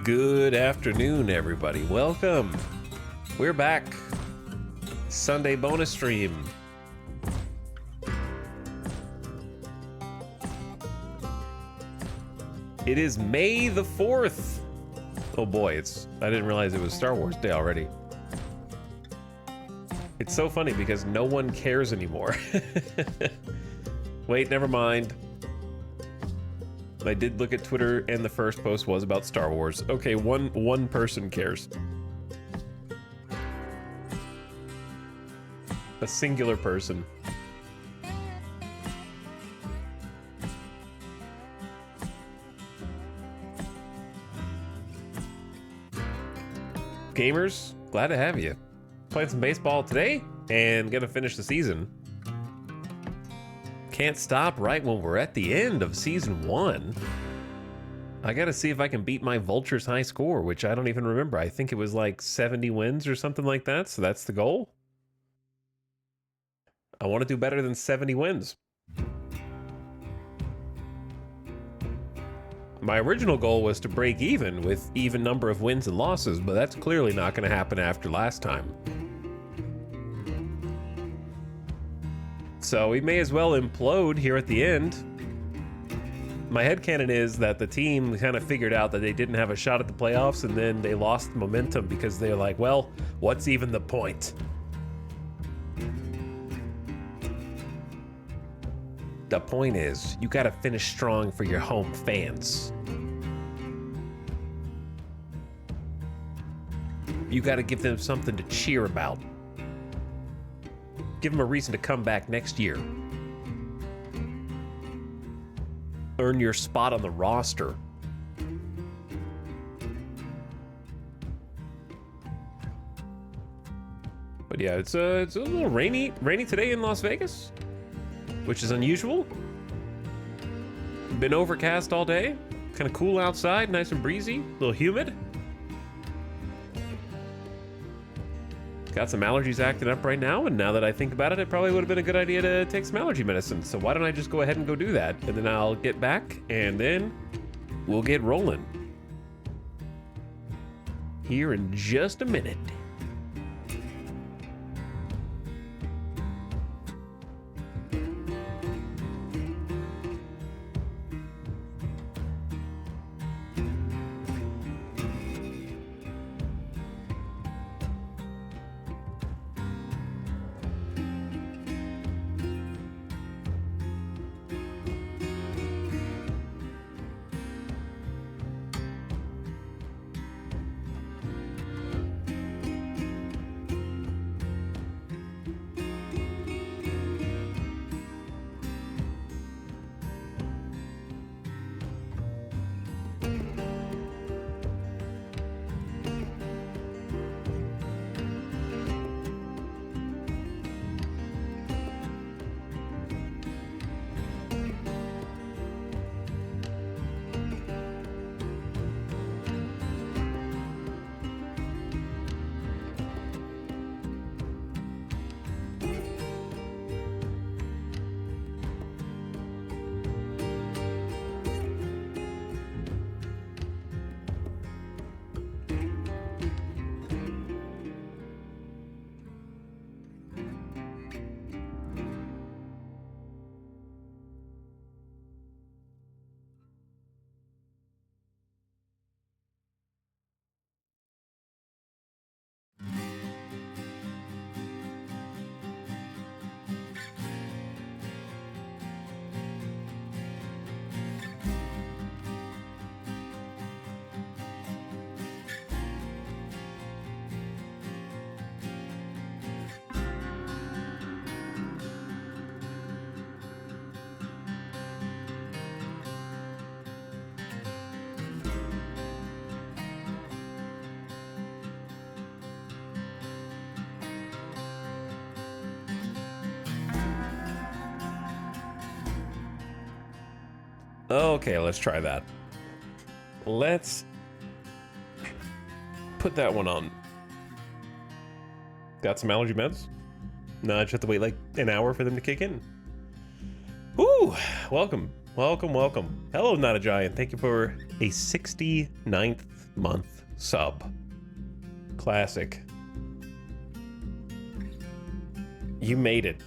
Good afternoon, everybody. Welcome. We're back. Sunday bonus stream. It is May the 4th. Oh boy, I didn't realize it was Star Wars Day already. It's so funny because no one cares anymore. Wait, never mind. I did look at Twitter and the first post was about Star Wars. Okay, one person cares. A singular person. Gamers, glad to have you. Playing some baseball today and gonna finish the season. Can't stop right when we're at the end of season 1. I gotta see if I can beat my Vulture's high score, which I don't even remember. I think it was like 70 wins or something like that, so that's the goal. I want to do better than 70 wins. My original goal was to break even with even number of wins and losses, but that's clearly not going to happen after last time. So we may as well implode here at the end. My headcanon is that the team kind of figured out that they didn't have a shot at the playoffs, and then they lost momentum because they're like, well, what's even the point? The point is, you gotta finish strong for your home fans. You gotta give them something to cheer about. Give them a reason to come back next year. Earn your spot on the roster. But yeah, it's a little rainy today in Las Vegas, which is unusual. Been overcast all day, kind of cool outside, nice and breezy, a little humid. Got some allergies acting up right now, and now that I think about it, it probably would have been a good idea to take some allergy medicine. So why don't I just go ahead and go do that, and then I'll get back, and then we'll get rolling. Here in just a minute. Okay, let's try that. Let's put that one on. Got some allergy meds? No, I just have to wait like an hour for them to kick in. Woo! Welcome, welcome, welcome. Hello, Not a Giant. Thank you for a 69th month sub. Classic. You made it.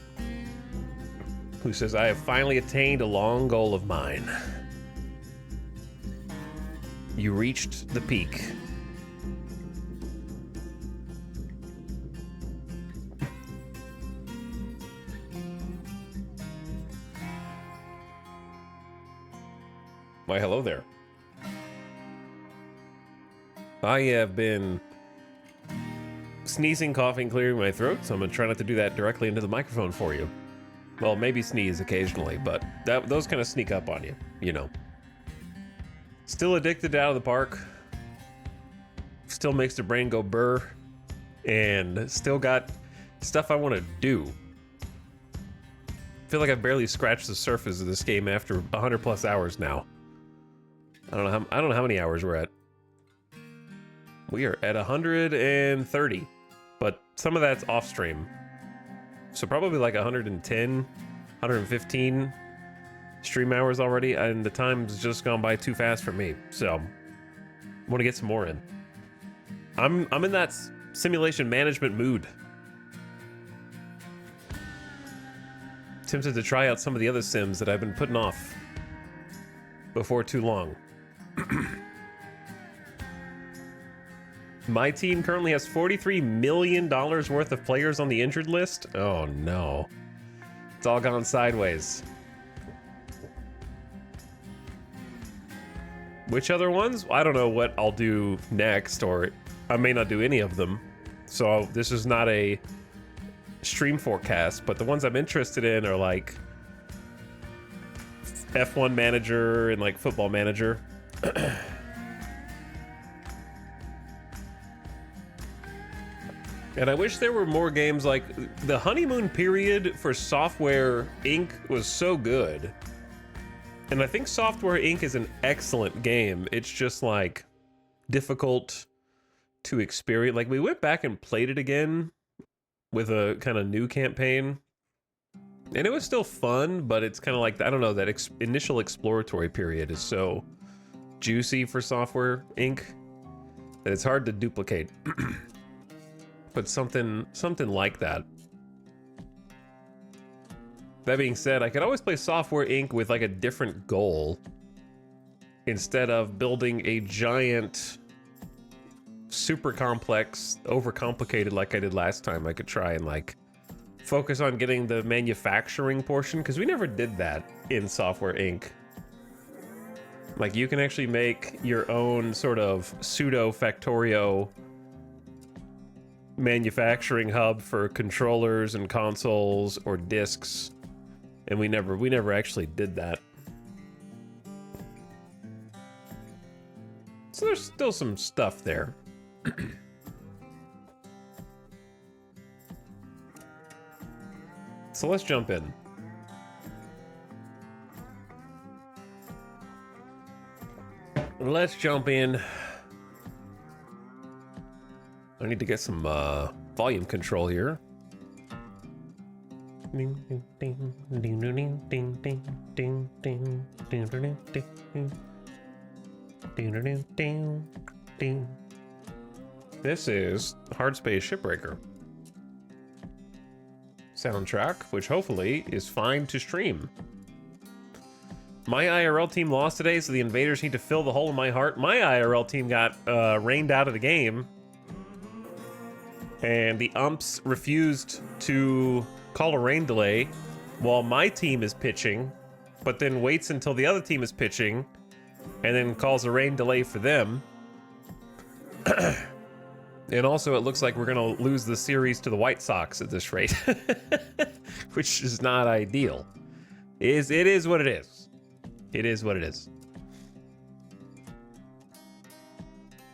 Who says, I have finally attained a long goal of mine. You reached the peak. Why, hello there. I have been sneezing, coughing, clearing my throat, so I'm gonna try not to do that directly into the microphone for you. Well, maybe sneeze occasionally, but those kind of sneak up on you, you know. Still addicted to Out of the Park. Still makes the brain go burr. And still got stuff I want to do. Feel like I've barely scratched the surface of this game after 100 plus hours now. I don't know how many hours we're at. We are at 130, but some of that's off stream. So probably like 110, 115 stream hours already, and the time's just gone by too fast for me. So I want to get some more in. I'm in that simulation management mood. Tempted to try out some of the other sims that I've been putting off before too long. My team currently has $43 million worth of players on the injured list. Oh no. It's all gone sideways. Which other ones? I don't know what I'll do next, or I may not do any of them. So this is not a stream forecast, but the ones I'm interested in are like F1 Manager and like Football Manager. And I wish there were more games. Like the honeymoon period for Software Inc. was so good. And I think Software Inc. is an excellent game. It's just like difficult to experience. Like we went back and played it again with a kind of new campaign. And it was still fun, but it's kind of like, I don't know, that initial exploratory period is so juicy for Software Inc. that it's hard to duplicate. But something like that. That being said, I could always play Software Inc. with like a different goal. Instead of building a giant, super complex, overcomplicated like I did last time, I could try and like focus on getting the manufacturing portion, because we never did that in Software Inc. Like you can actually make your own sort of pseudo Factorio manufacturing hub for controllers and consoles or discs, and we never actually did that. So there's still some stuff there. So let's jump in. Let's jump in. I need to get some volume control here. This is Hard Space Shipbreaker soundtrack, which hopefully is fine to stream. My IRL team lost today, so the invaders need to fill the hole in my heart. My IRL team got rained out of the game. And the umps refused to call a rain delay while my team is pitching, but then waits until the other team is pitching and then calls a rain delay for them. And also it looks like we're going to lose the series to the White Sox at this rate, which is not ideal. It is what it is. It is what it is.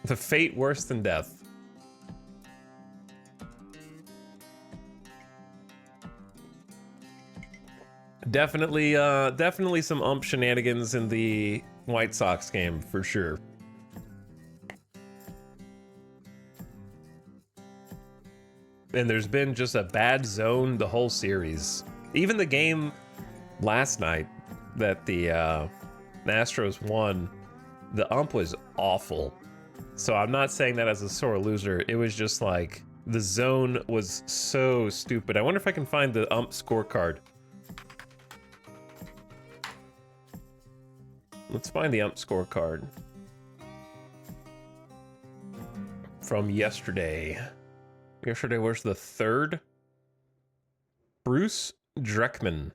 The fate worse than death. Definitely some ump shenanigans in the White Sox game, for sure. And there's been just a bad zone the whole series. Even the game last night that the Astros won, the ump was awful. So I'm not saying that as a sore loser. It was just like the zone was so stupid. I wonder if I can find the ump scorecard. Let's find the ump scorecard from yesterday. Yesterday was the 3rd. Bruce Dreckman.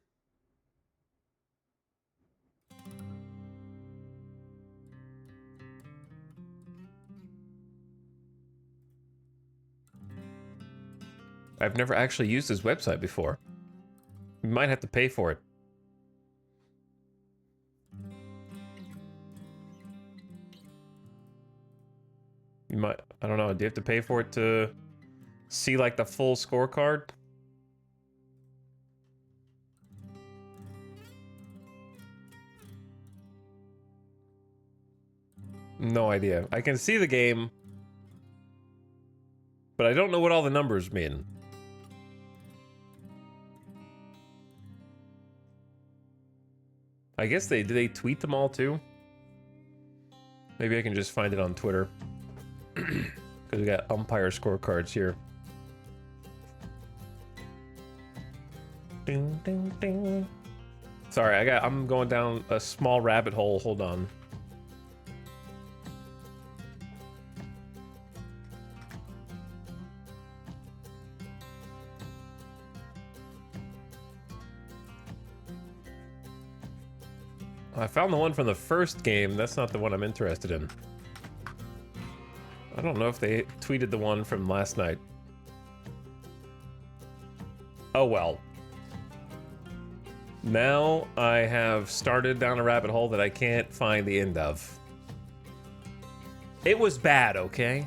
I've never actually used his website before. You might have to pay for it. You might, I don't know, do you have to pay for it to see like the full scorecard? No idea. I can see the game, but I don't know what all the numbers mean. I guess did they tweet them all too? Maybe I can just find it on Twitter. Because we got umpire scorecards here. Ding, ding, ding. Sorry, I'm going down a small rabbit hole. Hold on. I found the one from the first game. That's not the one I'm interested in. I don't know if they tweeted the one from last night. Oh well. Now I have started down a rabbit hole that I can't find the end of. It was bad, okay?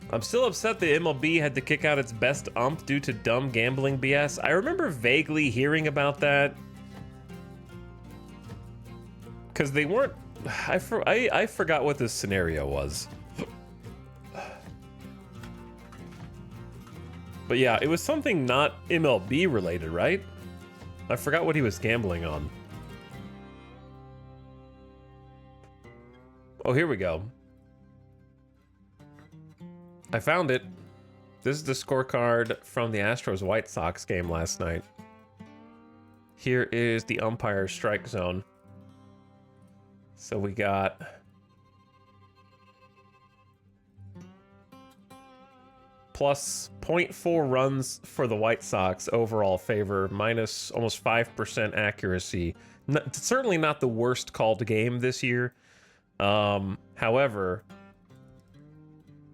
I'm still upset the MLB had to kick out its best ump due to dumb gambling BS. I remember vaguely hearing about that. Because they weren't... I forgot what this scenario was. But yeah, it was something not MLB related, right? I forgot what he was gambling on. Oh, here we go. I found it. This is the scorecard from the Astros White Sox game last night. Here is the umpire strike zone. So we got plus 0.4 runs for the White Sox overall favor, minus almost 5% accuracy. Certainly not the worst called game this year. However,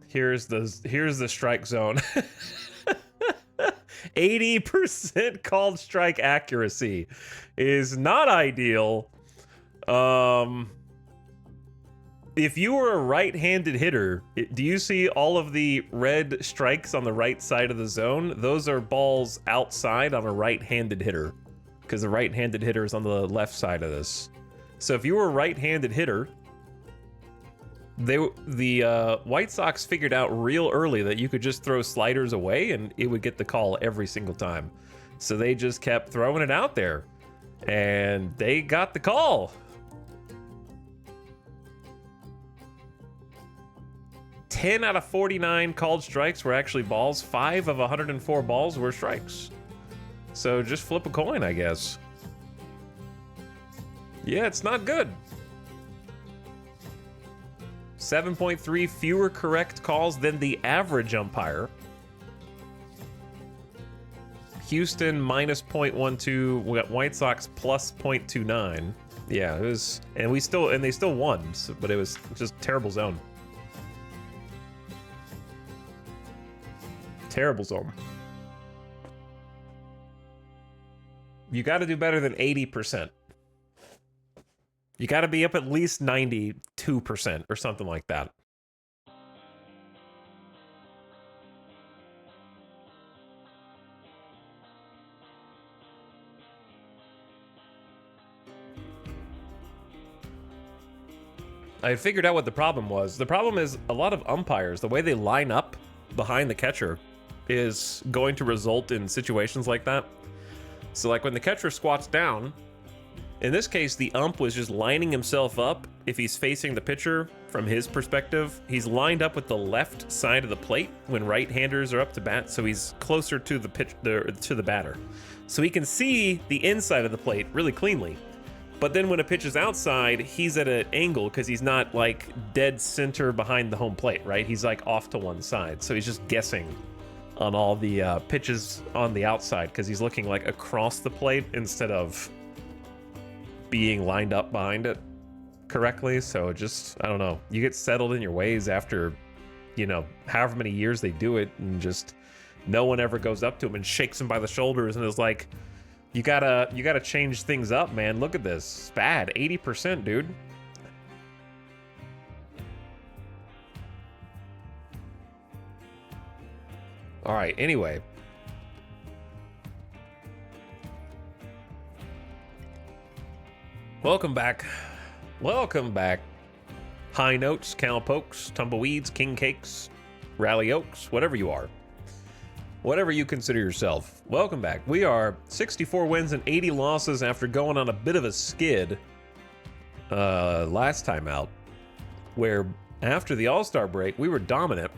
here's the strike zone. 80% called strike accuracy is not ideal. If you were a right-handed hitter, do you see all of the red strikes on the right side of the zone? Those are balls outside on a right-handed hitter, because the right-handed hitter is on the left side of this. So if you were a right-handed hitter, the White Sox figured out real early that you could just throw sliders away and it would get the call every single time. So they just kept throwing it out there, and they got the call. 10 out of 49 called strikes were actually balls. 5 of 104 balls were strikes. So just flip a coin, I guess. Yeah, it's not good. 7.3 fewer correct calls than the average umpire. Houston minus 0.12. We got White Sox plus 0.29. Yeah, it was, and they still won, but it was just terrible zone. Terrible zone. You got to do better than 80%. You got to be up at least 92% or something like that. I figured out what the problem was. The problem is a lot of umpires, the way they line up behind the catcher is going to result in situations like that. So like when the catcher squats down, In this case, the ump was just lining himself up. If he's facing the pitcher from his perspective, he's lined up with the left side of the plate when right-handers are up to bat, so he's closer to the batter. So he can see the inside of the plate really cleanly. But then when a pitch is outside, he's at an angle because he's not like dead center behind the home plate, right? He's like off to one side. So he's just guessing on all the pitches on the outside because he's looking like across the plate instead of being lined up behind it correctly. So just, I don't know, you get settled in your ways after, you know, however many years they do it, and just no one ever goes up to him and shakes him by the shoulders and is like, you gotta change things up, man. Look at this. It's bad. 80%, dude. All right, anyway. Welcome back. Welcome back. High notes, cowpokes, tumbleweeds, king cakes, rally oaks, whatever you are. Whatever you consider yourself. Welcome back. We are 64 wins and 80 losses after going on a bit of a skid last time out, where after the All-Star break, we were dominant.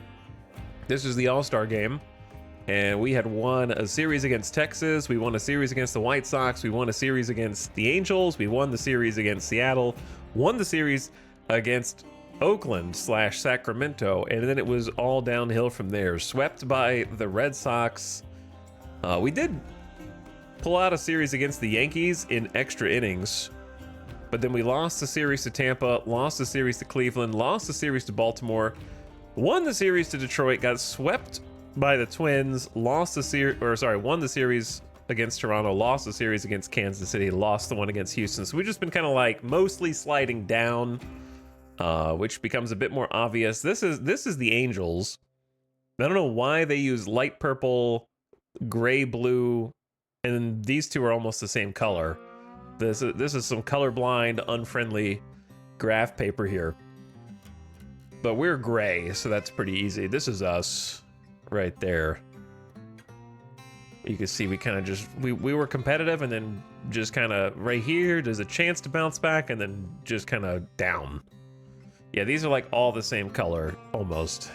This is the All-Star game, and we had won a series against Texas. We won a series against the White Sox. We won a series against the Angels. We won the series against Seattle. Won the series against Oakland/Sacramento, and then it was all downhill from there. Swept by the Red Sox. We did pull out a series against the Yankees in extra innings, but then we lost the series to Tampa, lost the series to Cleveland, lost the series to Baltimore, won the series to Detroit, got swept by the Twins, won the series against Toronto, lost the series against Kansas City, lost the one against Houston. So we've just been kind of like mostly sliding down, which becomes a bit more obvious. This is the Angels. I don't know why they use light purple, gray blue, and these two are almost the same color. This is some colorblind, unfriendly graph paper here. But we're gray, so that's pretty easy. This is us right there. You can see we kind of just, we were competitive, and then just kind of right here, there's a chance to bounce back, and then just kind of down. Yeah, these are like all the same color, almost.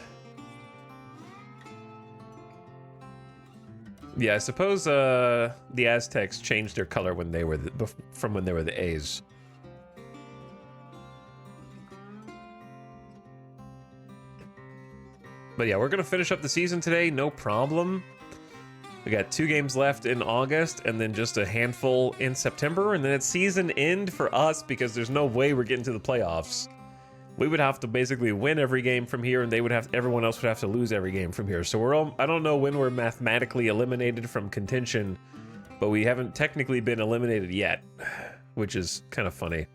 Yeah, I suppose the Aztecs changed their color when they were from when they were the A's. But yeah, we're gonna finish up the season today, no problem. We got 2 games left in August, and then just a handful in September, and then it's season end for us because there's no way we're getting to the playoffs. We would have to basically win every game from here, and everyone else would have to lose every game from here. So I don't know when we're mathematically eliminated from contention, but we haven't technically been eliminated yet, which is kind of funny.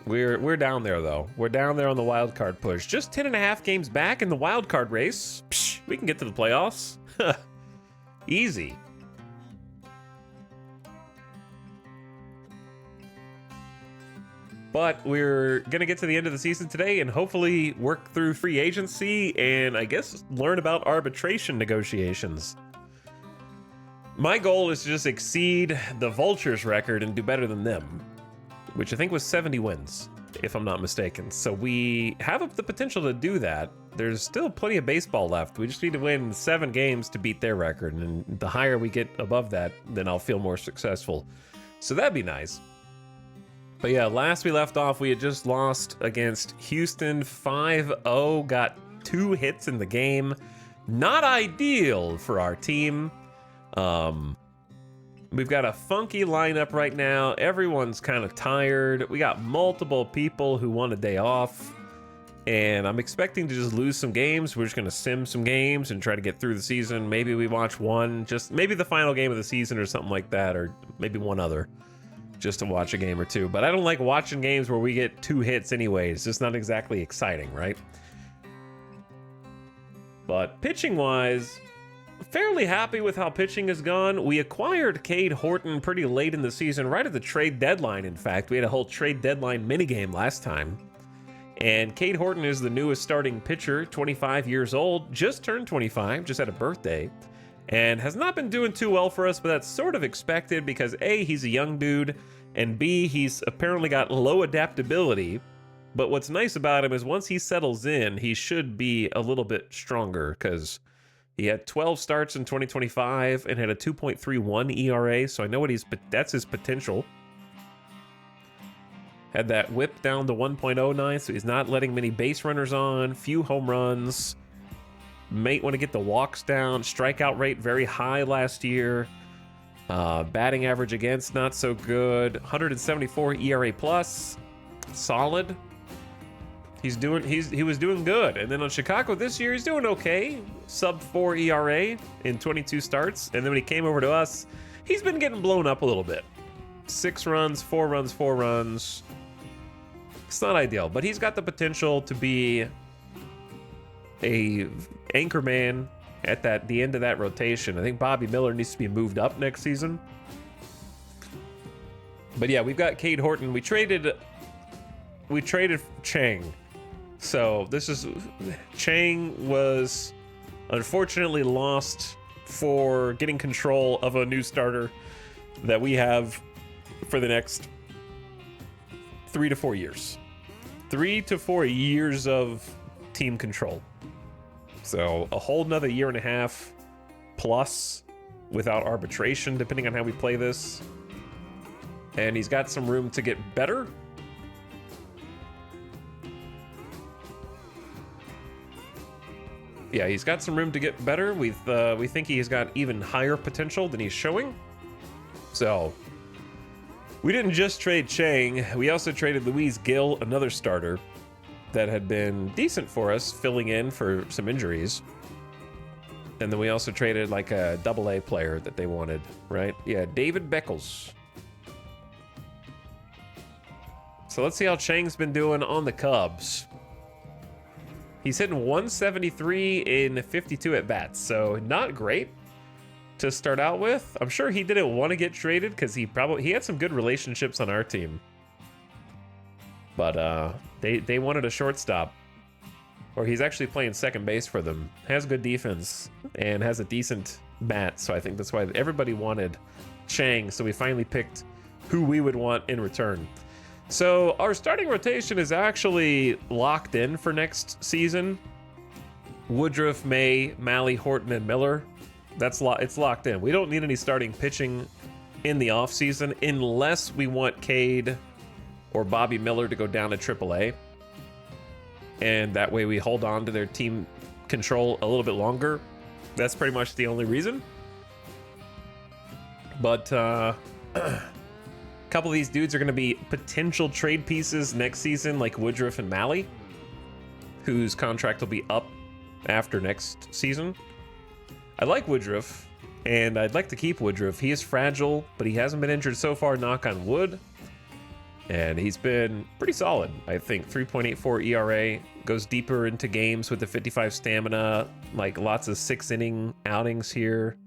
We're down there though. We're down there on the wild card push. Just 10.5 games back in the wild card race. Psh, we can get to the playoffs. Easy. But we're going to get to the end of the season today and hopefully work through free agency and I guess learn about arbitration negotiations. My goal is to just exceed the Vultures record and do better than them, which I think was 70 wins, if I'm not mistaken. So we have the potential to do that. There's still plenty of baseball left. We just need to win 7 games to beat their record. And the higher we get above that, then I'll feel more successful. So that'd be nice. But yeah, last we left off, we had just lost against Houston 5-0, got 2 hits in the game. Not ideal for our team. We've got a funky lineup right now. Everyone's kind of tired. We got multiple people who want a day off. And I'm expecting to just lose some games. We're just going to sim some games and try to get through the season. Maybe we watch one, just maybe the final game of the season or something like that, or maybe one other, just to watch a game or two. But I don't like watching games where we get 2 hits anyway. It's just not exactly exciting, right? But pitching-wise, fairly happy with how pitching has gone. We acquired Cade Horton pretty late in the season, right at the trade deadline, in fact. We had a whole trade deadline minigame last time. And Cade Horton is the newest starting pitcher, 25 years old, just turned 25, just had a birthday. and has not been doing too well for us, but that's sort of expected because A, he's a young dude, and B, he's apparently got low adaptability. But what's nice about him is once he settles in, he should be a little bit stronger because he had 12 starts in 2025 and had a 2.31 ERA, so I know that's his potential. Had that whip down to 1.09, so he's not letting many base runners on, few home runs. Might want to get the walks down. Strikeout rate very high last year. Batting average against not so good. 174 ERA plus, solid. He was doing good, and then on Chicago this year he's doing okay. Sub 4 ERA in 22 starts, and then when he came over to us, he's been getting blown up a little bit. 6 runs, 4 runs, 4 runs. It's not ideal, but he's got the potential to be a anchor man at the end of that rotation. I think Bobby Miller needs to be moved up next season. But yeah, we've got Cade Horton. We traded Chang. So Chang was unfortunately lost for getting control of a new starter that we have for the next 3 to 4 years. 3 to 4 years of team control. So a whole nother year and a half plus without arbitration, depending on how we play this. And he's got some room to get better. Yeah, he's got some room to get better. We think he's got even higher potential than he's showing. So we didn't just trade Chang. We also traded Luis Gil, another starter that had been decent for us, filling in for some injuries. And then we also traded like a AA player that they wanted, right? Yeah, David Beckles. So let's see how Chang's been doing on the Cubs. He's hitting 173 in 52 at-bats, so not great to start out with. I'm sure he didn't want to get traded because he had some good relationships on our team. But they wanted a shortstop. Or he's actually playing second base for them. Has good defense and has a decent bat, so I think that's why everybody wanted Chang, so we finally picked who we would want in return. So our starting rotation is actually locked in for next season. Woodruff, May, Malley, Horton, and Miller. It's locked in. We don't need any starting pitching in the offseason unless we want Cade or Bobby Miller to go down to AAA. And that way we hold on to their team control a little bit longer. That's pretty much the only reason. But a couple of these dudes are going to be potential trade pieces next season, like Woodruff and Malley, whose contract will be up after next season. I like Woodruff, and I'd like to keep Woodruff. He is fragile, but he hasn't been injured so far, knock on wood. And he's been pretty solid, I think. 3.84 ERA, goes deeper into games with the 55 stamina, like lots of 6-inning outings here.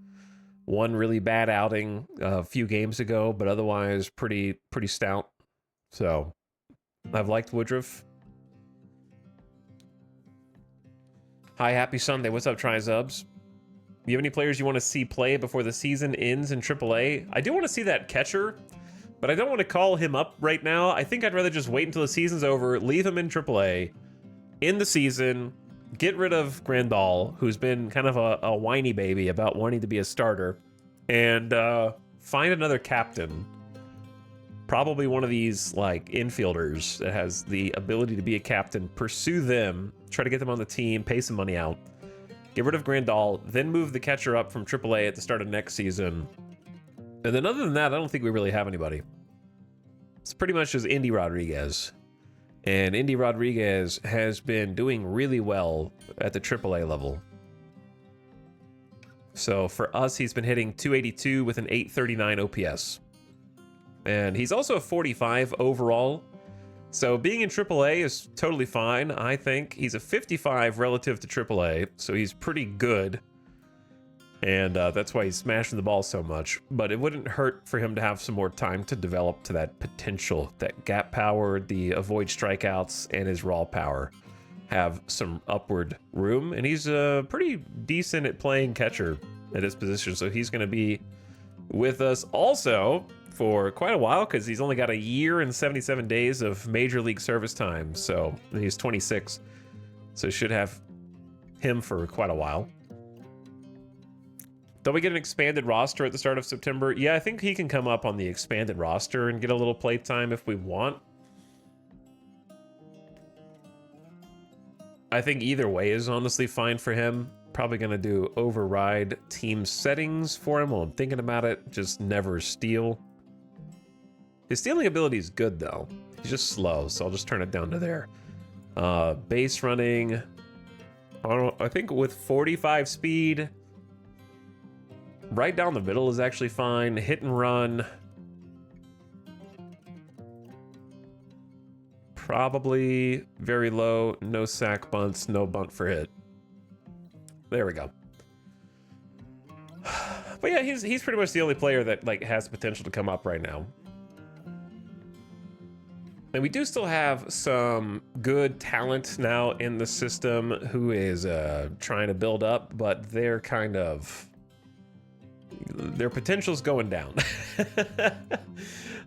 One really bad outing a few games ago, but otherwise pretty stout. So I've liked Woodruff. Hi, happy Sunday. What's up, Trizubs? You have any players you want to see play before the season ends in AAA? I do want to see that catcher, but I don't want to call him up right now. I think I'd rather just wait until the season's over, leave him in AAA, in the season, get rid of Grandal, who's been kind of a whiny baby about wanting to be a starter, and find another captain. Probably one of these like infielders that has the ability to be a captain. Pursue them, try to get them on the team, pay some money out. Get rid of Grandal, then move the catcher up from AAA at the start of next season. And then other than that, I don't think we really have anybody. It's pretty much just Indy Rodriguez. And Indy Rodriguez has been doing really well at the AAA level. So for us, he's been hitting 282 with an 839 OPS. And he's also a 45 overall. So being in AAA is totally fine, I think. He's a 55 relative to AAA, so he's pretty good. And that's why he's smashing the ball so much. But it wouldn't hurt for him to have some more time to develop to that potential. That gap power, the avoid strikeouts, and his raw power have some upward room. And he's pretty decent at playing catcher. at his position. So he's going to be with us also for quite a while because he's only got a year and 77 days of Major League service time. So he's 26. So should have him for quite a while. Don't we get an expanded roster at the start of September? Yeah, I think he can come up on the expanded roster and get a little playtime if we want. I think either way is honestly fine for him. Probably going to do override team settings for him while I'm thinking about it. Just never steal. His stealing ability is good, though. He's just slow, so I'll just turn it down to there. Base running. I think with 45 speed, right down the middle is actually fine. Hit and run. Probably very low. No sack bunts. No bunt for hit. There we go. But yeah, he's pretty much the only player that like has potential to come up right now. And we do still have some good talent now in the system who is trying to build up, but they're kind of... their potential's going down.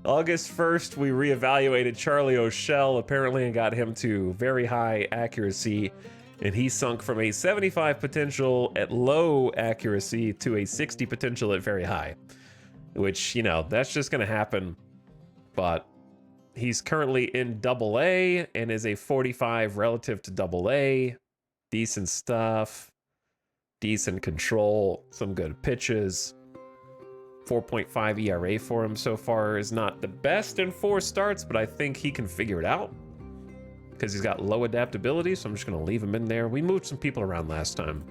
August 1st, we reevaluated Charlie O'Shell, apparently, and got him to very high accuracy. And he sunk from a 75 potential at low accuracy to a 60 potential at very high. Which, you know, that's just going to happen. But he's currently in AA and is a 45 relative to AA. Decent stuff. Decent control. Some good pitches. 4.5 ERA for him so far is not the best in 4 starts, but I think he can figure it out because he's got low adaptability, so I'm just going to leave him in there. We moved some people around last time.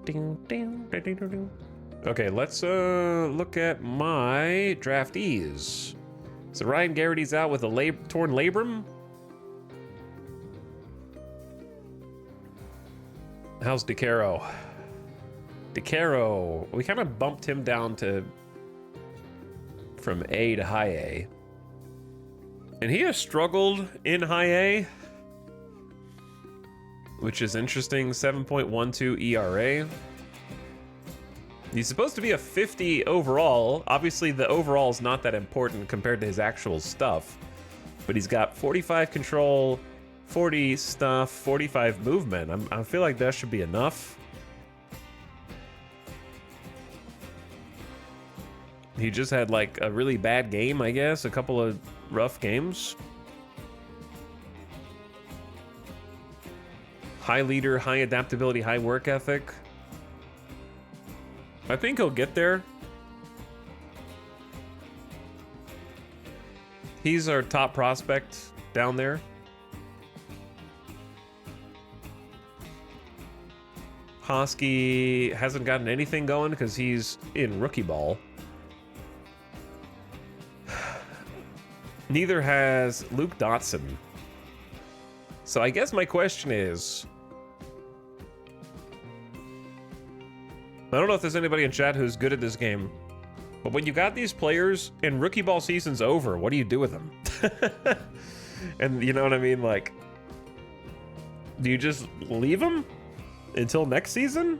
Ding, ding, ding, ding, ding. Okay, let's look at my draftees. So Ryan Garrity's out with a torn labrum. How's DeCaro? DeCaro, we kind of bumped him down from A to high A. And he has struggled in high A, which is interesting. 7.12 ERA. He's supposed to be a 50 overall. Obviously, the overall is not that important compared to his actual stuff. But he's got 45 control, 40 stuff, 45 movement. I feel like that should be enough. He just had like a really bad game, I guess. A couple of rough games. High leader, high adaptability, high work ethic. I think he'll get there. He's our top prospect down there. Hosky hasn't gotten anything going because he's in rookie ball. Neither has Luke Dotson. So I guess my question is, I don't know if there's anybody in chat who's good at this game, but when you got these players and rookie ball season's over, what do you do with them? And you know what I mean? Like, do you just leave them until next season?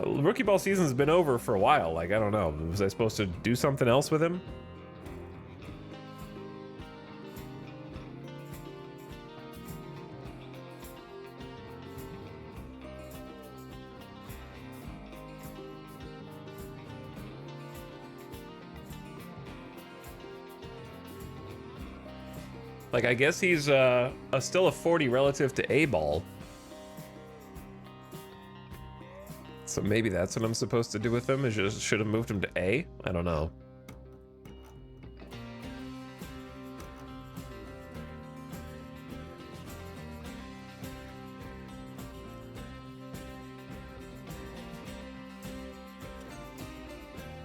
Rookie ball season's been over for a while. Like, I don't know. Was I supposed to do something else with him? Like, I guess he's still a 40 relative to A-ball. So maybe that's what I'm supposed to do with him, is just should have moved him to A? I don't know.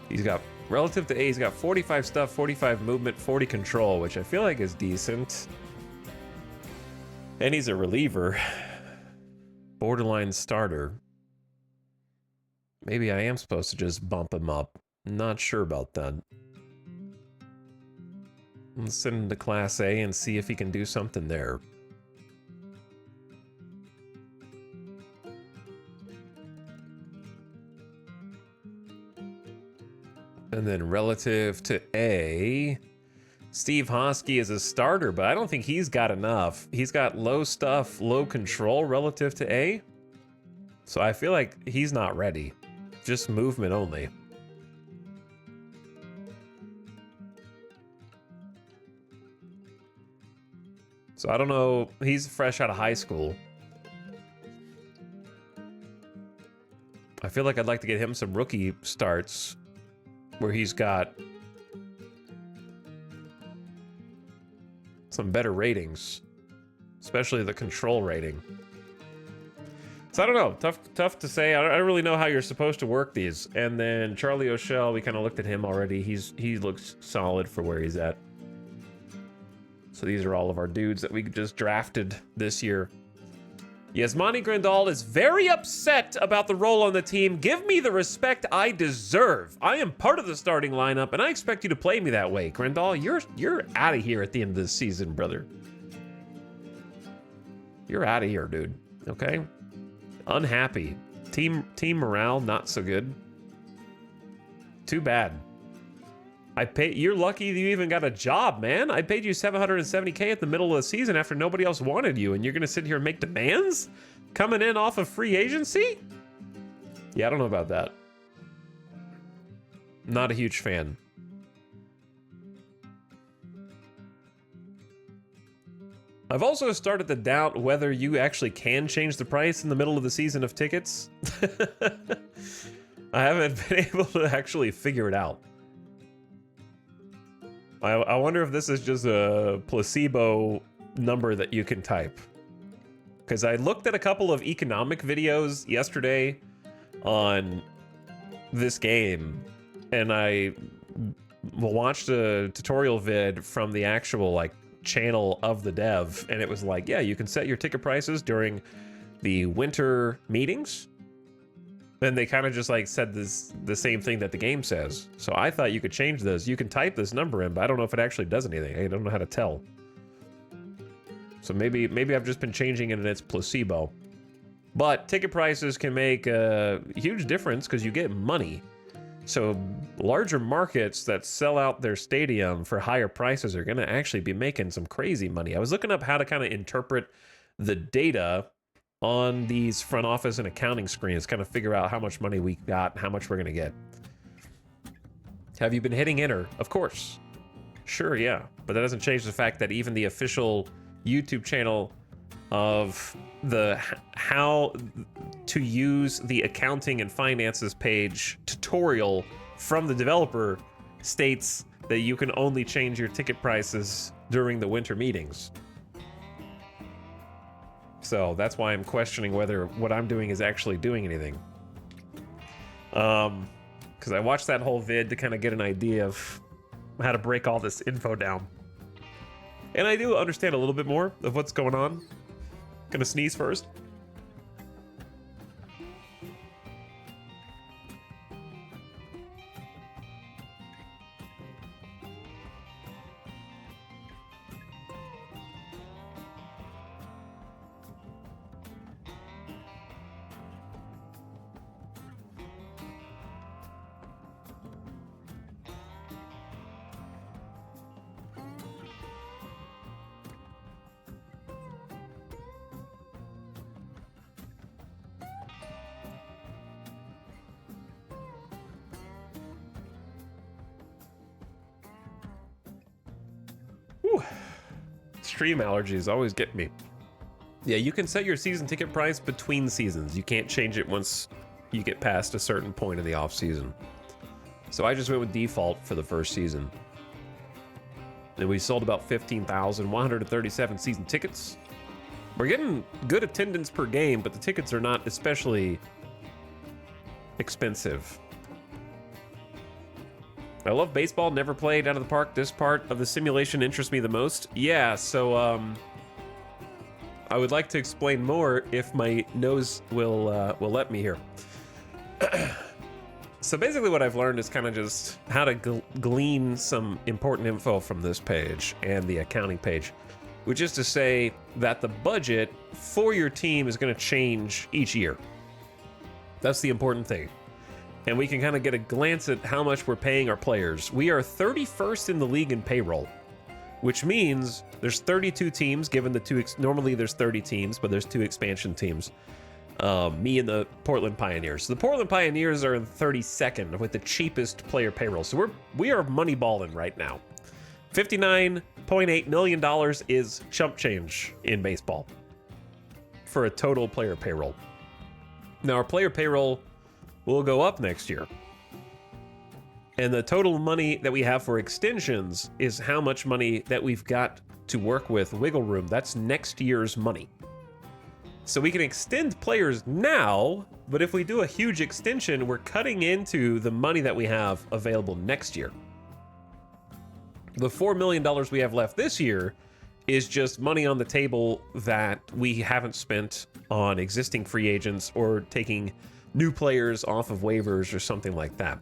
He's got, relative to A, he's got 45 stuff, 45 movement, 40 control, which I feel like is decent. And he's a reliever. Borderline starter. Maybe I am supposed to just bump him up. Not sure about that. Let's send him to Class A and see if he can do something there. And then relative to A, Steve Hosky is a starter, but I don't think he's got enough. He's got low stuff, low control relative to A. So I feel like he's not ready. Just movement only. So I don't know. He's fresh out of high school. I feel like I'd like to get him some rookie starts where he's got some better ratings, especially the control rating. So I don't know. Tough to say. I don't really know how you're supposed to work these. And then Charlie O'Shell, we kind of looked at him already. He looks solid for where he's at. So these are all of our dudes that we just drafted this year. Yasmani Grandal is very upset about the role on the team. Give me the respect I deserve. I am part of the starting lineup, and I expect you to play me that way. Grandal, you're out of here at the end of the season, brother. You're out of here, dude. Okay? Unhappy. Team morale, not so good. Too bad. You're lucky you even got a job, man. I paid you $770K at the middle of the season after nobody else wanted you, and you're gonna sit here and make demands? Coming in off of free agency? Yeah, I don't know about that. Not a huge fan. I've also started to doubt whether you actually can change the price in the middle of the season of tickets. I haven't been able to actually figure it out. I wonder if this is just a placebo number that you can type. Because I looked at a couple of economic videos yesterday on this game, and I watched a tutorial vid from the actual like channel of the dev, and it was like, yeah, you can set your ticket prices during the winter meetings. And they kind of just like said the same thing that the game says. So I thought you could change this. You can type this number in, but I don't know if it actually does anything. I don't know how to tell. So maybe I've just been changing it and it's placebo. But ticket prices can make a huge difference because you get money. So larger markets that sell out their stadium for higher prices are going to actually be making some crazy money. I was looking up how to kind of interpret the data on these front office and accounting screens, kind of figure out how much money we got and how much we're going to get. Have you been hitting enter? Of course. Sure, yeah. But that doesn't change the fact that even the official YouTube channel of the how to use the accounting and finances page tutorial from the developer states that you can only change your ticket prices during the winter meetings. So that's why I'm questioning whether what I'm doing is actually doing anything. Because I watched that whole vid to kind of get an idea of how to break all this info down. And I do understand a little bit more of what's going on. Gonna sneeze first. Whew. Stream allergies always get me. Yeah, you can set your season ticket price between seasons. You can't change it once you get past a certain point in the off season. So I just went with default for the first season. And we sold about 15,137 season tickets. We're getting good attendance per game, but the tickets are not especially expensive. I love baseball, never played out of the park. This part of the simulation interests me the most. Yeah, so I would like to explain more if my nose will let me here. So basically what I've learned is kind of just how to glean some important info from this page and the accounting page, which is to say that the budget for your team is going to change each year. That's the important thing. And we can kind of get a glance at how much we're paying our players. We are 31st in the league in payroll, which means there's 32 teams given the two, normally there's 30 teams, but there's 2 expansion teams. Me and the Portland Pioneers. So the Portland Pioneers are in 32nd with the cheapest player payroll. So we are money balling right now. $59.8 million is chump change in baseball for a total player payroll. Now our player payroll will go up next year. And the total money that we have for extensions is how much money that we've got to work with wiggle room. That's next year's money. So we can extend players now, but if we do a huge extension, we're cutting into the money that we have available next year. The $4 million we have left this year is just money on the table that we haven't spent on existing free agents or taking new players off of waivers or something like that.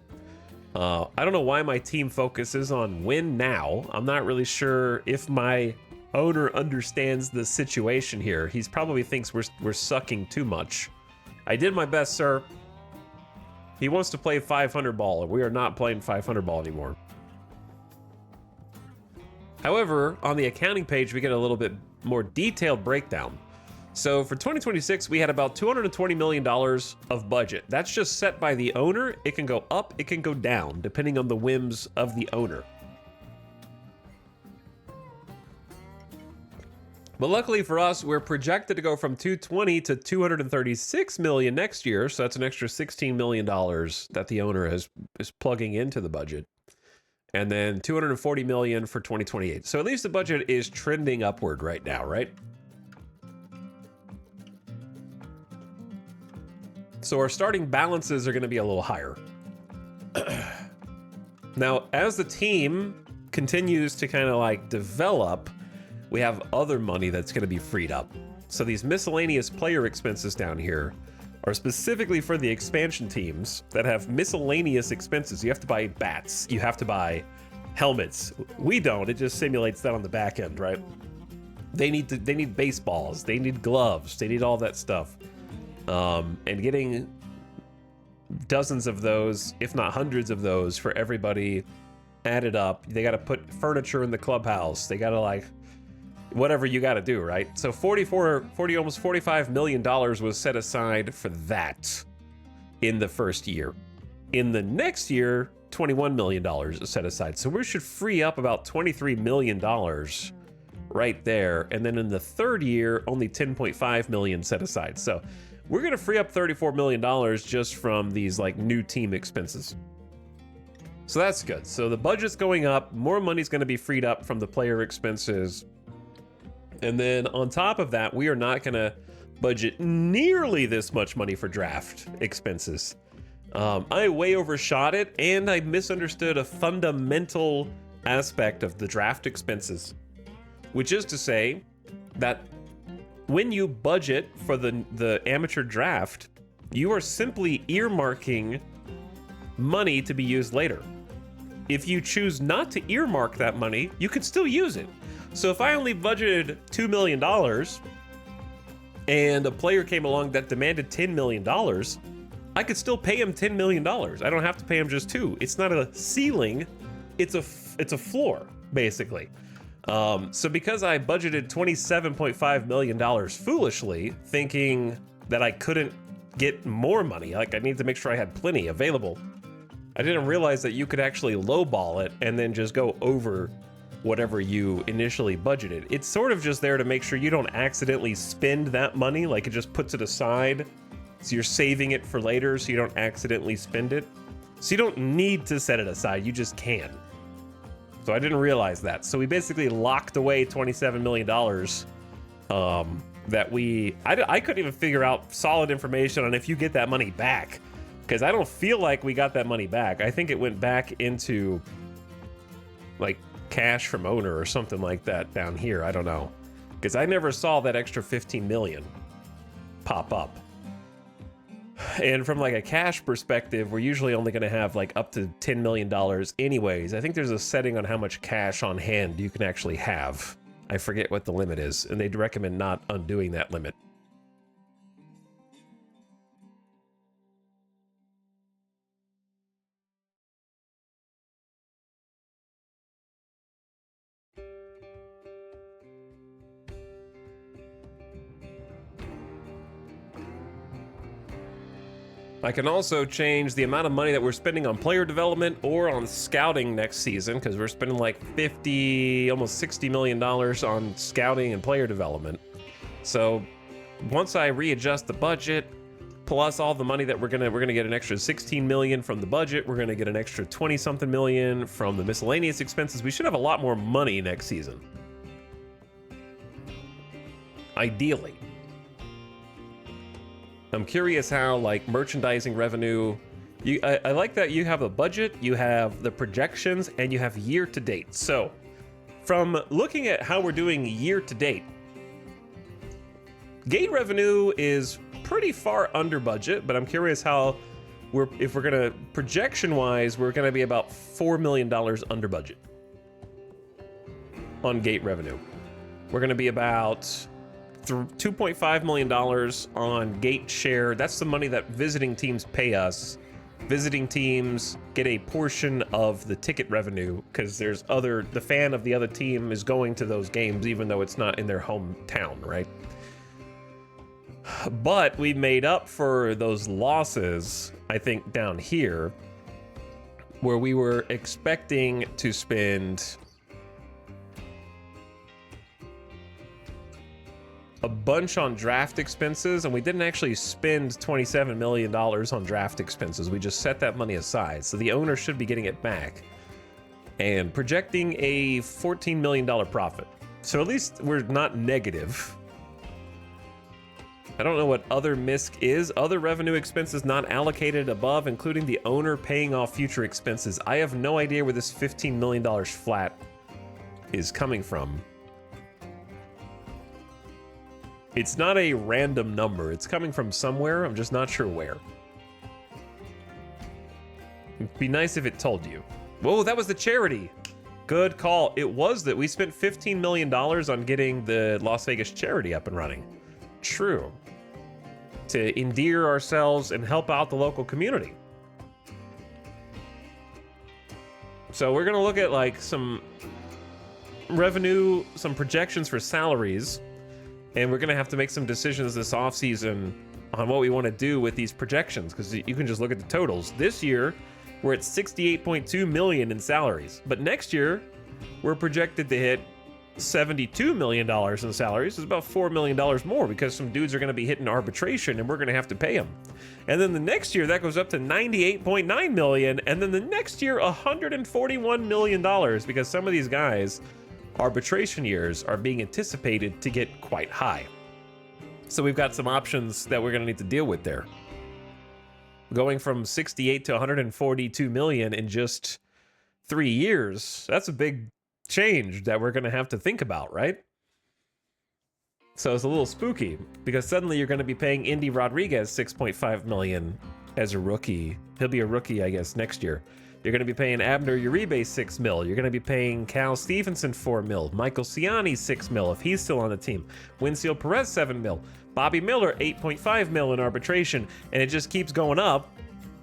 I don't know why my team focuses on win now. I'm not really sure if my owner understands the situation here. He's probably thinks we're sucking too much. I did my best, sir. He wants to play 500 ball, and we are not playing 500 ball anymore. However, on the accounting page, we get a little bit more detailed breakdown. So for 2026, we had about $220 million of budget. That's just set by the owner. It can go up, it can go down, depending on the whims of the owner. But luckily for us, we're projected to go from 220 to 236 million next year. So that's an extra $16 million that the owner is plugging into the budget. And then 240 million for 2028. So at least the budget is trending upward right now, right? So our starting balances are going to be a little higher. Now, as the team continues to kind of like develop, we have other money that's going to be freed up. So these miscellaneous player expenses down here are specifically for the expansion teams that have miscellaneous expenses. You have to buy bats. You have to buy helmets. We don't. It just simulates that on the back end, right? They need baseballs. They need gloves. They need all that stuff. And getting dozens of those, if not hundreds of those for everybody added up. They got to put furniture in the clubhouse. They got to like whatever you got to do, right? So almost $45 million was set aside for that in the first year. In the next year, $21 million is set aside. So we should free up about $23 million right there. And then in the third year, only $10.5 million set aside. So we're going to free up $34 million just from these like new team expenses. So that's good. So the budget's going up. More money's going to be freed up from the player expenses. And then on top of that, we are not going to budget nearly this much money for draft expenses. I way overshot it, and I misunderstood a fundamental aspect of the draft expenses, which is to say that when you budget for the amateur draft, you are simply earmarking money to be used later. If you choose not to earmark that money, you can still use it. So if I only budgeted $2 million and a player came along that demanded $10 million, I could still pay him $10 million. I don't have to pay him just $2. It's not a ceiling, it's a floor, basically. So because I budgeted $27.5 million foolishly, thinking that I couldn't get more money, like I needed to make sure I had plenty available, I didn't realize that you could actually lowball it and then just go over whatever you initially budgeted. It's sort of just there to make sure you don't accidentally spend that money, like it just puts it aside. So you're saving it for later so you don't accidentally spend it. So you don't need to set it aside, you just can. So I didn't realize that. So we basically locked away $27 million that I couldn't even figure out solid information on if you get that money back. Because I don't feel like we got that money back. I think it went back into like cash from owner or something like that down here. I don't know. Because I never saw that extra 15 million pop up. And from like a cash perspective, we're usually only going to have like up to $10 million anyways. I think there's a setting on how much cash on hand you can actually have. I forget what the limit is, and they'd recommend not undoing that limit. I can also change the amount of money that we're spending on player development or on scouting next season, because we're spending like 50, almost $60 million on scouting and player development. So once I readjust the budget, plus all the money that we're gonna get an extra 16 million from the budget, we're gonna get an extra 20-something million from the miscellaneous expenses. We should have a lot more money next season. Ideally. I'm curious how, like, merchandising revenue, I like that you have a budget, you have the projections, and you have year to date. So from looking at how we're doing year to date, gate revenue is pretty far under budget, but I'm curious how if we're gonna, projection wise, we're gonna be about $4 million under budget on gate revenue. We're gonna be about $2.5 million on gate share. That's the money that visiting teams pay us. Visiting teams get a portion of the ticket revenue because the fan of the other team is going to those games even though it's not in their hometown, right? But we made up for those losses, I think, down here, where we were expecting to spend a bunch on draft expenses, and we didn't actually spend $27 million on draft expenses. We just set that money aside, so the owner should be getting it back. And projecting a $14 million profit. So at least we're not negative. I don't know what other MISC is. Other revenue expenses not allocated above, including the owner paying off future expenses. I have no idea where this $15 million flat is coming from. It's not a random number. It's coming from somewhere. I'm just not sure where. It'd be nice if it told you. Whoa, that was the charity. Good call. It was that we spent $15 million on getting the Las Vegas charity up and running. True. To endear ourselves and help out the local community. So we're gonna look at like some revenue, some projections for salaries, and we're gonna have to make some decisions this offseason on what we want to do with these projections, because you can just look at the totals. This year, we're at 68.2 million in salaries, but next year, we're projected to hit $72 million in salaries. It's about $4 million more because some dudes are going to be hitting arbitration and we're going to have to pay them. And then the next year that goes up to 98.9 million, and then the next year $141 million because some of these guys, arbitration years are being anticipated to get quite high. So we've got some options that we're going to need to deal with there. Going from 68 to 142 million in just 3 years, that's a big change that we're going to have to think about, right? So it's a little spooky because suddenly you're going to be paying Indy Rodriguez 6.5 million as a rookie. He'll be a rookie, I guess, next year. You're going to be paying Abner Uribe 6 mil. You're going to be paying Cal Stevenson 4 mil. Michael Ciani 6 mil if he's still on the team. Winfield Perez 7 mil. Bobby Miller 8.5 mil in arbitration, and it just keeps going up.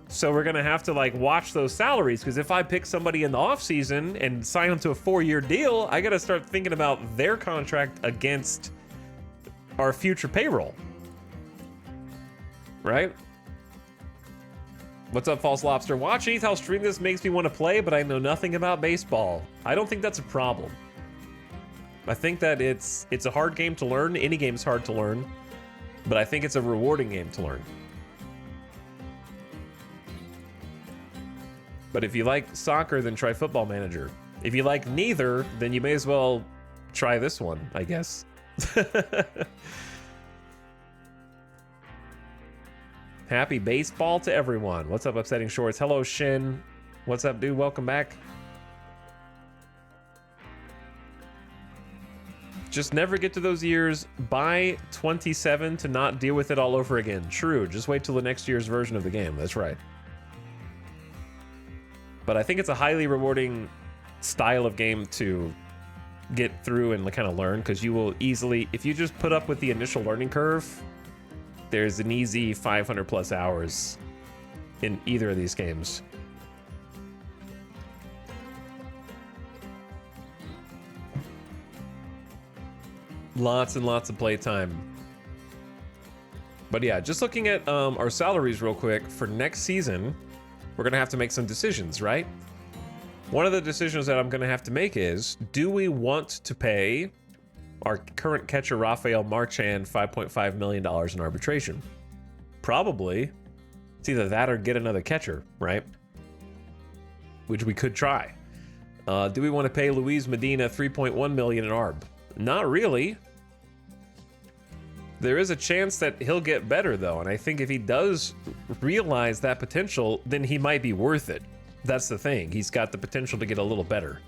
So we're going to have to like watch those salaries, because if I pick somebody in the offseason and sign them to a 4-year deal, I got to start thinking about their contract against our future payroll. Right? What's up, False Lobster? Watching Ethel stream this makes me want to play, but I know nothing about baseball. I don't think that's a problem. I think that it's a hard game to learn. Any game's hard to learn, but I think it's a rewarding game to learn. But if you like soccer, then try Football Manager. If you like neither, then you may as well try this one, I guess. Happy baseball to everyone. What's up, Upsetting Shorts? Hello, Shin. What's up, dude? Welcome back. Just never get to those years. Buy 27 to not deal with it all over again. True, just wait till the next year's version of the game. That's right. But I think it's a highly rewarding style of game to get through and kind of learn, because you will easily, if you just put up with the initial learning curve, there's an easy 500 plus hours in either of these games. Lots and lots of playtime. But yeah, just looking at our salaries real quick for next season, we're gonna have to make some decisions, right? One of the decisions that I'm gonna have to make is, do we want to pay our current catcher Rafael Marchand $5.5 million in arbitration? Probably. It's either that or get another catcher, right? Which we could try. Do we want to pay Luis Medina $3.1 million in arb? Not really. There is a chance that he'll get better though, and I think if he does realize that potential, then he might be worth it. That's the thing. He's got the potential to get a little better.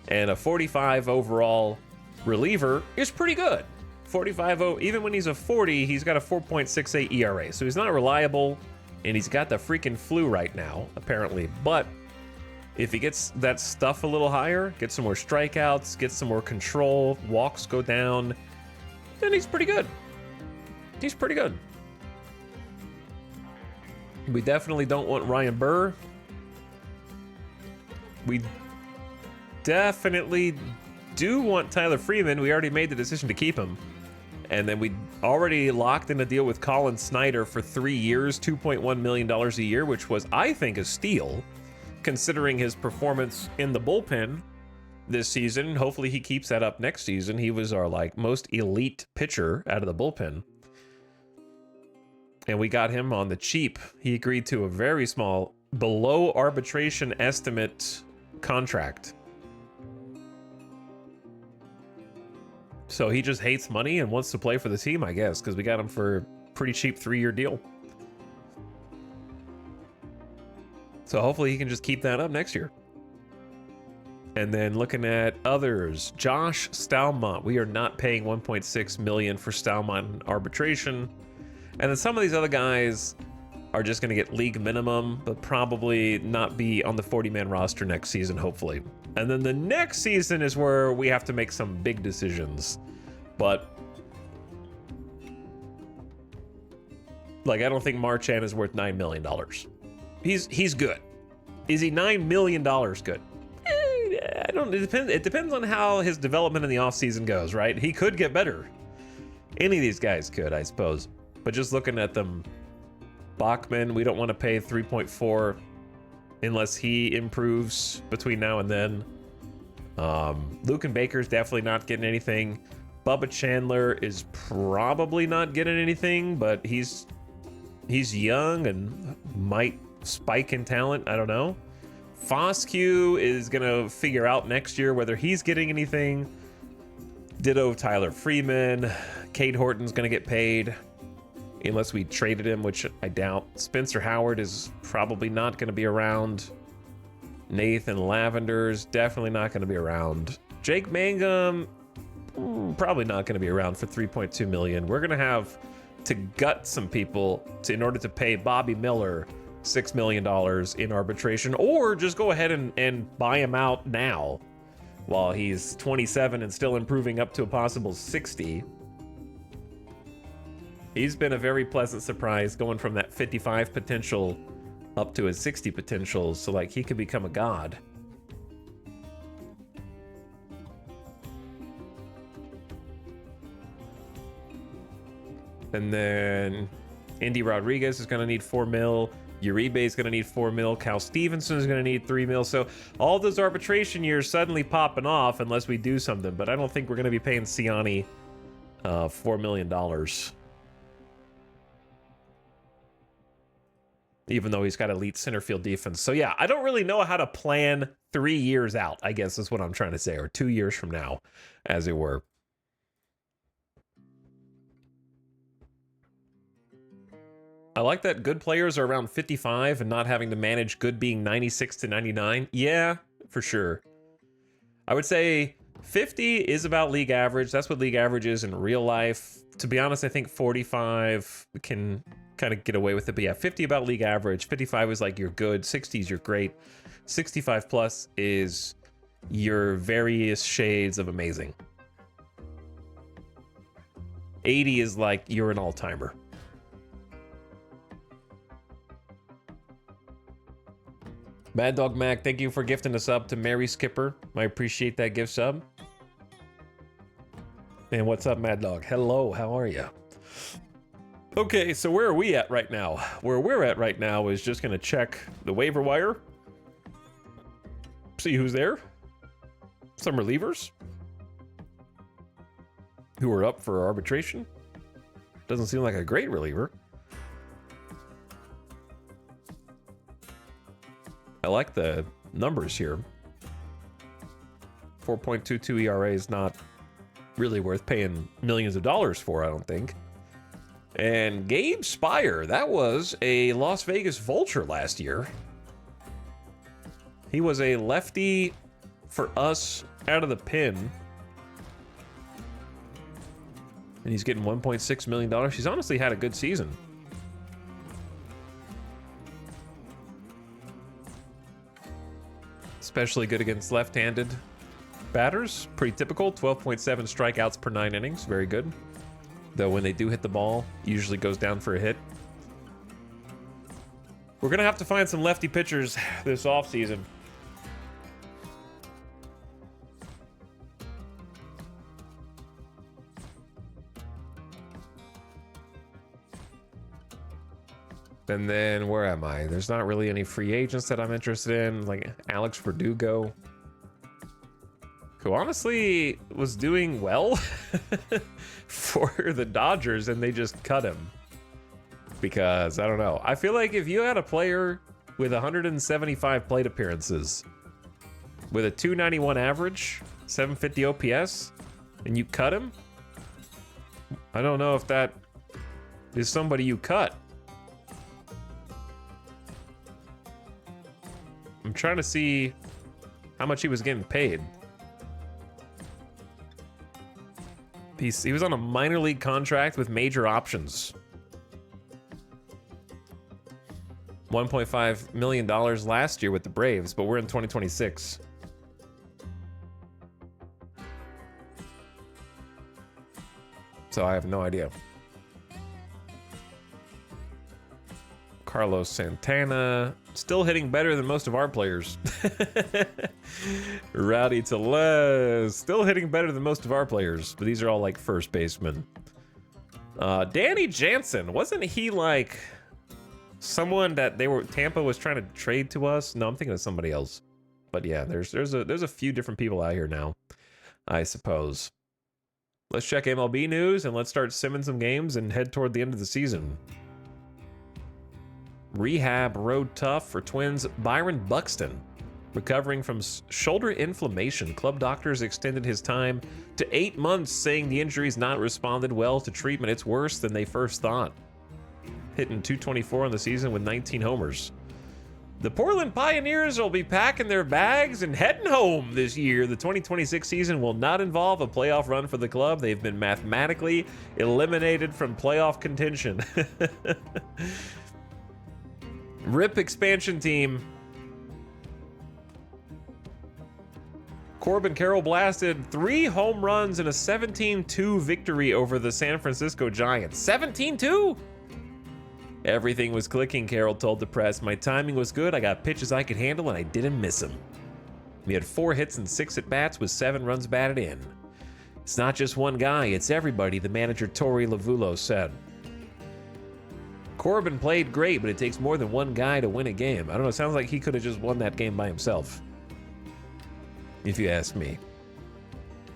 And a 45 overall reliever is pretty good. 45, even when he's a 40, he's got a 4.68 ERA. So he's not reliable, and he's got the freaking flu right now, apparently. But if he gets that stuff a little higher, gets some more strikeouts, gets some more control, walks go down, then he's pretty good. He's pretty good. We definitely don't want Ryan Burr. We definitely do want Tyler Freeman. We already made the decision to keep him. And then we already locked in a deal with Colin Snyder for 3 years, $2.1 million a year, which was, I think, a steal, considering his performance in the bullpen this season. Hopefully he keeps that up next season. He was our most elite pitcher out of the bullpen. And we got him on the cheap. He agreed to a very small, below arbitration estimate contract. So he just hates money and wants to play for the team, I guess, because we got him for a pretty cheap 3-year deal. So hopefully he can just keep that up next year. And then looking at others, Josh Stalmont. We are not paying $1.6 million for Stalmont in arbitration. And then some of these other guys are just going to get league minimum, but probably not be on the 40-man roster next season, hopefully. And then the next season is where we have to make some big decisions. But I don't think Marchand is worth $9 million. He's good. Is he $9 million good? I don't. It depends on how his development in the offseason goes, right? He could get better. Any of these guys could, I suppose. But just looking at them, Bachman, we don't want to pay 3.4 unless he improves between now and then. Luke Baker's definitely not getting anything. Bubba Chandler is probably not getting anything, but he's young and might spike in talent. I don't know. Foscue is going to figure out next year whether he's getting anything. Ditto Tyler Freeman. Cade Horton's going to get paid unless we traded him, which I doubt. Spencer Howard is probably not going to be around. Nathan Lavender's definitely not going to be around. Jake Mangum, probably not going to be around for $3.2 million. We're going to have to gut some people in order to pay Bobby Miller $6 million in arbitration, or just go ahead and buy him out now while he's 27 and still improving up to a possible 60. He's been a very pleasant surprise, going from that 55 potential up to his 60 potential, so he could become a god. And then Andy Rodriguez is going to need $4 million. Uribe is going to need $4 million. Cal Stevenson is going to need $3 million. So all those arbitration years suddenly popping off unless we do something. But I don't think we're going to be paying Siani $4 million. Even though he's got elite center field defense. So yeah, I don't really know how to plan 3 years out, I guess is what I'm trying to say, or 2 years from now, as it were. I like that good players are around 55 and not having to manage good being 96 to 99. Yeah, for sure. I would say 50 is about league average. That's what league average is in real life. To be honest, I think 45 can kind of get away with it. But yeah, 50 about league average. 55 is like you're good. 60 is you're great. 65 plus is your various shades of amazing. 80 is like you're an all-timer. Mad Dog Mac, thank you for gifting a sub to Mary Skipper. I appreciate that gift sub. And what's up, Mad Dog? Hello, how are you? Okay, so where are we at right now? Where we're at right now is just gonna check the waiver wire. See who's there. Some relievers who are up for arbitration. Doesn't seem like a great reliever. I like the numbers here. 4.22 ERA is not really worth paying millions of dollars for, I don't think. And Gabe Spire, that was a Las Vegas Vulture last year. He was a lefty for us out of the pen. And he's getting $1.6 million. He's honestly had a good season. Especially good against left-handed batters. Pretty typical. 12.7 strikeouts per 9 innings. Very good. Though when they do hit the ball, usually goes down for a hit. We're going to have to find some lefty pitchers this offseason. And then, where am I? There's not really any free agents that I'm interested in, like Alex Verdugo, who honestly was doing well for the Dodgers, and they just cut him. Because, I don't know. I feel like if you had a player with 175 plate appearances, with a 291 average, 750 OPS, and you cut him, I don't know if that is somebody you cut. I'm trying to see how much he was getting paid. He was on a minor league contract with major options. $1.5 million last year with the Braves, but we're in 2026. So I have no idea. Carlos Santana, still hitting better than most of our players. Rowdy Tellez, still hitting better than most of our players, but these are all like first basemen. Danny Jansen, wasn't he like someone that Tampa was trying to trade to us? No, I'm thinking of somebody else. But yeah, there's a few different people out here now, I suppose. Let's check MLB news and let's start simming some games and head toward the end of the season. Rehab road tough for Twins Byron Buxton. Recovering from shoulder inflammation, club doctors extended his time to 8 months, saying the injury's not responded well to treatment. It's worse than they first thought. Hitting .224 on the season with 19 homers. The Portland Pioneers will be packing their bags and heading home this year. The 2026 season will not involve a playoff run for the club. They've been mathematically eliminated from playoff contention. RIP expansion team. Corbin Carroll blasted 3 home runs in a 17-2 victory over the San Francisco Giants. 17-2? Everything was clicking, Carroll told the press. My timing was good, I got pitches I could handle, and I didn't miss them. We had 4 hits and 6 at-bats with 7 runs batted in. It's not just one guy, it's everybody, the manager Torey Lavulo said. Corbin played great, but it takes more than one guy to win a game. I don't know, it sounds like he could have just won that game by himself, if you ask me.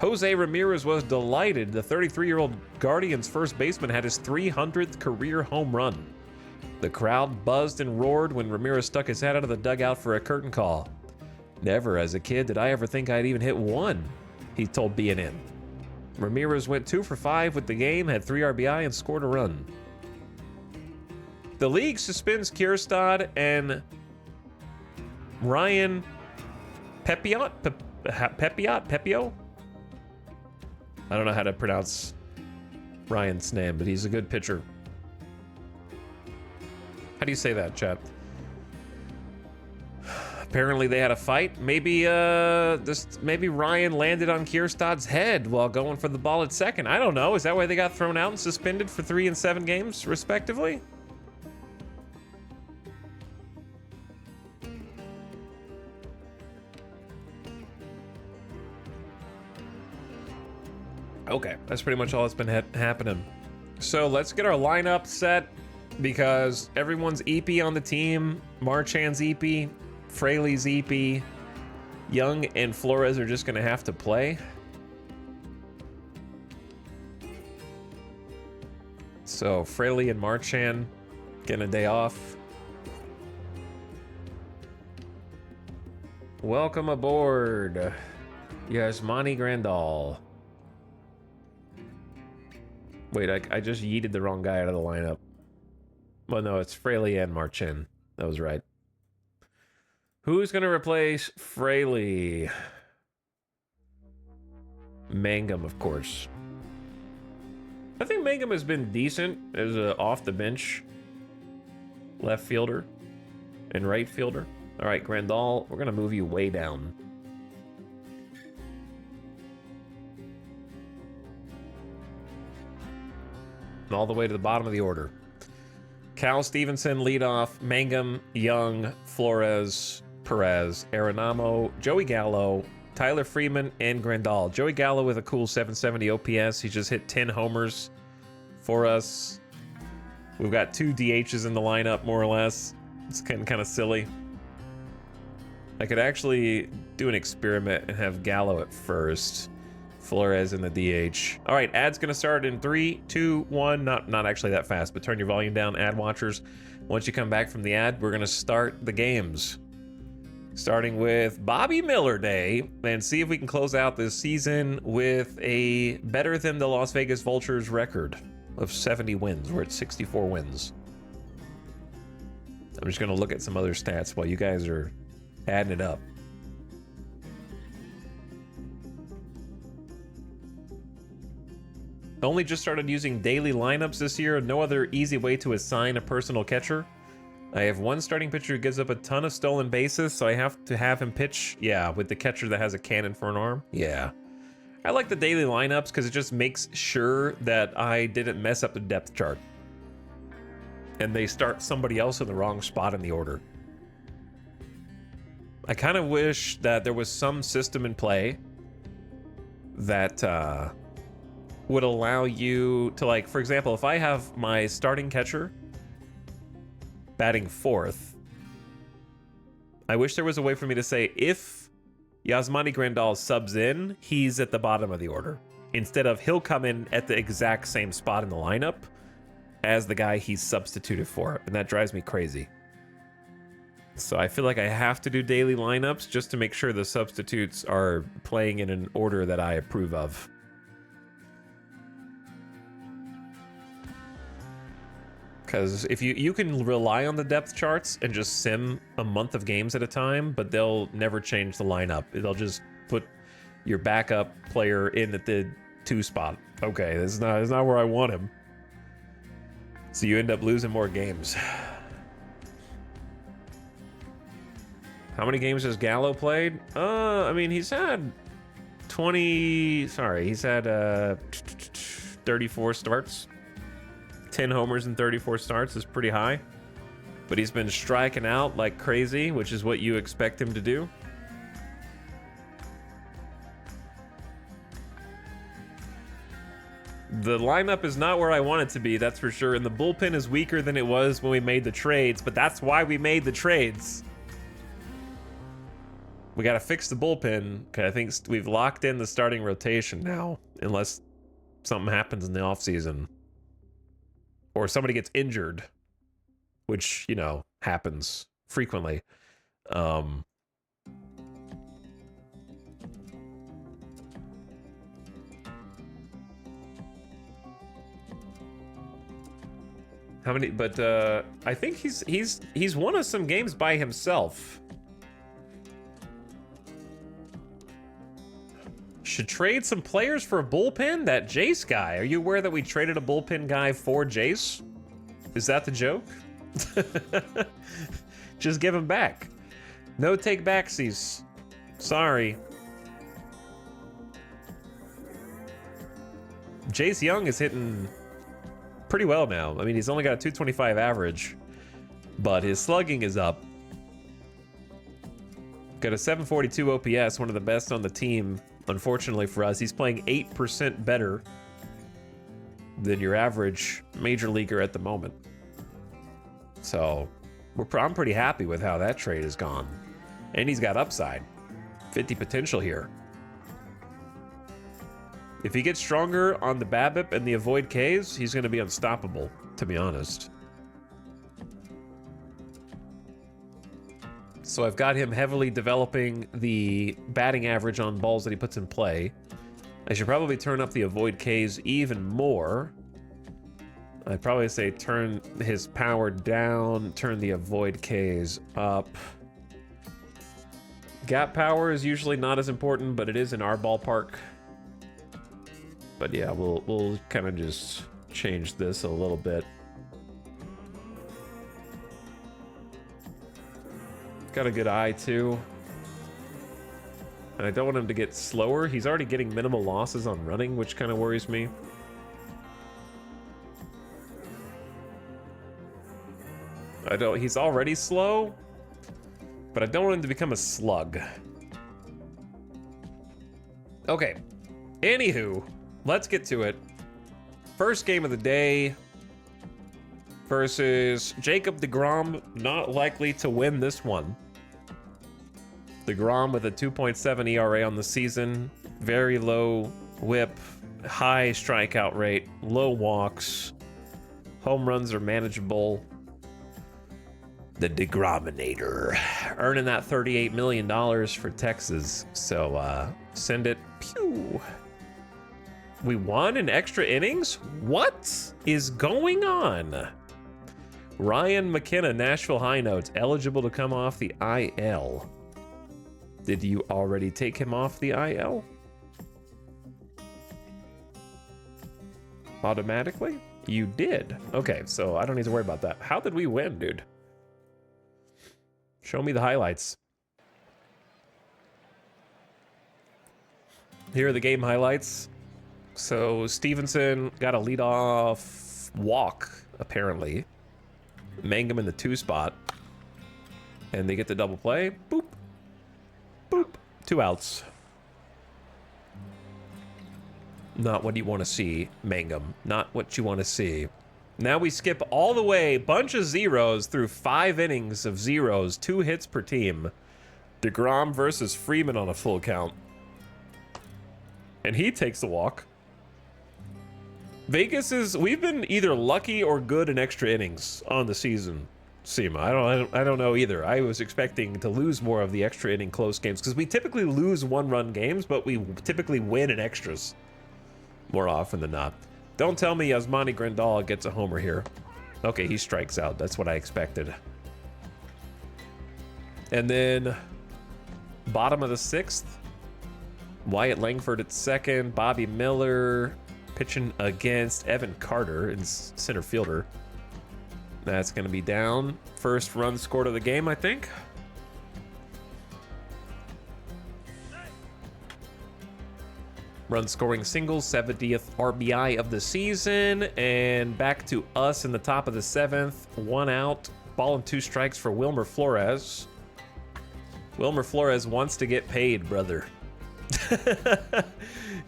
Jose Ramirez was delighted. The 33-year-old Guardians first baseman had his 300th career home run. The crowd buzzed and roared when Ramirez stuck his head out of the dugout for a curtain call. Never as a kid did I ever think I'd even hit one, he told BNN. Ramirez went 2 for 5 with the game, had 3 RBI, and scored a run. The league suspends Kierstad and Ryan Pepio I don't know how to pronounce Ryan's name, but he's a good pitcher. How do you say that, chat? Apparently they had a fight. Maybe maybe Ryan landed on Kierstad's head while going for the ball at second. I don't know. Is that why they got thrown out and suspended for 3 and 7 games, respectively? Okay, that's pretty much all that's been happening. So let's get our lineup set because everyone's EP on the team. Marchand's EP, Fraley's EP, Young and Flores are just gonna have to play. So Fraley and Marchand getting a day off. Welcome aboard, Yasmani Grandal. Wait, I just yeeted the wrong guy out of the lineup. Well, no, it's Fraley and Marchand. That was right. Who's going to replace Fraley? Mangum, of course. I think Mangum has been decent as a off-the-bench left fielder and right fielder. All right, Grandal, we're going to move you way down. All the way to the bottom of the order. Cal Stevenson, leadoff. Mangum, Young, Flores, Perez, Arenamo, Joey Gallo, Tyler Freeman, and Grandal. Joey Gallo with a cool 770 OPS. He just hit 10 homers for us. We've got 2 DHs in the lineup, more or less. It's kind of silly. I could actually do an experiment and have Gallo at first. Flores in the DH. All right, ad's gonna start in 3, 2, 1. Not actually that fast, but turn your volume down, ad watchers. Once you come back from the ad, we're gonna start the games. Starting with Bobby Miller Day, and see if we can close out this season with a better than the Las Vegas Vultures record of 70 wins. We're at 64 wins. I'm just gonna look at some other stats while you guys are adding it up. Only just started using daily lineups this year. No other easy way to assign a personal catcher. I have one starting pitcher who gives up a ton of stolen bases, so I have to have him pitch, yeah, with the catcher that has a cannon for an arm. Yeah. I like the daily lineups because it just makes sure that I didn't mess up the depth chart. And they start somebody else in the wrong spot in the order. I kind of wish that there was some system in play that would allow you to, like, for example, if I have my starting catcher batting 4th, I wish there was a way for me to say if Yasmani Grandal subs in, he's at the bottom of the order, instead of he'll come in at the exact same spot in the lineup as the guy he's substituted for, and that drives me crazy. So I feel like I have to do daily lineups just to make sure the substitutes are playing in an order that I approve of. Because if you can rely on the depth charts and just sim a month of games at a time, but they'll never change the lineup. They'll just put your backup player in at the 2 spot. Okay, this is not where I want him. So you end up losing more games. How many games has Gallo played? I mean, he's had 34 starts. 10 homers and 34 starts is pretty high, but he's been striking out like crazy, which is what you expect him to do. The lineup is not where I want it to be, that's for sure, and the bullpen is weaker than it was when we made the trades, but that's why we made the trades. We got to fix the bullpen, because I think we've locked in the starting rotation now, unless something happens in the offseason. Or somebody gets injured, which, you know, happens frequently. How many? But I think he's won us some games by himself. Should trade some players for a bullpen? That Jace guy. Are you aware that we traded a bullpen guy for Jace? Is that the joke? Just give him back. No take backsies. Sorry. Jace Young is hitting pretty well now. I mean, he's only got a 225 average, but his slugging is up. Got a 742 OPS, one of the best on the team. Unfortunately for us, he's playing 8% better than your average major leaguer at the moment. So I'm pretty happy with how that trade has gone. And he's got upside. 50 potential here. If he gets stronger on the BABIP and the avoid Ks, he's going to be unstoppable, to be honest. So I've got him heavily developing the batting average on balls that he puts in play. I should probably turn up the avoid Ks even more. I'd probably say turn his power down, turn the avoid Ks up. Gap power is usually not as important, but it is in our ballpark. But yeah, we'll kind of just change this a little bit. Got a good eye too. And I don't want him to get slower. He's already getting minimal losses on running, which kind of worries me. He's already slow, but I don't want him to become a slug. Okay. Anywho, let's get to it. First game of the day versus Jacob deGrom. Not likely to win this one. deGrom with a 2.7 ERA on the season. Very low whip, high strikeout rate, low walks. Home runs are manageable. The deGrominator. Earning that $38 million for Texas. So send it. Pew. We won in extra innings? What is going on? Ryan McKenna, Nashville High Notes, eligible to come off the IL. Did you already take him off the IL? Automatically? You did. Okay, so I don't need to worry about that. How did we win, dude? Show me the highlights. Here are the game highlights. So Stevenson got a leadoff walk, apparently. Mangum in the 2 spot. And they get the double play. Boop. Boop. 2 outs. Not what you want to see, Mangum. Not what you want to see. Now we skip all the way, bunch of zeros through 5 innings of zeros, 2 hits per team. deGrom versus Freeman on a full count. And he takes the walk. We've been either lucky or good in extra innings on the season, SEMA. I don't know either. I was expecting to lose more of the extra inning close games because we typically lose 1-run games, but we typically win in extras more often than not. Don't tell me Yasmani Grandal gets a homer here. Okay, he strikes out. That's what I expected. And then bottom of the 6th, Wyatt Langford at second, Bobby Miller pitching against Evan Carter in center fielder. That's going to be down. First run scored of the game, I think. Run scoring singles, 70th RBI of the season. And back to us in the top of the 7th. 1 out, ball and 2 strikes for Wilmer Flores. Wilmer Flores wants to get paid, brother.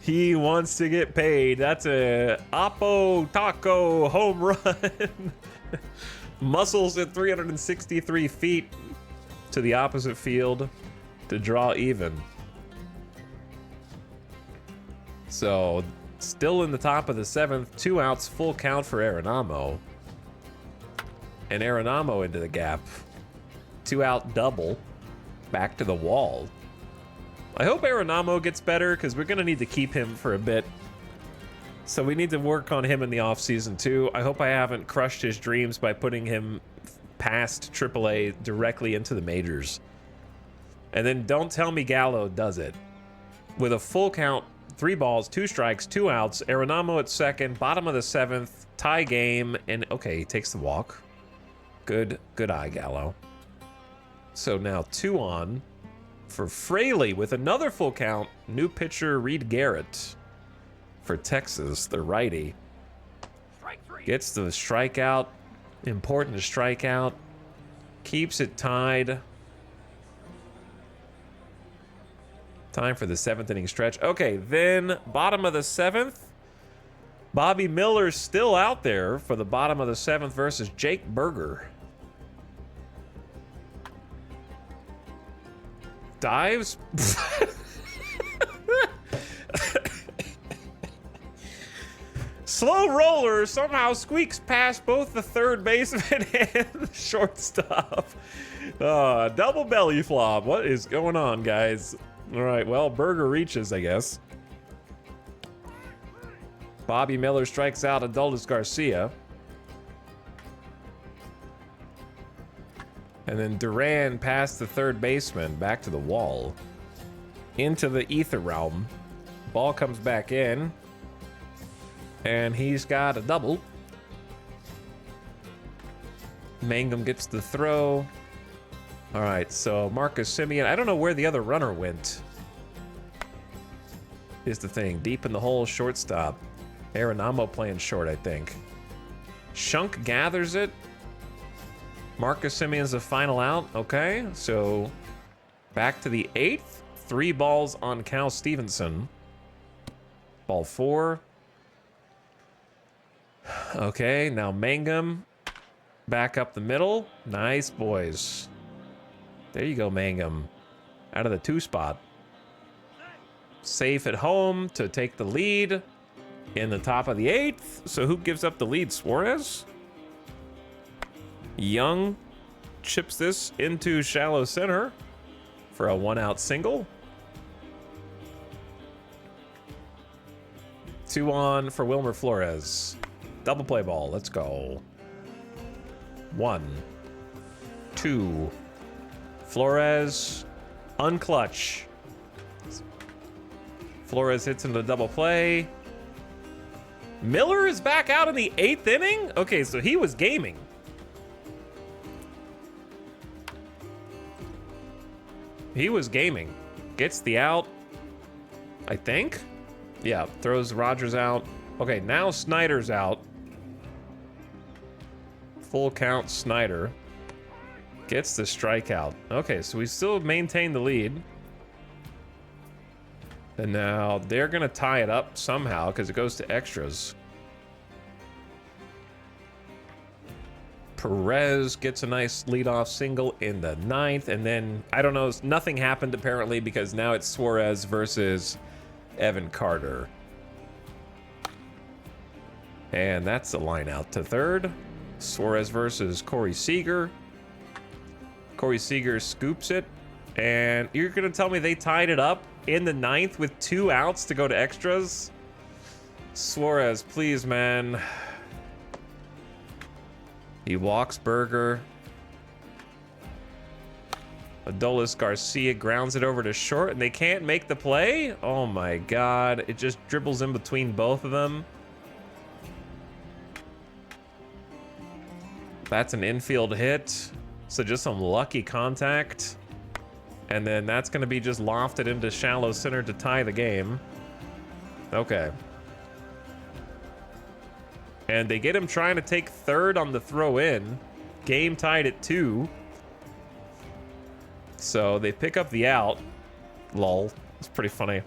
He wants to get paid. That's a Oppo Taco home run. Muscles at 363 feet to the opposite field to draw even. So, still in the top of the 7th, 2 outs, full count for Arenamo. And Arenamo into the gap. 2 out double. Back to the wall. I hope Arenamo gets better because we're going to need to keep him for a bit. So we need to work on him in the offseason too. I hope I haven't crushed his dreams by putting him past AAA directly into the majors. And then don't tell me Gallo does it. with a full count, 3 balls, 2 strikes, 2 outs. Arenamo at second, bottom of the 7th, tie game, and okay, he takes the walk. Good eye, Gallo. So now 2 on for Fraley with another full count. New pitcher Reed Garrett for Texas, the righty. Gets the strikeout, important strikeout. Keeps it tied. Time for the 7th inning stretch. Okay, then bottom of the 7th. Bobby Miller's still out there for the bottom of the 7th versus Jake Berger. Dives. Slow roller somehow squeaks past both the third baseman and the shortstop. Double belly flop. What is going on, guys? All right, well, Berger reaches, I guess. Bobby Miller strikes out Adolis Garcia. And then Duran past the third baseman, back to the wall. Into the ether realm. Ball comes back in. And he's got a double. Mangum gets the throw. All right, so Marcus Semien. I don't know where the other runner went. Is the thing. Deep in the hole, shortstop. Arenamo playing short, I think. Shunk gathers it. Marcus Semien's the final out. Okay, so back to the 8th. 3 balls on Cal Stevenson. Ball 4. Okay, now Mangum. Back up the middle. Nice, boys. There you go, Mangum. Out of the 2 spot. Safe at home to take the lead in the top of the 8th. So who gives up the lead? Suarez? Young chips this into shallow center for a 1-out single. 2 on for Wilmer Flores. Double play ball. Let's go. 1, 2. Flores unclutch. Flores hits into double play. Miller is back out in the 8th inning? Okay, so he was gaming. He was gaming. Gets the out, I think. Yeah, throws Rogers out. Okay, now Snyder's out. Full count Snyder. Gets the strikeout. Okay, so we still maintain the lead. And now they're going to tie it up somehow because it goes to extras. Perez gets a nice leadoff single in the 9th. And then, I don't know, nothing happened apparently because now it's Suarez versus Evan Carter. And that's the line out to third. Suarez versus Corey Seager. Corey Seager scoops it. And you're going to tell me they tied it up in the 9th with 2 outs to go to extras? Suarez, please, man. He walks Berger. Adolis Garcia grounds it over to short, and they can't make the play? Oh my God. It just dribbles in between both of them. That's an infield hit. So just some lucky contact. And then that's going to be just lofted into shallow center to tie the game. Okay. And they get him trying to take third on the throw in. Game tied at 2. So they pick up the out. Lol. It's pretty funny.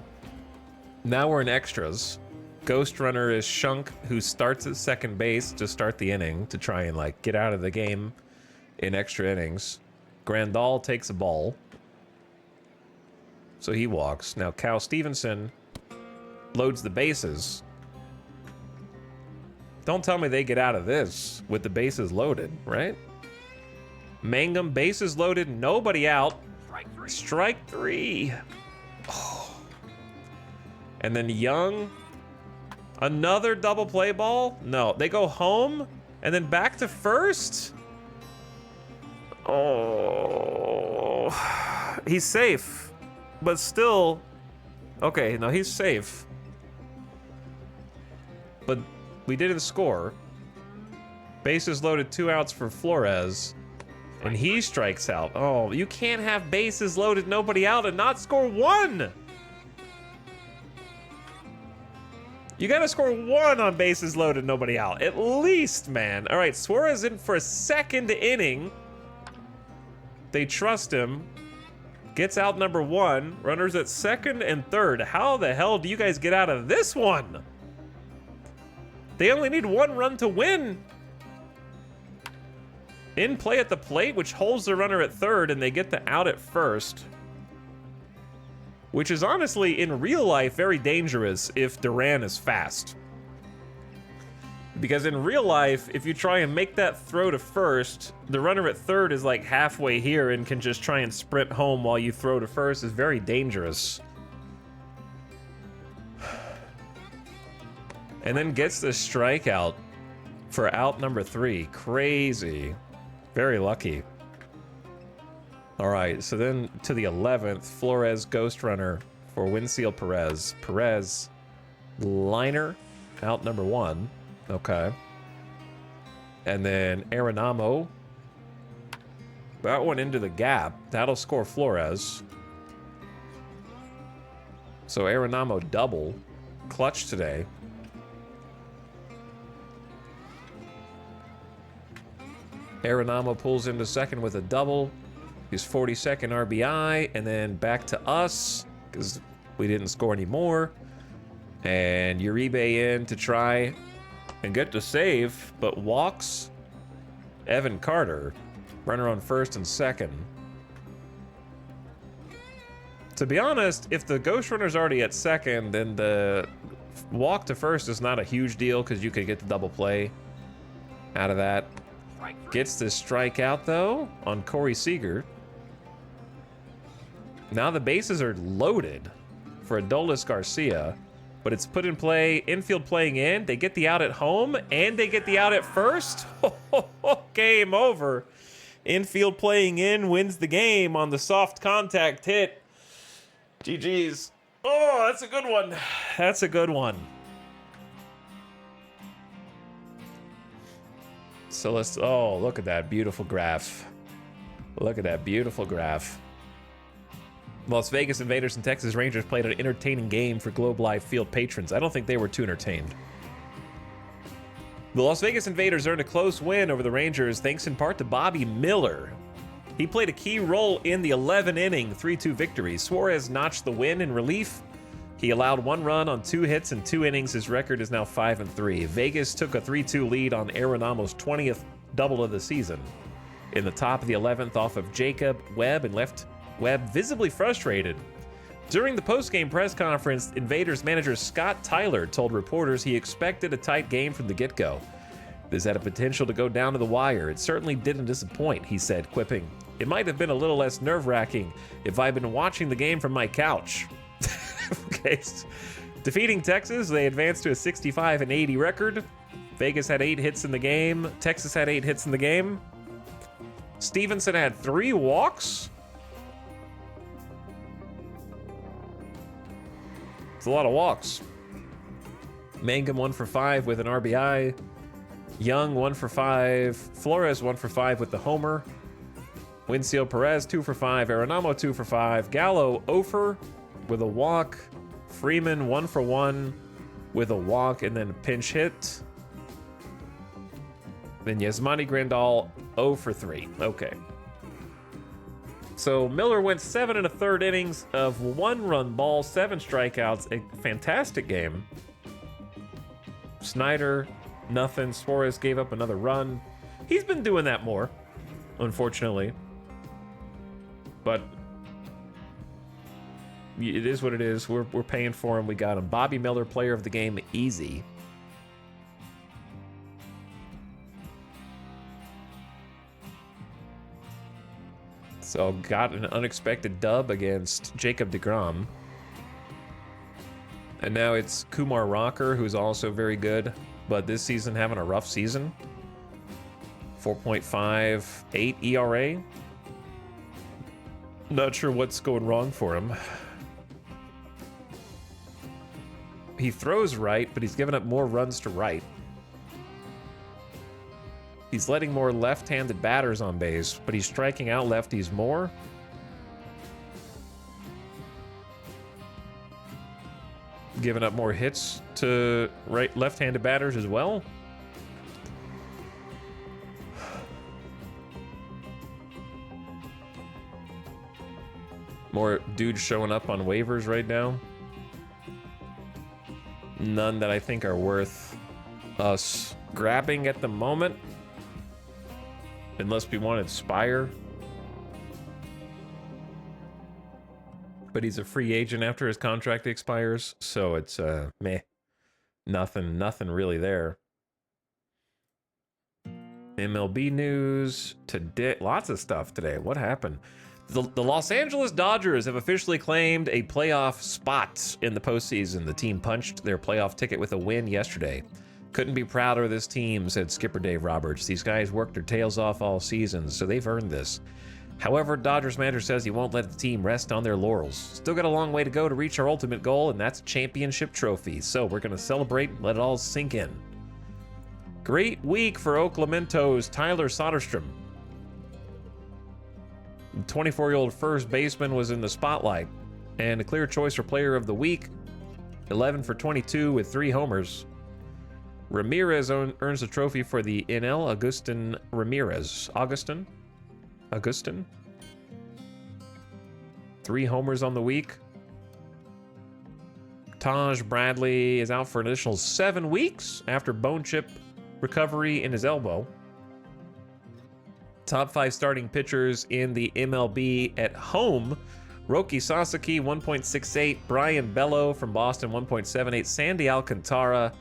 Now we're in extras. Ghost runner is Shunk, who starts at second base to start the inning to try and like get out of the game in extra innings. Grandal takes a ball. So he walks. Now Cal Stevenson loads the bases. Don't tell me they get out of this with the bases loaded, right? Mangum, bases loaded, nobody out. Strike 3. Oh. And then Young, another double play ball? No, they go home and then back to first? Oh, he's safe. But still, Okay, now he's safe. But we didn't score. Bases loaded, 2 outs for Flores. And he strikes out. Oh, you can't have bases loaded, nobody out, and not score 1! You gotta score 1 on bases loaded, nobody out. At least, man. All right, Suarez in for a 2nd inning. They trust him. Gets out number 1. Runners at 2nd and 3rd. How the hell do you guys get out of this one? They only need 1 run to win. In play at the plate, which holds the runner at 3rd, and they get the out at 1st. Which is honestly, in real life, very dangerous if Duran is fast. Because in real life, if you try and make that throw to 1st, the runner at 3rd is like halfway here and can just try and sprint home while you throw to 1st. Is very dangerous. And then gets the strikeout for out number 3. Crazy. Very lucky. All right, so then to the 11th, Flores ghost runner for Winfield Perez. Perez, liner, out number 1. Okay. And then Arenamo. That one into the gap. That'll score Flores. So Arenamo double. Clutch today. Arenamo pulls into 2nd with a double. His 42nd RBI, and then back to us, because we didn't score any more. And Uribe in to try and get the save, but walks Evan Carter. Runner on 1st and 2nd. To be honest, if the ghost runner's already at 2nd, then the walk to 1st is not a huge deal, because you could get the double play out of that. Gets this strikeout, though, on Corey Seager. Now the bases are loaded for Adolis Garcia, but it's put in play, infield playing in. They get the out at home, and they get the out at 1st. Game over. Infield playing in wins the game on the soft contact hit. GG's. Oh, that's a good one. That's a good one. So let's, oh, look at that beautiful graph. Look at that beautiful graph. Las Vegas Invaders and Texas Rangers played an entertaining game for Globe Life Field patrons. I don't think they were too entertained. The Las Vegas Invaders earned a close win over the Rangers thanks in part to Bobby Miller. He played a key role in the 11-inning 3-2 victory. Suarez notched the win in relief. He allowed 1 run on 2 hits in 2 innings. His record is now 5-3. Vegas took a 3-2 lead on Arenamo's 20th double of the season. In the top of the 11th off of Jacob Webb, and left Webb visibly frustrated. During the post-game press conference, Invaders manager Scott Tyler told reporters he expected a tight game from the get-go. This had a potential to go down to the wire. It certainly didn't disappoint, he said, quipping, "It might have been a little less nerve-wracking if I'd been watching the game from my couch." Okay. Defeating Texas, they advanced to a 65-80 record. Vegas had 8 hits in the game. Texas had 8 hits in the game. Stevenson had 3 walks. It's a lot of walks. Mangum 1 for 5 with an RBI. Young 1 for 5. Flores 1 for 5 with the homer. Winfield Perez 2 for 5. Arenamo 2 for 5. Gallo 0 for with a walk. Freeman 1 for 1 with a walk and then a pinch hit. Then Yasmani Grandal 0 for 3. Okay. So Miller went 7 1/3 innings of 1-run ball, 7 strikeouts. A fantastic game. Snyder, nothing. Suarez gave up another run. He's been doing that more, unfortunately. But it is what it is. We're paying for him. We got him. Bobby Miller, player of the game, easy. So got an unexpected dub against Jacob deGrom. And now it's Kumar Rocker, who's also very good, but this season having a rough season. 4.58 ERA. Not sure what's going wrong for him. He throws right, but he's giving up more runs to right. He's letting more left-handed batters on base, but he's striking out lefties more. Giving up more hits to left-handed batters as well. More dudes showing up on waivers right now. None that I think are worth us grabbing at the moment. Unless we wanted Spire. But he's a free agent after his contract expires, so it's meh. Nothing really there. MLB news today. Lots of stuff today. What happened? The Los Angeles Dodgers have officially claimed a playoff spot in the postseason. The team punched their playoff ticket with a win yesterday. Couldn't be prouder of this team, said skipper Dave Roberts. These guys worked their tails off all season, so they've earned this. However, Dodgers manager says he won't let the team rest on their laurels. Still got a long way to go to reach our ultimate goal, and that's a championship trophy. So we're going to celebrate and let it all sink in. Great week for Oklamento's Tyler Soderstrom. The 24-year-old first baseman was in the spotlight, and a clear choice for player of the week. 11 for 22 with 3 homers. Ramirez earns the trophy for the NL. Augustin Ramirez. Augustin? 3 homers on the week. Taj Bradley is out for an additional 7 weeks after bone chip recovery in his elbow. Top 5 starting pitchers in the MLB at home. Roki Sasaki, 1.68. Brian Bello from Boston, 1.78. Sandy Alcantara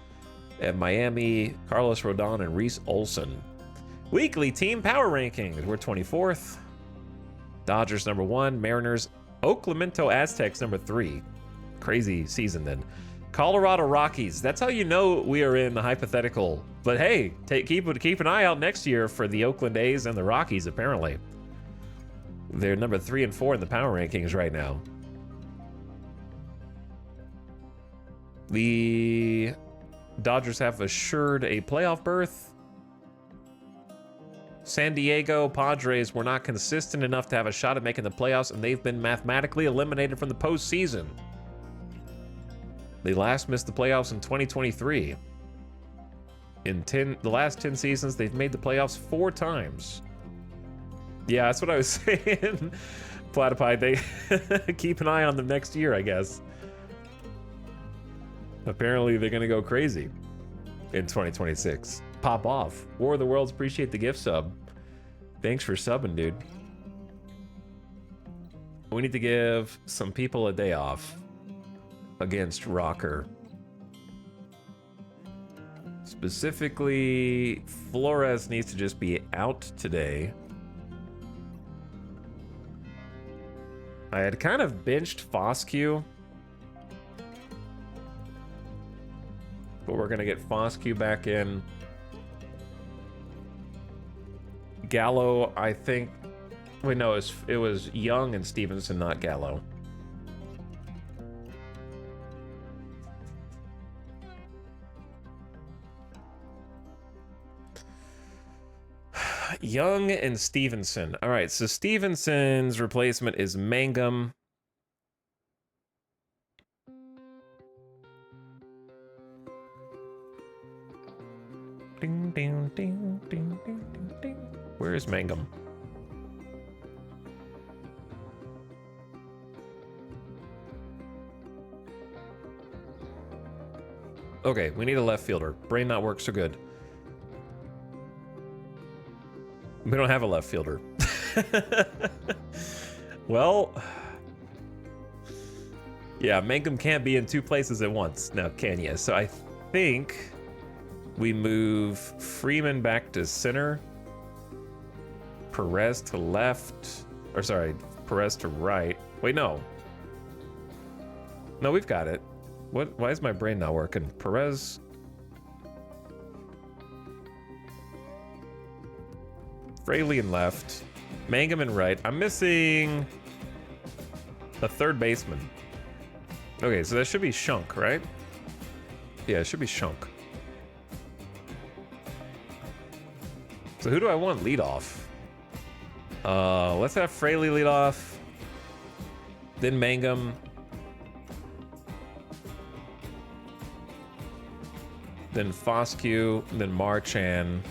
at Miami. Carlos Rodon and Reese Olson. Weekly team power rankings. We're 24th. Dodgers number 1. Mariners. Oaklamento Aztecs number 3. Crazy season then. Colorado Rockies. That's how you know we are in the hypothetical. But hey, keep an eye out next year for the Oakland A's and the Rockies, apparently. They're number 3 and 4 in the power rankings right now. The Dodgers have assured a playoff berth. San Diego Padres were not consistent enough to have a shot at making the playoffs, and they've been mathematically eliminated from the postseason. They last missed the playoffs in 2023. In the last 10 seasons, they've made the playoffs 4 times. Yeah, that's what I was saying. Platypi, they keep an eye on them next year, I guess. Apparently, they're going to go crazy in 2026. Pop off. War of the Worlds, appreciate the gift sub. Thanks for subbing, dude. We need to give some people a day off against Rocker. Specifically, Flores needs to just be out today. I had kind of benched Foscue, but we're going to get Foscue back in. Gallo, I think... Wait, no, it was Young and Stevenson, not Gallo. Young and Stevenson. All right, so Stevenson's replacement is Mangum. Ding, ding, ding, ding, ding, ding, ding. Where is Mangum? Okay, we need a left fielder. Brain not work so good. We don't have a left fielder. Well, yeah, Mangum can't be in 2 places at once now, can you? So I think we move Freeman back to center, Perez to left, or sorry, Perez to right. Wait, no. No, we've got it. What? Why is my brain not working? Perez. Fraley in left, Mangum in right. I'm missing a third baseman. Okay, so that should be Shunk, right? Yeah, it should be Shunk. So who do I want lead off? Let's have Fraley lead off. Then Mangum. Then Foscue. Then Marchand.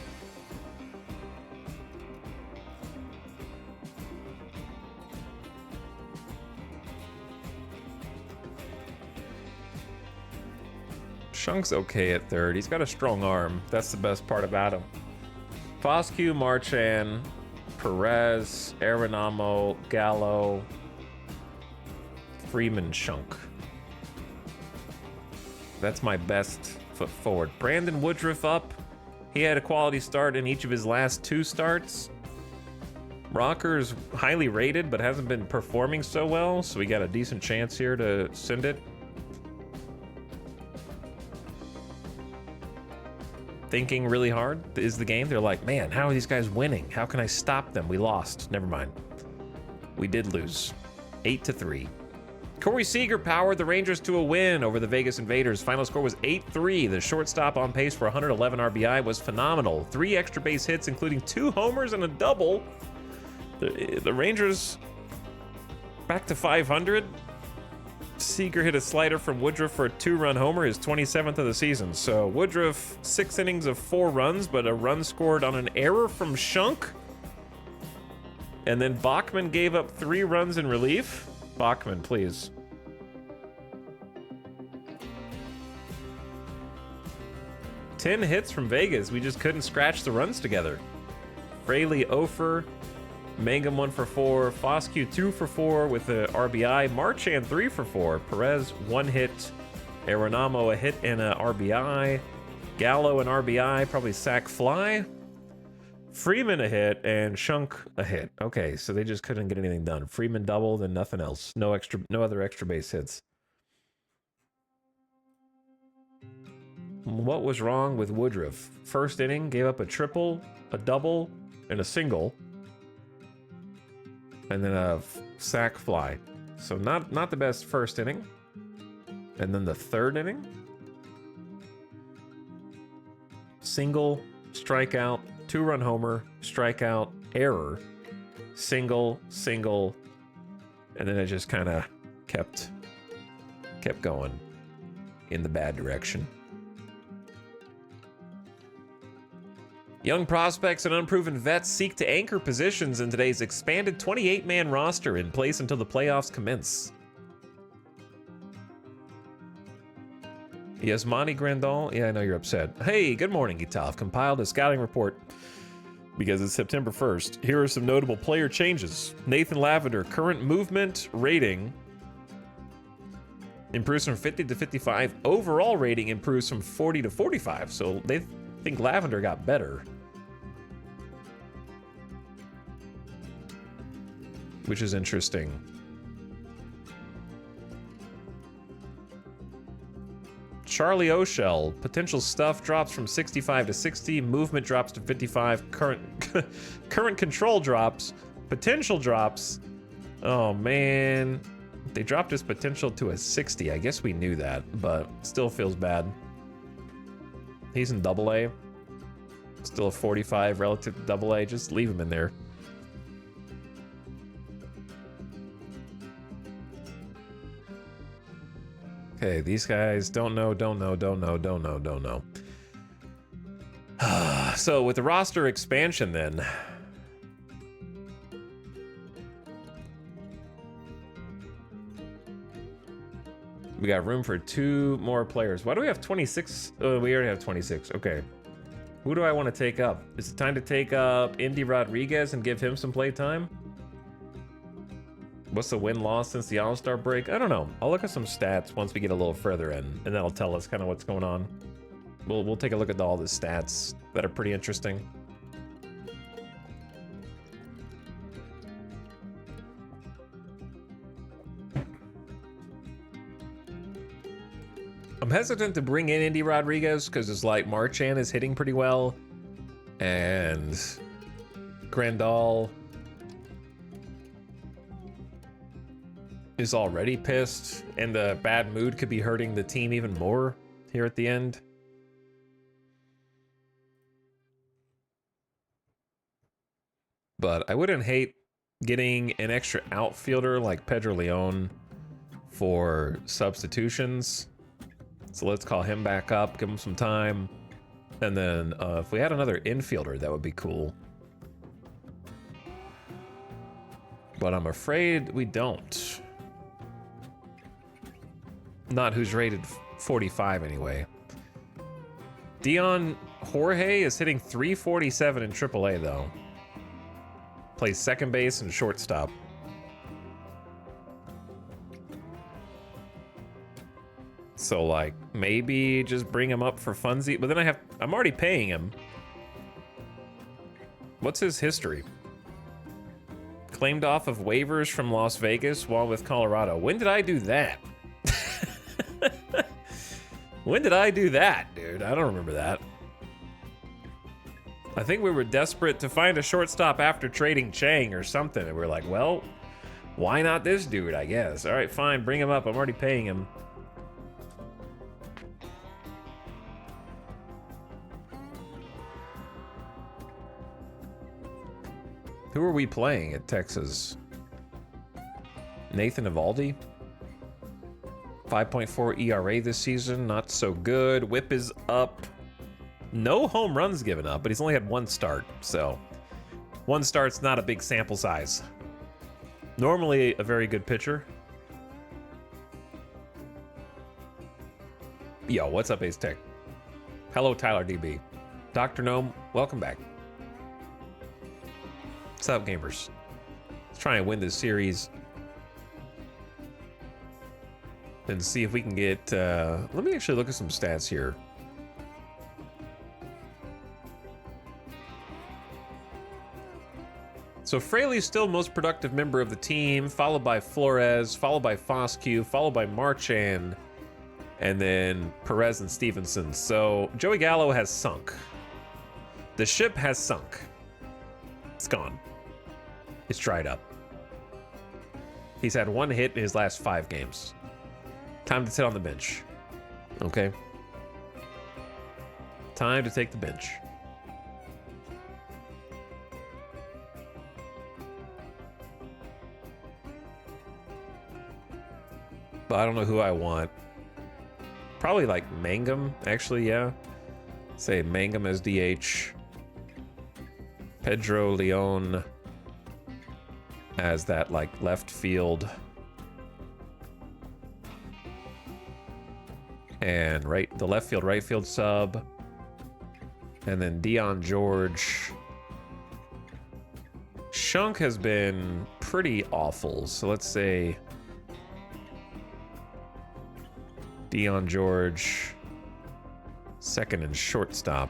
Shunk's okay at third. He's got a strong arm. That's the best part about him. Foscue, Marchand, Perez, Arenamo, Gallo, Freeman, Shunk. That's my best foot forward. Brandon Woodruff up. He had a quality start in each of his last 2 starts. Rocker's highly rated, but hasn't been performing so well, so we got a decent chance here to send it. Thinking really hard is the game. They're like, man, how are these guys winning? How can I stop them? We lost. Never mind. We did lose. 8-3. Corey Seager powered the Rangers to a win over the Vegas Invaders. Final score was 8-3. The shortstop on pace for 111 RBI was phenomenal. 3 extra base hits, including 2 homers and a double. The Rangers back to 500. Seager hit a slider from Woodruff for a 2-run homer, his 27th of the season. So Woodruff, 6 innings of 4 runs, but a run scored on an error from Shunk. And then Bachman gave up 3 runs in relief. Bachman, please. Ten hits from Vegas. We just couldn't scratch the runs together. Fraley 0 for, Mangum 1 for 4, Foscue 2 for 4 with the RBI, Marchand 3 for 4, Perez 1 hit, Arenamo a hit and a RBI, Gallo an RBI, probably sac fly, Freeman a hit, and Shunk a hit. Okay, so they just couldn't get anything done. Freeman doubled and nothing else. No other extra base hits. What was wrong with Woodruff? First inning, gave up a triple, a double, and a single. And then a sac fly. So not the best first inning. And then the third inning. Single, strikeout, 2-run homer, strikeout, error, single, and then it just kind of kept going in the bad direction. Young prospects and unproven vets seek to anchor positions in today's expanded 28-man roster in place until the playoffs commence. Yasmani Grandal, yeah, I know you're upset. Hey, good morning, Gita. I've compiled a scouting report because it's September 1st. Here are some notable player changes. Nathan Lavender, current movement rating improves from 50 to 55. Overall rating improves from 40 to 45. So they think Lavender got better, which is interesting. Charlie O'Shell, potential stuff drops from 65 to 60, movement drops to 55, current control drops, potential drops. Oh man, they dropped his potential to a 60. I guess we knew that, but still feels bad. He's in AA, still a 45 relative to AA. Just leave him in there. Okay, these guys don't know. So with the roster expansion then, we got room for 2 more players. Why do we have 26? Oh, we already have 26. Okay. Who do I want to take up? Is it time to take up Indy Rodriguez and give him some play time? What's the win-loss since the All-Star break? I don't know. I'll look at some stats once we get a little further in, and that'll tell us kind of what's going on. We'll take a look at all the stats that are pretty interesting. I'm hesitant to bring in Indy Rodriguez because it's like Marchand is hitting pretty well, and Grandal is already pissed, and the bad mood could be hurting the team even more. here at the end. But I wouldn't hate getting an extra outfielder like Pedro Leon for substitutions. So let's call him back up, give him some time. And then if we had another infielder, that would be cool. But I'm afraid we don't. Not who's rated 45 anyway. Dion Jorge is hitting 347 in AAA though. Plays second base and shortstop. So like maybe just bring him up for funsies, but then I'm already paying him. What's his history? Claimed off of waivers from Las Vegas while with Colorado. When did I do that? When did I do that, dude? I don't remember that. I think we were desperate to find a shortstop after trading Chang or something. And we were like, well, why not this dude, I guess. All right, fine, bring him up. I'm already paying him. Who are we playing at Texas? Nathan Eovaldi? 5.4 ERA this season, not so good. Whip is up. No home runs given up, but he's only had one start, so one start's not a big sample size. Normally a very good pitcher. Yo, what's up, Ace Tech? Hello, Tyler DB. Dr. Gnome, welcome back. What's up, gamers? Let's try and win this series. And see if we can get... let me actually look at some stats here. So Fraley's still most productive member of the team, followed by Flores, followed by Foscue, followed by Marchand, and then Perez and Stevenson. So Joey Gallo has sunk. The ship has sunk. It's gone. It's dried up. He's had one hit in his last 5 games. Time to sit on the bench. Okay? Time to take the bench. But I don't know who I want. Probably like Mangum, actually, yeah. Say Mangum as DH. Pedro Leon as that like left field. And the left field, right field sub. And then Dion George. Shunk has been pretty awful. So let's say Dion George, second and shortstop.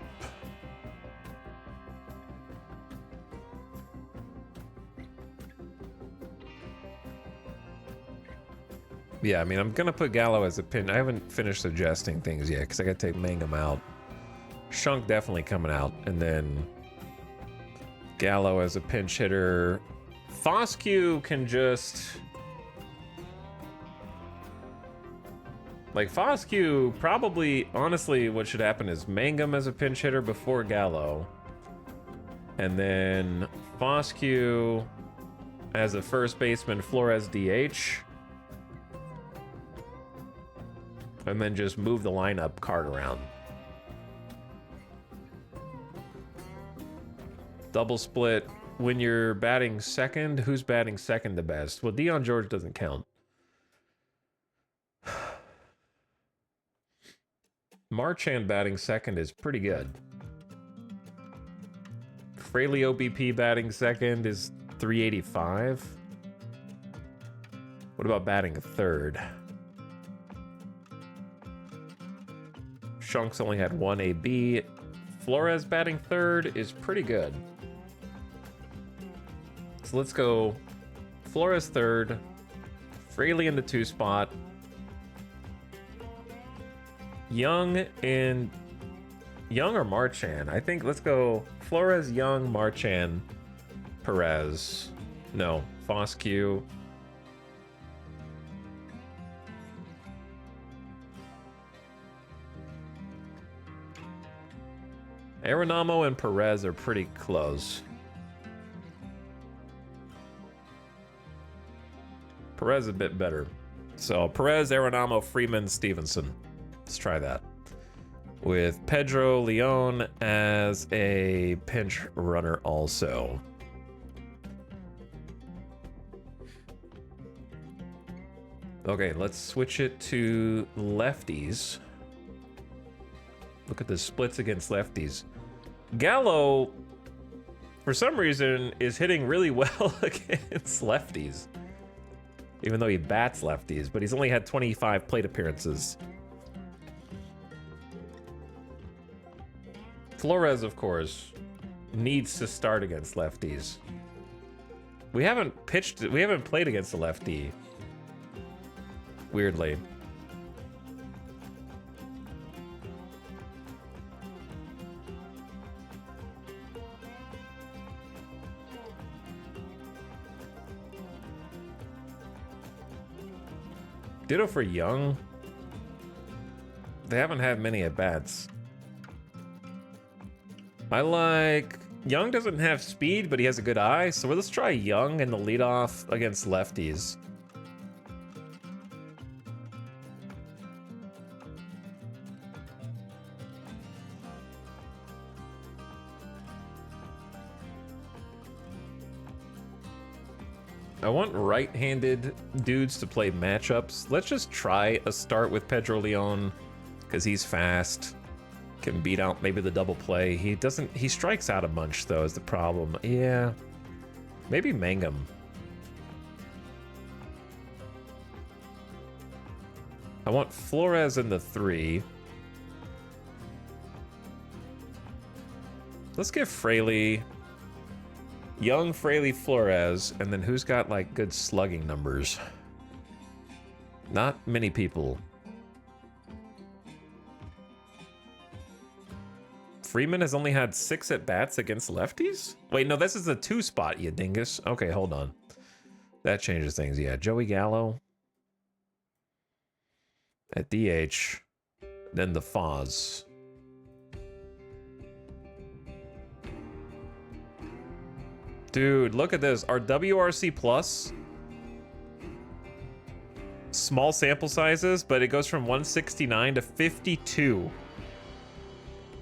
Yeah, I mean, I'm gonna put Gallo as a pin. I haven't finished suggesting things yet because I gotta take Mangum out. Shunk definitely coming out, and then Gallo as a pinch hitter. Foscue can just... Like, Foscue, probably, honestly, what should happen is Mangum as a pinch hitter before Gallo. And then Foscue as a first baseman, Flores DH. And then just move the lineup card around. Double split. When you're batting second, who's batting second the best? Well, Dion George doesn't count. Marchand batting second is pretty good. Fraley OBP batting second is 385. What about batting third? Shunk's only had one AB. Flores batting third is pretty good. So let's go Flores third, Fraley in the 2 spot, Young or Marchand. I think let's go Flores, Young, Marchand, Perez. No, Foscue. Arenamo and Perez are pretty close. Perez is a bit better. So Perez, Arenamo, Freeman, Stevenson. Let's try that. With Pedro Leon as a pinch runner also. Okay, let's switch it to lefties. Look at the splits against lefties. Gallo, for some reason, is hitting really well against lefties. Even though he bats lefties, but he's only had 25 plate appearances. Flores, of course, needs to start against lefties. We haven't played against a lefty. Weirdly. Ditto for Young. They haven't had many at-bats. I like... Young doesn't have speed, but he has a good eye, so let's try Young in the leadoff against lefties. I want right-handed dudes to play matchups. Let's just try a start with Pedro Leon, because he's fast. Can beat out maybe the double play. He strikes out a bunch, though, is the problem. Yeah. Maybe Mangum. I want Flores in the 3. Let's give Fraley... Young, Fraley, Flores, and then who's got, like, good slugging numbers? Not many people. Freeman has only had 6 at-bats against lefties? Wait, no, this is the 2 spot, you dingus. Okay, hold on. That changes things, yeah. Joey Gallo at DH, then the Foz. Dude, look at this. Our WRC Plus, small sample sizes, but it goes from 169 to 52.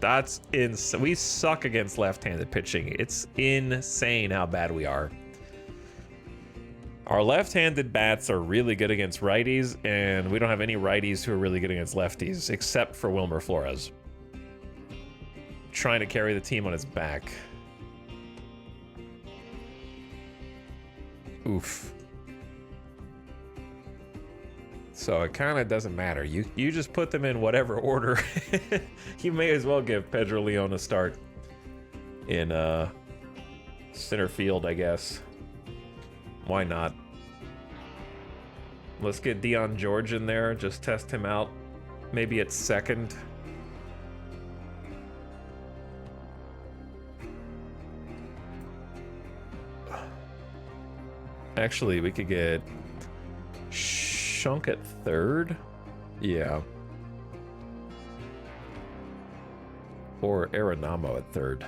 That's insane. We suck against left-handed pitching. It's insane how bad we are. Our left-handed bats are really good against righties, and we don't have any righties who are really good against lefties, except for Wilmer Flores. Trying to carry the team on his back. Oof. So it kind of doesn't matter. You just put them in whatever order. You may as well give Pedro Leon a start in center field, I guess. Why not? Let's get Dion George in there. Just test him out. Maybe at second. Actually, we could get Shunk at third. Yeah. Or Arenamo at third.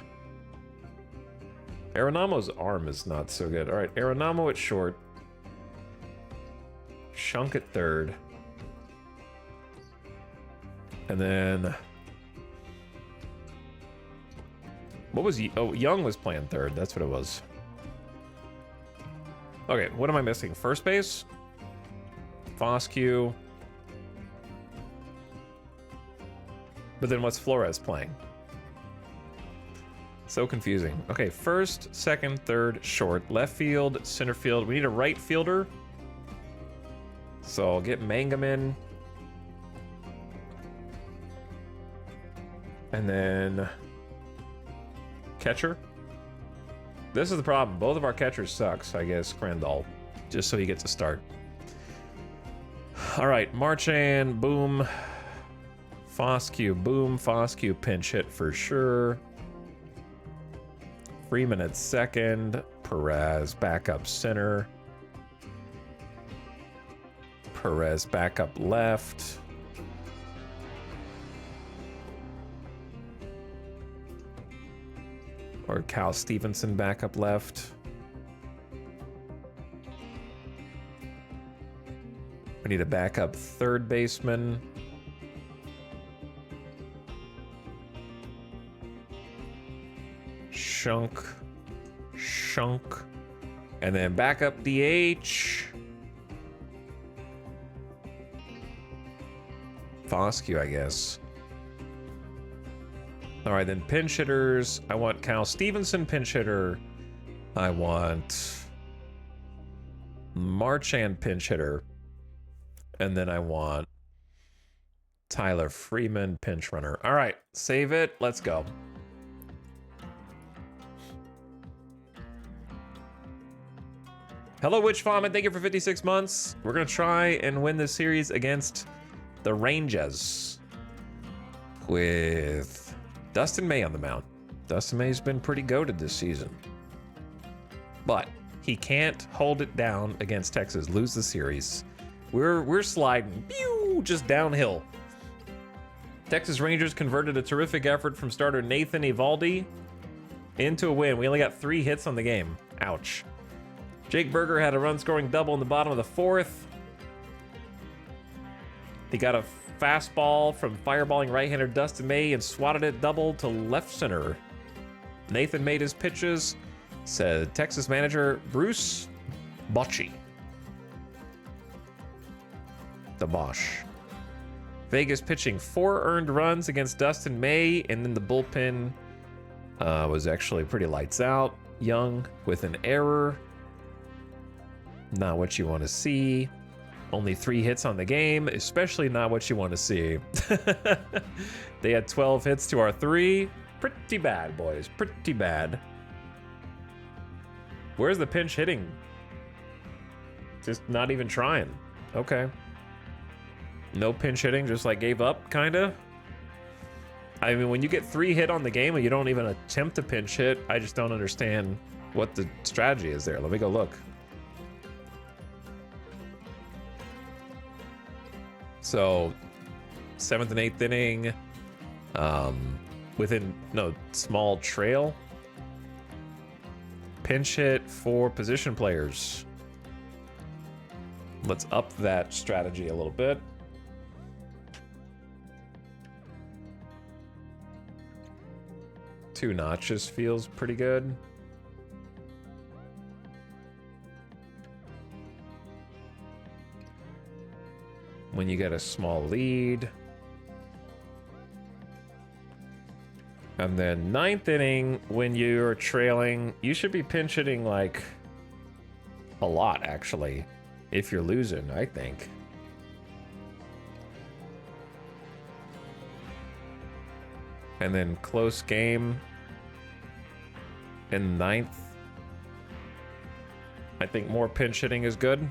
Arenamo's arm is not so good. All right, Arenamo at short. Shunk at third. And then... what was he? Oh, Young was playing third. That's what it was. Okay, what am I missing? First base? Foscue. But then what's Flores playing? So confusing. Okay, first, second, third, short. Left field, center field. We need a right fielder. So I'll get Mangum in. And then... catcher. This is the problem. Both of our catchers suck, so I guess Crandall. Just so he gets a start. All right, Marchand, boom. Foscue, boom. Foscue pinch hit for sure. Freeman at second. Perez back up center. Perez back up left. Or Cal Stevenson back up left. We need a backup third baseman. Shunk. And then backup DH. Foscue, I guess. All right, then pinch hitters. I want Cal Stevenson, pinch hitter. I want Marchand, pinch hitter. And then I want Tyler Freeman, pinch runner. All right, save it. Let's go. Hello, Witch Vomit. Thank you for 56 months. We're going to try and win this series against the Rangers with Dustin May on the mound. Dustin May's been pretty goated this season. But he can't hold it down against Texas, lose the series. We're sliding, pew, just downhill. Texas Rangers converted a terrific effort from starter Nathan Eovaldi into a win. We only got 3 hits on the game. Ouch. Jake Berger had a run-scoring double in the bottom of the 4th. He got a fastball from fireballing right-hander Dustin May and swatted it double to left center. Nathan made his pitches, said Texas manager Bruce Bochy. The Bosch. Vegas pitching 4 earned runs against Dustin May, and then the bullpen was actually pretty lights out. Young with an error. Not what you want to see. Only 3 hits on the game, especially not what you want to see. They had 12 hits to our 3. Pretty bad, boys. Pretty bad. Where's the pinch hitting? Just not even trying. Okay. No pinch hitting, just like gave up, kinda. I mean, when you get 3 hit on the game and you don't even attempt to pinch hit, I just don't understand what the strategy is there. Let me go look. So, 7th and 8th inning, small trail. Pinch hit for position players. Let's up that strategy a little bit. Two notches feels pretty good. When you get a small lead. And then 9th inning, when you're trailing, you should be pinch hitting like a lot, actually, if you're losing, I think. And then close game in 9th. I think more pinch hitting is good.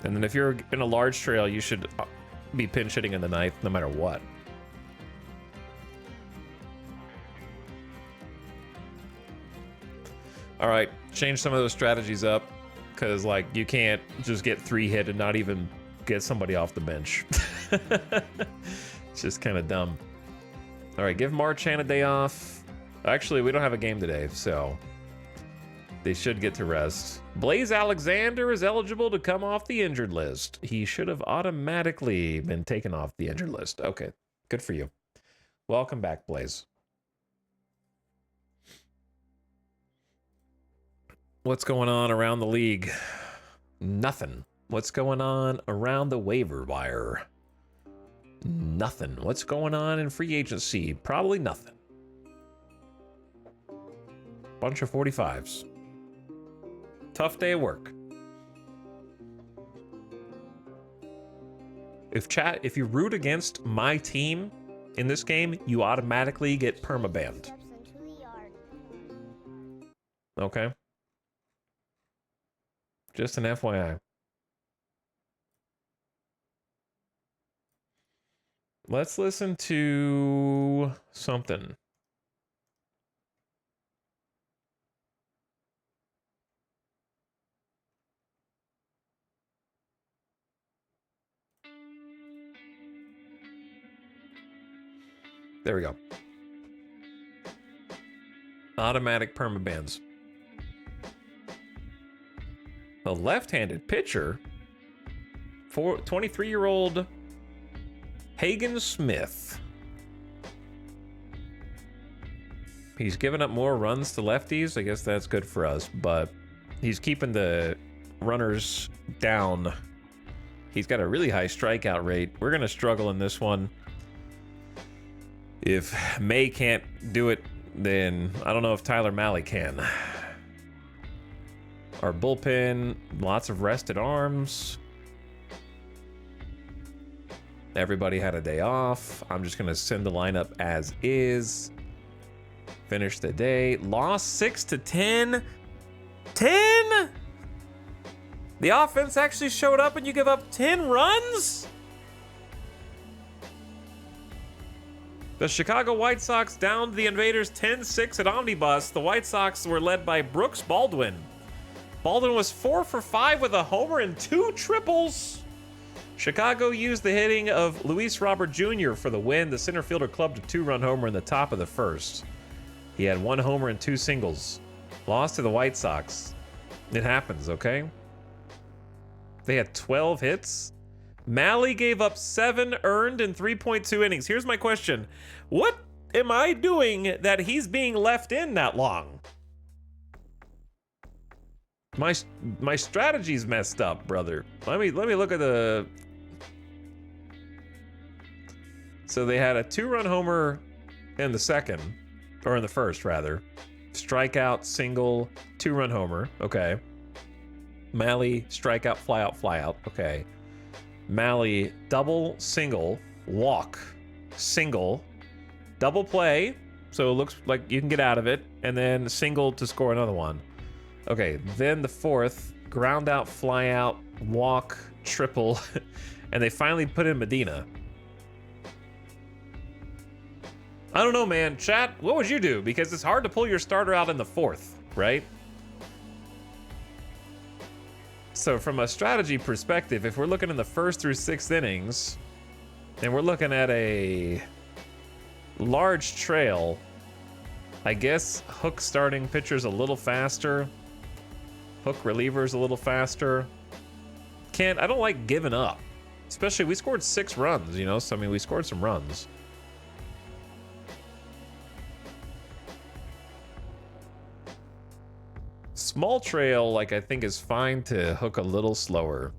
And then if you're in a large trail, you should be pinch hitting in the 9th no matter what. All right, change some of those strategies up, because like you can't just get 3 hit and not even get somebody off the bench. It's just kind of dumb. All right, give Marchand a day off. Actually, we don't have a game today, so they should get to rest. Blaze Alexander is eligible to come off the injured list. He should have automatically been taken off the injured list. Okay, good for you. Welcome back, Blaze. What's going on around the league? Nothing. What's going on around the waiver wire? Nothing. What's going on in free agency? Probably nothing. Bunch of 45s. Tough day of work. If you root against my team in this game, you automatically get permabanned. Okay? Just an FYI. Let's listen to something. There we go. Automatic permabans. A left-handed pitcher, 23-year-old Hagen Smith. He's giving up more runs to lefties. I guess that's good for us, but he's keeping the runners down. He's got a really high strikeout rate. We're going to struggle in this one. If May can't do it, then I don't know if Tyler Mahle can. Our bullpen, lots of rested arms. Everybody had a day off. I'm just going to send the lineup as is. Finish the day. Lost 6-10. 10? The offense actually showed up and you give up 10 runs? The Chicago White Sox downed the Invaders 10-6 at Omnibus. The White Sox were led by Brooks Baldwin. Baldwin was 4 for 5 with a homer and 2 triples. Chicago used the hitting of Luis Robert Jr. for the win. The center fielder clubbed a 2-run homer in the top of the first. He had 1 homer and 2 singles. Lost to the White Sox. It happens, okay? They had 12 hits. Mahle gave up 7 earned in 3.2 innings. Here's my question. What am I doing that he's being left in that long? My strategy's messed up, brother. Let me look at the... So they had a 2-run homer in the second, or in the first, rather. Strikeout, single, 2-run homer. Okay. Mahle, strikeout, fly out. Okay. Mahle, double, single, walk, single, double play, so it looks like you can get out of it, and then single to score another one. Okay, then the fourth, ground out, fly out, walk, triple, and they finally put in Medina. I don't know, man. Chat, what would you do? Because it's hard to pull your starter out in the fourth, right? So from a strategy perspective, if we're looking in the first through 6th innings, and we're looking at a large trail, I guess Hook starting pitcher's a little faster. Hook reliever's a little faster. I don't like giving up. Especially, we scored 6 runs, you know? So, I mean, we scored some runs. Small trail, like, I think is fine to Hook a little slower.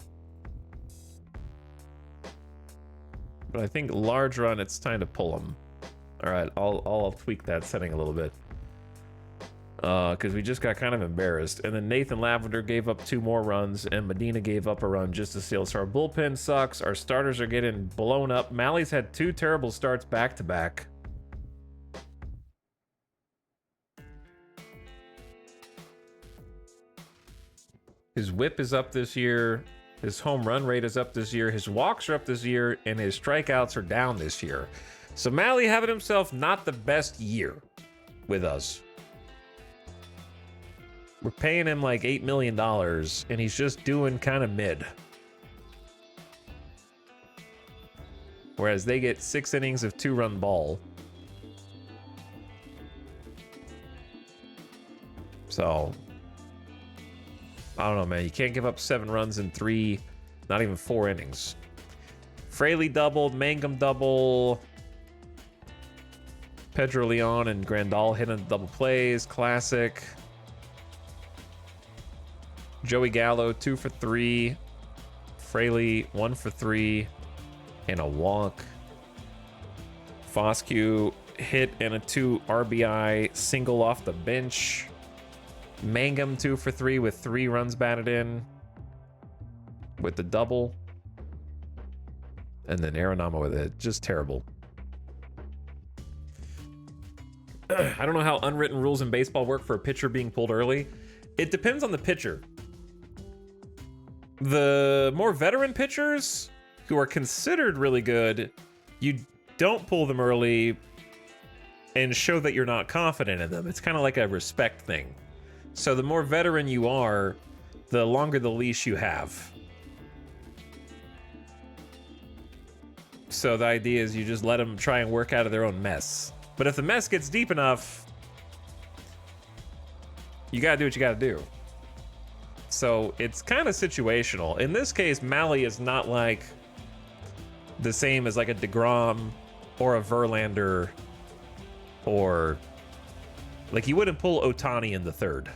But I think large run, it's time to pull him. All right, I'll tweak that setting a little bit. Because we just got kind of embarrassed. And then Nathan Lavender gave up 2 more runs, and Medina gave up a run just to steal. So our bullpen sucks. Our starters are getting blown up. Mahle's had 2 terrible starts back to back. His whip is up this year. His home run rate is up this year. His walks are up this year, and his strikeouts are down this year. So Mahle having himself not the best year with us. We're paying him like $8 million, and he's just doing kind of mid. Whereas they get 6 innings of 2-run ball. So, I don't know, man. You can't give up 7 runs in 3, not even 4 innings. Fraley doubled, Mangum double. Pedro Leon and Grandal hitting double plays, classic. Joey Gallo, 2 for 3. Fraley, 1 for 3. And a walk. Foscue hit and a 2 RBI single off the bench. Mangum 2 for 3 with 3 runs batted in. With the double. And then Aronama with it. Just terrible. I don't know how unwritten rules in baseball work for a pitcher being pulled early. It depends on the pitcher. The more veteran pitchers who are considered really good, you don't pull them early and show that you're not confident in them. It's kind of like a respect thing. So the more veteran you are, the longer the leash you have. So the idea is you just let them try and work out of their own mess. But if the mess gets deep enough, you gotta do what you gotta do. So it's kind of situational. In this case, Mally is not like the same as like a DeGrom or a Verlander, or like you wouldn't pull Ohtani in the third,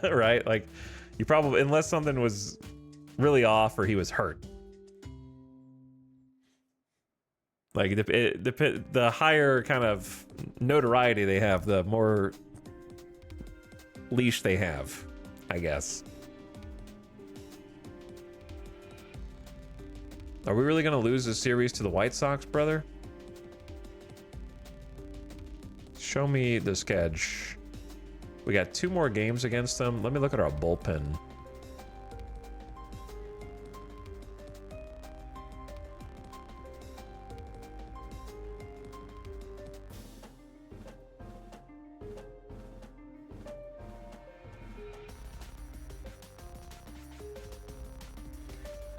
right? Like you probably, unless something was really off or he was hurt. Like the higher kind of notoriety they have, the more leash they have, I guess. Are we really gonna lose this series to the White Sox, brother? Show me the sketch. We got 2 more games against them. Let me look at our bullpen.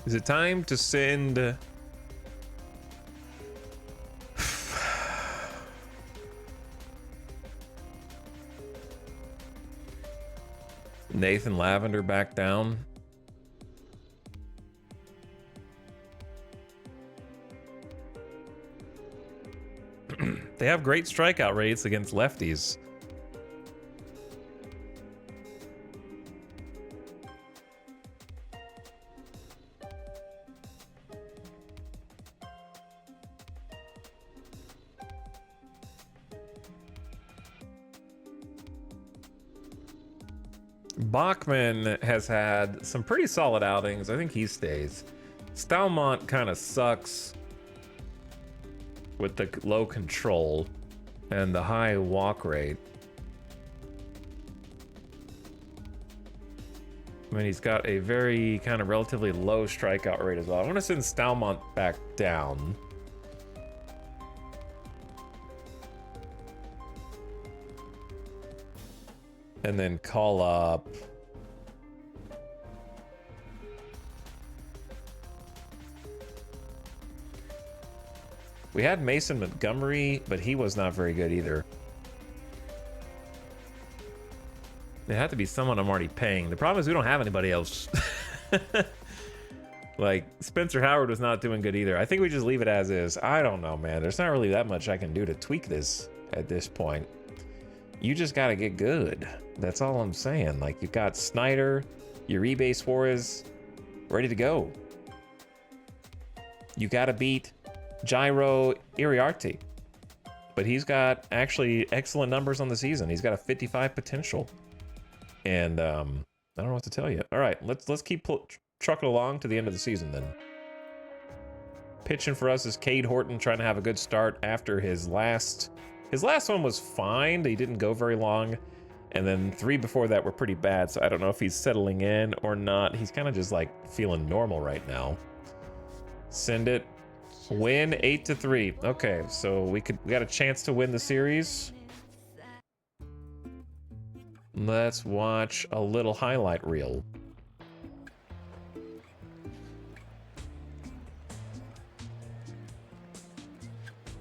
Is it time to send... Nathan Lavender back down? They have great strikeout rates against lefties. Bachman has had some pretty solid outings. I think he stays. Stalmont kind of sucks with the low control and the high walk rate. I mean, he's got a very kind of relatively low strikeout rate as well. I want to send Stalmont back down. And then call up... We had Mason Montgomery, but he was not very good either. It had to be someone I'm already paying. The problem is we don't have anybody else. Like, Spencer Howard was not doing good either. I think we just leave it as is. I don't know, man. There's not really that much I can do to tweak this at this point. You just gotta get good. That's all I'm saying. Like, you've got Snyder, Uribe Suarez ready to go. You gotta beat Jairo Iriarte. But he's got actually excellent numbers on the season. He's got a 55 potential. And I don't know what to tell you. All right, let's keep trucking along to the end of the season then. Pitching for us is Cade Horton, trying to have a good start after his last one was fine. He didn't go very long. And then 3 before that were pretty bad. So I don't know if he's settling in or not. He's kind of just like feeling normal right now. Send it. Win 8-3. Okay, so we got a chance to win the series. Let's watch a little highlight reel.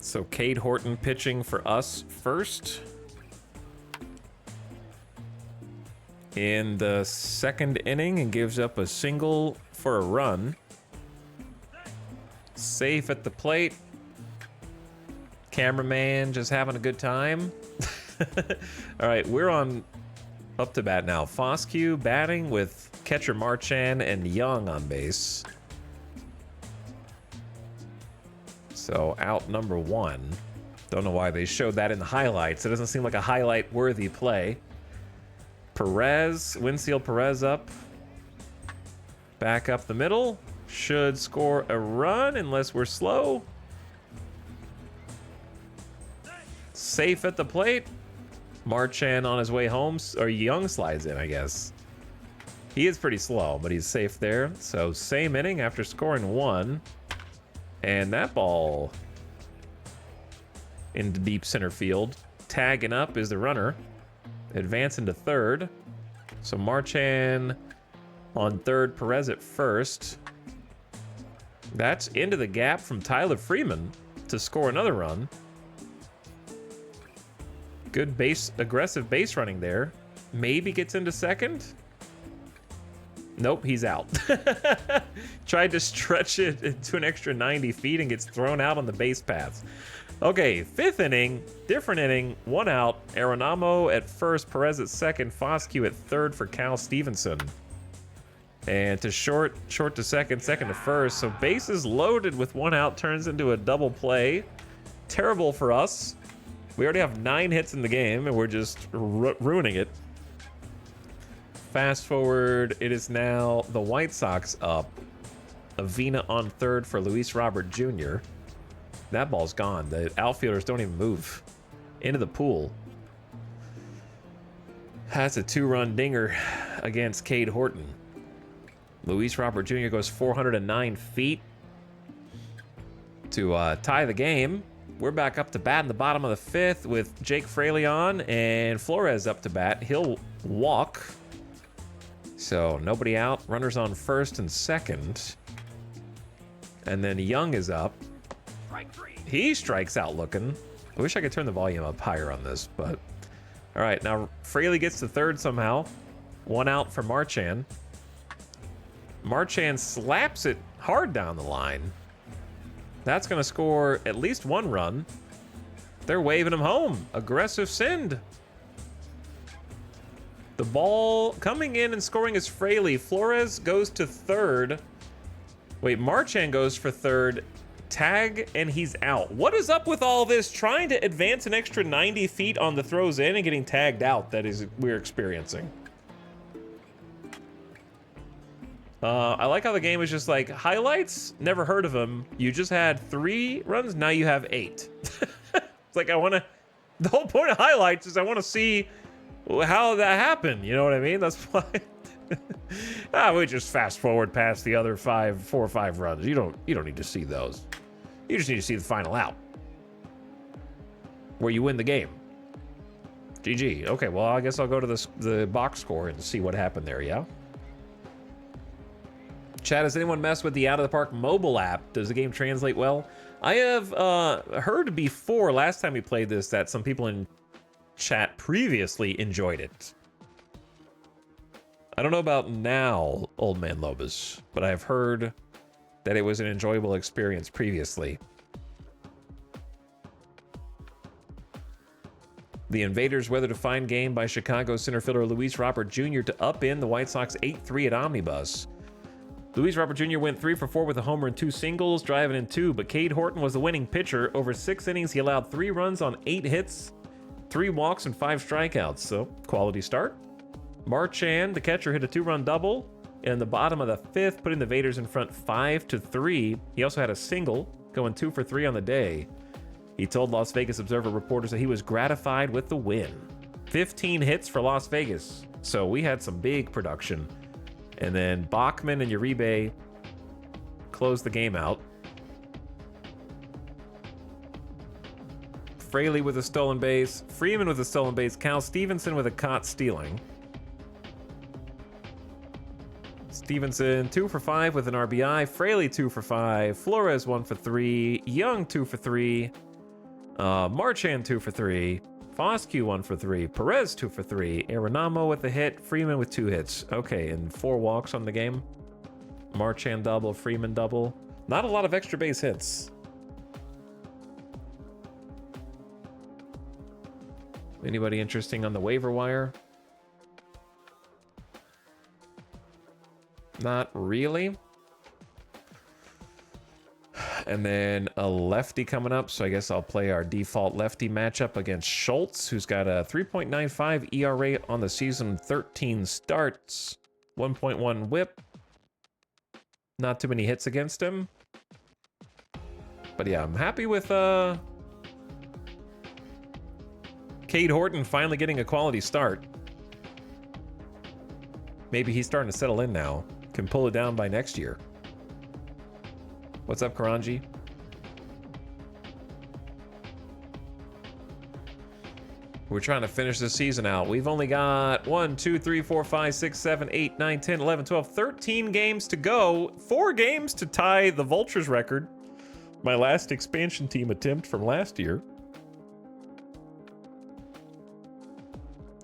So Cade Horton pitching for us first. In the 2nd inning, and gives up a single for a run. Safe at the plate. Cameraman just having a good time. All right, we're on up to bat now. Foscue batting with catcher Marchand and Young on base. So out number 1. Don't know why they showed that in the highlights. It doesn't seem like a highlight-worthy play. Perez, Winfield Perez up. Back up the middle. Should score a run unless we're slow. Safe at the plate. Marchand on his way home, or Young slides in, I guess. He is pretty slow, but he's safe there. So same inning after scoring 1. And that ball into deep center field. Tagging up is the runner. Advance into 3rd. So Marchand on 3rd, Perez at 1st. That's into the gap from Tyler Freeman to score another run. Good aggressive base running there. Maybe gets into second. Nope, he's out. Tried to stretch it into an extra 90 feet and gets thrown out on the base paths. Okay, 5th inning, different inning, 1 out. Arenamo at first, Perez at second, Foscue at third for Cal Stevenson. And to short to second, second to first. So bases loaded with 1 out turns into a double play. Terrible for us. We already have 9 hits in the game and we're just ruining it. Fast forward, it is now the White Sox up. Avina on third for Luis Robert Jr. That ball's gone. The outfielders don't even move into the pool. That's a 2-run dinger against Cade Horton. Luis Robert Jr. goes 409 feet to tie the game. We're back up to bat in the bottom of the 5th with Jake Fraley on and Flores up to bat. He'll walk. So nobody out. Runners on first and second. And then Young is up. He strikes out looking. I wish I could turn the volume up higher on this, but... All right, now Fraley gets to third somehow. 1 out for Marchand. Marchand slaps it hard down the line. That's going to score at least 1 run. They're waving him home. Aggressive send. The ball coming in and scoring is Fraley. Flores goes to third. Wait, Marchand goes for third. Tag, and he's out. What is up with all this trying to advance an extra 90 feet on the throws in and getting tagged out that we're experiencing? I like how the game is just like, highlights, never heard of them. You just had 3 runs, now you have 8. It's like, the whole point of highlights is I want to see how that happened. You know what I mean? That's why. We just fast forward past the other 4 or 5 runs. You don't need to see those. You just need to see the final out, where you win the game. GG. Okay, well, I guess I'll go to the box score and see what happened there, yeah? Chat, has anyone messed with the Out of the Park mobile app? Does the game translate well? I have heard before, last time we played this, that some people in chat previously enjoyed it. I don't know about now, Old Man Lobos, but I've heard that it was an enjoyable experience previously. The Invaders' weather-defined game by Chicago center fielder Luis Robert Jr. to upend the White Sox 8-3 at Omnibus. Luis Robert Jr. went 3 for 4 with a homer and 2 singles, driving in 2, but Cade Horton was the winning pitcher. Over 6 innings, he allowed 3 runs on 8 hits, 3 walks, and 5 strikeouts, so quality start. Marchand, the catcher, hit a 2-run double in the bottom of the 5th, putting the Vaders in front 5-3. He also had a single, going 2 for 3 on the day. He told Las Vegas Observer reporters that he was gratified with the win. 15 hits for Las Vegas, so we had some big production. And then Bachman and Uribe closed the game out. Fraley with a stolen base, Freeman with a stolen base, Cal Stevenson with a caught stealing. Stevenson 2 for 5 with an RBI, Fraley 2 for 5, Flores 1 for 3, Young 2 for 3, Marchand 2 for 3, Foscue 1 for 3, Perez 2 for 3, Arenamo with a hit, Freeman with 2 hits. Okay, and 4 walks on the game. Marchand double, Freeman double. Not a lot of extra base hits. Anybody interesting on the waiver wire? Not really. And then a lefty coming up, so I guess I'll play our default lefty matchup against Schultz, who's got a 3.95 ERA on the season, 13 starts, 1.1 whip. Not too many hits against him. But yeah, I'm happy with Cade Horton finally getting a quality start. Maybe he's starting to settle in now. Can pull it down by next year. What's up, Karanji? We're trying to finish this season out. We've only got 1, 2, 3, 4, 5, 6, 7, 8, 9, 10, 11, 12, 13 games to go. 4 games to tie the Vultures record. My last expansion team attempt from last year.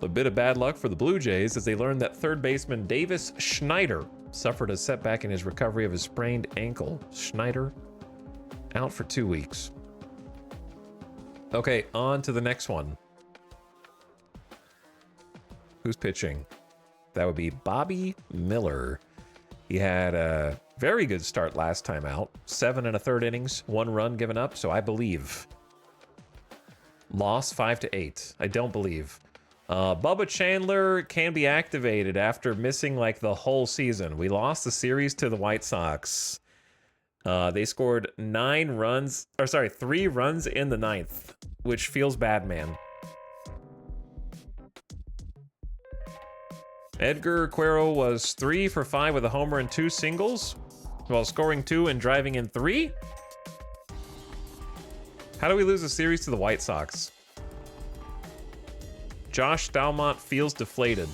A bit of bad luck for the Blue Jays as they learned that third baseman Davis Schneider suffered a setback in his recovery of his sprained ankle. Schneider out for 2 weeks. Okay, on to the next one. Who's pitching? That would be Bobby Miller. He had a very good start last time out. 7 1/3 innings, 1 run given up, so I believe. Loss 5-8. I don't believe. Bubba Chandler can be activated after missing like the whole season. We lost the series to the White Sox. They scored 3 runs in the 9th, which feels bad, man. Edgar Cuero was 3 for 5 with a homer and 2 singles, while scoring 2 and driving in 3. How do we lose a series to the White Sox? Josh Stalmont feels deflated.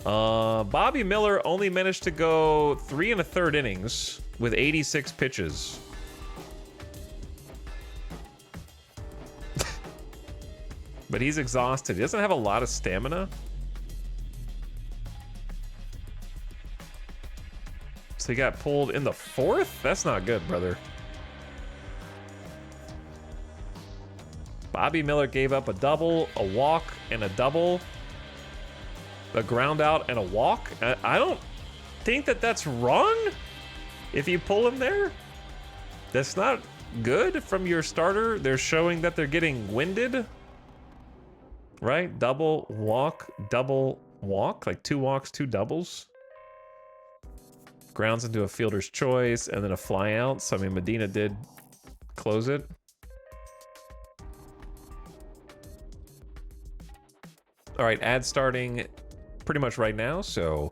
Bobby Miller only managed to go 3 1/3 innings with 86 pitches. But he's exhausted. He doesn't have a lot of stamina. So he got pulled in the 4th? That's not good, brother. Bobby Miller gave up a double, a walk, and a double. A ground out and a walk. I don't think that that's wrong. If you pull him there, that's not good from your starter. They're showing that they're getting winded. Right? Double, walk, like 2 walks, 2 doubles. Grounds into a fielder's choice and then a fly out. So, I mean, Medina did close it. All right, ad starting pretty much right now. So,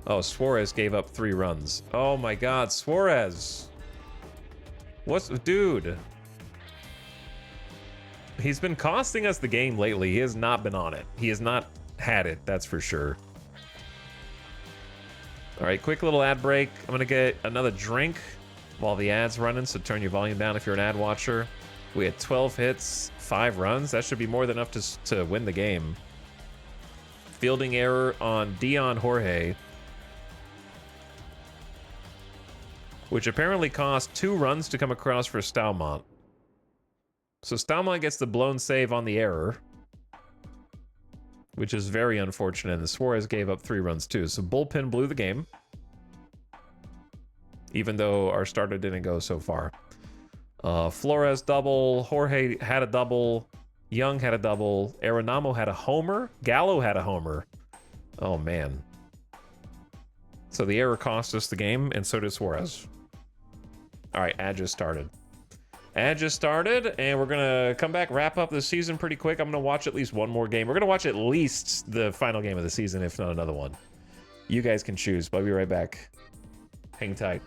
oh, Suarez gave up 3 runs. Oh my God, Suarez. Dude. He's been costing us the game lately. He has not been on it. He has not had it, that's for sure. All right, quick little ad break. I'm gonna get another drink while the ad's running, so turn your volume down if you're an ad watcher. We had 12 hits, 5 runs. That should be more than enough to win the game. Fielding error on Dion Jorge, which apparently cost 2 runs to come across for Stalmont. So Stalmont gets the blown save on the error, which is very unfortunate. And Suarez gave up 3 runs too. So bullpen blew the game, even though our starter didn't go so far. Flores double, Jorge had a double, Young had a double, Arenamo had a homer, Gallo had a homer. Oh man. So the error cost us the game, and so did Suarez. All right, ad just started. And we're gonna come back, wrap up the season pretty quick. I'm gonna watch at least one more game. We're gonna watch at least the final game of the season, if not another one. You guys can choose, but I'll be right back. Hang tight.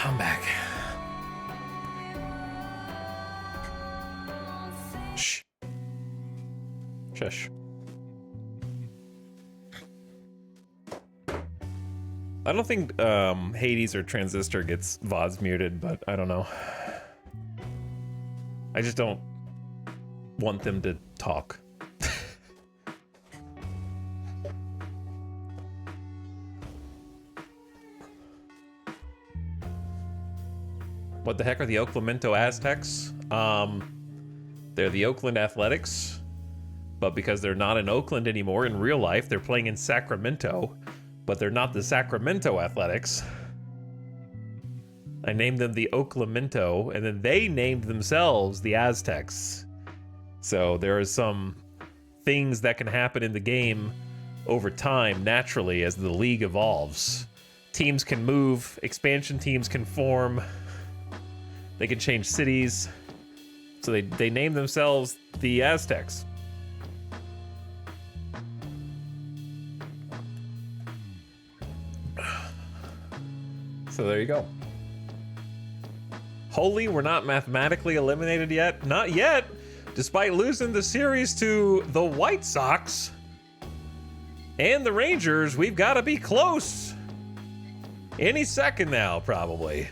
I'm back. Shh. Shush. I don't think Hades or Transistor gets VODs muted, but I don't know. I just don't want them to talk. What the heck are the Oaklamento Aztecs? They're the Oakland Athletics, but because they're not in Oakland anymore in real life, they're playing in Sacramento, but they're not the Sacramento Athletics. I named them the Oaklamento, and then they named themselves the Aztecs. So there are some things that can happen in the game over time, naturally, as the league evolves. Teams can move, expansion teams can form, they can change cities. So they named themselves the Aztecs. So there you go. Holy, we're not mathematically eliminated yet. Not yet. Despite losing the series to the White Sox and the Rangers, we've got to be close. Any second now, probably.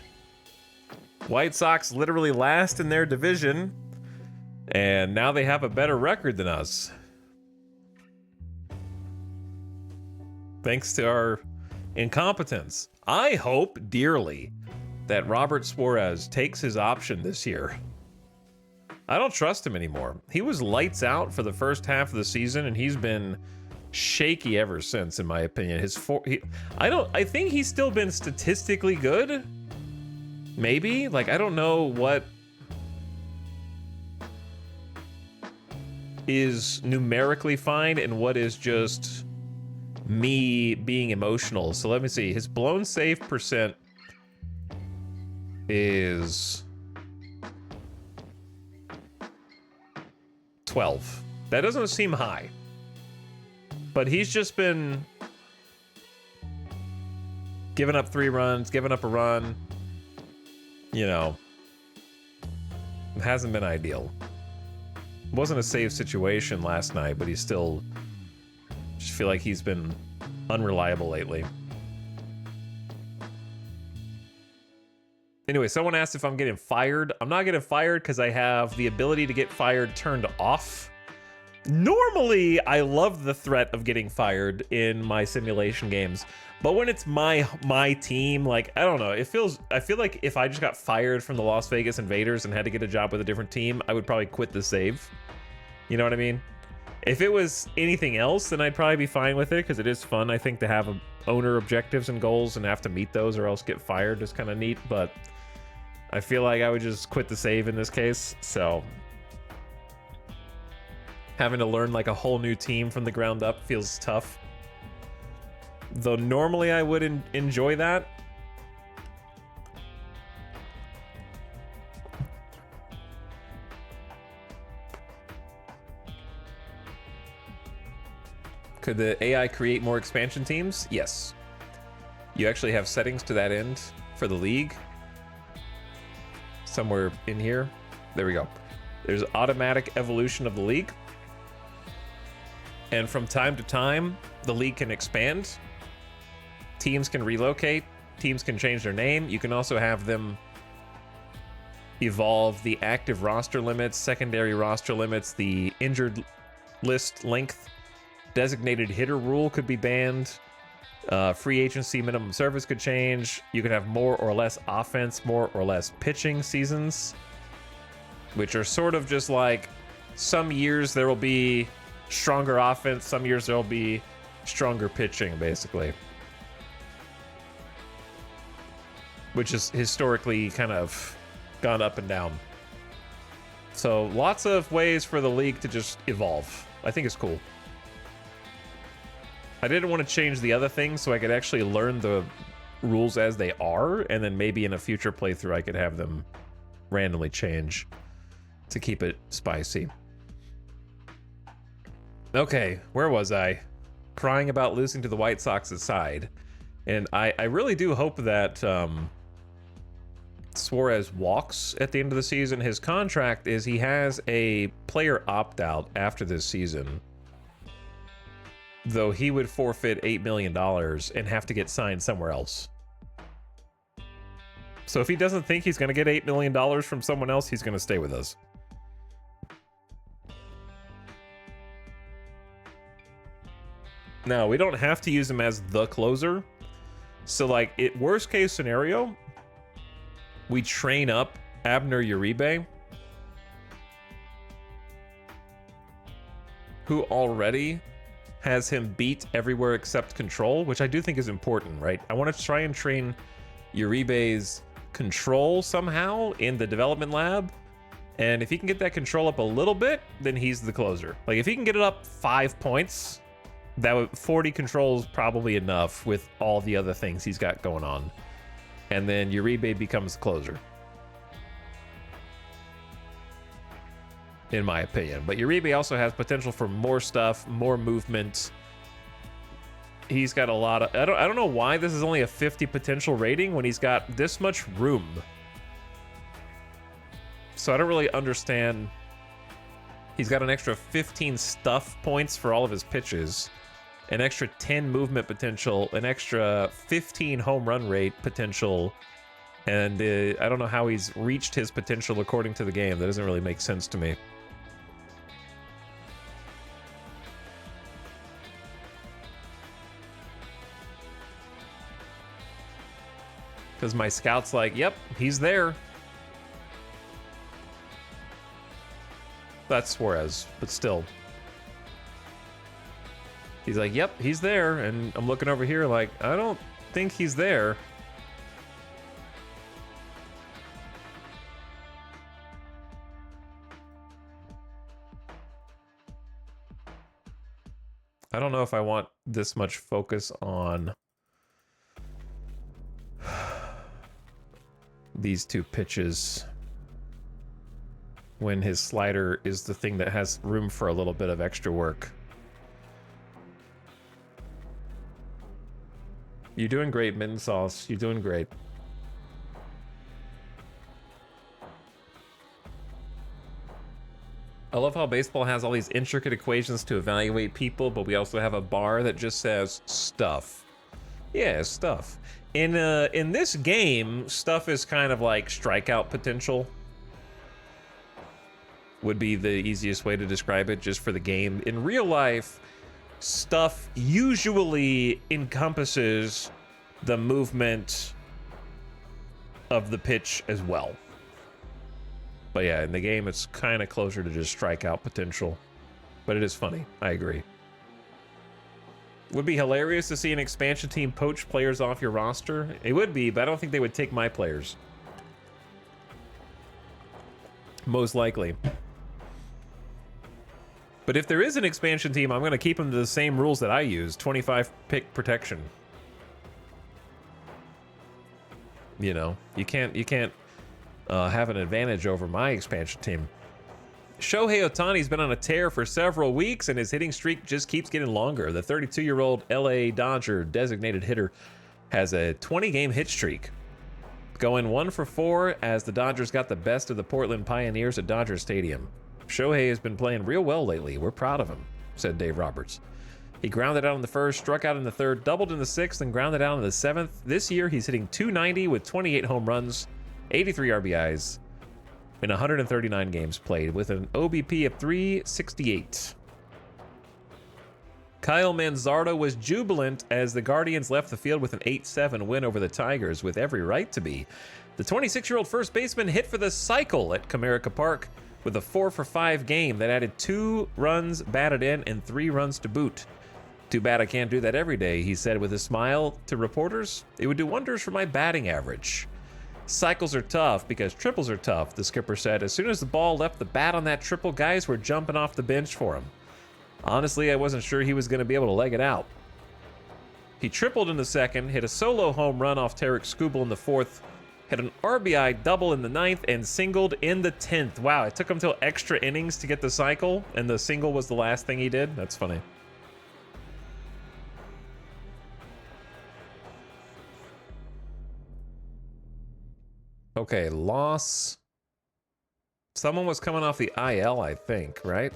White Sox literally last in their division, and now they have a better record than us. Thanks to our incompetence. I hope dearly that Robert Suarez takes his option this year. I don't trust him anymore. He was lights out for the first half of the season, and he's been shaky ever since, in my opinion. I think he's still been statistically good. Maybe? Like, I don't know what is numerically fine and what is just me being emotional. So let me see. His blown save percent is 12. That doesn't seem high. But he's just been giving up 3 runs, giving up a run. You know, it hasn't been ideal. It wasn't a save situation last night, but he's still just feel like he's been unreliable lately. Anyway, someone asked if I'm getting fired. I'm not getting fired because I have the ability to get fired turned off. Normally, I love the threat of getting fired in my simulation games, but when it's my team, like, I don't know, I feel like if I just got fired from the Las Vegas Invaders and had to get a job with a different team, I would probably quit the save. You know what I mean? If it was anything else, then I'd probably be fine with it, because it is fun, I think, to have owner objectives and goals and have to meet those or else get fired is kind of neat, but I feel like I would just quit the save in this case, so having to learn like a whole new team from the ground up feels tough. Though normally I would enjoy that. Could the AI create more expansion teams? Yes. You actually have settings to that end for the league. Somewhere in here. There we go. There's automatic evolution of the league. And from time to time, the league can expand. Teams can relocate. Teams can change their name. You can also have them evolve the active roster limits, secondary roster limits, the injured list length. Designated hitter rule could be banned. Free agency minimum service could change. You could have more or less offense, more or less pitching seasons, which are sort of just like some years there will be stronger offense, some years there will be stronger pitching, basically. Which is historically kind of gone up and down. So lots of ways for the league to just evolve. I think it's cool. I didn't want to change the other things so I could actually learn the rules as they are, and then maybe in a future playthrough I could have them randomly change to keep it spicy. Okay, where was I? Crying about losing to the White Sox aside. And I really do hope that Suarez walks at the end of the season, his contract is he has a player opt-out after this season, though he would forfeit $8 million and have to get signed somewhere else. So if he doesn't think he's going to get $8 million from someone else, he's going to stay with us. Now, we don't have to use him as the closer. So, like, worst case scenario, we train up Abner Uribe, who already has him beat everywhere except control, which I do think is important, right? I want to try and train Uribe's control somehow in the development lab. And if he can get that control up a little bit, then he's the closer. Like, if he can get it up 5 points, that would 40 controls probably enough with all the other things he's got going on. And then Uribe becomes closer, in my opinion. But Uribe also has potential for more stuff, more movement. He's got a lot of... I don't know why this is only a 50 potential rating when he's got this much room. So I don't really understand. He's got an extra 15 stuff points for all of his pitches, an extra 10 movement potential, an extra 15 home run rate potential, and I don't know how he's reached his potential according to the game. That doesn't really make sense to me. Because my scout's like, yep, he's there. That's Suarez, but still. He's like, yep, he's there. And I'm looking over here like, I don't think he's there. I don't know if I want this much focus on these two pitches when his slider is the thing that has room for a little bit of extra work. You're doing great, Mitten Sauce. You're doing great. I love how baseball has all these intricate equations to evaluate people, but we also have a bar that just says stuff. Yeah, stuff. In this game, stuff is kind of like strikeout potential. Would be the easiest way to describe it just for the game. In real life, stuff usually encompasses the movement of the pitch as well. But yeah, in the game, it's kind of closer to just strikeout potential. But it is funny. I agree. Would be hilarious to see an expansion team poach players off your roster. It would be, but I don't think they would take my players. Most likely. But if there is an expansion team, I'm going to keep them to the same rules that I use. 25 pick protection. You know, you can't have an advantage over my expansion team. Shohei Ohtani's been on a tear for several weeks, and his hitting streak just keeps getting longer. The 32-year-old LA Dodger designated hitter has a 20-game hit streak, going 1 for 4 as the Dodgers got the best of the Portland Pioneers at Dodger Stadium. Shohei has been playing real well lately. We're proud of him, said Dave Roberts. He grounded out in the first, struck out in the third, doubled in the sixth, and grounded out in the seventh. This year, he's hitting .290 with 28 home runs, 83 RBIs, in 139 games played, with an OBP of 368. Kyle Manzardo was jubilant as the Guardians left the field with an 8-7 win over the Tigers, with every right to be. The 26-year-old first baseman hit for the cycle at Comerica Park with a 4-for-5 game that added 2 runs batted in and 3 runs to boot. Too bad I can't do that every day, he said with a smile to reporters. It would do wonders for my batting average. Cycles are tough because triples are tough, the skipper said. As soon as the ball left the bat on that triple, guys were jumping off the bench for him. Honestly, I wasn't sure he was going to be able to leg it out. He tripled in the second, hit a solo home run off Tarek Skubal in the fourth, hit an RBI double in the ninth, and singled in the 10th. Wow, it took him till extra innings to get the cycle, and the single was the last thing he did? That's funny. Okay, loss. Someone was coming off the IL, I think, right?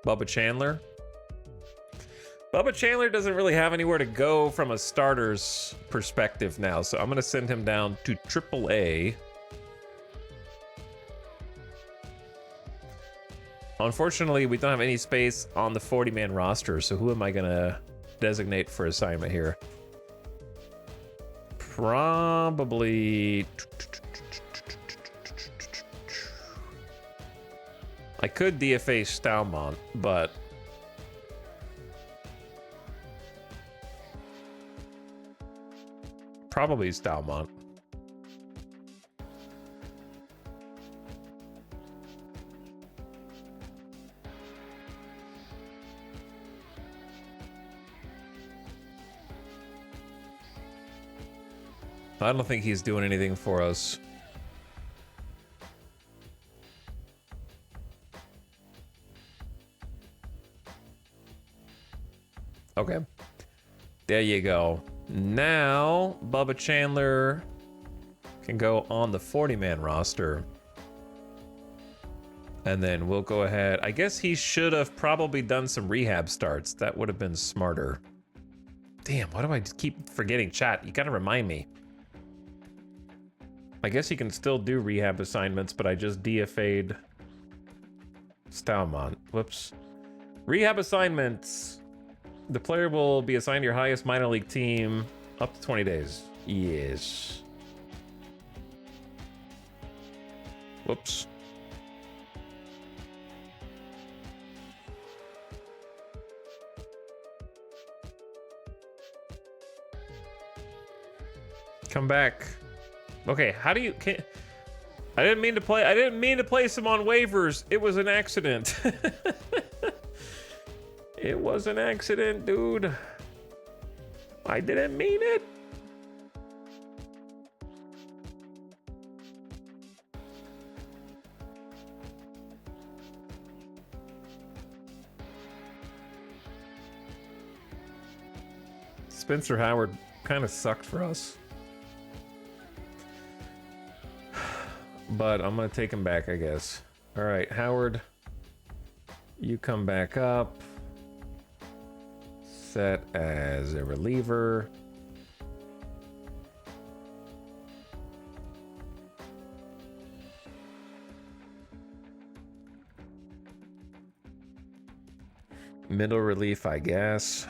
Bubba Chandler. Bubba Chandler doesn't really have anywhere to go from a starter's perspective now, so I'm going to send him down to AAA. Unfortunately, we don't have any space on the 40-man roster, so who am I going to designate for assignment here? Probably... I could DFA Stalmont, but... Probably Stalmont. I don't think he's doing anything for us. Okay. There you go. Now, Bubba Chandler can go on the 40-man roster. And then we'll go ahead. I guess he should have probably done some rehab starts. That would have been smarter. Damn, why do I keep forgetting chat? You gotta remind me. I guess he can still do rehab assignments, but I just DFA'd Stalmont. Whoops. Rehab assignments. The player will be assigned to your highest minor league team up to 20 days. Yes. Whoops. Come back. Okay, how do you... I didn't mean to place him on waivers. It was an accident. It was an accident, dude. I didn't mean it. Spencer Howard kind of sucked for us. But I'm going to take him back, I guess. All right, Howard, you come back up. Set as a reliever. Middle relief, I guess.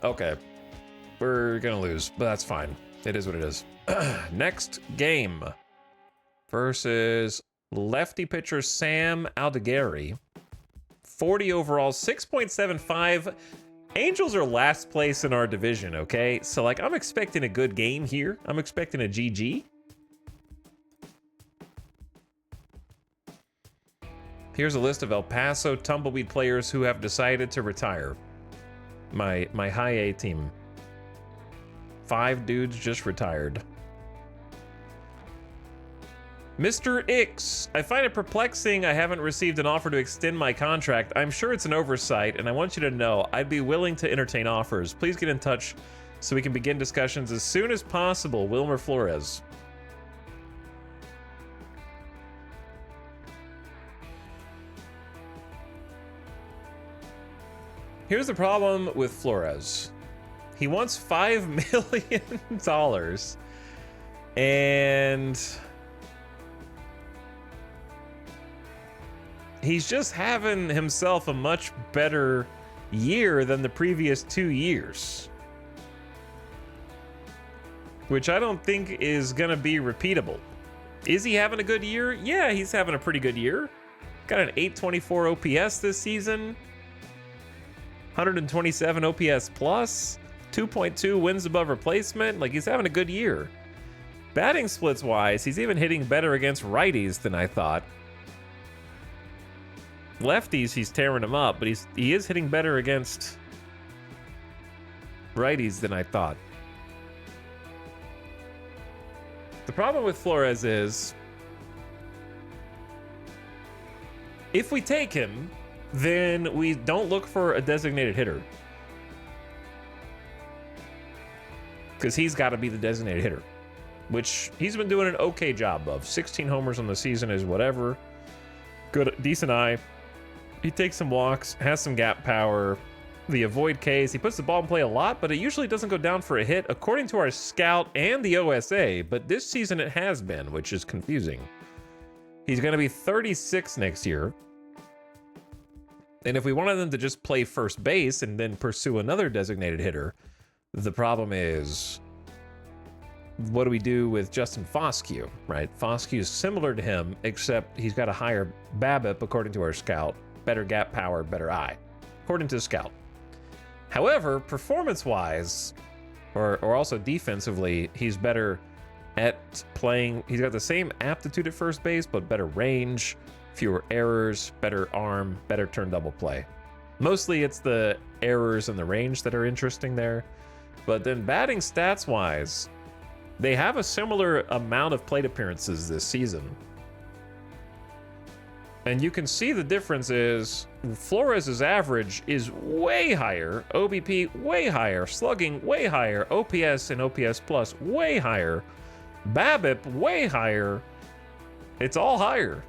Okay. We're gonna lose, but that's fine. It is what it is. Next game. Versus lefty pitcher Sam Aldegari. 40 overall, 6.75. Angels are last place in our division, okay? So, like, I'm expecting a good game here. I'm expecting a GG. Here's a list of El Paso Tumbleweed players who have decided to retire. My high A team. 5 dudes just retired. Mr. Ix, I find it perplexing I haven't received an offer to extend my contract. I'm sure it's an oversight, and I want you to know I'd be willing to entertain offers. Please get in touch so we can begin discussions as soon as possible. Wilmer Flores. Here's the problem with Flores. He wants $5 million, and he's just having himself a much better year than the previous 2 years, which I don't think is gonna be repeatable. Is he having a good year? Yeah, he's having a pretty good year. Got an 824 OPS this season, 127 OPS plus, 2.2 wins above replacement. Like, he's having a good year. Batting splits wise, he's even hitting better against righties than I thought. Lefties, he's tearing them up, but he is hitting better against righties than I thought. The problem with Flores is If we take him, then we don't look for a designated hitter. Because he's got to be the designated hitter, which he's been doing an okay job of. 16 homers on the season is whatever. Good, decent eye. He takes some walks, has some gap power. The avoid Ks. He puts the ball in play a lot, but it usually doesn't go down for a hit, according to our scout and the OSA. But this season it has been, which is confusing. He's going to be 36 next year. And if we wanted them to just play first base and then pursue another designated hitter, the problem is, what do we do with Justin Foscue, right? Foscue is similar to him, except he's got a higher BABIP, according to our scout, better gap power, better eye, according to the scout. However, performance-wise, or also defensively, he's better at playing. He's got the same aptitude at first base, but better range, fewer errors, better arm, better turn double play. Mostly it's the errors and the range that are interesting there. But then batting stats-wise, they have a similar amount of plate appearances this season. And you can see the difference is Flores' average is way higher, OBP way higher, slugging way higher, OPS and OPS plus way higher, BABIP way higher. It's all higher.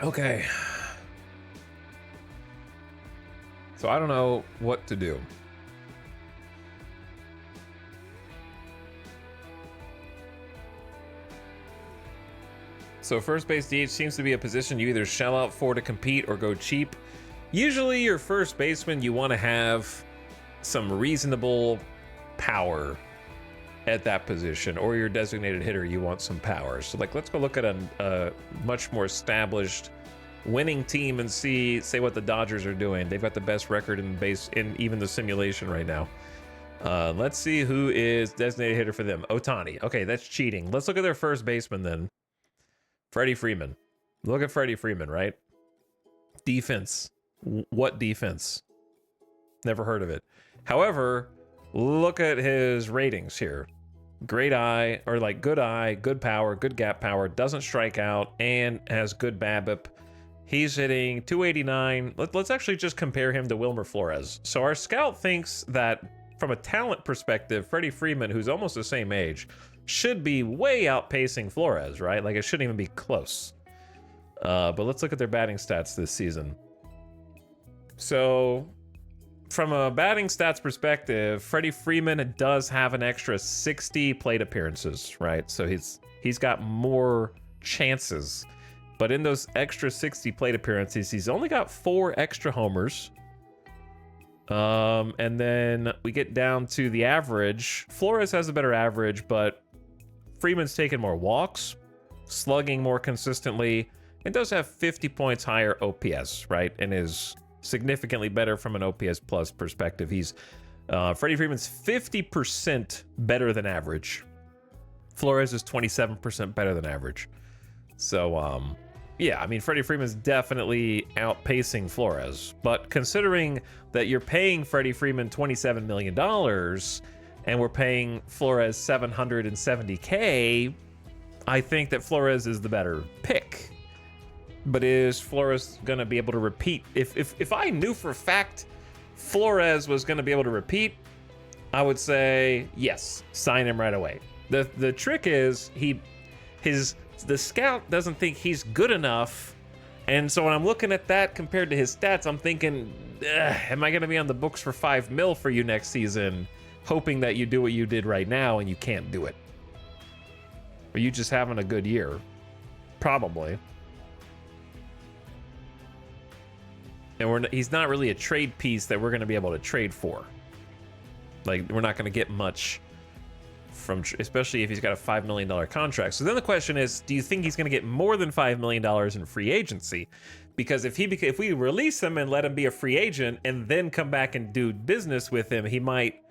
Okay. So I don't know what to do. So first base DH seems to be a position you either shell out for to compete or go cheap. Usually your first baseman, you want to have some reasonable power at that position, or your designated hitter, you want some power. So like, let's go look at a much more established winning team and say what the Dodgers are doing. They've got the best record in even the simulation right now. Let's see who is designated hitter for them. Ohtani. Okay, that's cheating. Let's look at their first baseman then. Freddie Freeman. Look at Freddie Freeman, right? Defense. What defense? Never heard of it. However, look at his ratings here. Great eye, or like good eye, good power, good gap power, doesn't strike out, and has good BABIP. He's hitting 289. Let's actually just compare him to Wilmer Flores. So our scout thinks that from a talent perspective, Freddie Freeman, who's almost the same age, should be way outpacing Flores, right? Like it shouldn't even be close. But let's look at their batting stats this season. So from a batting stats perspective, Freddie Freeman does have an extra 60 plate appearances, right? So he's got more chances. But in those extra 60 plate appearances, he's only got 4 extra homers. And then we get down to the average. Flores has a better average, but Freeman's taken more walks, slugging more consistently, and does have 50 points higher OPS, right? And is significantly better from an OPS plus perspective. He's Freddie Freeman's 50% better than average. Flores is 27% better than average. So yeah, I mean, Freddie Freeman's definitely outpacing Flores, but considering that you're paying Freddie Freeman $27 million and we're paying Flores $770K, I think that Flores is the better pick. But is Flores going to be able to repeat? If I knew for a fact Flores was going to be able to repeat, I would say, yes, sign him right away. The trick is the scout doesn't think he's good enough. And so when I'm looking at that compared to his stats, I'm thinking, am I going to be on the books for $5 million for you next season, hoping that you do what you did right now and you can't do it? Are you just having a good year? Probably. And he's not really a trade piece that we're going to be able to trade for. Like, we're not going to get much from, especially if he's got a $5 million contract. So then the question is, do you think he's going to get more than $5 million in free agency? Because if we release him and let him be a free agent and then come back and do business with him, he might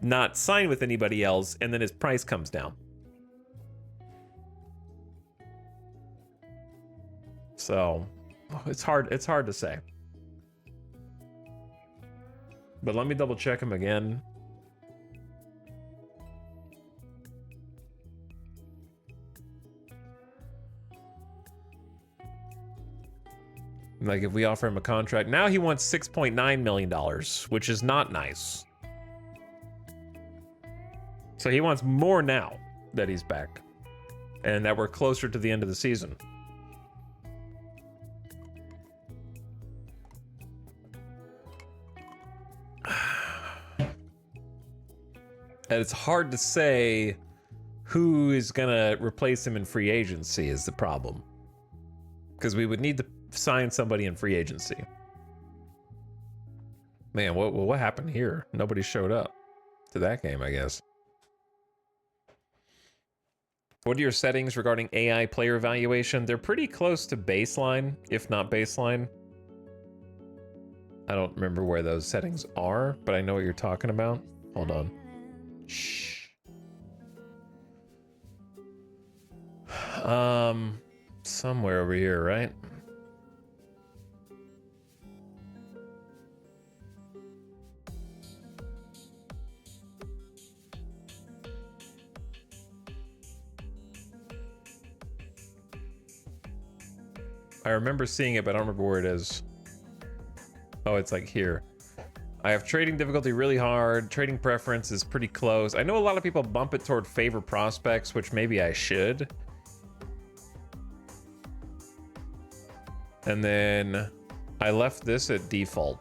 not sign with anybody else, and then his price comes down. So it's hard to say. But let me double check him again. Like if we offer him a contract, now he wants $6.9 million, which is not nice. So he wants more now that he's back and that we're closer to the end of the season. And it's hard to say who is going to replace him in free agency is the problem. Because we would need to sign somebody in free agency. Man, what happened here? Nobody showed up to that game, I guess. What are your settings regarding AI player evaluation? They're pretty close to baseline, if not baseline. I don't remember where those settings are, but I know what you're talking about. Hold on. Shh. Somewhere over here, right? I remember seeing it, but I don't remember where it is. Oh, it's like here. I have trading difficulty really hard. Trading preference is pretty close. I know a lot of people bump it toward favor prospects, which maybe I should. And then I left this at default.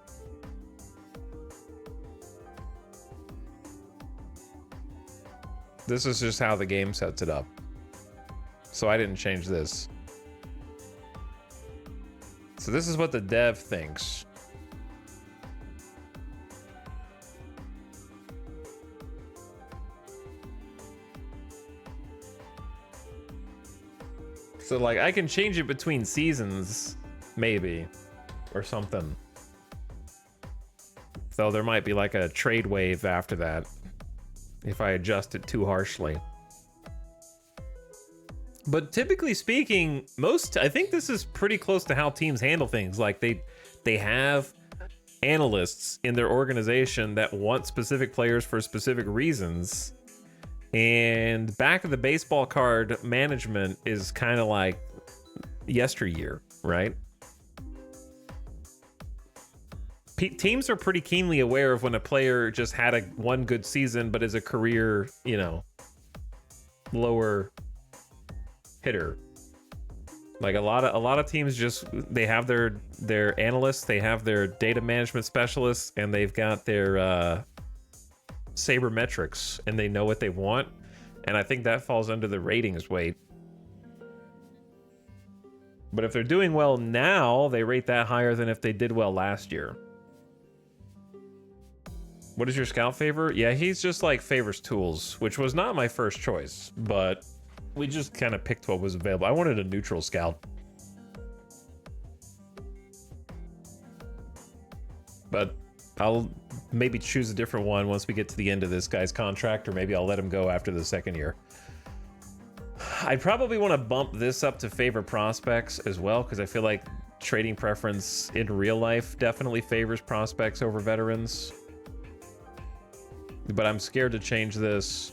This is just how the game sets it up. So I didn't change this. So this is what the dev thinks. So like I can change it between seasons, maybe, or something. Though there might be like a trade wave after that if I adjust it too harshly. But typically speaking, I think this is pretty close to how teams handle things. Like they have analysts in their organization that want specific players for specific reasons. And back of the baseball card management is kind of like yesteryear, right? Teams are pretty keenly aware of when a player just had one good season, but is a career, lower hitter. Like a lot of teams they have their analysts, they have their data management specialists, and they've got their sabermetrics, and they know what they want. And I think that falls under the ratings weight. But if they're doing well now, they rate that higher than if they did well last year. What is your scout favor? Yeah, he's just like favors tools, which was not my first choice, but we just kind of picked what was available. I wanted a neutral scout. But I'll maybe choose a different one once we get to the end of this guy's contract, or maybe I'll let him go after the second year. I'd probably want to bump this up to favor prospects as well, because I feel like trading preference in real life definitely favors prospects over veterans. But I'm scared to change this.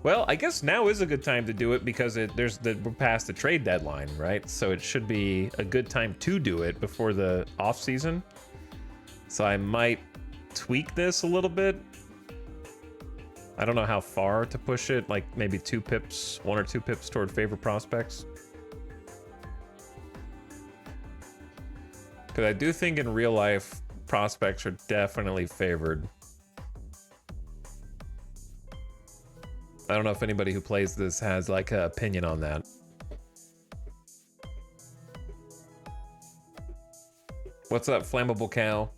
Well, I guess now is a good time to do it because we're past the trade deadline, right? So it should be a good time to do it before the off season. So I might tweak this a little bit. I don't know how far to push it, like maybe 2 pips, 1 or 2 pips toward favor prospects. Because I do think in real life, prospects are definitely favored. I don't know if anybody who plays this has like an opinion on that. What's up, Flammable Cow?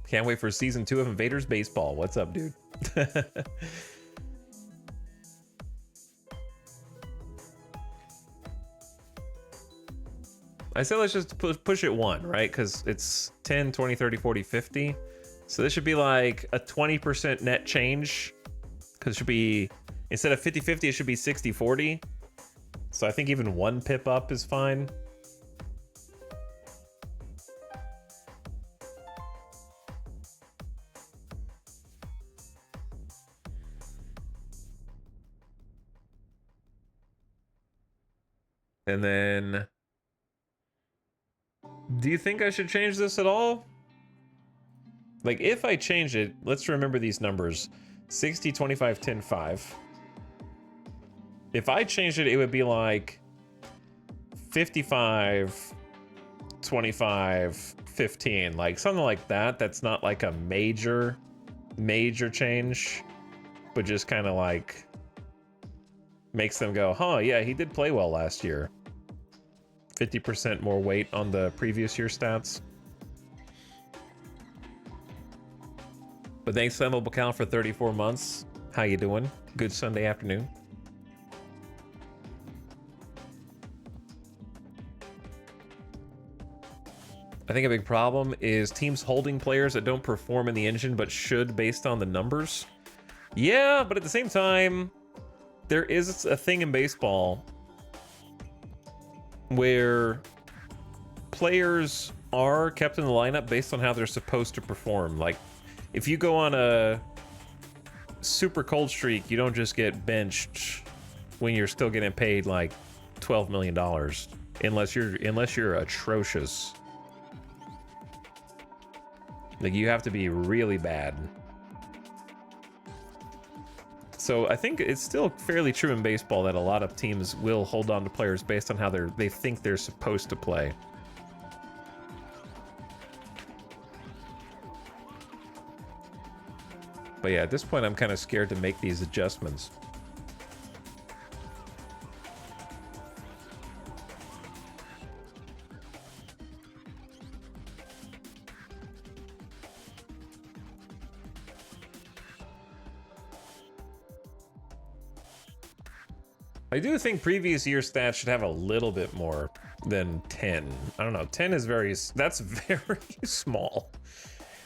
Can't wait for season 2 of Invaders Baseball. What's up, dude? I say let's just push it 1, right? Because it's 10, 20, 30, 40, 50. So this should be like a 20% net change, because it should be, instead of 50-50, it should be 60-40. So I think even 1 pip up is fine. And then, do you think I should change this at all? Like, if I change it, let's remember these numbers. 60, 25, 10, 5. If I changed it, it would be like 55, 25, 15. Like, something like that. That's not like a major change, but just kind of like makes them go, huh, yeah, he did play well last year. 50% more weight on the previous year stats. But thanks, Flammable Cal, for 34 months. How you doing? Good Sunday afternoon. I think a big problem is teams holding players that don't perform in the engine but should based on the numbers. Yeah, but at the same time, there is a thing in baseball where players are kept in the lineup based on how they're supposed to perform. Like, if you go on a super cold streak, you don't just get benched when you're still getting paid like $12 million, unless you're atrocious. Like, you have to be really bad. So I think it's still fairly true in baseball that a lot of teams will hold on to players based on how they think they're supposed to play. But yeah, at this point, I'm kind of scared to make these adjustments. I do think previous year stats should have a little bit more than 10. I don't know, 10 is that's very small.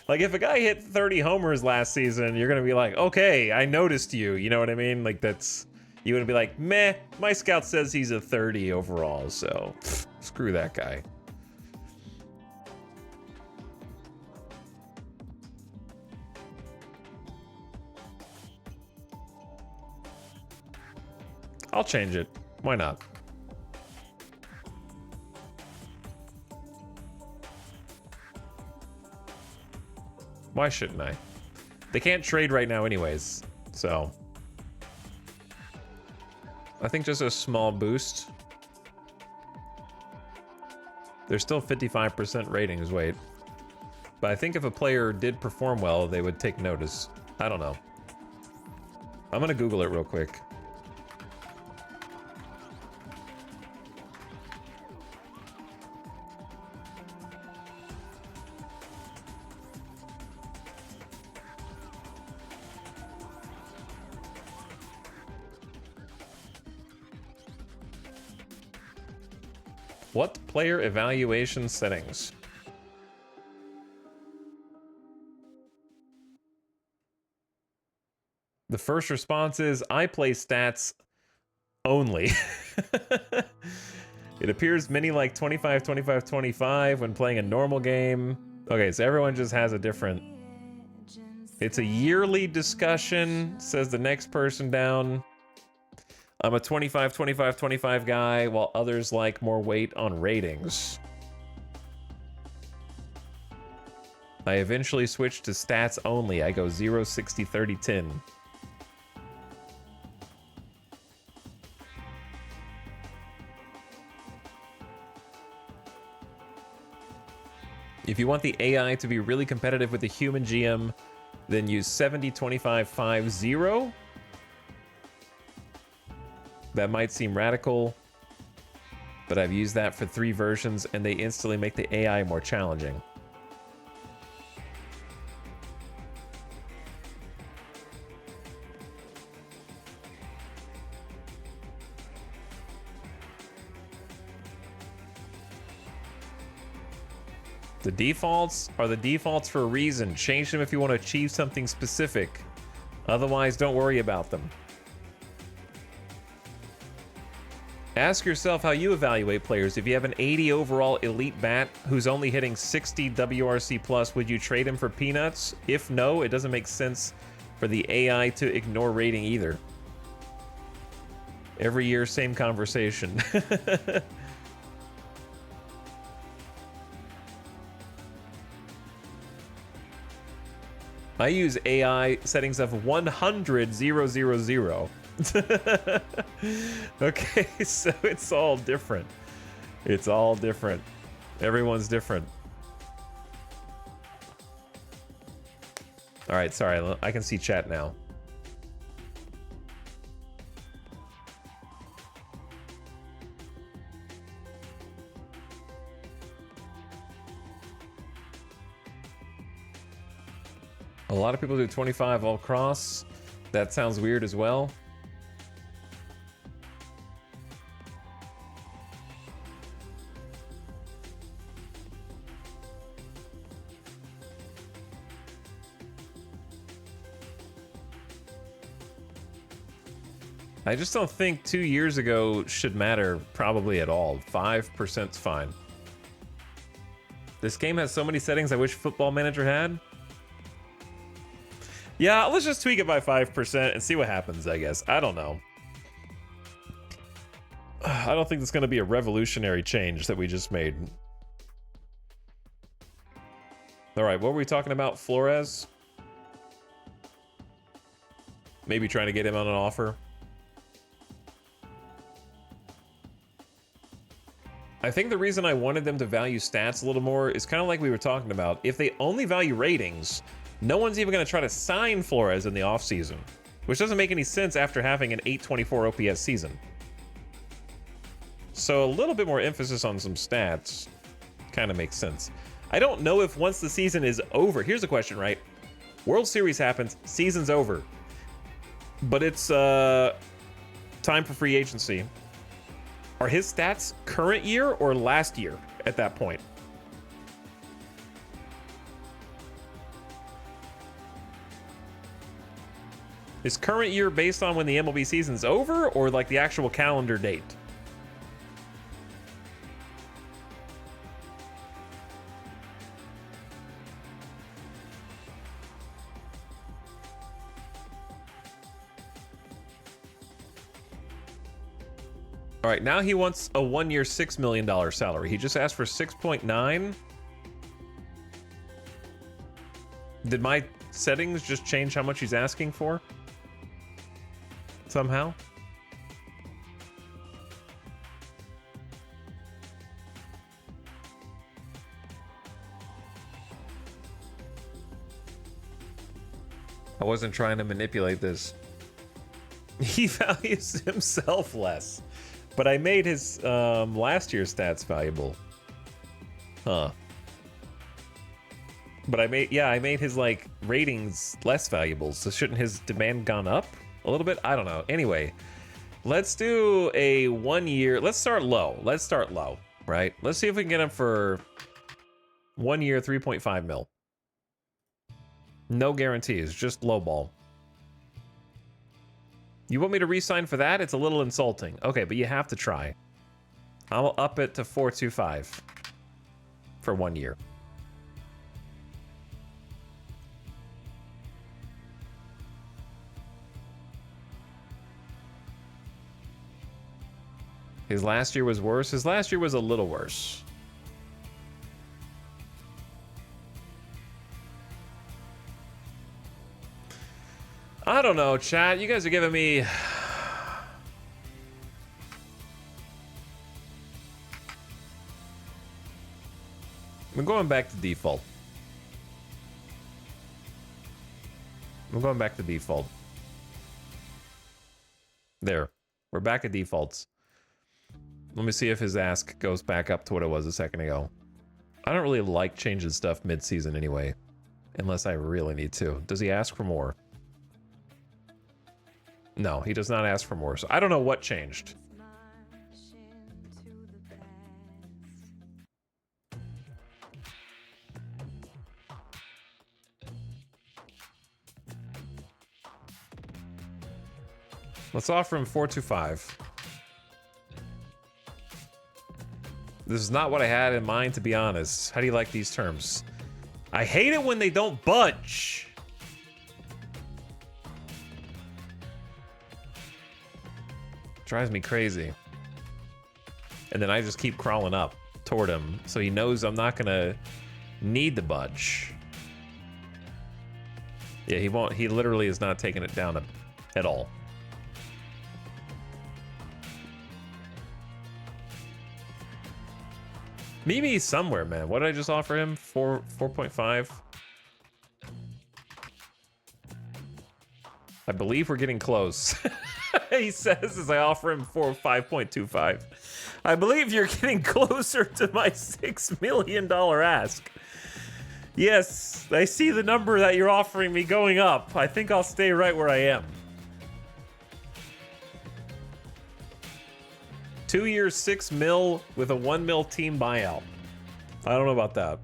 Like, if a guy hit 30 homers last season, you're gonna be like, okay, I noticed you. You know what I mean? Like, you would be like, meh, my scout says he's a 30 overall, so screw that guy. I'll change it. Why not? Why shouldn't I? They can't trade right now anyways, so I think just a small boost. There's still 55% ratings, wait. But I think if a player did perform well, they would take notice. I don't know. I'm gonna Google it real quick. What player evaluation settings? The first response is, I play stats only. It appears many like 25, 25, 25 when playing a normal game. Okay, so everyone just has a different... It's a yearly discussion, says the next person down. I'm a 25, 25, 25 guy, while others like more weight on ratings. I eventually switched to stats only. I go 0, 60, 30, 10. If you want the AI to be really competitive with the human GM, then use 70, 25, 5, 0. That might seem radical, but I've used that for 3 versions and they instantly make the AI more challenging. The defaults are the defaults for a reason. Change them if you want to achieve something specific. Otherwise, don't worry about them. Ask yourself how you evaluate players. If you have an 80 overall elite bat who's only hitting 60 WRC plus, would you trade him for peanuts? If no, it doesn't make sense for the AI to ignore rating either. Every year, same conversation. I use AI settings of 100,000. Okay, so it's all different. It's all different. Everyone's different. All right, sorry, I can see chat now. A lot of people do 25 all cross. That sounds weird as well. I just don't think 2 years ago should matter probably at all. 5%'s fine. This game has so many settings I wish Football Manager had. Yeah, let's just tweak it by 5% and see what happens, I guess. I don't know. I don't think it's going to be a revolutionary change that we just made. All right, what were we talking about? Flores? Maybe trying to get him on an offer. I think the reason I wanted them to value stats a little more is kind of like we were talking about. If they only value ratings, no one's even going to try to sign Flores in the offseason, which doesn't make any sense after having an 824 OPS season. So a little bit more emphasis on some stats kind of makes sense. I don't know if once the season is over, here's the question, right? World Series happens, season's over, but it's time for free agency. Are his stats current year or last year at that point? Is current year based on when the MLB season's over or like the actual calendar date? All right, now he wants a 1 year, $6 million salary. He just asked for 6.9. Did my settings just change how much he's asking for? Somehow? I wasn't trying to manipulate this. He values himself less. But I made his last year's stats valuable. Huh. But I made his like ratings less valuable. So shouldn't his demand gone up a little bit? I don't know. Anyway, let's do a 1 year. Let's start low. Let's start low, right? Let's see if we can get him for 1 year, 3.5 mil. No guarantees, just low ball. You want me to re-sign for that? It's a little insulting. Okay, but you have to try. I'll up it to 4.25 for 1 year. His last year was worse. His last year was a little worse. I don't know, chat. You guys are giving me... I'm going back to default. I'm going back to default. There. We're back at defaults. Let me see if his ask goes back up to what it was a second ago. I don't really like changing stuff mid-season anyway. Unless I really need to. Does he ask for more? No, he does not ask for more. So I don't know what changed. Let's offer him 425. This is not what I had in mind, to be honest. How do you like these terms? I hate it when they don't budge. Drives me crazy. And then I just keep crawling up toward him, so he knows I'm not gonna need to budge. Yeah, he won't. He literally is not taking it down at all. Meet me somewhere, man. What did I just offer him? 4.5. I believe we're getting close. He says as I offer him 5.25. I believe you're getting closer to my $6 million ask. Yes, I see the number that you're offering me going up. I think I'll stay right where I am. 2 years, 6 mil with a 1 mil team buyout. I don't know about that.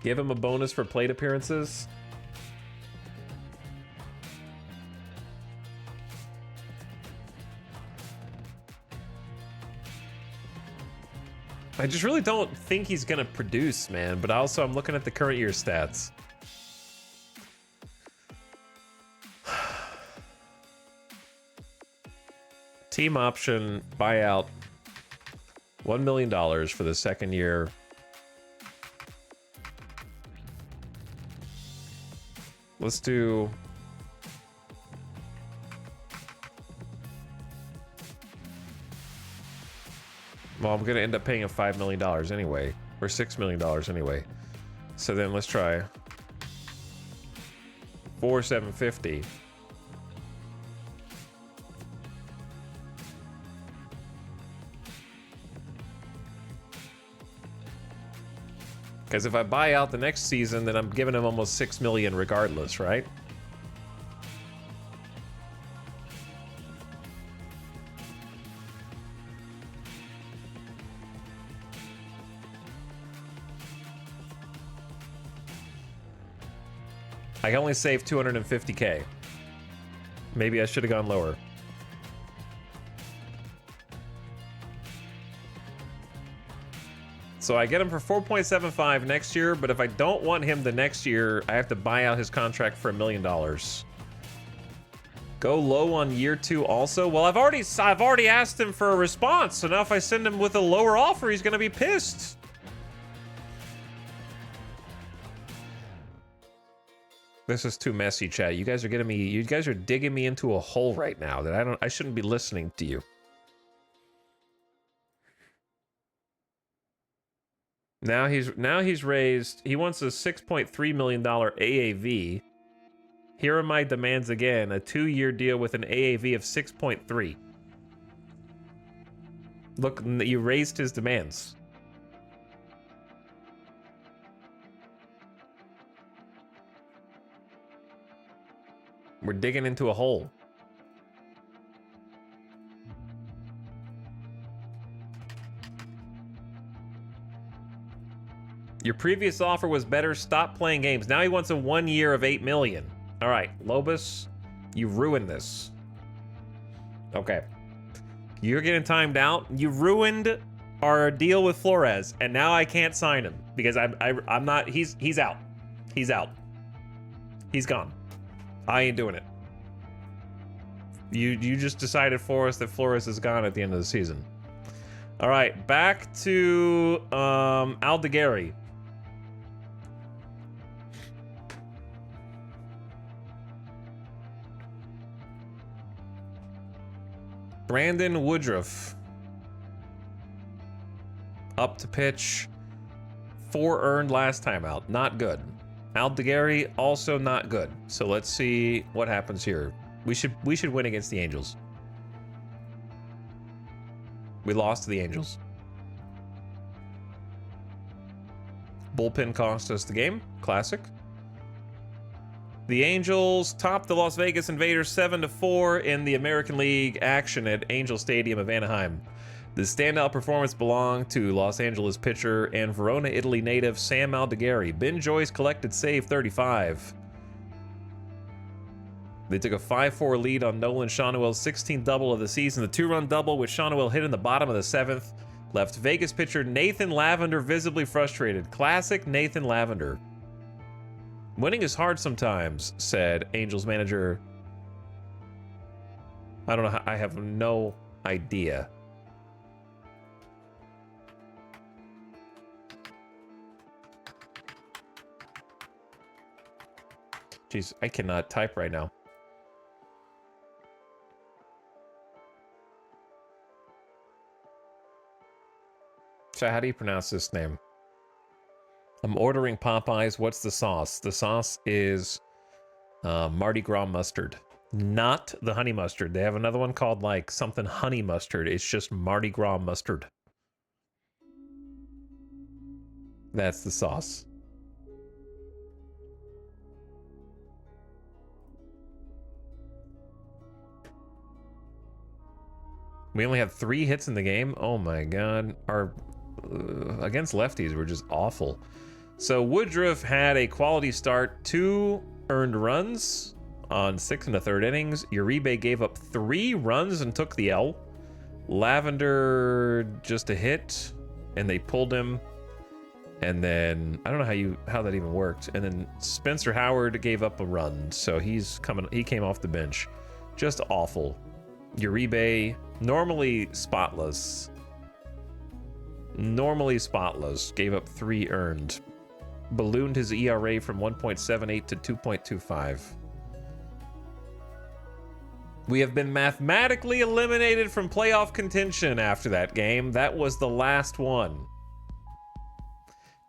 Give him a bonus for plate appearances. I just really don't think he's gonna produce, man. But also, I'm looking at the current year stats. Team option buyout, $1 million for the second year. Let's do. Well, I'm gonna end up paying him $5 million anyway, or $6 million anyway. So then let's try 4,750. Because if I buy out the next season, then I'm giving him almost $6 million regardless, right? I can only save 250K. Maybe I should have gone lower. So I get him for 4.75 next year, but if I don't want him the next year, I have to buy out his contract for $1 million. Go low on year 2 also. Well, I've already asked him for a response, so now if I send him with a lower offer, he's gonna be pissed. This is too messy, chat. You guys are digging me into a hole right now that I shouldn't be listening to you. Now he's raised. He wants a $6.3 million AAV. Here are my demands again: a 2-year deal with an AAV of 6.3. Look, you raised his demands. We're digging into a hole. Your previous offer was better. Stop playing games. Now he wants a 1 year of 8 million. All right, Lobus, you ruined this. Okay. You're getting timed out. You ruined our deal with Flores, and now I can't sign him because I'm not. He's out. He's out. He's gone. I ain't doing it. You just decided for us that Flores is gone at the end of the season. All right, back to Aldeguerri. Brandon Woodruff. Up to pitch. 4 earned last time out. Not good. Aldeguerri also not good. So let's see what happens here. We should win against the Angels. We lost to the Angels. Bullpen cost us the game. Classic. The Angels topped the Las Vegas Invaders 7-4 in the American League action at Angel Stadium of Anaheim. The standout performance belonged to Los Angeles pitcher and Verona, Italy native Sam Aldeguerri. Ben Joyce collected save 35. They took a 5-4 lead on Nolan Shawnuel's 16th double of the season. The 2-run double, which Shawnuel hit in the bottom of the 7th, left Vegas pitcher Nathan Lavender visibly frustrated. Classic Nathan Lavender. Winning is hard sometimes, said Angels manager. I don't know. I have no idea. Jeez, I cannot type right now. So how do you pronounce this name? I'm ordering Popeyes. What's the sauce? The sauce is Mardi Gras mustard, not the honey mustard. They have another one called like something honey mustard. It's just Mardi Gras mustard. That's the sauce. We only had 3 hits in the game. Oh my god. Our against lefties were just awful. So Woodruff had a quality start, 2 earned runs on 6 1/3 innings. Uribe gave up 3 runs and took the L. Lavender just a hit, and they pulled him. And then I don't know how that even worked. And then Spencer Howard gave up a run, so he came off the bench. Just awful. Uribe, normally spotless, gave up 3 earned. Ballooned his ERA from 1.78 to 2.25. We have been mathematically eliminated from playoff contention after that game. That was the last one.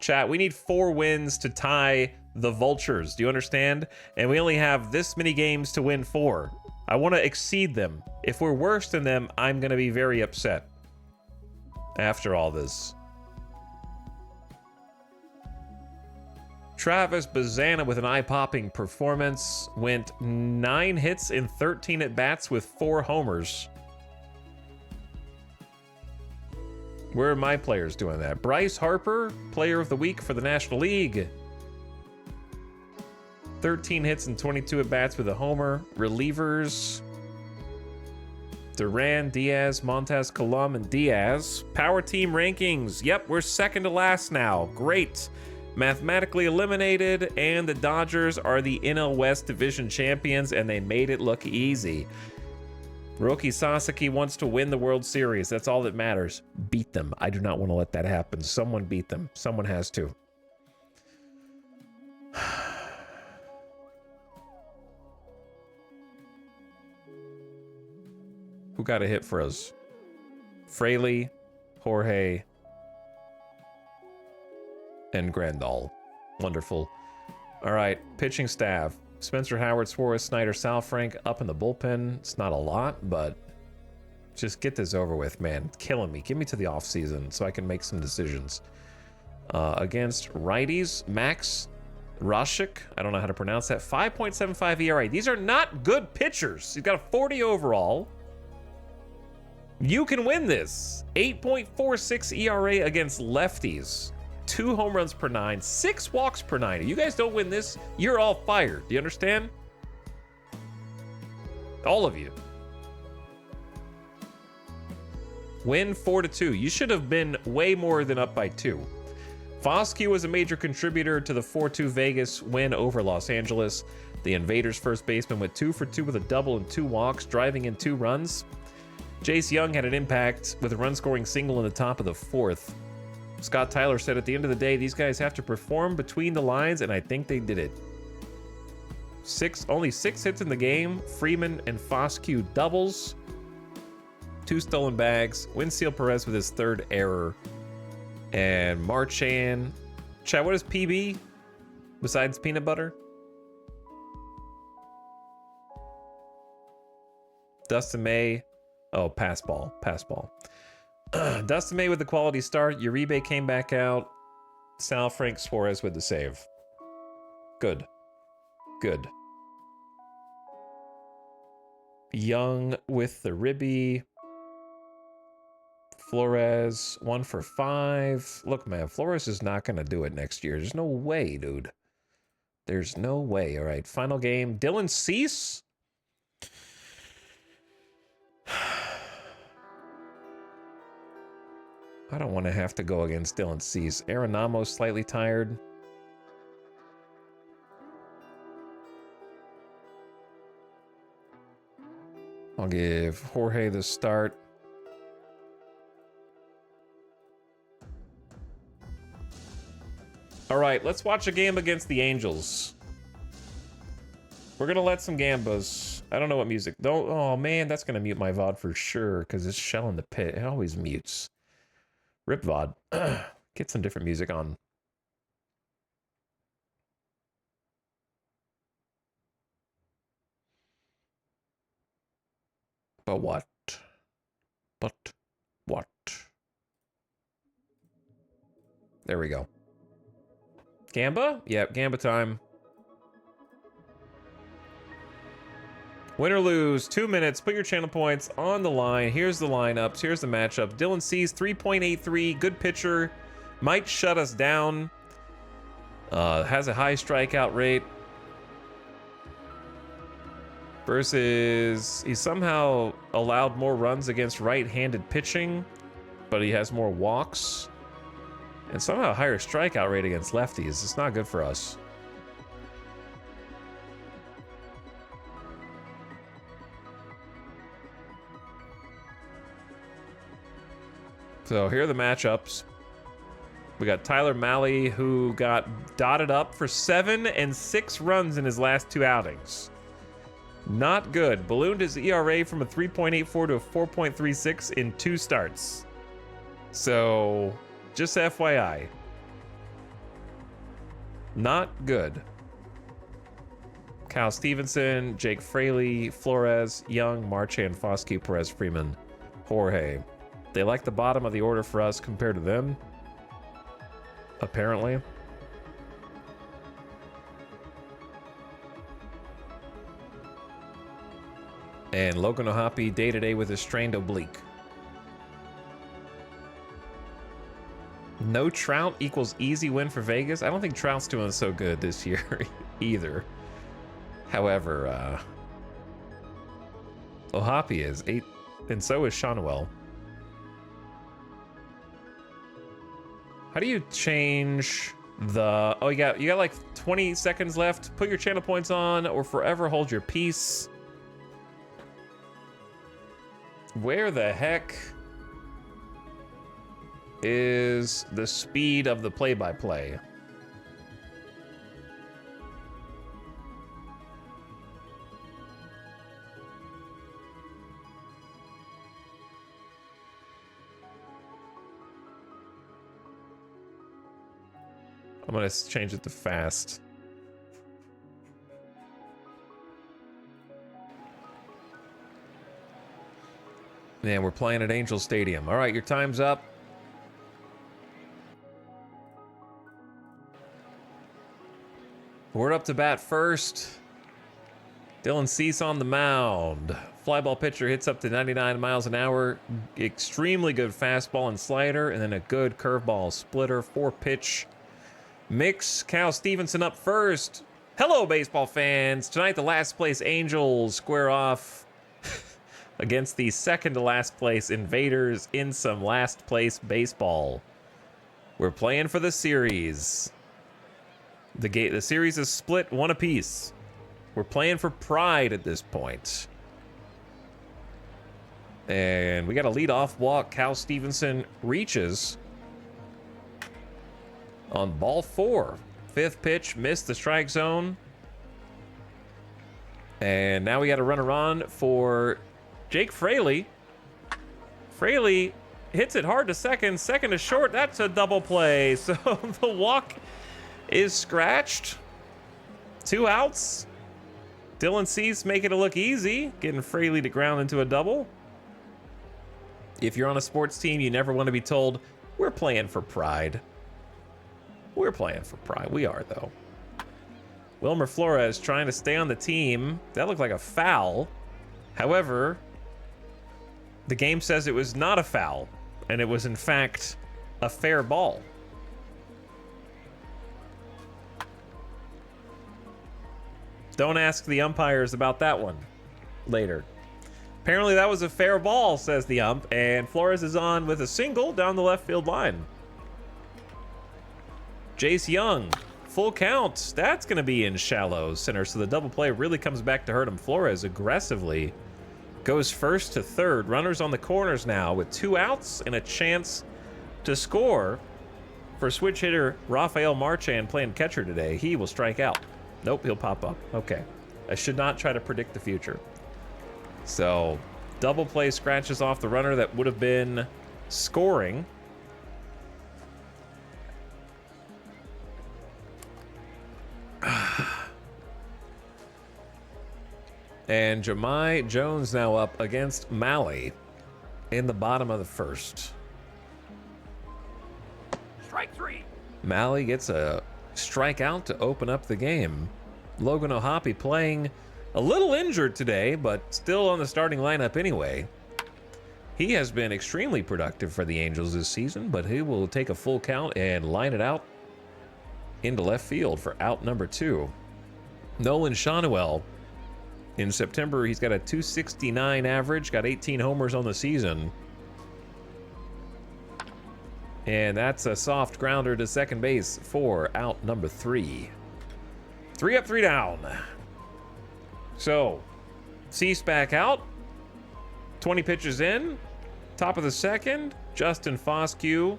Chat, we need 4 wins to tie the Vultures. Do you understand? And we only have this many games to win 4. I want to exceed them. If we're worse than them, I'm going to be very upset after all this. Travis Bazana with an eye-popping performance. Went 9 hits in 13 at-bats with 4 homers. Where are my players doing that? Bryce Harper, player of the week for the National League. 13 hits and 22 at-bats with a homer. Relievers: Duran, Diaz, Montez, Colum, and Diaz. Power team rankings. Yep, we're second to last now. Great. Mathematically eliminated, and the Dodgers are the NL West Division champions, and they made it look easy. Roki Sasaki wants to win the World Series. That's all that matters. Beat them. I do not want to let that happen. Someone beat them. Someone has to. Who got a hit for us? Fraley, Jorge, and Grandal. Wonderful. All right, pitching staff. Spencer Howard, Suarez, Snyder, Sal Frank up in the bullpen. It's not a lot, but just get this over with, man. It's killing me. Get me to the offseason so I can make some decisions. Against righties, Max Roshik, I don't know how to pronounce that, 5.75 ERA. These are not good pitchers. He's got a 40 overall. You can win this. 8.46 ERA against lefties. 2 home runs per 9, 6 walks per 9. If you guys don't win this, you're all fired. Do you understand? All of you. Win 4-2. You should have been way more than up by 2. Foscue was a major contributor to the 4-2 Vegas win over Los Angeles. The Invaders' first baseman went 2 for 2 with a double and 2 walks, driving in 2 runs. Jace Young had an impact with a run-scoring single in the top of the 4th. Scott Tyler said, at the end of the day, these guys have to perform between the lines, and I think they did it. Only 6 hits in the game. Freeman and Foscue doubles. 2 stolen bags. Winfield Perez with his 3rd error. And Marchand. Chad, what is PB besides peanut butter? Dustin May. Oh, pass ball. Dustin May with the quality start. Uribe came back out. Sal Frank, Suarez with the save. Good. Young with the ribby. Flores, 1 for 5. Look, man, Flores is not going to do it next year. There's no way, dude. There's no way. All right, final game. Dylan Cease I don't want to have to go against Dylan Cease. Arenamo's slightly tired. I'll give Jorge the start. All right, let's watch a game against the Angels. We're gonna let some gambas. I don't know what music. Don't. Oh man, that's gonna mute my VOD for sure because it's Shell in the Pit. It always mutes. Rip VOD. Get some different music on. But what? But what? There we go. Gamba? Yep, Gamba time. Win or lose, 2 minutes. Put your channel points on the line. Here's the lineups. Here's the matchup. Dylan Cease, 3.83. Good pitcher. Might shut us down. Has a high strikeout rate. Versus, he somehow allowed more runs against right-handed pitching, but he has more walks. And somehow a higher strikeout rate against lefties. It's not good for us. So here are the matchups. We got Tyler Mahle, who got dotted up for 7 and 6 runs in his last 2 outings. Not good. Ballooned his ERA from a 3.84 to a 4.36 in 2 starts. So, just FYI. Not good. Kyle Stevenson, Jake Fraley, Flores, Young, Marchand, Foscue, Perez, Freeman, Jorge. They like the bottom of the order for us compared to them. Apparently. And Logan Ohapi day-to-day with a strained oblique. No Trout equals easy win for Vegas. I don't think Trout's doing so good this year either. However, Ohapi is 8, and so is Shonwell. How do you change the... Oh, you got like 20 seconds left. Put your channel points on or forever hold your peace. Where the heck is the speed of the play-by-play? I'm gonna change it to fast. Man, we're playing at Angel Stadium. All right, your time's up. We're up to bat first. Dylan Cease on the mound. Flyball pitcher hits up to 99 miles an hour. Extremely good fastball and slider, and then a good curveball splitter. 4-pitch mix. Kyle Stevenson up first. Hello, baseball fans. Tonight, the last place Angels square off against the second to last place Invaders in some last place baseball. We're playing for the series. The series is split 1 apiece. We're playing for pride at this point. And we got a leadoff walk. Cal Stevenson reaches on ball 4. 5th pitch, missed the strike zone. And now we got to run a run for Jake Fraley. Fraley hits it hard to second. Second to short. That's a double play. So the walk is scratched. 2 outs. Dylan Cease making it look easy, getting Fraley to ground into a double. If you're on a sports team, you never want to be told, we're playing for pride. We're playing for pride. We are, though. Wilmer Flores trying to stay on the team. That looked like a foul. However, the game says it was not a foul, and it was, in fact, a fair ball. Don't ask the umpires about that one later. Apparently that was a fair ball, says the ump, and Flores is on with a single down the left field line. Jace Young, full count. That's going to be in shallow center, so the double play really comes back to hurt him. Flores aggressively goes first to third. Runners on the corners now with 2 outs and a chance to score for switch hitter Rafael Marchand playing catcher today. He will strike out. Nope, he'll pop up. Okay. I should not try to predict the future. So, double play scratches off the runner that would have been scoring. And Jahmai Jones now up against Malley in the bottom of the first. Strike 3. Malley gets a strikeout to open up the game. Logan O'Hoppe playing a little injured today, but still on the starting lineup anyway. He has been extremely productive for the Angels this season, but he will take a full count and line it out into left field for out number 2. Nolan Shanuel, in September, he's got a .269 average, got 18 homers on the season. And that's a soft grounder to second base for out number 3. 3 up, 3 down. So, Cease back out. 20 pitches in. Top of the second, Justin Foscue.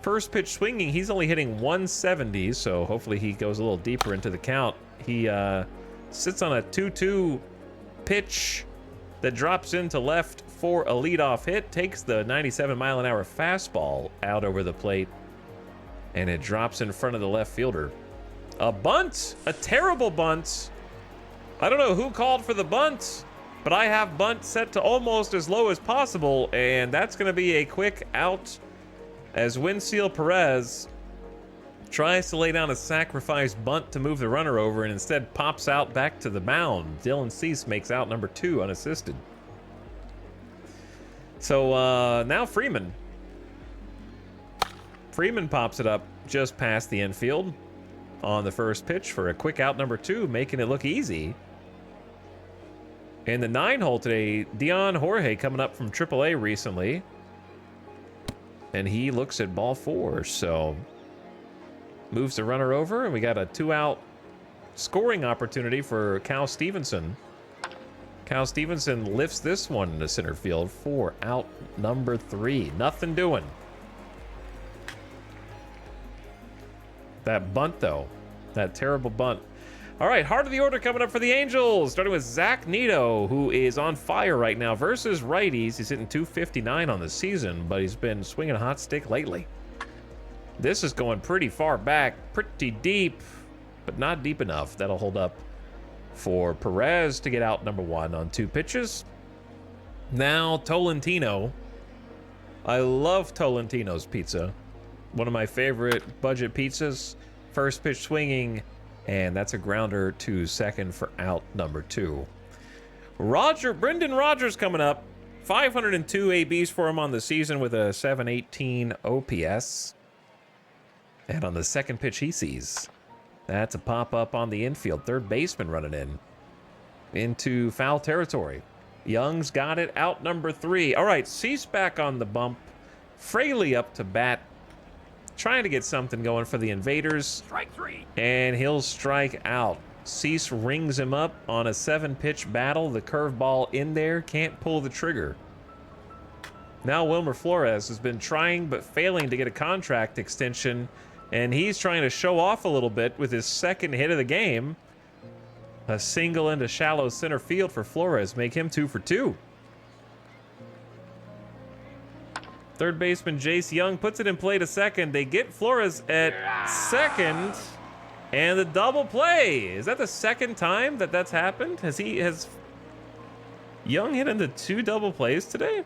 First pitch swinging, he's only hitting 170, so hopefully he goes a little deeper into the count. He sits on a 2-2 pitch that drops into left for a leadoff hit, takes the 97-mile-an-hour fastball out over the plate, and it drops in front of the left fielder. A bunt, a terrible bunt. I don't know who called for the bunt, but I have bunt set to almost as low as possible, and that's going to be a quick out as Winfield Perez tries to lay down a sacrifice bunt to move the runner over and instead pops out back to the mound. Dylan Cease makes out number 2 unassisted. So now Freeman. Freeman pops it up just past the infield on the first pitch for a quick out number 2, making it look easy. In the 9-hole today, Dion Jorge coming up from AAA recently. And he looks at ball 4, so moves the runner over, and we got a 2-out scoring opportunity for Cal Stevenson. Cal Stevenson lifts this one into center field for out number 3. Nothing doing. That bunt, though. That terrible bunt. All right, heart of the order coming up for the Angels, starting with Zach Neto, who is on fire right now versus righties. He's hitting .259 on the season, but he's been swinging a hot stick lately. This is going pretty far back, pretty deep, but not deep enough. That'll hold up for Perez to get out number 1 on 2 pitches. Now Tolentino. I love Tolentino's pizza. One of my favorite budget pizzas. First pitch swinging, and that's a grounder to second for out number 2. Brendan Rodgers coming up. 502 ABs for him on the season with a .718 OPS. And on the second pitch he sees, that's a pop-up on the infield. Third baseman running in into foul territory. Young's got it, out number 3. All right, Cease back on the bump. Fraley up to bat, trying to get something going for the Invaders. Strike 3. And he'll strike out. Cease rings him up on a 7-pitch battle. The curveball in there, can't pull the trigger. Now Wilmer Flores has been trying but failing to get a contract extension, and he's trying to show off a little bit with his second hit of the game. A single into shallow center field for Flores, make him 2 for 2. Third baseman Jace Young puts it in play to second. They get Flores at second, and the double play. Is that the second time that that's happened? Has Young hit into 2 double plays today?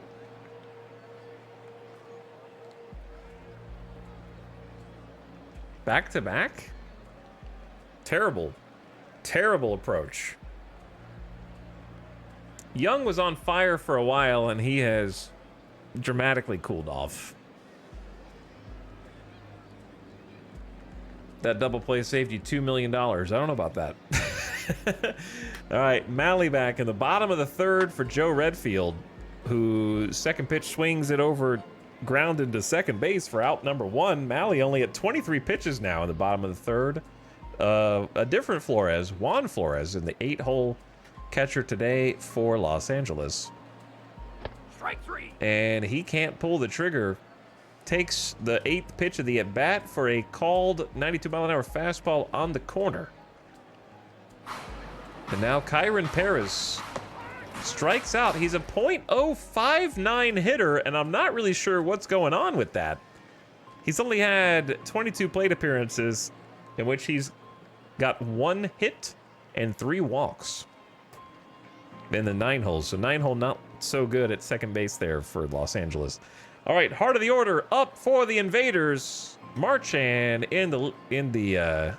Back to back? Terrible. Terrible approach. Young was on fire for a while, and he has dramatically cooled off. That double play saved you $2 million. I don't know about that. All right, Malley back in the bottom of the third for Joe Redfield, who second pitch swings it over, grounded to second base for out number 1. Malley only at 23 pitches now in the bottom of the third. A different Flores, Juan Flores, in the 8-hole catcher today for Los Angeles. Strike 3. And he can't pull the trigger. Takes the 8th pitch of the at-bat for a called 92-mile-an-hour fastball on the corner. And now Kyron Perez strikes out. He's a .059 hitter, and I'm not really sure what's going on with that. He's only had 22 plate appearances in which he's got 1 hit and 3 walks in the 9 holes. So 9-hole not so good at second base there for Los Angeles. All right, heart of the order up for the Invaders. Marchand in the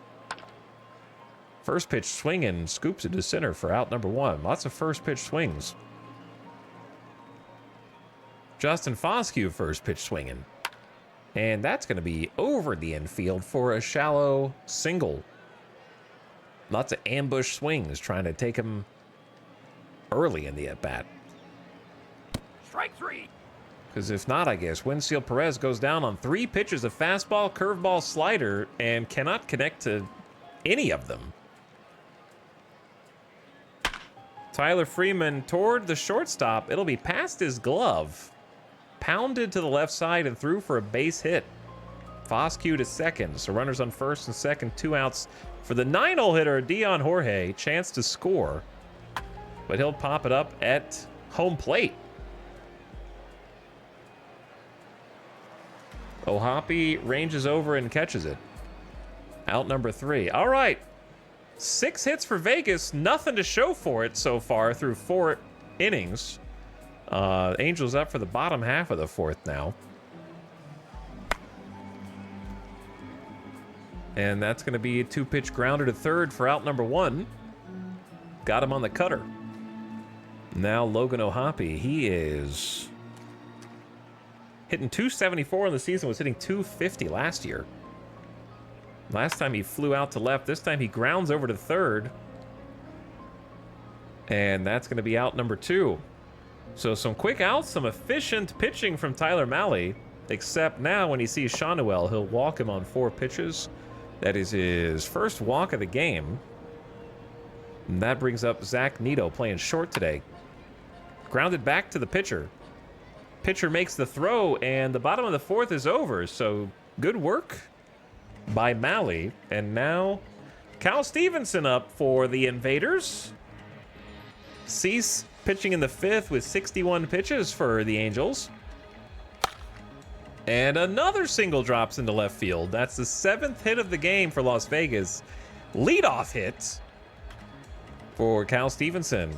first pitch swinging, scoops it to center for out number 1. Lots of first pitch swings. Justin Foscue first pitch swinging. And that's going to be over the infield for a shallow single. Lots of ambush swings trying to take him early in the at-bat. Strike 3. Because if not, I guess Winfield Perez goes down on 3 pitches of fastball, curveball, slider, and cannot connect to any of them. Tyler Freeman toward the shortstop. It'll be past his glove. Pounded to the left side and through for a base hit. Foscue to second. So runners on first and second, 2 outs for the 9-hole hitter, Dion Jorge. Chance to score. But he'll pop it up at home plate. Ohapi ranges over and catches it. Out number 3. All right. 6 hits for Vegas. Nothing to show for it so far through 4 innings. Angels up for the bottom half of the 4th now. And that's going to be a 2-pitch grounder to third for out number 1. Got him on the cutter. Now Logan Ohapi. He is hitting .274 in the season, was hitting .250 last year. Last time he flew out to left. This time he grounds over to third. And that's going to be out number 2. So some quick outs, some efficient pitching from Tyler Malley. Except now when he sees Shanuel, he'll walk him on 4 pitches. That is his first walk of the game. And that brings up Zach Neto playing short today. Grounded back to the pitcher. Pitcher makes the throw, and the bottom of the 4th is over. So good work by Malley. And now Cal Stevenson up for the Invaders. Cease pitching in the 5th with 61 pitches for the Angels. And another single drops into left field. That's the 7th hit of the game for Las Vegas. Leadoff hit for Cal Stevenson.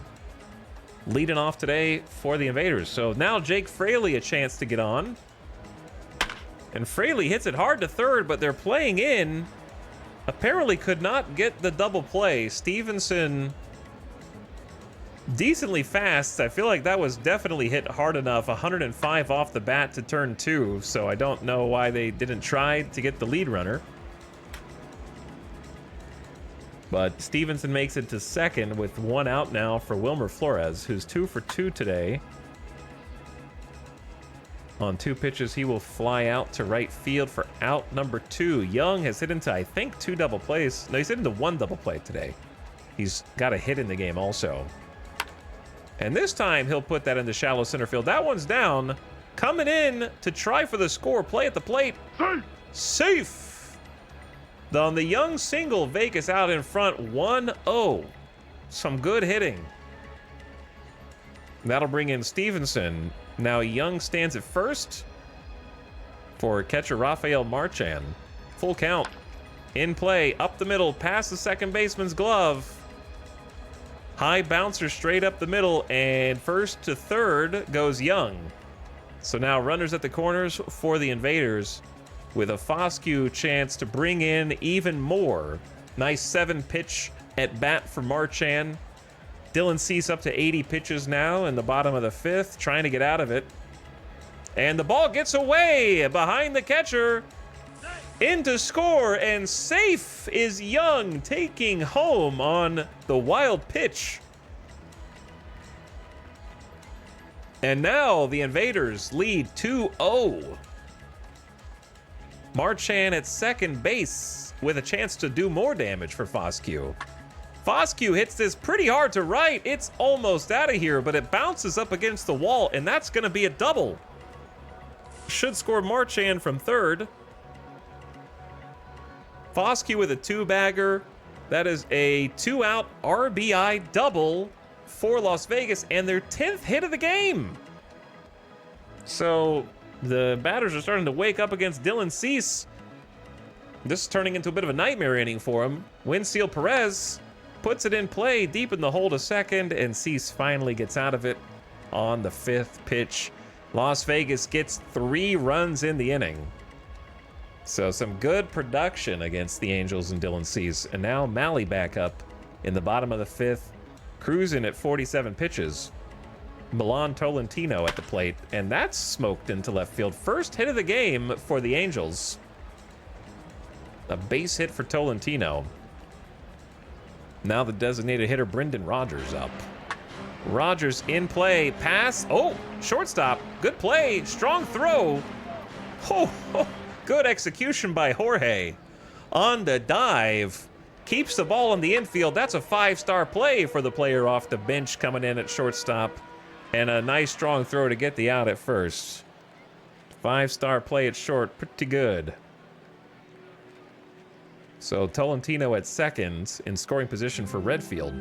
Leading off today for the Invaders. So now Jake Fraley a chance to get on. And Fraley hits it hard to third, but they're playing in. Apparently could not get the double play. Stevenson decently fast. I feel like that was definitely hit hard enough. 105 off the bat to turn 2. So I don't know why they didn't try to get the lead runner. But Stevenson makes it to second with 1 out now for Wilmer Flores, who's 2 for 2 today. On 2 pitches, he will fly out to right field for out number 2. Young has hit into, I think, 2 double plays. No, he's hit into 1 double play today. He's got a hit in the game also. And this time, he'll put that into shallow center field. That one's down. Coming in to try for the score. Play at the plate. Safe. On the Young single, Vegas out in front 1-0. Some good hitting. That'll bring in Stevenson. Now Young stands at first for catcher Rafael Marchand. Full count. In play, up the middle, past the second baseman's glove. High bouncer straight up the middle, and first to third goes Young. So now runners at the corners for the Invaders, with a Foscue chance to bring in even more. Nice 7-pitch at bat for Marchand. Dylan Cease up to 80 pitches now in the bottom of the 5th, trying to get out of it. And the ball gets away behind the catcher. in to score, and safe is Young, taking home on the wild pitch. And now the Invaders lead 2-0. Marchand at second base with a chance to do more damage for Foscue. Foscue hits this pretty hard to right. It's almost out of here, but it bounces up against the wall, and that's going to be a double. Should score Marchand from third. Foscue with a two-bagger. That is a two-out RBI double for Las Vegas, and their 10th hit of the game. So the batters are starting to wake up against Dylan Cease. This is turning into a bit of a nightmare inning for him. Winfield Perez puts it in play deep in the hole to second, and Cease finally gets out of it on the 5th pitch. Las Vegas gets 3 runs in the inning. So some good production against the Angels and Dylan Cease. And now Malley back up in the bottom of the 5th, cruising at 47 pitches. Milan Tolentino at the plate, and that's smoked into left field. First hit of the game for the Angels. A base hit for Tolentino. Now the designated hitter Brendan Rodgers up. Rodgers in play, pass. Oh, shortstop. Good play, strong throw. Oh, good execution by Jorge. On the dive, keeps the ball in the infield. That's a 5-star play for the player off the bench coming in at shortstop. And a nice strong throw to get the out at first. 5-star play at short, pretty good. So Tolentino at second in scoring position for Redfield.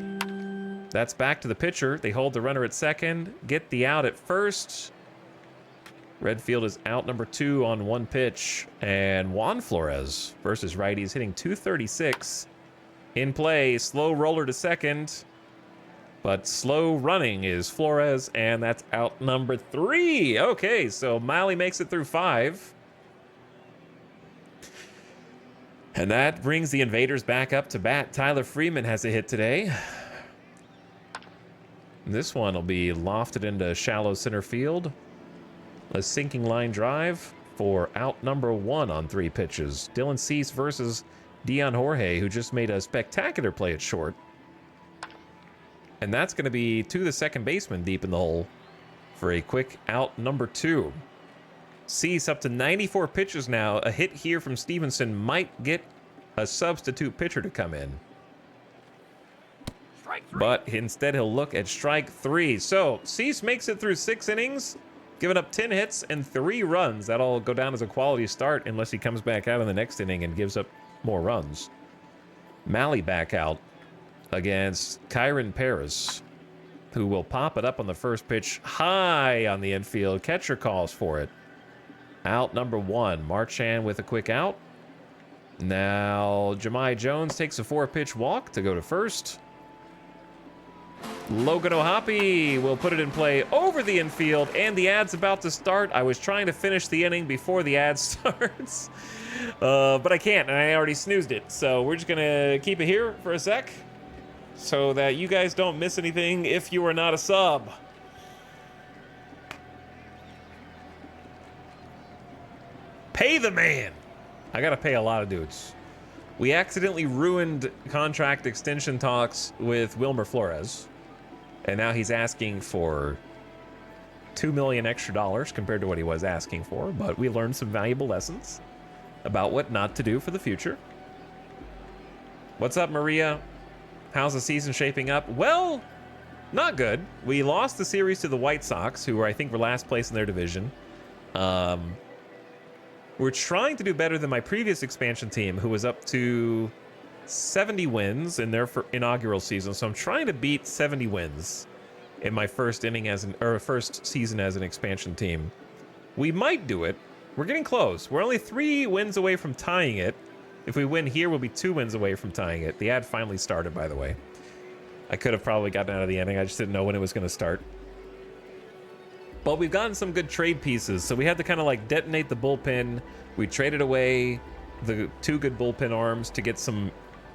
That's back to the pitcher. They hold the runner at second, get the out at first. Redfield is out number 2 on 1 pitch. And Juan Flores versus righties hitting .236. In play, slow roller to second. But slow running is Flores, and that's out number 3. Okay, so Malley makes it through 5. And that brings the Invaders back up to bat. Tyler Freeman has a hit today. This one will be lofted into shallow center field. A sinking line drive for out number 1 on 3 pitches. Dylan Cease versus Dion Jorge, who just made a spectacular play at short. And that's going to be to the second baseman deep in the hole for a quick out number 2. Cease up to 94 pitches now. A hit here from Stevenson might get a substitute pitcher to come in. Strike 3. But instead he'll look at strike 3. So Cease makes it through 6 innings, giving up 10 hits and 3 runs. That'll go down as a quality start unless he comes back out in the next inning and gives up more runs. Malley back out against Kyron Paris, who will pop it up on the first pitch high on the infield. Catcher calls for it. Out number 1. Marchand with a quick out. Now Jahmai Jones takes a 4-pitch walk to go to first. Logan O'Hoppe will put it in play over the infield, and the ad's about to start. I was trying to finish the inning before the ad starts, but I can't, and I already snoozed it. So we're just going to keep it here for a sec so that you guys don't miss anything if you are not a sub. Pay the man. I got to pay a lot of dudes. We accidentally ruined contract extension talks with Wilmer Flores, and now he's asking for $2 million extra compared to what he was asking for, but we learned some valuable lessons about what not to do for the future. What's up, Maria? How's the season shaping up? Well, not good. We lost the series to the White Sox, who I think were last place in their division. We're trying to do better than my previous expansion team, who was up to 70 wins in their inaugural season. So I'm trying to beat 70 wins in my first season as an expansion team. We might do it. We're getting close. We're only 3 wins away from tying it. If we win here, we'll be 2 wins away from tying it. The ad finally started, by the way. I could have probably gotten out of the inning. I just didn't know when it was going to start. But we've gotten some good trade pieces, so we had to kind of like detonate the bullpen. We traded away the 2 good bullpen arms to get some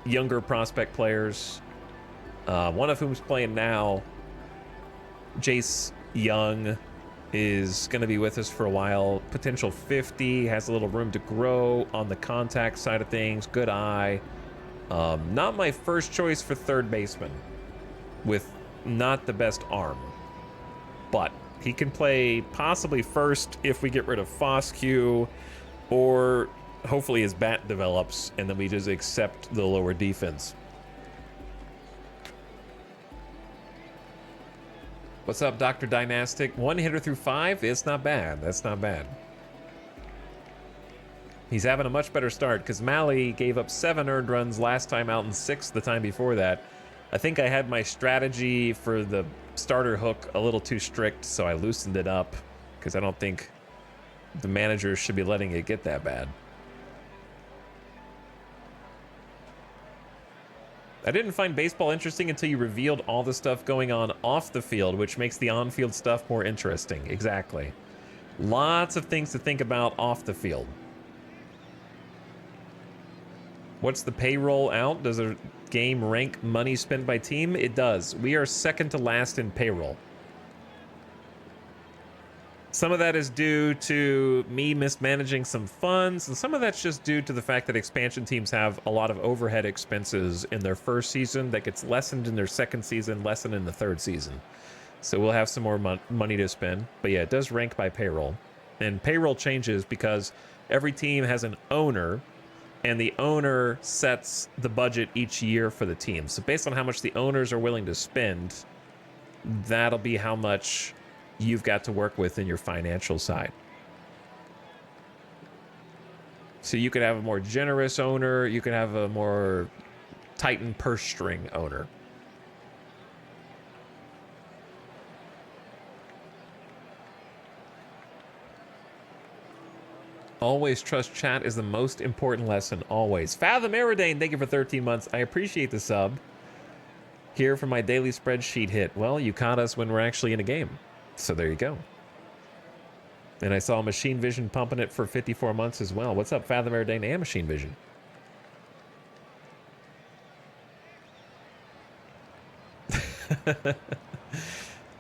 younger prospect players, one of whom's playing now, Jace Young. is going to be with us for a while. Potential 50, has a little room to grow on the contact side of things. Good eye. Not my first choice for third baseman, with not the best arm, but he can play possibly first if we get rid of Foscue, or hopefully his bat develops and then we just accept the lower defense. What's up, Dr. Dynastic? 1 hitter through 5? It's not bad. That's not bad. He's having a much better start because Malley gave up 7 earned runs last time out and 6 the time before that. I think I had my strategy for the starter hook a little too strict, so I loosened it up because I don't think the manager should be letting it get that bad. I didn't find baseball interesting until you revealed all the stuff going on off the field, which makes the on-field stuff more interesting. Exactly. Lots of things to think about off the field. What's the payroll out? Does a game rank money spent by team? It does. We are second to last in payroll. Some of that is due to me mismanaging some funds, and some of that's just due to the fact that expansion teams have a lot of overhead expenses in their first season that gets lessened in their second season, lessened in the third season. So we'll have some more money to spend. But yeah, it does rank by payroll. And payroll changes because every team has an owner, and the owner sets the budget each year for the team. So based on how much the owners are willing to spend, that'll be how much you've got to work with in your financial side. So you could have a more generous owner, you could have a more tightened purse string owner. Always trust chat is the most important lesson, always. Fathom Aridane, thank you for 13 months. I appreciate the sub. Here for my daily spreadsheet hit. Well, you caught us when we're actually in a game. So there you go. And I saw Machine Vision pumping it for 54 months as well. What's up, Fathom Aridane and Machine Vision?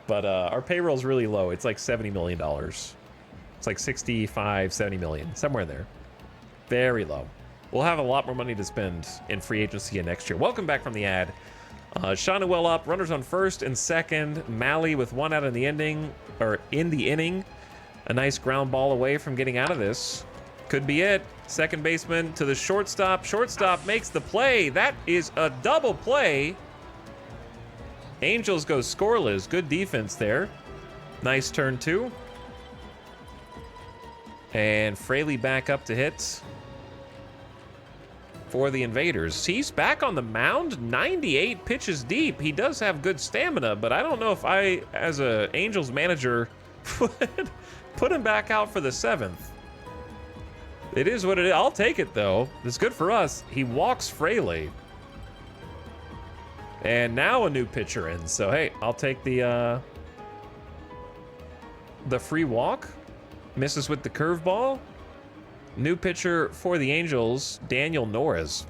But our payroll's really low. It's like $70 million. It's like 65, 70 million, somewhere there. Very low. We'll have a lot more money to spend in free agency next year. Welcome back from the ad. Shawnuel up, runners on first and second. Malley with 1 out in the inning, A nice ground ball away from getting out of this. Could be it. Second baseman to the shortstop. Shortstop makes the play. That is a double play. Angels go scoreless. Good defense there. Nice turn, too. And Fraley back up to hit for the Invaders. He's back on the mound, 98 pitches deep. He does have good stamina, but I don't know if I, as a Angels manager, would put him back out for the 7th. It is what it is. I'll take it, though. It's good for us. He walks Fraley. And now a new pitcher in. So, hey, I'll take the free walk. Misses with the curveball. New pitcher for the Angels, Daniel Norris.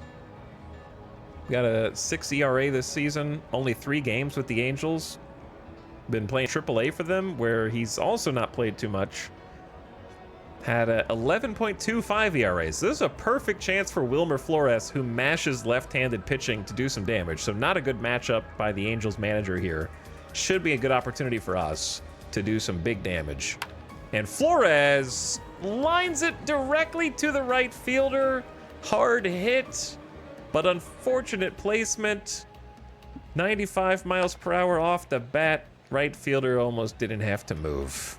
Got a 6 ERA this season. Only 3 games with the Angels. Been playing AAA for them, where he's also not played too much. Had a 11.25 ERA. So this is a perfect chance for Wilmer Flores, who mashes left-handed pitching, to do some damage. So not a good matchup by the Angels manager here. Should be a good opportunity for us to do some big damage. And Flores lines it directly to the right fielder. Hard hit, but unfortunate placement. 95 miles per hour off the bat. Right fielder almost didn't have to move.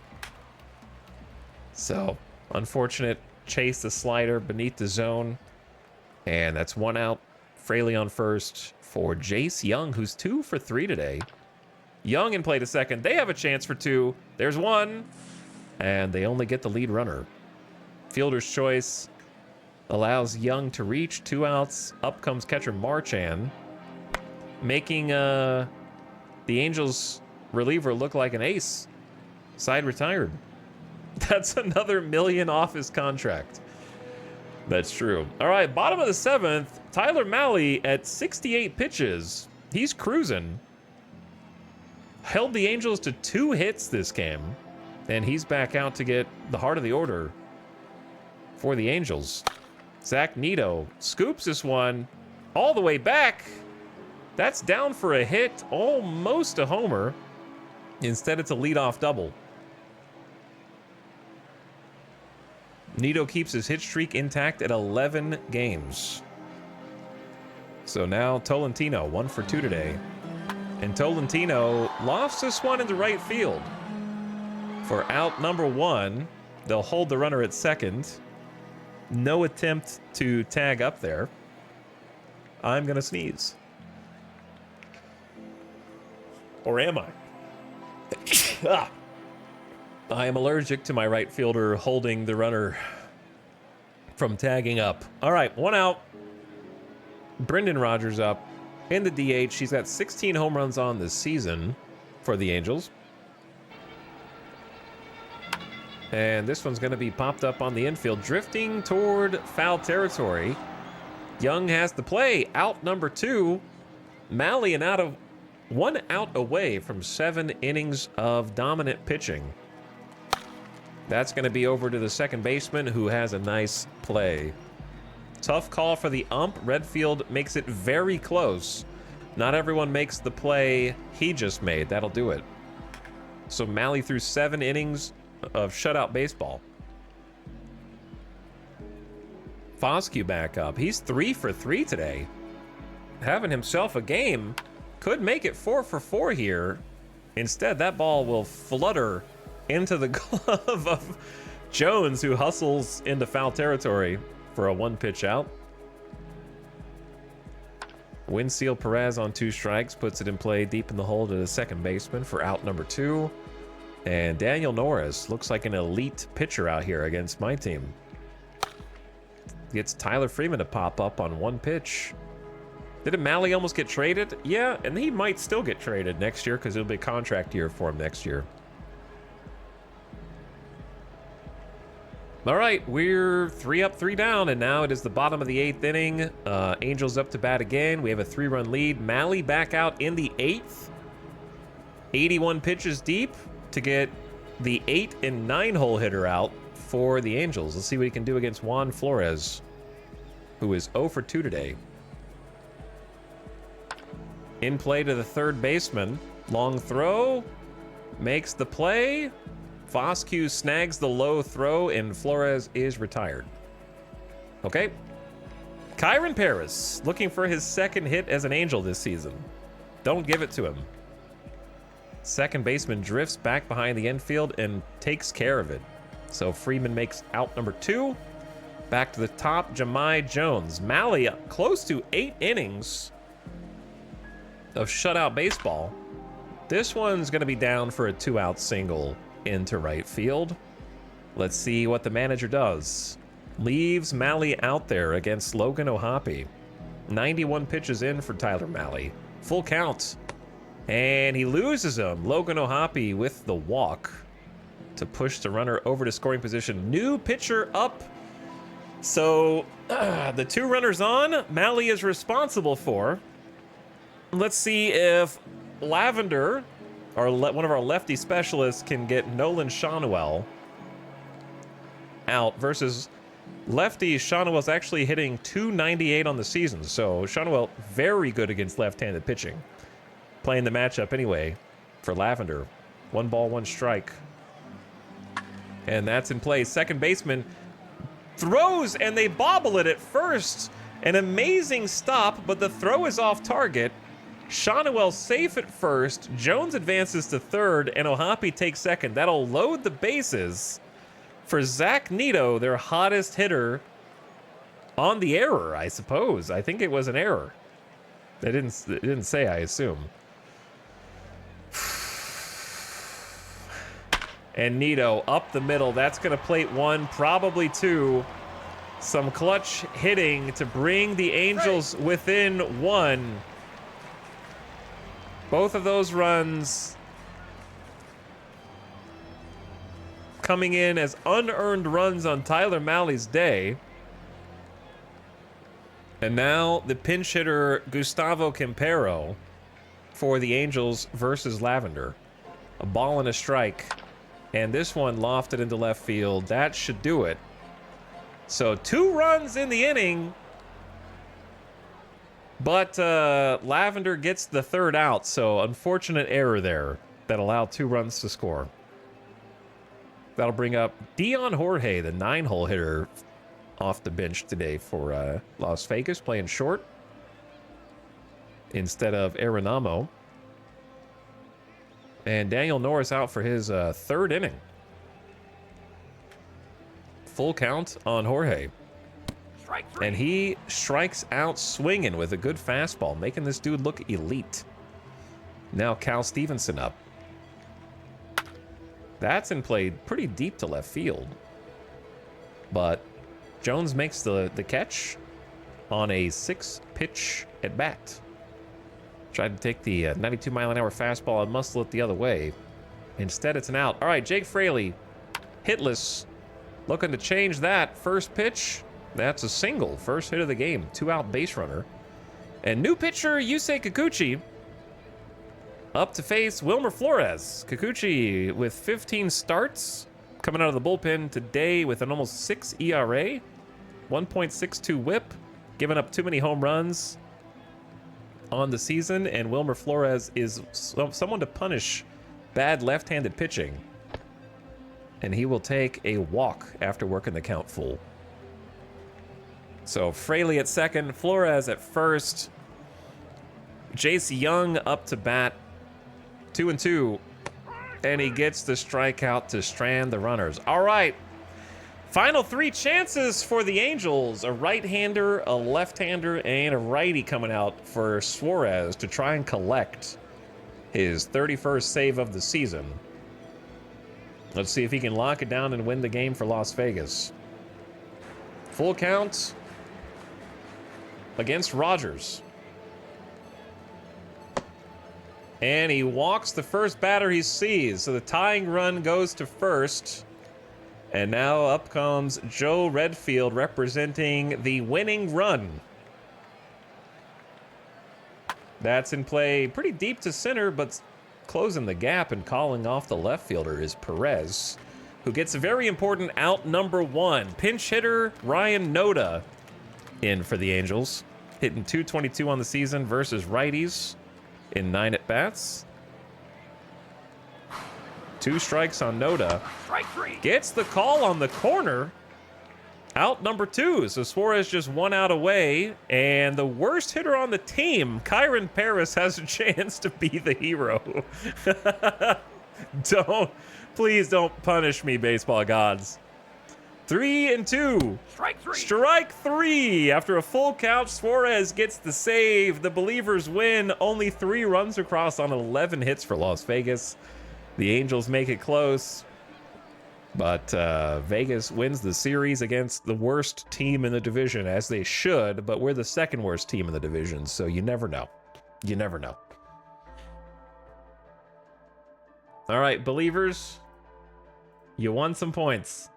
So, unfortunate. Chase the slider beneath the zone. And that's 1 out. Fraley on first for Jace Young, who's 2 for 3 today. Young in play to second. They have a chance for 2. There's 1. And they only get the lead runner. Fielder's choice allows Young to reach. 2 outs. Up comes catcher Marchand, making the Angels reliever look like an ace. Side retired. That's another $1 million off his contract. That's true. All right, bottom of the 7th. Tyler Malley at 68 pitches. He's cruising. Held the Angels to 2 hits this game. And he's back out to get the heart of the order for the Angels. Zach Nito scoops this one all the way back. That's down for a hit, almost a homer. Instead, it's a leadoff double. Nito keeps his hit streak intact at 11 games. So now Tolentino, 1 for 2 today. And Tolentino lofts this one into right field. For out number 1, they'll hold the runner at second. No attempt to tag up there. I'm gonna sneeze. Or am I? I am allergic to my right fielder holding the runner from tagging up. All right, 1 out. Brendan Rodgers up in the DH. He's got 16 home runs on this season for the Angels. And this one's going to be popped up on the infield, drifting toward foul territory. Young has the play. Out number 2. Malley and out of 1 out away from 7 innings of dominant pitching. That's going to be over to the second baseman, who has a nice play. Tough call for the ump. Redfield makes it very close. Not everyone makes the play he just made. That'll do it. So Malley threw 7 innings of shutout baseball. Foscue back up. He's 3 for 3 today. Having himself a game. Could make it 4 for 4 here. Instead, that ball will flutter into the glove of Jones, who hustles into foul territory for a 1-pitch out. Winseal Perez on 2 strikes puts it in play deep in the hole to the second baseman for out number 2. And Daniel Norris looks like an elite pitcher out here against my team. Gets Tyler Freeman to pop up on 1 pitch. Didn't Malley almost get traded? Yeah, and he might still get traded next year because it'll be a contract year for him next year. All right, we're 3 up, 3 down, and now it is the bottom of the 8th inning. Angels up to bat again. We have a 3-run lead. Malley back out in the 8th. 81 pitches deep to get the 8 and 9 hole hitter out for the Angels. Let's see what he can do against Juan Flores, who is 0 for 2 today. In play to the third baseman. Long throw. Makes the play. Foscue snags the low throw, and Flores is retired. Okay. Kyron Paris looking for his 2nd hit as an Angel this season. Don't give it to him. Second baseman drifts back behind the infield and takes care of it. So Freeman makes out number 2. Back to the top, Jahmai Jones. Malley close to 8 innings of shutout baseball. This one's going to be down for a 2-out single into right field. Let's see what the manager does. Leaves Malley out there against Logan O'Hoppe. 91 pitches in for Tyler Malley. Full count. And he loses him. Logan O'Hoppe with the walk to push the runner over to scoring position. New pitcher up. So the 2 runners on, Malley is responsible for. Let's see if Lavender, one of our lefty specialists, can get Nolan Shawnuel out versus lefty. Shawnuel's actually hitting .298 on the season, so Shawnuel very good against left-handed pitching. Playing the matchup anyway for Lavender. 1 ball, 1 strike. And that's in play. Second baseman throws, and they bobble it at first. An amazing stop, but the throw is off target. Shawnuel safe at first. Jones advances to third, and O'Hoppe takes second. That'll load the bases for Zach Nito, their hottest hitter, on the error, I suppose. I think it was an error. It didn't say, I assume. And Nito up the middle. That's going to plate 1, probably 2. Some clutch hitting to bring the Angels within 1. Both of those runs coming in as unearned runs on Tyler Malley's day. And now the pinch hitter Gustavo Quintero for the Angels versus Lavender. A ball and a strike. And this one lofted into left field. That should do it. So 2 runs in the inning. But Lavender gets the 3rd out. So unfortunate error there that allowed 2 runs to score. That'll bring up Dion Jorge, the 9-hole hitter, off the bench today for Las Vegas, playing short instead of Arenamo. And Daniel Norris out for his 3rd inning. Full count on Jorge. Strike 3. And he strikes out swinging with a good fastball, making this dude look elite. Now Cal Stevenson up. That's in play pretty deep to left field. But Jones makes the catch on a 6-pitch at bat. Tried to take the 92-mile-an-hour fastball and muscle it the other way. Instead, it's an out. All right, Jake Fraley, hitless. Looking to change that. First pitch, that's a single. First hit of the game. 2-out base runner. And new pitcher, Yusei Kikuchi, up to face Wilmer Flores. Kikuchi with 15 starts, coming out of the bullpen today with an almost 6 ERA, 1.62 whip, giving up too many home runs on the season, and Wilmer Flores is someone to punish bad left-handed pitching. And he will take a walk after working the count full. So Fraley at second, Flores at first. Jace Young up to bat, 2-2, and he gets the strikeout to strand the runners. All right, final 3 chances for the Angels. A right-hander, a left-hander, and a righty coming out for Suarez to try and collect his 31st save of the season. Let's see if he can lock it down and win the game for Las Vegas. Full count against Rogers. And he walks the first batter he sees. So the tying run goes to first. And now up comes Joe Redfield representing the winning run. That's in play pretty deep to center, but closing the gap and calling off the left fielder is Perez, who gets a very important out number 1. Pinch hitter Ryan Noda in for the Angels, hitting .222 on the season versus righties in 9 at-bats. 2 strikes on Noda. Strike 3. Gets the call on the corner. Out number 2. So Suarez just 1 out away. And the worst hitter on the team, Kyron Paris, has a chance to be the hero. Please don't punish me, baseball gods. 3-2. Strike 3. Strike 3. After a full count, Suarez gets the save. The Believers win. Only 3 runs across on 11 hits for Las Vegas. The Angels make it close. But Vegas wins the series against the worst team in the division, as they should. But we're the 2nd worst team in the division, so you never know. You never know. All right, Believers, you won some points.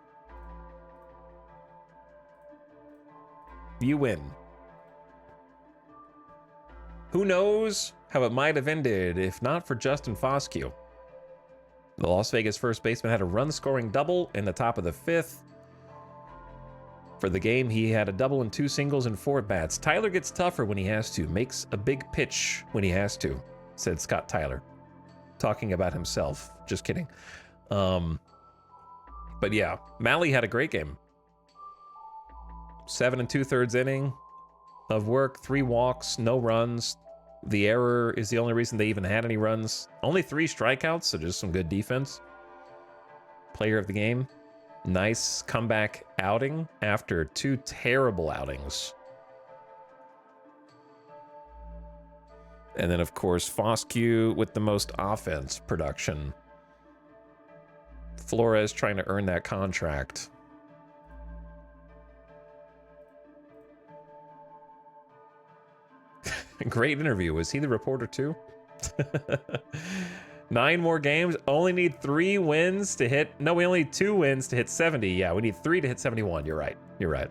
You win. Who knows how it might have ended if not for Justin Foscue. The Las Vegas first baseman had a run-scoring double in the top of the 5th. For the game, he had a double and 2 singles and 4 at-bats. Tyler gets tougher when he has to, makes a big pitch when he has to, said Scott Tyler, talking about himself. Just kidding. But yeah, Malley had a great game. 7 2/3 inning of work, 3 walks, no runs. The error is the only reason they even had any runs. Only 3 strikeouts, so just some good defense. Player of the game. Nice comeback outing after 2 terrible outings. And then, of course, Foscue with the most offense production. Flores trying to earn that contract. Great interview. Was he the reporter too? 9 more games. Only need 3 wins to hit. No, we only need 2 wins to hit 70. Yeah, we need 3 to hit 71. You're right. You're right.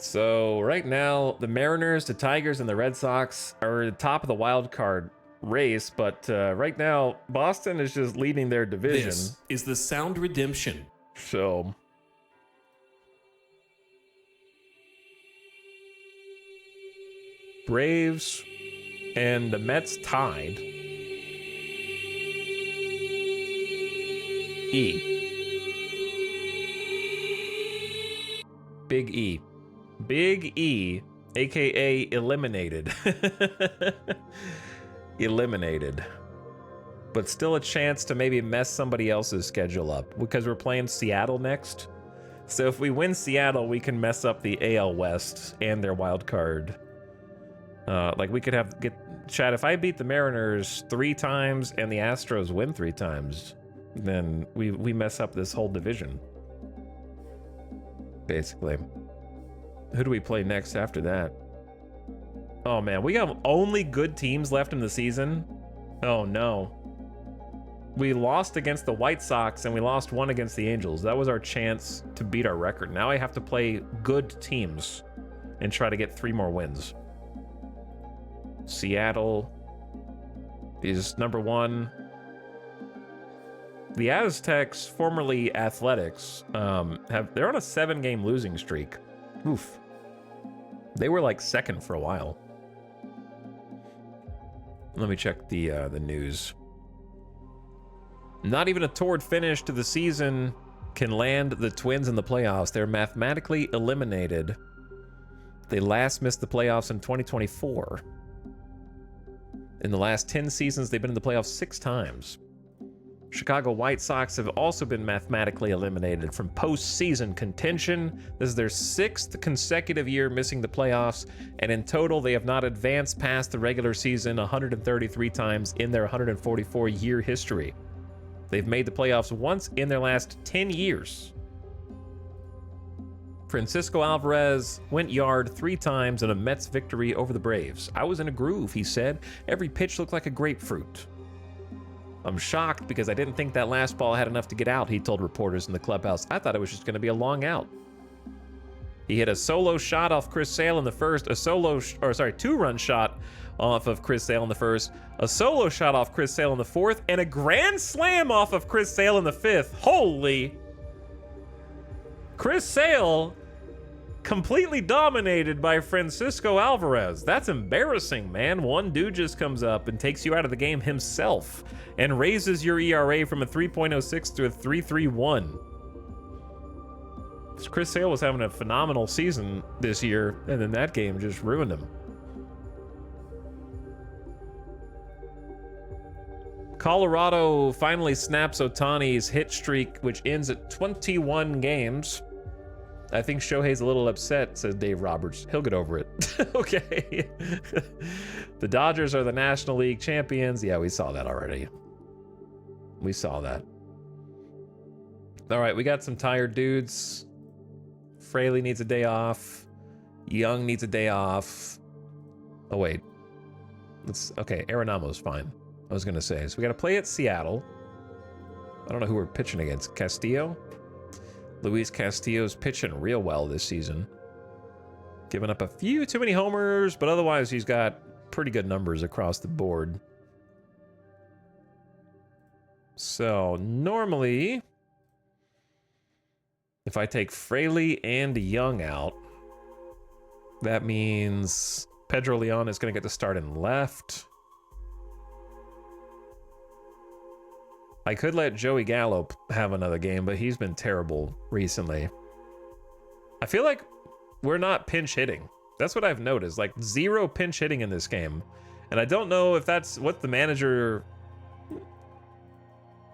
So right now, the Mariners, the Tigers, and the Red Sox are at the top of the wild card race, but right now, Boston is just leading their division. This is the Sound Redemption. So Braves and the Mets tied. E. Big E. Big E, aka eliminated. Eliminated. But still a chance to maybe mess somebody else's schedule up because we're playing Seattle next. So if we win Seattle, we can mess up the AL West and their wild card. Like we could Chad, if I beat the Mariners 3 times and the Astros win 3 times, then we mess up this whole division. Basically. Who do we play next after that? Oh man, we have only good teams left in the season. Oh no. We lost against the White Sox and we lost 1 against the Angels. That was our chance to beat our record. Now I have to play good teams and try to get 3 more wins. Seattle is number 1. The Aztecs, formerly Athletics, they're on a 7-game losing streak. Oof. They were like 2nd for a while. Let me check the news. Not even a torrid finish to the season can land the Twins in the playoffs. They're mathematically eliminated. They last missed the playoffs in 2024. In the last 10 seasons, they've been in the playoffs 6 times. Chicago White Sox have also been mathematically eliminated from postseason contention. This is their 6th consecutive year missing the playoffs, and in total, they have not advanced past the regular season 133 times in their 144-year history. They've made the playoffs once in their last 10 years. Francisco Alvarez went yard 3 times in a Mets victory over the Braves. I was in a groove, he said. Every pitch looked like a grapefruit. I'm shocked because I didn't think that last ball had enough to get out, he told reporters in the clubhouse. I thought it was just going to be a long out. He hit a solo shot off Chris Sale in the first, 2-run shot off of Chris Sale in the first, a solo shot off Chris Sale in the 4th, and a grand slam off of Chris Sale in the 5th. Holy! Chris Sale completely dominated by Francisco Alvarez. That's embarrassing, man. One dude just comes up and takes you out of the game himself and raises your ERA from a 3.06 to a 3.31. Chris Sale was having a phenomenal season this year, and then that game just ruined him. Colorado finally snaps Ohtani's hit streak, which ends at 21 games. I think Shohei's a little upset, says Dave Roberts. He'll get over it. Okay. The Dodgers are the National League champions. Yeah, we saw that already. We saw that. All right, we got some tired dudes. Fraley needs a day off. Young needs a day off. Oh, wait. Okay, Arenamo's fine. I was going to say. So we got to play at Seattle. I don't know who we're pitching against. Castillo? Luis Castillo's pitching real well this season. Giving up a few too many homers, but otherwise he's got pretty good numbers across the board. So normally, if I take Fraley and Young out, that means Pedro Leon is going to get the start in left. I could let Joey Gallo have another game, but he's been terrible recently. I feel like we're not pinch hitting. That's what I've noticed, like 0 pinch hitting in this game. And I don't know if that's what the manager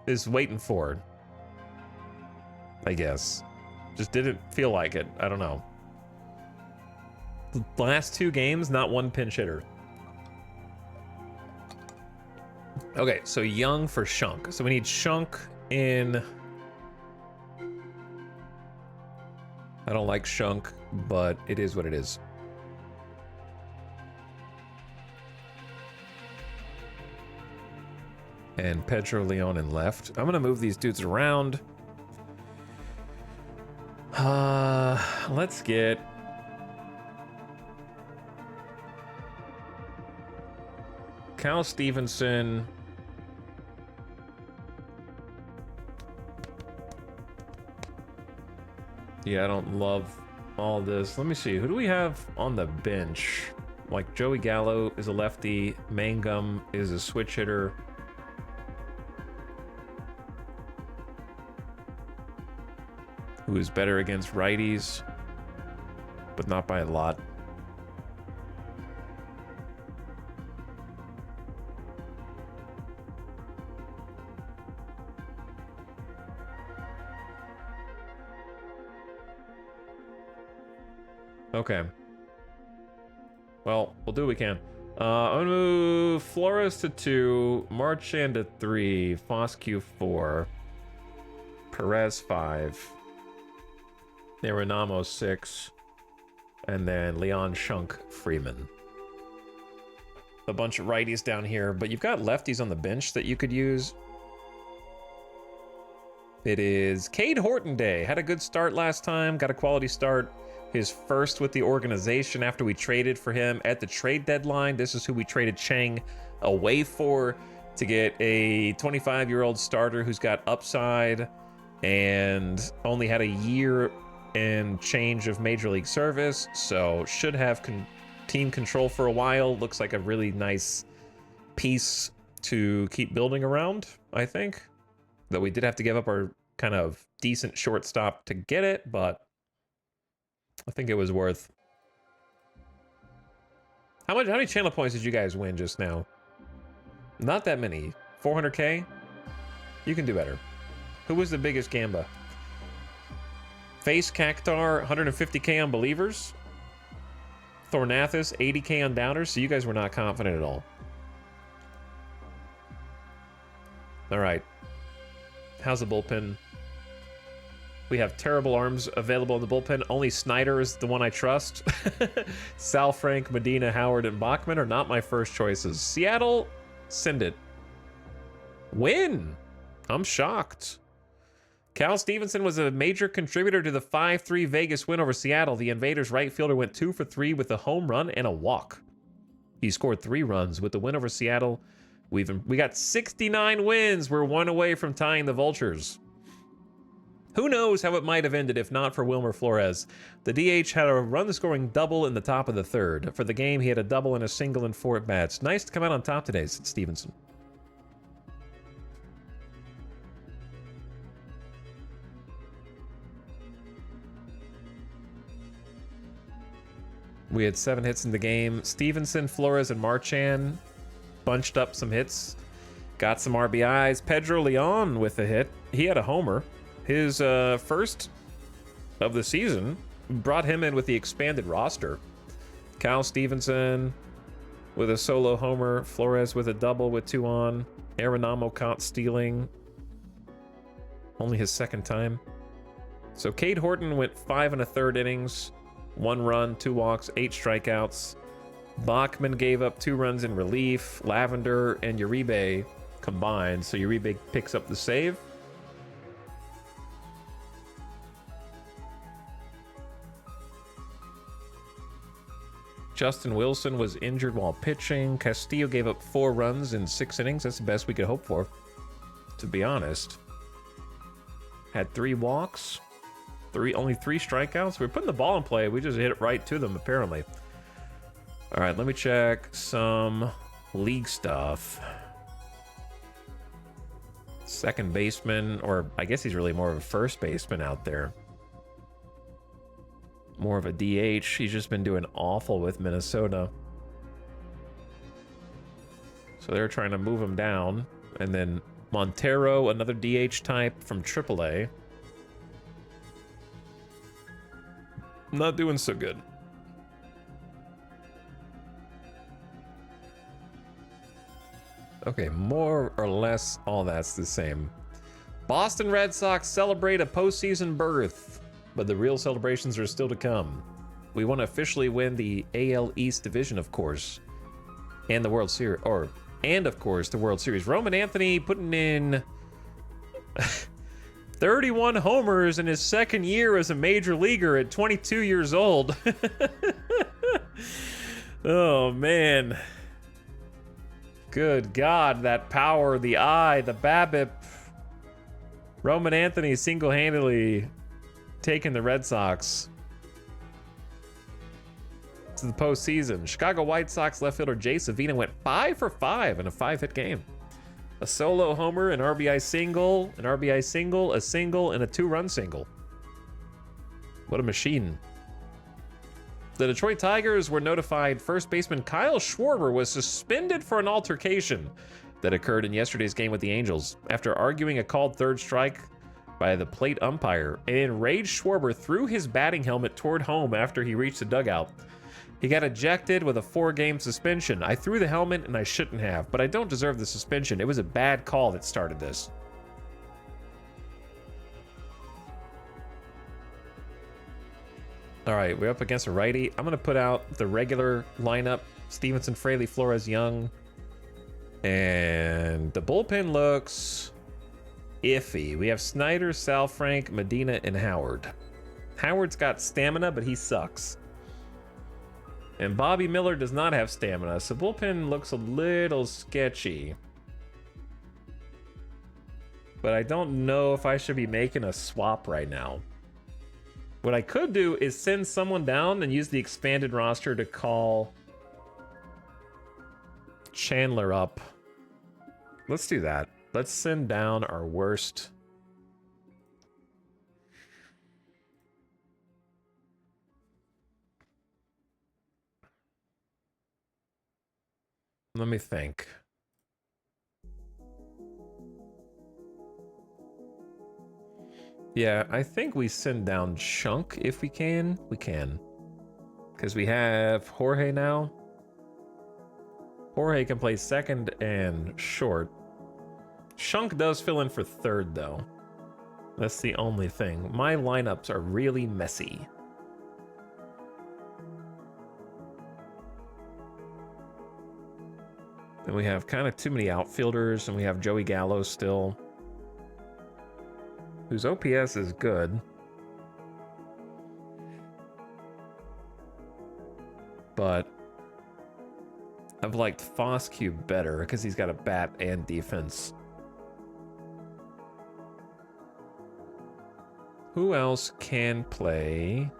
is waiting for. I guess. Just didn't feel like it. I don't know. The last 2 games, not 1 pinch hitter. Okay, so Young for Shunk. So we need Shunk in... I don't like Shunk, but it is what it is. And Pedro Leon in left. I'm gonna move these dudes around. Let's get Cal Stevenson. Yeah, I don't love all this. Let me see. Who do we have on the bench? Like Joey Gallo is a lefty. Mangum is a switch hitter. Who is better against righties, but not by a lot. Okay. Well, we'll do what we can. I'm gonna move Flores to 2, Marchand to 3, Foscue 4, Perez 5, Arenamo 6, and then Leon Shunk Freeman. A bunch of righties down here, but you've got lefties on the bench that you could use. It is Cade Horton Day. Had a good start last time, got a quality start. His first with the organization after we traded for him at the trade deadline. This is who we traded Chang away for to get a 25-year-old starter who's got upside and only had a year and change of Major League service, so should have team control for a while. Looks like a really nice piece to keep building around, I think. Though we did have to give up our kind of decent shortstop to get it, but I think it was worth. How many channel points did you guys win just now? Not that many. 400k? You can do better. Who was the biggest Gamba? Face Cactar, 150k on Believers. Thornathus, 80k on Downers. So you guys were not confident at all. All right. How's the bullpen? We have terrible arms available in the bullpen. Only Snyder is the one I trust. Sal, Frank, Medina, Howard, and Bachman are not my first choices. Seattle, send it. Win. I'm shocked. Cal Stevenson was a major contributor to the 5-3 Vegas win over Seattle. The Invaders right fielder went 2 for 3 with a home run and a walk. He scored 3 runs with the win over Seattle. We got 69 wins. We're 1 away from tying the Vultures. Who knows how it might have ended if not for Wilmer Flores. The DH had a run-scoring double in the top of the 3rd. For the game, he had a double and a single in 4 at-bats. Nice to come out on top today, said Stevenson. We had 7 hits in the game. Stevenson, Flores, and Marchand bunched up some hits. Got some RBIs. Pedro Leon with a hit. He had a homer. His first of the season brought him in with the expanded roster. Cal Stevenson with a solo homer. Flores with a double with 2 on. Arenamo caught stealing. Only his 2nd time. So Cade Horton went 5 1/3 innings. 1 run, 2 walks, 8 strikeouts. Bachman gave up 2 runs in relief. Lavender and Uribe combined. So Uribe picks up the save. Justin Wilson was injured while pitching. Castillo gave up 4 runs in 6 innings. That's the best we could hope for, to be honest. Had 3 walks. Only 3 strikeouts. We're putting the ball in play. We just hit it right to them, apparently. All right, let me check some league stuff. Second baseman, or I guess he's really more of a first baseman out there. More of a DH. He's just been doing awful with Minnesota. So they're trying to move him down. And then Montero, another DH type from AAA. Not doing so good. Okay, more or less all that's the same. Boston Red Sox celebrate a postseason berth, but the real celebrations are still to come. We want to officially win the AL East division, of course, and the World Series, and of course the World Series. Roman Anthony putting in 31 homers in his 2nd year as a major leaguer at 22 years old. Oh man. Good God, that power, the eye, the BABIP. Roman Anthony single-handedly taking the Red Sox to the postseason. Chicago White Sox left fielder Jay Savina went 5 for 5 in a 5-hit game. A solo homer, an RBI single, a single, and a 2-run single. What a machine. The Detroit Tigers were notified first baseman Kyle Schwarber was suspended for an altercation that occurred in yesterday's game with the Angels. After arguing a called third strike by the plate umpire, an enraged Schwarber threw his batting helmet toward home after he reached the dugout. He got ejected with a 4-game suspension. I threw the helmet and I shouldn't have, but I don't deserve the suspension. It was a bad call that started this. All right, we're up against a righty. I'm gonna put out the regular lineup: Stevenson, Fraley, Flores, Young. And the bullpen looks iffy. We have Snyder, Sal Frank, Medina, and Howard. Howard's got stamina, but he sucks. And Bobby Miller does not have stamina, so bullpen looks a little sketchy. But I don't know if I should be making a swap right now. What I could do is send someone down and use the expanded roster to call Chandler up. Let's do that. Let's send down our worst. Let me think. Yeah, I think we send down Chunk if we can. We can. Because we have Jorge now. Jorge can play second and short. Chunk does fill in for third, though. That's the only thing. My lineups are really messy. And we have kind of too many outfielders, and we have Joey Gallo still, whose OPS is good. But I've liked Foscue better because he's got a bat and defense. Who else can play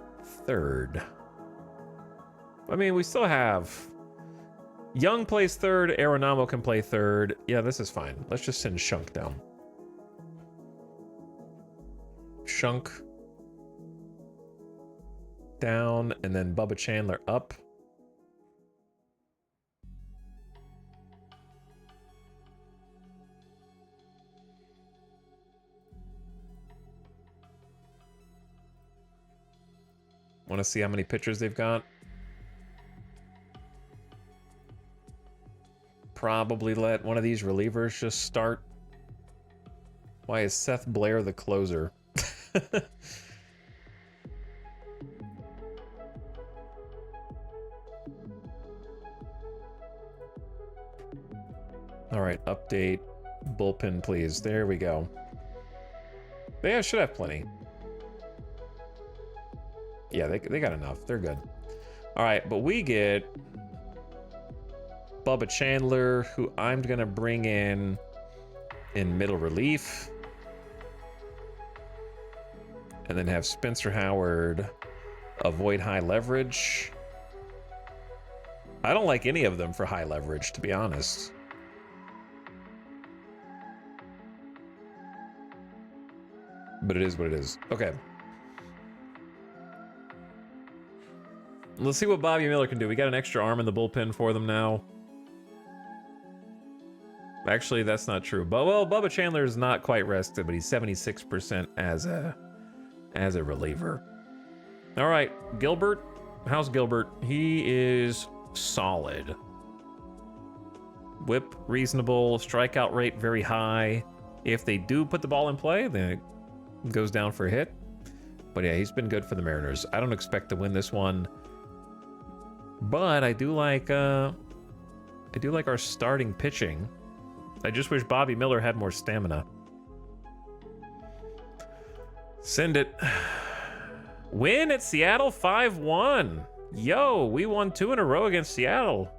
third? I mean, we still have Young plays third, Arenamo can play third. Yeah, this is fine. Let's just send Shunk down. Shunk down, and then Bubba Chandler up. Want to see how many pitchers they've got? Probably let one of these relievers just start. Why is Seth Blair the closer? All right, update bullpen, please. There we go. They should have plenty. Yeah, they got enough. They're good. All right, but we get Bubba Chandler, who I'm going to bring in middle relief. And then have Spencer Howard avoid high leverage. I don't like any of them for high leverage, to be honest. But it is what it is. Okay. Let's see what Bobby Miller can do. We got an extra arm in the bullpen for them now. Actually, that's not true. But, well, Bubba Chandler is not quite rested, but he's 76% as a reliever. All right, Gilbert. How's Gilbert? He is solid. Whip reasonable, strikeout rate very high. If they do put the ball in play, then it goes down for a hit. But yeah, he's been good for the Mariners. I don't expect to win this one, but I do like our starting pitching. I just wish Bobby Miller had more stamina. Send it. Win at Seattle 5-1. Yo, we won 2 in a row against Seattle.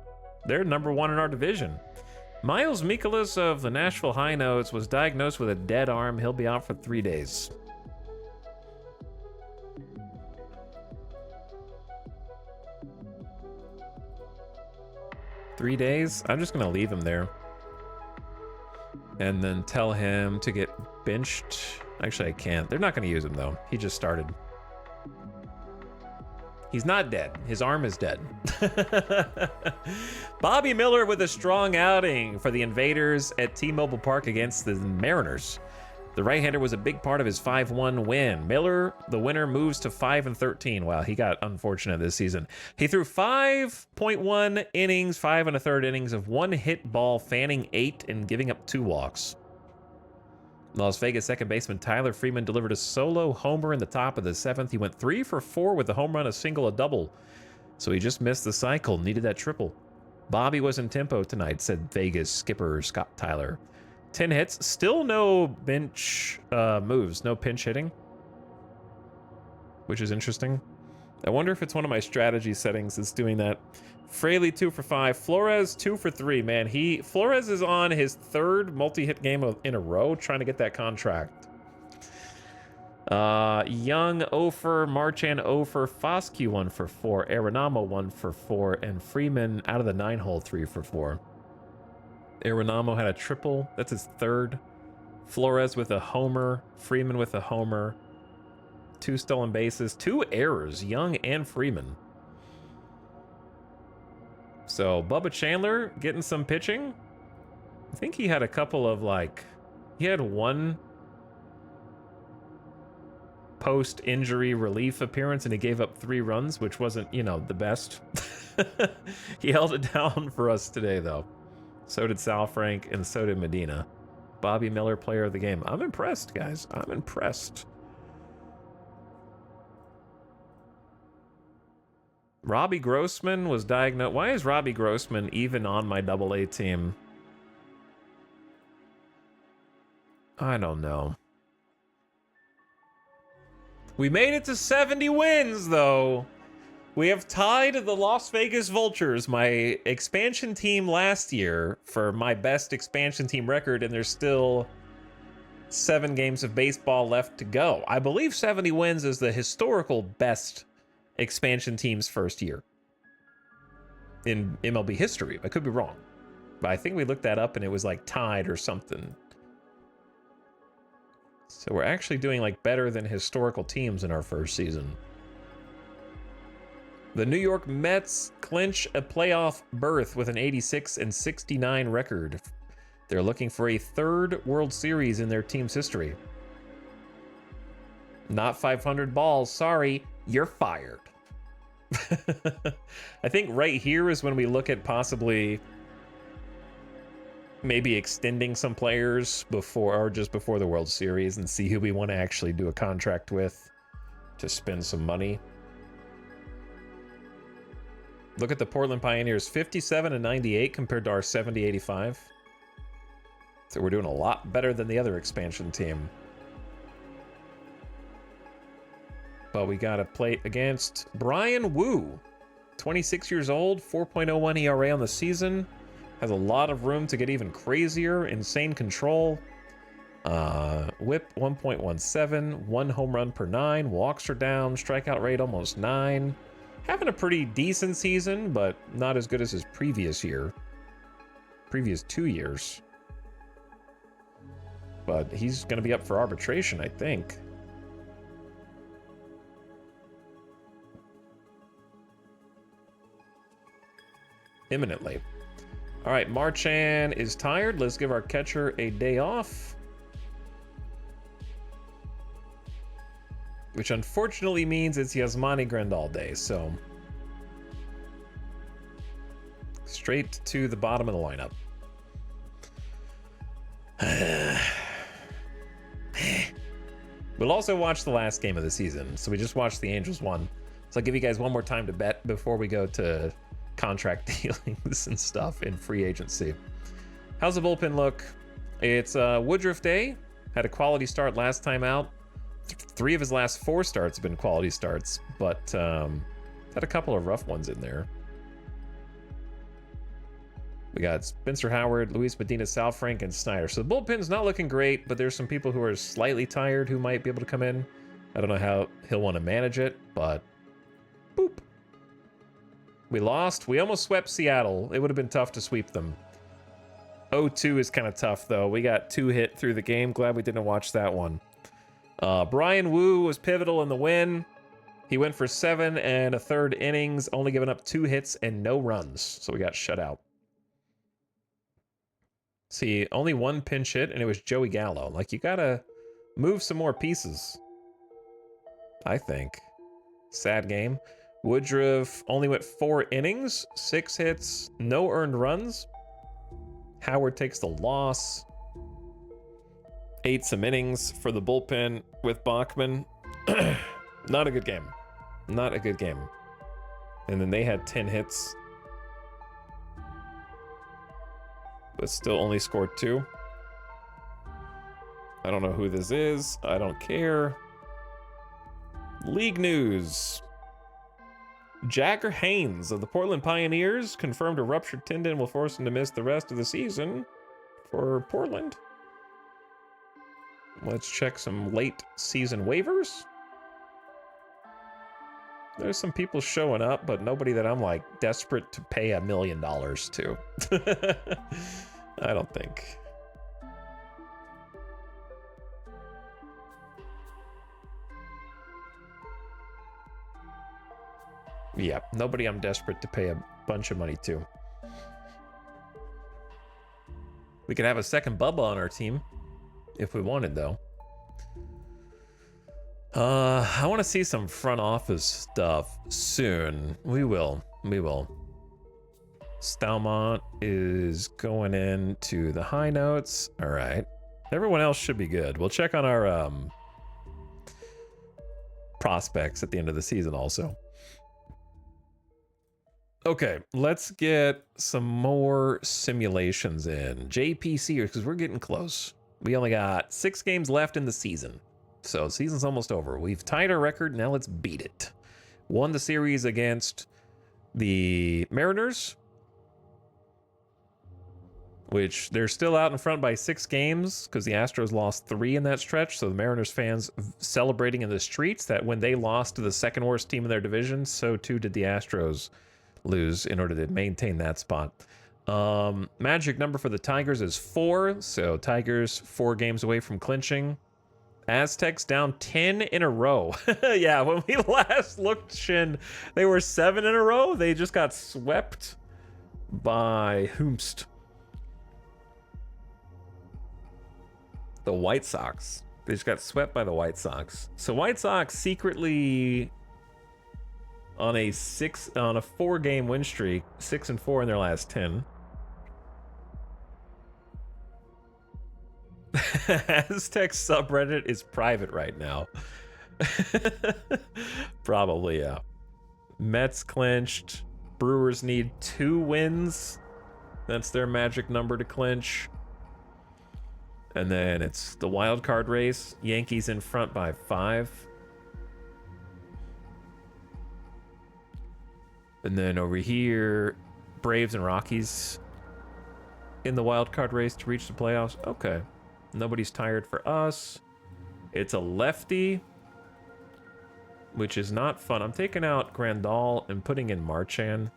They're number 1 in our division. Miles Mikolas of the Nashville High Notes was diagnosed with a dead arm. He'll be out for 3 days. Three days? I'm just gonna leave him there. And then tell him to get benched. Actually, I can't. They're not gonna use him though. He just started. He's not dead. His arm is dead. Bobby Miller with a strong outing for the Invaders at T-Mobile Park against the Mariners. The right-hander was a big part of his 5-1 win. Miller, the winner, moves to 5-13. Wow, he got unfortunate this season. He threw 5.1 innings, 5 1/3 innings of one hit ball, fanning 8 and giving up 2 walks. Las Vegas second baseman Tyler Freeman delivered a solo homer in the top of the 7th. He went 3 for 4 with a home run, a single, a double. So he just missed the cycle, needed that triple. Bobby was in tempo tonight, said Vegas skipper Scott Tyler. 10 hits, still no bench moves, no pinch hitting, which is interesting. I wonder if it's one of my strategy settings that's doing that. Fraley 2 for 5, Flores 2 for 3. Man, Flores is on his 3rd multi-hit game in a row, trying to get that contract. Young 0 for, Marchand 0 for, Foscue 1 for 4, Arenamo 1 for 4, and Freeman out of the 9-hole 3 for 4. Arenamo had a triple. That's his 3rd. Flores with a homer. Freeman with a homer. 2 stolen bases. 2 errors. Young and Freeman. So Bubba Chandler getting some pitching. I think he had a couple of he had 1 post-injury relief appearance and he gave up 3 runs, which wasn't, the best. He held it down for us today, though. So did Sal Frank, and so did Medina. Bobby Miller, player of the game. I'm impressed, guys. I'm impressed. Robbie Grossman was diagnosed. Why is Robbie Grossman even on my AA team? I don't know. We made it to 70 wins, though. We have tied the Las Vegas Vultures, my expansion team last year, for my best expansion team record, and there's still 7 games of baseball left to go. I believe 70 wins is the historical best expansion team's first year in MLB history. I could be wrong, but I think we looked that up and it was tied or something. So we're actually doing better than historical teams in our first season. The New York Mets clinch a playoff berth with an 86-69 record. They're looking for a 3rd World Series in their team's history. Not 500 balls, sorry, you're fired. I think right here is when we look at possibly maybe extending some players just before the World Series and see who we want to actually do a contract with to spend some money. Look at the Portland Pioneers, 57-98 compared to our 70-85. So we're doing a lot better than the other expansion team. But we got to play against Brian Wu, 26 years old, 4.01 ERA on the season. Has a lot of room to get even crazier. Insane control. Whip 1.17, 1 home run per 9. Walks are down. Strikeout rate almost 9. Having a pretty decent season, but not as good as his previous 2 years. But he's going to be up for arbitration, I think. Imminently. All right, Marchand is tired. Let's give our catcher a day off. Which unfortunately means it's Yasmani Grandal day, so straight to the bottom of the lineup. We'll also watch the last game of the season. So we just watched the Angels one. So I'll give you guys one more time to bet before we go to contract dealings and stuff in free agency. How's the bullpen look? It's Woodruff Day. Had a quality start last time out. 3 of his last 4 starts have been quality starts, but had a couple of rough ones in there. We got Spencer Howard, Luis Medina, Sal Frank, and Snyder. So the bullpen's not looking great, but there's some people who are slightly tired who might be able to come in. I don't know how he'll want to manage it, but boop. We lost. We almost swept Seattle. It would have been tough to sweep them. 0-2 is kind of tough, though. We got 2 hit through the game. Glad we didn't watch that one. Brian Wu was pivotal in the win. He went for 7 and a third innings, only giving up 2 hits and no runs. So we got shut out. See, only 1 pinch hit, and it was Joey Gallo. Like, you gotta move some more pieces, I think. Sad game. Woodruff only went 4 innings, 6 hits, no earned runs. Howard takes the loss. 8 some innings for the bullpen with Bachman. Not a good game. Not a good game. And then they had 10 hits, but still only scored 2. I don't know who this is. I don't care. League news. Jagger Haynes of the Portland Pioneers confirmed a ruptured tendon will force him to miss the rest of the season for Portland. Let's check some late season waivers. There's some people showing up, but nobody that I'm like desperate to pay $1 million to. I don't think. Yeah, nobody I'm desperate to pay a bunch of money to. We could have a second Bubba on our team if we wanted, though. I want to see some front office stuff soon. We will. Stalmont is going into the high notes. All right. Everyone else should be good. We'll check on our prospects at the end of the season also. Okay, let's get some more simulations in. JPC, because we're getting close. We only got 6 games left in the season. So season's almost over. We've tied our record, now let's beat it. Won the series against the Mariners, which they're still out in front by 6 games because the Astros lost 3 in that stretch. So the Mariners fans celebrating in the streets that when they lost to the second worst team in their division, so too did the Astros lose in order to maintain that spot. Magic number for the Tigers is 4. So Tigers 4 games away from clinching. Aztecs down 10 in a row. Yeah, when we last looked, Shin, they were 7 in a row. They just got swept by Whomst. The White Sox. They just got swept by the White Sox. So White Sox secretly on a 4-game win streak, 6-4 in their last 10. Aztec subreddit is private right now. Probably, yeah. Mets clinched. Brewers need 2 wins. That's their magic number to clinch. And then it's the wild card race. Yankees in front by 5. And then over here, Braves and Rockies in the wild card race to reach the playoffs. Okay. Nobody's tired for us. It's a lefty, which is not fun. I'm taking out Grandal and putting in Marchand.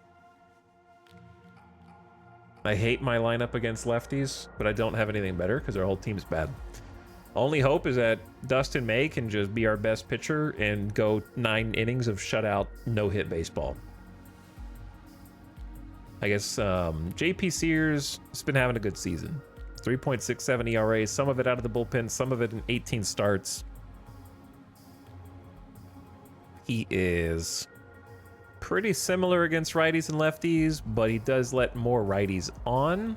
I hate my lineup against lefties, but I don't have anything better because our whole team's bad. Only hope is that Dustin May can just be our best pitcher and go 9 innings of shutout, no-hit baseball. I guess JP Sears has been having a good season. 3.67 ERA, some of it out of the bullpen, some of it in 18 starts. He is pretty similar against righties and lefties, but he does let more righties on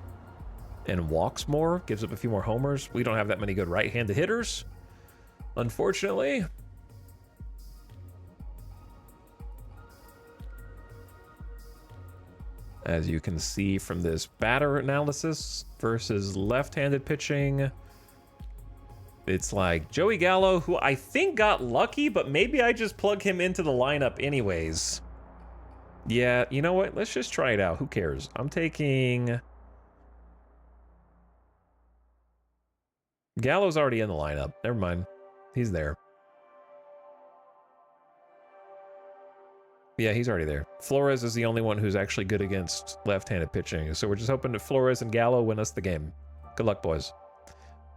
and walks more, gives up a few more homers. We don't have that many good right-handed hitters, unfortunately. As you can see from this batter analysis versus left-handed pitching, it's like Joey Gallo, who I think got lucky, but maybe I just plug him into the lineup anyways. Yeah, you know what? Let's just try it out. Who cares? I'm taking Gallo's already in the lineup. Never mind. He's there. Yeah, he's already there. Flores is the only one who's actually good against left-handed pitching. So we're just hoping that Flores and Gallo win us the game. Good luck, boys.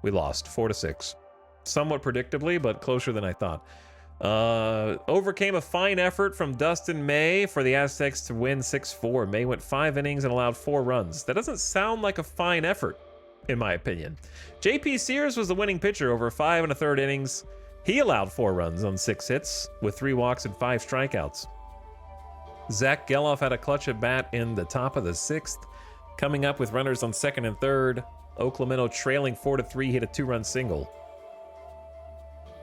We lost 4-6. Somewhat predictably, but closer than I thought. Overcame a fine effort from Dustin May for the Aztecs to win 6-4. May went 5 innings and allowed 4 runs. That doesn't sound like a fine effort, in my opinion. JP Sears was the winning pitcher over 5 1/3 innings. He allowed 4 runs on 6 hits with 3 walks and 5 strikeouts. Zach Geloff had a clutch at bat in the top of the 6th, coming up with runners on 2nd and 3rd. Oaklamento trailing 4-3 hit a 2-run single.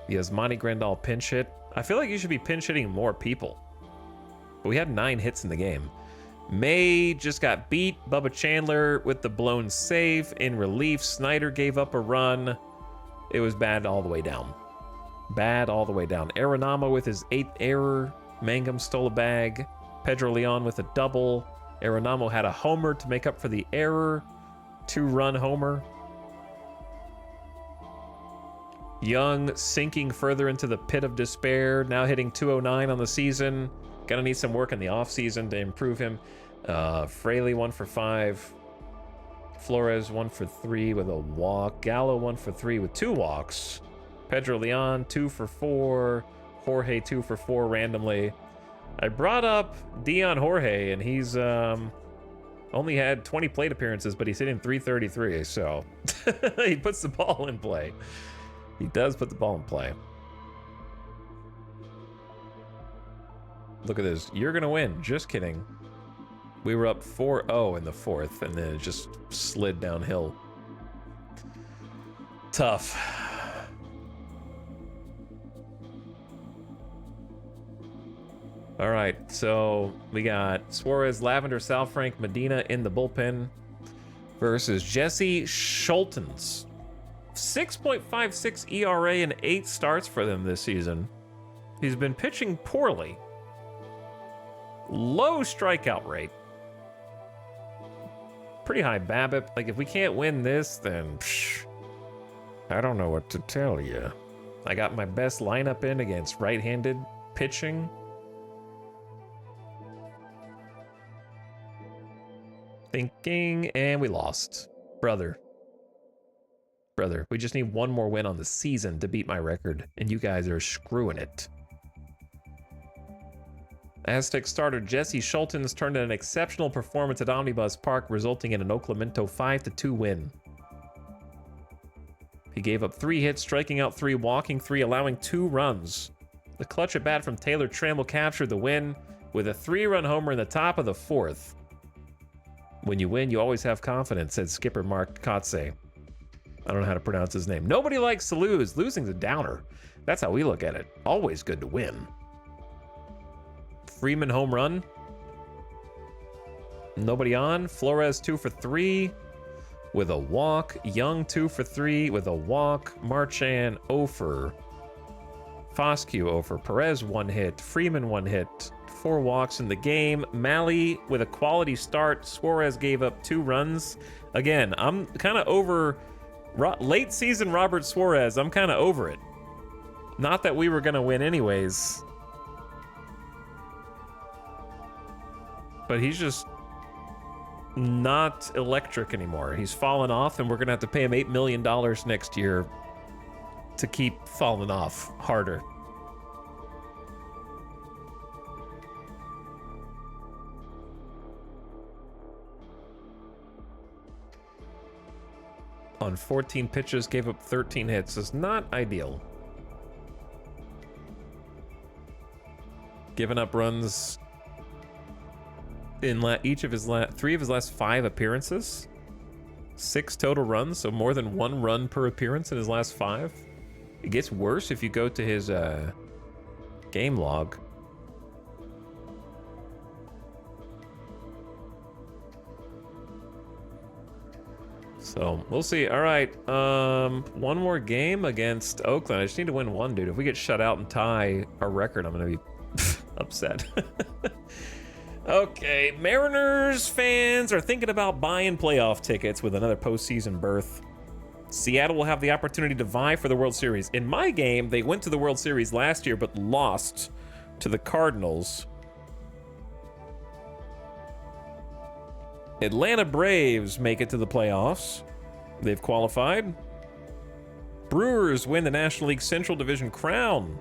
The Yasmani Grandal pinch hit. I feel like you should be pinch hitting more people. But we had 9 hits in the game. May just got beat. Bubba Chandler with the blown save. In relief, Snyder gave up a run. It was bad all the way down. Bad all the way down. Arenamo with his 8th error. Mangum stole a bag. Pedro Leon with a double. Arenamo had a homer to make up for the error. 2-run homer. Young sinking further into the pit of despair. Now hitting 209 on the season. Gonna need some work in the offseason to improve him. Fraley 1 for 5. Flores 1 for 3 with a walk. Gallo 1 for 3 with 2 walks. Pedro Leon 2 for 4. Jorge 2 for 4 randomly. I brought up Dion Jorge, and he's only had 20 plate appearances, but he's hitting 333, so he puts the ball in play. He does put the ball in play. Look at this. You're going to win. Just kidding. We were up 4-0 in the 4th, and then it just slid downhill. Tough. All right, so we got Suarez, Lavender, Salfrank, Medina in the bullpen versus Jesse Schultens. 6.56 ERA and 8 starts for them this season. He's been pitching poorly. Low strikeout rate. Pretty high BABIP. Like, if we can't win this, then I don't know what to tell you. I got my best lineup in against right-handed pitching. Thinking, and we lost. Brother, we just need one more win on the season to beat my record, and you guys are screwing it. Aztec starter Jesse Schultens turned in an exceptional performance at Omnibus Park, resulting in an Oaklamento 5-2 win. He gave up 3 hits, striking out 3, walking 3, allowing 2 runs. The clutch at bat from Taylor Trammell captured the win with a 3-run homer in the top of the 4th. When you win, you always have confidence, said skipper Mark Kotze. I don't know how to pronounce his name. Nobody likes to lose. Losing's a downer. That's how we look at it. Always good to win. Freeman home run. Nobody on. Flores 2 for 3 with a walk. Young 2 for 3 with a walk. Marchand 0 for. Foscue 0 for. Perez 1 hit. Freeman 1 hit. 4 walks in the game. Malley with a quality start. Suarez gave up 2 runs. Again, I'm kind of over late season Robert Suarez. I'm kind of over it. Not that we were going to win anyways. But he's just not electric anymore. He's fallen off, and we're going to have to pay him $8 million next year to keep falling off harder. On 14 pitches, gave up 13 hits. Is not ideal. Giving up runs in each of his 3 of his last 5 appearances. 6 total runs, so more than 1 run per appearance in his last 5. It gets worse if you go to his game log. So we'll see. All right, one more game against Oakland. I just need to win 1, dude. If we get shut out and tie our record, I'm gonna be upset. Okay, Mariners fans are thinking about buying playoff tickets with another postseason berth. Seattle will have the opportunity to vie for the World Series. In my game, they went to the World Series last year, but lost to the Cardinals. Atlanta Braves make it to the playoffs. They've qualified. Brewers win the National League Central Division crown.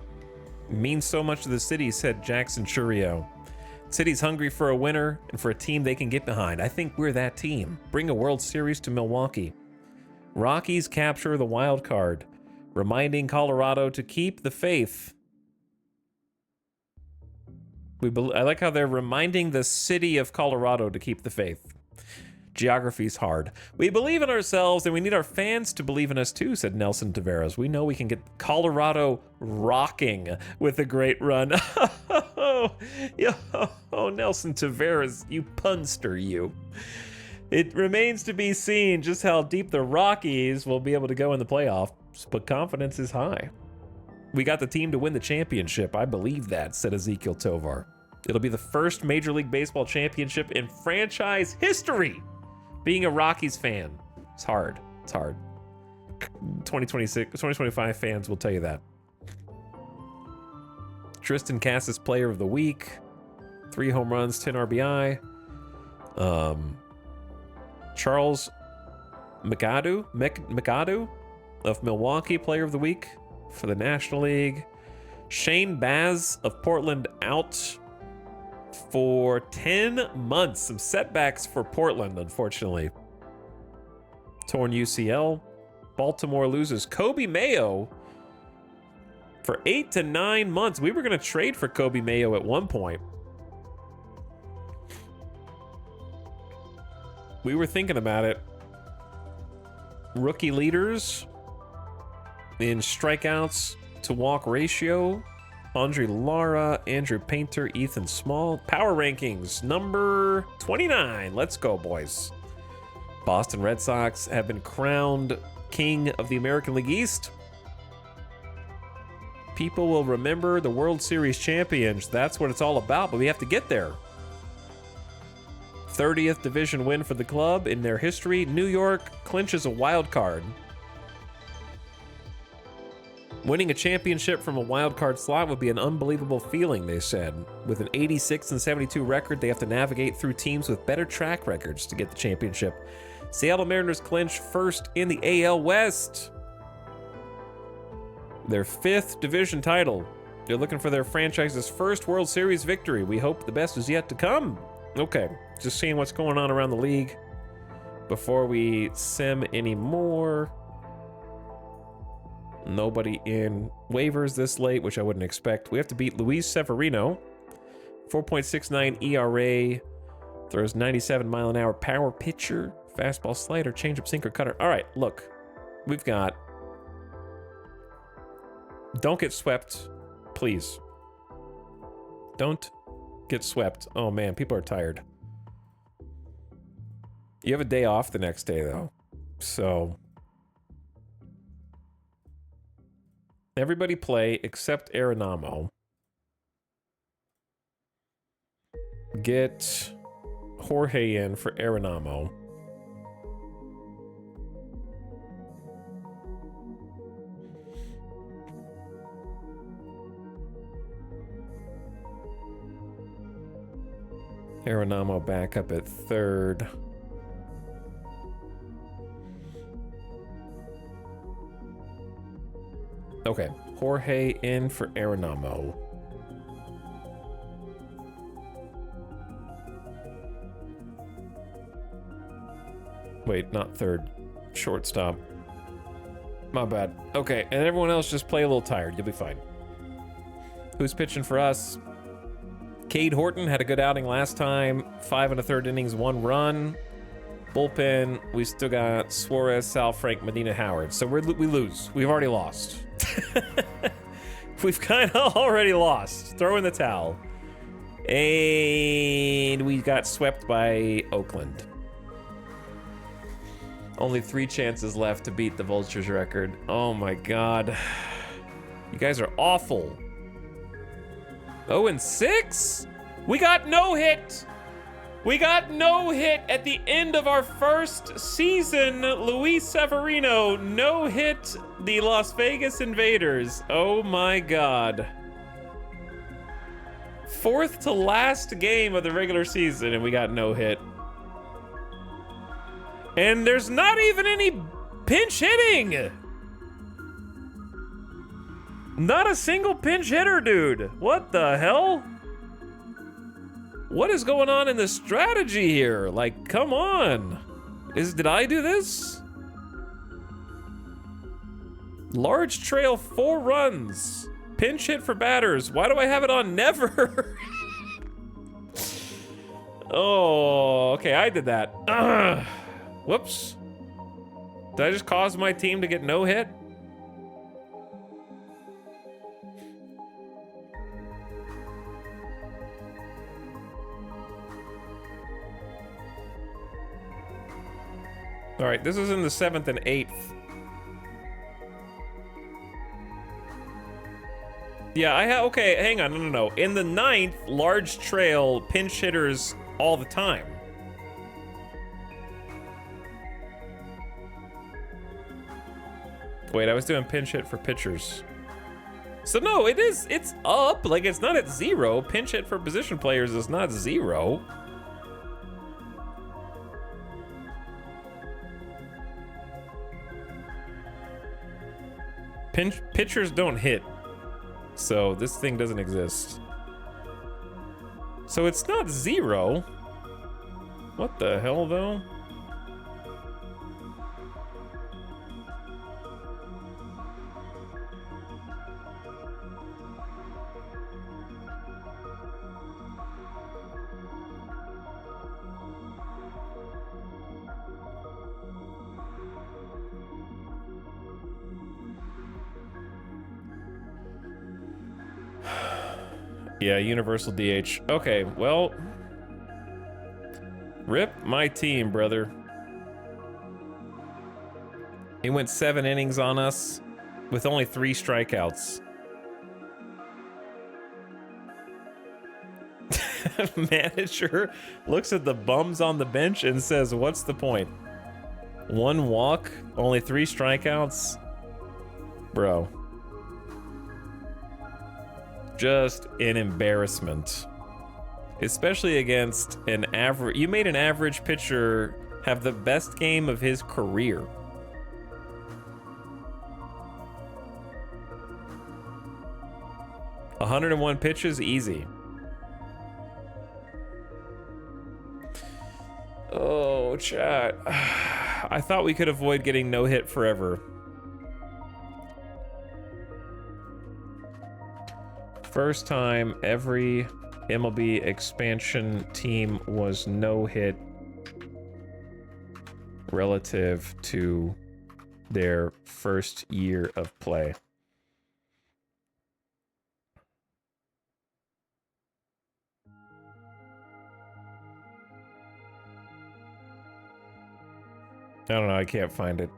Means so much to the city, said Jackson Churio. City's hungry for a winner and for a team they can get behind. I think we're that team. Bring a World Series to Milwaukee. Rockies capture the wild card, reminding Colorado to keep the faith. I like how they're reminding the city of Colorado to keep the faith. Geography's hard. We believe in ourselves and we need our fans to believe in us too, said Nelson Taveras. We know we can get Colorado rocking with a great run. Oh, Nelson Taveras, you punster, you. It remains to be seen just how deep the Rockies will be able to go in the playoffs, but confidence is high. We got the team to win the championship. I believe that, said Ezekiel Tovar. It'll be the first Major League Baseball championship in franchise history. Being a Rockies fan, it's hard. It's hard. 2025 fans will tell you that. Tristan Cassis, Player of the Week. 3 home runs, 10 RBI. Charles McAdoo of Milwaukee, Player of the Week for the National League. Shane Baz of Portland out for 10 months. Some setbacks for Portland, unfortunately. Torn UCL. Baltimore loses Kobe Mayo for 8 to 9 months. We were going to trade for Kobe Mayo at one point. We were thinking about it. Rookie leaders in strikeouts to walk ratio. Andre Lara, Andrew Painter, Ethan Small. Power rankings, number 29. Let's go, boys. Boston Red Sox have been crowned king of the American League East. People will remember the World Series champions. That's what it's all about, but we have to get there. 30th division win for the club in their history. New York clinches a wild card. Winning a championship from a wild card slot would be an unbelievable feeling, they said. With an 86-72 record, they have to navigate through teams with better track records to get the championship. Seattle Mariners clinch first in the AL West. Their 5th division title. They're looking for their franchise's first World Series victory. We hope the best is yet to come. Okay, just seeing what's going on around the league before we sim any more. Nobody in waivers this late, which I wouldn't expect. We have to beat Luis Severino. 4.69 ERA. Throws 97-mile-an-hour power pitcher. Fastball, slider, changeup, sinker, cutter. All right, look. We've got... Don't get swept, please. Don't get swept. Oh, man, people are tired. You have a day off the next day, though. So... Everybody play except Arenamo. Get Jorge in for Arenamo. Arenamo back up at third. Okay, Jorge in for Arenamo. Wait, not third. Shortstop. My bad. Okay, and everyone else just play a little tired. You'll be fine. Who's pitching for us? Cade Horton had a good outing last time. 5 1/3 innings, 1 run. Bullpen, we still got Suarez, Sal, Frank, Medina, Howard. So we lose. We've already lost. We've kind of already lost. Throw in the towel. And we got swept by Oakland. Only 3 chances left to beat the Vultures record. Oh my God. You guys are awful. 0-6? We got no hit. We got no hit at the end of our first season. Luis Severino no hit the Las Vegas Invaders. Oh my God. Fourth to last game of the regular season and we got no hit. And there's not even any pinch hitting. Not a single pinch hitter, dude. What the hell? What is going on in the strategy here? Like, come on. Did I do this? Large trail, 4 runs. Pinch hit for batters. Why do I have it on never? Oh, okay, I did that. Ugh. Whoops. Did I just cause my team to get no hit? All right, this is in the 7th and 8th. Yeah, okay, hang on, no. In the 9th, large trail, pinch hitters all the time. Wait, I was doing pinch hit for pitchers. So no, it's up, like it's not at 0. Pinch hit for position players is not 0. Pitchers don't hit, so this thing doesn't exist. So it's not 0. What the hell, though? Yeah, universal DH. Okay, well, rip my team, brother. He went 7 innings on us with only 3 strikeouts. Manager looks at the bums on the bench and says, what's the point? 1 walk, only 3 strikeouts? Bro. Just an embarrassment. Especially against an average... You made an average pitcher have the best game of his career. ...101 pitches, easy. Oh, chat. I thought we could avoid getting no hit forever. First time every MLB expansion team was no hit relative to their first year of play. I don't know, I can't find it.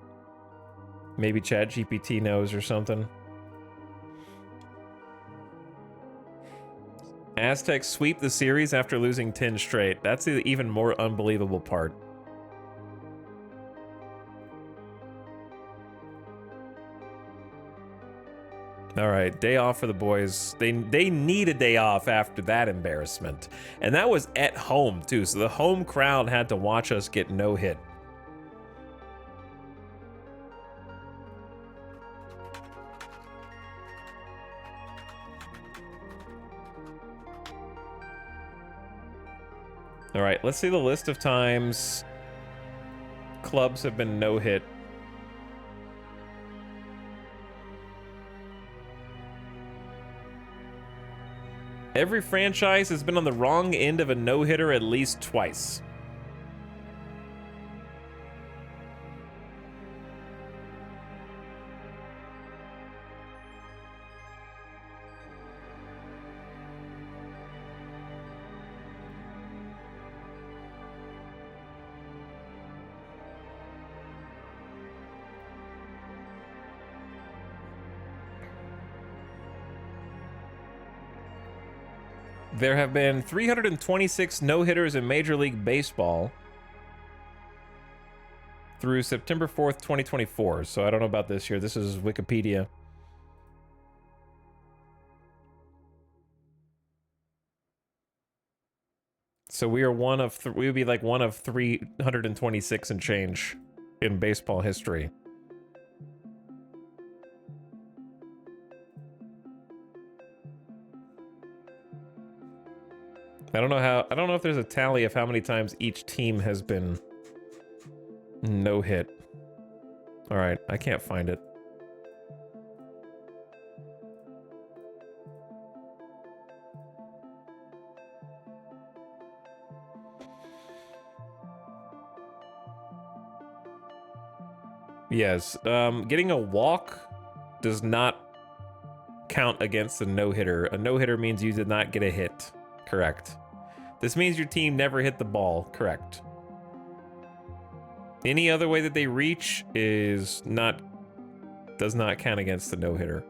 Maybe ChatGPT knows or something. Aztecs sweep the series after losing 10 straight. That's the even more unbelievable part. All right, day off for the boys. They need a day off after that embarrassment. And that was at home, too, so the home crowd had to watch us get no hit. All right, let's see the list of times clubs have been no-hit. Every franchise has been on the wrong end of a no-hitter at least twice. There have been 326 no-hitters in Major League Baseball through September 4th, 2024. So I don't know about this year. This is Wikipedia. So we are one of we would be like one of 326 and change in baseball history. I don't know if there's a tally of how many times each team has been no hit. All right, I can't find it. Yes, getting a walk does not count against a no-hitter. A no-hitter means you did not get a hit. Correct. This means your team never hit the ball. Correct. Any other way that they reach does not count against the no-hitter.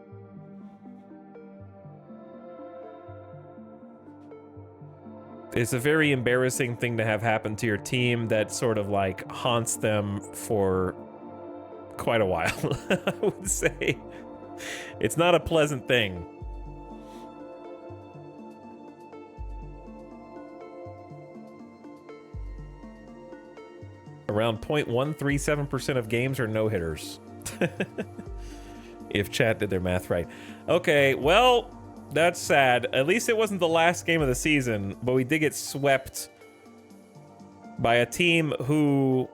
It's a very embarrassing thing to have happen to your team that sort of like haunts them for quite a while. I would say it's not a pleasant thing. Around 0.137% of games are no-hitters. If chat did their math right. Okay, well, that's sad. At least it wasn't the last game of the season, but we did get swept by a team who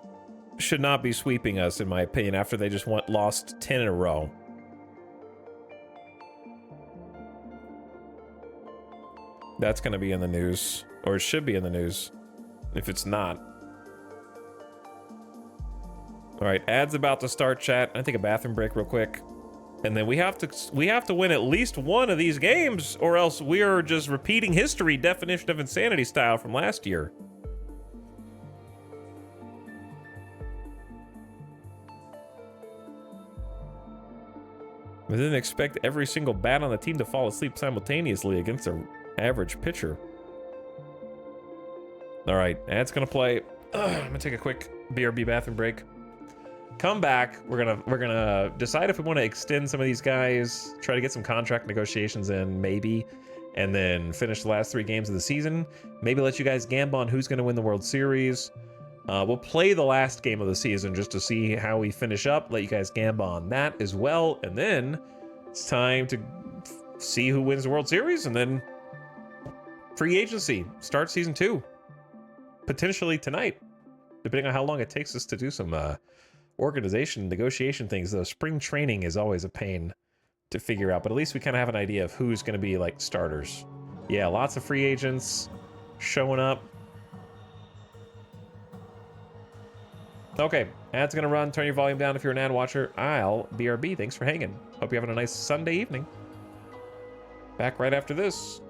should not be sweeping us, in my opinion, after they just lost 10 in a row. That's going to be in the news, or it should be in the news, if it's not. All right, ad's about to start, chat. I take a bathroom break real quick. And then we have to win at least one of these games, or else we are just repeating history, definition of insanity style from last year. I didn't expect every single bat on the team to fall asleep simultaneously against an average pitcher. All right, ad's gonna play. I'm gonna take a quick BRB bathroom break. Come back. We're gonna decide if we want to extend some of these guys, try to get some contract negotiations in, maybe, and then finish the last 3 games of the season. Maybe let you guys gamble on who's gonna win the World Series. We'll play the last game of the season just to see how we finish up. Let you guys gamble on that as well, and then it's time to see who wins the World Series, and then free agency. Start season 2, potentially tonight, depending on how long it takes us to do some organization negotiation things. Though spring training is always a pain to figure out, but at least we kind of have an idea of who's going to be like starters. Yeah, lots of free agents showing up. Okay, ad's gonna run. Turn your volume down if you're an ad watcher. I'll BRB. Thanks for hanging. Hope you're having a nice Sunday evening. Back right after this.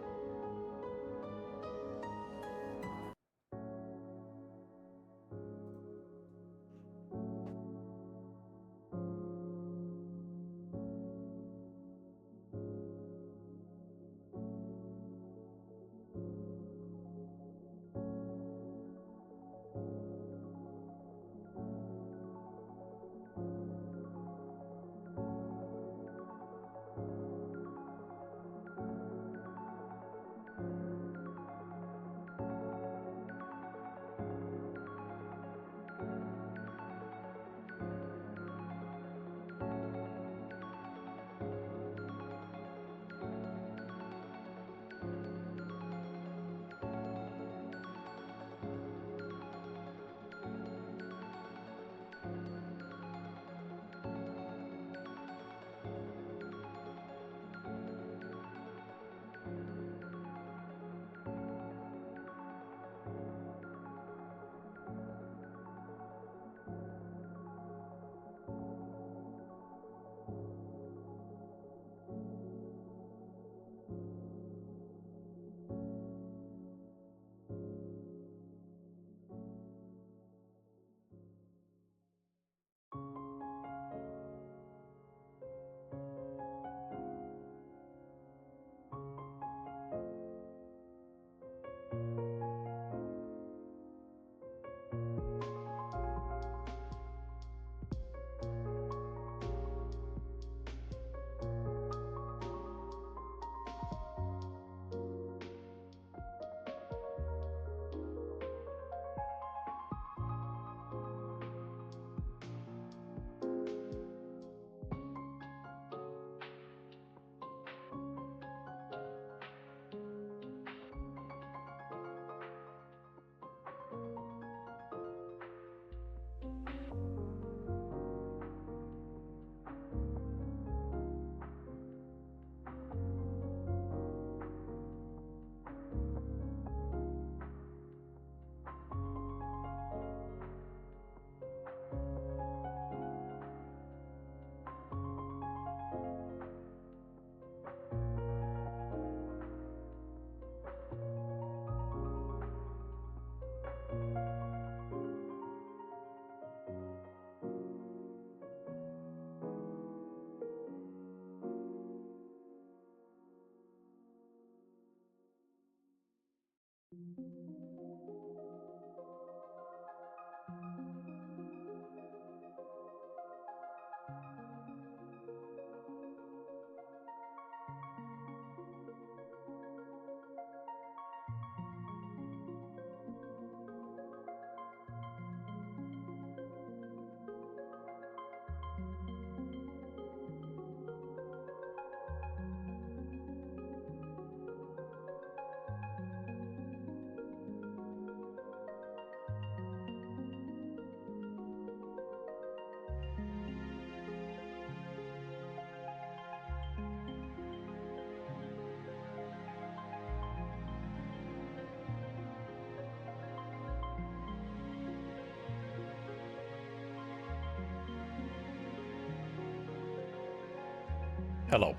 Hello.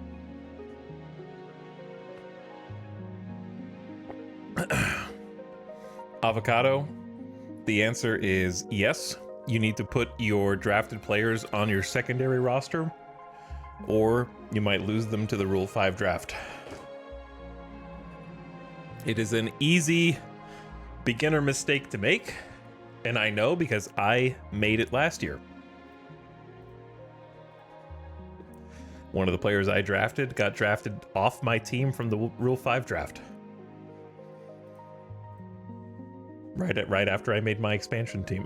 Avocado, the answer is yes. You need to put your drafted players on your secondary roster, or you might lose them to the Rule 5 draft. It is an easy beginner mistake to make, and I know because I made it last year. One of the players I drafted got drafted off my team from the Rule 5 draft. Right after I made my expansion team.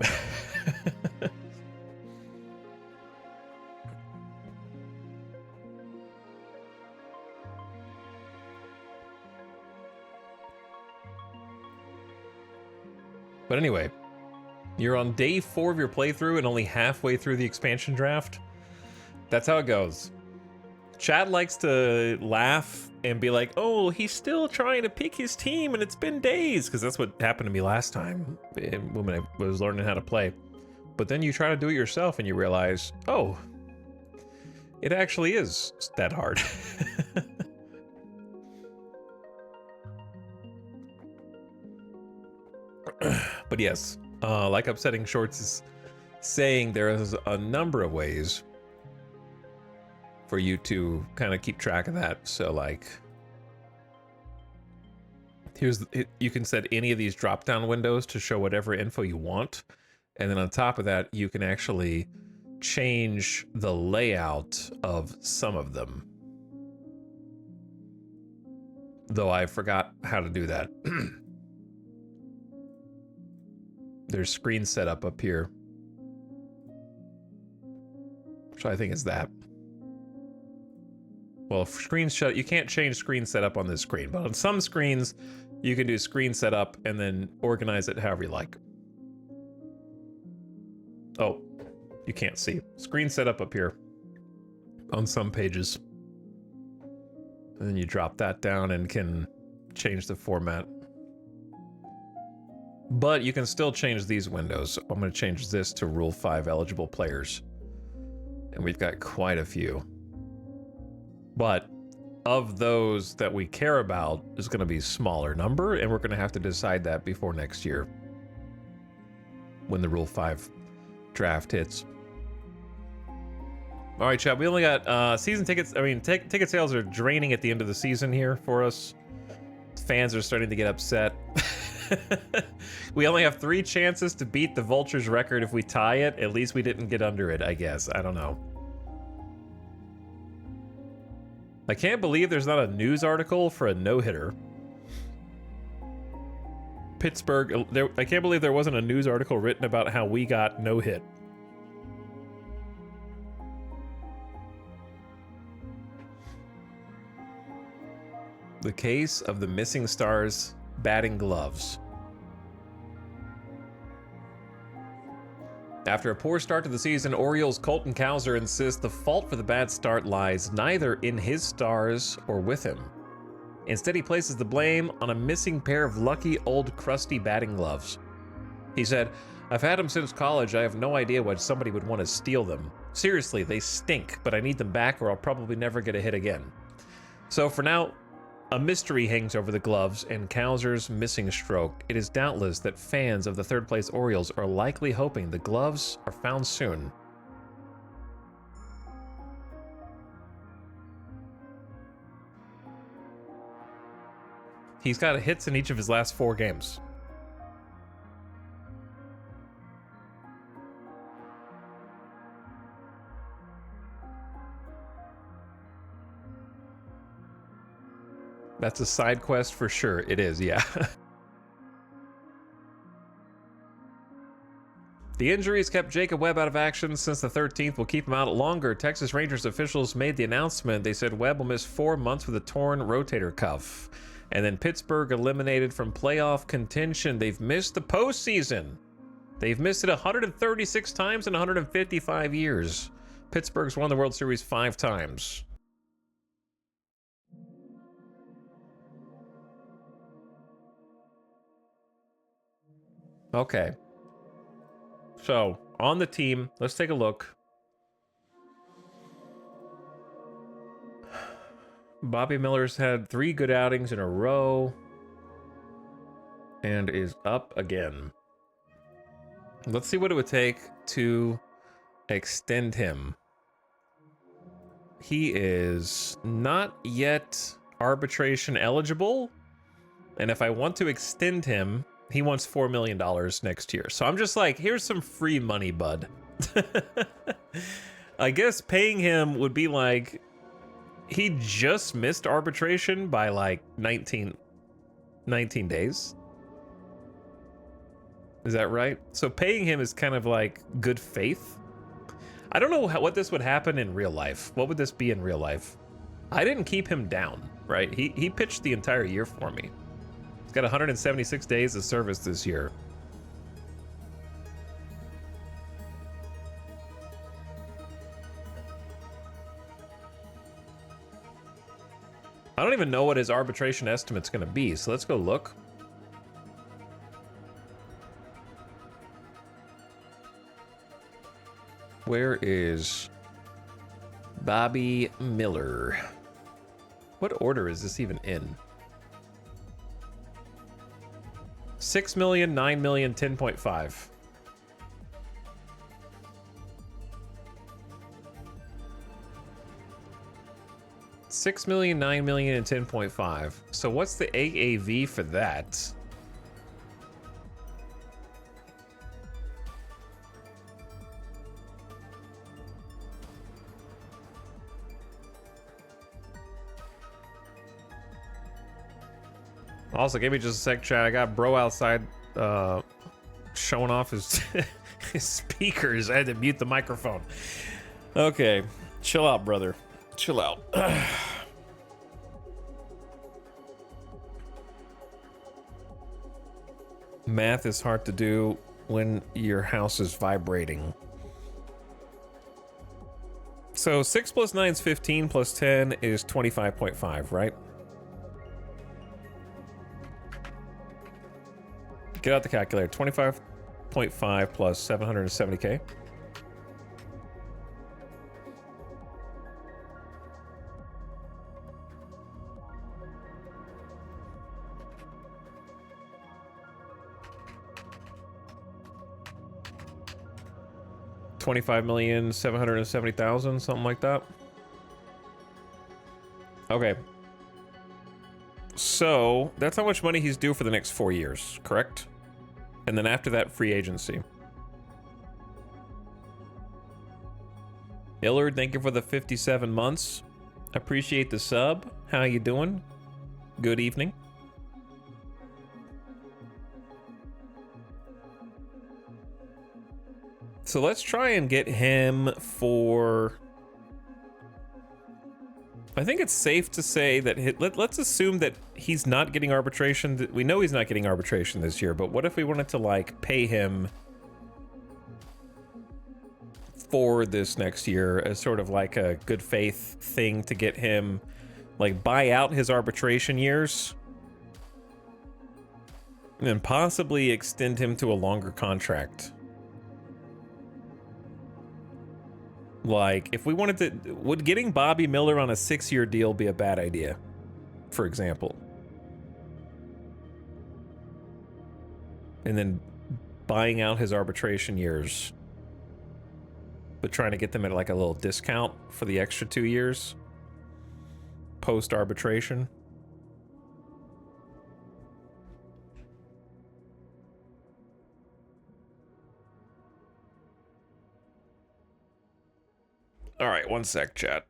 But anyway, you're on day 4 of your playthrough and only halfway through the expansion draft. That's how it goes. Chad likes to laugh and be like, oh, he's still trying to pick his team and it's been days, because that's what happened to me last time when I was learning how to play. But then you try to do it yourself and you realize, oh, it actually is that hard. But yes, like Upsetting Shorts is saying, there is a number of ways for you to kind of keep track of that. So like, you can set any of these drop down windows to show whatever info you want. And then on top of that, you can actually change the layout of some of them. Though I forgot how to do that. There's screen setup up here, which I think is that. Well, if screen shut, you can't change screen setup on this screen, but on some screens, you can do screen setup and then organize it however you like. Oh, you can't see. Screen setup up here on some pages. And then you drop that down and can change the format. But you can still change these windows. I'm going to change this to Rule 5 eligible players. And we've got quite a few. But of those that we care about, is going to be a smaller number, and we're going to have to decide that before next year when the Rule 5 draft hits. All right, chat, we only got season tickets. I mean, ticket sales are draining at the end of the season here for us. Fans are starting to get upset. We only have 3 chances to beat the Vultures record. If we tie it, at least we didn't get under it, I guess. I don't know. I can't believe there's not a news article for a no-hitter. Pittsburgh, I can't believe there wasn't a news article written about how we got no-hit. The case of the missing stars batting gloves. After a poor start to the season, Orioles' Colton Cowser insists the fault for the bad start lies neither in his stars or with him. Instead, he places the blame on a missing pair of lucky old crusty batting gloves. He said, "I've had them since college. I have no idea why somebody would want to steal them. Seriously, they stink, but I need them back or I'll probably never get a hit again." So for now, a mystery hangs over the gloves and Cowser's missing stroke. It is doubtless that fans of the third-place Orioles are likely hoping the gloves are found soon. He's got hits in each of his last 4 games. That's a side quest for sure. It is, yeah. The injuries kept Jacob Webb out of action since the 13th. Will keep him out longer. Texas Rangers officials made the announcement. They said Webb will miss 4 months with a torn rotator cuff. And then Pittsburgh eliminated from playoff contention. They've missed the postseason. They've missed it 136 times in 155 years. Pittsburgh's won the World Series 5 times. Okay. So, on the team, let's take a look. Bobby Miller's had 3 good outings in a row and is up again. Let's see what it would take to extend him. He is not yet arbitration eligible, and if I want to extend him, he wants $4 million next year. So I'm just like, here's some free money, bud. I guess paying him would be like, he just missed arbitration by like 19 days. Is that right? So paying him is kind of like good faith. I don't know what this would happen in real life. What would this be in real life? I didn't keep him down, right? He pitched the entire year for me. He's got 176 days of service this year. I don't even know what his arbitration estimate's gonna be, so let's go look. Where is Bobby Miller? What order is this even in? 6 million, 9 million, 10.5. $6 million, $9 million, and 10.5. So what's the AAV for that? Also, give me just a sec, chat. I got bro outside showing off his his speakers. I had to mute the microphone. Okay, chill out, brother. Chill out. Math is hard to do when your house is vibrating. So 6 plus 9 is 15 plus 10 is 25.5, right? Get out the calculator. 25.5 plus 770K. $25,770,000, something like that. Okay. So that's how much money he's due for the next 4 years, correct? And then after that, free agency. Illard, thank you for the 57 months. Appreciate the sub. How you doing? Good evening. So let's try and get him for... I think it's safe to say that let's assume that he's not getting arbitration. We know he's not getting arbitration this year, but what if we wanted to like pay him for this next year as sort of like a good faith thing to get him, like, buy out his arbitration years and then possibly extend him to a longer contract? Like, if we wanted to, would getting Bobby Miller on a 6-year deal be a bad idea, for example? And then buying out his arbitration years, but trying to get them at like a little discount for the extra 2 years post-arbitration? All right, one sec, chat.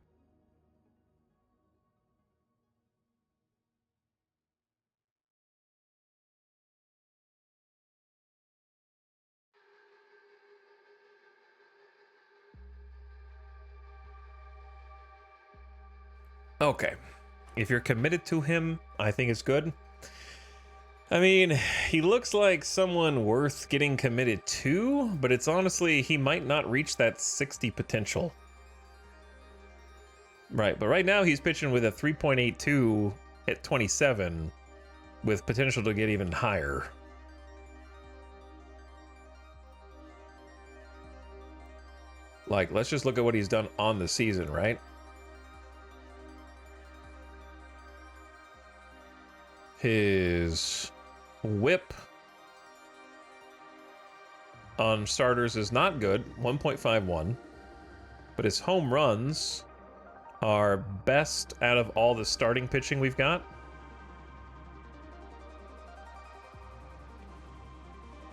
Okay. If you're committed to him, I think it's good. I mean, he looks like someone worth getting committed to, but it's honestly, he might not reach that 60 potential. Right, but right now he's pitching with a 3.82 at 27 with potential to get even higher. Like, let's just look at what he's done on the season, right? His whip on starters is not good, 1.51. But his home runs are best out of all the starting pitching we've got.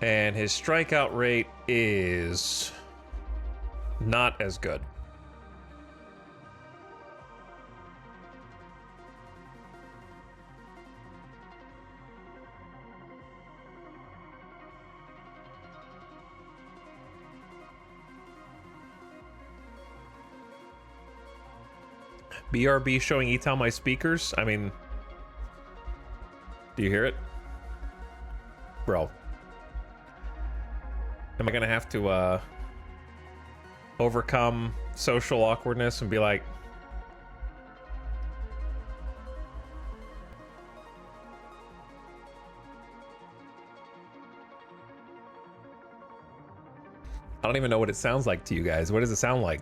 And his strikeout rate is not as good. BRB showing Etal my speakers. I mean, do you hear it? Bro. Am I gonna have to overcome social awkwardness and be like, I don't even know what it sounds like to you guys. What does it sound like?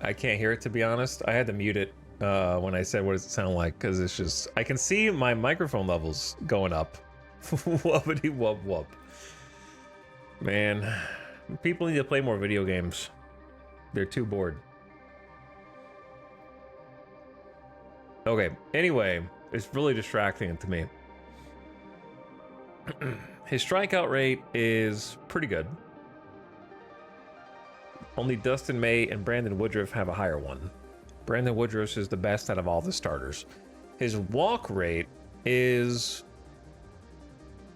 I can't hear it, to be honest. I had to mute it when I said what does it sound like, because it's just, I can see my microphone levels going up. Wubbity wub wub. Man, people need to play more video games. They're too bored. Okay, anyway, it's really distracting to me. His strikeout rate is pretty good. Only Dustin May and Brandon Woodruff have a higher one. Brandon Woodruff is the best out of all the starters. His walk rate is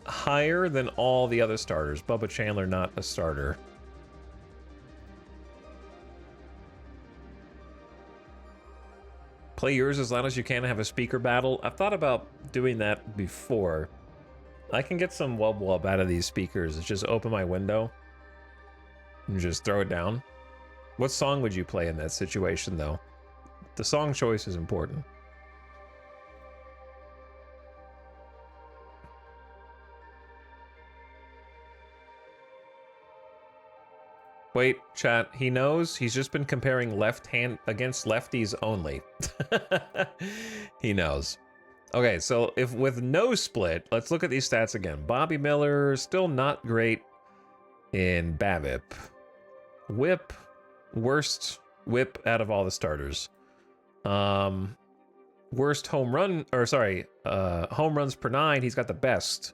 higher than all the other starters. Bubba Chandler, not a starter. Play yours as loud as you can and have a speaker battle. I've thought about doing that before. I can get some wub wub out of these speakers. It's just open my window and just throw it down. What song would you play in that situation, though? The song choice is important. Wait, chat, he knows. He's just been comparing left hand against lefties only. He knows. Okay, so if with no split, let's look at these stats again. Bobby Miller, still not great in BABIP. Whip, worst whip out of all the starters. Worst home run, or sorry, home runs per 9, he's got the best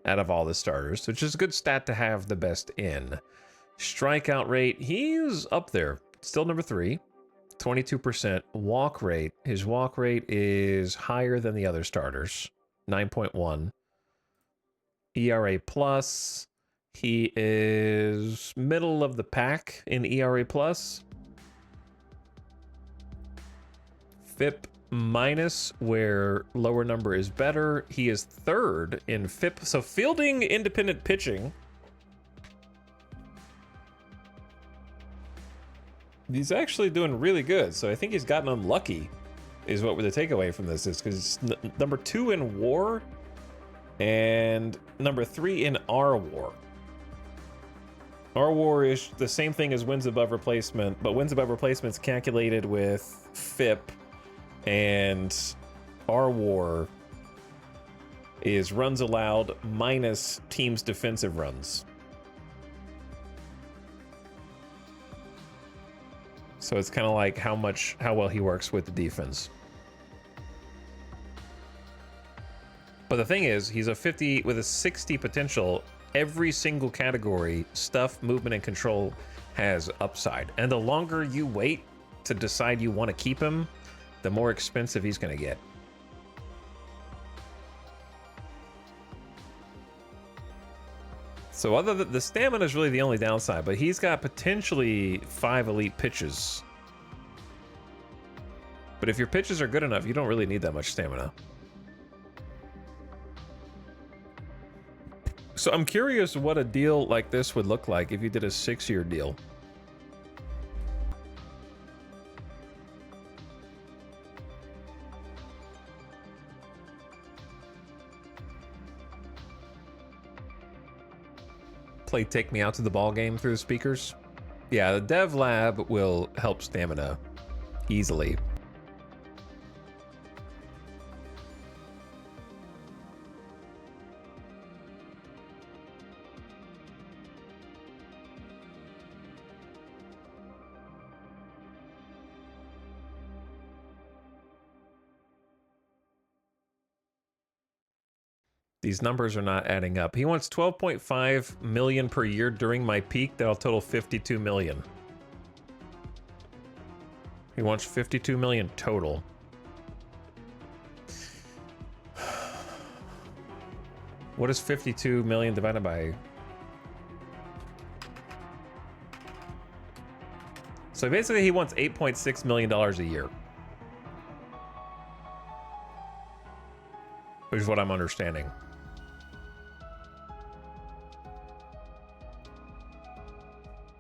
out of all the starters, which is a good stat to have the best in. Strikeout rate, he's up there. Still number 3, 22%. Walk rate, his walk rate is higher than the other starters, 9.1. ERA plus, he is middle of the pack in ERA plus. FIP minus, where lower number is better. He is 3rd in FIP. So fielding independent pitching, he's actually doing really good. So I think he's gotten unlucky, is what the takeaway from this is, because number 2 in WAR and number 3 in R-WAR. R-WAR is the same thing as wins above replacement, but wins above replacement is calculated with FIP, and R-WAR is runs allowed minus team's defensive runs. So it's kind of like how well he works with the defense. But the thing is, he's a 50 with a 60 potential. Every single category, stuff, movement, and control has upside. And the longer you wait to decide you want to keep him, the more expensive he's going to get. So other than the stamina is really the only downside, but he's got potentially 5 elite pitches. But if your pitches are good enough, you don't really need that much stamina. So I'm curious what a deal like this would look like if you did a 6-year deal. play Take Me Out to the Ball Game through the speakers. Yeah, the Dev Lab will help stamina easily. These numbers are not adding up. He wants 12.5 million per year during my peak. That'll total 52 million. He wants 52 million total. What is 52 million divided by? So basically he wants $8.6 million a year. Which is what I'm understanding.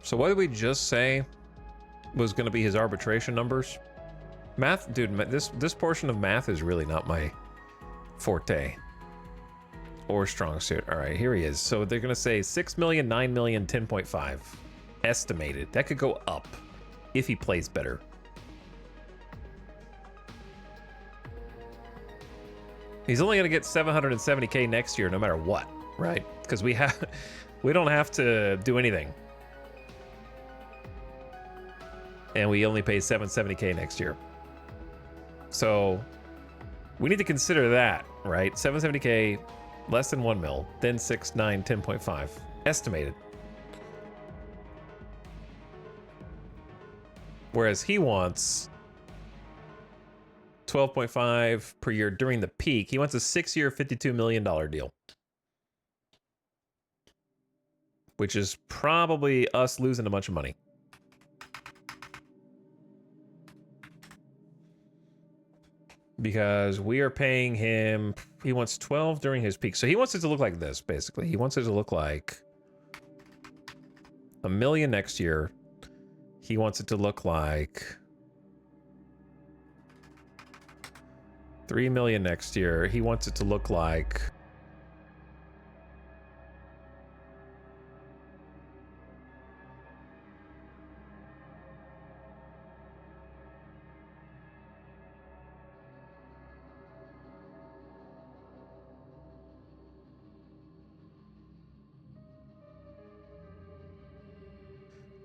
So what did we just say was going to be his arbitration numbers? Math, dude, this portion of math is really not my forte or strong suit. All right, here he is. So they're going to say 6 million, 9 million, 10.5 estimated. That could go up if he plays better. He's only going to get 770K next year, no matter what, right? Because we don't have to do anything. And we only pay 770K next year. So we need to consider that, right? 770K, less than 1 mil, then 6, 9, 10.5. Estimated. Whereas he wants 12.5 per year during the peak. He wants a 6-year, $52 million deal. Which is probably us losing a bunch of money. Because we are paying him, he wants 12 during his peak. So he wants it to look like this, basically. He wants it to look like $1 million next year. He wants it to look like 3 million next year. He wants it to look like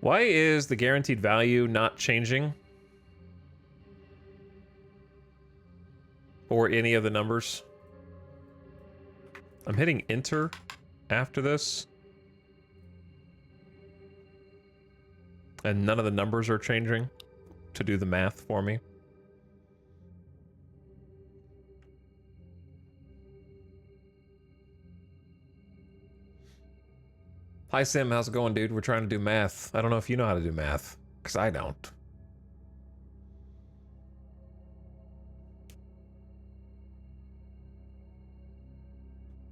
why is the guaranteed value not changing? Or any of the numbers? I'm hitting enter after this. And none of the numbers are changing to do the math for me. Hi Sim, how's it going, dude? We're trying to do math. I don't know if you know how to do math, because I don't.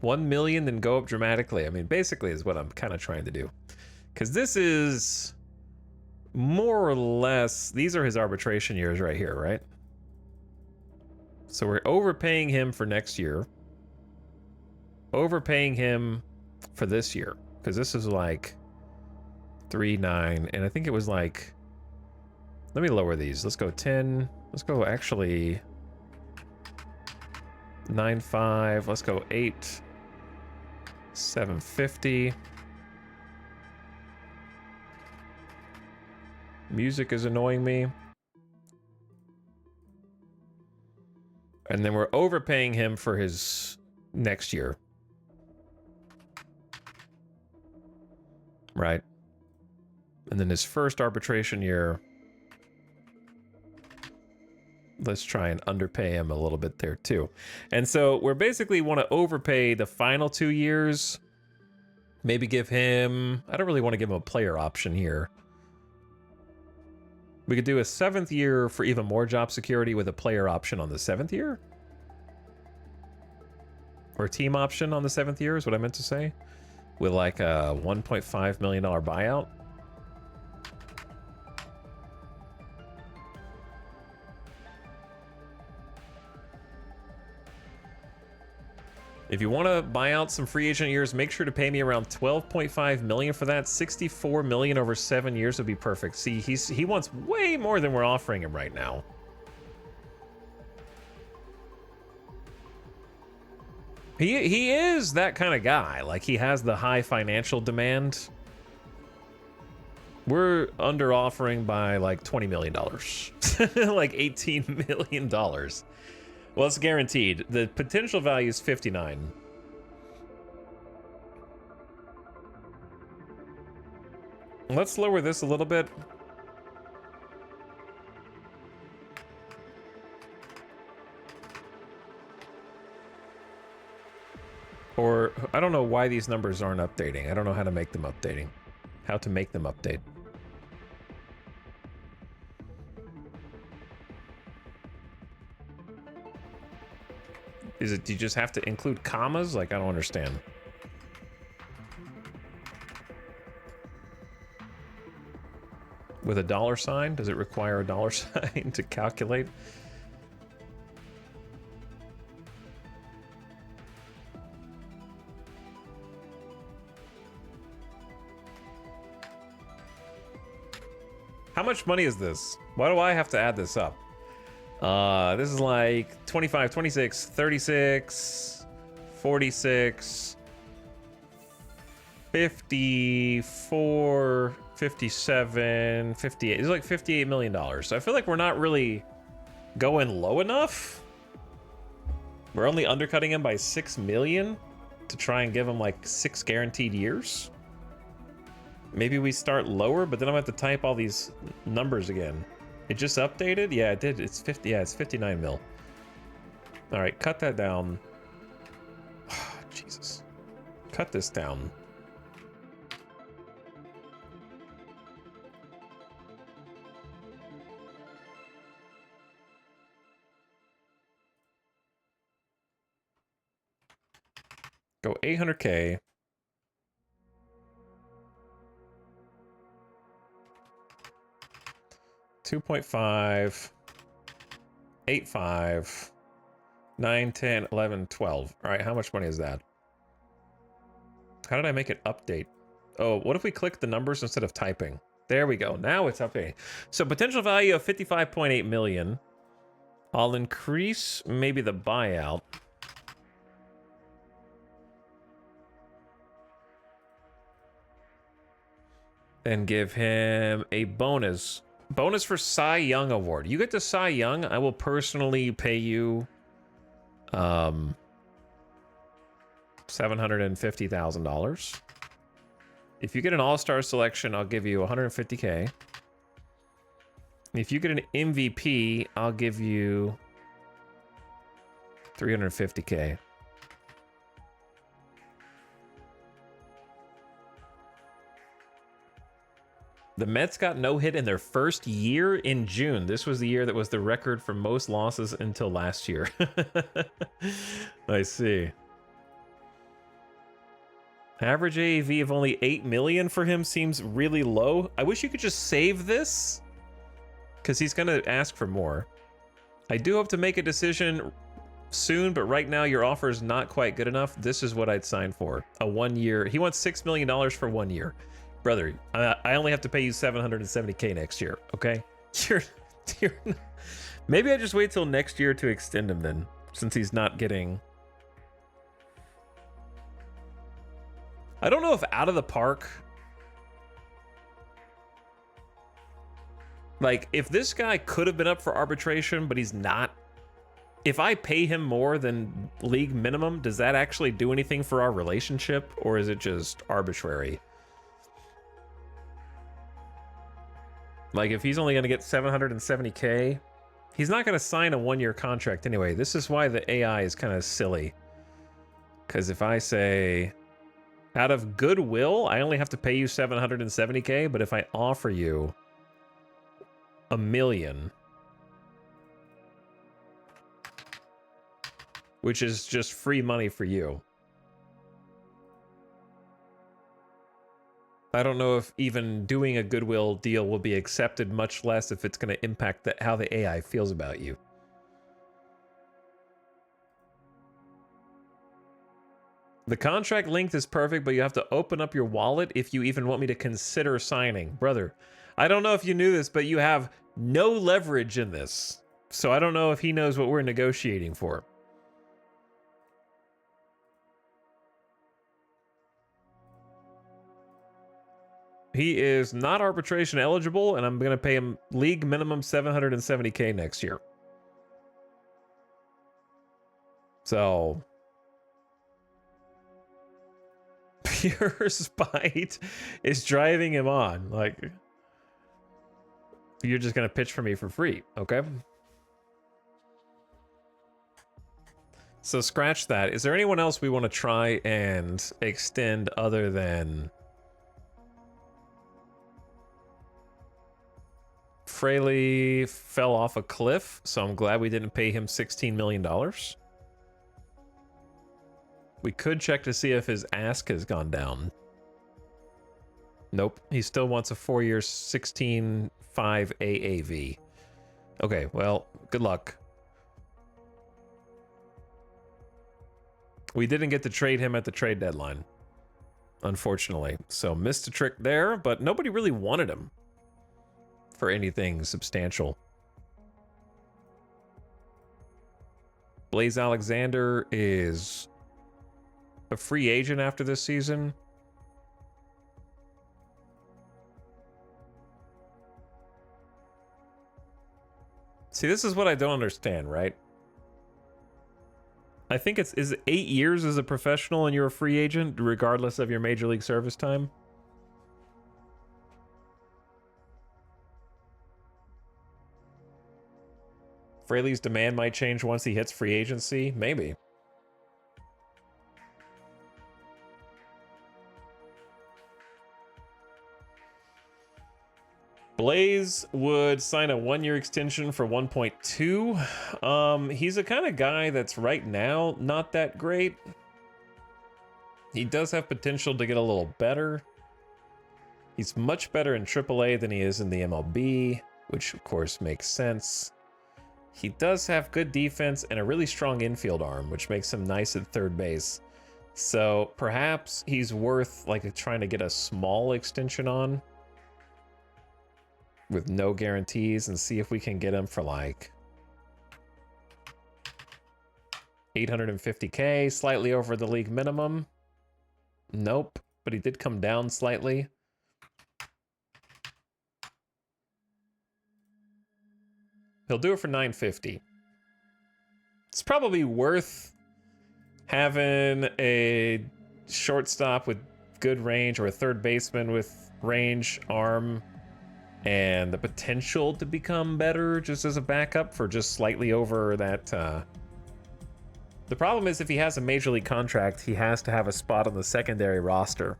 $1 million, then go up dramatically. I mean, basically is what I'm kind of trying to do. Because this is more or less, these are his arbitration years right here, right? So we're overpaying him for next year. Overpaying him for this year. Because this is like 3.9, and I think it was like, let me lower these. Let's go 10. Let's go actually 9.5. Let's go 8. 750. Music is annoying me. And then we're overpaying him for his next year. Right. And then his first arbitration year, let's try and underpay him a little bit there too. And so we're basically want to overpay the final 2 years. Maybe give him, I don't really want to give him a player option here. We could do a 7th year for even more job security with a player option on the 7th year. Or team option on the 7th year is what I meant to say. With like a $1.5 million buyout. If you want to buy out some free agent years, make sure to pay me around 12.5 million for that. 64 million over 7 years would be perfect. See, he wants way more than we're offering him right now. He is that kind of guy. Like, he has the high financial demand. We're under offering by like $20 million. Like $18 million. Well, it's guaranteed. The potential value is 59. Let's lower this a little bit. Or, I don't know why these numbers aren't updating. I don't know how to make them updating. How to make them update. Is it, do you just have to include commas? Like, I don't understand. With a dollar sign? Does it require a dollar sign to calculate? How much money is this? Why do I have to add this up? This is like 25, 26, 36, 46, 54, 57, 58. It's like $58 million. So I feel like we're not really going low enough. We're only undercutting him by 6 million to try and give him like 6 guaranteed years. Maybe we start lower, but then I'm gonna have to type all these numbers again. It just updated? Yeah, it did. It's 50. Yeah, it's 59 mil. All right, cut that down. Oh, Jesus. Cut this down. Go 800K. 2.5, 8.5, 9, 10, 11, 12. All right, how much money is that? How did I make it update? Oh, what if we click the numbers instead of typing? There we go. Now it's updating. So potential value of 55.8 million. I'll increase maybe the buyout. And give him a bonus. Bonus for Cy Young Award. You get the Cy Young, I will personally pay you $750,000. If you get an All-Star selection, I'll give you 150K. If you get an MVP, I'll give you 350K. The Mets got no hit in their first year in June. This was the year that was the record for most losses until last year. I see. Average AAV of only 8 million for him seems really low. I wish you could just save this, because he's going to ask for more. I do hope to make a decision soon, but right now your offer is not quite good enough. This is what I'd sign for. A 1 year. He wants $6 million for 1 year. Brother, I only have to pay you 770K next year, okay? You're not... Maybe I just wait till next year to extend him then, since he's not getting... I don't know if out of the park... Like, if this guy could have been up for arbitration, but he's not, if I pay him more than league minimum, does that actually do anything for our relationship, or is it just arbitrary? Like, if he's only going to get 770K, he's not going to sign a 1-year contract anyway. This is why the AI is kind of silly. Because if I say, out of goodwill, I only have to pay you 770K, but if I offer you $1 million, which is just free money for you, I don't know if even doing a goodwill deal will be accepted, much less if it's going to impact how the AI feels about you. The contract length is perfect, but you have to open up your wallet if you even want me to consider signing. Brother, I don't know if you knew this, but you have no leverage in this. So I don't know if he knows what we're negotiating for. He is not arbitration eligible, and I'm going to pay him league minimum 770K next year. So pure spite is driving him on. Like, you're just going to pitch for me for free, okay? So scratch that. Is there anyone else we want to try and extend other than Fraley fell off a cliff, so I'm glad we didn't pay him $16 million. We could check to see if his ask has gone down. Nope, he still wants a 4-year 16.5 AAV. Okay, well, good luck. We didn't get to trade him at the trade deadline, unfortunately. So missed a trick there, but nobody really wanted him for anything substantial. Blaze Alexander is a free agent after this season. See, this is what I don't understand, right? I think is it 8 years as a professional and you're a free agent, regardless of your major league service time? Fraley's demand might change once he hits free agency. Maybe. Blaze would sign a 1-year extension for 1.2. He's a kind of guy that's right now not that great. He does have potential to get a little better. He's much better in AAA than he is in the MLB, which of course makes sense. He does have good defense and a really strong infield arm, which makes him nice at third base. So perhaps he's worth like trying to get a small extension on with no guarantees and see if we can get him for like 850K, slightly over the league minimum. Nope, but he did come down slightly. He'll do it for 950. It's probably worth having a shortstop with good range or a third baseman with range, arm, and the potential to become better just as a backup for just slightly over that. The problem is if he has a major league contract, he has to have a spot on the secondary roster.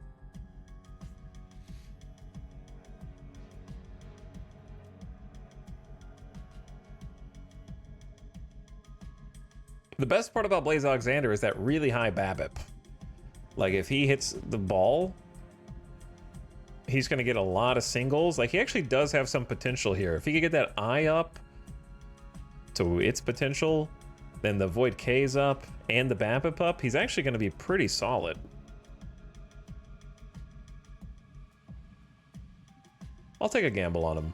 The best part about Blaze Alexander is that really high BABIP. Like if he hits the ball, he's going to get a lot of singles. Like he actually does have some potential here. If he could get that eye up to its potential, then the Void K's up and the BABIP up, he's actually going to be pretty solid. I'll take a gamble on him.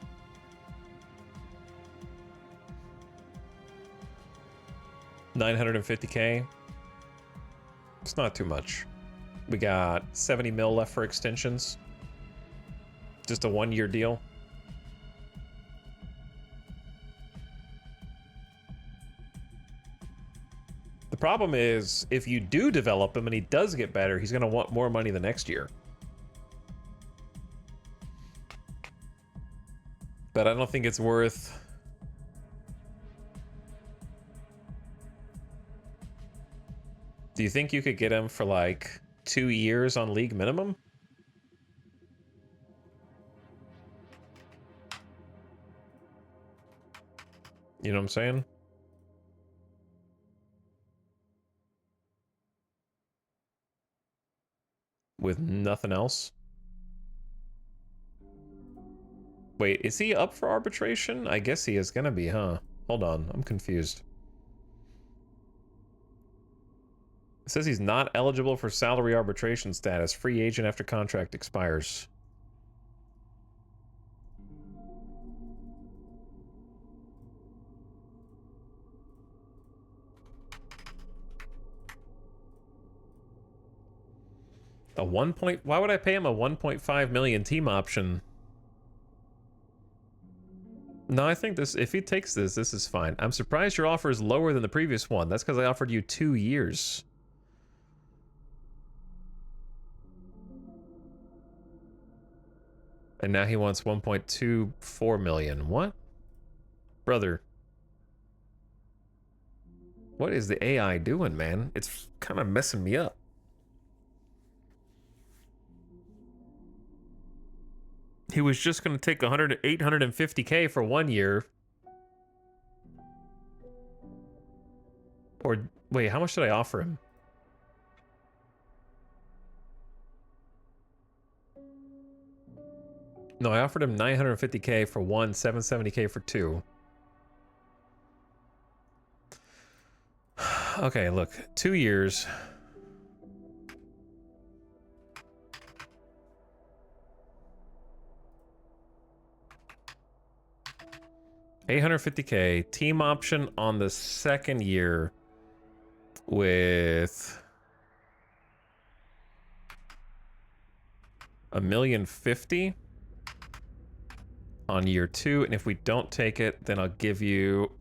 $950K. It's not too much. We got 70 mil left for extensions. Just a 1-year deal. The problem is, if you do develop him and he does get better, he's going to want more money the next year. But I don't think it's worth... Do you think you could get him for like 2 years on league minimum? You know what I'm saying? With nothing else? Wait, is he up for arbitration? I guess he is gonna be, huh? Hold on, I'm confused. It says he's not eligible for salary arbitration status. Free agent after contract expires. A 1 point... Why would I pay him a 1.5 million team option? No, I think this... If he takes this, this is fine. I'm surprised your offer is lower than the previous one. That's because I offered you 2 years. And now he wants 1.24 million. What? Brother. What is the AI doing, man? It's kind of messing me up. He was just going to take 850K for 1 year. Or, wait, how much did I offer him? No, I offered him 950K for 1, 770K for 2. Okay, look, 2 years. $850K team option on the second year with $1,050,000 on year 2, and if we don't take it, then I'll give you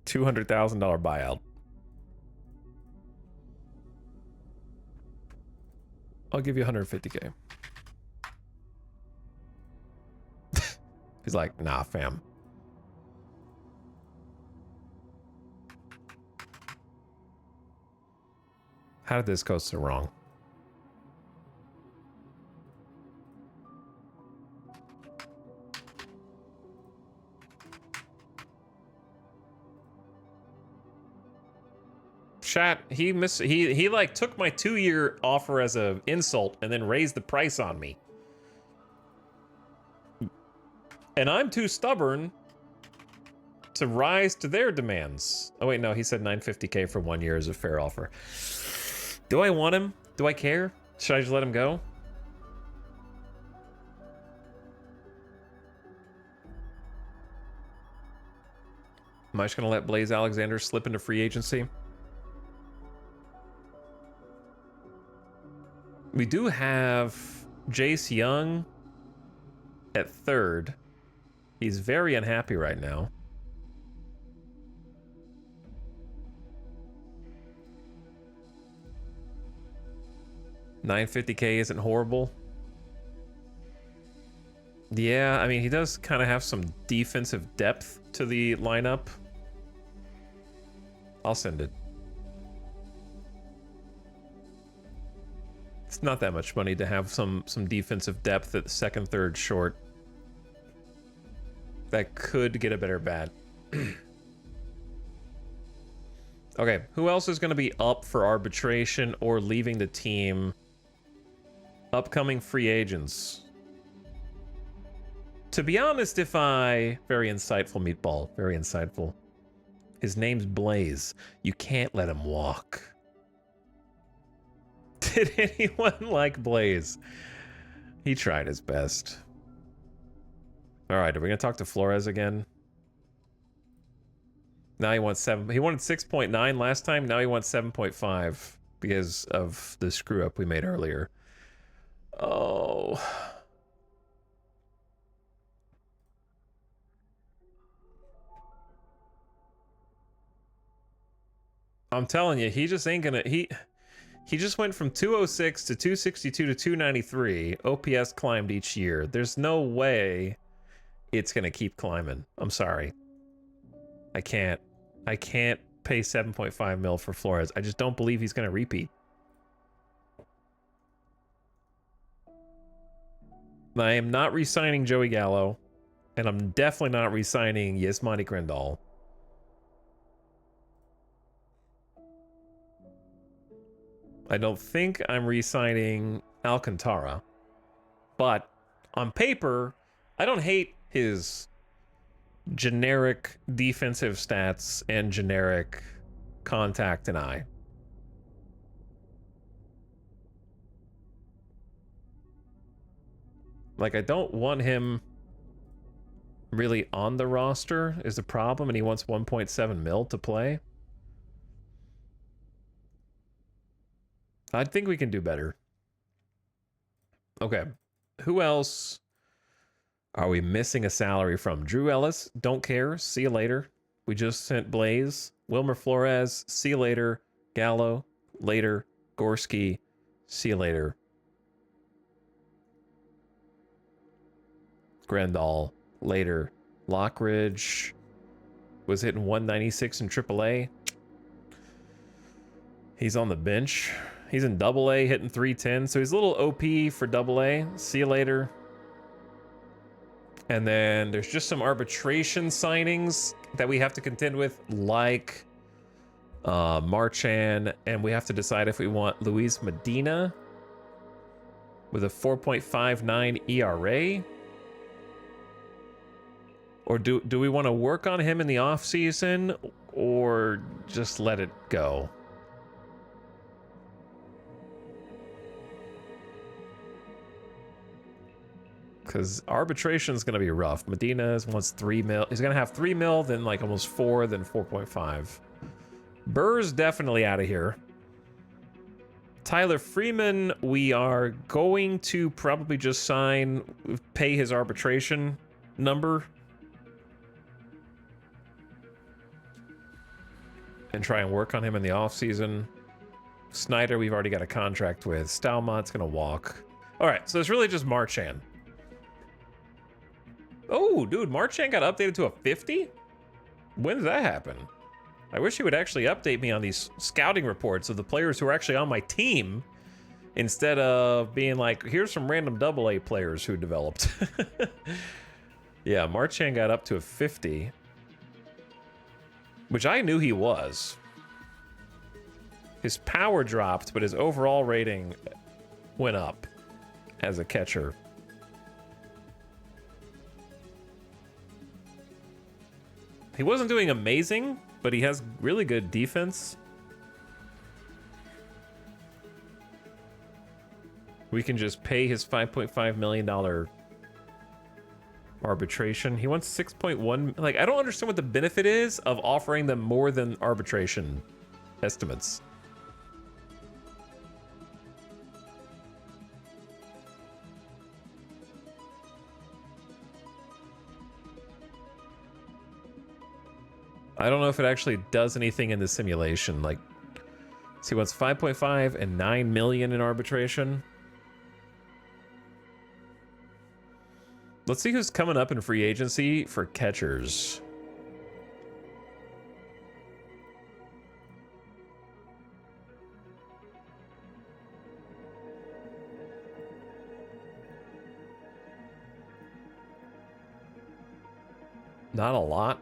$200,000 buyout. I'll give you 150K. He's like, nah, fam. How did this go so wrong? Chat, he like took my 2-year offer as a insult and then raised the price on me. And I'm too stubborn to rise to their demands. Oh wait, no, he said 950K for 1 year is a fair offer. Do I want him? Do I care? Should I just let him go? Am I just gonna let Blaze Alexander slip into free agency? We do have Jace Young at 3rd. He's very unhappy right now. $950K isn't horrible. Yeah, I mean, he does kind of have some defensive depth to the lineup. I'll send it. It's not that much money to have some defensive depth at the 2nd, 3rd short. That could get a better bat. Okay, who else is going to be up for arbitration or leaving the team? Upcoming free agents. To be honest, very insightful, Meatball, very insightful. His name's Blaze. You can't let him walk. Did anyone like Blaze? He tried his best. All right, are we gonna talk to Flores again? Now he wants 7. He wanted 6.9 last time. Now he wants 7.5 because of the screw up we made earlier. Oh. I'm telling you, he just ain't gonna. He just went from 206 to 262 to 293. OPS climbed each year. There's no way it's gonna keep climbing. I'm sorry. I can't pay 7.5 mil for Flores. I just don't believe he's gonna repeat. I am not re-signing Joey Gallo, and I'm definitely not re-signing Yasmani Grandal. I don't think I'm re-signing Alcantara, but on paper, I don't hate his generic defensive stats and generic contact and eye. Like, I don't want him really on the roster is the problem, and he wants 1.7 mil to play. I think we can do better. Okay. Who else are we missing a salary from? Drew Ellis, don't care. See you later. We just sent Blaze. Wilmer Flores, see you later. Gallo, later. Gorski, see you later. Grandal, later. Lockridge was hitting 196 in AAA. He's on the bench. He's in AA, hitting 310. So he's a little OP for AA. See you later. And then there's just some arbitration signings that we have to contend with, like Marchand, and we have to decide if we want Luis Medina with a 4.59 ERA. Or do we want to work on him in the offseason or just let it go? Because arbitration is going to be rough. Medina wants 3 mil. He's going to have 3 mil, then like almost 4, then 4.5. Burr's definitely out of here. Tyler Freeman, we are going to probably just pay his arbitration number. And try and work on him in the offseason. Snyder, we've already got a contract with. Stalmont's going to walk. All right, so it's really just Marchand. Oh, dude, Marchand got updated to a 50? When did that happen? I wish he would actually update me on these scouting reports of the players who are actually on my team instead of being like, here's some random AA players who developed. Yeah, Marchand got up to a 50. Which I knew he was. His power dropped, but his overall rating went up as a catcher. He wasn't doing amazing, but he has really good defense. We can just pay his $5.5 million arbitration. He wants 6.1. Like, I don't understand what the benefit is of offering them more than arbitration estimates. I don't know if it actually does anything in the simulation. Like, so he wants 5.5 and 9 million in arbitration. Let's see who's coming up in free agency for catchers. Not a lot.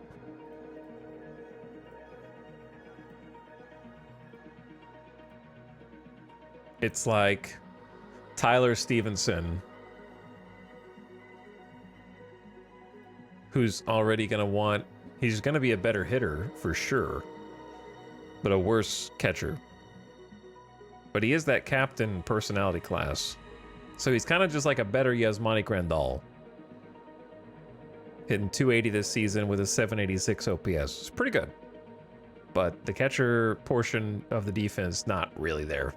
It's like Tyler Stevenson, who's already going to want... He's going to be a better hitter, for sure, but a worse catcher. But he is that captain personality class. So he's kind of just like a better Yasmani Grandal. Hitting 280 this season with a 786 OPS. It's pretty good. But the catcher portion of the defense, not really there.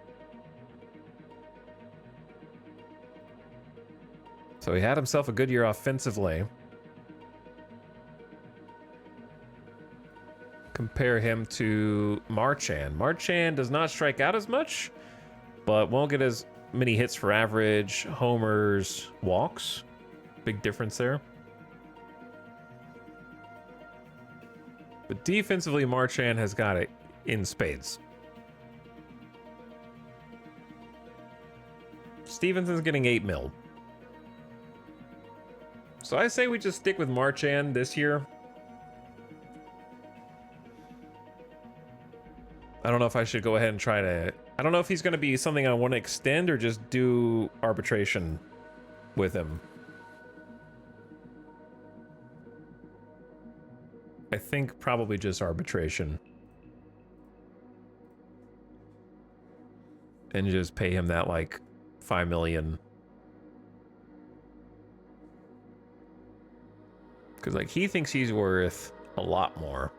So he had himself a good year offensively. Compare him to Marchand. Marchand does not strike out as much, but won't get as many hits for average, homers, walks. Big difference there. But defensively, Marchand has got it in spades. Stevenson's getting 8 mil. So I say we just stick with Marchand this year. I don't know if I should go ahead and try to... I don't know if he's going to be something I want to extend or just do arbitration with him. I think probably just arbitration. And just pay him that, like, 5 million. Because, like, he thinks he's worth a lot more.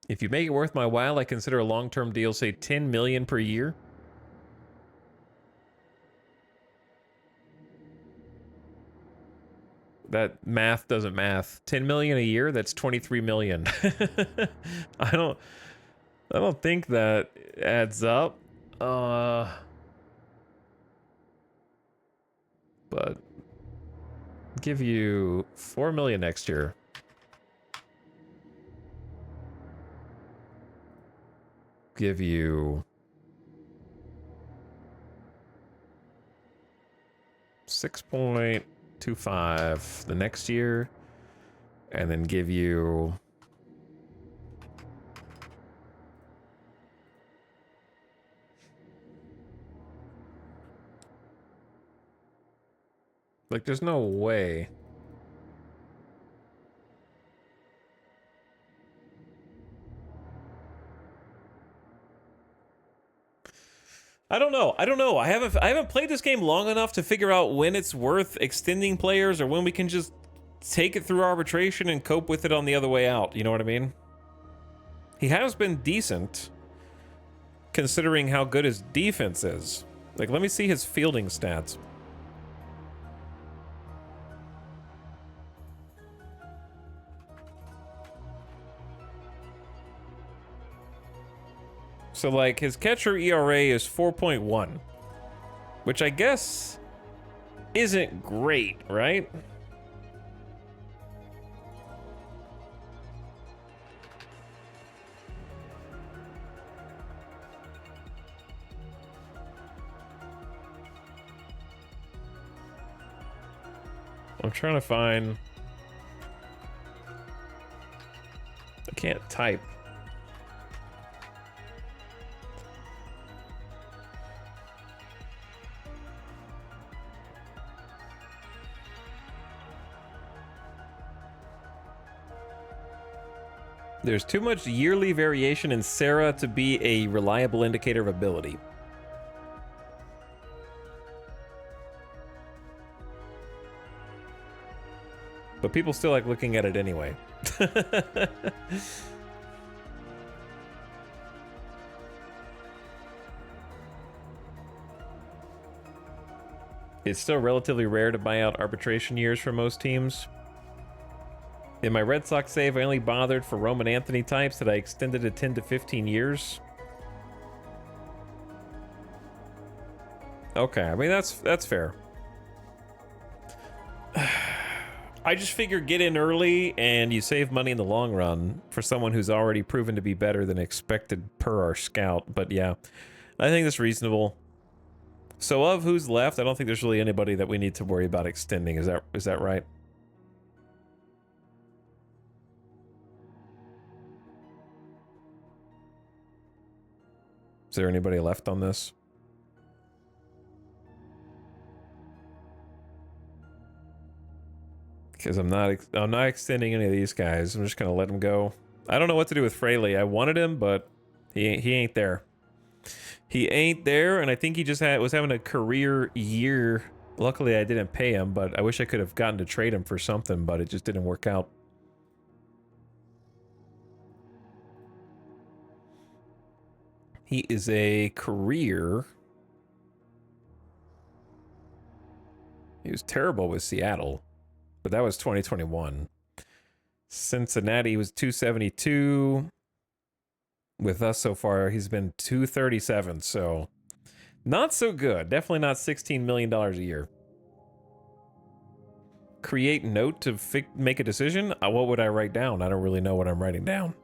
If you make it worth my while, I consider a long-term deal, say 10 million per year. That math doesn't math. 10 million a year, that's 23 million. I don't think that adds up. But give you 4 million next year. Give you 6.25 the next year, and then give you like there's no way. I don't know. I haven't played this game long enough to figure out when it's worth extending players or when we can just take it through arbitration and cope with it on the other way out. You know what I mean? He has been decent considering how good his defense is. Like, let me see his fielding stats. So, like, his catcher ERA is 4.1, which I guess isn't great, right? I'm trying to find... I can't type. There's too much yearly variation in Sarah to be a reliable indicator of ability. But people still like looking at it anyway. It's still relatively rare to buy out arbitration years for most teams. In my Red Sox save, I only bothered for Roman Anthony types that I extended to 10 to 15 years. Okay, I mean, that's fair. I just figure get in early and you save money in the long run for someone who's already proven to be better than expected per our scout. But yeah, I think that's reasonable. So of who's left, I don't think there's really anybody that we need to worry about extending. Is that right? Is there anybody left on this? Because I'm not extending any of these guys. I'm just gonna let them go. I don't know what to do with Fraley. I wanted him, but he ain't there. He ain't there, and I think he just was having a career year. Luckily, I didn't pay him, but I wish I could have gotten to trade him for something, but it just didn't work out. He is a career. He was terrible with Seattle, but that was 2021. Cincinnati was 272. With us so far, he's been 237, so not so good. Definitely not $16 million a year. Create note to make a decision? What would I write down? I don't really know what I'm writing down.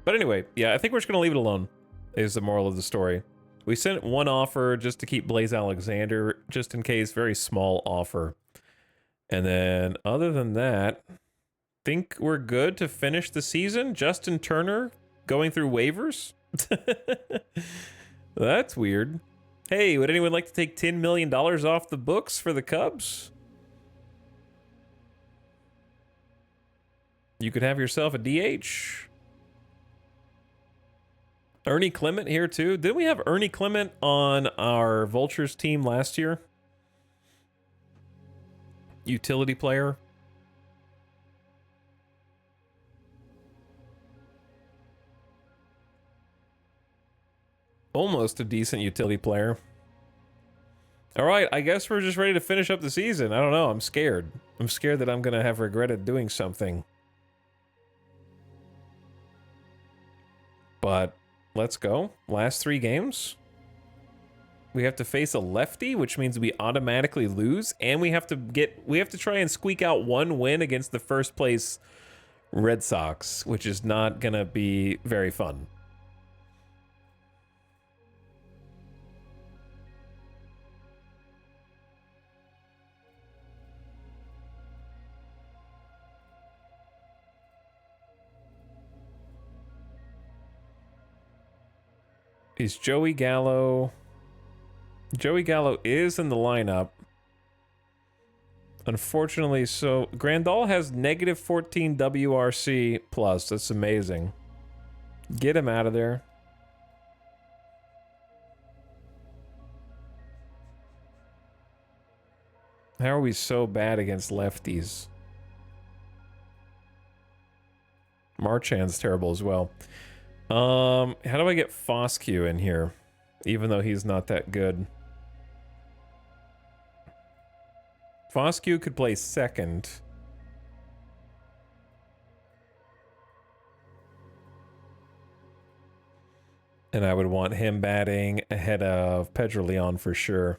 But anyway, yeah, I think we're just going to leave it alone, is the moral of the story. We sent one offer just to keep Blaze Alexander, just in case, very small offer. And then other than that, think we're good to finish the season. Justin Turner going through waivers. That's weird. Hey, would anyone like to take $10 million off the books for the Cubs? You could have yourself a DH. Ernie Clement here too. Didn't we have Ernie Clement on our Vultures team last year? Utility player. Almost a decent utility player. All right, I guess we're just ready to finish up the season. I don't know, I'm scared. I'm scared that I'm gonna have regretted doing something. But let's go. Last 3 games. We have to face a lefty, which means we automatically lose, and we have to try and squeak out 1 win against the first place Red Sox, which is not gonna be very fun. Is Joey Gallo... Joey Gallo is in the lineup. Unfortunately, so... Grandal has negative 14 WRC plus. That's amazing. Get him out of there. How are we so bad against lefties? Marchand's terrible as well. How do I get Foscue in here? Even though he's not that good. Foscue could play second. And I would want him batting ahead of Pedro Leon for sure.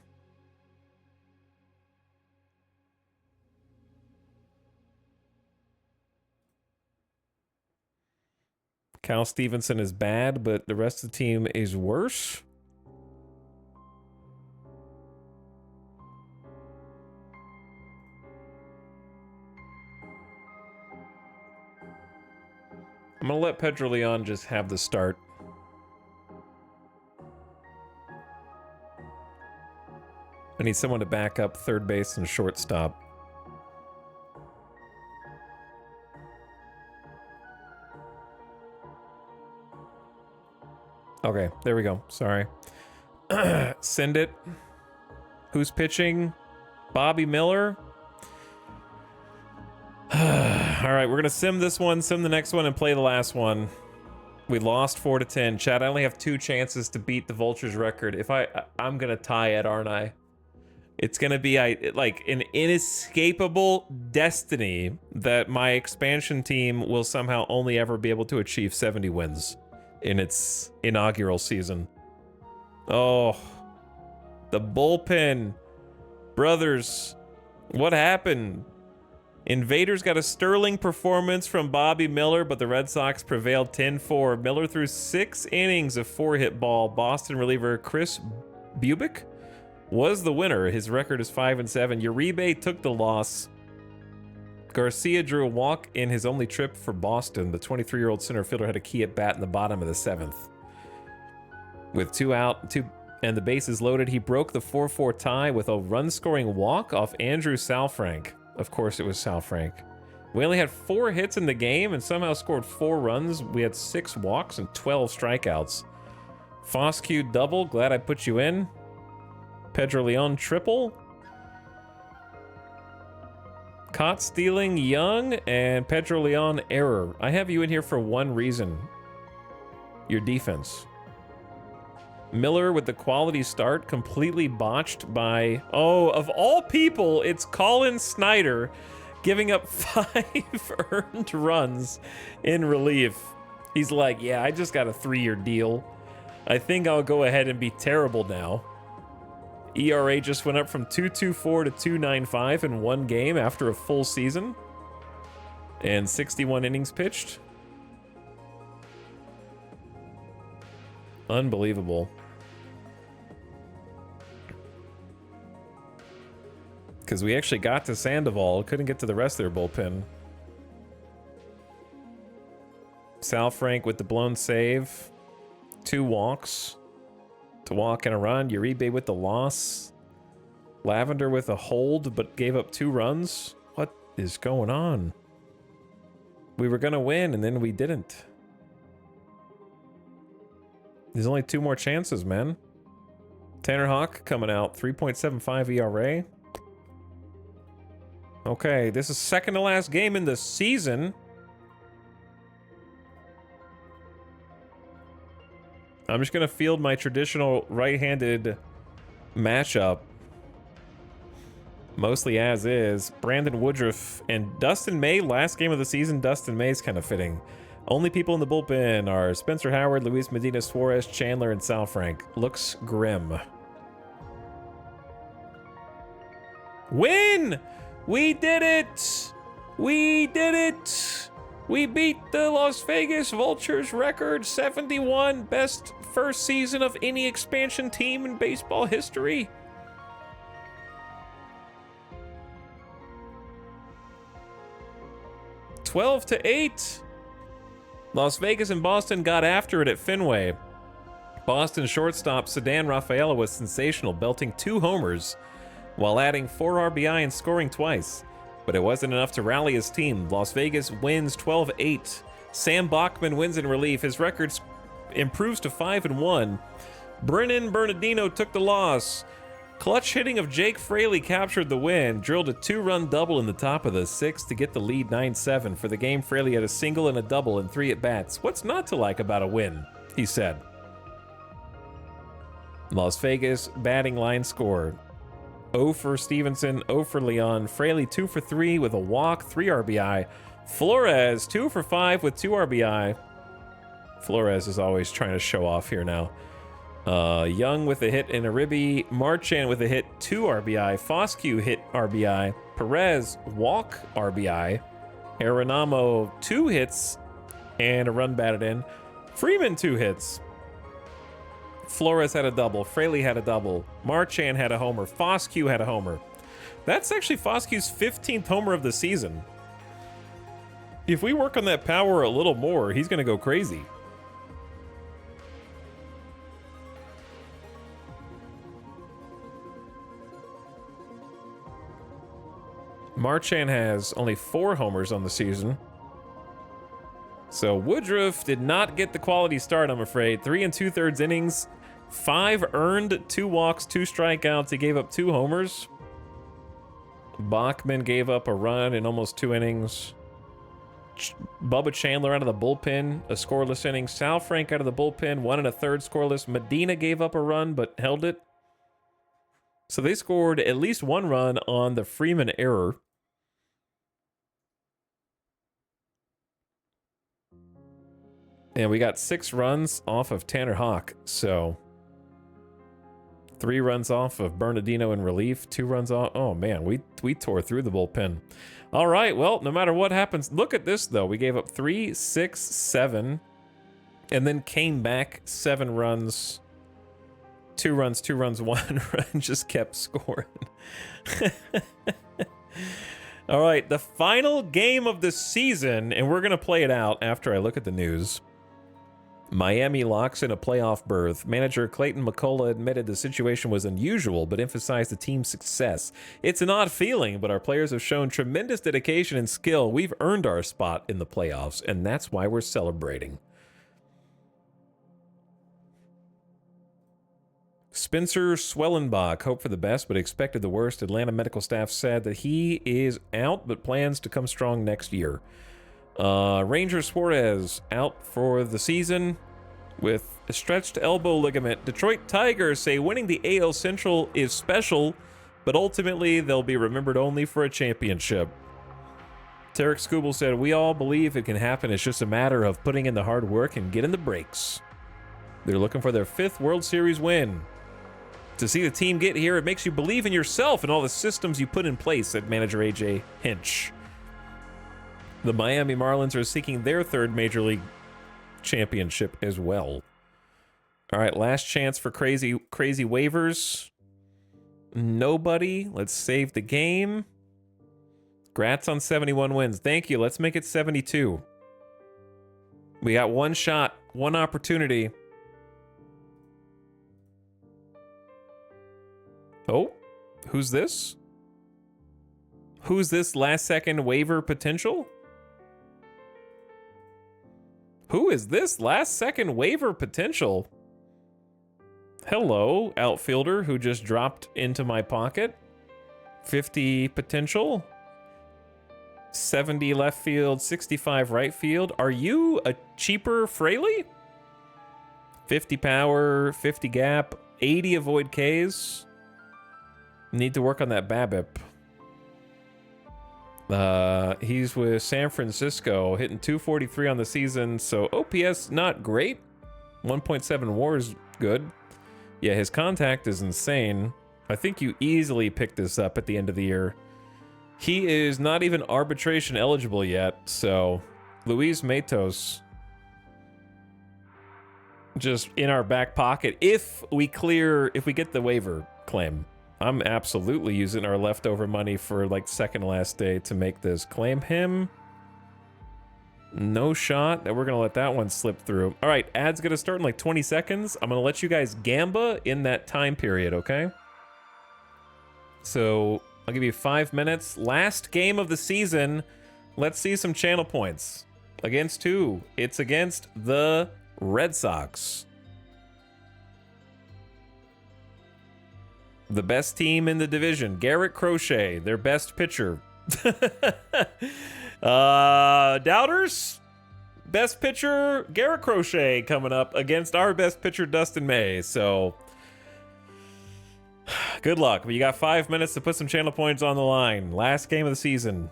Cal Stevenson is bad, but the rest of the team is worse. I'm gonna let Pedro Leon just have the start. I need someone to back up third base and shortstop. Okay, there we go. Sorry. Send it. Who's pitching? Bobby Miller. All right, we're gonna sim this one, sim the next one, and play the last one. We lost 4-10. Chad, I only have 2 chances to beat the Vultures record. If I'm gonna tie it, aren't I? It's gonna be like an inescapable destiny that my expansion team will somehow only ever be able to achieve 70 wins in its inaugural season. Oh, the bullpen. Brothers, what happened? Invaders got a sterling performance from Bobby Miller, but the Red Sox prevailed 10-4. Miller threw 6 innings of 4-hit ball. Boston reliever Chris Bubick was the winner. His record is 5-7. Uribe took the loss. Garcia drew a walk in his only trip for Boston. The 23-year-old center fielder had a key at bat in the bottom of the 7th. With 2 out, and the bases loaded, he broke the 4-4 tie with a run-scoring walk off Andrew Salfrank. Of course it was Salfrank. We only had 4 hits in the game and somehow scored 4 runs. We had 6 walks and 12 strikeouts. Foscue double, glad I put you in. Pedro Leon triple. Caught stealing Young and Pedro Leon error. I have you in here for one reason. Your defense. Miller with the quality start, completely botched by, oh, of all people, it's Colin Snyder giving up 5 earned runs in relief. He's like, yeah, I just got a 3-year deal. I think I'll go ahead and be terrible now. ERA just went up from 2.24 to 2.95 in 1 game after a full season. And 61 innings pitched. Unbelievable. Because we actually got to Sandoval, couldn't get to the rest of their bullpen. Sal Frank with the blown save. 2 walks. To walk and a run. Uribe with the loss. Lavender with a hold, but gave up 2 runs. What is going on? We were going to win, and then we didn't. There's only 2 more chances, man. Tanner Hawk coming out. 3.75 ERA. Okay, this is second to last game in the season. I'm just going to field my traditional right-handed matchup. Mostly as is. Brandon Woodruff and Dustin May. Last game of the season, Dustin May's kind of fitting. Only people in the bullpen are Spencer Howard, Luis Medina Suarez, Chandler, and Sal Frank. Looks grim. Win! We did it! We did it! We beat the Las Vegas Vultures record 71, best first season of any expansion team in baseball history. (12-8). Las Vegas and Boston got after it at Fenway. Boston shortstop Sedan Rafaela was sensational, belting 2 homers while adding 4 RBI and scoring twice. But it wasn't enough to rally his team. Las Vegas wins 12-8. Sam Bachman wins in relief. His record improves to 5-1. Brennan Bernardino took the loss. Clutch hitting of Jake Fraley captured the win. Drilled a 2-run double in the top of the 6th to get the lead 9-7. For the game, Fraley had a single and a double in 3 at-bats. What's not to like about a win? He said. Las Vegas batting line score. 0 for Stevenson, 0 for Leon. Fraley 2 for 3 with a walk, 3 RBI. Flores 2 for 5 with 2 RBI. Flores is always trying to show off here now. Young with a hit and a ribby. Marchand with a hit, 2 RBI. Foscue hit RBI. Perez walk RBI. Arenamo 2 hits and a run batted in. Freeman 2 hits. Flores had a double. Fraley had a double. Marchand had a homer. Foscue had a homer. That's actually Foscue's 15th homer of the season. If we work on that power a little more, he's going to go crazy. Marchand has only 4 homers on the season. So Woodruff did not get the quality start, I'm afraid. 3 2/3 innings. 5 earned, 2 walks, 2 strikeouts. He gave up 2 homers. Bachman gave up a run in almost 2 innings. Bubba Chandler out of the bullpen, a scoreless inning. Sal Frank out of the bullpen, 1 1/3 scoreless. Medina gave up a run, but held it. So they scored at least 1 run on the Freeman error. And we got 6 runs off of Tanner Hawk, so 3 runs off of Bernardino in relief, 2 runs off. Oh man, we tore through the bullpen. All right, well, no matter what happens, look at this though. We gave up 3, 6, 7, and then came back 7 runs, 2 runs, 2 runs, 1 run, just kept scoring. All right, the final game of the season, and we're gonna play it out after I look at the news. Miami locks in a playoff berth. Manager Clayton McCullough admitted the situation was unusual, but emphasized the team's success. It's an odd feeling, but our players have shown tremendous dedication and skill. We've earned our spot in the playoffs, and that's why we're celebrating. Spencer Swellenbach hoped for the best, but expected the worst. Atlanta medical staff said that he is out, but plans to come strong next year. Ranger Suarez out for the season with a stretched elbow ligament. Detroit Tigers say winning the AL Central is special, but ultimately they'll be remembered only for a championship. Tarek Skubal said, "We all believe it can happen. It's just a matter of putting in the hard work and getting the breaks." They're looking for their 5th World Series win. To see the team get here, it makes you believe in yourself and all the systems you put in place, said manager AJ Hinch. The Miami Marlins are seeking their 3rd Major League championship as well. All right, last chance for crazy waivers. Nobody. Let's save the game. Grats on 71 wins. Thank you. Let's make it 72. We got one shot, one opportunity. Oh, who's this? Who's this last second waiver potential? Who is this last second waiver potential? Hello, outfielder who just dropped into my pocket. 50 potential. 70 left field, 65 right field. Are you a cheaper Fraley? 50 power, 50 gap, 80 avoid Ks. Need to work on that BABIP. He's with San Francisco, hitting 243 on the season, so OPS not great. 1.7 WAR is good. Yeah, his contact is insane. I think you easily pick this up at the end of the year. He is not even arbitration eligible yet, so Luis Matos just in our back pocket if we get the waiver claim. I'm absolutely using our leftover money for like second last day to make this. Claim him. No shot that we're gonna let that one slip through. All right, ad's gonna start in like 20 seconds. I'm gonna let you guys gamba in that time period, okay? So I'll give you 5 minutes. Last game of the season. Let's see some channel points. Against who? It's against the Red Sox. The best team in the division. Garrett Crochet, their best pitcher. Doubters? Best pitcher, Garrett Crochet coming up against our best pitcher, Dustin May. So, good luck. But you got 5 minutes to put some channel points on the line. Last game of the season.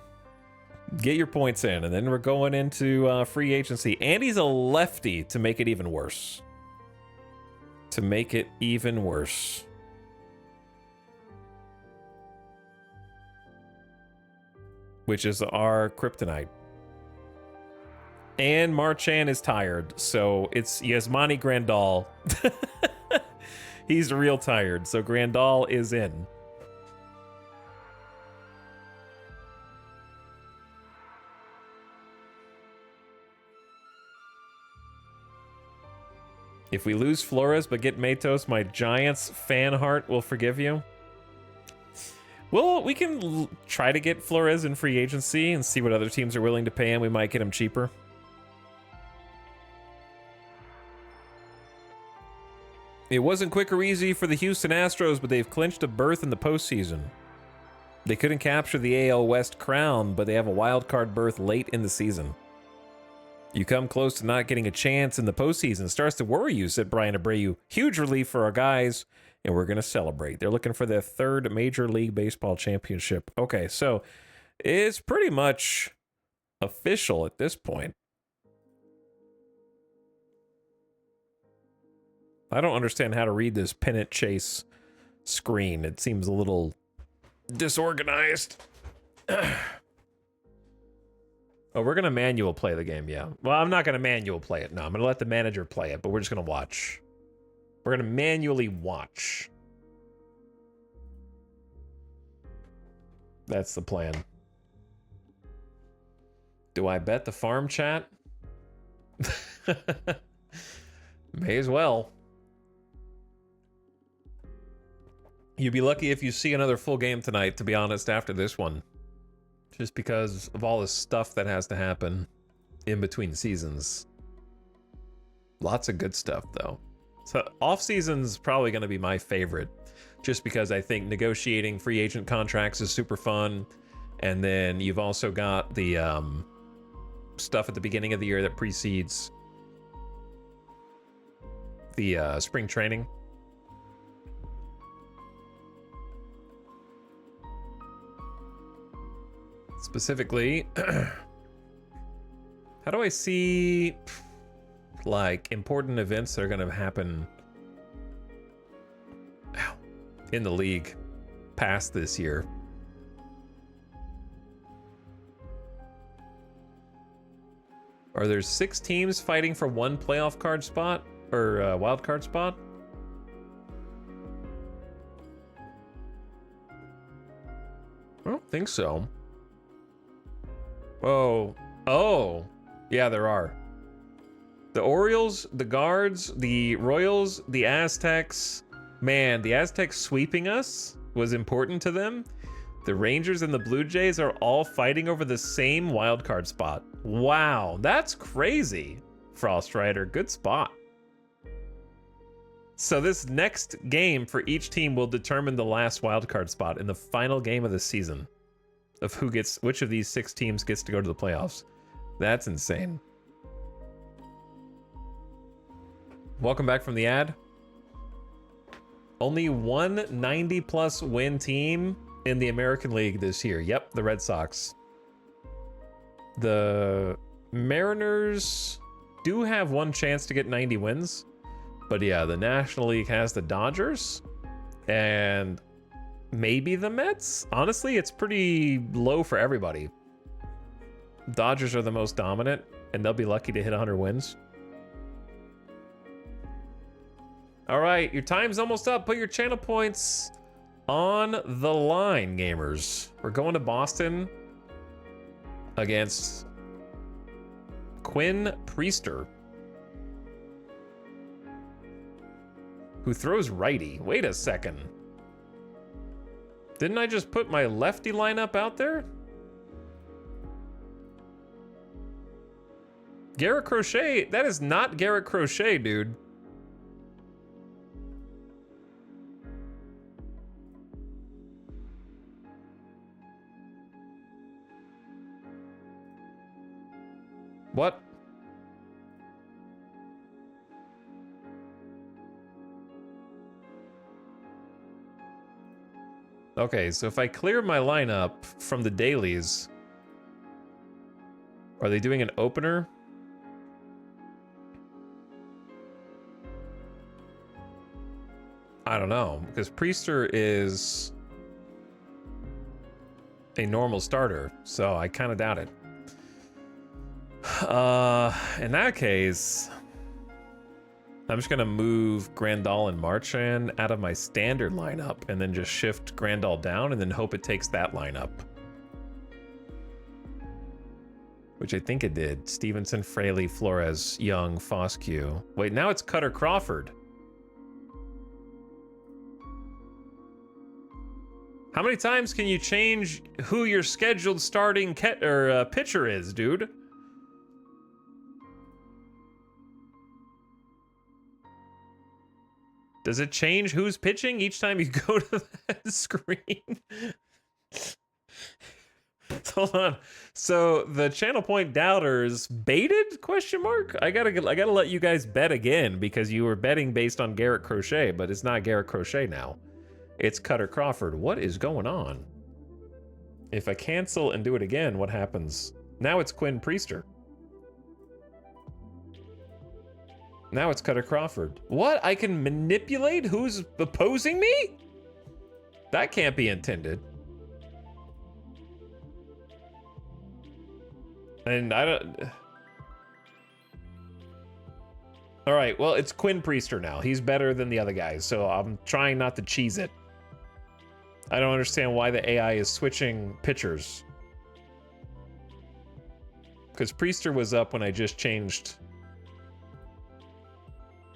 Get your points in, and then we're going into free agency. Andy's a lefty to make it even worse. To make it even worse. Which is our kryptonite. And Marchand is tired, so it's Yasmani Grandal. He's real tired, so Grandal is in. If we lose Flores but get Matos, my Giants fan heart will forgive you. Well, we can try to get Flores in free agency and see what other teams are willing to pay him. We might get him cheaper. It wasn't quick or easy for the Houston Astros, but they've clinched a berth in the postseason. They couldn't capture the AL West crown, but they have a wild card berth late in the season. You come close to not getting a chance in the postseason. It starts to worry you, said Brian Abreu. Huge relief for our guys. And we're going to celebrate. They're looking for their third Major League Baseball championship. Okay, so it's pretty much official at this point. I don't understand how to read this pennant chase screen. It seems a little disorganized. Oh, we're going to manual play the game, yeah. Well, I'm not going to manual play it. No, I'm going to let the manager play it, but we're just going to watch. We're going to manually watch. That's the plan. Do I bet the farm chat? May as well. You'd be lucky if you see another full game tonight, to be honest, after this one. Just because of all the stuff that has to happen in between seasons. Lots of good stuff, though. So off-season's probably going to be my favorite, just because I think negotiating free agent contracts is super fun. And then you've also got the stuff at the beginning of the year that precedes the spring training. Specifically, how do I see like important events that are going to happen in the league past this year? Are there 6 teams fighting for one playoff card spot or wild card spot? I don't think so. Oh. Oh. Yeah, there are. The Orioles, the Guards, the Royals, the Aztecs. Man, the Aztecs sweeping us was important to them. The Rangers and the Blue Jays are all fighting over the same wildcard spot. Wow, that's crazy. Frost Rider, good spot. So this next game for each team will determine the last wildcard spot in the final game of the season of which of these 6 teams gets to go to the playoffs. That's insane. Welcome back from the ad. Only one 90+ win team in the American League this year. Yep, the Red Sox. The Mariners do have one chance to get 90 wins. But yeah, the National League has the Dodgers and maybe the Mets. Honestly, it's pretty low for everybody. Dodgers are the most dominant, and they'll be lucky to hit 100 wins. All right, your time's almost up. Put your channel points on the line, gamers. We're going to Boston against Quinn Priester, who throws righty. Wait a second. Didn't I just put my lefty lineup out there? Garrett Crochet, that is not Garrett Crochet, dude. What? Okay, so if I clear my lineup from the dailies, are they doing an opener? I don't know, because Priester is a normal starter, so I kind of doubt it. In that case, I'm just gonna move Grandal and Marchand out of my standard lineup and then just shift Grandal down and then hope it takes that lineup. Which I think it did. Stevenson, Fraley, Flores, Young, Foscue. Wait, now it's Cutter Crawford. How many times can you change who your scheduled starting pitcher is, dude? Does it change who's pitching each time you go to that screen? Hold on. So the channel point doubters baited? Question mark. I gotta let you guys bet again because you were betting based on Garrett Crochet, but it's not Garrett Crochet now. It's Cutter Crawford. What is going on? If I cancel and do it again, what happens? Now it's Quinn Priester. Now it's Cutter Crawford. What? I can manipulate who's opposing me? That can't be intended. And I don't... All right, well, it's Quinn Priester now. He's better than the other guys, so I'm trying not to cheese it. I don't understand why the AI is switching pitchers. Because Priester was up when I just changed...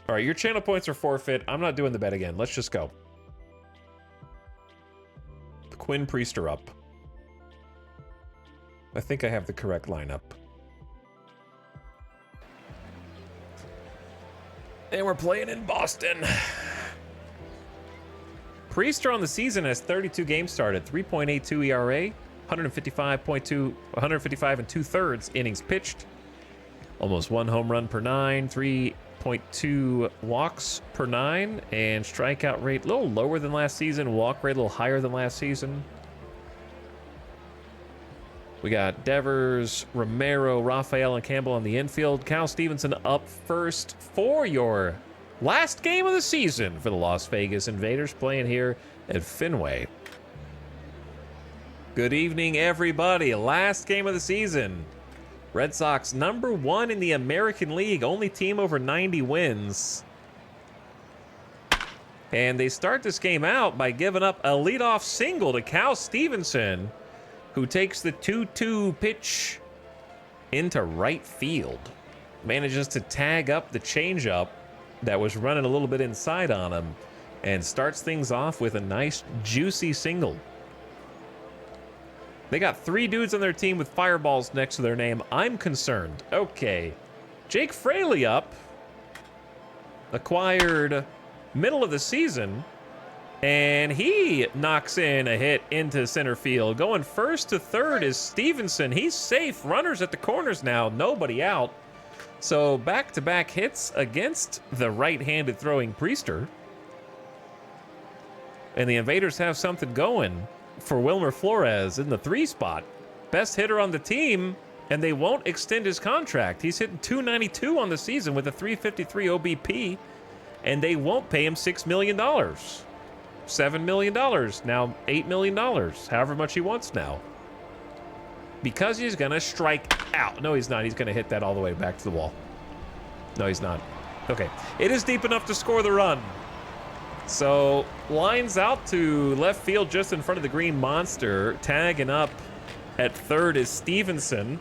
All right, your channel points are forfeit. I'm not doing the bet again. Let's just go. Quinn Priester up. I think I have the correct lineup. And we're playing in Boston. Priester on the season has 32 games started, 3.82 ERA, 155 and 2/3 innings pitched, almost 1 home run per 9, 3.2 walks per 9, and strikeout rate a little lower than last season, walk rate a little higher than last season. We got Devers, Romero, Rafael, and Campbell on the infield. Cal Stevenson up first for your last game of the season for the Las Vegas Invaders, playing here at Fenway. Good evening, everybody. Last game of the season. Red Sox #1 in the American League, only team over 90 wins. And they start this game out by giving up a leadoff single to Cal Stevenson, who takes the 2-2 pitch into right field. Manages to tag up the changeup that was running a little bit inside on him and starts things off with a nice, juicy single. They got 3 dudes on their team with fireballs next to their name. I'm concerned. Okay. Jake Fraley up. Acquired middle of the season. And he knocks in a hit into center field. Going first to third is Stevenson. He's safe. Runners at the corners now. Nobody out. So back-to-back hits against the right-handed throwing Priester. And the Invaders have something going for Wilmer Flores in the 3 spot. Best hitter on the team, and they won't extend his contract. He's hitting .292 on the season with a .353 OBP, and they won't pay him $6 million. $7 million, now $8 million, however much he wants now. Because he's gonna strike out. No, he's not. He's gonna hit that all the way back to the wall. No, he's not. Okay, it is deep enough to score the run. So, lines out to left field just in front of the green monster. Tagging up at third is Stevenson.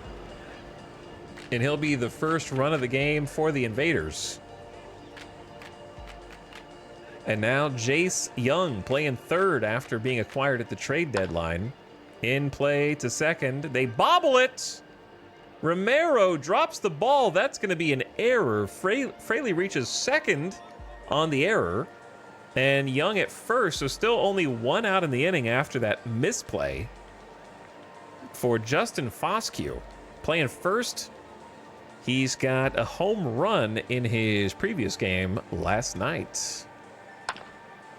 And he'll be the first run of the game for the Invaders. And now Jace Young playing third after being acquired at the trade deadline. In play to second. They bobble it. Romero drops the ball. That's going to be an error. Fraley reaches second on the error. And Young at first, so still only 1 out in the inning after that misplay for Justin Foscue. Playing first, he's got a home run in his previous game last night.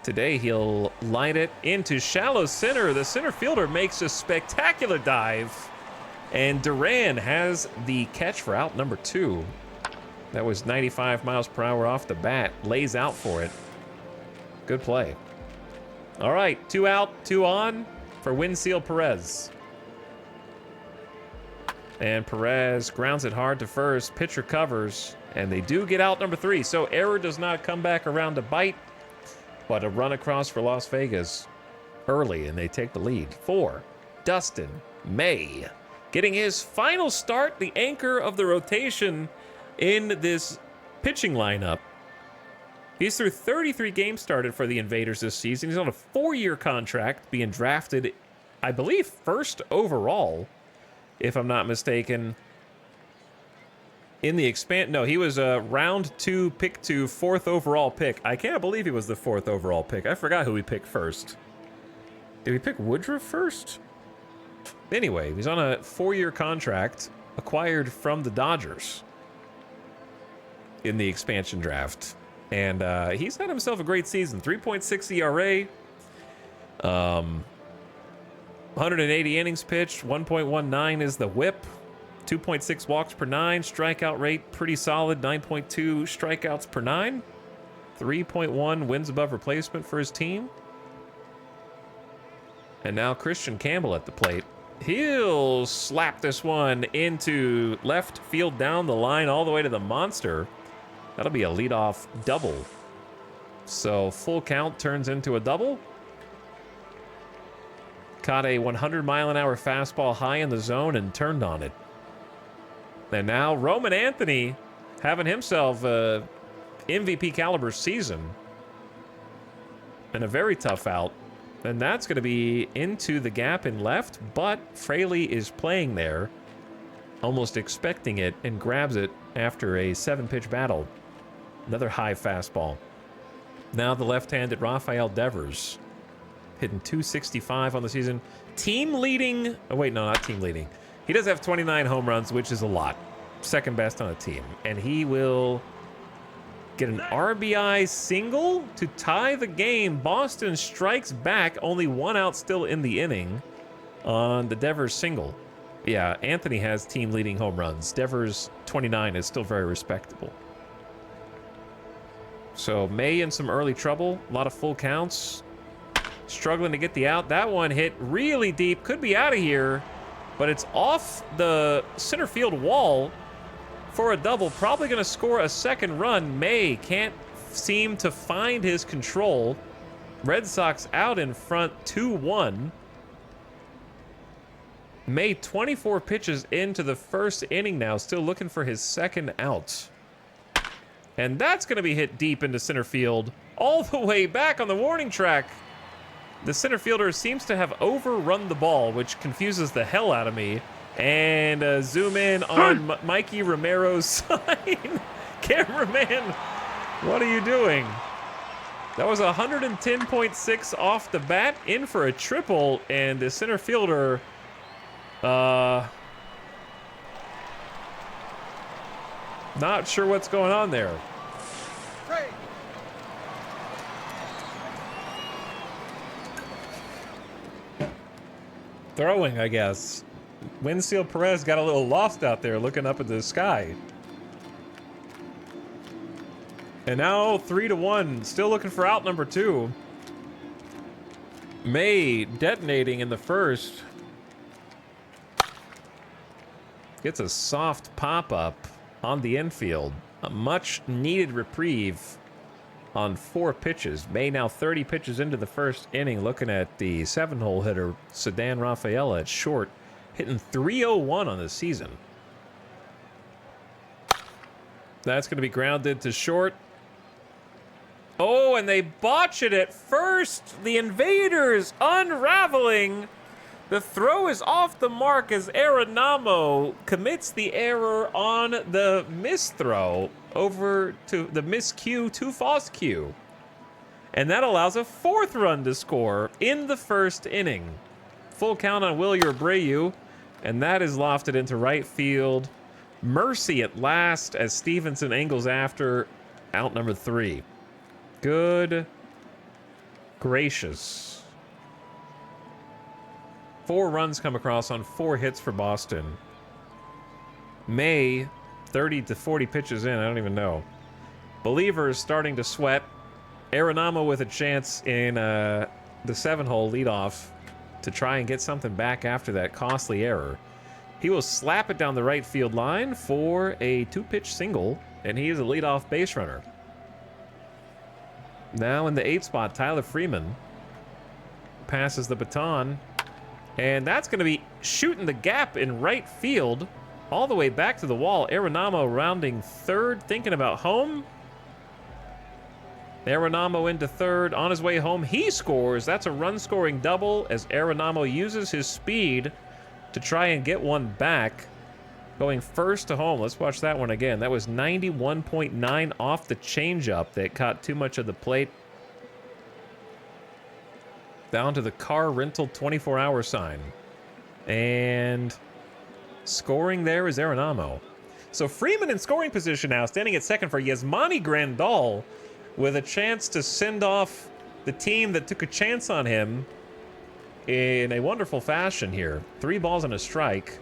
Today he'll line it into shallow center. The center fielder makes a spectacular dive. And Duran has the catch for out number 2. That was 95 miles per hour off the bat. Lays out for it. Good play. All right, 2 out, 2 on for Winseal Perez. And Perez grounds it hard to first. Pitcher covers, and they do get out number 3. So error does not come back around to bite, but a run across for Las Vegas early, and they take the lead. 4, Dustin May. Getting his final start, the anchor of the rotation in this pitching lineup. He's through 33 games started for the Invaders this season. He's on a 4-year contract, being drafted, I believe, first overall, if I'm not mistaken. In the No, he was a round 2, pick 2, 4th overall pick. I can't believe he was the 4th overall pick. I forgot who we picked first. Did we pick Woodruff first? Anyway, he's on a 4-year contract, acquired from the Dodgers in the expansion draft. And he's had himself a great season. 3.6 ERA. 180 innings pitched. 1.19 is the whip. 2.6 walks per 9. Strikeout rate pretty solid. 9.2 strikeouts per 9. 3.1 wins above replacement for his team. And now Christian Campbell at the plate. He'll slap this one into left field down the line all the way to the monster. That'll be a leadoff double. So full count turns into a double. Caught a 100-mile-an-hour fastball high in the zone and turned on it. And now Roman Anthony having himself a MVP caliber season. And a very tough out. And that's going to be into the gap in left, but Fraley is playing there, almost expecting it, and grabs it after a 7-pitch battle. Another high fastball. Now the left-handed Rafael Devers, hitting .265 on the season. Team leading, oh wait, no, not team leading. He does have 29 home runs, which is a lot. Second best on the team. And he will get an RBI single to tie the game. Boston strikes back, only 1 out still in the inning on the Devers single. Yeah, Anthony has team leading home runs. Devers 29 is still very respectable. So May in some early trouble, a lot of full counts. Struggling to get the out. That one hit really deep, could be out of here, but it's off the center field wall for a double. Probably going to score a second run. May can't seem to find his control. Red Sox out in front 2-1. May 24 pitches into the first inning now, still looking for his second out. And that's going to be hit deep into center field, all the way back on the warning track. The center fielder seems to have overrun the ball, which confuses the hell out of me. And zoom in on Mikey Romero's sign. Cameraman, what are you doing? That was 110.6 off the bat, in for a triple, and the center fielder, not sure what's going on there. Throwing, I guess. Windsseal Perez got a little lost out there looking up at the sky. And now 3-1, still looking for out number 2. May detonating in the first. Gets a soft pop-up on the infield. A much-needed reprieve on 4 pitches. May now 30 pitches into the first inning, looking at the 7-hole hitter, Sedan Rafaela at short, hitting .301 on the season. That's going to be grounded to short. Oh, and they botch it at first. The Invaders unraveling. The throw is off the mark as Arenamo commits the error on the misthrow over to the miscue to Foscue. And that allows a 4th run to score in the first inning. Full count on Wilyer Abreu, and that is lofted into right field. Mercy at last as Stevenson angles after out number 3. Good gracious. 4 runs come across on 4 hits for Boston. May, 30 to 40 pitches in, I don't even know. Believer is starting to sweat. Arenamo with a chance in the 7-hole leadoff to try and get something back after that costly error. He will slap it down the right field line for a 2-pitch single, and he is a leadoff base runner. Now in the 8th spot, Tyler Freeman passes the baton, and that's going to be shooting the gap in right field all the way back to the wall. Arenamo rounding third, thinking about home. Arenamo into third, on his way home. He scores. That's a run-scoring double as Arenamo uses his speed to try and get one back. Going first to home. Let's watch that one again. That was 91.9 off the changeup that caught too much of the plate. Down to the car rental 24-hour sign. And scoring there is Arenamo. So Freeman in scoring position now, standing at second for Yasmani Grandal, with a chance to send off the team that took a chance on him in a wonderful fashion here. 3 balls and a strike.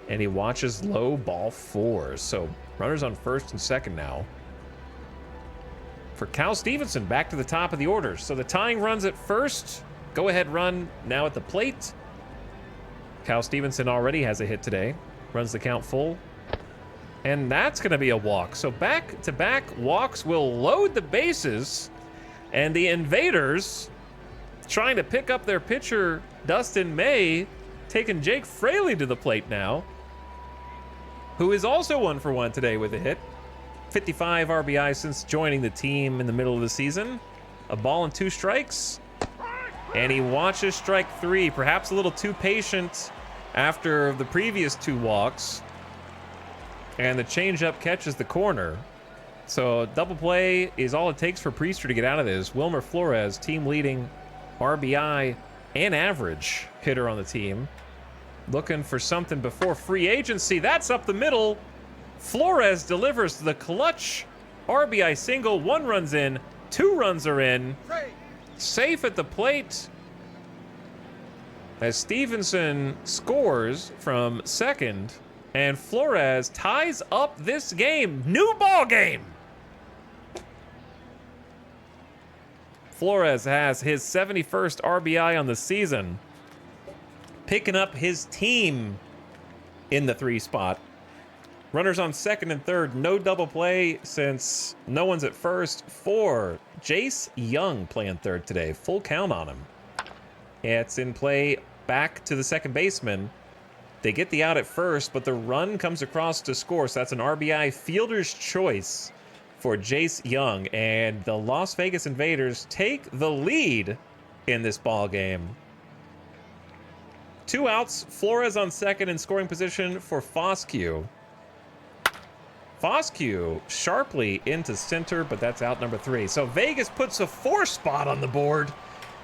And he watches low ball 4. So runners on first and second now. For Cal Stevenson, back to the top of the order. So the tying runs at first. Go ahead run now at the plate. Cal Stevenson already has a hit today. Runs the count full. And that's going to be a walk. So back-to-back walks will load the bases. And the Invaders trying to pick up their pitcher, Dustin May, taking Jake Fraley to the plate now, who is also 1 for 1 today with a hit. 55 RBI since joining the team in the middle of the season. A ball and 2 strikes. And he watches strike 3, perhaps a little too patient after the previous 2 walks. And the changeup catches the corner. So double play is all it takes for Priester to get out of this. Wilmer Flores, team leading RBI and average hitter on the team. Looking for something before free agency. That's up the middle. Flores delivers the clutch RBI single. 1 run's in, 2 runs are in. Safe at the plate as Stevenson scores from second, and Flores ties up this game. New ball game. Flores has his 71st RBI on the season, picking up his team in the 3 spot. Runners on second and third. No double play since no one's at first for Jace Young playing third today. Full count on him. It's in play back to the second baseman. They get the out at first, but the run comes across to score. So that's an RBI fielder's choice for Jace Young. And the Las Vegas Invaders take the lead in this ball game. 2 outs, Flores on second in scoring position for Foscue. Foscue sharply into center, but that's out number 3. So Vegas puts a 4 spot on the board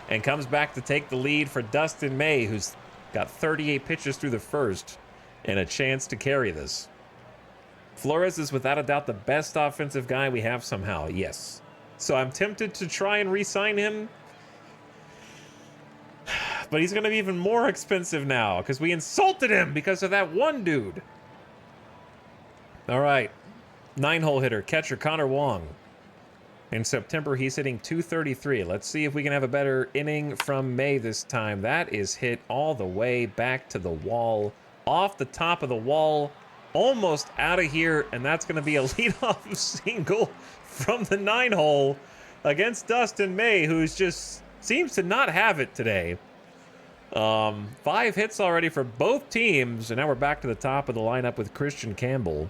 and comes back to take the lead for Dustin May, who's got 38 pitches through the first and a chance to carry this. Flores is without a doubt the best offensive guy we have somehow, yes. So I'm tempted to try and re-sign him, but he's going to be even more expensive now because we insulted him because of that one dude. All right, 9-hole hitter, catcher Connor Wong. In September, he's hitting .233. Let's see if we can have a better inning from May this time. That is hit all the way back to the wall, off the top of the wall, almost out of here, and that's going to be a leadoff single from the 9-hole against Dustin May, who's just seems to not have it today. 5 hits already for both teams, and now we're back to the top of the lineup with Christian Campbell.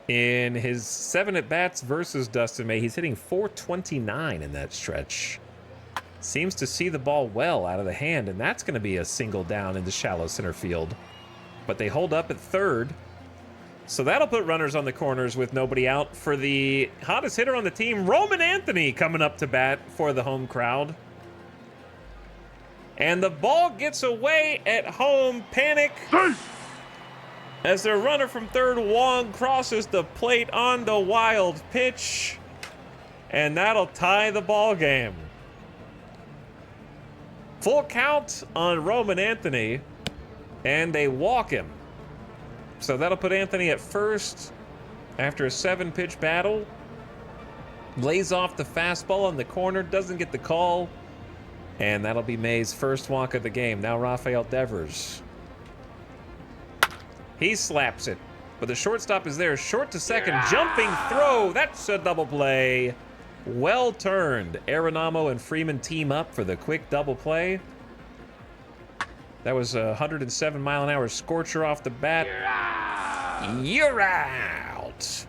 In his 7 at-bats versus Dustin May, he's hitting .429 in that stretch. Seems to see the ball well out of the hand, and that's going to be a single down in the shallow center field. But they hold up at third. So that'll put runners on the corners with nobody out for the hottest hitter on the team, Roman Anthony, coming up to bat for the home crowd. And the ball gets away at home. Panic. As their runner from third, Wong, crosses the plate on the wild pitch. And that'll tie the ball game. Full count on Roman Anthony. And they walk him. So that'll put Anthony at first after a 7-pitch battle. Lays off the fastball in the corner. Doesn't get the call. And that'll be May's first walk of the game. Now Rafael Devers. He slaps it, but the shortstop is there. Short to second, jumping throw. That's a double play. Well turned. Arenamo and Freeman team up for the quick double play. That was a 107-mile-an-hour scorcher off the bat. You're out.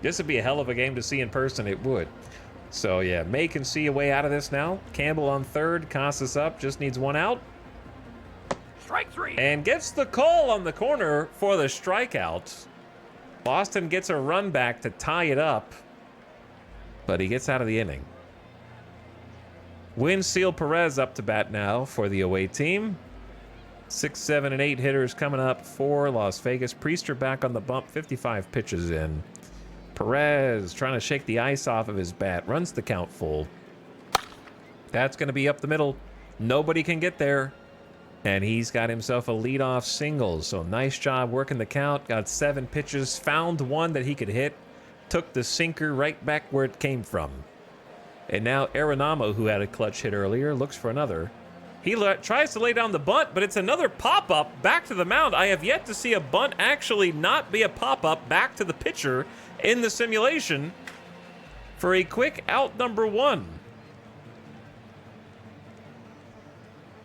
This would be a hell of a game to see in person. It would. So, yeah, May can see a way out of this now. Campbell on third. Casas up. Just needs 1 out. Strike 3. And gets the call on the corner for the strikeout. Boston gets a run back to tie it up, but he gets out of the inning. Winseal Perez up to bat now for the away team. 6, 7, and 8 hitters coming up for Las Vegas. Priester back on the bump, 55 pitches in. Perez trying to shake the ice off of his bat. Runs the count full. That's going to be up the middle. Nobody can get there. And he's got himself a leadoff single. So nice job working the count. Got 7 pitches. Found one that he could hit. Took the sinker right back where it came from. And now Arenamo, who had a clutch hit earlier, looks for another. He tries to lay down the bunt, but it's another pop-up back to the mound. I have yet to see a bunt actually not be a pop-up back to the pitcher in the simulation for a quick out number 1.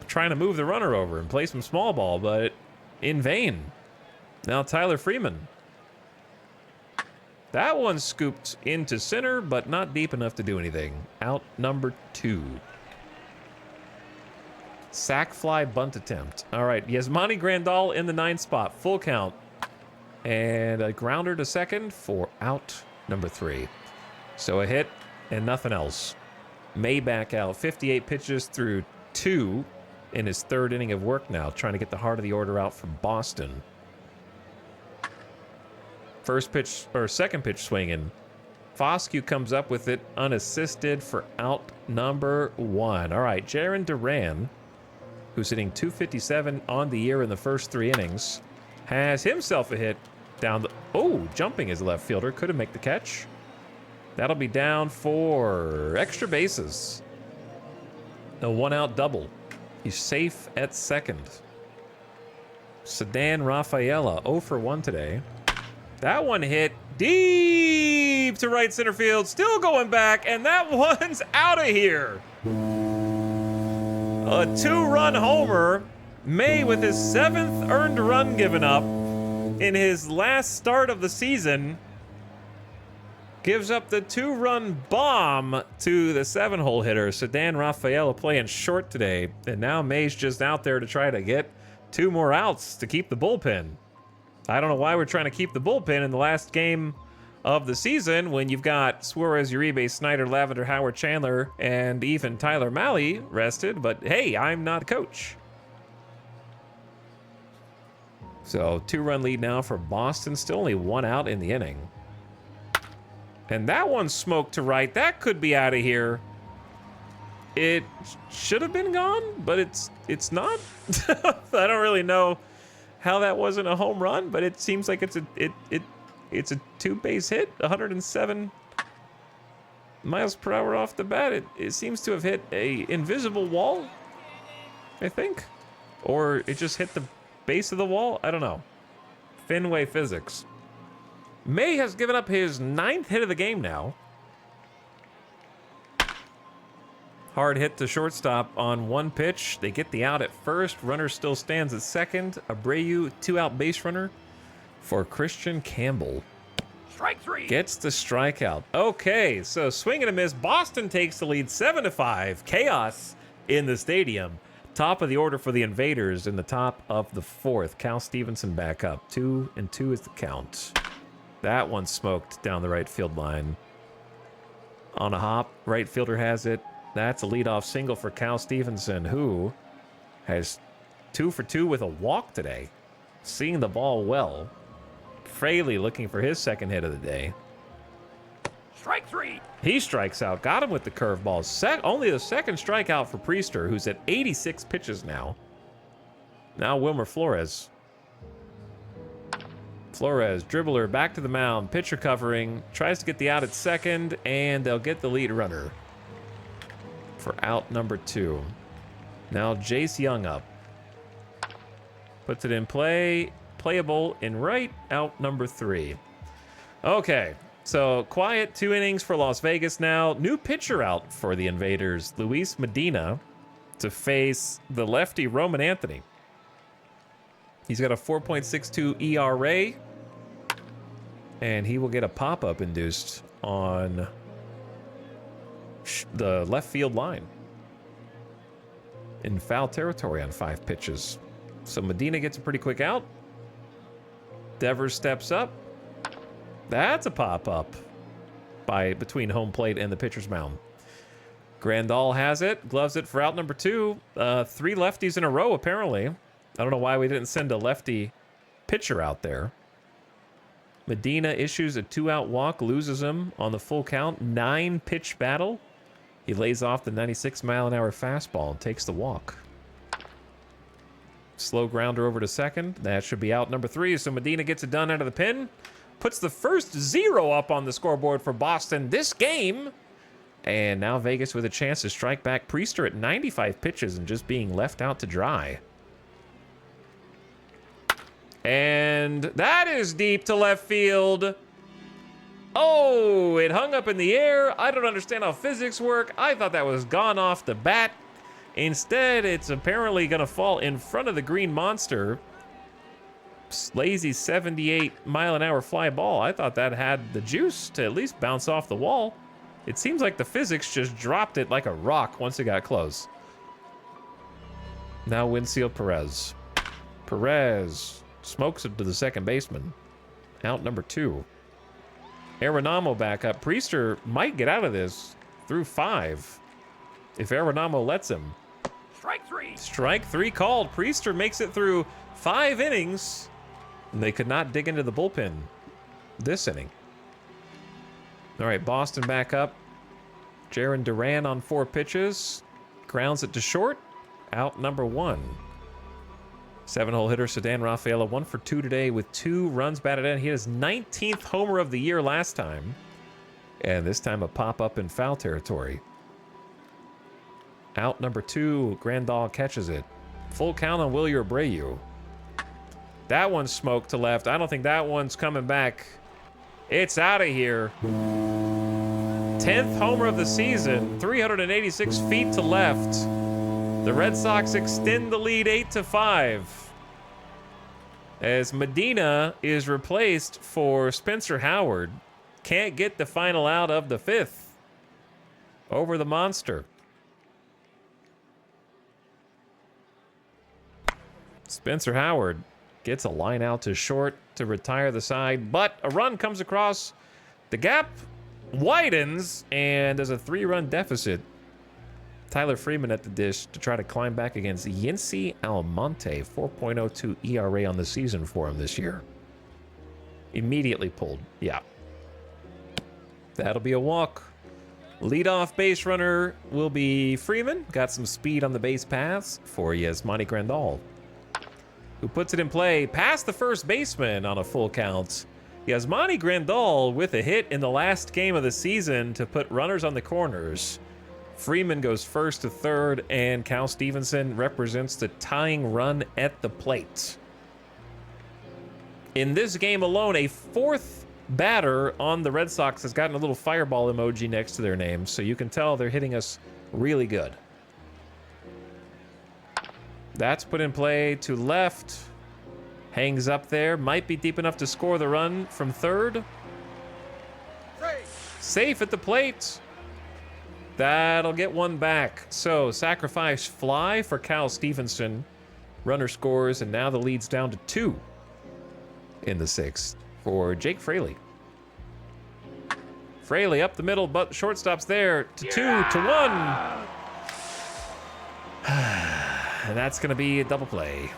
Trying to move the runner over and play some small ball, but in vain. Now Tyler Freeman. That one scooped into center, but not deep enough to do anything. Out number 2. Sack fly bunt attempt. All right, Yasmani Grandal in the 9th spot. Full count. And a grounder to second for out number 3. So a hit and nothing else. May back out. 58 pitches through 2 in his 3rd inning of work now, trying to get the heart of the order out from Boston. First pitch, or second pitch swinging. Foscue comes up with it unassisted for out number 1. All right, Jarren Duran, who's hitting .257 on the year in the first 3 innings, has himself a hit down the... Oh, jumping his left fielder. Couldn't make the catch. That'll be down for extra bases. A 1-out double. He's safe at second. Sedan Rafaela, 0 for 1 today. That one hit deep to right center field, still going back, and that one's out of here. A 2-run homer. May with his 7th earned run given up in his last start of the season gives up the 2-run bomb to the 7-hole hitter. Sedan Rafaela playing short today, and now May's just out there to try to get 2 more outs to keep the bullpen. I don't know why we're trying to keep the bullpen in the last game of the season when you've got Suarez, Uribe, Snyder, Lavender, Howard, Chandler, and even Tyler Mahle rested, but hey, I'm not a coach. So 2-run lead now for Boston, still only 1 out in the inning. And that one smoked to right. That could be out of here. It should have been gone, but it's not. I don't really know how that wasn't a home run, but it seems like it's a 2-base hit, 107 miles per hour off the bat. It seems to have hit a invisible wall, I think, or it just hit the base of the wall. I don't know. Fenway physics. May has given up his 9th hit of the game now. Hard hit to shortstop on 1 pitch. They get the out at first. Runner still stands at second. Abreu, 2-out base runner for Christian Campbell. Strike 3. Gets the strikeout. Okay, so swing and a miss. Boston takes the lead 7-5. Chaos in the stadium. Top of the order for the Invaders in the top of the 4th. Cal Stevenson back up. 2-2 is the count. That one smoked down the right field line. On a hop, right fielder has it. That's a leadoff single for Cal Stevenson, who has 2 for 2 with a walk today. Seeing the ball well. Fraley looking for his 2nd hit of the day. Strike 3. He strikes out. Got him with the curveball. Only the 2nd strikeout for Priester, who's at 86 pitches now. Now Wilmer Flores. Flores, dribbler, back to the mound. Pitcher covering. Tries to get the out at second, and they'll get the lead runner for out number 2. Now Jace Young up. Puts it in play. Playable in right, out number 3. Okay, so quiet 2 innings for Las Vegas now. New pitcher out for the Invaders, Luis Medina, to face the lefty Roman Anthony. He's got a 4.62 ERA, and he will get a pop-up induced on the left field line in foul territory on 5 pitches. So Medina gets a pretty quick out. Devers steps up. That's a pop-up between home plate and the pitcher's mound. Grandal has it, gloves it for out number 2. 3 lefties in a row, apparently. I don't know why we didn't send a lefty pitcher out there. Medina issues a 2-out walk, loses him on the full count. 9-pitch battle. He lays off the 96-mile-an-hour fastball and takes the walk. Slow grounder over to second. That should be out number 3, so Medina gets it done out of the pen. Puts the first 0 up on the scoreboard for Boston this game. And now Vegas with a chance to strike back Priester at 95 pitches and just being left out to dry. And that is deep to left field. Oh, it hung up in the air. I don't understand how physics work. I thought that was gone off the bat. Instead, it's apparently going to fall in front of the green monster. Lazy 78-mile-an-hour fly ball. I thought that had the juice to at least bounce off the wall. It seems like the physics just dropped it like a rock once it got close. Now Winfield Perez. Perez smokes it to the second baseman. Out number 2. Arenamo back up. Priester might get out of this through 5 if Arenamo lets him. Strike 3. Strike 3 called. Priester makes it through 5 innings. And they could not dig into the bullpen this inning. All right, Boston back up. Jarren Duran on 4 pitches. Grounds it to short. Out number 1. 7-hole hitter Sedan Rafaela, 1 for 2 today with 2 runs batted in. He had his 19th homer of the year last time. And this time a pop-up in foul territory. Out number 2, Grandal catches it. Full count on Wilyer Abreu. That one's smoked to left. I don't think that one's coming back. It's out of here. 10th homer of the season, 386 feet to left. The Red Sox extend the lead 8-5. As Medina is replaced for Spencer Howard. Can't get the final out of the 5th over the monster. Spencer Howard gets a line out to short to retire the side, but a run comes across. The gap widens, and there's a 3-run deficit. Tyler Freeman at the dish to try to climb back against Yincy Almonte. 4.02 ERA on the season for him this year. Immediately pulled. Yeah. That'll be a walk. Leadoff base runner will be Freeman. Got some speed on the base paths for Yasmani Grandal, who puts it in play past the first baseman on a full count. Yasmani Grandal with a hit in the last game of the season to put runners on the corners. Freeman goes first to third, and Cal Stevenson represents the tying run at the plate. In this game alone, a 4th batter on the Red Sox has gotten a little fireball emoji next to their name, so you can tell they're hitting us really good. That's put in play to left. Hangs up there. Might be deep enough to score the run from third. Safe at the plate. That'll get one back. So, sacrifice fly for Cal Stevenson. Runner scores, and now the lead's down to 2 in the 6th for Jake Fraley. Fraley up the middle, but shortstop's there to 2-1. And that's going to be a double play.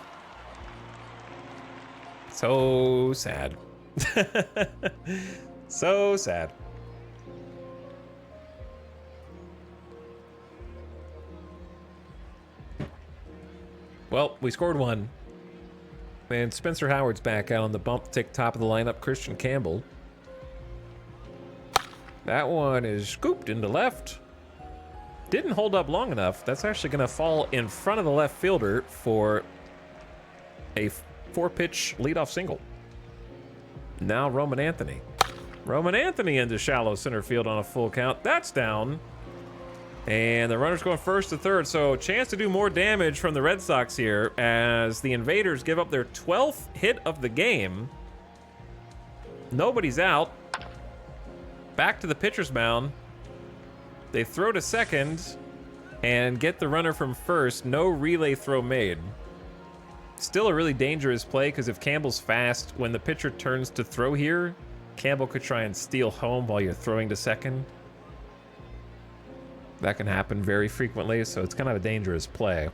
So sad. So sad. Well, we scored one. And Spencer Howard's back out on the bump to take top of the lineup, Christian Campbell. That one is scooped into left. Didn't hold up long enough. That's actually going to fall in front of the left fielder for a 4-pitch leadoff single. Now Roman Anthony. Roman Anthony into shallow center field on a full count. That's down. And the runner's going first to third, so chance to do more damage from the Red Sox here as the Invaders give up their 12th hit of the game. Nobody's out. Back to the pitcher's mound. They throw to second and get the runner from first. No relay throw made. Still a really dangerous play because if Campbell's fast, when the pitcher turns to throw here, Campbell could try and steal home while you're throwing to second. That can happen very frequently, so it's kind of a dangerous play,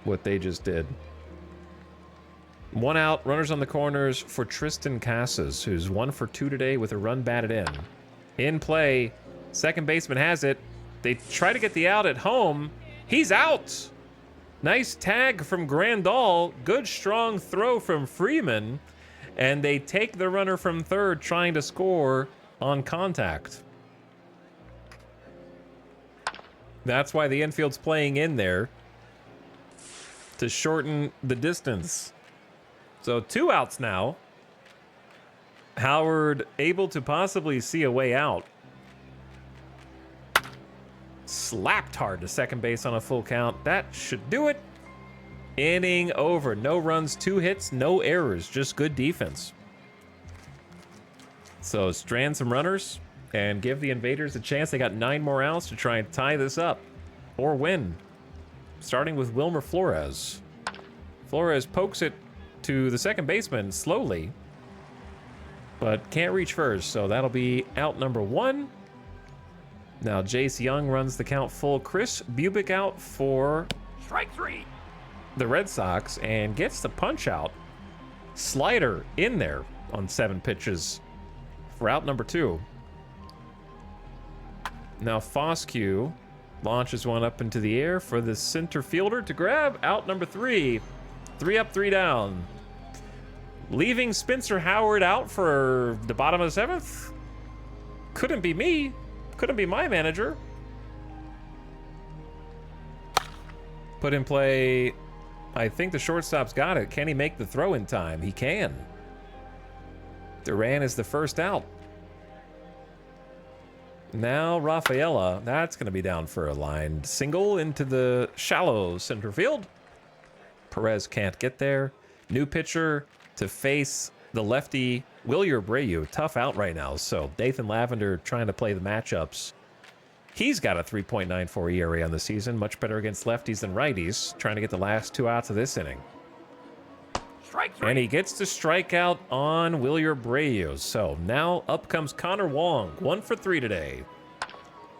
what they just did. 1 out, runners on the corners for Tristan Casas, who's 1 for 2 today with a run batted in. In play, second baseman has it. They try to get the out at home. He's out! Nice tag from Grandal. Good strong throw from Freeman. And they take the runner from third trying to score on contact. That's why the infield's playing in there to shorten the distance. So 2 outs now. Howard able to possibly see a way out. Slapped hard to second base on a full count. That should do it. Inning over. No runs, 2 hits, no errors. Just good defense. So strand some runners and give the Invaders a chance. They got 9 more outs to try and tie this up or win. Starting with Wilmer Flores. Flores pokes it to the second baseman slowly, but can't reach first, so that'll be out number 1. Now Jace Young runs the count full. Chris Bubic out for Strike 3. the Red Sox and gets the punch out. Slider in there on 7 pitches for out number 2. Now Foscue launches one up into the air for the center fielder to grab out number 3. 3 up, 3 down. Leaving Spencer Howard out for the bottom of the 7th. Couldn't be me. Couldn't be my manager. Put in play I think the shortstop's got it. Can he make the throw in time? He can. Duran is the first out. Now Rafaela, that's going to be down for a line single into the shallow center field. Perez can't get there. New pitcher to face the lefty Wilyer Abreu. Tough out right now. So Nathan Lavender trying to play the matchups. He's got a 3.94 ERA on the season. Much better against lefties than righties. Trying to get the last 2 outs of this inning. Strike 3. And he gets to strike out on Wilyer Abreu. So now up comes Connor Wong. 1 for 3 today.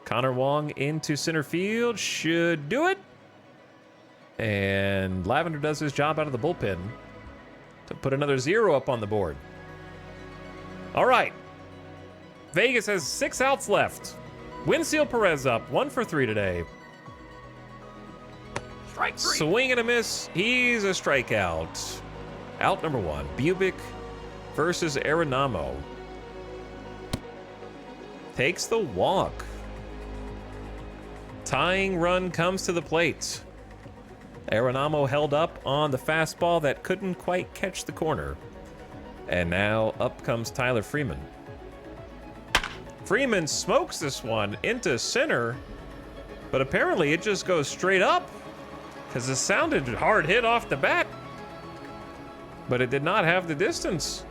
Connor Wong into center field. Should do it. And Lavender does his job out of the bullpen to put another 0 up on the board. All right. Vegas has 6 outs left. Winfield Perez up. 1 for 3 today. Strike 3. Swing and a miss. He's a strikeout. Out number 1. Bubic versus Arenamo. Takes the walk. Tying run comes to the plate. Arenamo held up on the fastball that couldn't quite catch the corner. And now up comes Tyler Freeman. Freeman smokes this one into center, but apparently it just goes straight up because it sounded hard hit off the bat, but it did not have the distance.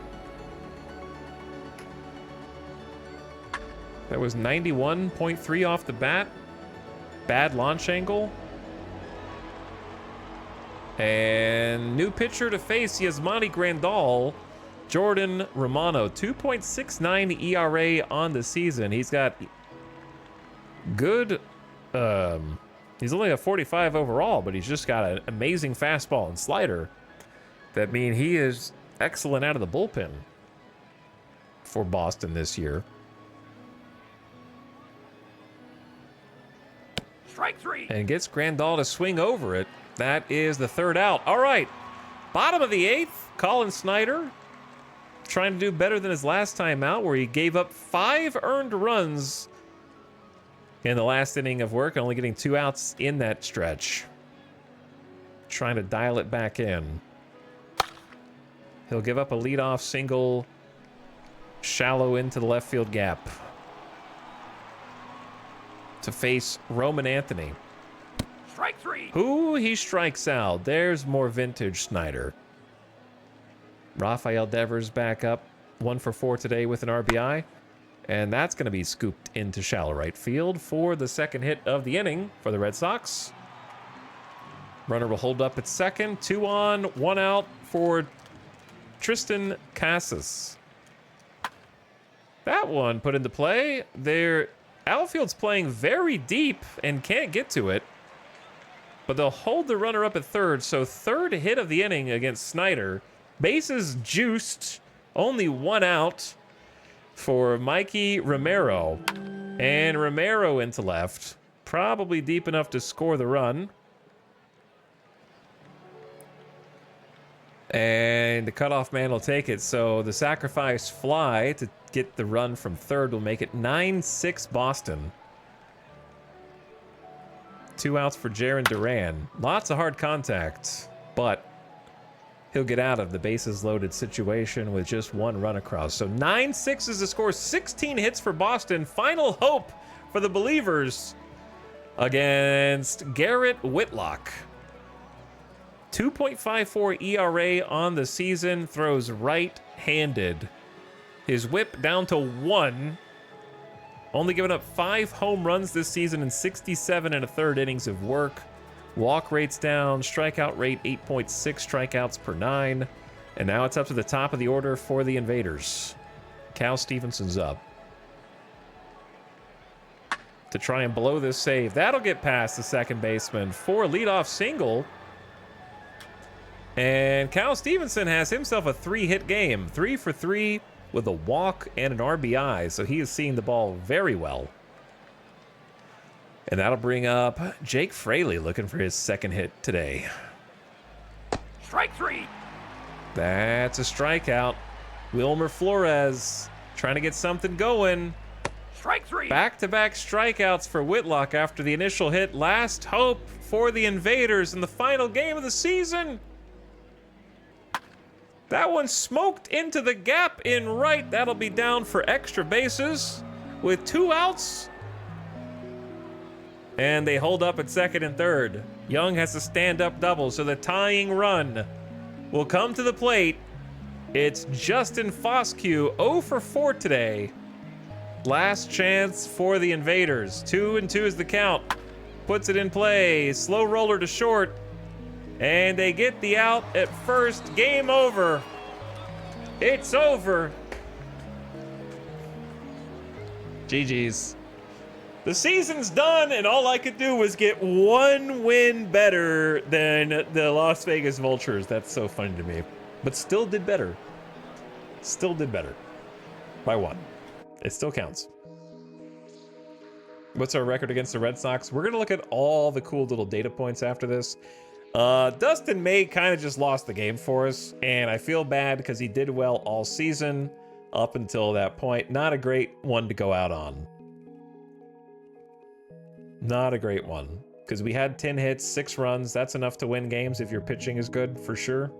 That was 91.3 off the bat. Bad launch angle. And new pitcher to face Yasmani Grandal, Jordan Romano. 2.69 ERA on the season. He's got good, he's only a 45 overall, but he's just got an amazing fastball and slider. That mean he is excellent out of the bullpen for Boston this year. Strike 3. And gets Grandal to swing over it. That is the 3rd out. All right, bottom of the 8th, Colin Snyder trying to do better than his last time out, where he gave up 5 earned runs in the last inning of work, only getting 2 outs in that stretch. Trying to dial it back in. He'll give up a leadoff single shallow into the left field gap to face Roman Anthony. Strike 3. Who he strikes out. There's more vintage Snyder. Rafael Devers back up. 1 for 4 today with an RBI. And that's going to be scooped into shallow right field for the second hit of the inning for the Red Sox. Runner will hold up at second. 2 on, 1 out for Tristan Casas. That one put into play. Their outfield's playing very deep and can't get to it. But they'll hold the runner up at third. So 3rd hit of the inning against Snyder. Bases juiced. Only 1 out for Mikey Romero. And Romero into left. Probably deep enough to score the run. And the cutoff man will take it. So the sacrifice fly to get the run from 3rd will make it 9-6 Boston. 2 outs for Jarren Duran. Lots of hard contact, but he'll get out of the bases loaded situation with just 1 run across. So 9-6 is the score. 16 hits for Boston. Final hope for the Believers against Garrett Whitlock. 2.54 ERA on the season. Throws right-handed. His whip down to 1. Only given up 5 home runs this season in 67 1/3 innings of work. Walk rate's down. Strikeout rate 8.6 strikeouts per 9. And now it's up to the top of the order for the Invaders. Cal Stevenson's up to try and blow this save. That'll get past the second baseman for a leadoff single. And Cal Stevenson has himself a 3-hit game. 3 for 3 with a walk and an RBI. So he is seeing the ball very well. And that'll bring up Jake Fraley looking for his 2nd hit today. Strike 3. That's a strikeout. Wilmer Flores trying to get something going. Strike 3. Back-to-back strikeouts for Whitlock after the initial hit. Last hope for the Invaders in the final game of the season. That one smoked into the gap in right. That'll be down for extra bases with 2 outs. And they hold up at second and third. Young has a stand-up double, so the tying run will come to the plate. It's Justin Foscue, 0 for 4 today. Last chance for the Invaders. 2-2 is the count. Puts it in play. Slow roller to short. And they get the out at first. Game over. It's over. GG's. The season's done, and all I could do was get 1 win better than the Las Vegas Vultures. That's so funny to me. But still did better. Still did better. By 1. It still counts. What's our record against the Red Sox? We're going to look at all the cool little data points after this. Dustin May kind of just lost the game for us, and I feel bad because he did well all season up until that point. Not a great one to go out on. Not a great one, because we had 10 hits, 6 runs. That's enough to win games if your pitching is good, for sure.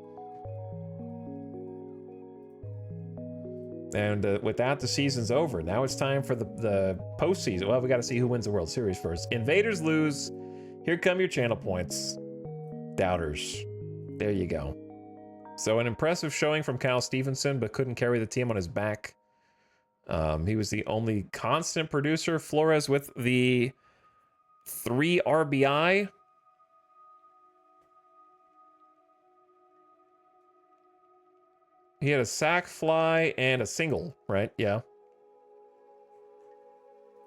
And with that, the season's over. Now it's time for the postseason. Well, we got to see who wins the World Series first. Invaders lose. Here come your channel points. Doubters. There you go. So an impressive showing from Kyle Stevenson, but couldn't carry the team on his back. He was the only constant producer. Flores with the 3 RBI. He had a sac fly and a single, right? Yeah.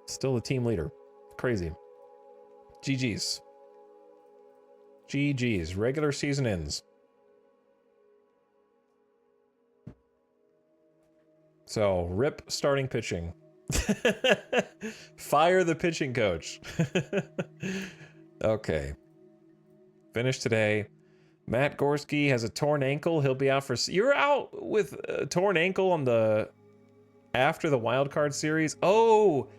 Still the team leader. Crazy. GG's. GG's. Regular season ends. So, rip starting pitching. Fire the pitching coach. Okay. Finish today. Matt Gorski has a torn ankle. He'll be out for... You're out with a torn ankle on the... after the wild card series? Oh!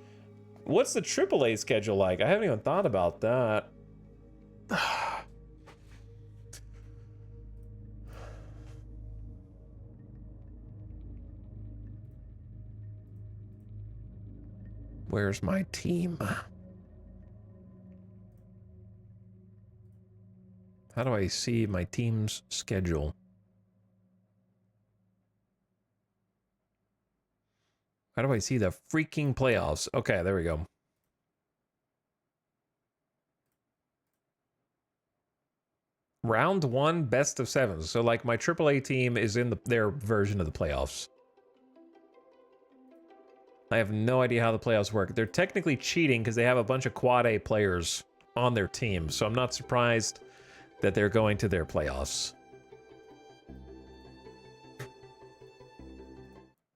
What's the AAA schedule like? I haven't even thought about that. Where's my team? How do I see my team's schedule? How do I see the freaking playoffs? Okay, there we go. Round 1, best of 7. So, like, my AAA team is in their version of the playoffs. I have no idea how the playoffs work. They're technically cheating because they have a bunch of quad A players on their team. So I'm not surprised that they're going to their playoffs.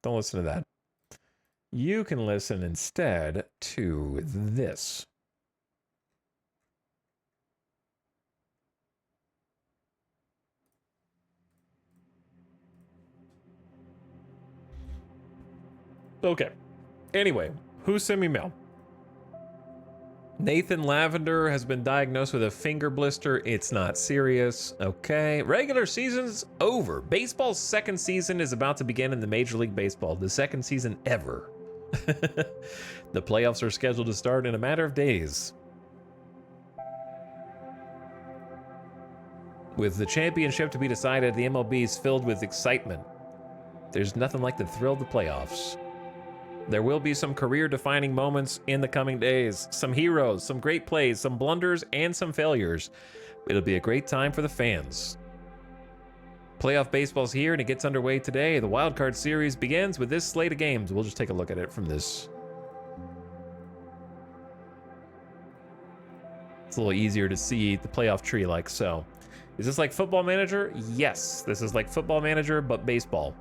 Don't listen to that. You can listen instead to this. Okay. Anyway, who sent me mail? Nathan Lavender has been diagnosed with a finger blister. It's not serious. Okay. Regular season's over. Baseball's second season is about to begin in the Major League Baseball. The second season ever. The playoffs are scheduled to start in a matter of days. With the championship to be decided, the MLB is filled with excitement. There's nothing like the thrill of the playoffs. There will be some career-defining moments in the coming days. Some heroes, some great plays, some blunders, and some failures. It'll be a great time for the fans. Playoff baseball's here, and it gets underway today. The Wild Card Series begins with this slate of games. We'll just take a look at it from this. It's a little easier to see the playoff tree like so. Is this like Football Manager? Yes, this is like Football Manager, but baseball.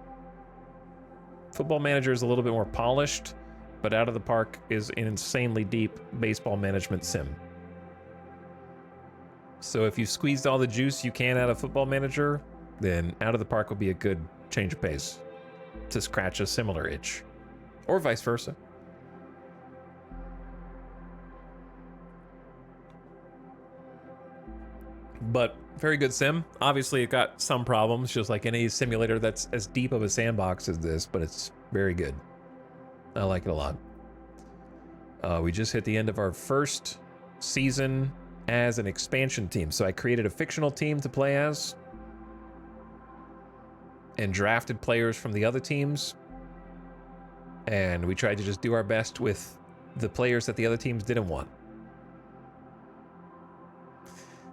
Football Manager is a little bit more polished, but Out of the Park is an insanely deep baseball management sim. So if you've squeezed all the juice you can out of Football Manager, then Out of the Park will be a good change of pace to scratch a similar itch, or vice versa. but very good sim. Obviously, it got some problems, just like any simulator that's as deep of a sandbox as this, but it's very good. I like it a lot. We just hit the end of our first season as an expansion team. So I created a fictional team to play as and drafted players from the other teams. And we tried to just do our best with the players that the other teams didn't want.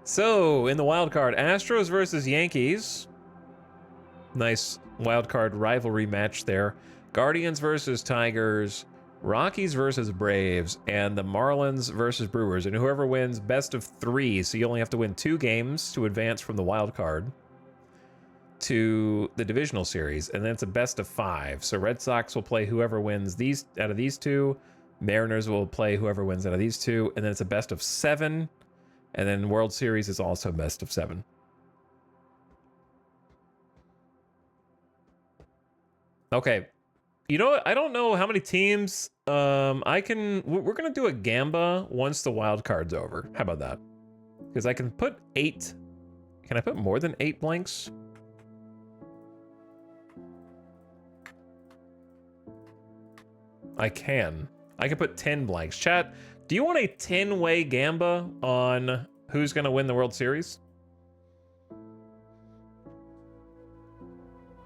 So, in the wild card, Astros versus Yankees. Nice wild card rivalry match there. Guardians versus Tigers. Rockies versus Braves. And the Marlins versus Brewers. And whoever wins, best of 3. So you only have to win 2 games to advance from the wild card to the divisional series. And then it's a best of 5. So Red Sox will play whoever wins these out of these 2. Mariners will play whoever wins out of these 2. And then it's a best of 7. And then World Series is also best of 7. Okay. You know what? I don't know how many teams we're going to do a gamba once the wild card's over. How about that? Because I can put 8. Can I put more than 8 blanks? I can. I can put 10 blanks. Chat, do you want a 10-way gamba on who's going to win the World Series?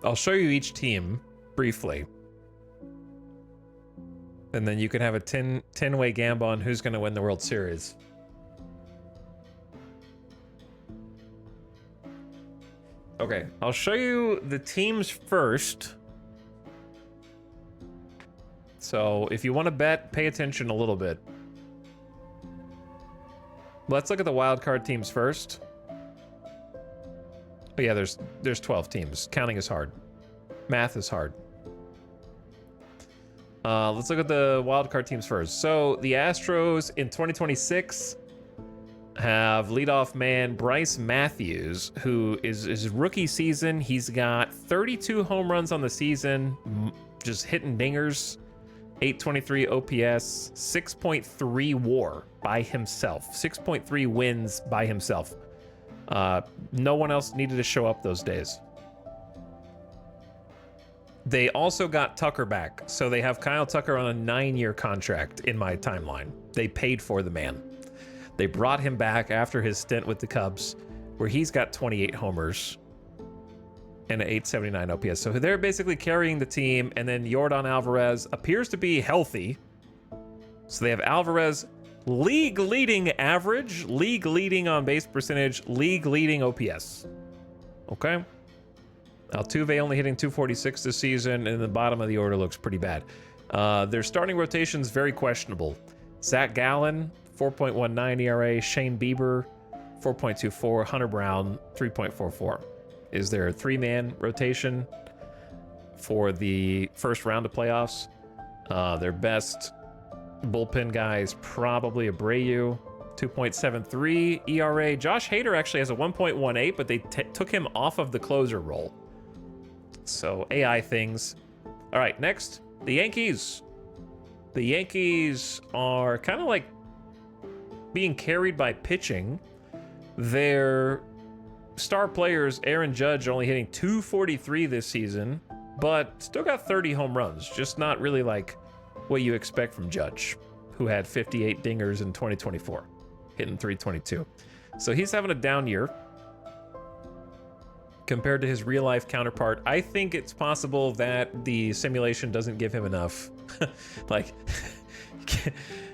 I'll show you each team briefly. And then you can have a 10-way gamba on who's going to win the World Series. Okay, I'll show you the teams first. So if you want to bet, pay attention a little bit. Let's look at the wild card teams first. Oh yeah, there's 12 teams. Counting is hard. Math is hard. Let's look at the wild card teams first. So the Astros in 2026 have leadoff man Bryce Matthews, who is his rookie season. He's got 32 home runs on the season, just hitting dingers. 823 OPS, 6.3 WAR by himself, 6.3 wins by himself. No one else needed to show up those days. They also got Tucker back, so they have Kyle Tucker on a 9-year contract in my timeline. They paid for the man. They brought him back after his stint with the Cubs, where he's got 28 homers and an 879 OPS. So they're basically carrying the team, and then Yordan Alvarez appears to be healthy. So they have Alvarez, league-leading average, league-leading on base percentage, league-leading OPS. Okay? Altuve only hitting 246 this season, and the bottom of the order looks pretty bad. Their starting rotation's very questionable. Zach Gallen, 4.19 ERA. Shane Bieber, 4.24. Hunter Brown, 3.44. Is their 3-man rotation for the first round of playoffs. Their best bullpen guy is probably Abreu, 2.73 ERA. Josh Hader actually has a 1.18, but they took him off of the closer role. So AI things. All right, next, the Yankees. The Yankees are kind of like being carried by pitching. Their star players, Aaron Judge, only hitting 243 this season, but still got 30 home runs. Just not really like what you expect from Judge, who had 58 dingers in 2024, hitting 322. So he's having a down year compared to his real-life counterpart. I think it's possible that the simulation doesn't give him enough. Like,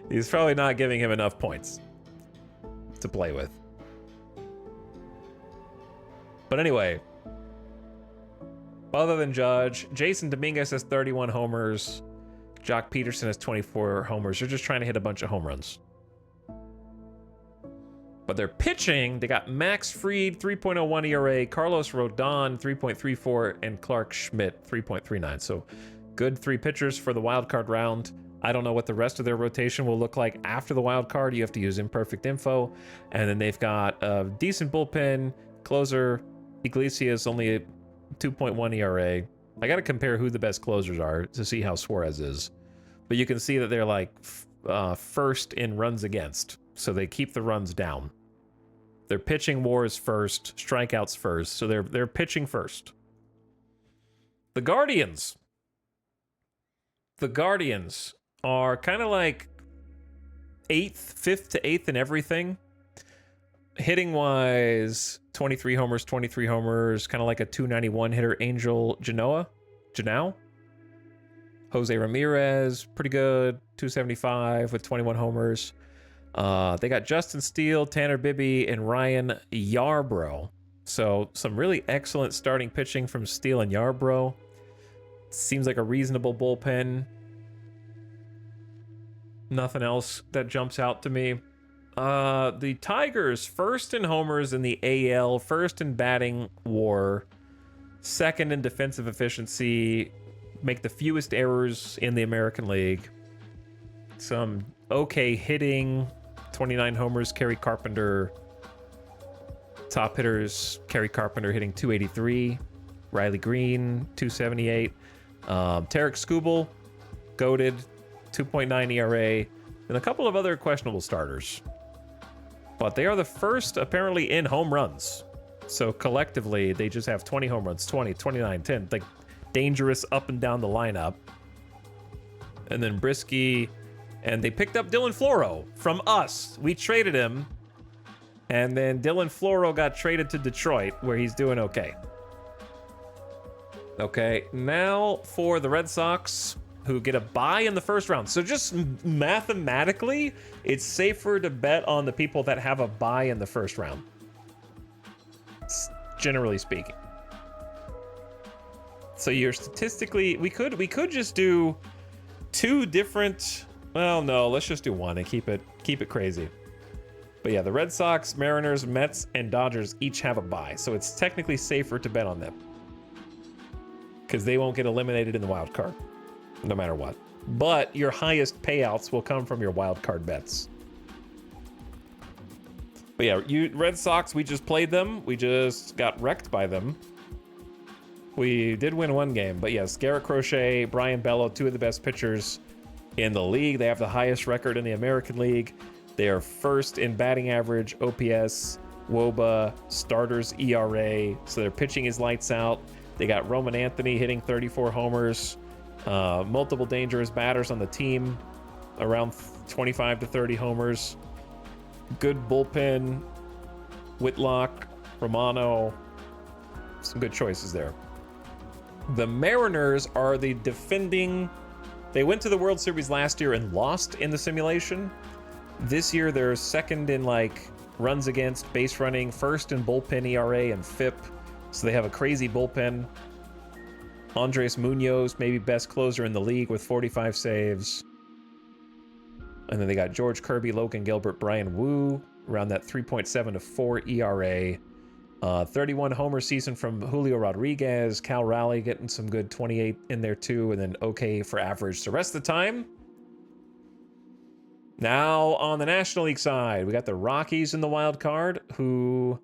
he's probably not giving him enough points to play with. But anyway, other than Judge, Jason Dominguez has 31 homers. Jock Peterson has 24 homers. They're just trying to hit a bunch of home runs. But they're pitching. They got Max Fried, 3.01 ERA, Carlos Rodon, 3.34, and Clark Schmidt, 3.39. So good 3 pitchers for the wild card round. I don't know what the rest of their rotation will look like after the wild card. You have to use imperfect info. And then they've got a decent bullpen. Closer, Iglesias, only a 2.1 ERA. I got to compare who the best closers are to see how Suarez is. But you can see that they're like first in runs against. So they keep the runs down. Their pitching war is first, strikeouts first. So they're pitching first. The Guardians. The Guardians are kind of like 5th to 8th in everything. Hitting wise, 23 homers, kind of like a 291 hitter, Angel Genoa. Jose Ramirez, pretty good, 275 with 21 homers. They got Justin Steele, Tanner Bibby, and Ryan Yarbrough. So some really excellent starting pitching from Steele and Yarbrough. Seems like a reasonable bullpen. Nothing else that jumps out to me. The Tigers, first in homers in the AL, first in batting WAR, second in defensive efficiency, make the fewest errors in the American League. Some okay hitting, 29 homers, Kerry Carpenter. Top hitters, Kerry Carpenter hitting 283, Riley Green, 278. Tarek Skubal, goated, 2.9 ERA, and a couple of other questionable starters. But they are the first, apparently, in home runs. So collectively, they just have 20 home runs, 20, 29, 10, like dangerous up and down the lineup. And then Brisky, and they picked up Dylan Floro from us. We traded him, and then Dylan Floro got traded to Detroit, where he's doing okay. Okay, now for the Red Sox, who get a bye in the first round. So just mathematically, it's safer to bet on the people that have a bye in the first round, generally speaking. So you're statistically, we could just do two different. Well, no, let's just do one and keep it crazy. But yeah, the Red Sox, Mariners, Mets, and Dodgers each have a bye, so it's technically safer to bet on them because they won't get eliminated in the wild card, no matter what. But your highest payouts will come from your wild card bets. But yeah, you Red Sox, we just played them. We just got wrecked by them. We did win one game, but yes, Garrett Crochet, Brian Bello, two of the best pitchers in the league. They have the highest record in the American League. They are first in batting average, OPS, WOBA, starters ERA. So their pitching is lights out. They got Roman Anthony hitting 34 homers, multiple dangerous batters on the team, around 25 to 30 homers. Good bullpen, Whitlock, Romano, some good choices there. The Mariners are the defending. They went to the World Series last year and lost in the simulation. This year they're second in like runs against, base running, first in bullpen ERA and FIP. So they have a crazy bullpen. Andres Munoz, maybe best closer in the league with 45 saves. And then they got George Kirby, Logan Gilbert, Brian Wu, around that 3.7 to 4 ERA. 31 homer season from Julio Rodriguez, Cal Raleigh getting some good 28 in there too, and then okay for average the rest of the time. Now on the National League side, we got the Rockies in the wild card, who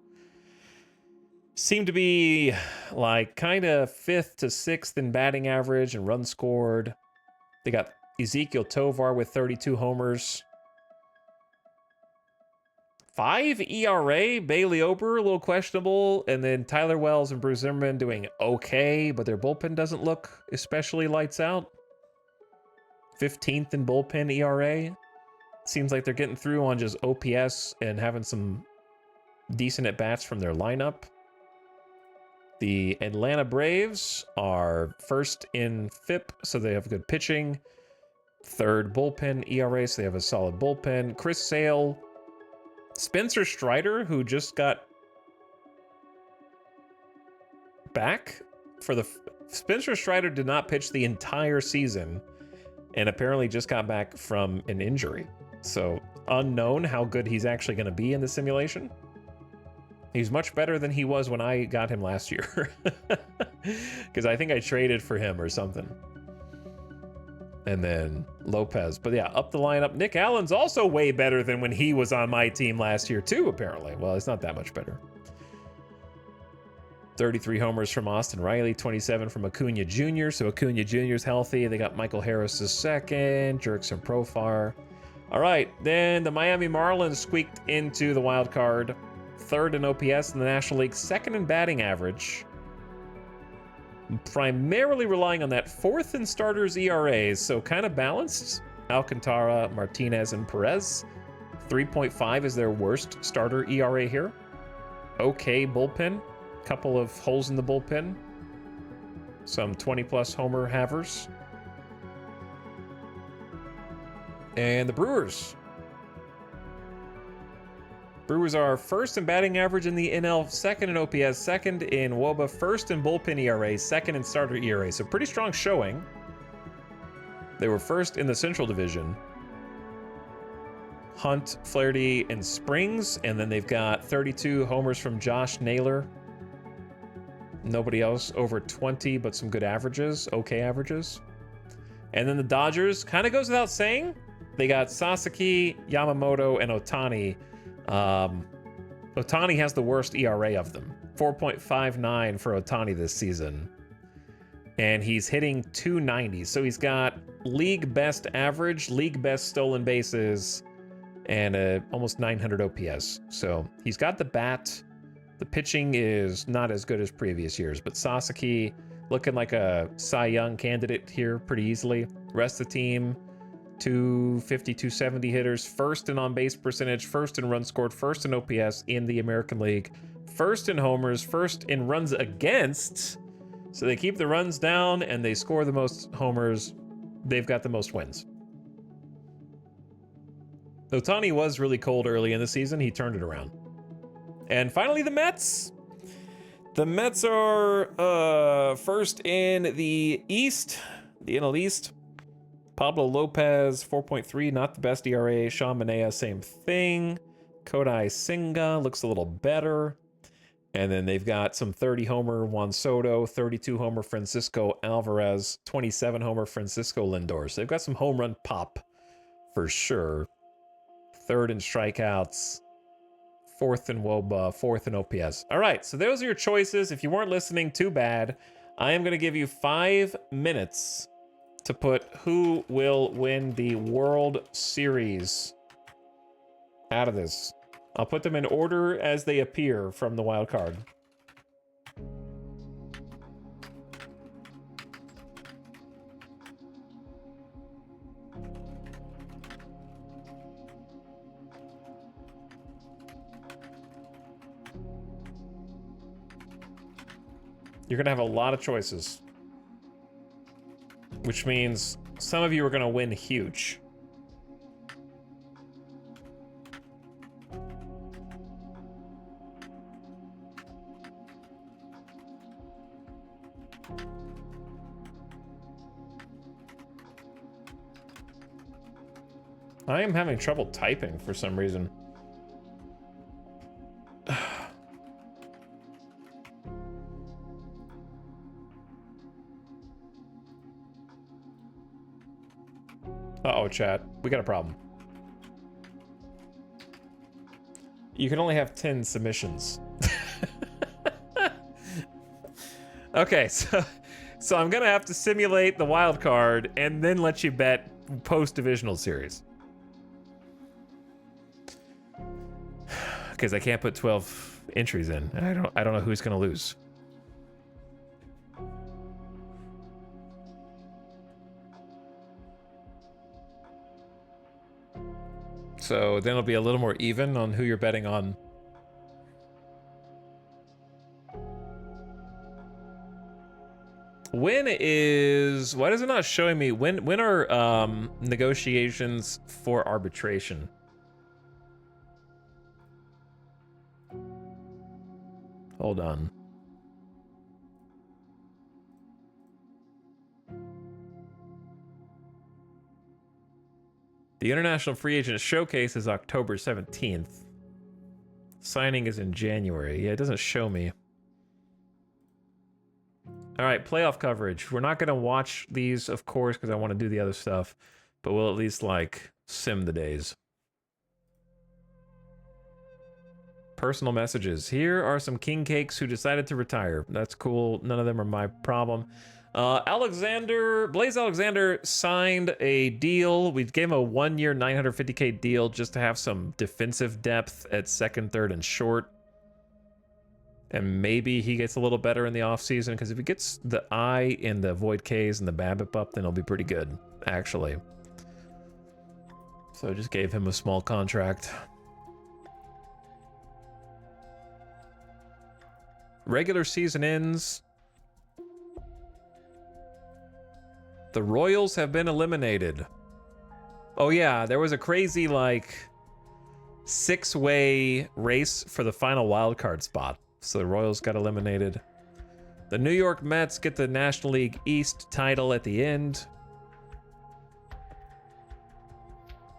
seem to be like kind of 5th to 6th in batting average and runs scored. They got Ezekiel Tovar with 32 homers. 5 ERA, Bailey Ober, a little questionable, and then Tyler Wells and Bruce Zimmerman doing okay, but their bullpen doesn't look especially lights out. 15th in bullpen ERA. Seems like they're getting through on just OPS and having some decent at-bats from their lineup. The Atlanta Braves are first in FIP, so they have good pitching. 3rd bullpen ERA, so they have a solid bullpen. Chris Sale, Spencer Strider, who just got back for the... Spencer Strider did not pitch the entire season and apparently just got back from an injury. So unknown how good he's actually going to be in the simulation. He's much better than he was when I got him last year. Because I think I traded for him or something. And then Lopez. But yeah, up the lineup. Nick Allen's also way better than when he was on my team last year too, apparently. Well, it's not that much better. 33 homers from Austin Riley, 27 from Acuna Jr. So Acuna Jr. is healthy. They got Michael Harris II, Jerkson Profar. All right, then the Miami Marlins squeaked into the wild card. third in OPS in the National League, second in batting average. Primarily relying on that fourth in starters ERAs, so kind of balanced. Alcantara, Martinez, and Perez. 3.5 is their worst starter ERA here. Okay bullpen. Couple of holes in the bullpen. Some 20-plus homer havers. And the Brewers. Brewers are first in batting average in the NL, second in OPS, second in WOBA, first in bullpen ERA, second in starter ERA. So pretty strong showing. They were first in the Central Division. Hunt, Flaherty, and Springs. And then they've got 32 homers from Josh Naylor. Nobody else over 20, but some good averages, okay averages. And then the Dodgers, kind of goes without saying, they got Sasaki, Yamamoto, and Ohtani. Ohtani has the worst ERA of them. 4.59 for Ohtani this season. And he's hitting 290. So he's got league best average, league best stolen bases, and almost 900 OPS. So he's got the bat. The pitching is not as good as previous years, but Sasaki looking like a Cy Young candidate here pretty easily. Rest of the team, 250, 270 hitters, first in on-base percentage, first in runs scored, first in OPS in the American League, first in homers, first in runs against. So they keep the runs down and they score the most homers. They've got the most wins. Ohtani was really cold early in the season. He turned it around. And finally, the Mets. The Mets are first in the East, the NL East. Pablo Lopez, 4.3, not the best ERA. Sean Manaea, same thing. Kodai Senga looks a little better. And then they've got some 30-homer Juan Soto, 32-homer Francisco Alvarez, 27-homer Francisco Lindor. So they've got some home run pop for sure. Third in strikeouts. Fourth in WOBA, fourth in OPS. All right, so those are your choices. If you weren't listening, too bad. I am going to give you 5 minutes to put who will win the World Series out of this. I'll put them in order as they appear from the wild card. You're going to have a lot of choices, which means some of you are going to win huge. I am having trouble typing for some reason. Uh-oh, chat. We got a problem. You can only have 10 submissions. Okay, so I'm gonna have to simulate the wild card and then let you bet post-divisional series. Because I can't put 12 entries in. I don't know who's gonna lose. So then it'll be a little more even on who you're betting on. When is... Why is it not showing me? When are negotiations for arbitration? Hold on. The International Free Agent Showcase is October 17th. Signing is in January. Yeah, it doesn't show me. All right, playoff coverage. We're not going to watch these, of course, because I want to do the other stuff. But we'll at least, like, sim the days. Personal messages. Here are some king cakes who decided to retire. That's cool. None of them are my problem. Blaze Alexander signed a deal. We gave him a 1-year, $950K deal just to have some defensive depth at second, third, and short. And maybe he gets a little better in the offseason, because if he gets the I and the Void Ks and the BABIP up, then he'll be pretty good, actually. So I just gave him a small contract. Regular season ends. The Royals have been eliminated. Oh yeah, there was a crazy, like, 6-way race for the final wildcard spot. So the Royals got eliminated. The New York Mets get the National League East title at the end.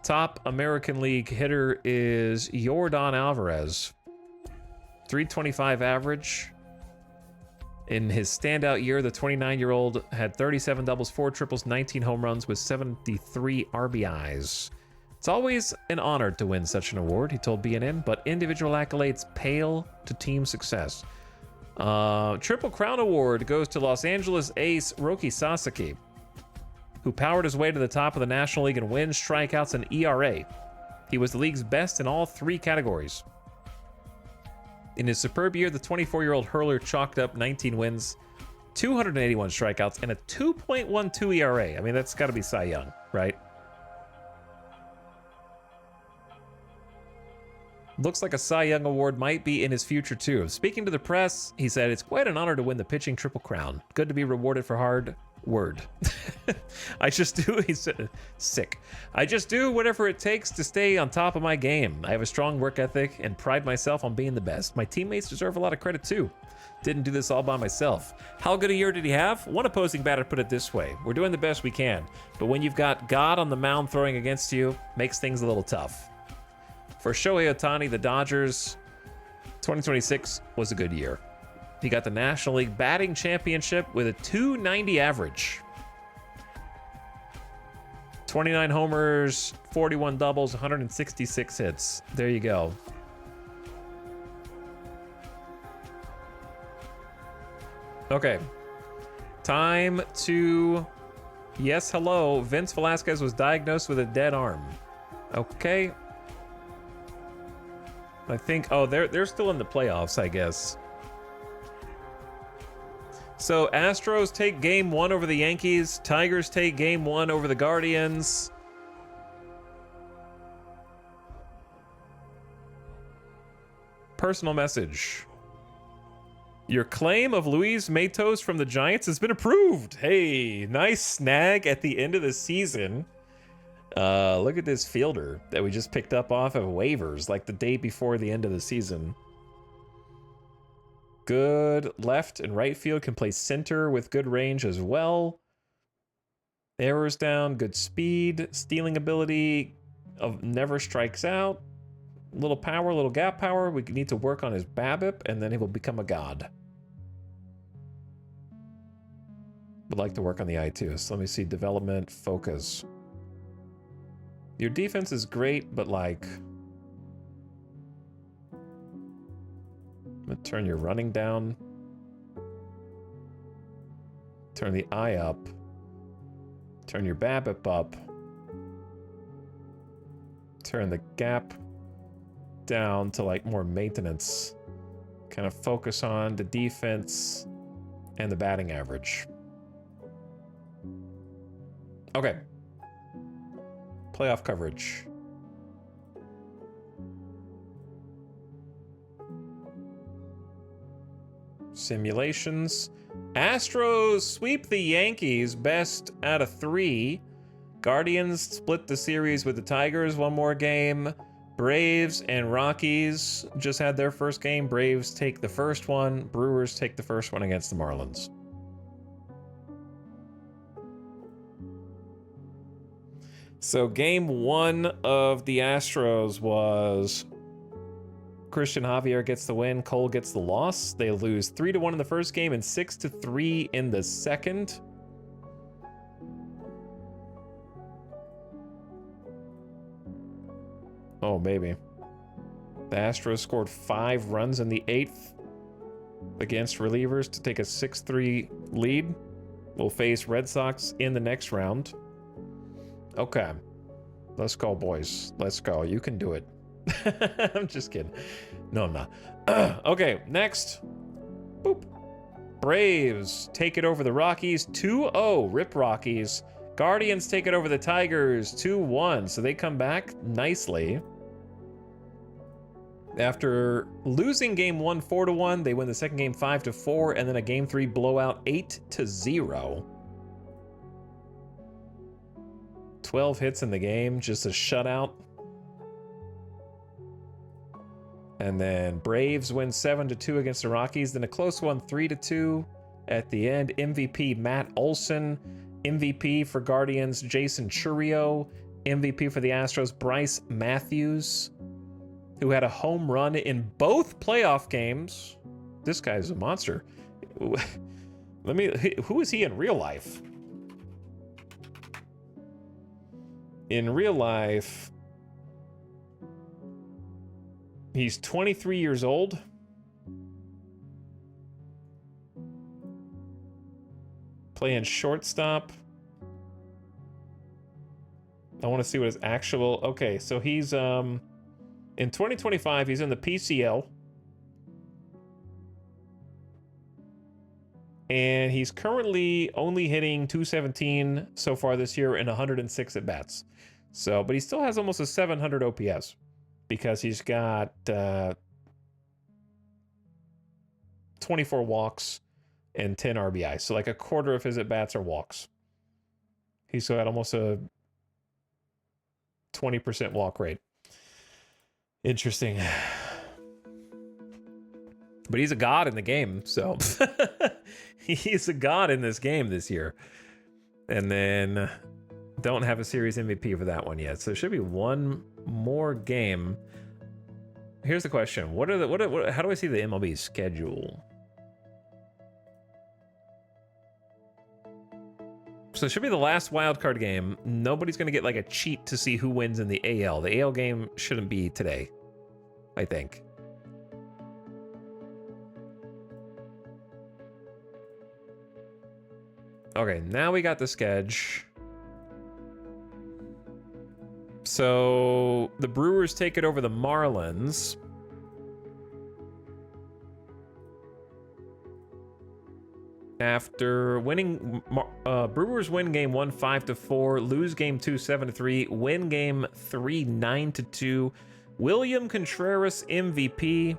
Top American League hitter is Yordan Alvarez. 325 average. In his standout year, the 29-year-old had 37 doubles, 4 triples, 19 home runs with 73 RBIs. It's always an honor to win such an award, he told BNN, but individual accolades pale to team success. Triple Crown Award goes to Los Angeles ace Roki Sasaki, who powered his way to the top of the National League in wins, strikeouts, and ERA. He was the league's best in all 3 categories. In his superb year, the 24-year-old hurler chalked up 19 wins, 281 strikeouts, and a 2.12 ERA. I mean, that's got to be Cy Young, right? Looks like a Cy Young award might be in his future, too. Speaking to the press, he said, "It's quite an honor to win the pitching Triple Crown. Good to be rewarded for hard word." I just do, he said, sick. "I just do whatever it takes to stay on top of my game. I have a strong work ethic and pride myself on being the best. My teammates deserve a lot of credit, too. Didn't do this all by myself." How good a year did he have? One opposing batter put it this way: "We're doing the best we can, but when you've got God on the mound throwing against you, makes things a little tough." For Shohei Ohtani, the Dodgers, 2026 was a good year. He got the National League batting championship with a .290 average. 29 homers, 41 doubles, 166 hits. There you go. Okay. Time to... Yes, hello. Vince Velasquez was diagnosed with a dead arm. Okay. I think... Oh, they're still in the playoffs, I guess. So Astros take game 1 over the Yankees. Tigers take game 1 over the Guardians. Personal message. Your claim of Luis Matos from the Giants has been approved. Hey, nice snag at the end of the season. Look at this fielder that we just picked up off of waivers like the day before the end of the season. Good left and right field, can play center with good range as well. Errors down, good speed, stealing ability, never strikes out. Little power, little gap power. We need to work on his BABIP, and then he will become a god. Would like to work on the eye too. So let me see, development, focus. Your defense is great, but like... I'm gonna turn your running down. Turn the eye up. Turn your BABIP up. Turn the gap down to like more maintenance. Kind of focus on the defense and the batting average. Okay. Playoff coverage. Simulations. Astros sweep the Yankees, best out of 3. Guardians split the series with the Tigers, 1 more game. Braves and Rockies just had their first game. Braves take the first one. Brewers take the first one against the Marlins. So game 1 of the Astros was Christian Javier gets the win, Cole gets the loss. They lose 3-1 in the first game and 6-3 in the second. Oh, maybe. The Astros scored 5 runs in the 8th against relievers to take a 6-3 lead. We'll face Red Sox in the next round. Okay. Let's go, boys. Let's go. You can do it. I'm just kidding. No, I'm not. Okay, next. Boop. Braves take it over the Rockies 2-0. Rip Rockies. Guardians take it over the Tigers 2-1. So they come back nicely. After losing game 1 4-1, they win the second game 5-4, and then a game 3 blowout 8-0. 12 hits in the game, just a shutout. And then Braves win 7-2 against the Rockies, then a close one 3-2 at the end. MVP Matt Olson, MVP for Guardians Jason Churio, MVP for the Astros Bryce Matthews, who had a home run in both playoff games. This guy's a monster. Who is he in real life? In real life, he's 23 years old. Playing shortstop. I want to see what his actual... Okay, so he's... in 2025, he's in the PCL. And he's currently only hitting 217 so far this year in 106 at-bats. So, but he still has almost a 700 OPS because he's got 24 walks and 10 RBI. So like a quarter of his at-bats are walks. He's got almost a 20% walk rate. Interesting. But he's a god in the game, so he's a god in this game this year. And then don't have a series MVP for that one yet. So it should be one more game. Here's the question. How do I see the MLB schedule? So it should be the last wildcard game. Nobody's going to get like a cheat to see who wins in the AL. The AL game shouldn't be today, I think. Okay, now we got the sketch. So the Brewers take it over the Marlins. After winning, Brewers win game 1 5-4, lose game 2 7-3, win game 3 9-2. William Contreras MVP.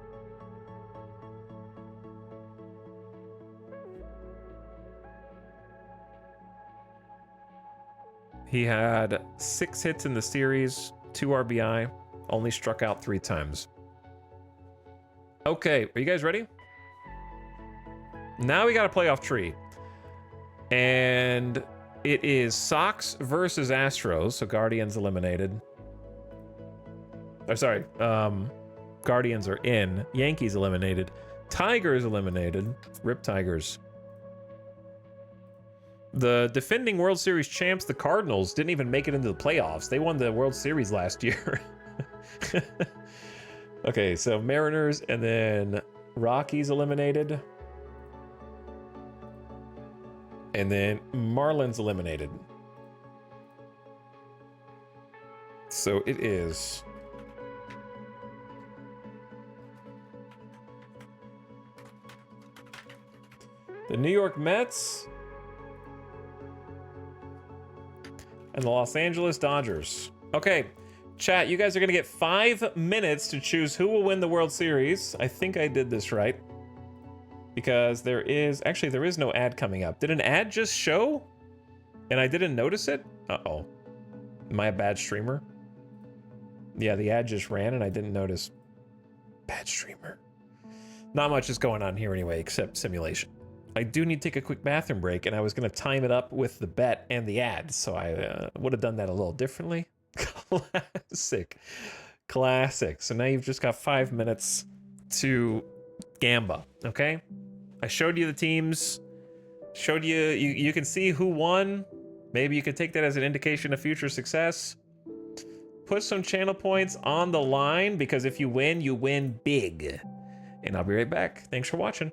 He had 6 hits in the series, 2 RBI, only struck out 3 times. Okay, are you guys ready? Now we got a playoff tree. And it is Sox versus Astros, so Guardians eliminated. Or sorry, Guardians are in. Yankees eliminated. Tigers eliminated. Rip Tigers. The defending World Series champs, the Cardinals, didn't even make it into the playoffs. They won the World Series last year. Okay, so Mariners and then Rockies eliminated. And then Marlins eliminated. So it is the New York Mets and the Los Angeles Dodgers. Okay, chat, you guys are going to get 5 minutes to choose who will win the World Series. I think I did this right. Because there is no ad coming up. Did an ad just show? And I didn't notice it? Uh-oh. Am I a bad streamer? Yeah, the ad just ran and I didn't notice. Bad streamer. Not much is going on here anyway, except simulation. I do need to take a quick bathroom break, and I was going to time it up with the bet and the ad, so I would have done that a little differently. Classic. Classic. So now you've just got 5 minutes to gamba, okay? I showed you the teams, showed you, you can see who won. Maybe you could take that as an indication of future success. Put some channel points on the line, because if you win big. And I'll be right back. Thanks for watching.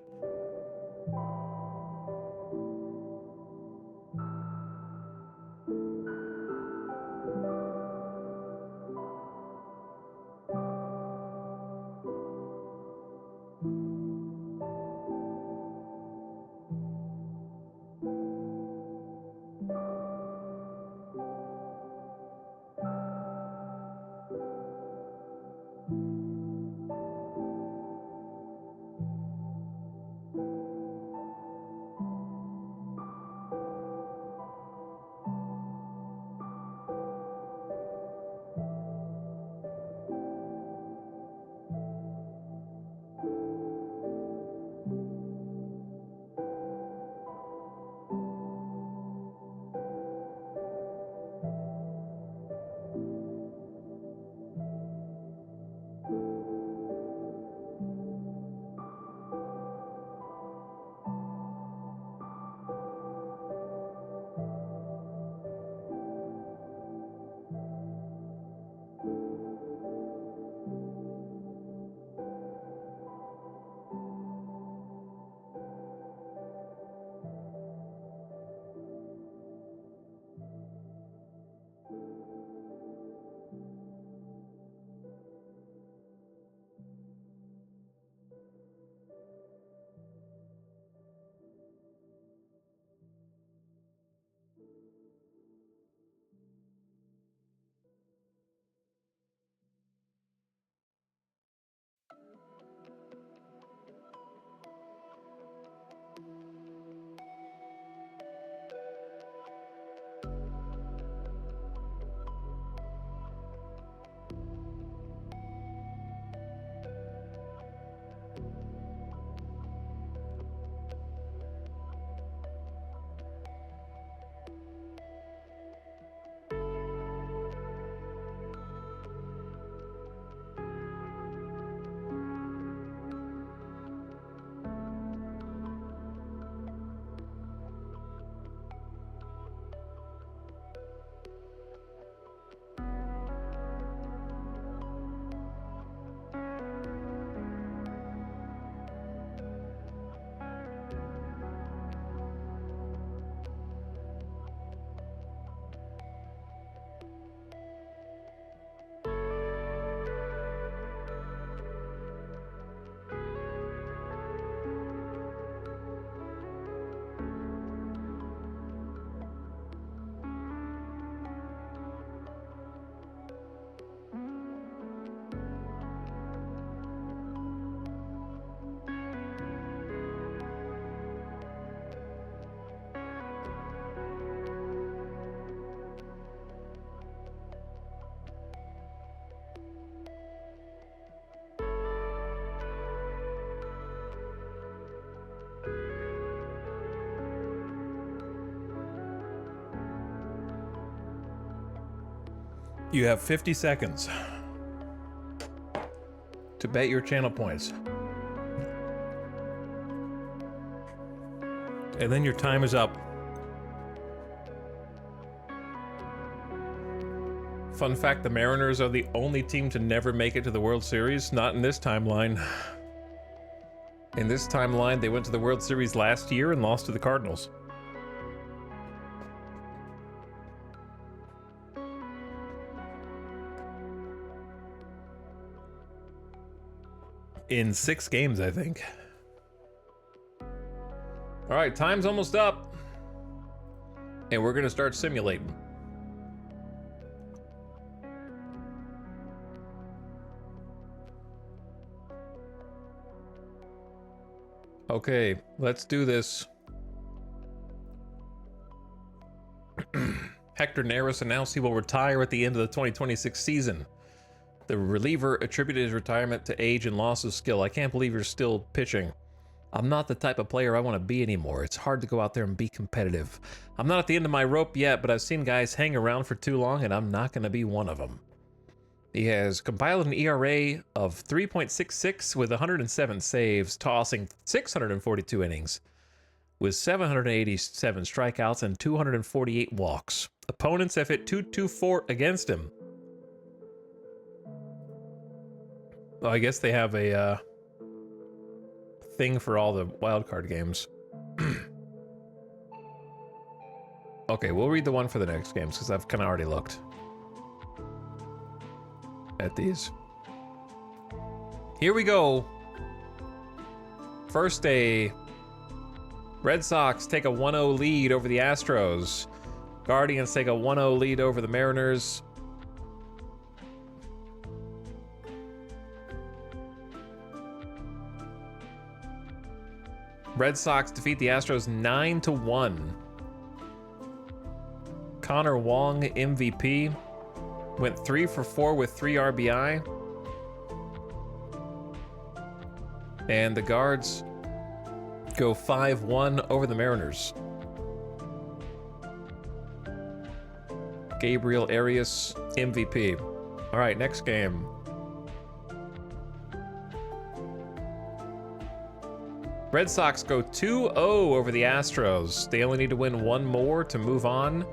You have 50 seconds to bet your channel points. And then your time is up. Fun fact, the Mariners are the only team to never make it to the World Series. Not in this timeline. In this timeline, they went to the World Series last year and lost to the Cardinals. In 6 games, I think. All right, time's almost up. And we're gonna start simulating. Okay, let's do this. Hector Neris announced he will retire at the end of the 2026 season. The reliever attributed his retirement to age and loss of skill. I can't believe you're still pitching. I'm not the type of player I want to be anymore. It's hard to go out there and be competitive. I'm not at the end of my rope yet, but I've seen guys hang around for too long, and I'm not going to be one of them. He has compiled an ERA of 3.66 with 107 saves, tossing 642 innings, with 787 strikeouts and 248 walks. Opponents have hit .224 against him. Well, I guess they have a thing for all the wildcard games. Okay, we'll read the one for the next games because I've kind of already looked at these. Here we go. First day. Red Sox take a 1-0 lead over the Astros. Guardians take a 1-0 lead over the Mariners. Red Sox defeat the Astros 9-1. Connor Wong, MVP. Went 3 for 4 with 3 RBI. And the Guards go 5-1 over the Mariners. Gabriel Arias, MVP. All right, next game. Red Sox go 2-0 over the Astros. They only need to win one more to move on.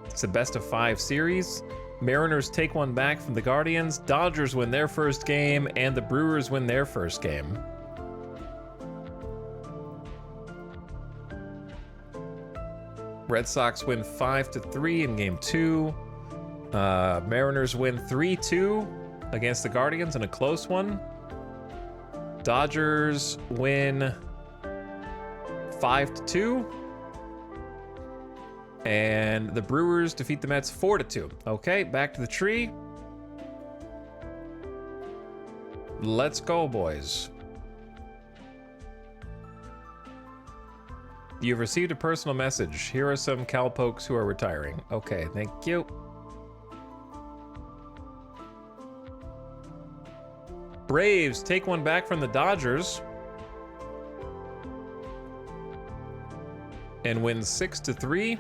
It's a best-of-5 series. Mariners take one back from the Guardians. Dodgers win their first game, and the Brewers win their first game. Red Sox win 5-3 in game 2. Mariners win 3-2 against the Guardians in a close one. Dodgers win 5-2. And the Brewers defeat the Mets 4-2. Okay, back to the tree. Let's go, boys. You've received a personal message. Here are some cowpokes who are retiring. Okay, thank you. Braves take one back from the Dodgers and win 6-3.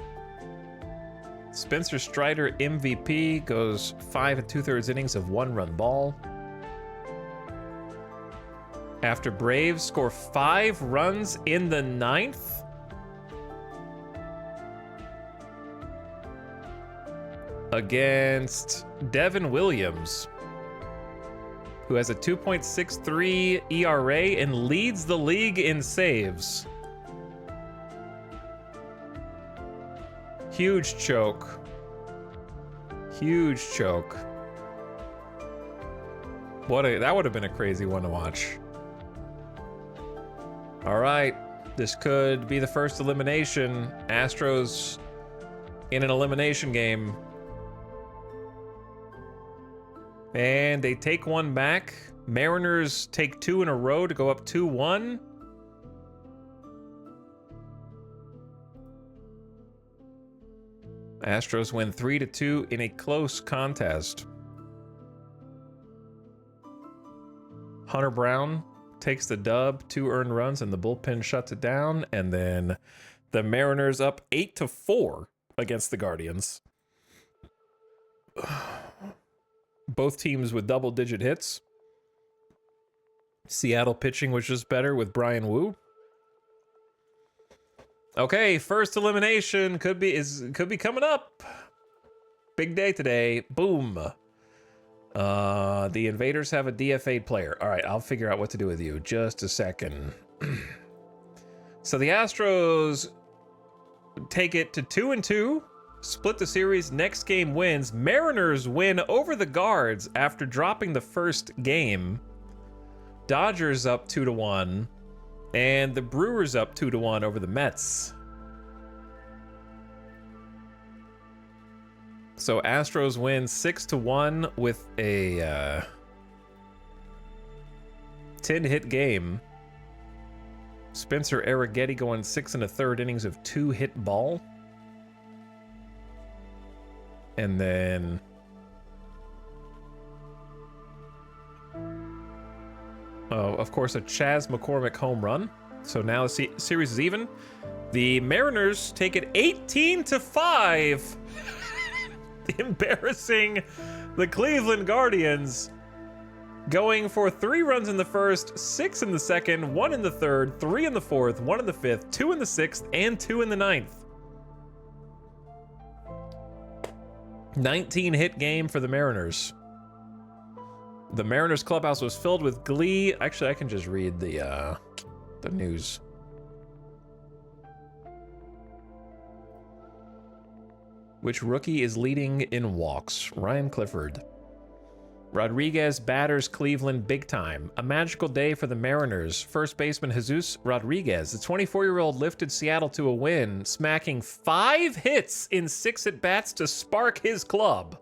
Spencer Strider, MVP, goes 5 2/3 innings of 1-run ball. After Braves score 5 runs in the 9th, against Devin Williams, who has a 2.63 ERA and leads the league in saves. Huge choke. Huge choke. That would have been a crazy one to watch. All right, this could be the first elimination. Astros in an elimination game. And they take one back. Mariners take 2 in a row to go up 2-1. Astros win 3-2 in a close contest. Hunter Brown takes the dub, 2 earned runs, and the bullpen shuts it down. And then the Mariners up 8-4 against the Guardians. Both teams with double-digit hits. Seattle pitching was just better with Brian Wu. Okay, first elimination could be coming up. Big day today. Boom. The Invaders have a DFA player. All right, I'll figure out what to do with you. Just a second. So the Astros take it to 2-2, split the series. Next game wins. Mariners win over the Guards after dropping the first game. Dodgers up 2-1, and the Brewers up 2-1 over the Mets. So Astros win 6-1 with a 10-hit game. Spencer Arrighetti going 6 1/3 innings of 2-hit ball. And then of course, a Chas McCormick home run. So now the series is even. The Mariners take it 18-5. Embarrassing the Cleveland Guardians, going for 3 runs in the first, 6 in the second, 1 in the third, 3 in the fourth, 1 in the fifth, 2 in the sixth, and 2 in the ninth. 19-hit game for the Mariners. The Mariners clubhouse was filled with glee. Actually, I can just read the news. Which rookie is leading in walks? Ryan Clifford. Rodriguez batters Cleveland big time. A magical day for the Mariners. First baseman Jesus Rodriguez, the 24-year-old, lifted Seattle to a win, smacking 5 hits in 6 at-bats to spark his club.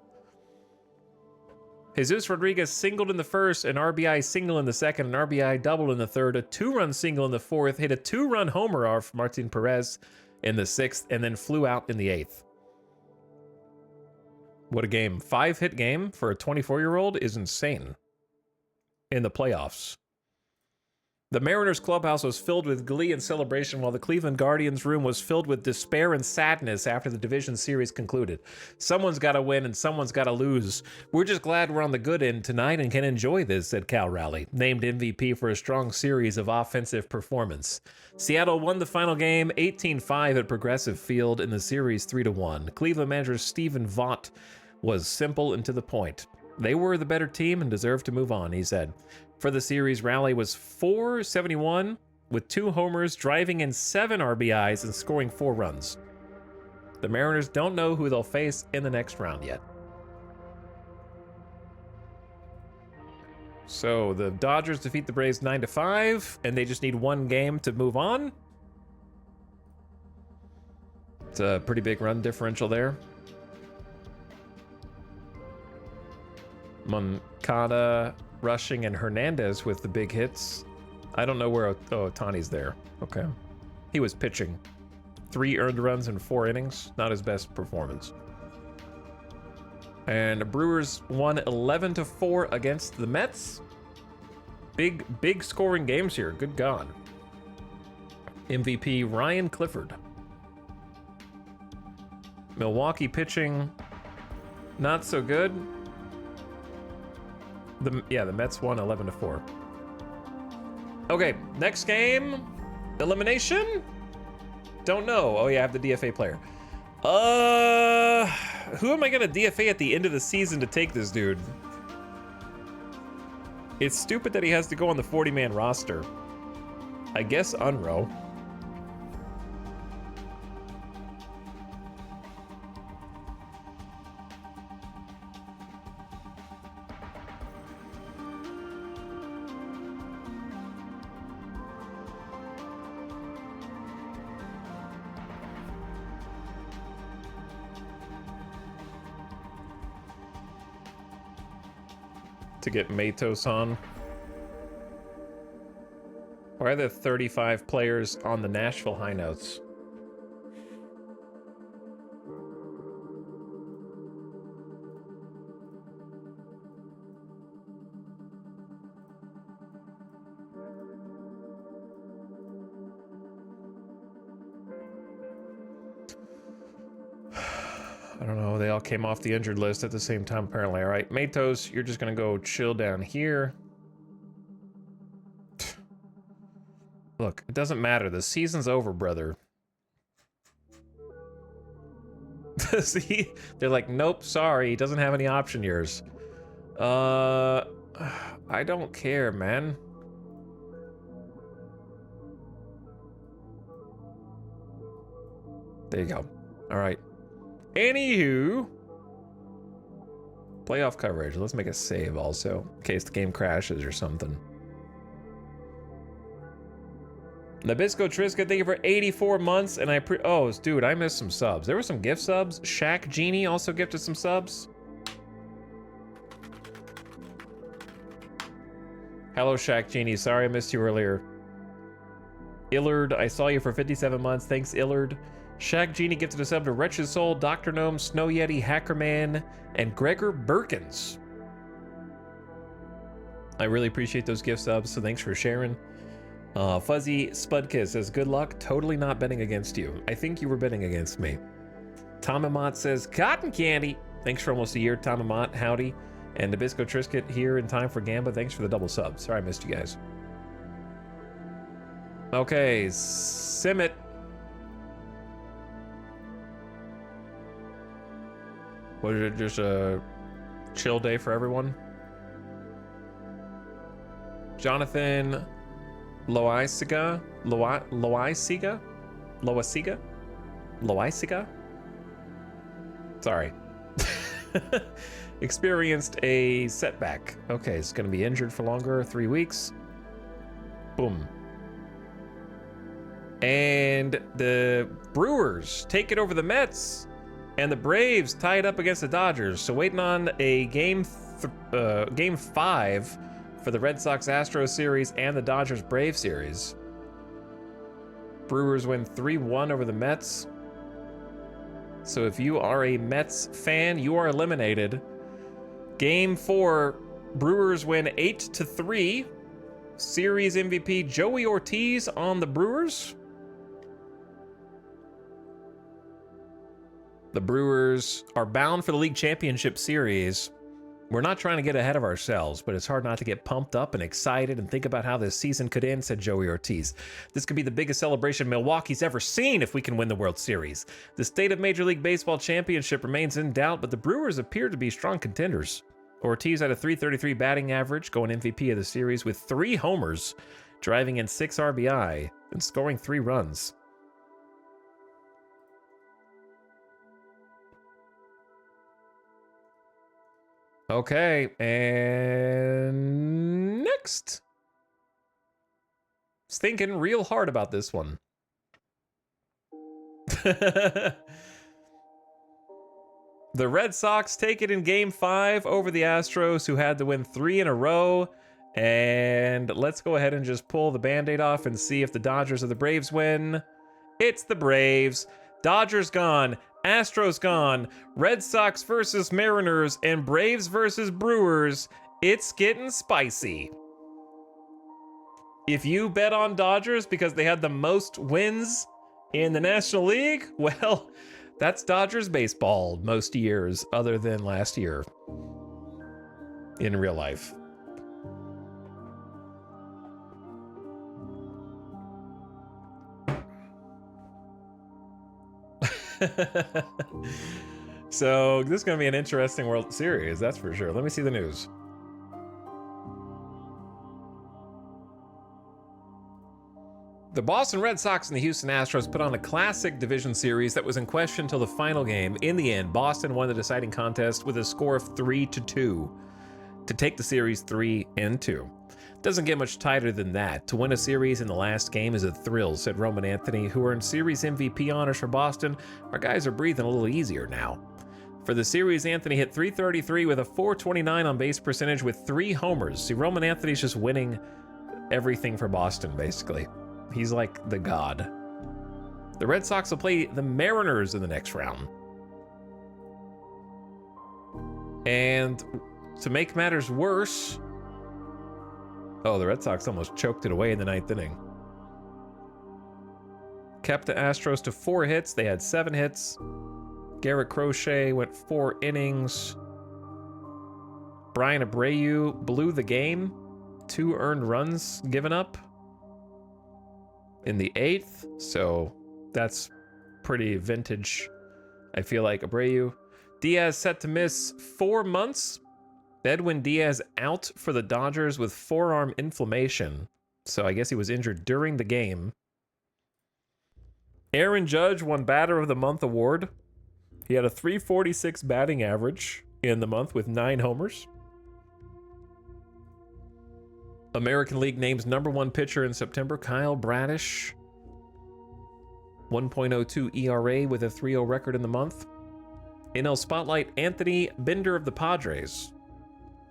Jesus Rodriguez singled in the first, an RBI single in the second, an RBI double in the third, a 2-run single in the fourth, hit a 2-run homer off Martin Perez in the 6th, and then flew out in the 8th. What a game. 5-hit game for a 24-year-old is insane in the playoffs. The Mariners clubhouse was filled with glee and celebration, while the Cleveland Guardians room was filled with despair and sadness after the division series concluded. Someone's got to win and someone's got to lose. We're just glad we're on the good end tonight and can enjoy this, said Cal Raleigh, named MVP for a strong series of offensive performance. Seattle won the final game 18-5 at Progressive Field in the series 3-1. Cleveland manager Stephen Vaught was simple and to the point. They were the better team and deserved to move on, he said. For the series, Raleigh was .471 with 2 homers, driving in 7 RBIs and scoring 4 runs. The Mariners don't know who they'll face in the next round yet. So the Dodgers defeat the Braves 9-5, and they just need 1 game to move on. It's a pretty big run differential there. Moncada, Rushing, and Hernandez with the big hits. I don't know where Ohtani's there. Okay. He was pitching. 3 earned runs in 4 innings. Not his best performance. And the Brewers won 11-4 against the Mets. Big scoring games here. Good God. MVP Ryan Clifford. Milwaukee pitching, not so good. The Mets won 11-4. Okay, next game, elimination? Don't know. Oh yeah, I have the DFA player. Who am I gonna DFA at the end of the season to take this dude? It's stupid that he has to go on the 40-man roster. I guess Unro. To get Matos on. Why are there 35 players on the Nashville High Notes? I don't know. they all came off the injured list at the same time, apparently. All right, Matos, you're just gonna go chill down here. Look, it doesn't matter. The season's over, brother. See? They're like, nope, sorry. He doesn't have any option years. I don't care, man. There you go. All right. Anywho, playoff coverage. Let's make a save also, in case the game crashes or something. Nabisco Triska, thank you for 84 months, and oh, dude, I missed some subs. There were some gift subs. Shaq Genie also gifted some subs. Hello, Shaq Genie. Sorry I missed you earlier. Illard, I saw you for 57 months. Thanks, Illard. Shaq Genie gifted a sub to Wretched Soul, Dr. Gnome, Snow Yeti, Hackerman, and Gregor Birkins. I really appreciate those gift subs, so thanks for sharing. Fuzzy Spudkiss says, good luck. Totally not betting against you. I think you were betting against me. Tomamot says, cotton candy. Thanks for almost a year, Tomamot. Howdy. And Nabisco Trisket here in time for Gamba. Thanks for the double sub. Sorry I missed you guys. Okay, Simit. Was it just a chill day for everyone? Jonathan Loisiga? Sorry. Experienced a setback. Okay, it's gonna be injured for longer, 3 weeks. Boom. And the Brewers take it over the Mets, and the Braves tie it up against the Dodgers. So waiting on a game 5 for the Red Sox-Astros series and the Dodgers-Braves series. Brewers win 3-1 over the Mets. So if you are a Mets fan, you are eliminated. Game 4, Brewers win 8-3. Series MVP Joey Ortiz on the Brewers. The Brewers are bound for the league championship series. We're not trying to get ahead of ourselves, but it's hard not to get pumped up and excited and think about how this season could end, said Joey Ortiz. This could be the biggest celebration Milwaukee's ever seen if we can win the World Series. The state of Major League Baseball championship remains in doubt, but the Brewers appear to be strong contenders. Ortiz had a .333 batting average, going MVP of the series with 3 homers, driving in 6 RBI, and scoring 3 runs. Okay, and next. I was thinking real hard about this one. The Red Sox take it in Game 5 over the Astros, who had to win 3 in a row. And let's go ahead and just pull the Band-Aid off and see if the Dodgers or the Braves win. It's the Braves. Dodgers gone. Astros gone. Red Sox versus Mariners and Braves versus Brewers. It's getting spicy. If you bet on Dodgers because they had the most wins in the National League, well, that's Dodgers baseball most years other than last year in real life. So this is going to be an interesting World Series, that's for sure. Let me see the news. The Boston Red Sox and the Houston Astros put on a classic division series that was in question until the final game. In the end, Boston won the deciding contest with a score of 3-2 to take the series 3-2. Doesn't get much tighter than that. To win a series in the last game is a thrill, said Roman Anthony, who earned series MVP honors for Boston. Our guys are breathing a little easier now. For the series, Anthony hit .333 with a .429 on base percentage with 3 homers. See, Roman Anthony's just winning everything for Boston, basically. He's like the god. The Red Sox will play the Mariners in the next round. And to make matters worse, oh, the Red Sox almost choked it away in the 9th inning. Kept the Astros to 4 hits. They had 7 hits. Garrett Crochet went 4 innings. Brian Abreu blew the game. 2 earned runs given up in the 8th. So that's pretty vintage, I feel like. Abreu. Diaz set to miss 4 months. Edwin Diaz out for the Dodgers with forearm inflammation. So I guess he was injured during the game. Aaron Judge won Batter of the Month award. He had a .346 batting average in the month with 9 homers. American League names #1 pitcher in September, Kyle Bradish. 1.02 ERA with a 3.0 record in the month. NL Spotlight, Anthony Binder of the Padres.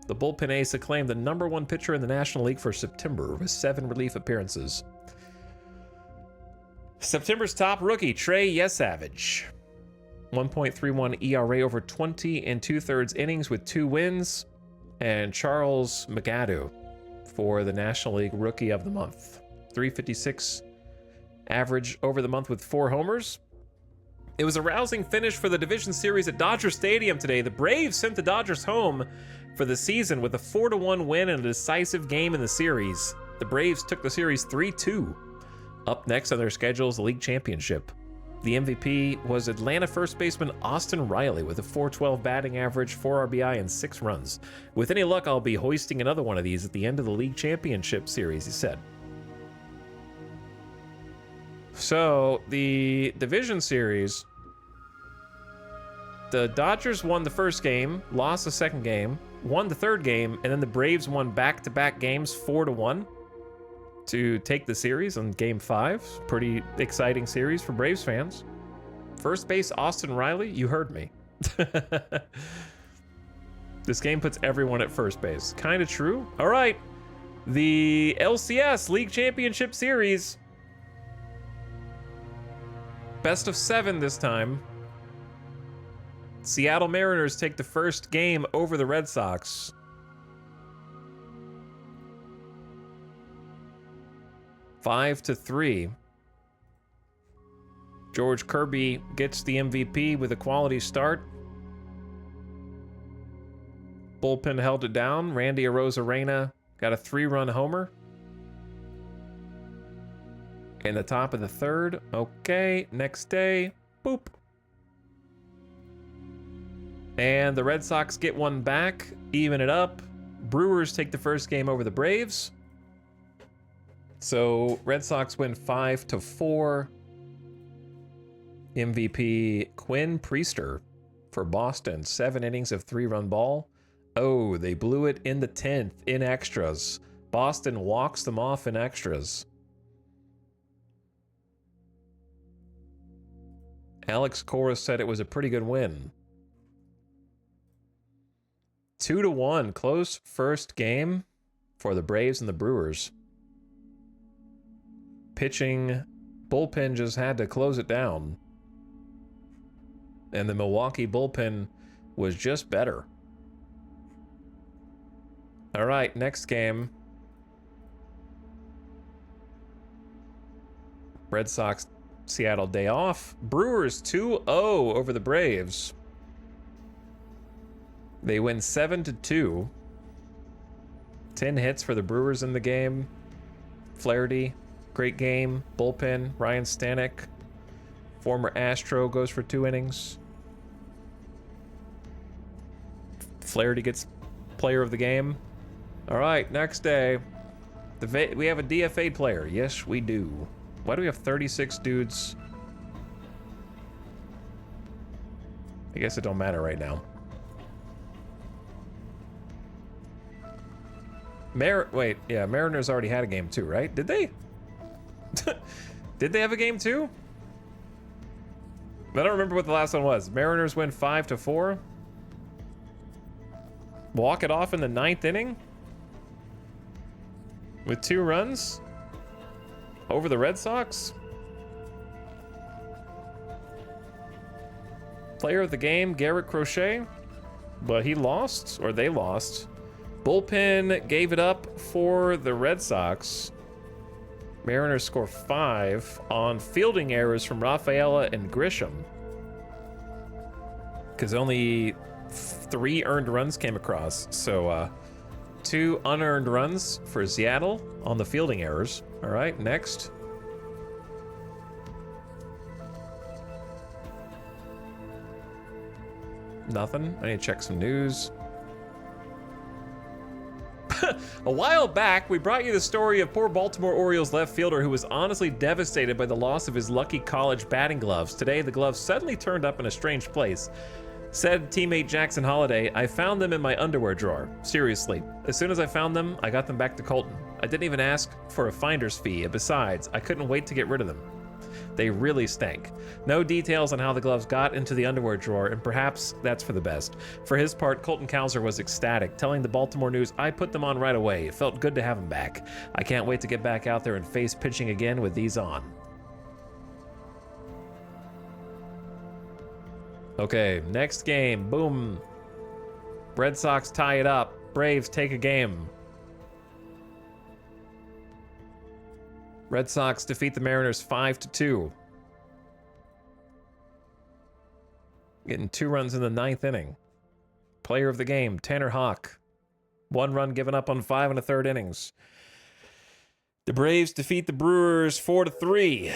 The bullpen ace acclaimed the #1 pitcher in the National League for September with 7 relief appearances. September's top rookie, Trey Yesavage. 1.31 ERA over 20 and 2/3 innings with 2 wins. And Charles McAdoo for the National League Rookie of the Month. 356 average over the month with 4 homers. It was a rousing finish for the division series at Dodger Stadium today. The Braves sent the Dodgers home for the season with a 4-1 win and a decisive game in the series. The Braves took the series 3-2. Up next on their schedule is the league championship. The MVP was Atlanta first baseman Austin Riley with a .412 batting average, 4 RBI, and 6 runs. With any luck, I'll be hoisting another one of these at the end of the league championship series, he said. So, the division series, the Dodgers won the first game, lost the second game, won the third game, and then the Braves won back-to-back games 4-1 to take the series on Game 5. Pretty exciting series for Braves fans. First base, Austin Riley, you heard me. This game puts everyone at first base. Kind of true. All right, the LCS League Championship Series. Best of 7 this time. Seattle Mariners take the first game over the Red Sox. Five to 3. George Kirby gets the MVP with a quality start. Bullpen held it down. Randy Arozarena got a 3-run homer. In the top of the 3rd. Okay, next day. Boop. And the Red Sox get one back, even it up. Brewers take the first game over the Braves. So Red Sox win 5-4. MVP Quinn Priester for Boston. 7 innings of 3-run ball. Oh, they blew it in the 10th in extras. Boston walks them off in extras. Alex Cora said it was a pretty good win. 2-1, close first game for the Braves and the Brewers. Pitching, bullpen just had to close it down. And the Milwaukee bullpen was just better. All right, next game. Red Sox, Seattle day off. Brewers 2-0 over the Braves. They win 7-2. 10 hits for the Brewers in the game. Flaherty, great game. Bullpen, Ryan Stanek, former Astro, goes for 2 innings. Flaherty gets player of the game. All right, next day. We have a DFA player. Yes, we do. Why do we have 36 dudes? I guess it don't matter right now. Wait, yeah, Mariners already had a game 2, right? Did they? Did they have a game 2? I don't remember what the last one was. Mariners win 5-4. Walk it off in the 9th inning with 2 runs over the Red Sox. Player of the game, Garrett Crochet, but he lost, or they lost. Bullpen gave it up for the Red Sox. Mariners score 5 on fielding errors from Rafaela and Grisham. because only 3 earned runs came across. So 2 unearned runs for Seattle on the fielding errors. All right, next. Nothing. I need to check some news. A while back, we brought you the story of poor Baltimore Orioles left fielder who was honestly devastated by the loss of his lucky college batting gloves. Today, the gloves suddenly turned up in a strange place. Said teammate Jackson Holliday, I found them in my underwear drawer. Seriously. As soon as I found them, I got them back to Colton. I didn't even ask for a finder's fee, and besides, I couldn't wait to get rid of them. They really stank. No details on how the gloves got into the underwear drawer, and perhaps that's for the best. For his part, Colton Cowser was ecstatic, telling the Baltimore News, I put them on right away. It felt good to have them back. I can't wait to get back out there and face pitching again with these on. Okay, next game. Boom. Red Sox tie it up. Braves take a game. Red Sox defeat the Mariners 5-2. Getting 2 runs in the 9th inning. Player of the game, Tanner Houck. 1 run given up on 5 1/3 innings. The Braves defeat the Brewers 4-3.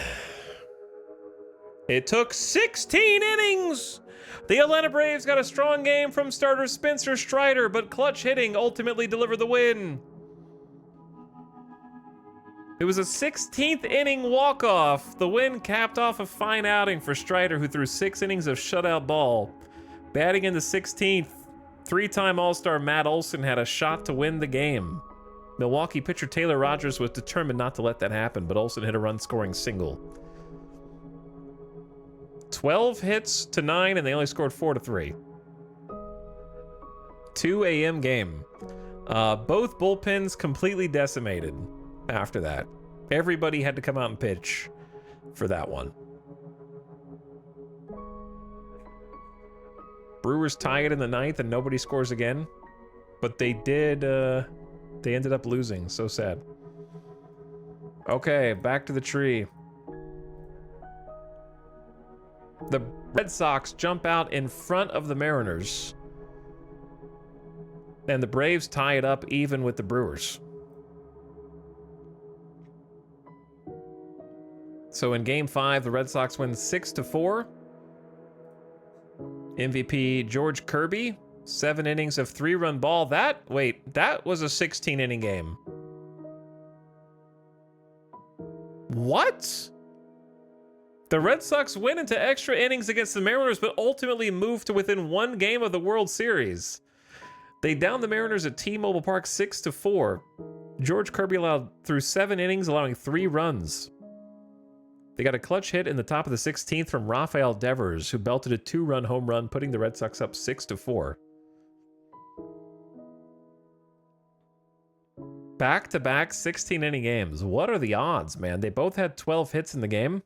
It took 16 innings. The Atlanta Braves got a strong game from starter Spencer Strider, but clutch hitting ultimately delivered the win. It was a 16th inning walk-off. The win capped off a fine outing for Strider, who threw 6 innings of shutout ball. Batting in the 16th, 3-time All-Star Matt Olson had a shot to win the game. Milwaukee pitcher Taylor Rogers was determined not to let that happen, but Olson hit a run-scoring single. 12 hits to 9, and they only scored 4-3. 2 a.m. game. Both bullpens completely decimated. After that, everybody had to come out and pitch for that one. Brewers tie it in the 9th and nobody scores again, but they did, they ended up losing. So sad. Okay, back to the tree. The Red Sox jump out in front of the Mariners, and the Braves tie it up even with the Brewers. So in Game 5, the Red Sox win 6-4. MVP George Kirby, 7 innings of 3-run ball. That was a 16-inning game. What? The Red Sox win into extra innings against the Mariners, but ultimately moved to within 1 game of the World Series. They downed the Mariners at T-Mobile Park 6-4. George Kirby threw 7 innings, allowing 3 runs. They got a clutch hit in the top of the 16th from Rafael Devers, who belted a 2-run home run, putting the Red Sox up 6-4. Back-to-back 16-inning games. What are the odds, man? They both had 12 hits in the game.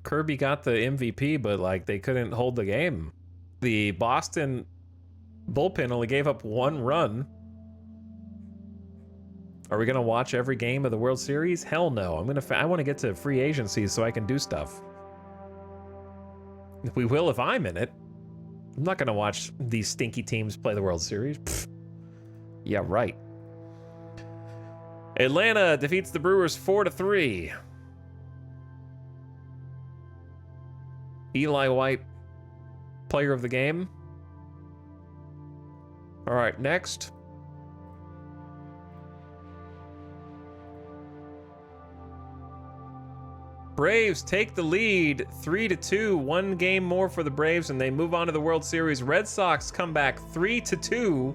Kirby got the MVP, but like they couldn't hold the game. The Boston bullpen only gave up 1 run. Are we gonna watch every game of the World Series? Hell no. I want to get to free agency so I can do stuff. We will if I'm in it. I'm not gonna watch these stinky teams play the World Series. Pfft. Yeah, right. Atlanta defeats the Brewers 4-3. Eli White, player of the game. All right, next. Braves take the lead 3-2, 1 game more for the Braves, and they move on to the World Series. Red Sox come back 3-2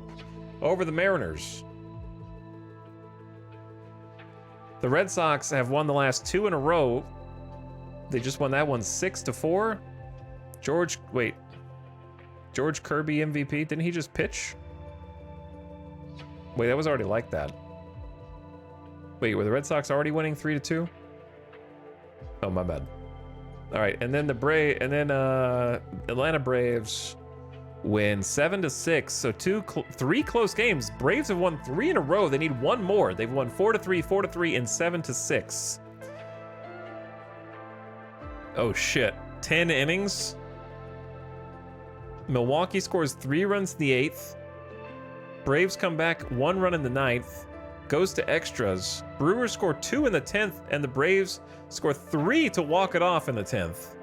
over the Mariners. The Red Sox have won the last 2 in a row. They just won that one 6-4. George Kirby MVP. Didn't he just pitch? Wait, that was already like that. Wait, were the Red Sox already winning 3-2? Oh, my bad. All right, and then Atlanta Braves win 7-6. So 3 close games. Braves have won 3 in a row. They need 1 more. They've won 4-3, 4-3, and 7-6. Oh shit. 10 innings. Milwaukee scores 3 runs in the 8th. Braves come back 1 run in the 9th. Goes to extras. Brewers score 2 in the 10th, and the Braves score 3 to walk it off in the 10th.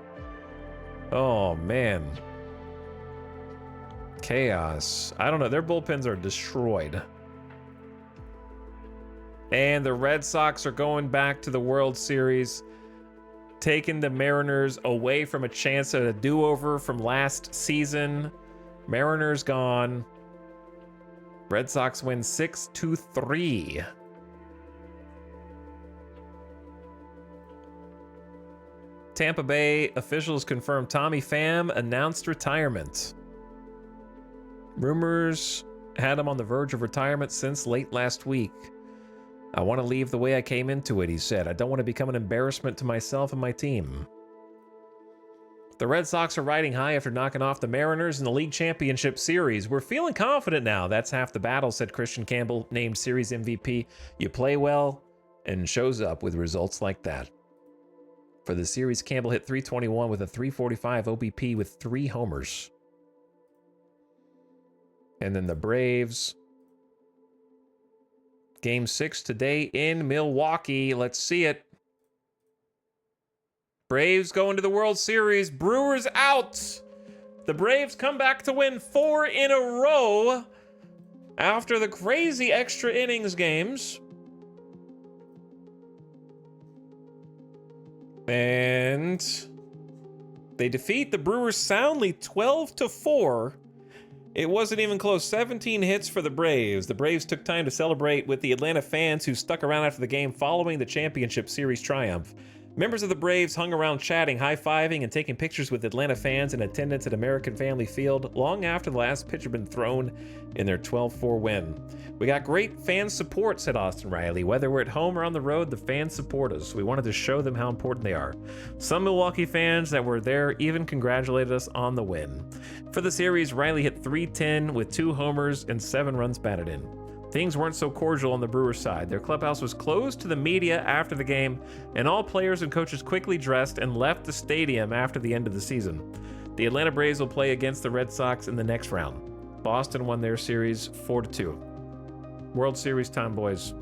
Oh, man. Chaos. I don't know. Their bullpens are destroyed. And the Red Sox are going back to the World Series, taking the Mariners away from a chance at a do-over from last season. Mariners gone. Red Sox win 6-3. Tampa Bay officials confirm Tommy Pham announced retirement. Rumors had him on the verge of retirement since late last week. I want to leave the way I came into it, he said. I don't want to become an embarrassment to myself and my team. The Red Sox are riding high after knocking off the Mariners in the League Championship Series. We're feeling confident now. That's half the battle, said Christian Campbell, named Series MVP. You play well and shows up with results like that. For the series, Campbell hit .321 with a .345 OBP with 3 homers. And then the Braves. Game 6 today in Milwaukee. Let's see it. Braves going to the World Series. Brewers out. The Braves come back to win 4 in a row after the crazy extra innings games. And they defeat the Brewers soundly 12-4. It wasn't even close. 17 hits for the Braves. The Braves took time to celebrate with the Atlanta fans who stuck around after the game following the championship series triumph. Members of the Braves hung around chatting, high-fiving, and taking pictures with Atlanta fans in attendance at American Family Field long after the last pitch had been thrown in their 12-4 win. We got great fan support, said Austin Riley. Whether we're at home or on the road, the fans support us. We wanted to show them how important they are. Some Milwaukee fans that were there even congratulated us on the win. For the series, Riley hit .310 with 2 homers and 7 runs batted in. Things weren't so cordial on the Brewers side. Their clubhouse was closed to the media after the game, and all players and coaches quickly dressed and left the stadium after the end of the season. The Atlanta Braves will play against the Red Sox in the next round. Boston won their series 4-2. World Series time, boys.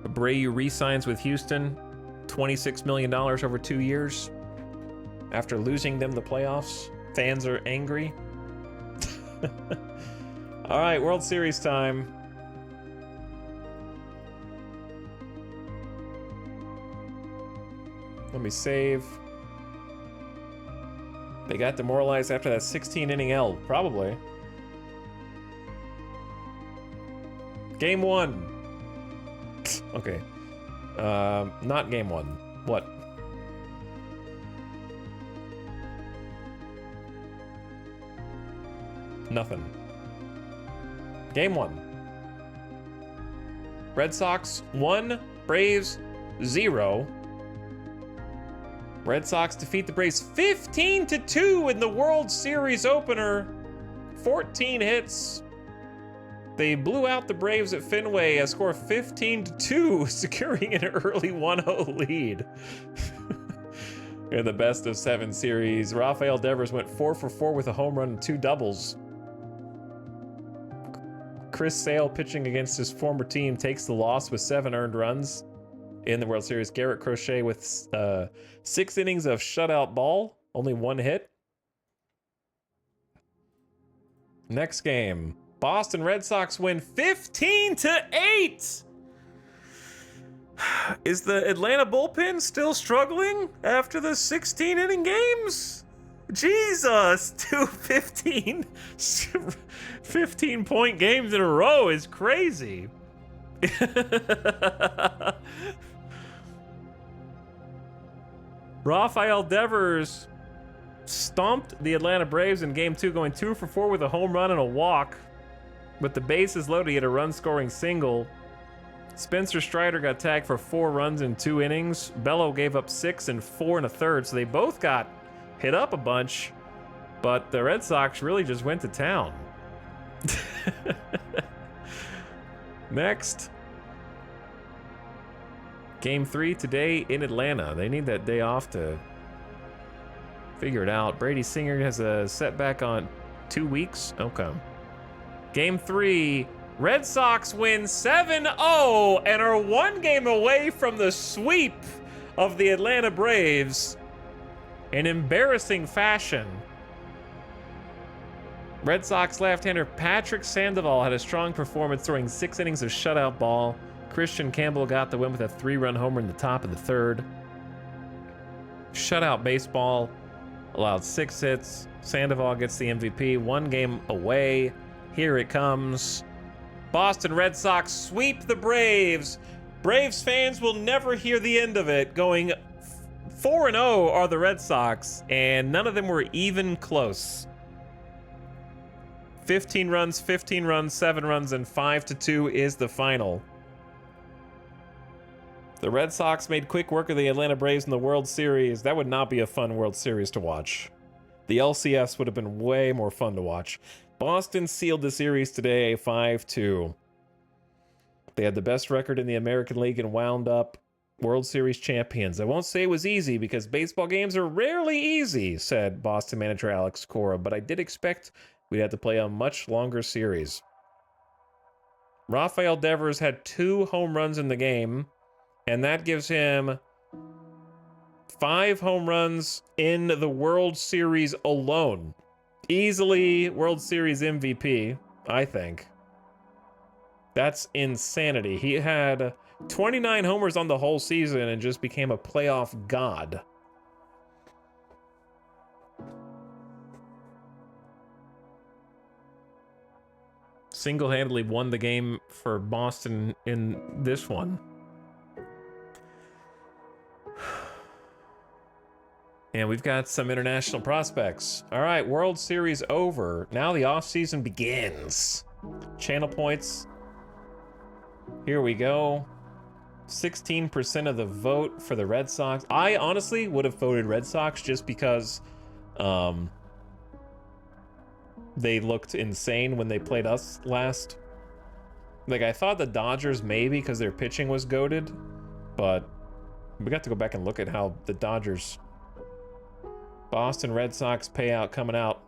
Abreu re-signs with Houston, $26 million over 2 years. After losing them the playoffs, fans are angry. All right, World Series time. Let me save. They got demoralized after that 16-inning L, probably. Game 1. Okay. Not game 1. What? Nothing. Game 1. Red Sox 1, Braves 0. Red Sox defeat the Braves 15-2 in the World Series opener. 14 hits. They blew out the Braves at Fenway, a score of 15-2, securing an early 1-0 lead. In the best of 7 series, Rafael Devers went 4 for 4 with a home run and 2 doubles. Chris Sale, pitching against his former team, takes the loss with 7 earned runs in the World Series. Garrett Crochet with 6 innings of shutout ball, only 1 hit. Next game, Boston Red Sox win 15-8. Is the Atlanta bullpen still struggling after the 16-inning games? Jesus, 2 15-point games in a row is crazy. Rafael Devers stomped the Atlanta Braves in Game 2, going 2 for 4 with a home run and a walk. With the bases loaded, he had a run-scoring single. Spencer Strider got tagged for 4 runs in 2 innings. Bello gave up 6 and 4 1/3, so they both got hit up a bunch, but the Red Sox really just went to town. Game 3 today in Atlanta. They need that day off to figure it out. Brady Singer has a setback on 2 weeks. Okay. Game 3, Red Sox win 7-0 and are 1 game away from the sweep of the Atlanta Braves in embarrassing fashion. Red Sox left-hander Patrick Sandoval had a strong performance, throwing 6 innings of shutout ball. Christian Campbell got the win with a 3-run homer in the top of the 3rd. Shutout baseball allowed 6 hits. Sandoval gets the MVP. 1 game away. Here it comes. Boston Red Sox sweep the Braves. Braves fans will never hear the end of it. Going 4-0 are the Red Sox, and none of them were even close. 15 runs, 7 runs, and 5-2 is the final. The Red Sox made quick work of the Atlanta Braves in the World Series. That would not be a fun World Series to watch. The LCS would have been way more fun to watch. Boston sealed the series today, 5-2. They had the best record in the American League and wound up World Series champions. I won't say it was easy because baseball games are rarely easy, said Boston manager Alex Cora, but I did expect we'd have to play a much longer series. Rafael Devers had 2 home runs in the game, and that gives him 5 home runs in the World Series alone. Easily World Series MVP, I think. That's insanity. He had 29 homers on the whole season and just became a playoff god. Single-handedly won the game for Boston in this one. And we've got some international prospects. All right, World Series over. Now the offseason begins. Channel points. Here we go. 16% of the vote for the Red Sox. I honestly would have voted Red Sox just because they looked insane when they played us last. Like, I thought the Dodgers maybe because their pitching was goated, but we got to go back and look at how the Dodgers... Boston Red Sox payout coming out.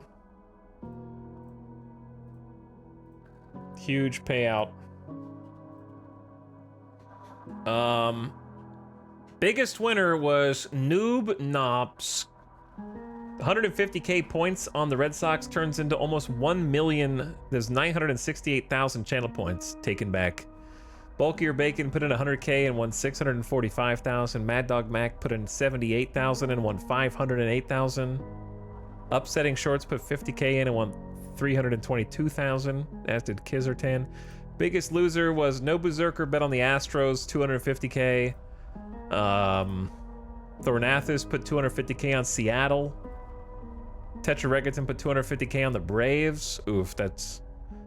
Huge payout. Biggest winner was Noob Knops. 150K points on the Red Sox turns into almost 1 million. There's 968,000 channel points taken back. Bulkier Bacon put in 100K and won 645,000. Mad Dog Mac put in 78,000 and won 508,000. Upsetting Shorts put 50K in and won 322,000, as did Kizertan. Biggest loser was No Berserker, bet on the Astros, 250K. Thornathis put 250K on Seattle. Tetraregaton put 250K on the Braves. Oof, that's...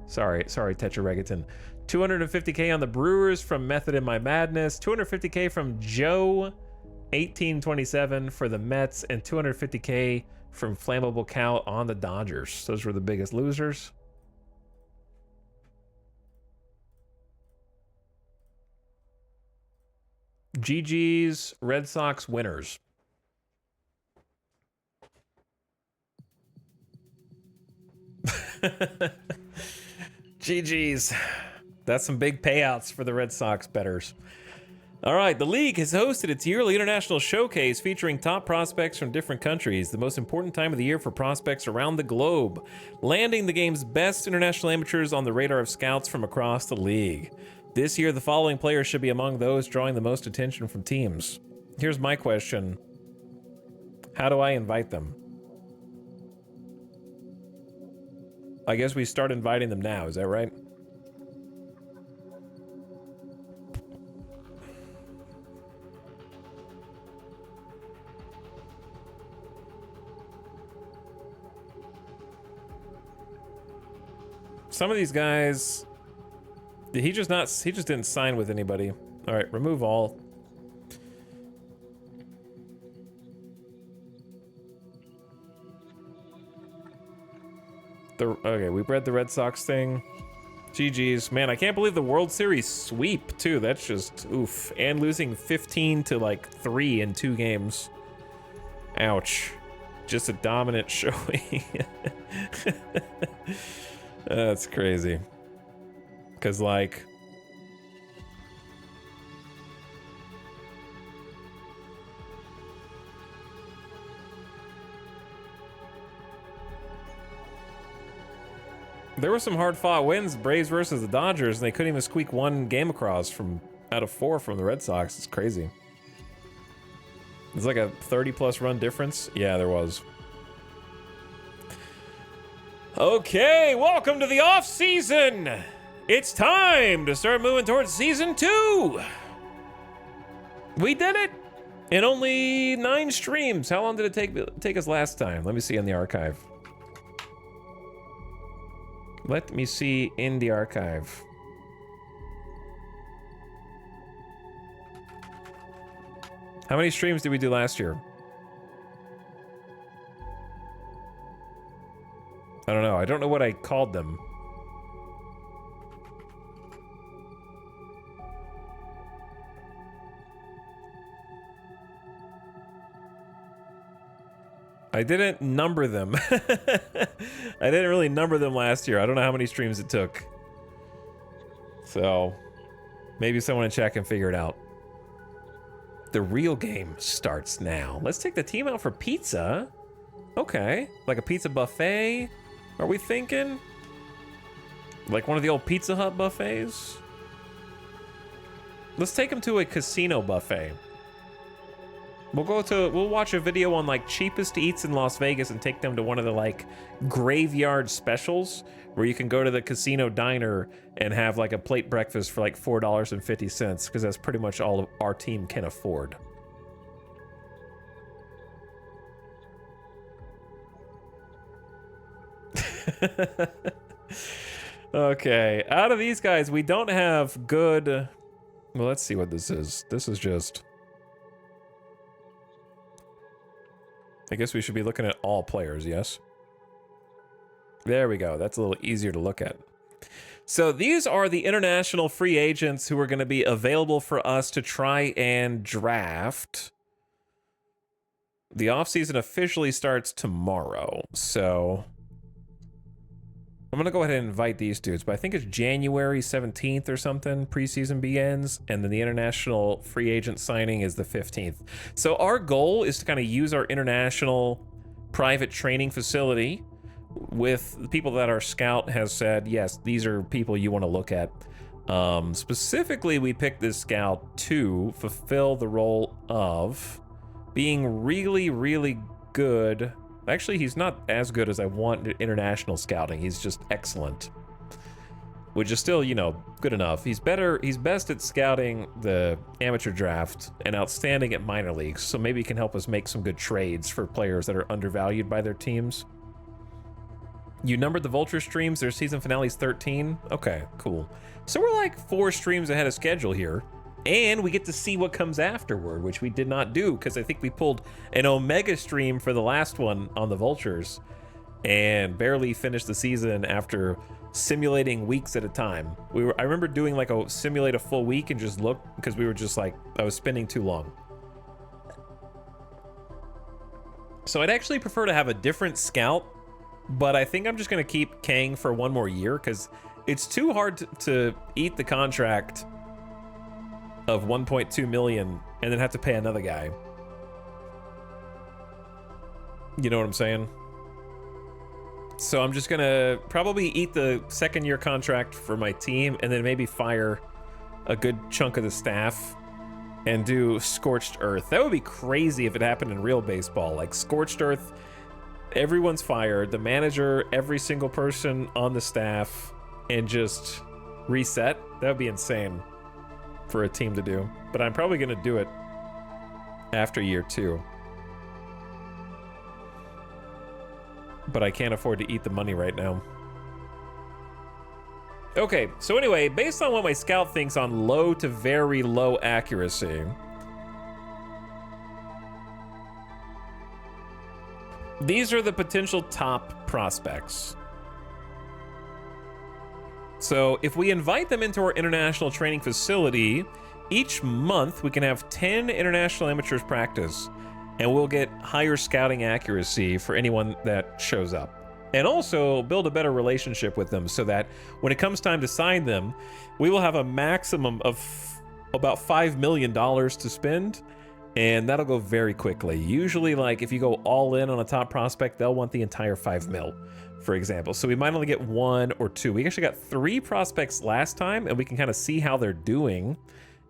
Sorry, Tetraregaton. 250K on the Brewers from Method in My Madness. 250K from Joe 1827 for the Mets. And 250K from Flammable Cow on the Dodgers. Those were the biggest losers. GG's Red Sox winners. GG's. That's some big payouts for the Red Sox bettors. All right, the league has hosted its yearly international showcase featuring top prospects from different countries, the most important time of the year for prospects around the globe, landing the game's best international amateurs on the radar of scouts from across the league. This year, the following players should be among those drawing the most attention from teams. Here's my question. How do I invite them? I guess we start inviting them now, is that right? Some of these guys, he just didn't sign with anybody. All right, remove all. Okay, we read the Red Sox thing. GG's. Man, I can't believe the World Series sweep, too. That's just oof. And losing 15 to like 3 in 2 games. Ouch. Just a dominant showing. That's crazy. Because, like... there were some hard-fought wins, Braves versus the Dodgers, and they couldn't even squeak 1 game across from out of 4 from the Red Sox. It's crazy. It's like a 30-plus run difference. Yeah, there was. Okay, welcome to the off-season. It's time to start moving towards season 2. We did it in only 9 streams. How long did it take us last time? Let me see in the archive. Let me see in the archive. How many streams did we do last year? I don't know. I don't know what I called them. I didn't number them. I didn't really number them last year. I don't know how many streams it took. So, maybe someone in chat can figure it out. The real game starts now. Let's take the team out for pizza. Okay, like a pizza buffet? Are we thinking? Like one of the old Pizza Hut buffets? Let's take them to a casino buffet. We'll watch a video on like cheapest eats in Las Vegas and take them to one of the like graveyard specials where you can go to the casino diner and have like a plate breakfast for like $4.50 because that's pretty much all of our team can afford. Okay, out of these guys, we don't have good... Well, let's see what this is. This is just... I guess we should be looking at all players, yes? There we go. That's a little easier to look at. So these are the international free agents who are going to be available for us to try and draft. The offseason officially starts tomorrow, so... I'm going to go ahead and invite these dudes, but I think it's January 17th or something, preseason begins, and then the international free agent signing is the 15th. So our goal is to kind of use our international private training facility with the people that our scout has said, yes, these are people you want to look at. Specifically, we picked this scout to fulfill the role of being really, really good. Actually, he's not as good as I want international scouting. He's just excellent, which is still, you know, good enough. He's best at scouting the amateur draft and outstanding at minor leagues. So maybe he can help us make some good trades for players that are undervalued by their teams. You numbered the Vulture streams. Their season finale is 13. Okay, cool. So we're like 4 streams ahead of schedule here. And we get to see what comes afterward, which we did not do because I think we pulled an Omega stream for the last one on the Vultures and barely finished the season after simulating weeks at a time. I remember doing like simulate a full week and just look because we were just like, I was spending too long. So I'd actually prefer to have a different scout, but I think I'm just going to keep Kang for 1 more year because it's too hard to eat the contract of 1.2 million and then have to pay another guy. You know what I'm saying? So I'm just gonna probably eat the 2nd-year contract for my team and then maybe fire a good chunk of the staff and do Scorched Earth. That would be crazy if it happened in real baseball. Like Scorched Earth, everyone's fired, the manager, every single person on the staff, and just reset. That would be insane for a team to do, but I'm probably gonna do it after year 2. But I can't afford to eat the money right now. Okay, so anyway, based on what my scout thinks on low to very low accuracy, these are the potential top prospects. So if we invite them into our international training facility, each month we can have 10 international amateurs practice, and we'll get higher scouting accuracy for anyone that shows up. And also build a better relationship with them so that when it comes time to sign them, we will have a maximum of about $5 million to spend, and that'll go very quickly. Usually, like, if you go all in on a top prospect, they'll want the entire 5 mil, for example. So we might only get 1 or 2. We actually got 3 prospects last time, and we can kind of see how they're doing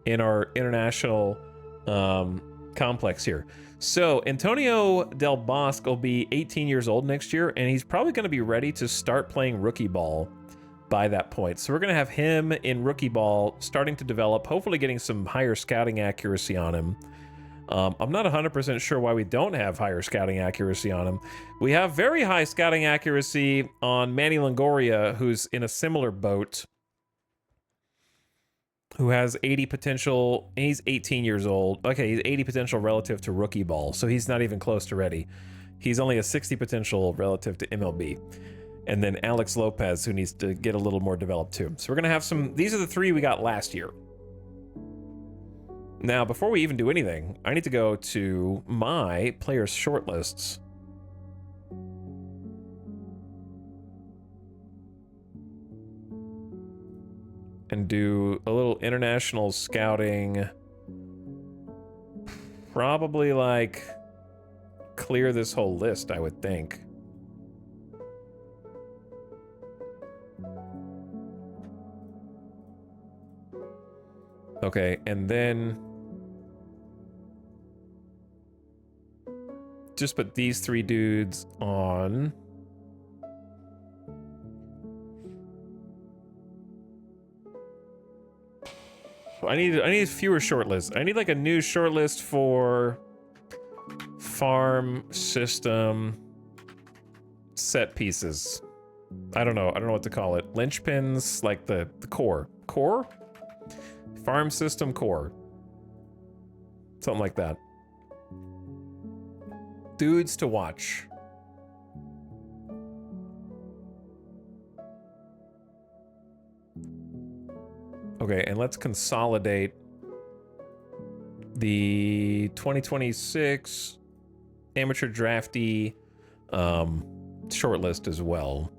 in our international complex here. So Antonio Del Bosque will be 18 years old next year, and he's probably going to be ready to start playing rookie ball by that point. So we're going to have him in rookie ball starting to develop, hopefully getting some higher scouting accuracy on him. I'm not 100% sure why we don't have higher scouting accuracy on him. We have very high scouting accuracy on Manny Longoria, who's in a similar boat, who has 80 potential. He's 18 years old. Okay, he's 80 potential relative to rookie ball, so he's not even close to ready. He's only a 60 potential relative to MLB. And then Alex Lopez, who needs to get a little more developed too. So we're gonna have some, these are the 3 we got last year. Now, before we even do anything, I need to go to my players' shortlists. And do a little international scouting. Probably, like, clear this whole list, I would think. Okay, and then just put these 3 dudes on. I need fewer shortlists. I need like a new shortlist for farm system set pieces. I don't know what to call it. Linchpins, like the core. Core? Farm system core. Something like that. Dudes to watch. Okay, and let's consolidate the 2026 amateur draftee shortlist as well.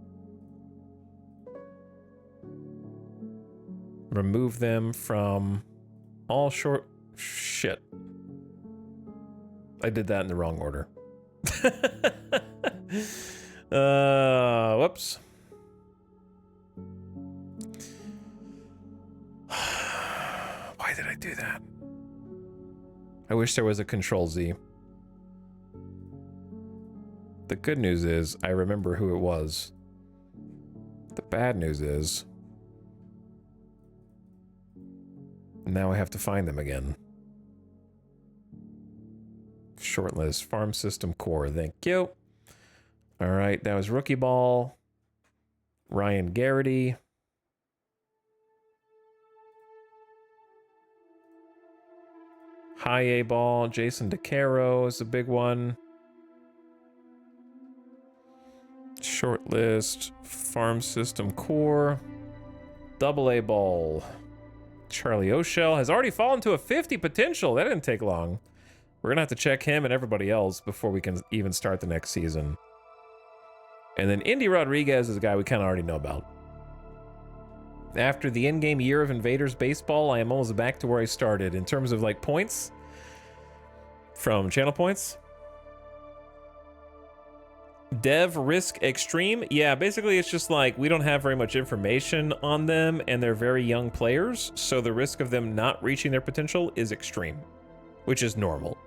Remove them from all short... Shit. I did that in the wrong order. Whoops. Why did I do that? I wish there was a Control Z. The good news is I remember who it was. The bad news is now I have to find them again. Shortlist, farm system core, thank you. All right, that was rookie ball. Ryan Garrity. High A ball, Jason DeCaro is a big one. Shortlist, farm system core. Double A ball. Charlie O'Shell has already fallen to a 50 potential. That didn't take long. We're gonna have to check him and everybody else before we can even start the next season. And then Indy Rodriguez is a guy we kind of already know about. After the in-game year of Invaders Baseball, I am almost back to where I started in terms of like points from channel points. Dev Risk Extreme. Yeah, basically it's just like we don't have very much information on them and they're very young players, so the risk of them not reaching their potential is extreme, which is normal.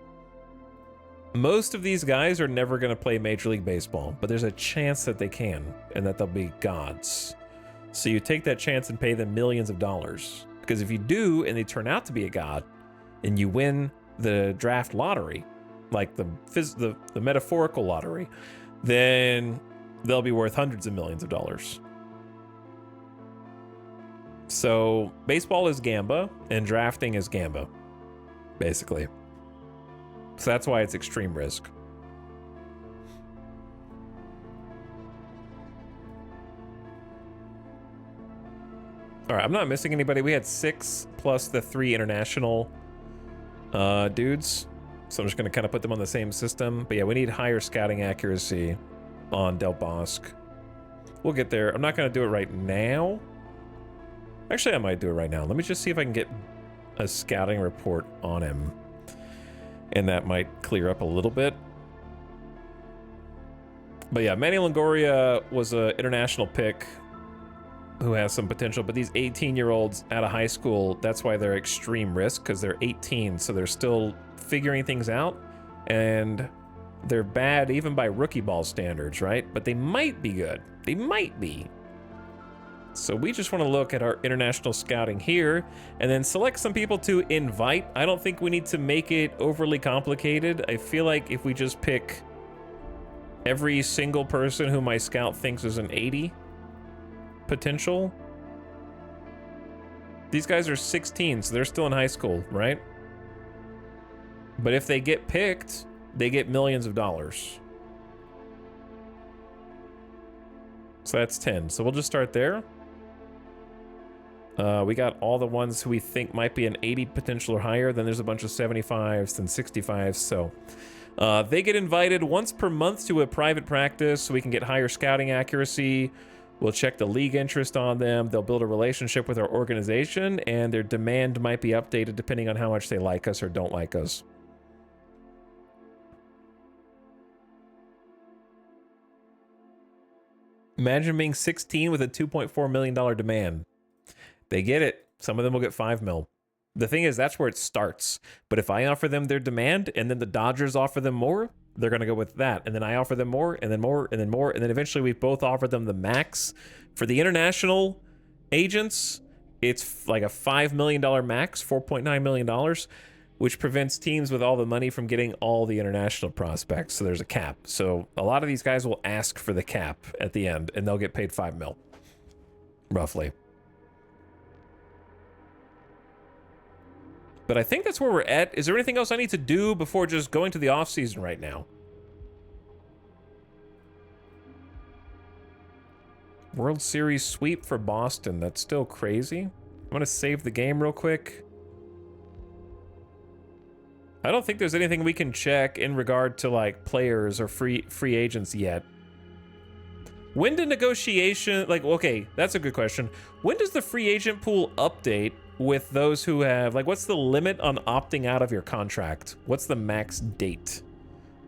Most of these guys are never going to play Major League Baseball, but there's a chance that they can and that they'll be gods. So you take that chance and pay them millions of dollars. Because if you do and they turn out to be a god and you win the draft lottery, like the metaphorical lottery, then they'll be worth hundreds of millions of dollars. So baseball is Gamba and drafting is Gamba, basically. So that's why it's extreme risk. All right, I'm not missing anybody. We had 6 plus the 3 international dudes. So I'm just going to kind of put them on the same system. But yeah, we need higher scouting accuracy on Del Bosque. We'll get there. I'm not going to do it right now. Actually, I might do it right now. Let me just see if I can get a scouting report on him. And that might clear up a little bit. But yeah, Manny Longoria was an international pick who has some potential, but these 18-year-olds out of high school, that's why they're extreme risk, because they're 18, so they're still figuring things out, and they're bad even by rookie ball standards, right? But they might be good. They might be. So we just want to look at our international scouting here, and then select some people to invite. I don't think we need to make it overly complicated. I feel like if we just pick every single person who my scout thinks is an 80 potential. These guys are 16, so they're still in high school, right? But if they get picked, they get millions of dollars. So that's 10. So we'll just start there. We got all the ones who we think might be an 80 potential or higher. Then there's a bunch of 75s and 65s. So they get invited once per month to a private practice so we can get higher scouting accuracy. We'll check the league interest on them. They'll build a relationship with our organization, and their demand might be updated depending on how much they like us or don't like us. Imagine being 16 with a $2.4 million demand. They get it. Some of them will get 5 mil. The thing is, that's where it starts. But if I offer them their demand and then the Dodgers offer them more, they're going to go with that. And then I offer them more and then more and then more. And then eventually we both offer them the max. For the international agents, it's like a $5 million max, $4.9 million, which prevents teams with all the money from getting all the international prospects. So there's a cap. So a lot of these guys will ask for the cap at the end and they'll get paid 5 mil, roughly. But I think that's where we're at. Is there anything else I need to do before just going to the off season right now? World Series sweep for Boston. That's still crazy. I'm going to save the game real quick. I don't think there's anything we can check in regard to like players or free agents yet. When do negotiation, like, okay, that's a good question. When does the free agent pool update with those who have, like, what's the limit on opting out of your contract? What's the max date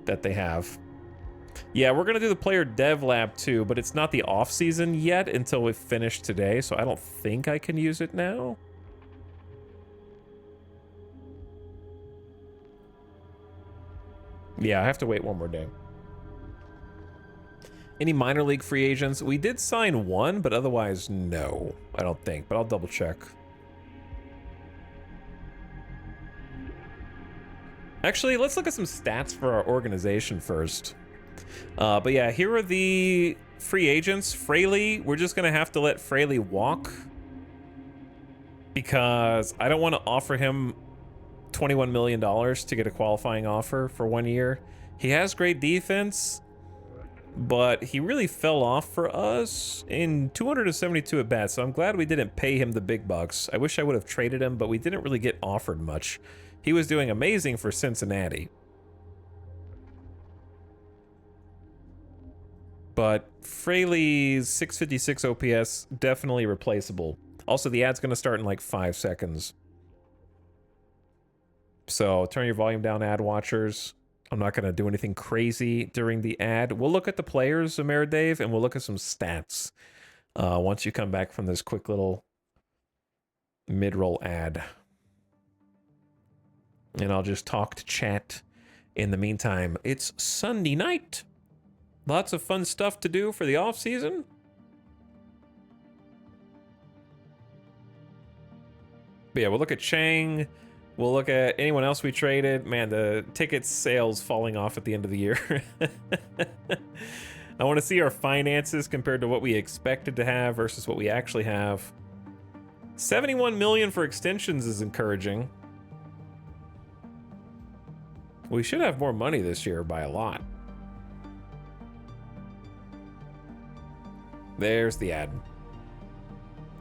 that they have? Yeah, we're gonna do the player dev lab too, but it's not the off season yet until we finish today, so I don't think I can use it now. Yeah, I have to wait one more day. Any minor league free agents? We did sign one, but otherwise, no, I don't think, but I'll double check. Actually, let's look at some stats for our organization first. But yeah, here are the free agents. Fraley, we're just gonna have to let Fraley walk because I don't want to offer him $21 million to get a qualifying offer for 1 year. He has great defense, but he really fell off for us in 272 at bats, so I'm glad we didn't pay him the big bucks. I wish I would have traded him, but we didn't really get offered much. He was doing amazing for Cincinnati. But Fraley's 656 OPS, definitely replaceable. Also, the ad's going to start in like 5 seconds. So turn your volume down, ad watchers. I'm not going to do anything crazy during the ad. We'll look at the players, Amir Dave, and we'll look at some stats once you come back from this quick little mid-roll ad. And I'll just talk to chat in the meantime. It's Sunday night. Lots of fun stuff to do for the off season. But yeah, we'll look at Chang. We'll look at anyone else we traded. Man, the ticket sales falling off at the end of the year. I want to see our finances compared to what we expected to have versus what we actually have. 71 million for extensions is encouraging. We should have more money this year by a lot. There's the ad.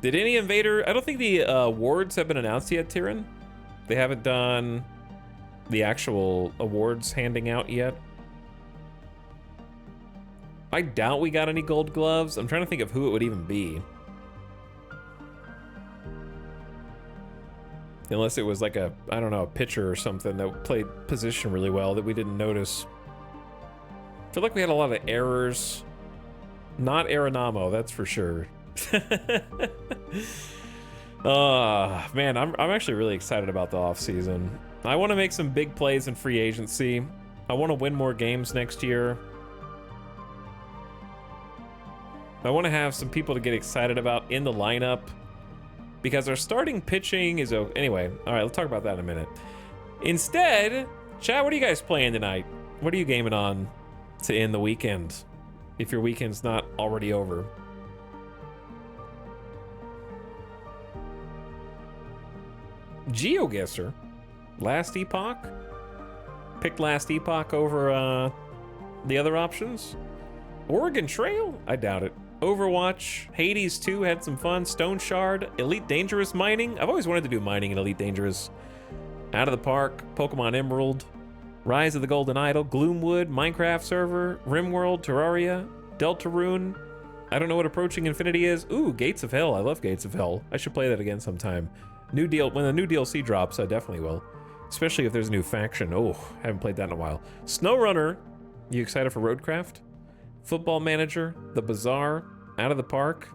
Did any Invader... I don't think the awards have been announced yet, Tyrion. They haven't done the actual awards handing out yet. I doubt we got any gold gloves. I'm trying to think of who it would even be. Unless it was like a, I don't know, a pitcher or something that played position really well that we didn't notice. I feel like we had a lot of errors. Not Aeronamo, that's for sure. Man, I'm actually really excited about the offseason. I want to make some big plays in free agency. I want to win more games next year. I want to have some people to get excited about in the lineup because our starting pitching is... Anyway, all right, let's talk about that in a minute. Instead, chat, what are you guys playing tonight? What are you gaming on to end the weekend? If your weekend's not already over. GeoGuessr. Last Epoch? Picked Last Epoch over the other options? Oregon Trail? I doubt it. Overwatch, Hades 2 had some fun. Stone Shard, Elite Dangerous mining. I've always wanted to do mining in Elite Dangerous. Out of the Park, Pokemon Emerald, Rise of the Golden Idol, Gloomwood, Minecraft server, RimWorld, Terraria, Deltarune. I don't know what Approaching Infinity is. Ooh, Gates of Hell. I love Gates of Hell. I should play that again sometime. New deal, when the new DLC drops, I definitely will. Especially if there's a new faction. Oh, haven't played that in a while. SnowRunner. You excited for Roadcraft? Football Manager, The Bazaar, Out of the Park,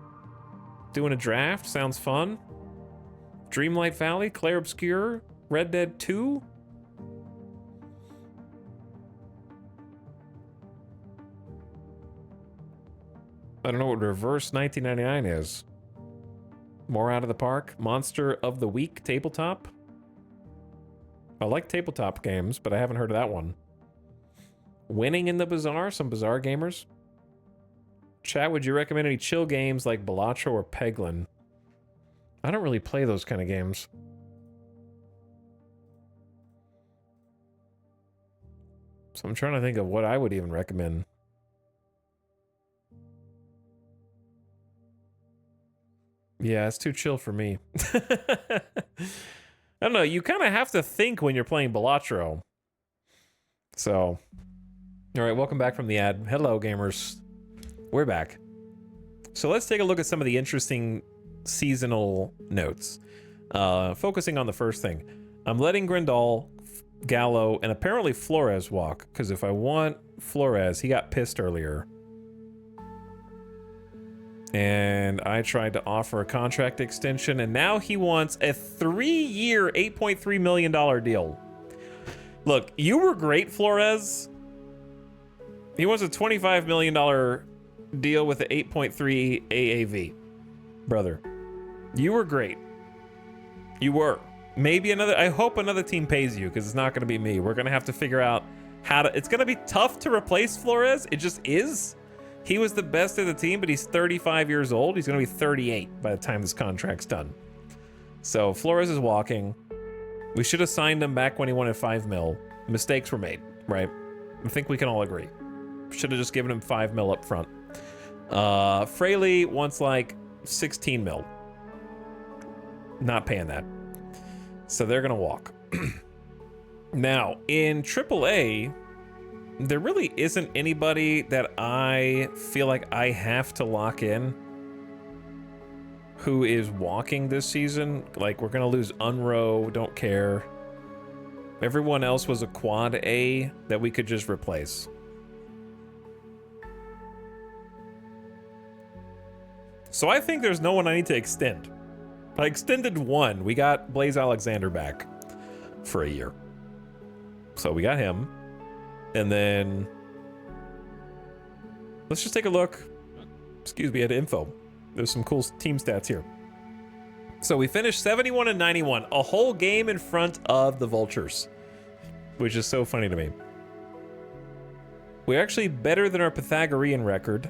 doing a draft, sounds fun. Dreamlight Valley, Clair Obscur, Red Dead 2. I don't know what Reverse 1999 is. More Out of the Park, Monster of the Week, Tabletop. I like tabletop games, but I haven't heard of that one. Winning in the Bazaar, some Bazaar gamers. Chat, would you recommend any chill games like Balatro or Peglin? I don't really play those kind of games. So I'm trying to think of what I would even recommend. Yeah, it's too chill for me. I don't know, you kind of have to think when you're playing Balatro. So, all right, welcome back from the ad. Hello, gamers. We're back. So let's take a look at some of the interesting seasonal notes. Focusing on the first thing. I'm letting Grandal, Gallo, and apparently Flores walk, because if I want Flores, he got pissed earlier. And I tried to offer a contract extension, and now he wants a 3-year, $8.3 million deal. Look, you were great, Flores. He wants a $25 million deal with an 8.3 AAV. Brother, you were great. You were. Maybe another, I hope another team pays you, because it's not going to be me. We're going to have to figure out how to, it's going to be tough to replace Flores. It just is. He was the best of the team, but he's 35 years old. He's going to be 38 by the time this contract's done. So Flores is walking. We should have signed him back when he wanted 5 mil. Mistakes were made, right? I think we can all agree. Should have just given him 5 mil up front. Fraley wants like 16 mil. Not paying that. So they're gonna walk. Now, in AAA, there really isn't anybody that I feel like I have to lock in who is walking this season. Like, we're gonna lose Unro, don't care. Everyone else was a quad A that we could just replace. So I think there's no one I need to extend. I extended one. We got Blaze Alexander back for a year. So we got him. And then let's just take a look. Excuse me, at info. There's some cool team stats here. So we finished 71 and 91, a whole game in front of the Vultures, which is so funny to me. We're actually better than our Pythagorean record.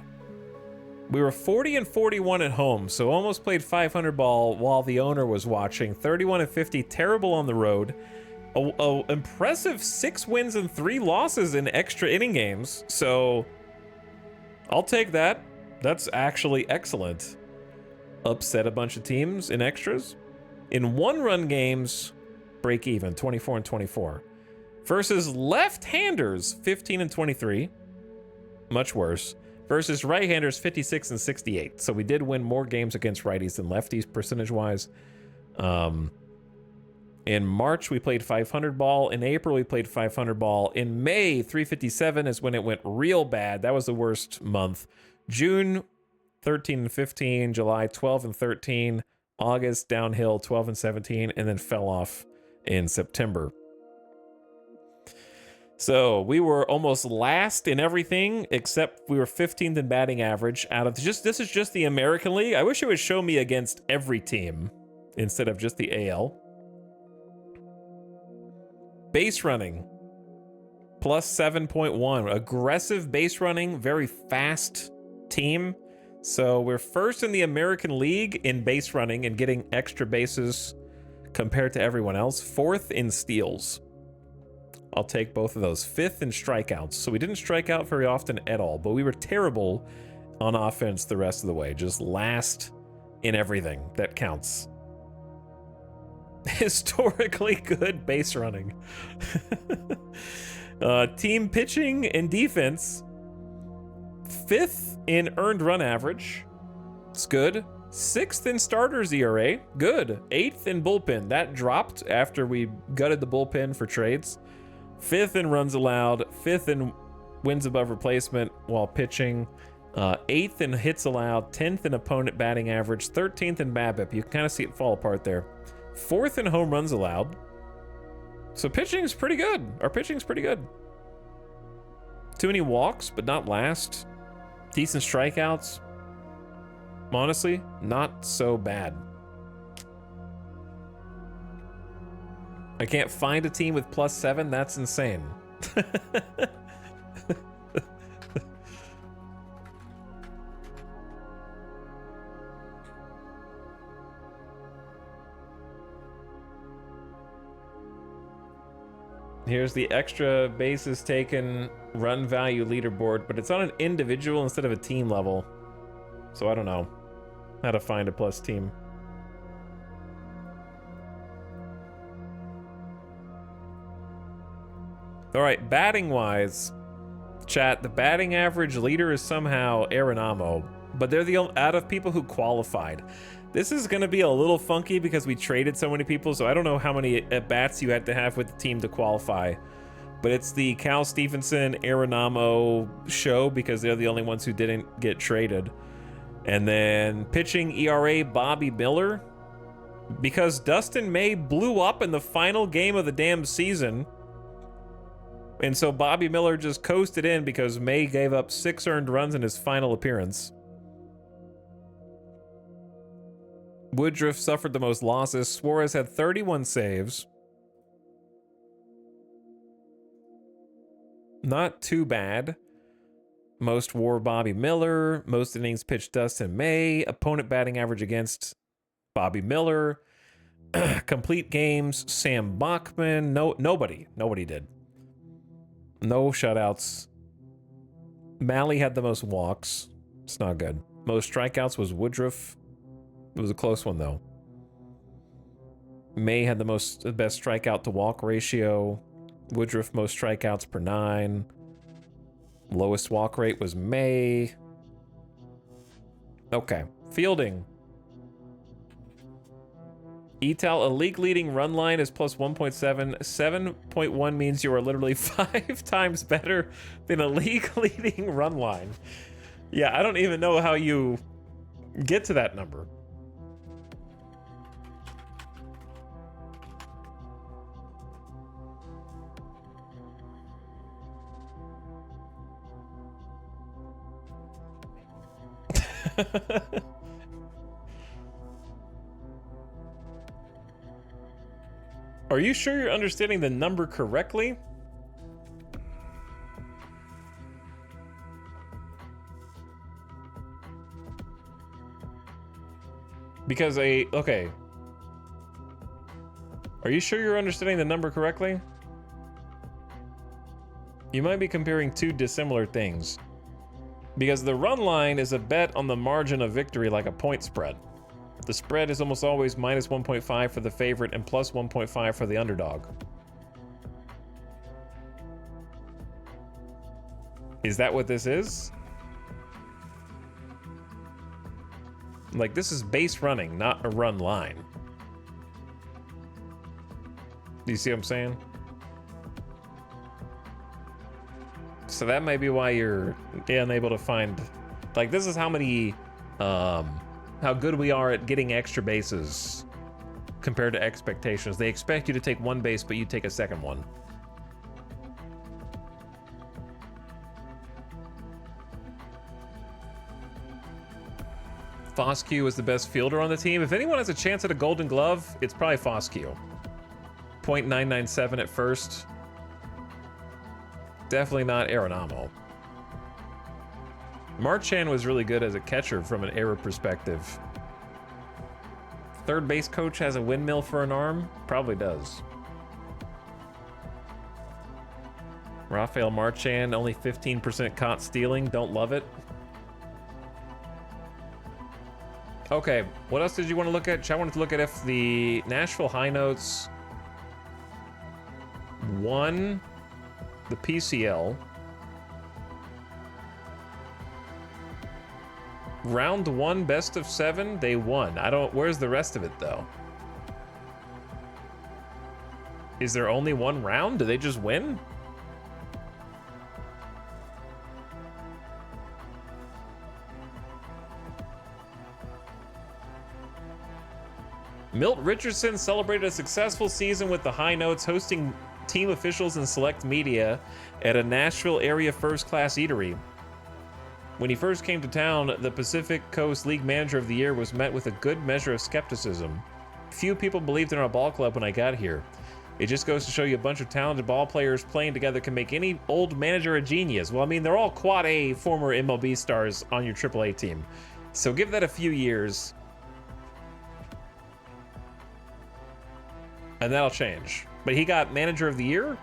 We were 40 and 41 at home, so almost played 500 ball while the owner was watching. 31 and 50, terrible on the road. A impressive 6 wins and 3 losses in extra inning games. So I'll take that. That's actually excellent. upset a bunch of teams in extras. In one-run games, break even, 24 and 24. Versus left-handers, 15 and 23. Much worse. Versus right-handers, 56 and 68. So we did win more games against righties than lefties, percentage-wise. In March, we played 500 ball. In April, we played 500 ball. In May, 357 is when it went real bad. That was the worst month. June, 13 and 15. July, 12 and 13. August, downhill, 12 and 17. And then fell off in September. So we were almost last in everything, except we were 15th in batting average out of this is just the American League. I wish it would show me against every team instead of just the AL. Base running, plus 7.1. Aggressive base running, very fast team. So we're first in the American League in base running and getting extra bases compared to everyone else. Fourth in steals. I'll take both of those. Fifth in strikeouts. So we didn't strike out very often at all, but we were terrible on offense the rest of the way. Just last in everything that counts. Historically good base running. Team pitching and defense. Fifth in earned run average. It's good. Sixth in starters ERA. Good. Eighth in bullpen. That dropped after we gutted the bullpen for trades. Fifth in runs allowed. Fifth in wins above replacement while pitching. Eighth in hits allowed. 10th in opponent batting average. 13th in BABIP. You can kind of see it fall apart there. Fourth in home runs allowed. So pitching is pretty good. Our pitching is pretty good. Too many walks, but not last. Decent strikeouts. Honestly, not so bad. I can't find a team with plus 7. That's insane. Here's the extra bases taken run value leaderboard, but it's on an individual instead of a team level. So I don't know how to find a plus team. All right, batting wise, chat, the batting average leader is somehow Arenamo, but they're the only, out of people who qualified. This is going to be a little funky because we traded so many people, so I don't know how many at-bats you had to have with the team to qualify. But it's the Cal Stevenson, Arenamo show because they're the only ones who didn't get traded. And then pitching ERA, Bobby Miller. Because Dustin May blew up in the final game of the damn season. And so Bobby Miller just coasted in because May gave up 6 earned runs in his final appearance. Woodruff suffered the most losses. Suarez had 31 saves. Not too bad. Most WAR Bobby Miller. Most innings pitched Dustin May. Opponent batting average against Bobby Miller. Complete games Sam Bachman. Nobody did. No shutouts. Malley had the most walks. It's not good. Most strikeouts was Woodruff. It was a close one, though. May had the best strikeout to walk ratio. Woodruff, most strikeouts per 9. Lowest walk rate was May. Okay. Fielding. Etal, a league leading run line is plus 1.7. 7.1 means you are literally 5 times better than a league leading run line. Yeah, I don't even know how you get to that number. Are you sure you're understanding the number correctly? Because okay. Are you sure you're understanding the number correctly? You might be comparing two dissimilar things. Because the run line is a bet on the margin of victory like a point spread. The spread is almost always minus 1.5 for the favorite and plus 1.5 for the underdog. Is that what this is? Like, this is base running, not a run line. Do you see what I'm saying? So that may be why you're unable to find... Like, this is how many... how good we are at getting extra bases compared to expectations. They expect you to take one base, but you take a second one. Foscue is the best fielder on the team. If anyone has a chance at a Golden Glove, it's probably Foscue. 0.997 at first. Definitely not Arenamo. Marchand was really good as a catcher from an error perspective. Third base coach has a windmill for an arm? Probably does. Rafael Marchand, only 15% caught stealing. Don't love it. Okay, what else did you want to look at? I wanted to look at if the Nashville High Notes won the PCL. Round 1, best of 7, they won. Where's the rest of it, though? Is there only one round? Do they just win? Milt Richardson celebrated a successful season with the High Notes, hosting team officials and select media at a Nashville area first-class eatery. When he first came to town, the Pacific Coast League Manager of the Year was met with a good measure of skepticism. Few people believed in our ball club when I got here. It just goes to show you a bunch of talented ball players playing together can make any old manager a genius. Well, I mean, they're all Quad A former MLB stars on your AAA team. So give that a few years, and that'll change. But he got Manager of the Year?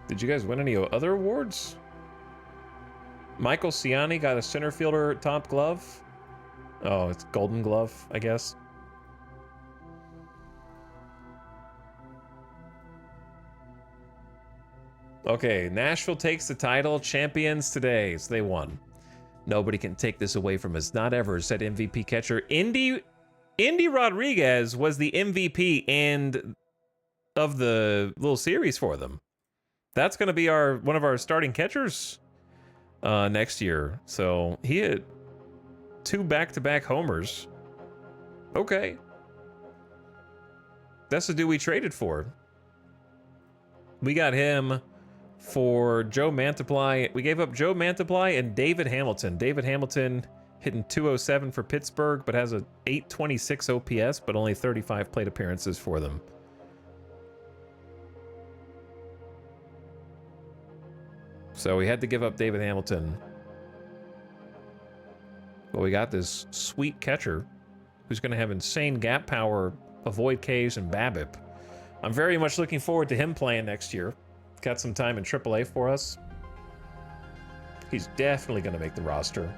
Did you guys win any other awards? Michael Ciani got a center fielder top glove. Oh, it's Golden Glove, I guess. Okay, Nashville takes the title, champions today, so they won. Nobody can take this away from us, not ever, said MVP catcher. Indy Rodriguez was the MVP and of the little series for them. That's going to be one of our starting catchers next year. So he had 2 back-to-back homers. Okay. That's the dude we traded for. We got him for Joe Mantiply. We gave up Joe Mantiply and David Hamilton. David Hamilton hitting .207 for Pittsburgh, but has a .826 OPS, but only 35 plate appearances for them. So we had to give up David Hamilton. But we got this sweet catcher who's going to have insane gap power, avoid Ks, and BABIP. I'm very much looking forward to him playing next year. Got some time in AAA for us. He's definitely going to make the roster.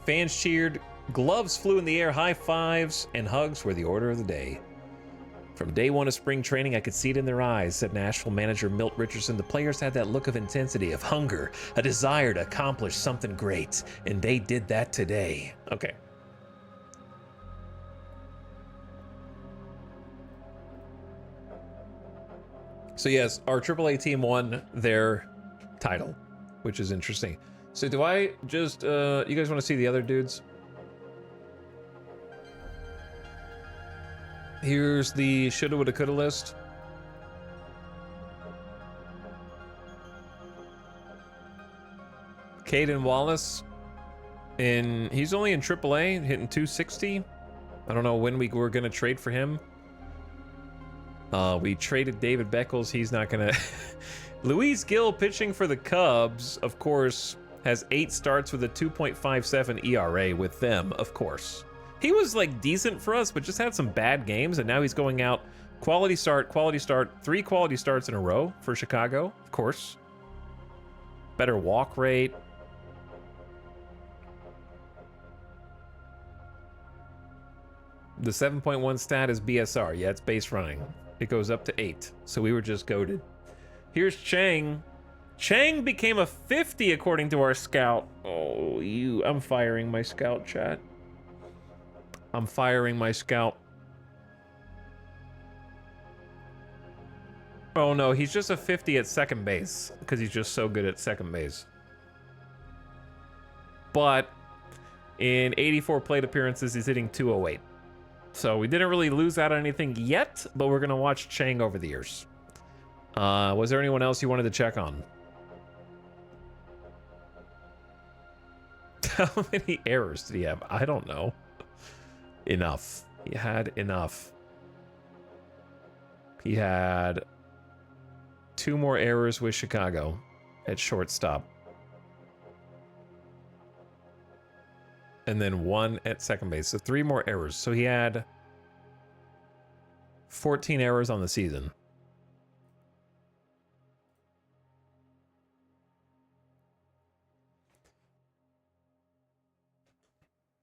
Fans cheered, gloves flew in the air, high fives and hugs were the order of the day. From day one of spring training, I could see it in their eyes, said Nashville manager Milt Richardson. The players had that look of intensity, of hunger, a desire to accomplish something great, and they did that today. Okay. So yes, our AAA team won their title, which is interesting. So do I just, you guys want to see the other dudes? Here's the shoulda, woulda, coulda list. Caden Wallace, and he's only in AAA, hitting .260. I don't know when we were going to trade for him. We traded David Beckles. He's not going to... Luis Gill pitching for the Cubs, of course, has 8 starts with a 2.57 ERA with them, of course. He was like decent for us, but just had some bad games, and now he's going out. Quality start, 3 quality starts in a row for Chicago, of course. Better walk rate. The 7.1 stat is BSR. Yeah, it's base running. It goes up to 8. So we were just goated. Here's Chang. Chang became a 50 according to our scout. Oh, I'm firing my scout, chat. I'm firing my scout. Oh no, he's just a 50 at second base because he's just so good at second base. But in 84 plate appearances, he's hitting 208. So we didn't really lose out on anything yet, but we're going to watch Chang over the years. Was there anyone else you wanted to check on? How many errors did he have? I don't know. Enough. He had enough. He had 2 more errors with Chicago at shortstop. And then 1 at second base. So 3 more errors. So he had 14 errors on the season.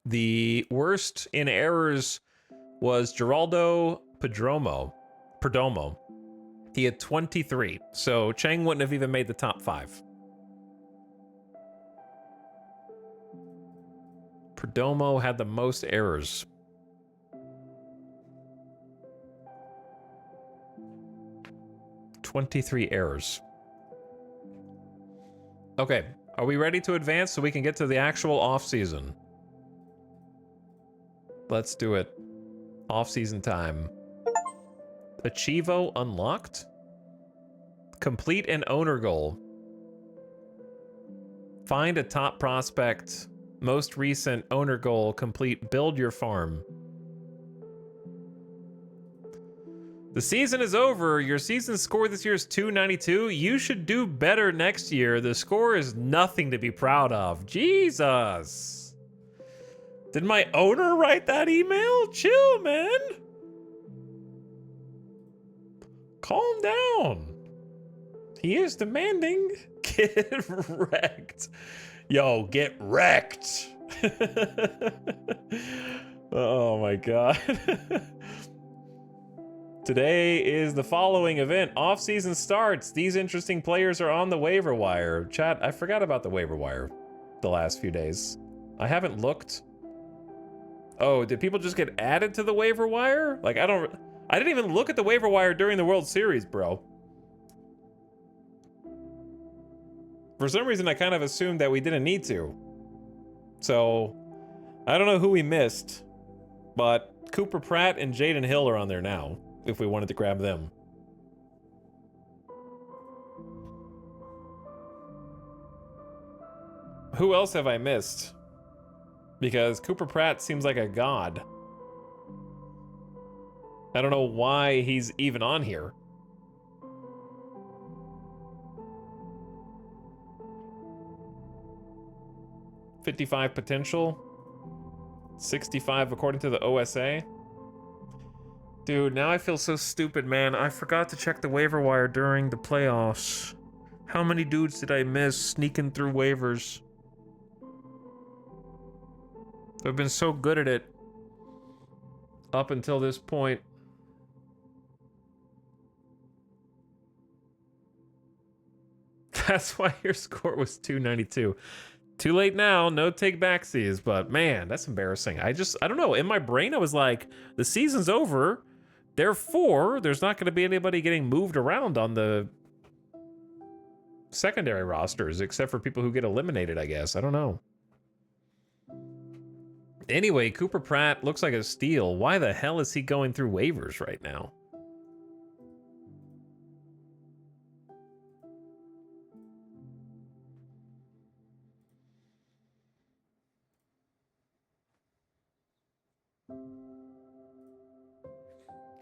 The worst in errors was Geraldo Perdomo. He had 23. So Chang wouldn't have even made the top 5. Perdomo had the most errors. "23 errors. Okay, are we ready to advance so we can get to the actual off-season? Let's do it. Off-season time. Achievo unlocked? Complete an owner goal. Find a top prospect. Most recent owner goal, complete build your farm. The season is over. Your season score this year is 292. You should do better next year. The score is nothing to be proud of. Jesus. Did my owner write that email? Chill, man. Calm down. He is demanding. Get wrecked. Yo, get wrecked. Oh my god. Today is the following event. Off-season starts. These interesting players are on the waiver wire. Chat, I forgot about the waiver wire the last few days. I haven't looked. Oh, did people just get added to the waiver wire? Like, I didn't even look at the waiver wire during the World Series, bro. For some reason, I kind of assumed that we didn't need to. So, I don't know who we missed, but Cooper Pratt and Jaden Hill are on there now, if we wanted to grab them. Who else have I missed? Because Cooper Pratt seems like a god. I don't know why he's even on here. $55 potential. 65 according to the OSA. Dude, now I feel so stupid, man. I forgot to check the waiver wire during the playoffs. How many dudes did I miss sneaking through waivers? I've been so good at it up until this point. That's why your score was 292. Too late now, no take backsies, but man, that's embarrassing. I don't know, in my brain I was like, the season's over, therefore there's not going to be anybody getting moved around on the secondary rosters, except for people who get eliminated, I guess. I don't know. Anyway, Cooper Pratt looks like a steal. Why the hell is he going through waivers right now?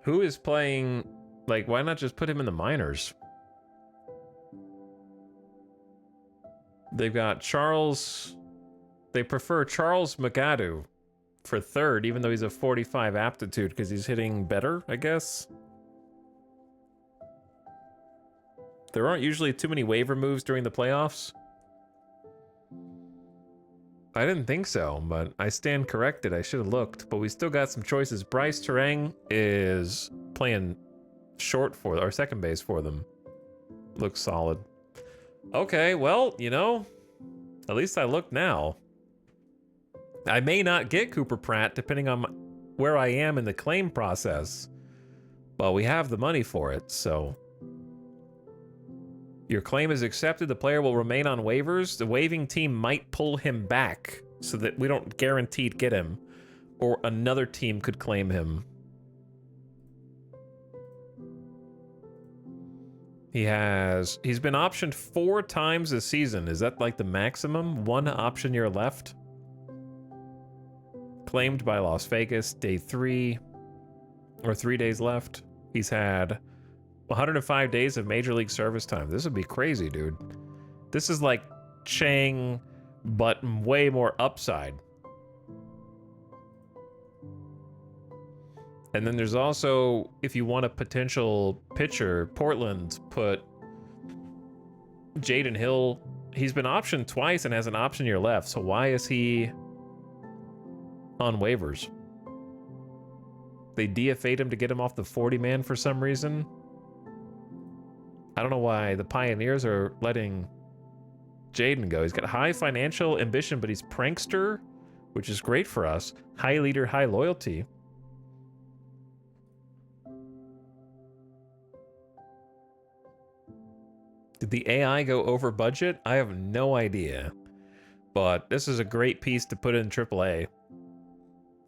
Who is playing, like, why not just put him in the minors? They've got Charles, they prefer Charles McAdoo for third, even though he's a 45 aptitude, because he's hitting better, I guess. There aren't usually too many waiver moves during the playoffs. I didn't think so, but I stand corrected. I should have looked, but we still got some choices. Bryce Terang is playing short for, or second base for them. Looks solid. Okay, well, you know, at least I look now. I may not get Cooper Pratt depending on where I am in the claim process, but we have the money for it, so. Your claim is accepted. The player will remain on waivers. The waiving team might pull him back so that we don't guaranteed get him, or another team could claim him. He's been optioned 4 times this season. Is that like the maximum? 1 option year left. Claimed by Las Vegas, day 3, or 3 days left. He's had 105 days of Major League service time. This would be crazy, dude. This is like Chang, but way more upside. And then there's also, if you want a potential pitcher, Portland put Jaden Hill. He's been optioned twice and has an option year left. So why is he on waivers? They DFA'd him to get him off the 40-man for some reason. I don't know why the Pioneers are letting Jaden go. He's got high financial ambition, but he's prankster, which is great for us. High leader, high loyalty. Did the AI go over budget? I have no idea. But this is a great piece to put in AAA.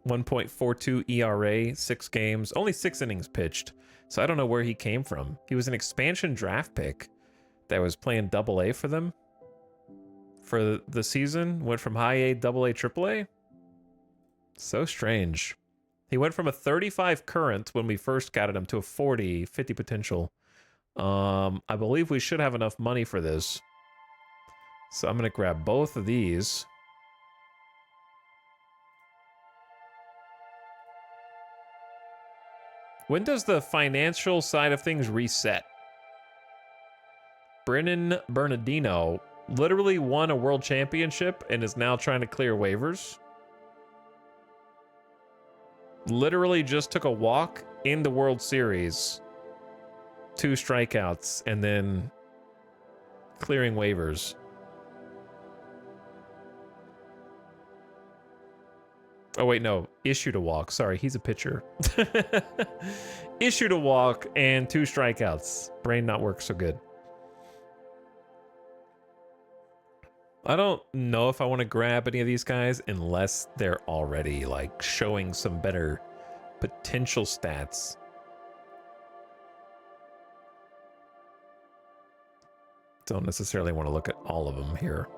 1.42 ERA, 6 games, only 6 innings pitched. So I don't know where he came from. He was an expansion draft pick that was playing AA for them for the season. Went from high A, AA, AAA. So strange. He went from a 35 current when we first got him to a 40, 50 potential. I believe we should have enough money for this. So I'm going to grab both of these. When does the financial side of things reset? Brennan Bernardino literally won a world championship and is now trying to clear waivers. Literally just took a walk in the World Series. 2 strikeouts and then clearing waivers. Oh, wait, no. Issued a walk. Sorry, he's a pitcher. Issued a walk and 2 strikeouts. Brain not work so good. I don't know if I want to grab any of these guys unless they're already, like, showing some better potential stats. Don't necessarily want to look at all of them here.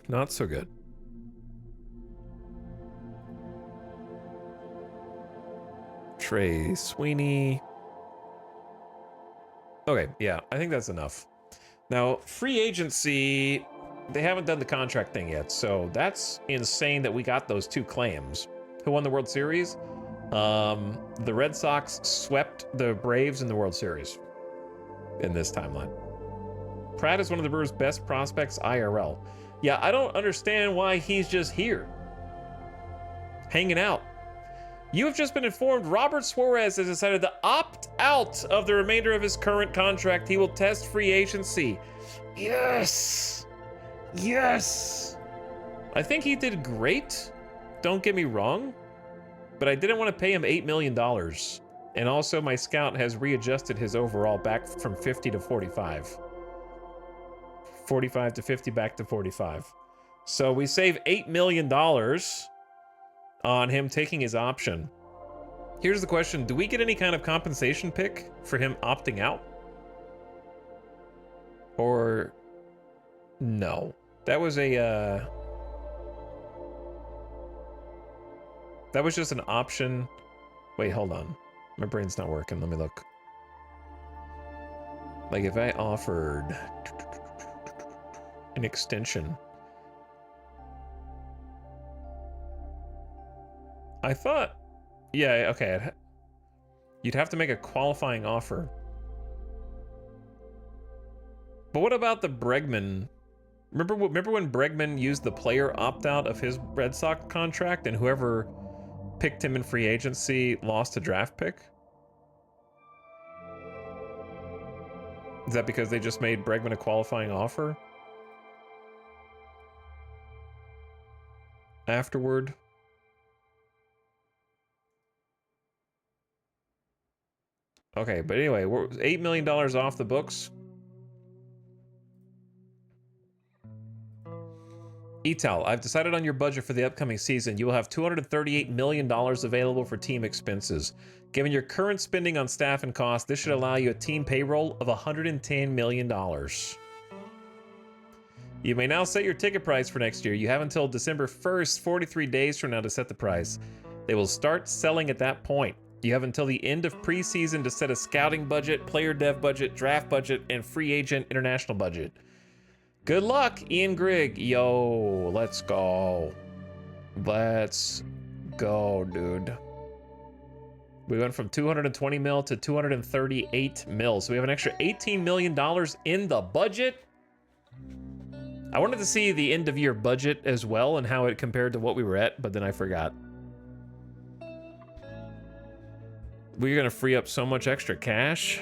Not so good. Trey Sweeney. Okay, yeah, I think that's enough. Now, free agency, they haven't done the contract thing yet, so that's insane that we got those 2 claims. Who won the World Series? The Red Sox swept the Braves in the World Series in this timeline. Pratt is one of the Brewers' best prospects IRL. Yeah, I don't understand why he's just here, hanging out. You have just been informed Robert Suarez has decided to opt out of the remainder of his current contract. He will test free agency. Yes! Yes! I think he did great. Don't get me wrong. But I didn't want to pay him $8 million. And also my scout has readjusted his overall back from 50 to 45. 45 to 50 back to 45. So we save $8 million on him taking his option. Here's the question. Do we get any kind of compensation pick for him opting out? Or no? That was a that was just an option. Wait, hold on. My brain's not working. Let me look. Like if I offered an extension. I thought, yeah, okay. You'd have to make a qualifying offer. But what about the Bregman? Remember when Bregman used the player opt-out of his Red Sox contract and whoever picked him in free agency lost a draft pick? Is that because they just made Bregman a qualifying offer? Afterward? Okay, but anyway, we're $8 million off the books. Etal, I've decided on your budget for the upcoming season. You will have $238 million available for team expenses. Given your current spending on staff and costs, this should allow you a team payroll of $110 million. You may now set your ticket price for next year. You have until December 1st, 43 days from now, to set the price. They will start selling at that point. You have until the end of preseason to set a scouting budget, player dev budget, draft budget, and free agent international budget. Good luck, Ian Grigg. Yo, let's go. Let's go, dude. We went from 220 mil to 238 mil. So we have an extra $18 million in the budget. I wanted to see the end of year budget as well and how it compared to what we were at, but then I forgot. We're gonna free up so much extra cash.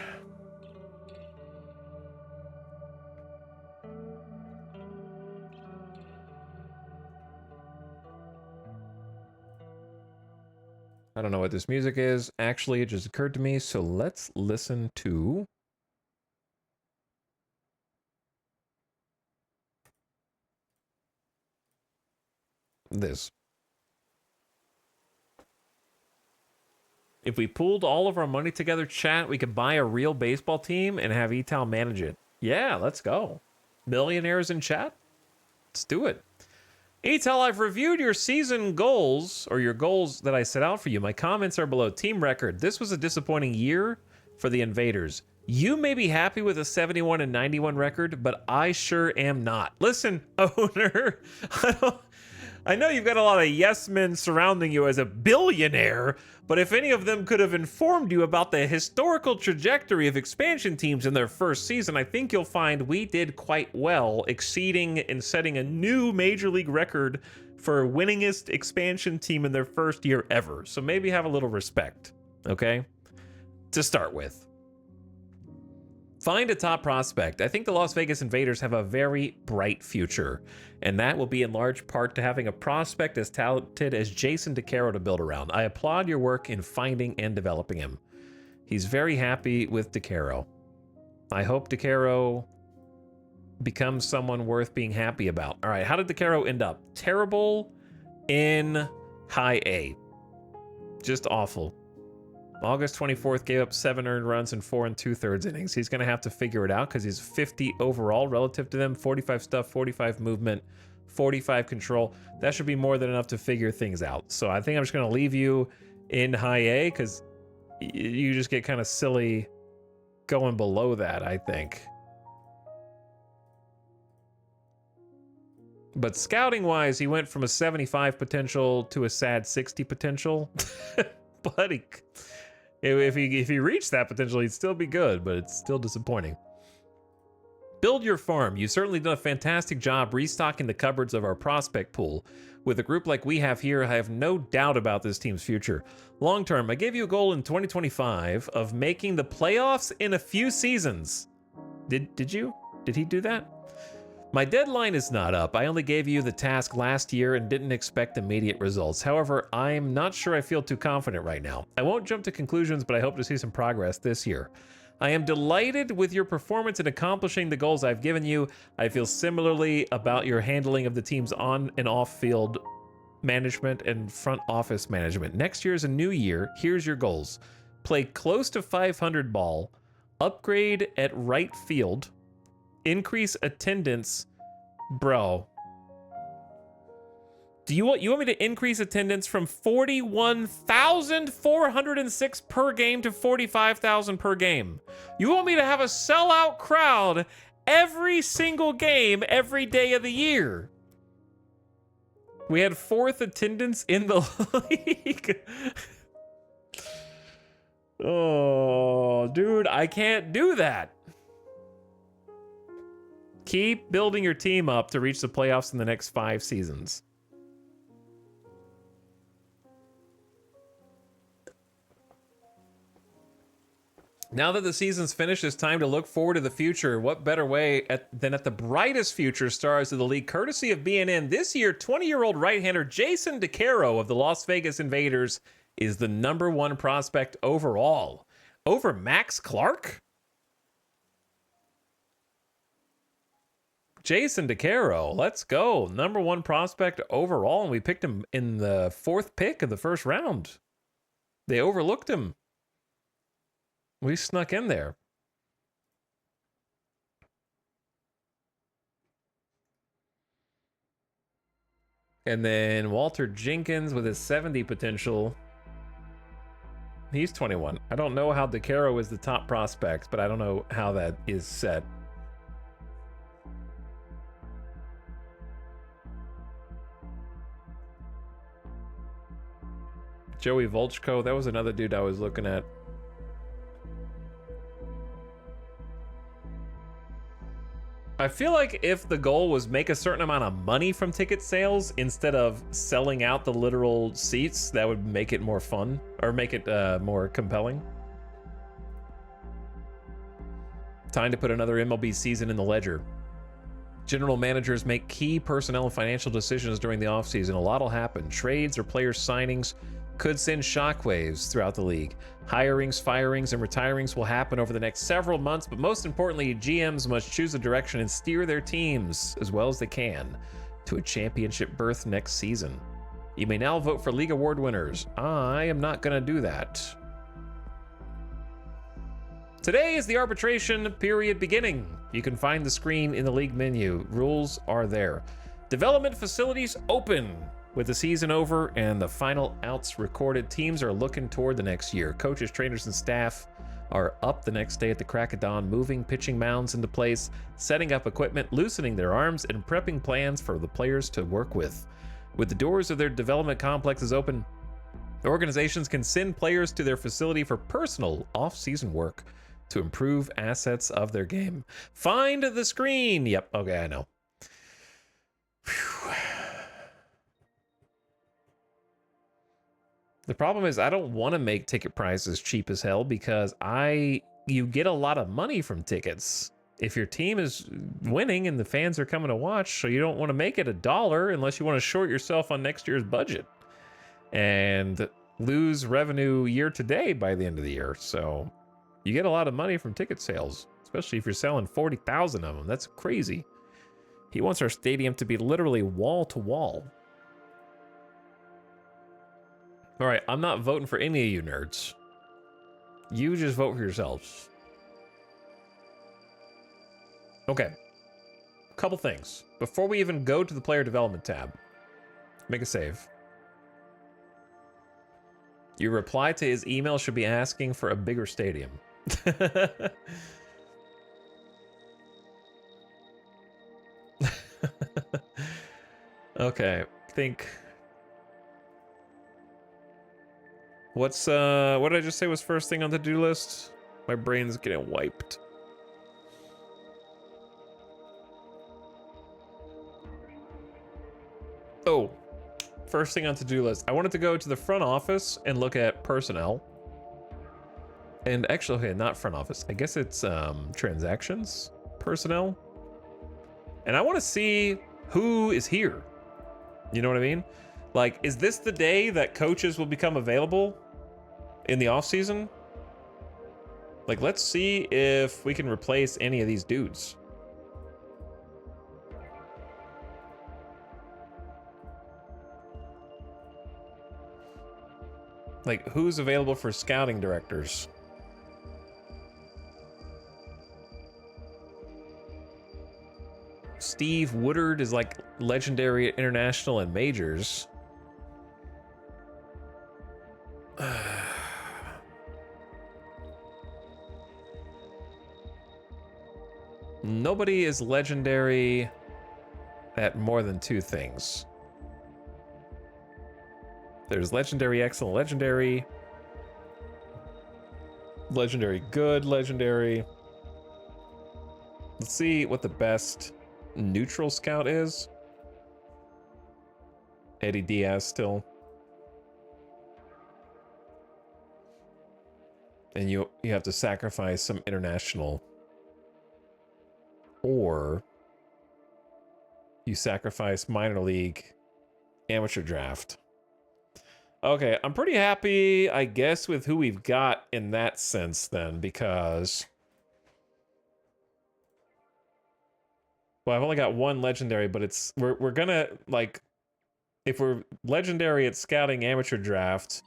I don't know what this music is. Actually, it just occurred to me, so let's listen to this. If we pooled all of our money together, chat, we could buy a real baseball team and have Etal manage it. Yeah, let's go. Millionaires in chat? Let's do it. Etal, I've reviewed your season goals, or your goals that I set out for you. My comments are below. Team record. This was a disappointing year for the Invaders. You may be happy with a 71 and 91 record, but I sure am not. Listen, owner, I know you've got a lot of yes men surrounding you as a billionaire, but if any of them could have informed you about the historical trajectory of expansion teams in their first season, I think you'll find we did quite well, exceeding and setting a new Major League record for winningest expansion team in their first year ever. So maybe have a little respect, okay? To start with. Find a top prospect. I think the Las Vegas Invaders have a very bright future, and that will be in large part to having a prospect as talented as Jason DeCaro to build around. I applaud your work in finding and developing him. He's very happy with DeCaro. I hope DeCaro becomes someone worth being happy about. All right, how did DeCaro end up? Terrible in high A. Just awful. August 24th gave up 7 earned runs in 4 2/3 innings. He's going to have to figure it out because he's 50 overall relative to them. 45 stuff, 45 movement, 45 control. That should be more than enough to figure things out. So I think I'm just going to leave you in high A because you just get kind of silly going below that, I think. But scouting-wise, he went from a 75 potential to a sad 60 potential. But if he reached that potential, he'd still be good, but it's still disappointing. Build your farm. You've certainly done a fantastic job restocking the cupboards of our prospect pool. With a group like we have here, I have no doubt about this team's future. Long term, I gave you a goal in 2025 of making the playoffs in a few seasons. Did you? Did he do that? My deadline is not up. I only gave you the task last year and didn't expect immediate results. However, I'm not sure I feel too confident right now. I won't jump to conclusions, but I hope to see some progress this year. I am delighted with your performance in accomplishing the goals I've given you. I feel similarly about your handling of the team's on and off field management and front office management. Next year is a new year. Here's your goals. Play close to 500 ball, upgrade at right field, increase attendance. Bro, Do you want me to increase attendance from 41,406 per game to 45,000 per game? You want me to have a sellout crowd every single game every day of the year? We had 4th attendance in the league. Oh, dude, I can't do that. Keep building your team up to reach the playoffs in the next 5 seasons. Now that the season's finished, it's time to look forward to the future. What better way than at the brightest future stars of the league, courtesy of BNN. This year, 20-year-old right-hander Jason DeCaro of the Las Vegas Invaders is the #1 prospect overall. Over Max Clark? Jason DeCaro, let's go. #1 prospect overall, and we picked him in the 4th pick of the first round. They overlooked him. We snuck in there. And then Walter Jenkins with his 70 potential. He's 21. I don't know how DeCaro is the top prospect, but I don't know how that is set. Joey Volchko, that was another dude I was looking at. I feel like if the goal was make a certain amount of money from ticket sales instead of selling out the literal seats, that would make it more fun or make it more compelling. Time to put another MLB season in the ledger. General managers make key personnel and financial decisions during the offseason. A lot will happen. Trades or player signings could send shockwaves throughout the league. Hirings, firings, and retirings will happen over the next several months, but most importantly, GMs must choose a direction and steer their teams as well as they can to a championship berth next season. You may now vote for league award winners. I am not going to do that. Today is the arbitration period beginning. You can find the screen in the league menu. Rules are there. Development facilities open. With the season over and the final outs recorded, teams are looking toward the next year. Coaches, trainers, and staff are up the next day at the crack of dawn, moving pitching mounds into place, setting up equipment, loosening their arms, and prepping plans for the players to work with. With the doors of their development complexes open, organizations can send players to their facility for personal off-season work to improve assets of their game. Find the screen. Yep, okay, I know. Whew. The problem is I don't want to make ticket prices cheap as hell because you get a lot of money from tickets if your team is winning and the fans are coming to watch, so you don't want to make it $1 unless you want to short yourself on next year's budget and lose revenue year to day by the end of the year. So you get a lot of money from ticket sales, especially if you're selling 40,000 of them. That's crazy. He wants our stadium to be literally wall to wall. All right, I'm not voting for any of you nerds. You just vote for yourselves. Okay. A couple things. Before we even go to the player development tab, make a save. Your reply to his email should be asking for a bigger stadium. Okay, think... what did I just say was first thing on the to-do list? My brain's getting wiped. Oh, first thing on to-do list. I wanted to go to the front office and look at personnel. And actually, okay, not front office. I guess it's transactions, personnel. And I want to see who is here. You know what I mean? Like, is this the day that coaches will become available in the offseason? Like, let's see if we can replace any of these dudes. Like, who's available for scouting directors? Steve Woodard is like legendary at international and majors. Nobody is legendary at more than 2 things. There's legendary excellent, legendary good, legendary. Let's see what the best neutral scout is. Eddie Diaz still. And you have to sacrifice some international. Or you sacrifice minor league, amateur draft. Okay, I'm pretty happy, I guess, with who we've got in that sense then, because... Well, I've only got 1 legendary, but it's... We're gonna, like... If we're legendary at scouting amateur draft,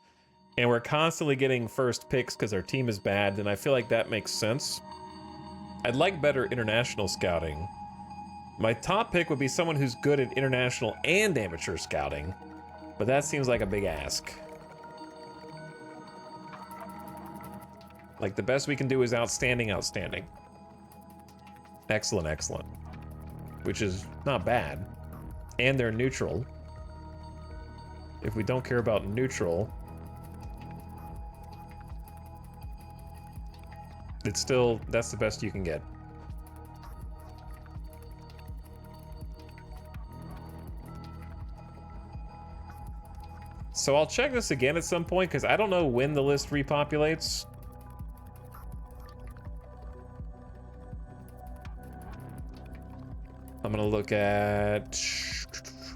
and we're constantly getting first picks because our team is bad, then I feel like that makes sense. I'd like better international scouting. My top pick would be someone who's good at international and amateur scouting, but that seems like a big ask. Like, the best we can do is outstanding, outstanding. Excellent, excellent. Which is not bad. And they're neutral. If we don't care about neutral, it's still, that's the best you can get. So I'll check this again at some point, because I don't know when the list repopulates. I'm gonna look at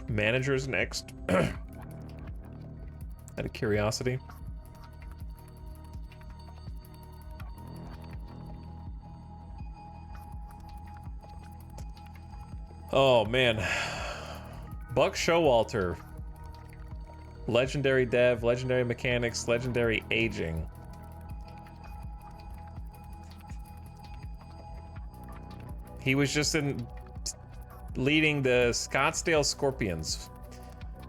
managers next. Out of curiosity. Oh man, Buck Showalter, legendary dev, legendary mechanics, legendary aging. He was just leading the Scottsdale Scorpions.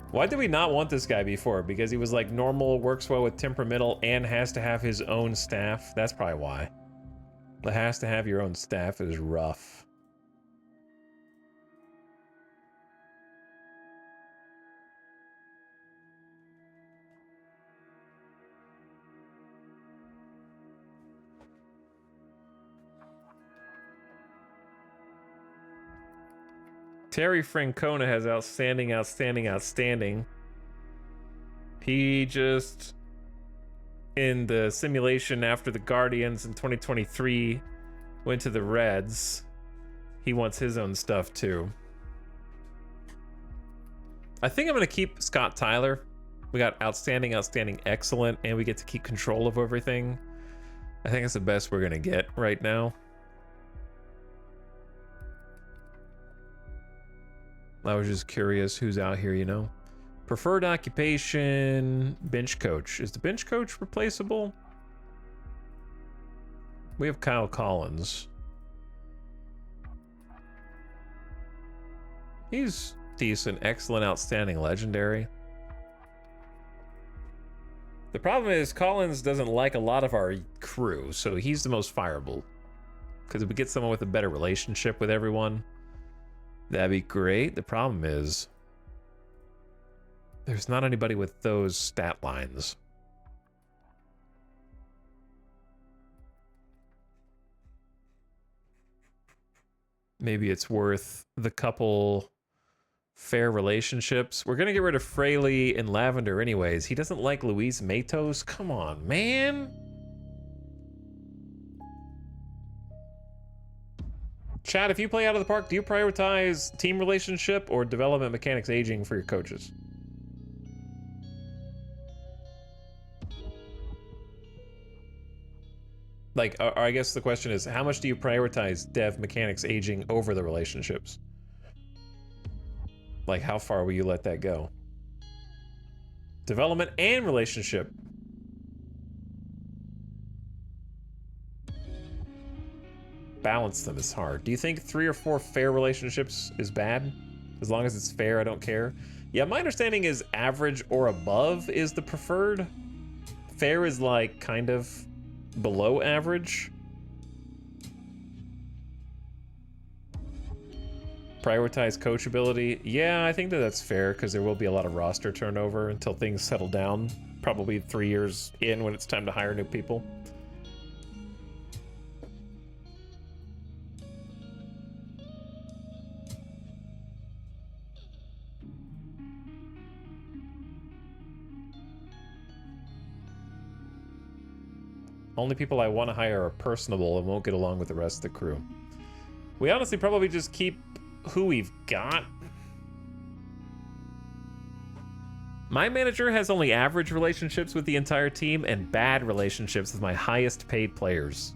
Why did we not want this guy before? Because he was like normal, works well with temperamental, and has to have his own staff. That's probably why. The has to have your own staff is rough. Terry Francona has outstanding, outstanding, outstanding. He just, in the simulation after the Guardians in 2023, went to the Reds. He wants his own stuff too. I think I'm gonna keep Scott Tyler. We got outstanding, outstanding, excellent, and we get to keep control of everything. I think it's the best we're gonna get right now. I was just curious who's out here, you know. Preferred occupation, bench coach. Is the bench coach replaceable? We have Kyle Collins. He's decent, excellent, outstanding, legendary. The problem is Collins doesn't like a lot of our crew, so he's the most fireable. Because if we get someone with a better relationship with everyone, that'd be great. The problem is there's not anybody with those stat lines. Maybe it's worth the couple fair relationships. We're gonna get rid of Fraley and Lavender anyways. He doesn't like Luis Matos. Come on, man. Chad, if you play out of the park, do you prioritize team relationship or development mechanics aging for your coaches? Like, or I guess the question is, how much do you prioritize dev mechanics aging over the relationships? Like, how far will you let that go? Development and relationship. balance them is hard. Do you think 3 or 4 fair relationships is bad? As long as it's fair, I don't care. Yeah, my understanding is average or above is the preferred. Fair is like kind of below average. Prioritize coachability. Yeah, I think that that's fair because there will be a lot of roster turnover until things settle down. Probably 3 years in when it's time to hire new people. Only people I want to hire are personable and won't get along with the rest of the crew. We honestly probably just keep who we've got. My manager has only average relationships with the entire team and bad relationships with my highest paid players.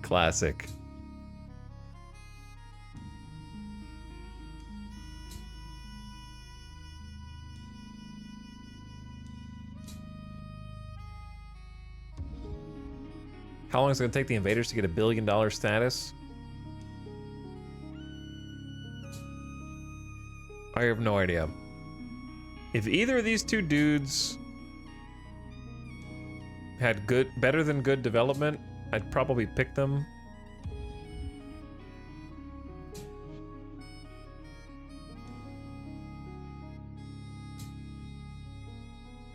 Classic. How long is it going to take the invaders to get $1 billion status? I have no idea. If either of these two dudes had better than good development, I'd probably pick them.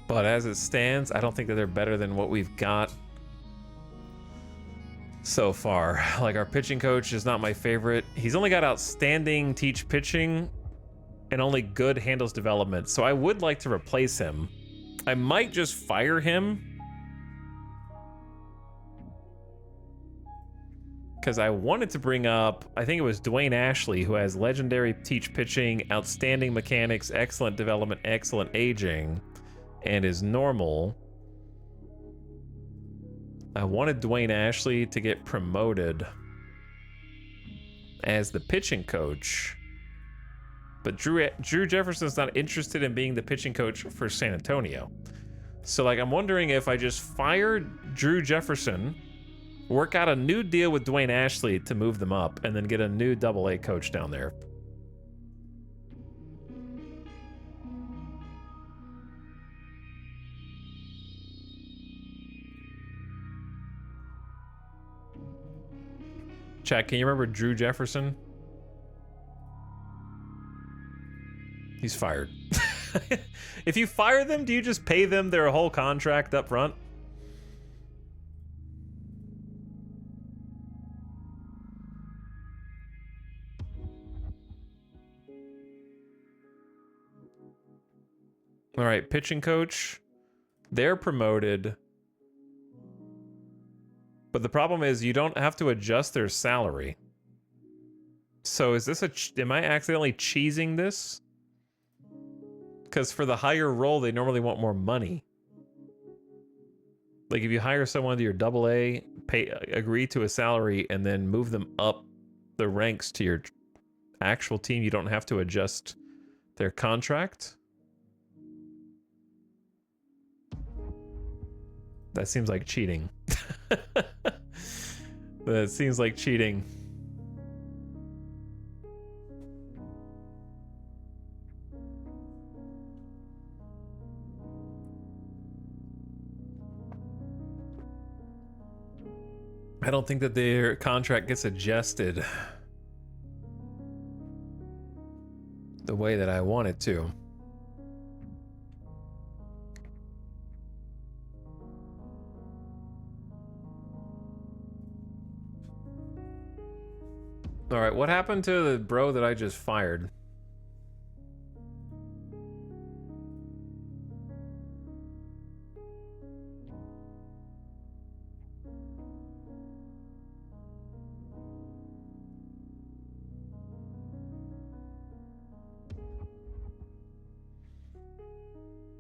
But as it stands, I don't think that they're better than what we've got so far. Like, our pitching coach is not my favorite. He's only got outstanding teach pitching and only good handles development. So I would like to replace him. I might just fire him because I wanted to bring up, I think it was DYNASTY, who has legendary teach pitching, outstanding mechanics, excellent development, excellent aging, and is normal. I wanted DYNASTY to get promoted as the pitching coach, but Drew Jefferson's not interested in being the pitching coach for San Antonio. So, like, I'm wondering if I just fire Drew Jefferson, work out a new deal with DYNASTY to move them up, and then get a new AA coach down there. Chat, can you remember Drew Jefferson? He's fired. If you fire them, do you just pay them their whole contract up front? All right, pitching coach. They're promoted. But the problem is you don't have to adjust their salary. So is this am I accidentally cheesing this? Because for the higher role, they normally want more money. Like, if you hire someone to your AA, agree to a salary, and then move them up the ranks to your actual team, you don't have to adjust their contract. That seems like cheating. That seems like cheating. I don't think that their contract gets adjusted the way that I want it to. All right, what happened to the bro that I just fired?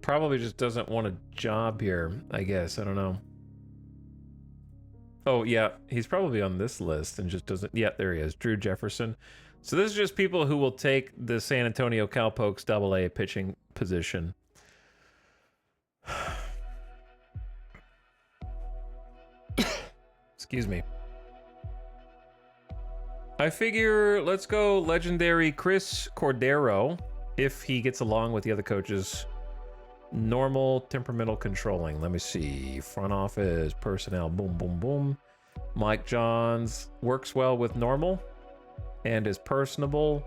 Probably just doesn't want a job here, I guess. I don't know. Oh, yeah, he's probably on this list and just doesn't... Yeah, there he is, Drew Jefferson. So this is just people who will take the San Antonio Cowpokes AA pitching position. Excuse me. I figure let's go legendary Chris Cordero if he gets along with the other coaches. Normal, temperamental, controlling. Let me see. Front office, personnel, boom, boom, boom. Mike Johns works well with normal and is personable.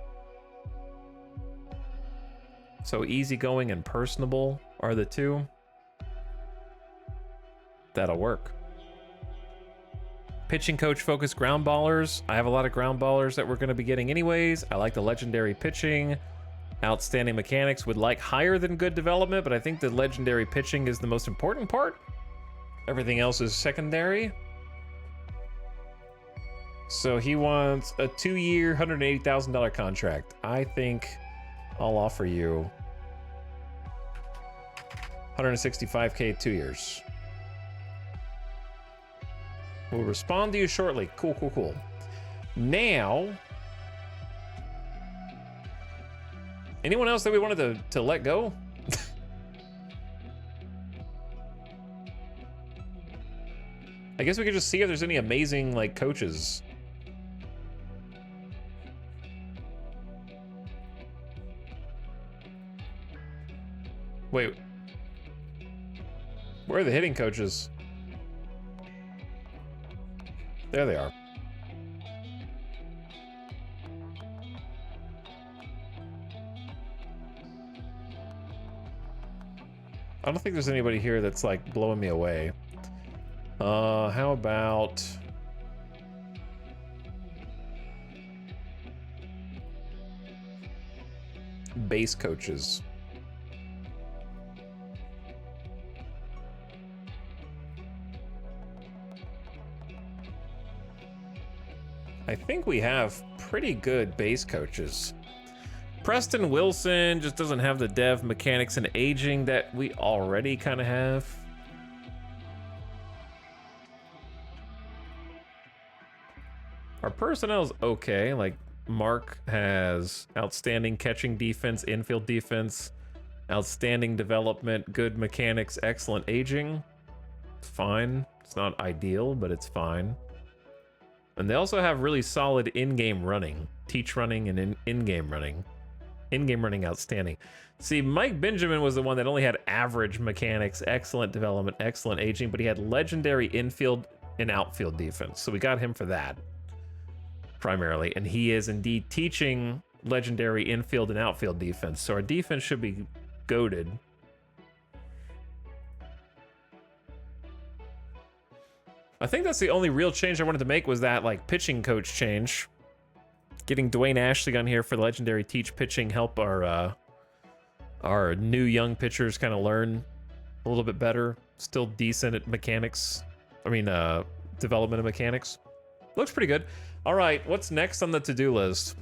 So easygoing and personable are the two. That'll work. Pitching coach focused ground ballers. I have a lot of ground ballers that we're going to be getting anyways. I like the legendary pitching. Outstanding mechanics. Would like higher than good development, but I think the legendary pitching is the most important part. Everything else is secondary. So he wants a 2-year, $180,000 contract. I think I'll offer you $165K 2 years. We'll respond to you shortly. Cool, cool, cool. Now, anyone else that we wanted to let go? I guess we could just see if there's any amazing like coaches. Wait. Where are the hitting coaches? There they are. I don't think there's anybody here that's like blowing me away. How about base coaches? I think we have pretty good base coaches. Preston Wilson just doesn't have the dev, mechanics, and aging that we already kind of have. Our personnel's okay. Like, Mark has outstanding catching defense, infield defense, outstanding development, good mechanics, excellent aging. It's fine. It's not ideal, but it's fine. And they also have really solid in-game running, teach running and in-game running. In-game running outstanding. See, Mike Benjamin was the one that only had average mechanics, excellent development, excellent aging, but he had legendary infield and outfield defense. So we got him for that, primarily. And he is indeed teaching legendary infield and outfield defense. So our defense should be goated. I think that's the only real change I wanted to make was that like pitching coach change. Getting DYNASTY on here for the legendary teach pitching, help our new young pitchers kind of learn a little bit better. Still decent at mechanics. I mean, development of mechanics. Looks pretty good. All right, what's next on the to-do list?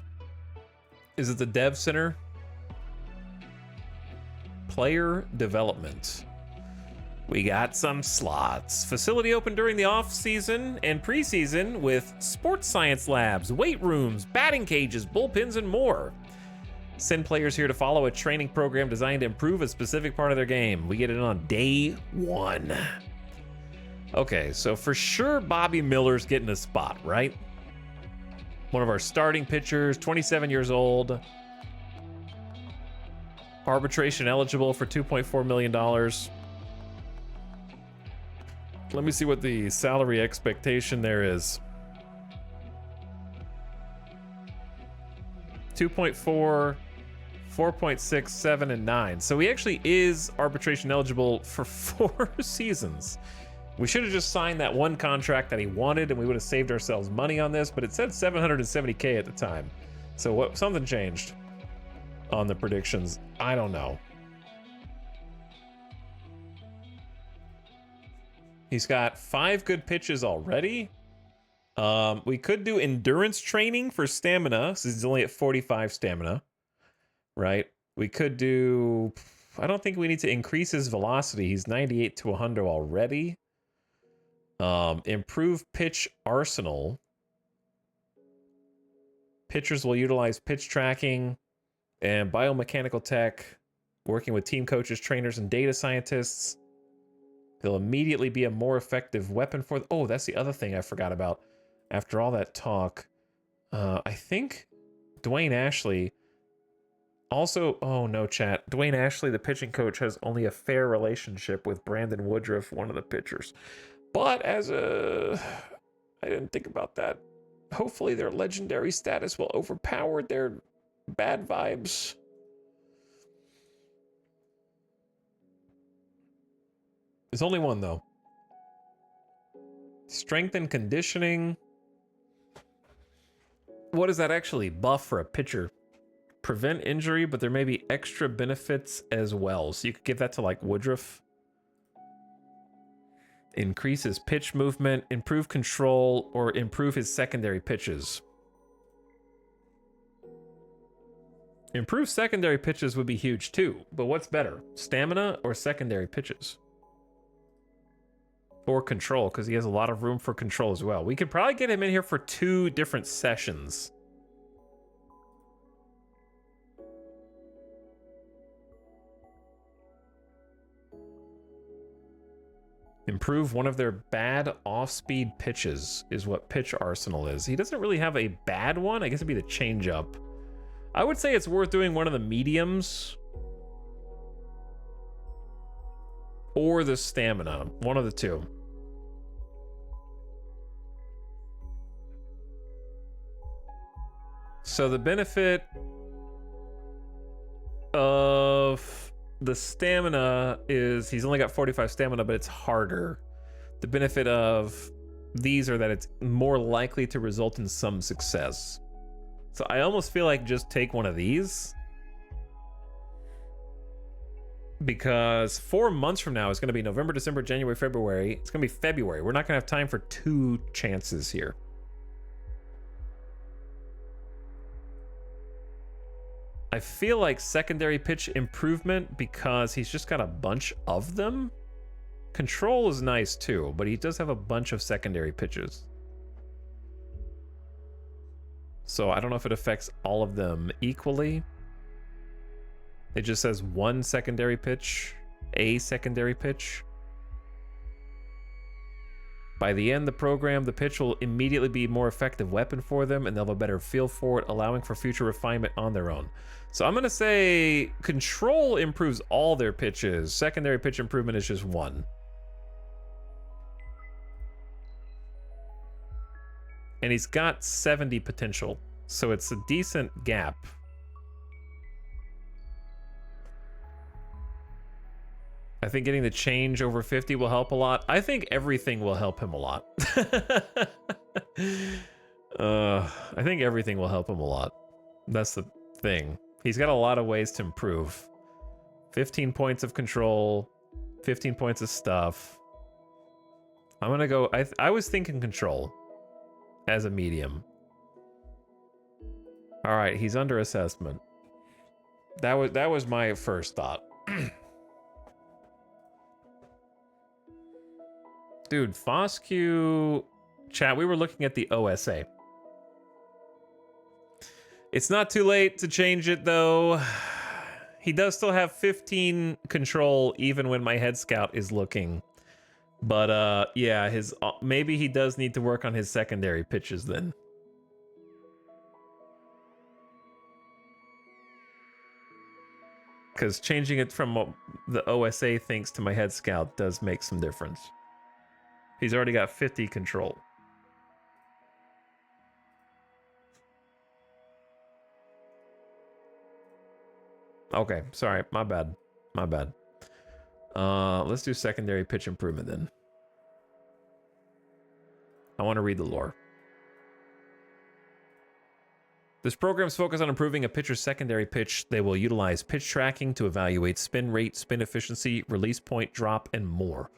Is it the dev center? Player development. We got some slots. Facility open during the off-season and preseason with sports science labs, weight rooms, batting cages, bullpens, and more. Send players here to follow a training program designed to improve a specific part of their game. We get it on day 1. Okay, so for sure Bobby Miller's getting a spot, right? One of our starting pitchers, 27 years old. Arbitration eligible for $2.4 million. Let me see what the salary expectation there is. 2.4, 4.6, 7, and 9. So he actually is arbitration eligible for 4 seasons. We should have just signed that one contract that he wanted and we would have saved ourselves money on this, but it said $770K at the time. So what? Something changed on the predictions. I don't know. He's got 5 good pitches already. We could do endurance training for stamina, since he's only at 45 stamina, right? We could do... I don't think we need to increase his velocity. He's 98 to 100 already. Improve pitch arsenal. Pitchers will utilize pitch tracking and biomechanical tech, working with team coaches, trainers, and data scientists. They'll immediately be a more effective weapon for... Oh, that's the other thing I forgot about. After all that talk, I think Dwayne Ashley also, oh no, chat. Dwayne Ashley, the pitching coach, has only a fair relationship with Brandon Woodruff, one of the pitchers. But I didn't think about that. Hopefully their legendary status will overpower their bad vibes. There's only one, though. Strength and conditioning. What does that actually buff for a pitcher? Prevent injury, but there may be extra benefits as well. So you could give that to, like, Woodruff. Increase his pitch movement, improve control, or improve his secondary pitches. Improve secondary pitches would be huge too, but what's better, stamina or secondary pitches? Or control, because he has a lot of room for control as well. We could probably get him in here for 2 different sessions. Improve one of their bad off-speed pitches is what pitch arsenal is. He doesn't really have a bad one. I guess it'd be the changeup. I would say it's worth doing one of the mediums or the stamina. One of the two. So the benefit of the stamina is he's only got 45 stamina, but it's harder. The benefit of these are that it's more likely to result in some success. So I almost feel like just take one of these. Because 4 months from now is going to be November, December, January, February. It's going to be February. We're not going to have time for 2 chances here. I feel like secondary pitch improvement because he's just got a bunch of them. Control is nice too, but he does have a bunch of secondary pitches. So I don't know if it affects all of them equally. It just says 1 secondary pitch, a secondary pitch. By the end of the program, the pitch will immediately be a more effective weapon for them, and they'll have a better feel for it, allowing for future refinement on their own. So I'm going to say control improves all their pitches. Secondary pitch improvement is just 1. And he's got 70 potential, so it's a decent gap. I think getting the change over 50 will help a lot. I think everything will help him a lot. I think everything will help him a lot. That's the thing. He's got a lot of ways to improve. 15 points of control, 15 points of stuff. I'm gonna go, I was thinking control as a medium. All right, he's under assessment. That was my first thought. Dude, Fosque chat, we were looking at the OSA. It's not too late to change it though. He does still have 15 control even when my head scout is looking. But yeah, maybe he does need to work on his secondary pitches then. Because changing it from what the OSA thinks to my head scout does make some difference. He's already got 50 control. Okay, sorry, my bad. My bad. Let's do secondary pitch improvement then. I want to read the lore. This program is focused on improving a pitcher's secondary pitch. They will utilize pitch tracking to evaluate spin rate, spin efficiency, release point, drop, and more.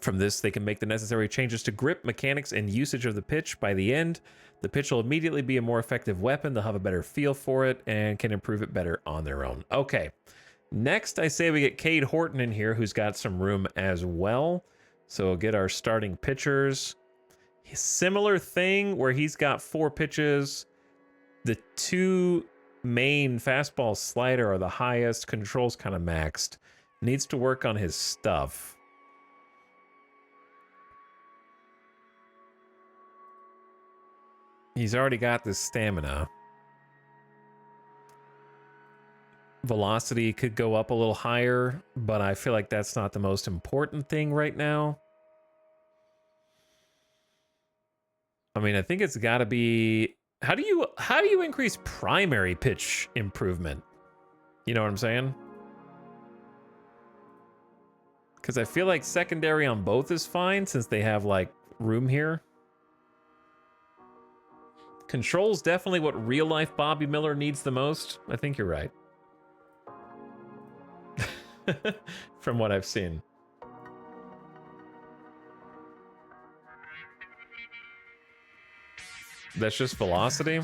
From this, they can make the necessary changes to grip, mechanics, and usage of the pitch. By the end, the pitch will immediately be a more effective weapon. They'll have a better feel for it and can improve it better on their own. Okay, next I say we get Cade Horton in here, who's got some room as well. So we'll get our starting pitchers. Similar thing where he's got 4 pitches. The 2 main fastball slider are the highest. Control's kind of maxed. Needs to work on his stuff. He's already got this stamina. Velocity could go up a little higher, but I feel like that's not the most important thing right now. I mean, I think it's got to be... How do you increase primary pitch improvement? You know what I'm saying? Because I feel like secondary on both is fine since they have, like, room here. Control's definitely what real-life Bobby Miller needs the most. I think you're right. From what I've seen. That's just velocity?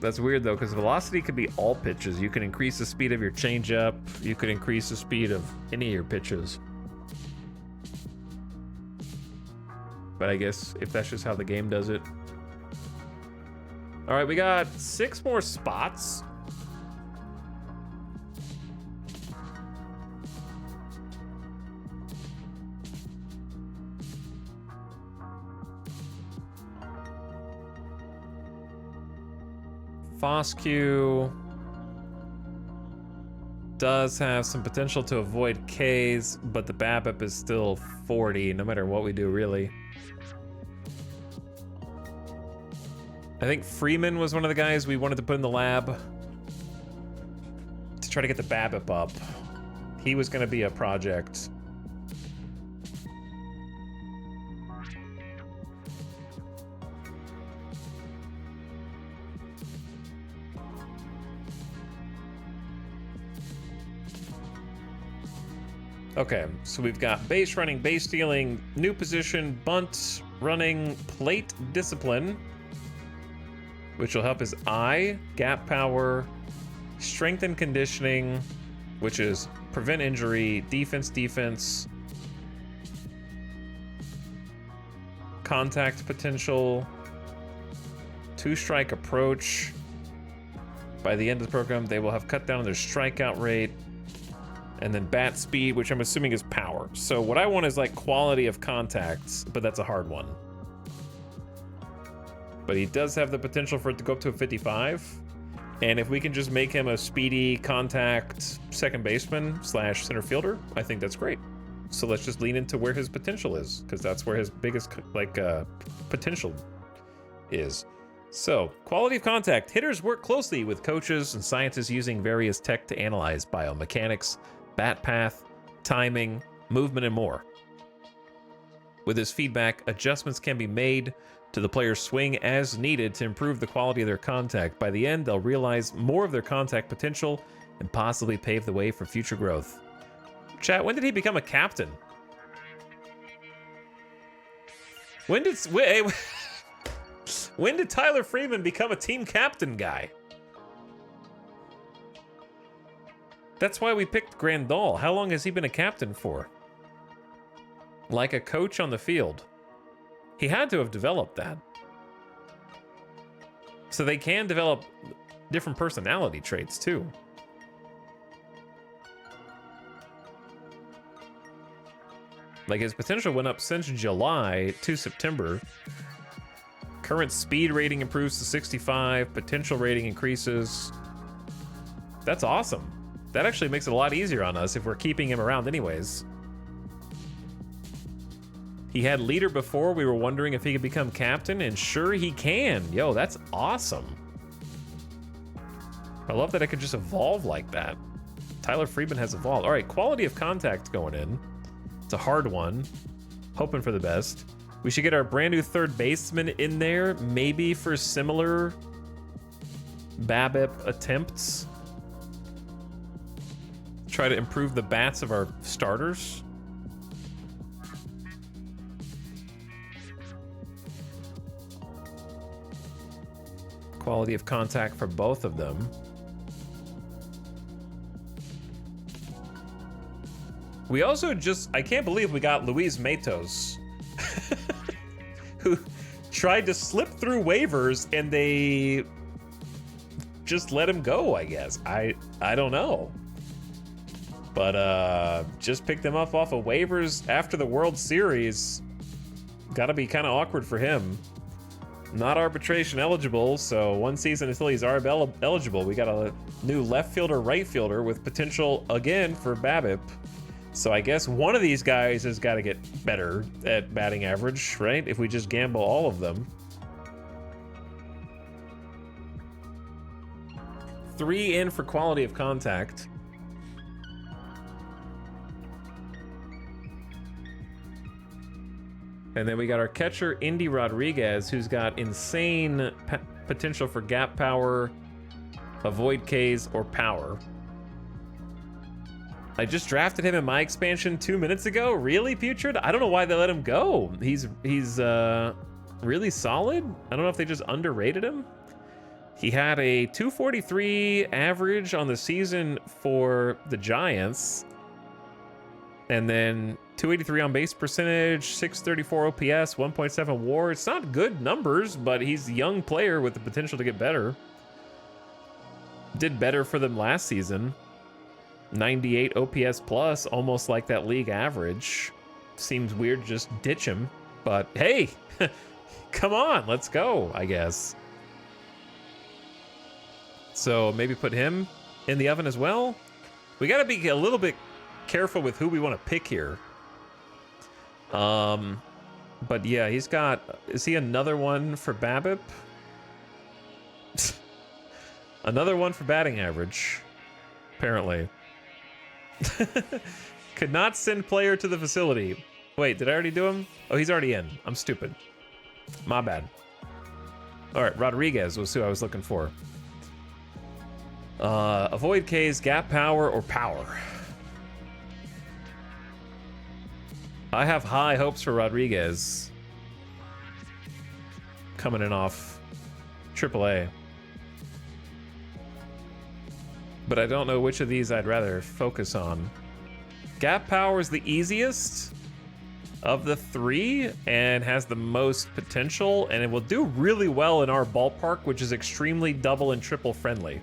That's weird though, because velocity could be all pitches. You can increase the speed of your changeup. You could increase the speed of any of your pitches. But I guess if that's just how the game does it. All right, we got 6 more spots. Foscue does have some potential to avoid Ks, but the BABIP is still 40, no matter what we do, really. I think Freeman was one of the guys we wanted to put in the lab to try to get the BABIP up. He was going to be a project. Okay, so we've got base running, base stealing, new position, bunt, running, plate discipline, which will help his eye, gap power, strength and conditioning, which is prevent injury, defense, contact potential, 2-strike approach. By the end of the program, they will have cut down their strikeout rate. And then bat speed, which I'm assuming is power. So what I want is like quality of contacts, but that's a hard one. But he does have the potential for it to go up to a 55. And if we can just make him a speedy contact second baseman / center fielder, I think that's great. So let's just lean into where his potential is, because that's where his biggest potential is. So, quality of contact. Hitters work closely with coaches and scientists using various tech to analyze biomechanics, bat path, timing, movement, and more. With this feedback, adjustments can be made to the player's swing as needed to improve the quality of their contact. By the end, they'll realize more of their contact potential and possibly pave the way for future growth. Chat, when did he become a captain? When did Tyler Freeman become a team captain guy? That's why we picked Grandal. How long has he been a captain for? Like a coach on the field. He had to have developed that. So they can develop different personality traits too. Like his potential went up since July to September. Current speed rating improves to 65. Potential rating increases. That's awesome. That actually makes it a lot easier on us if we're keeping him around anyways. He had leader before. We were wondering if he could become captain, and sure he can. Yo, that's awesome. I love that I could just evolve like that. Tyler Freeman has evolved. All right, quality of contact going in. It's a hard one. Hoping for the best. We should get our brand new third baseman in there, maybe for similar BABIP attempts. Try to improve the bats of our starters. Quality of contact for both of them. We also I can't believe we got Luis Matos, who tried to slip through waivers and they just let him go, I guess. I don't know. But just picked them up off of waivers after the World Series. gotta be kind of awkward for him. Not arbitration eligible, so 1 season until he's ARB eligible. We got a new left fielder, right fielder with potential again for BABIP. So I guess one of these guys has got to get better at batting average, right? If we just gamble all of them. 3 in for quality of contact. And then we got our catcher, Indy Rodriguez, who's got insane potential for gap power, avoid Ks, or power. I just drafted him in my expansion 2 minutes ago. Really, Putrid? I don't know why they let him go. He's really solid. I don't know if they just underrated him. He had a 243 average on the season for the Giants. And then 283 on base percentage, 634 OPS, 1.7 WAR. It's not good numbers, but he's a young player with the potential to get better. Did better for them last season. 98 OPS plus, almost like that league average. Seems weird to just ditch him, but hey, come on, let's go, I guess. So maybe put him in the oven as well. We got to be a little bit careful with who we want to pick here. But yeah, he's got, is he another one for BABIP? Another one for batting average, apparently. Could not send player to the facility. Wait, did I already do him? Oh, he's already in. I'm stupid. My bad. All right, Rodriguez was who I was looking for. Avoid Ks, gap power, or power. I have high hopes for Rodriguez. Coming in off AAA. But I don't know which of these I'd rather focus on. Gap power is the easiest of the 3 and has the most potential, and it will do really well in our ballpark, which is extremely double and triple friendly.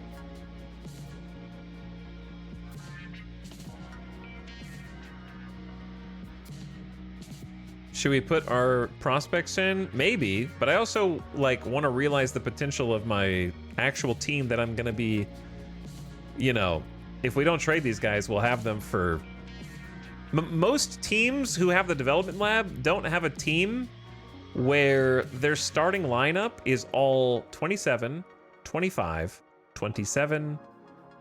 Should we put our prospects in? Maybe, but I also like want to realize the potential of my actual team that I'm gonna be, you know, if we don't trade these guys, we'll have them for... Most teams who have the development lab don't have a team where their starting lineup is all 27, 25, 27,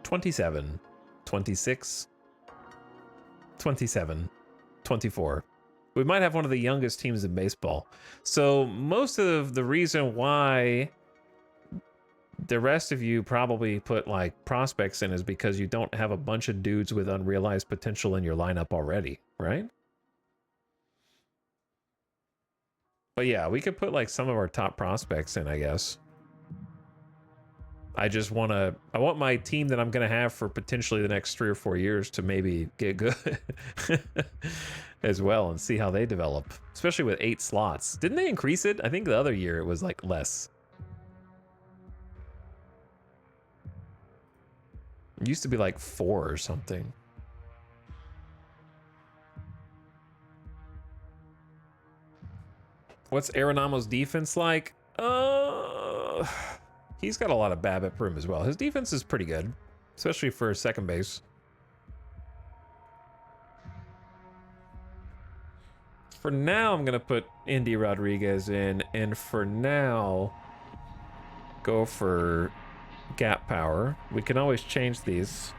27, 26, 27, 24. We might have one of the youngest teams in baseball. So most of the reason why the rest of you probably put like prospects in is because you don't have a bunch of dudes with unrealized potential in your lineup already, right? But yeah, we could put like some of our top prospects in, I guess. I want my team that I'm going to have for potentially the next 3 or 4 years to maybe get good as well and see how they develop, especially with 8 slots. Didn't they increase it? I think the other year it was like less. It used to be like 4 or something. What's Arenamo's defense like? He's got a lot of BABIP room as well. His defense is pretty good, especially for second base. For now, I'm gonna put Indy Rodriguez in, and for now, go for gap power. We can always change these.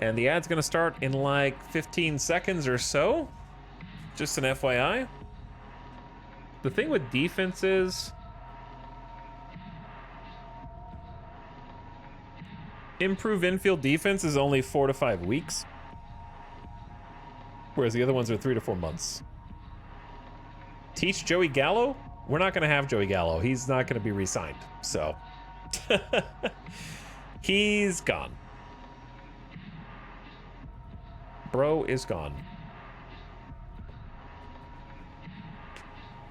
And the ad's gonna start in like 15 seconds or so. Just an FYI. The thing with defense is improve infield defense is only 4 to 5 weeks. Whereas the other ones are 3 to 4 months. Teach Joey Gallo? We're not gonna have Joey Gallo. He's not gonna be re-signed, so. He's gone. Bro is gone.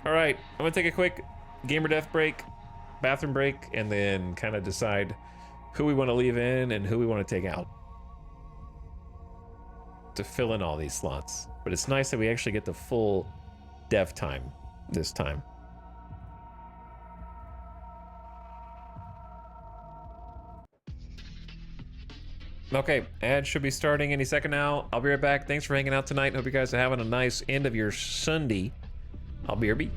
All right, I'm gonna take a quick gamer death break, bathroom break, and then kind of decide who we want to leave in and who we want to take out to fill in all these slots. But it's nice that we actually get the full dev time this time. Okay, ad should be starting any second now. I'll be right back. Thanks for hanging out tonight. Hope you guys are having a nice end of your Sunday. I'll be RB.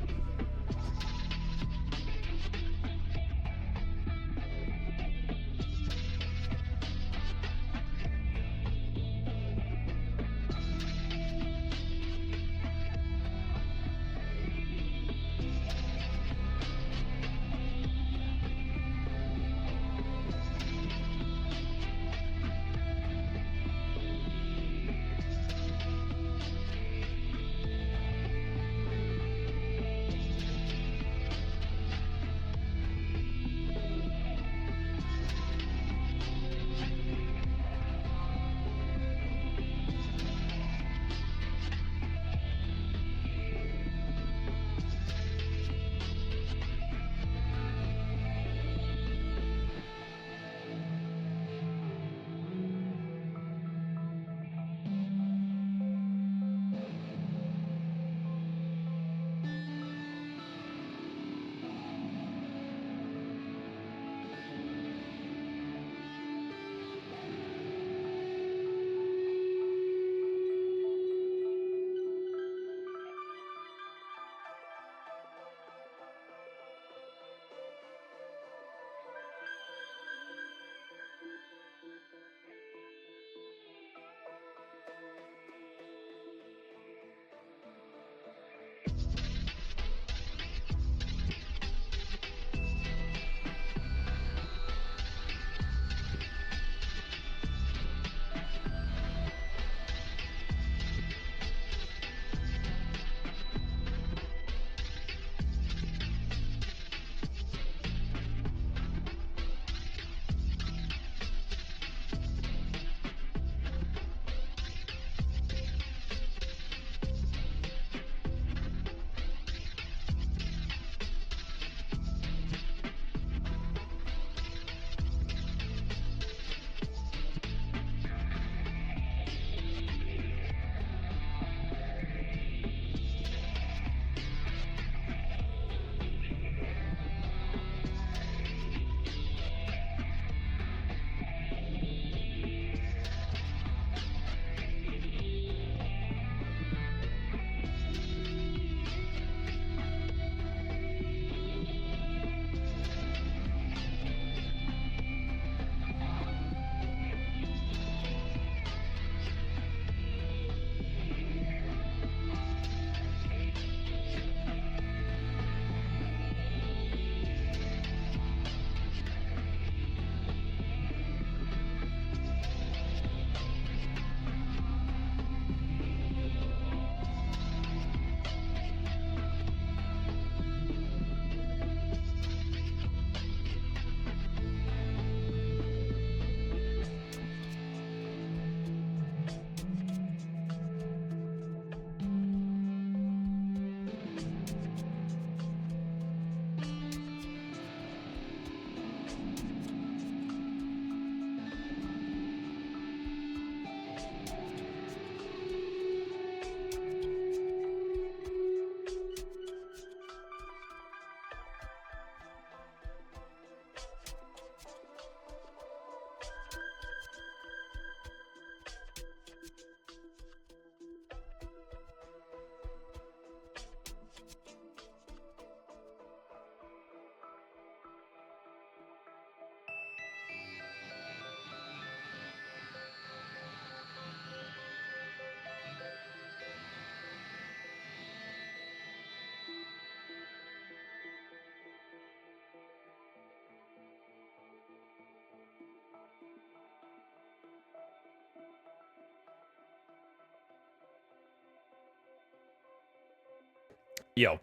Yo,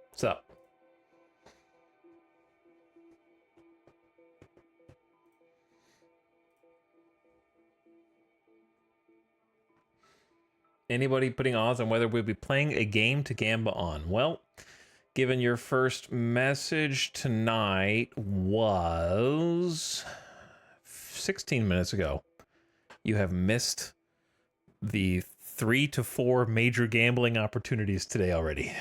what's up? Anybody putting odds on whether we'll be playing a game to Gamba on? Well, given your first message tonight was 16 minutes ago, you have missed the 3 to 4 major gambling opportunities today already.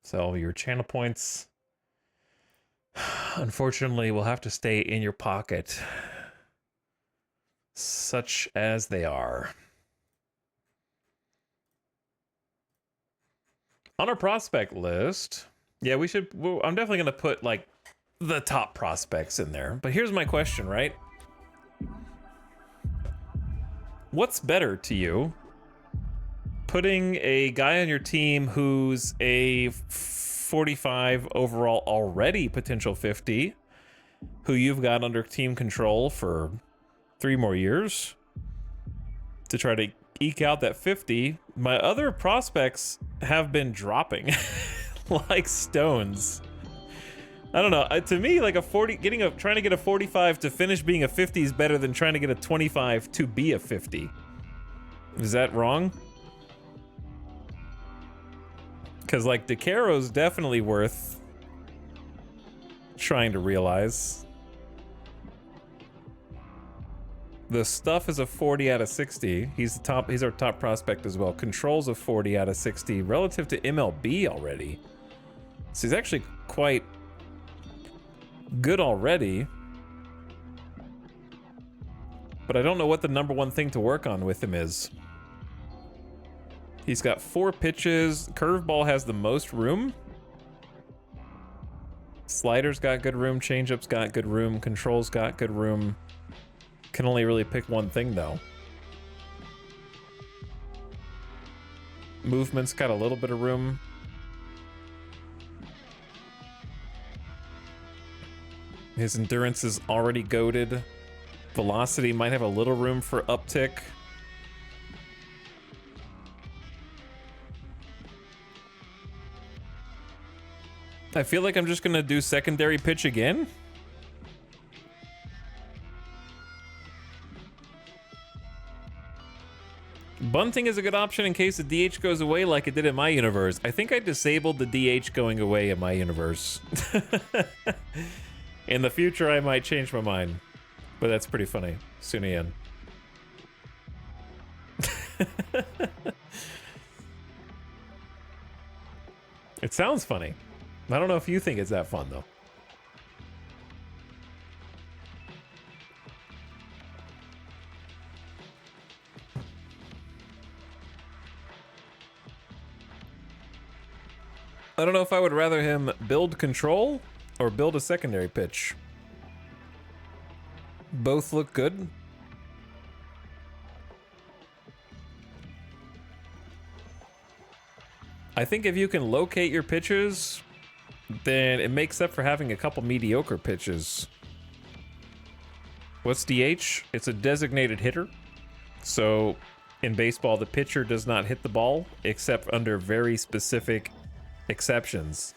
So your channel points, unfortunately, will have to stay in your pocket, such as they are. On our prospect list, yeah, we should. I'm definitely going to put like the top prospects in there. But here's my question, right? What's better to you? Putting a guy on your team who's a 45 overall already, potential 50, who you've got under team control for 3 more years to try to eke out that 50. My other prospects have been dropping like stones. I don't know. To me, like a 40, trying to get a 45 to finish being a 50 is better than trying to get a 25 to be a 50. Is that wrong? Because like DeCaro's definitely worth trying to realize. The stuff is a 40 out of 60. He's our top prospect as well. Control's a 40 out of 60 relative to MLB already. So he's actually quite good already. But I don't know what the number one thing to work on with him is. He's got 4 pitches. Curveball has the most room. Slider's got good room. Changeup's got good room. Control's got good room. Can only really pick one thing though. Movement's got a little bit of room. His endurance is already goated. Velocity might have a little room for uptick. I feel like I'm just gonna do secondary pitch again. Bunting is a good option in case the DH goes away like it did in my universe. I think I disabled the DH going away in my universe. In the future, I might change my mind. But that's pretty funny. Sunian. It sounds funny. I don't know if you think it's that fun, though. I don't know if I would rather him build control or build a secondary pitch. Both look good. I think if you can locate your pitches, then it makes up for having a couple mediocre pitches. What's DH? It's a designated hitter. So in baseball, the pitcher does not hit the ball except under very specific exceptions,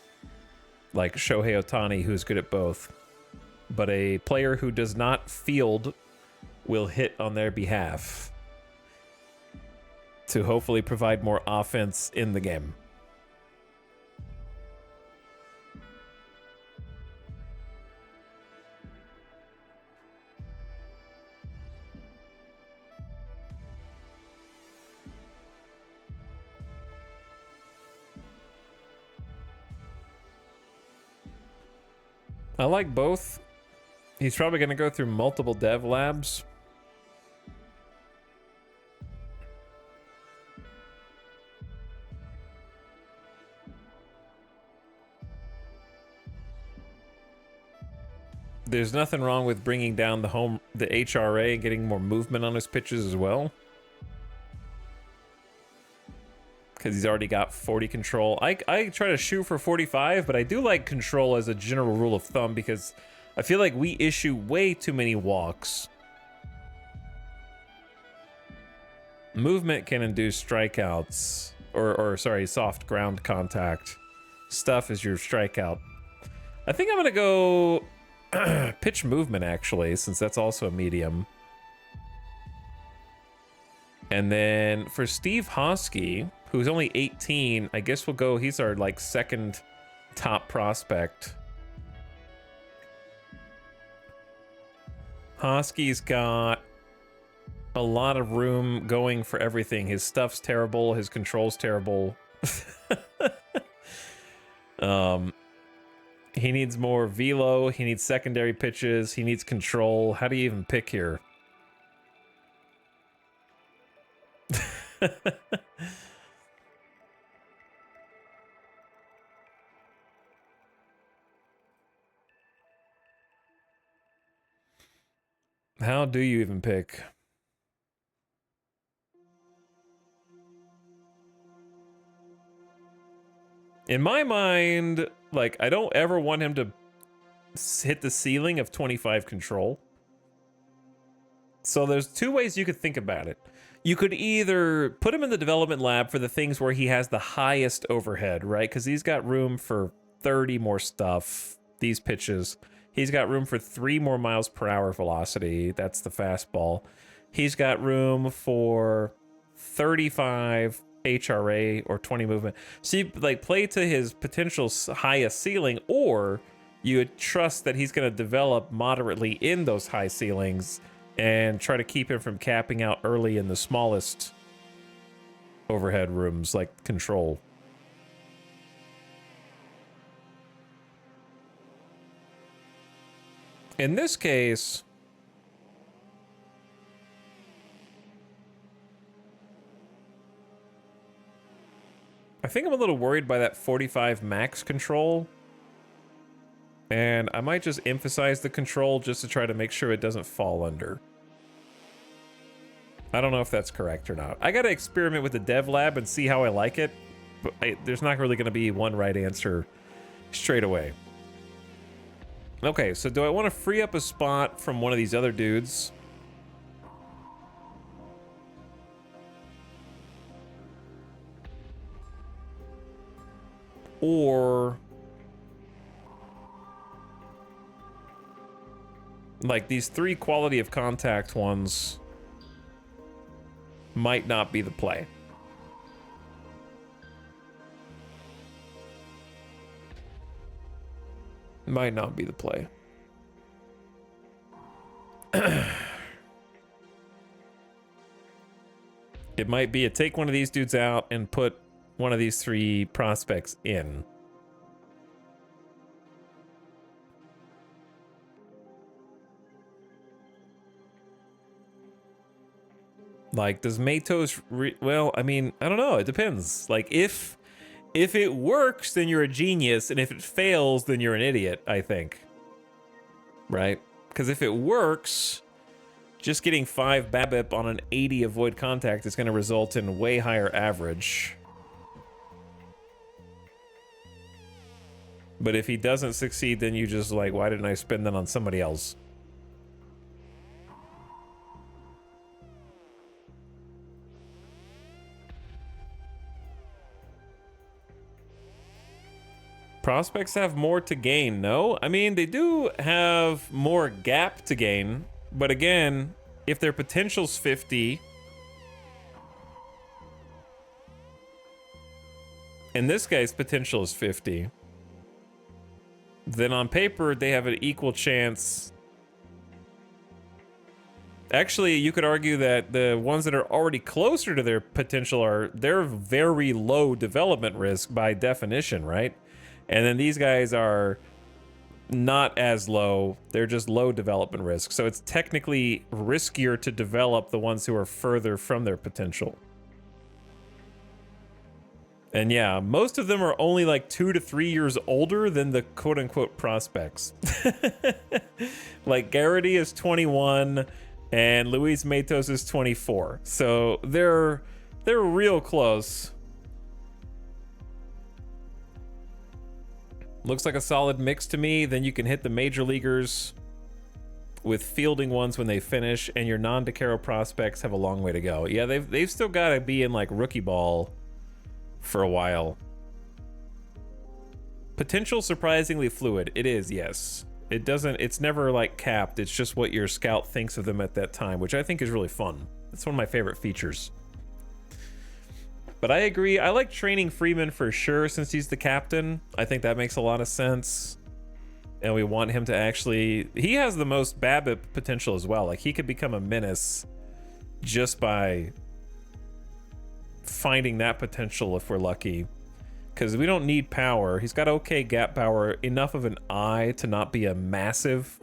like Shohei Ohtani, who's good at both. But a player who does not field will hit on their behalf to hopefully provide more offense in the game. I like both. He's probably going to go through multiple dev labs. There's nothing wrong with bringing down the HRA and getting more movement on his pitches as well. Because he's already got 40 control. I try to shoot for 45, but I do like control as a general rule of thumb because I feel like we issue way too many walks. Movement can induce strikeouts, or sorry, soft ground contact. Stuff is your strikeout. I think I'm gonna go pitch movement actually, since that's also a medium. And then for Steve Hosky, who's only 18, I guess we'll go, he's our like second top prospect. Hosky's got a lot of room going for everything. His stuff's terrible. His control's terrible. He needs more velo. He needs secondary pitches. He needs control. How do you even pick here? How do you even pick? In my mind, like, I don't ever want him to hit the ceiling of 25 control. So there's two ways you could think about it. You could either put him in the development lab for the things where he has the highest overhead, right? Because he's got room for 30 more stuff, these pitches. He's got room for 3 more miles per hour velocity. That's the fastball. He's got room for 35 HRA or 20 movement. So you like play to his potential highest ceiling, or you would trust that he's going to develop moderately in those high ceilings and try to keep him from capping out early in the smallest overhead rooms like control. In this case, I think I'm a little worried by that 45 max control. And I might just emphasize the control just to try to make sure it doesn't fall under. I don't know if that's correct or not. I got to experiment with the dev lab and see how I like it. But there's not really going to be one right answer straight away. Okay, so do I want to free up a spot from one of these other dudes? Or like these 3 quality of contact ones might not be the play. Might not be the play. It might be a take one of these dudes out and put one of these 3 prospects in. Like, does Matos well, I mean, I don't know. It depends. Like, if it works, then you're a genius, and if it fails, then you're an idiot, I think. Right? Because if it works, just getting 5 BABIP on an 80 avoid contact is going to result in way higher average. But if he doesn't succeed, then you just like, why didn't I spend that on somebody else? Prospects have more to gain, no? I mean, they do have more gap to gain, but again, if their potential's 50, and this guy's potential is 50, then on paper, they have an equal chance. Actually, you could argue that the ones that are already closer to their potential they're very low development risk by definition, right? And then these guys are not as low. They're just low development risk. So it's technically riskier to develop the ones who are further from their potential. And yeah, most of them are only like 2 to 3 years older than the quote-unquote prospects. Like Garrity is 21 and Luis Matos is 24. So they're real close. Looks like a solid mix to me. Then you can hit the major leaguers with fielding ones when they finish, and your non-Decaro prospects have a long way to go. Yeah, they've still got to be in like rookie ball for a while. Potential surprisingly fluid. It is, yes. It's never like capped. It's just what your scout thinks of them at that time, which I think is really fun. It's one of my favorite features. But I agree. I like training Freeman for sure since he's the captain. I think that makes a lot of sense. and we want him to actually... He has the most BABIP potential as well. Like, he could become a menace just by finding that potential if we're lucky. Because we don't need power. He's got okay gap power, enough of an eye to not be a massive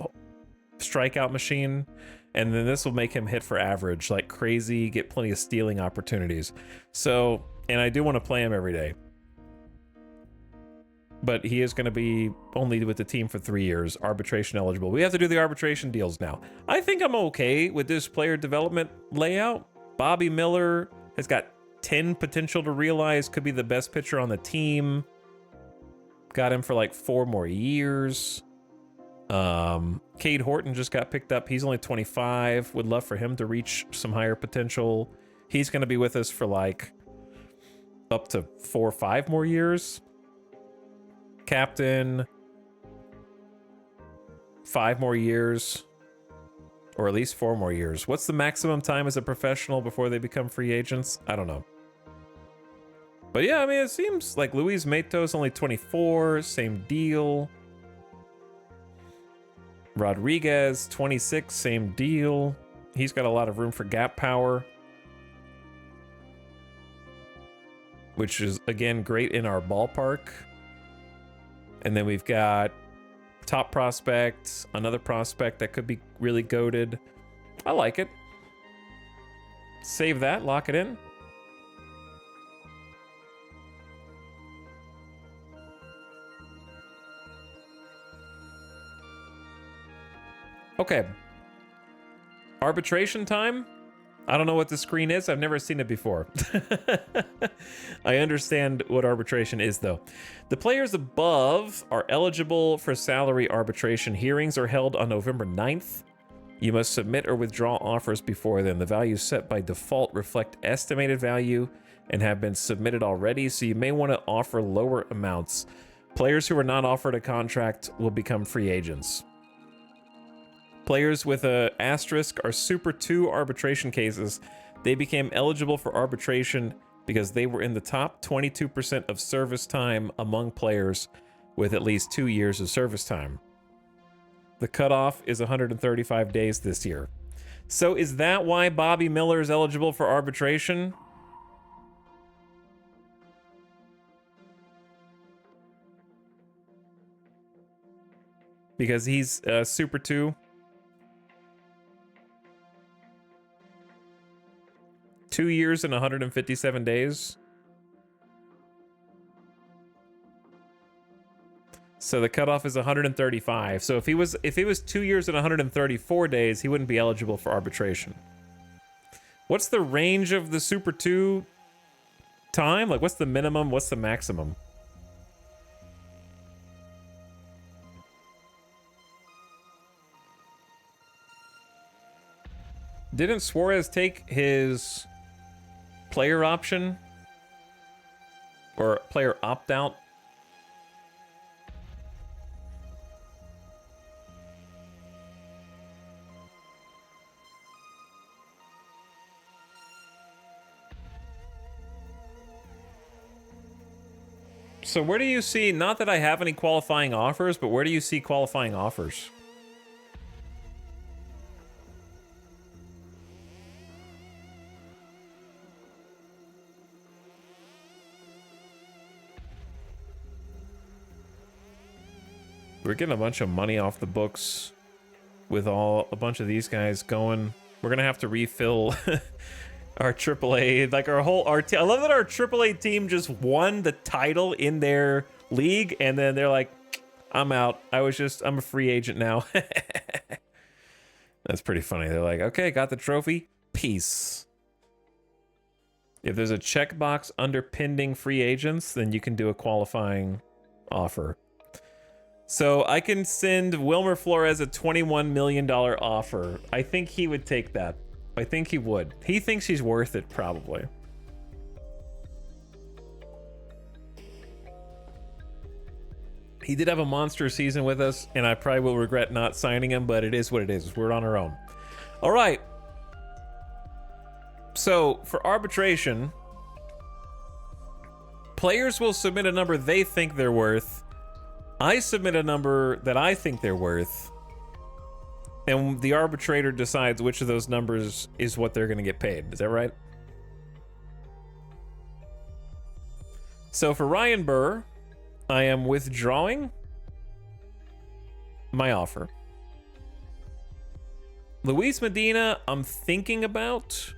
strikeout machine. And then this will make him hit for average like crazy, get plenty of stealing opportunities. So, and I do want to play him every day. But he is going to be only with the team for 3 years, arbitration eligible. We have to do the arbitration deals now. I think I'm okay with this player development layout. Bobby Miller has got 10 potential to realize, could be the best pitcher on the team. Got him for like 4 more years. Cade Horton just got picked up. He's only 25. Would love for him to reach some higher potential. He's going to be with us for like up to 4 or 5 more years. Captain, 5 more years, or at least 4 more years. What's the maximum time as a professional before they become free agents? I don't know. But yeah, I mean, it seems like Luis Mato's only 24, same deal. Rodriguez, 26, same deal. He's got a lot of room for gap power, which is, again, great in our ballpark. And then we've got top prospect, another prospect that could be really goated. I like it. Save that, lock it in. Okay. Arbitration time? I don't know what the screen is. I've never seen it before. I understand what arbitration is, though. The players above are eligible for salary arbitration. Hearings are held on November 9th. You must submit or withdraw offers before then. The values set by default reflect estimated value and have been submitted already, so you may want to offer lower amounts. Players who are not offered a contract will become free agents. Players with a asterisk are Super 2 arbitration cases. They became eligible for arbitration because they were in the top 22% of service time among players with at least 2 years of service time. The cutoff is 135 days this year. So is that why Bobby Miller is eligible for arbitration? Because he's Super 2? 2 years and 157 days. So the cutoff is 135. So if he was 2 years and 134 days, he wouldn't be eligible for arbitration. What's the range of the Super 2 time? Like, what's the minimum? What's the maximum? Didn't Suarez take his player option or player opt-out? So where do you see, not that I have any qualifying offers, but where do you see qualifying offers? We're getting a bunch of money off the books with a bunch of these guys going. We're gonna have to refill our AAA, like I love that our AAA team just won the title in their league, and then they're like, I'm out. I'm a free agent now. That's pretty funny. They're like, okay, got the trophy. Peace. If there's a checkbox under pending free agents, then you can do a qualifying offer. So I can send Wilmer Flores a $21 million offer. I think he would take that. I think he would. He thinks he's worth it, probably. He did have a monster season with us, and I probably will regret not signing him, but it is what it is. We're on our own. All right. So for arbitration, players will submit a number they think they're worth. I submit a number that I think they're worth, and the arbitrator decides which of those numbers is what they're going to get paid. Is that right? So for Ryan Burr, I am withdrawing my offer. Luis Medina, I'm thinking about,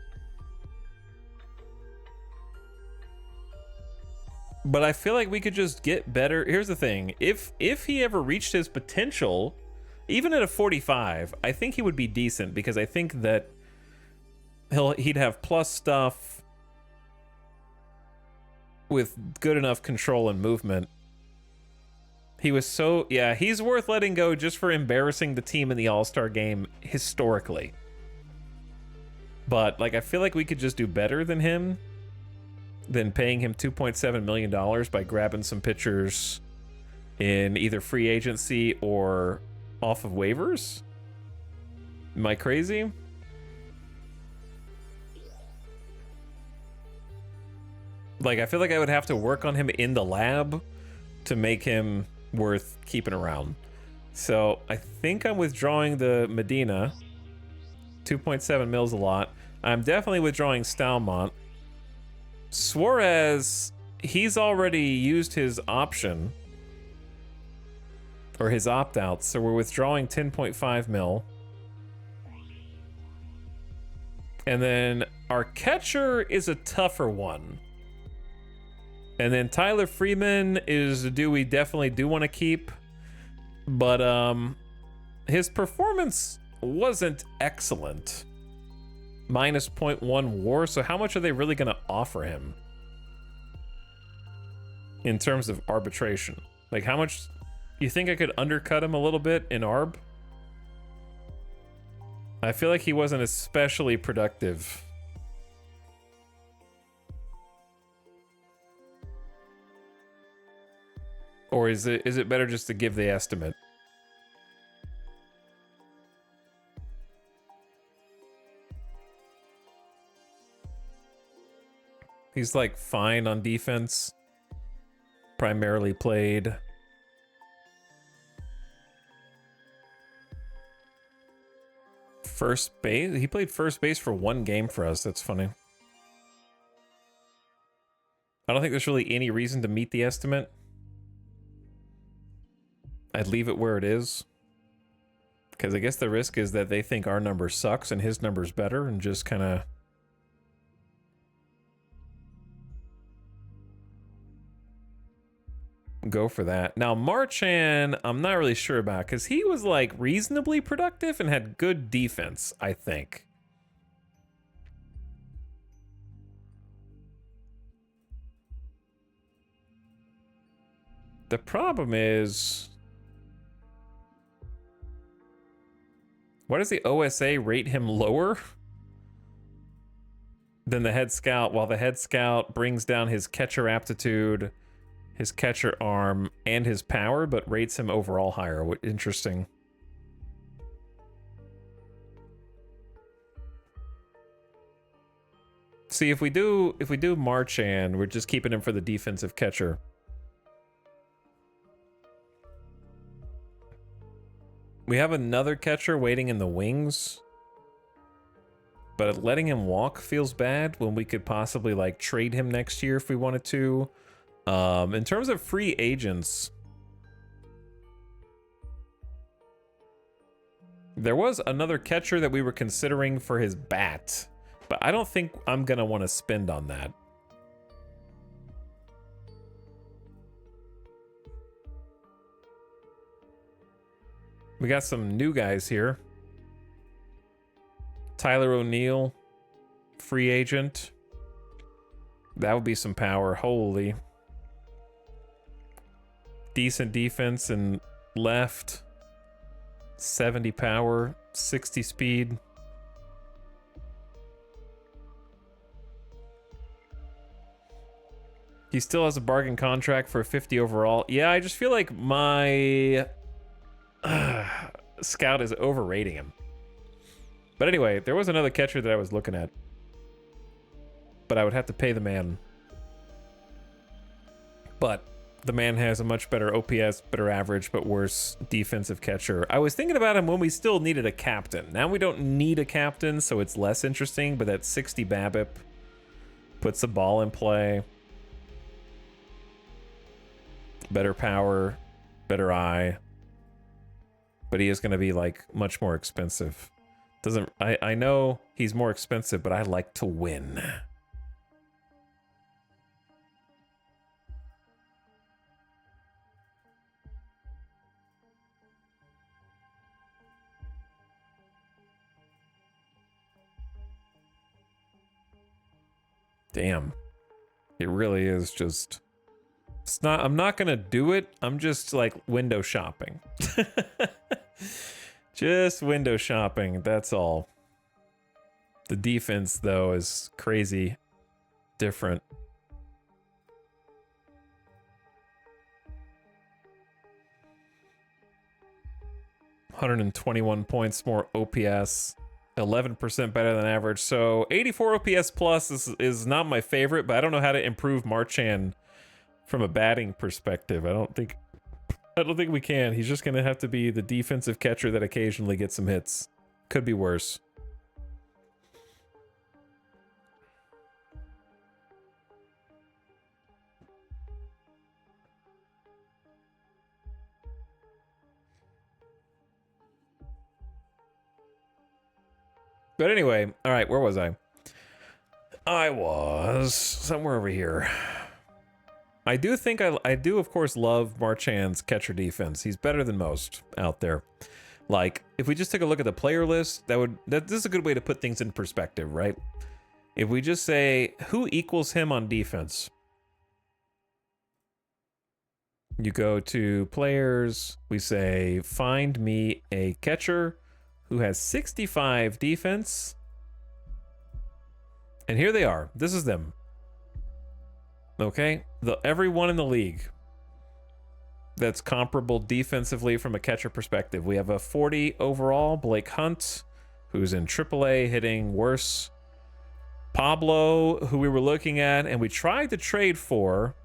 but I feel like we could just get better. Here's the thing. If he ever reached his potential, even at a 45, I think he would be decent, because I think that he'd have plus stuff with good enough control and movement. He was so, yeah, he's worth letting go just for embarrassing the team in the All-Star game historically. But, like, I feel like we could just do better than him, than paying him $2.7 million by grabbing some pitchers in either free agency or off of waivers. Am I crazy? Like, I feel like I would have to work on him in the lab to make him worth keeping around. So I think I'm withdrawing the Medina. 2.7 mils a lot. I'm definitely withdrawing Stalmont. Suarez, he's already used his option, or his opt-out, so we're withdrawing 10.5 mil. And then our catcher is a tougher one. And then Tyler Freeman is a dude we definitely do want to keep, but his performance wasn't excellent. Minus 0.1 WAR, so how much are they really going to offer him in terms of arbitration? Like, how much you think I could undercut him a little bit in arb? I feel like he wasn't especially productive. Or is it better just to give the estimate? He's like fine on defense. Primarily played first base. He played first base for one game for us. That's funny. I don't think there's really any reason to meet the estimate. I'd leave it where it is, because I guess the risk is that they think our number sucks and his number's better, and just kind of go for that. Now Marchand, I'm not really sure about, because he was like reasonably productive and had good defense, I think. The problem is, why does the OSA rate him lower than the head scout, while the head scout brings down his catcher aptitude, his catcher arm, and his power, but rates him overall higher? Interesting. See, if we do Marchand, we're just keeping him for the defensive catcher. We have another catcher waiting in the wings, but letting him walk feels bad when we could possibly like trade him next year if we wanted to. In terms of free agents, there was another catcher that we were considering for his bat, but I don't think I'm gonna want to spend on that. We got some new guys here. Tyler O'Neill, free agent. That would be some power. Holy. Decent defense and left. 70 power, 60 speed. He still has a bargain contract for 50 overall. Yeah, I just feel like my scout is overrating him. But anyway, there was another catcher that I was looking at, but I would have to pay the man. But the man has a much better OPS, better average, but worse defensive catcher. I was thinking about him when we still needed a captain. Now we don't need a captain, so it's less interesting, but that 60 BABIP puts the ball in play. Better power, better eye. But he is going to be like much more expensive. I know he's more expensive, but I like to win. Damn. It really is just... It's not... I'm not gonna do it. I'm just, like, window shopping. Just window shopping, that's all. The defense, though, is crazy different. $121 points more OPS. 11% better than average. So 84 OPS plus is not my favorite, but I don't know how to improve Marchand from a batting perspective. I don't think we can. He's just gonna have to be the defensive catcher that occasionally gets some hits. Could be worse. But anyway, all right, where was I? I was somewhere over here. I do think I do, of course, love Marchand's catcher defense. He's better than most out there. Like, if we just take a look at the player list, this is a good way to put things in perspective, right? If we just say, who equals him on defense? You go to players, we say, find me a catcher who has 65 defense. And here they are. This is them. Okay? Everyone in the league that's comparable defensively from a catcher perspective. We have a 40 overall, Blake Hunt, who's in AAA, hitting worse. Pablo, who we were looking at, and we tried to trade for.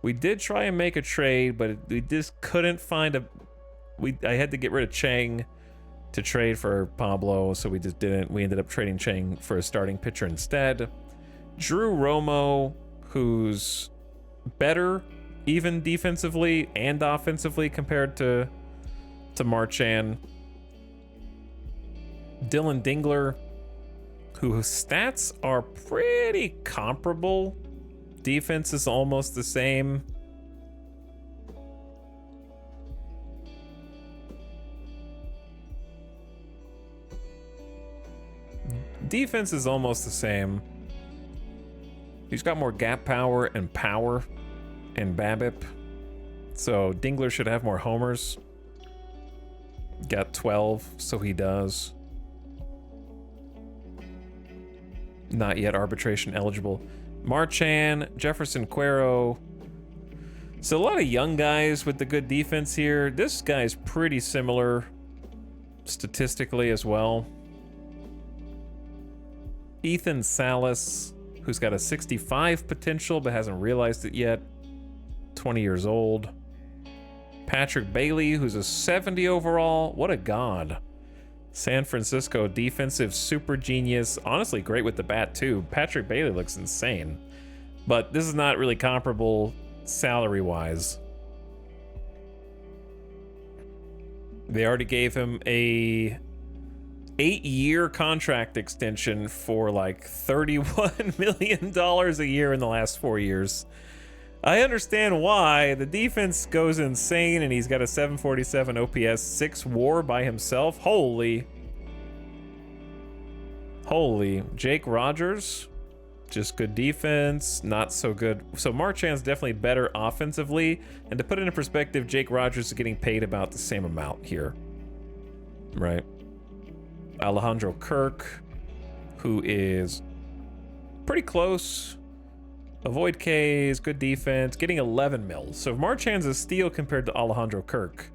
We did try and make a trade, but we just couldn't find I had to get rid of Chang to trade for Pablo, so we just didn't. We ended up trading Chang for a starting pitcher instead. Drew Romo, who's better even defensively and offensively compared to Marchand. Dylan Dingler, whose stats are pretty comparable. Defense is almost the same. Defense is almost the same. He's got more gap power and BABIP. So Dingler should have more homers. Got 12, so he does. Not yet arbitration eligible. Marchand, Jefferson Cuero. So a lot of young guys with the good defense here. This guy's pretty similar statistically as well. Ethan Salas, who's got a 65 potential but hasn't realized it yet. 20 years old. Patrick Bailey, who's a 70 overall. What a god. San Francisco defensive super genius. Honestly, great with the bat too. Patrick Bailey looks insane. But this is not really comparable salary-wise. They already gave him a 8-year contract extension for like $31 million a year in the last 4 years. I understand why. The defense goes insane and he's got a 747 OPS, 6 WAR by himself. Holy. Jake Rogers, just good defense, not so good. So Marchand's definitely better offensively. And to put it in perspective, Jake Rogers is getting paid about the same amount here. Right? Alejandro Kirk, who is pretty close. Avoid Ks, good defense, getting 11 mil. So Marchand's a steal compared to Alejandro Kirk.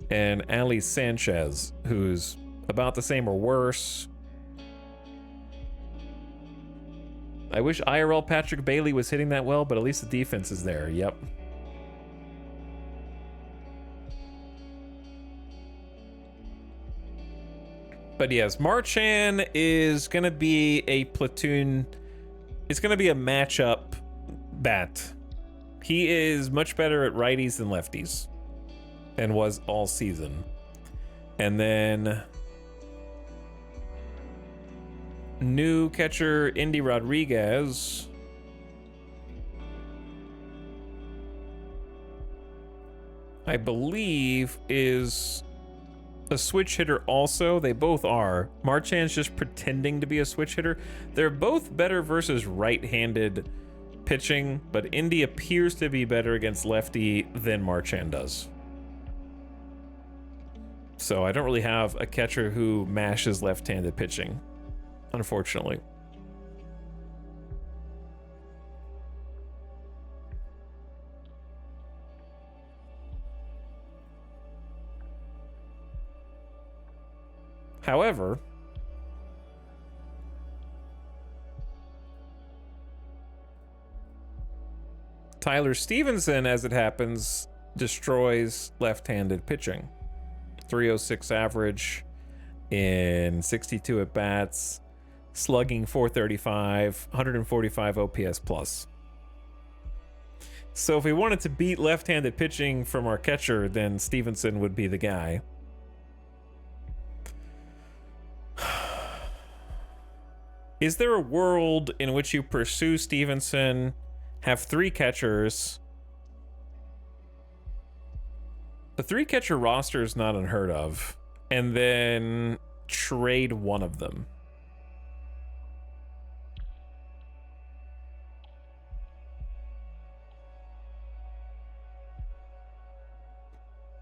And Ali Sanchez, who's about the same or worse. I wish IRL Patrick Bailey was hitting that well, but at least the defense is there. Yep. But yes, Marchand is going to be a platoon. It's going to be a matchup bat. He is much better at righties than lefties, and was all season. And then new catcher Indy Rodriguez. I believe is a switch hitter also. They both are. Marchand's just pretending to be a switch hitter. They're both better versus right-handed pitching, but Indy appears to be better against lefty than Marchand does. So I don't really have a catcher who mashes left-handed pitching, unfortunately. However, Tyler Stevenson, as it happens, destroys left-handed pitching. 306 average in 62 at-bats, slugging 435, 145 OPS plus. So if we wanted to beat left-handed pitching from our catcher, then Stevenson would be the guy. Is there a world in which you pursue Stevenson, have 3 catchers? The 3-catcher roster is not unheard of, and then trade one of them?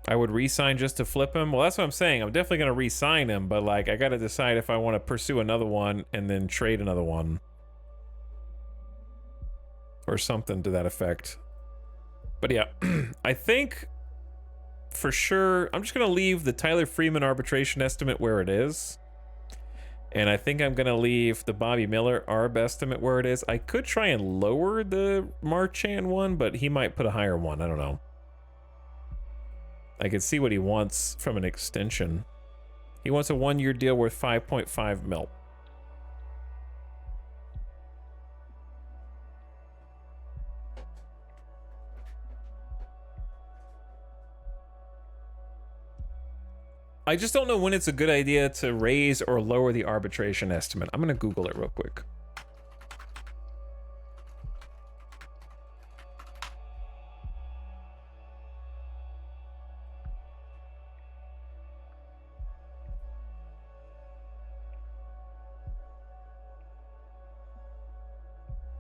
I would re-sign just to flip him. Well, that's what I'm saying. I'm definitely going to re-sign him, but like I got to decide if I want to pursue another one and then trade another one. Or something to that effect. But yeah, I think for sure, I'm just going to leave the Tyler Freeman arbitration estimate where it is. And I think I'm going to leave the Bobby Miller arb estimate where it is. I could try and lower the Marchand one, but he might put a higher one. I don't know. I could see what he wants from an extension. He wants a 1-year deal worth 5.5 mil. I just don't know when it's a good idea to raise or lower the arbitration estimate. I'm going to Google it real quick.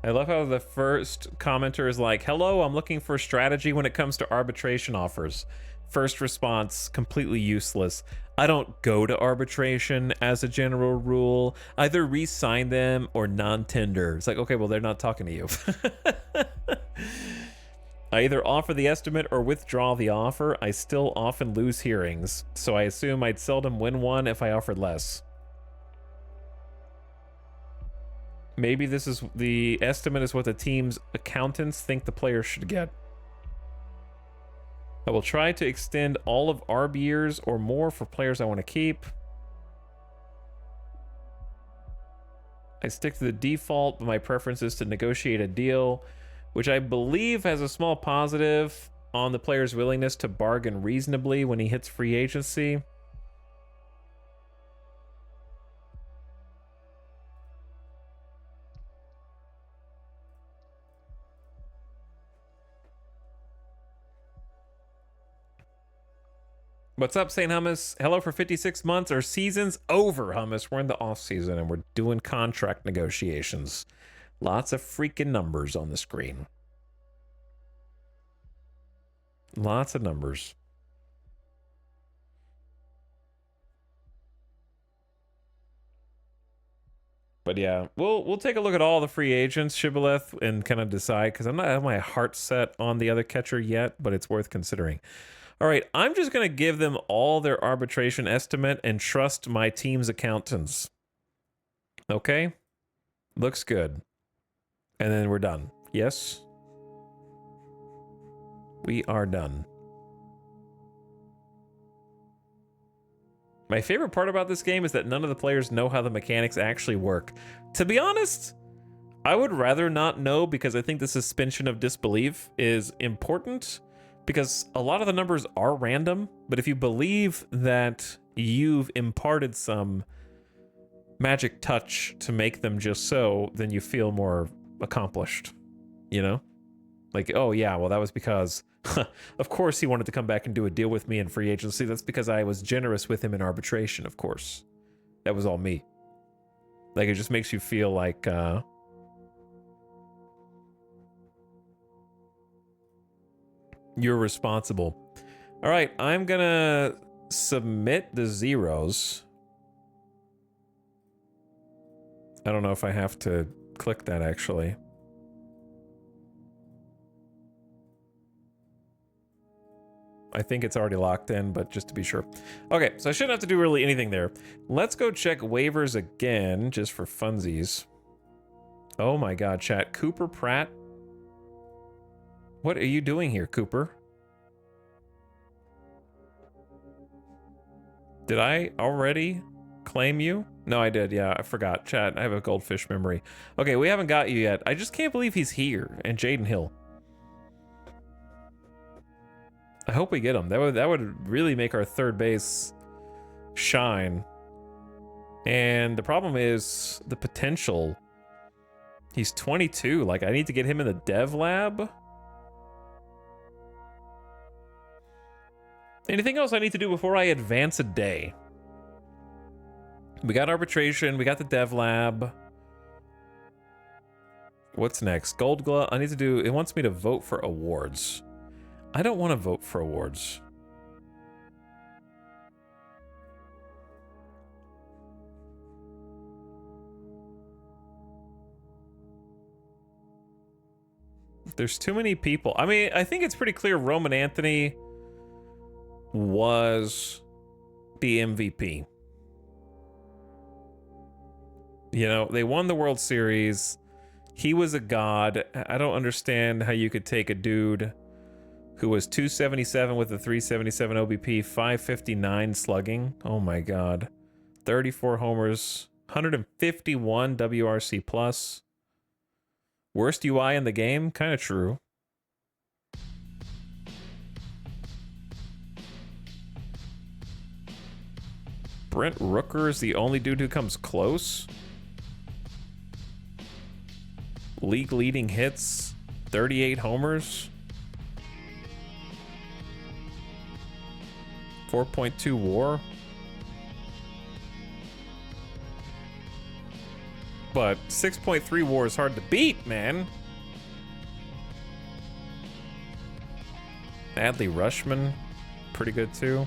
I love how the first commenter is like, hello, I'm looking for strategy when it comes to arbitration offers. First response, completely useless. I don't go to arbitration as a general rule. Either re-sign them or non-tender. It's like, okay, well, they're not talking to you. I either offer the estimate or withdraw the offer. I still often lose hearings, so I assume I'd seldom win one if I offered less. Maybe this is the estimate is what the team's accountants think the player should get. I will try to extend all of ARB years or more for players I want to keep. I stick to the default, but my preference is to negotiate a deal, which I believe has a small positive on the player's willingness to bargain reasonably when he hits free agency. What's up, St. Hummus? Hello for 56 months. Our season's over, Hummus. We're in the off season and we're doing contract negotiations. Lots of freaking numbers on the screen. Lots of numbers. But yeah, we'll take a look at all the free agents, Shibboleth, and kind of decide, because I'm not have my heart set on the other catcher yet, but it's worth considering. All right, I'm just going to give them all their arbitration estimate and trust my team's accountants. Okay? Looks good. And then we're done. Yes? We are done. My favorite part about this game is that none of the players know how the mechanics actually work. To be honest, I would rather not know because I think the suspension of disbelief is important because a lot of the numbers are random, but if you believe that you've imparted some magic touch to make them just so, then you feel more accomplished, you know? Like, oh yeah, well that was because, of course he wanted to come back and do a deal with me in free agency. That's because I was generous with him in arbitration, of course. That was all me. Like, it just makes you feel like, you're responsible. All right, I'm gonna submit the zeros. I don't know if I have to click that actually. I think it's already locked in, but just to be sure. Okay, so I shouldn't have to do really anything there. Let's go check waivers again, just for funsies. Oh my god, chat. Cooper Pratt? What are you doing here, Cooper? Did I already claim you? No, I did. Yeah, I forgot. Chat, I have a goldfish memory. Okay, we haven't got you yet. I just can't believe he's here. And Jaden Hill. I hope we get him. That would really make our third base shine. And the problem is the potential. He's 22. Like, I need to get him in the dev lab. Anything else I need to do before I advance a day? We got arbitration. We got the dev lab. What's next? Gold Glove. I need to do... It wants me to vote for awards. I don't want to vote for awards. There's too many people. I mean, I think it's pretty clear Roman Anthony was the MVP. You know, they won the World Series. He was a god. I don't understand how you could take a dude who was 277 with a 377 OBP, 559 slugging. Oh my god. 34 homers, 151 WRC plus. Worst UI in the game? Kind of true. Brent Rooker is the only dude who comes close. League leading hits, 38 homers. 4.2 WAR. But 6.3 WAR is hard to beat, man. Adley Rushman, pretty good too.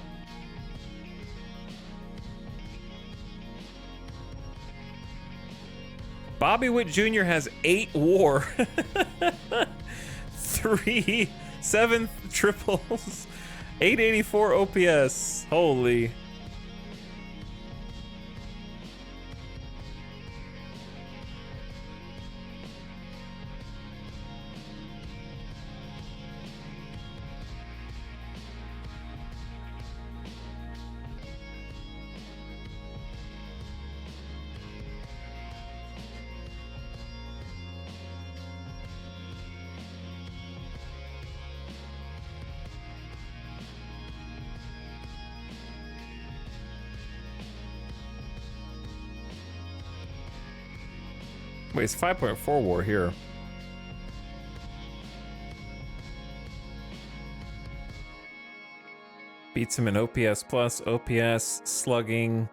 Bobby Witt Jr. has 8 WAR. 7 triples. 884 OPS. Holy. Wait, it's 5.4 WAR here. Beats him in OPS plus, OPS, slugging.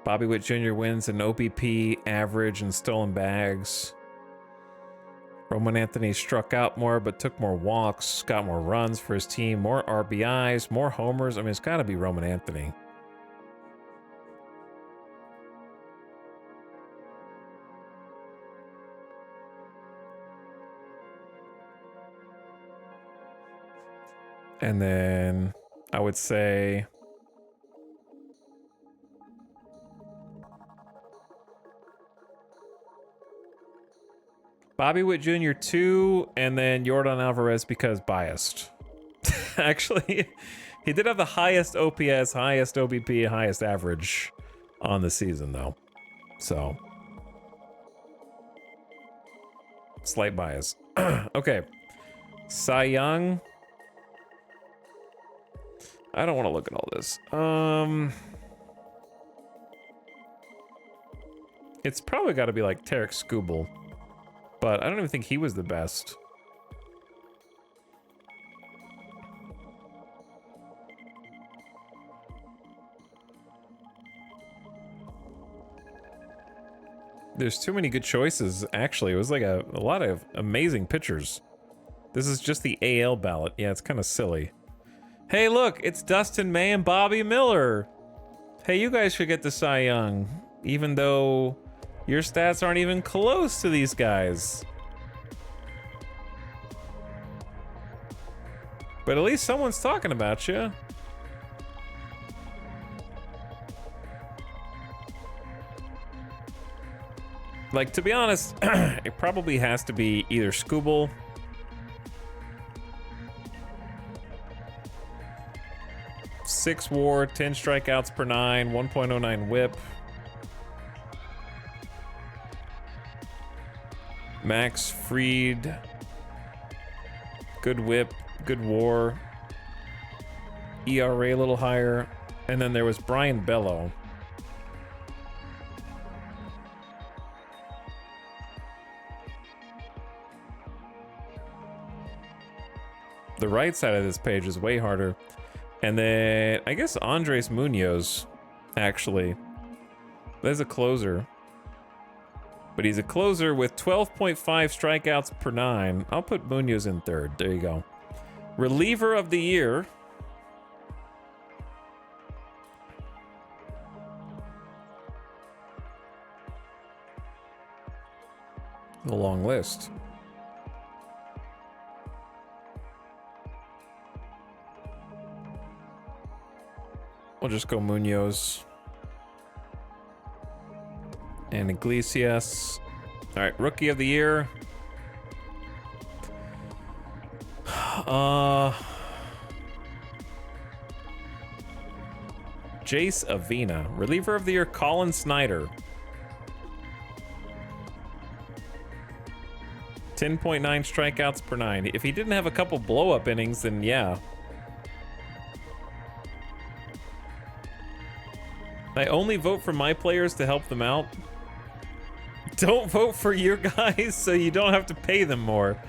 Bobby Witt Jr. wins in OBP, average, and stolen bags. Roman Anthony struck out more, but took more walks, got more runs for his team, more RBIs, more homers. I mean, it's got to be Roman Anthony. And then I would say Bobby Witt Jr. 2, and then Yordan Alvarez because biased. Actually, he did have the highest OPS, highest OBP, highest average on the season, though. So, slight bias. Okay. Cy Young. I don't want to look at all this. It's probably got to be like Tarek Skubal, but I don't even think he was the best. There's too many good choices, actually. It was like a lot of amazing pitchers. This is just the AL ballot. Yeah, it's kind of silly. Hey, look, it's Dustin May and Bobby Miller. Hey, you guys should get the Cy Young, even though your stats aren't even close to these guys. But at least someone's talking about you. Like, to be honest, it probably has to be either Skubal, 6 WAR, 10 strikeouts per 9, 1.09 WHIP. Max Fried, good WHIP, good WAR, ERA a little higher, and then there was Brian Bello. The right side of this page is way harder. And then, I guess Andres Munoz, actually. There's a closer. But he's a closer with 12.5 strikeouts per 9. I'll put Munoz in third. There you go. Reliever of the year. A long list. We'll just go Munoz. And Iglesias. All right, rookie of the year. Jace Avina. Reliever of the year, Colin Snyder. 10.9 strikeouts per 9. If he didn't have a couple blow-up innings, then yeah. I only vote for my players to help them out. Don't vote for your guys so you don't have to pay them more.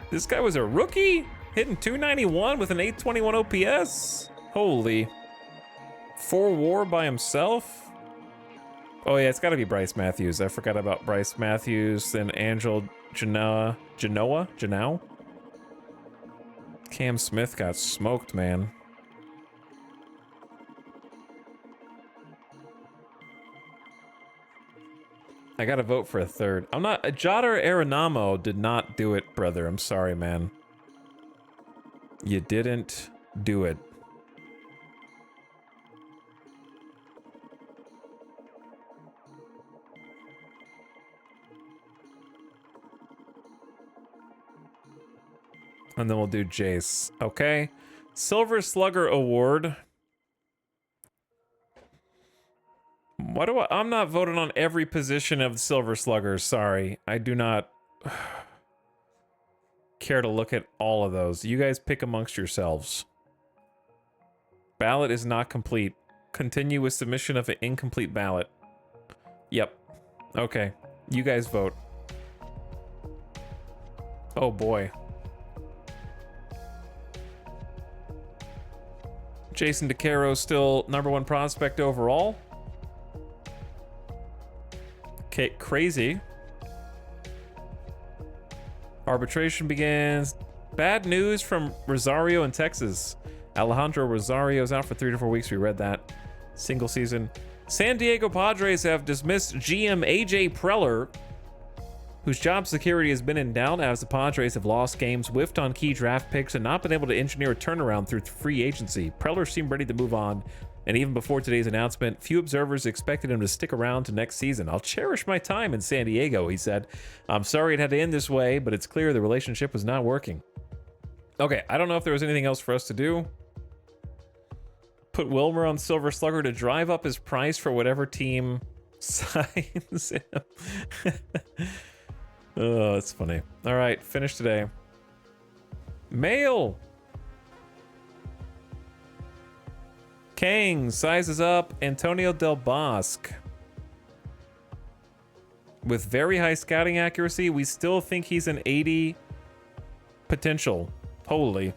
This guy was a rookie? Hitting 291 with an 821 OPS? Holy. 4 WAR by himself? Oh yeah, it's gotta be Bryce Matthews. I forgot about Bryce Matthews, then Angel Genoa? Cam Smith got smoked, man. I gotta vote for a third. I'm not... Jodar Arenamo did not do it, brother. I'm sorry, man. You didn't do it. And then we'll do Jace. Okay. Silver Slugger Award. Why do I'm not voting on every position of the Silver Sluggers. Sorry. I do not care to look at all of those. You guys pick amongst yourselves. Ballot is not complete. Continue with submission of an incomplete ballot. Yep. Okay. You guys vote. Oh boy. Jason DeCaro still #1 prospect overall. Okay, crazy. Arbitration begins. Bad news from Rosario in Texas. Alejandro Rosario's out for 3 to 4 weeks. We read that. Single season. San Diego Padres have dismissed GM AJ Preller, whose job security has been in doubt as the Padres have lost games, whiffed on key draft picks, and not been able to engineer a turnaround through free agency. Preller seemed ready to move on And even before today's announcement, few observers expected him to stick around to next season. I'll cherish my time in San Diego, he said. I'm sorry it had to end this way, but it's clear the relationship was not working. Okay, I don't know if there was anything else for us to do. Put Wilmer on Silver Slugger to drive up his price for whatever team signs him. Oh, that's funny. All right, finish today. Mail. Kang sizes up Antonio Del Bosque. With very high scouting accuracy, we still think he's an 80 potential. Holy.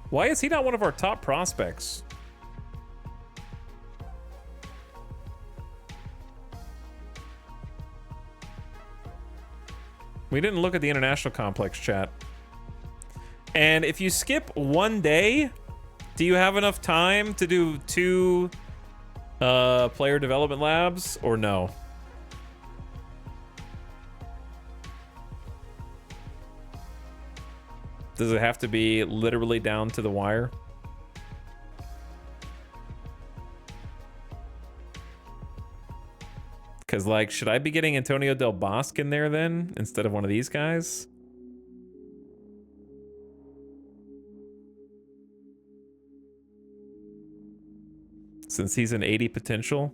Why is he not one of our top prospects? We didn't look at the international complex, chat. And if you skip one day, do you have enough time to do 2 player development labs or no? Does it have to be literally down to the wire? Because, like, should I be getting Antonio Del Bosque in there then instead of one of these guys? Since he's an 80 potential.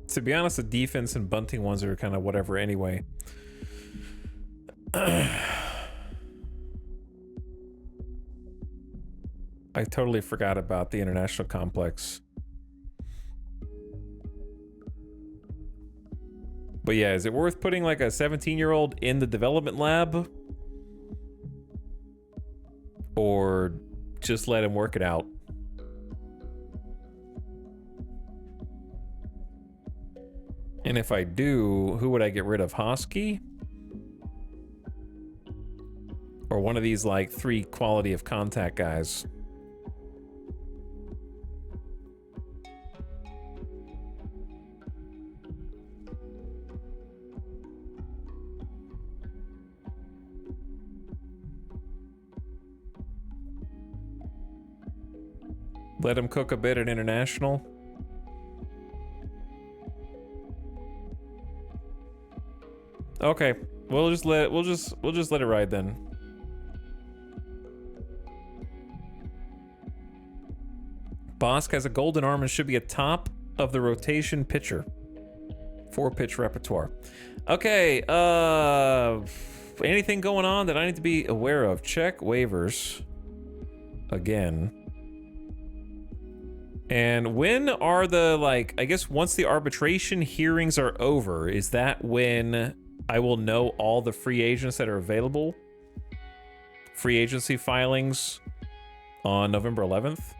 To be honest, the defense and bunting ones are kind of whatever anyway. I totally forgot about the international complex. But yeah, is it worth putting like a 17-year-old in the development lab? Or just let him work it out? And if I do, who would I get rid of? Hosky? Or one of these like 3 quality of contact guys? Let him cook a bit at international. Okay, we'll just let it ride then. Bosque has a golden arm and should be a top of the rotation pitcher. 4-pitch repertoire. Okay, anything going on that I need to be aware of? Check waivers again. And when are the, like, I guess once the arbitration hearings are over, is that when I will know all the free agents that are available? Free agency filings on November 11th?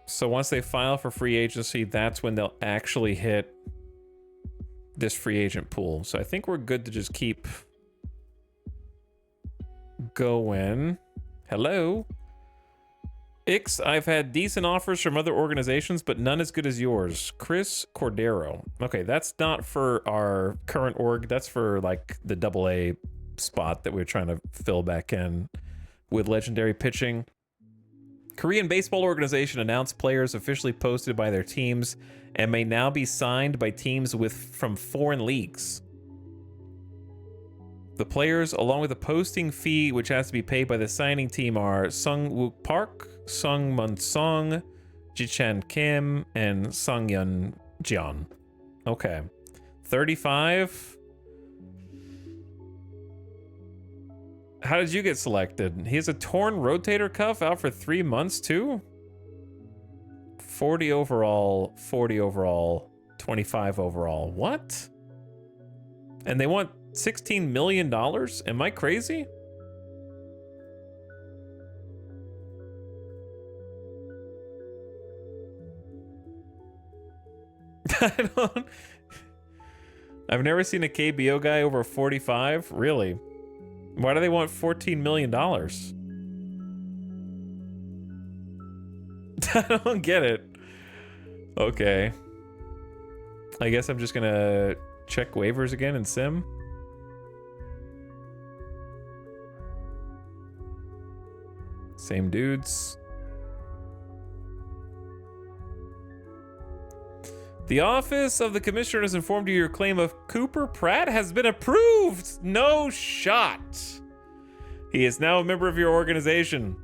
So once they file for free agency, that's when they'll actually hit this free agent pool. So I think we're good to just keep going. Hello? Ix, I've had decent offers from other organizations, but none as good as yours. Chris Cordero. Okay, that's not for our current org. That's for like the AA spot that we're trying to fill back in with legendary pitching. Korean baseball organization announced players officially posted by their teams and may now be signed by teams from foreign leagues. The players, along with a posting fee which has to be paid by the signing team, are Sung Wook Park, Sung Mun Song, Ji-chan Kim, and Sung Yun Jeon. Okay. 35. How did you get selected? He has a torn rotator cuff out for 3 months too? 40 overall, 40 overall, 25 overall. What? And they want $16 million? Am I crazy? I've never seen a KBO guy over 45. Really? Why do they want $14 million? I don't get it. Okay. I guess I'm just gonna check waivers again in Sim. Same dudes. The office of the commissioner has informed you your claim of Cooper Pratt has been approved. No shot. He is now a member of your organization.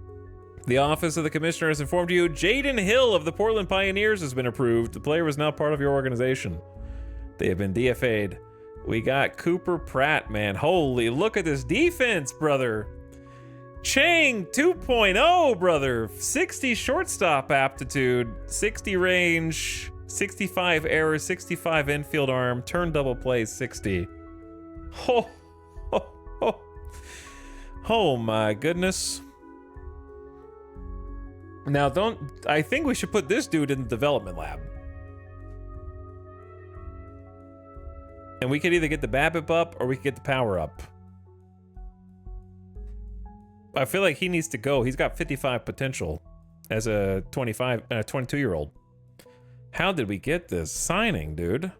The office of the commissioner has informed you Jaden Hill of the Portland Pioneers has been approved. The player is now part of your organization. They have been DFA'd. We got Cooper Pratt, man. Holy, look at this defense, brother. Chang 2.0, brother. 60 shortstop aptitude, 60 range, 65 error, 65 infield arm, turn double play, 60. Oh, oh, oh. Oh my goodness. Now I think we should put this dude in the development lab. And we could either get the BABIP up or we could get the power up. I feel like he needs to go. He's got 55 potential as a 22-year-old. How did we get this signing, dude?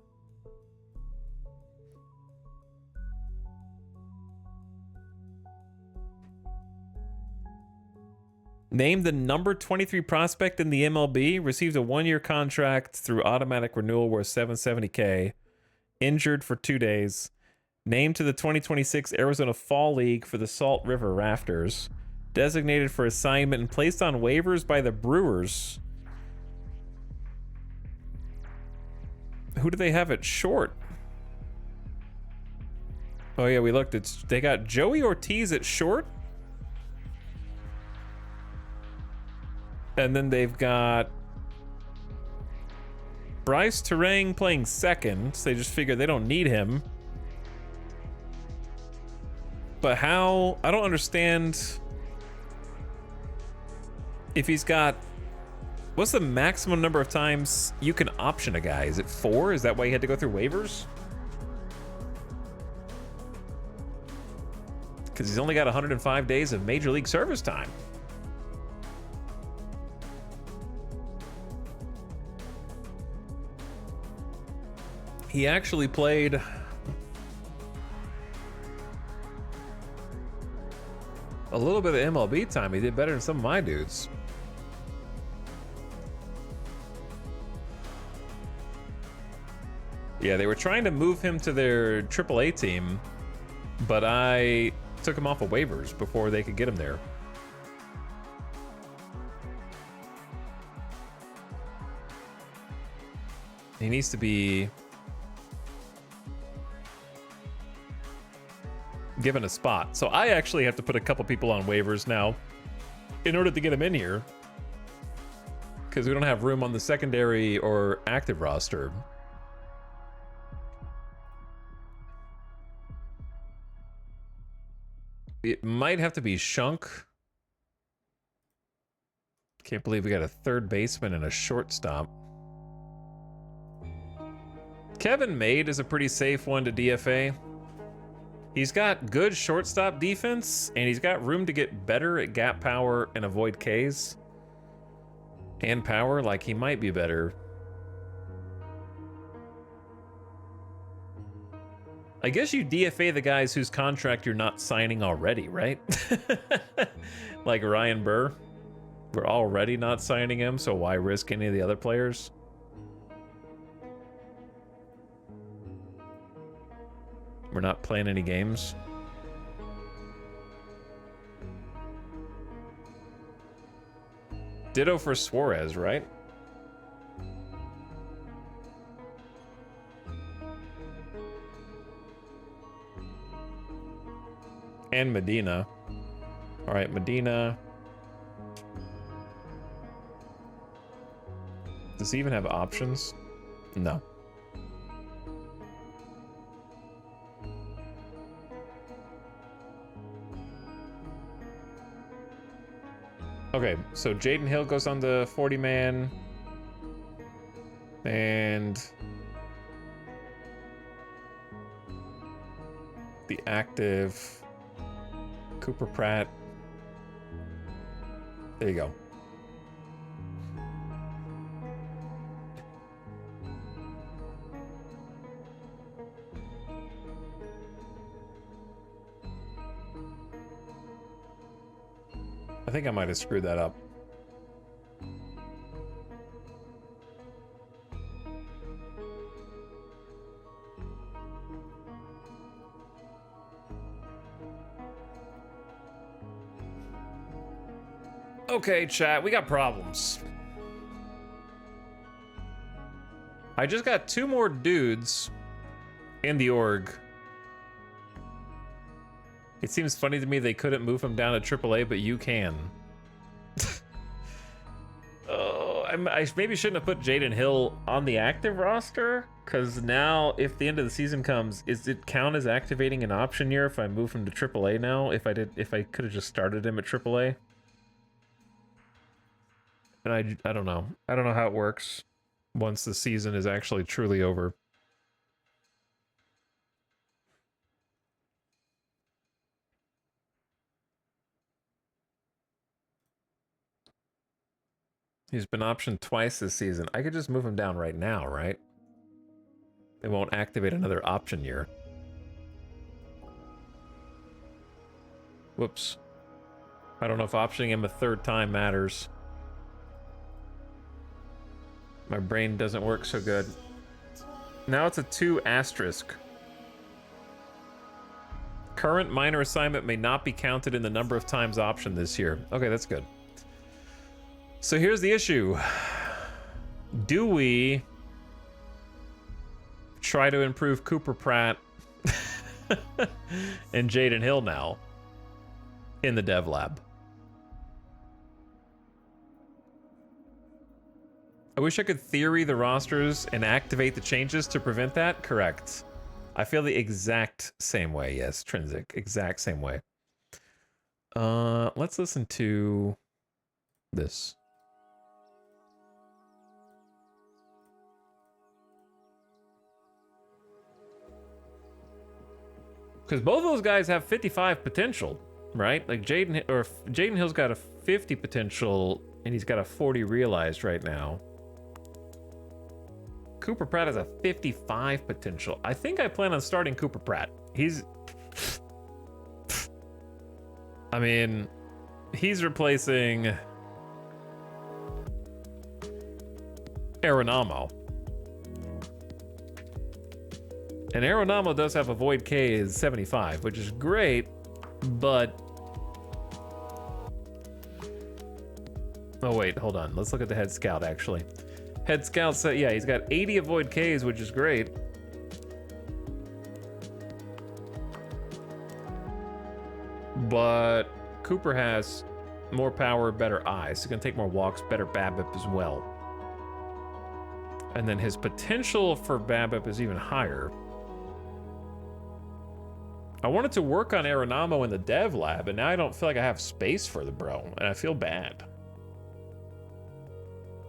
Named the number 23 prospect in the MLB, received a 1-year contract through automatic renewal worth $770K. Injured for 2 days. Named to the 2026 Arizona Fall League for the Salt River Rafters. Designated for assignment and placed on waivers by the Brewers. Who do they have at short? Oh yeah, we looked. They got Joey Ortiz at short. And then they've got Bryce Terang playing second. So they just figure they don't need him. But how? I don't understand if he's got... What's the maximum number of times you can option a guy? Is it 4? Is that why you had to go through waivers? Because he's only got 105 days of Major League service time. He actually played a little bit of MLB time. He did better than some of my dudes. Yeah, they were trying to move him to their AAA team, but I took him off of waivers before they could get him there. He needs to be given a spot. So I actually have to put a couple people on waivers now in order to get him in here, because we don't have room on the secondary or active roster. It might have to be Shunk. Can't believe we got a third baseman and a shortstop. Kevin Made is a pretty safe one to DFA. He's got good shortstop defense, and he's got room to get better at gap power and avoid Ks. And power, like he might be better. I guess you DFA the guys whose contract you're not signing already, right? Like Ryan Burr. We're already not signing him, so why risk any of the other players? We're not playing any games. Ditto for Suarez, right? And Medina. All right, Medina. Does he even have options? No. Okay, so Jaden Hill goes on the 40-man. And the active Cooper Pratt. There you go. I think I might have screwed that up. Okay, chat, we got problems. I just got 2 more dudes in the org. It seems funny to me they couldn't move him down to AAA, but you can. Oh, I maybe shouldn't have put Jaden Hill on the active roster, because now if the end of the season comes, is it count as activating an option year if I move him to AAA now? If I could have just started him at AAA? And I don't know. I don't know how it works once the season is actually truly over. He's been optioned twice this season. I could just move him down right now, right? It won't activate another option year. Whoops. I don't know if optioning him a 3rd time matters. My brain doesn't work so good. Now it's a 2 asterisk. Current minor assignment may not be counted in the number of times optioned this year. Okay, that's good. So here's the issue. Do we try to improve Cooper Pratt and Jaden Hill now in the dev lab? I wish I could theory the rosters and activate the changes to prevent that. Correct. I feel the exact same way. Yes, Trinsic. Exact same way. Let's listen to this. Because both of those guys have 55 potential, right? Like Jaden Hill's got a 50 potential and he's got a 40 realized right now. Cooper Pratt has a 55 potential. I think I plan on starting Cooper Pratt. I mean, he's replacing Aeronamo. And Aeronamo does have a Void K is 75, which is great, but... Oh wait, hold on. Let's look at the head scout, actually. Head scout said, yeah, he's got 80 avoid Ks, which is great. But Cooper has more power, better eyes. He's gonna take more walks, better BABIP as well. And then his potential for BABIP is even higher. I wanted to work on Aeronamo in the dev lab, and now I don't feel like I have space for the bro, and I feel bad.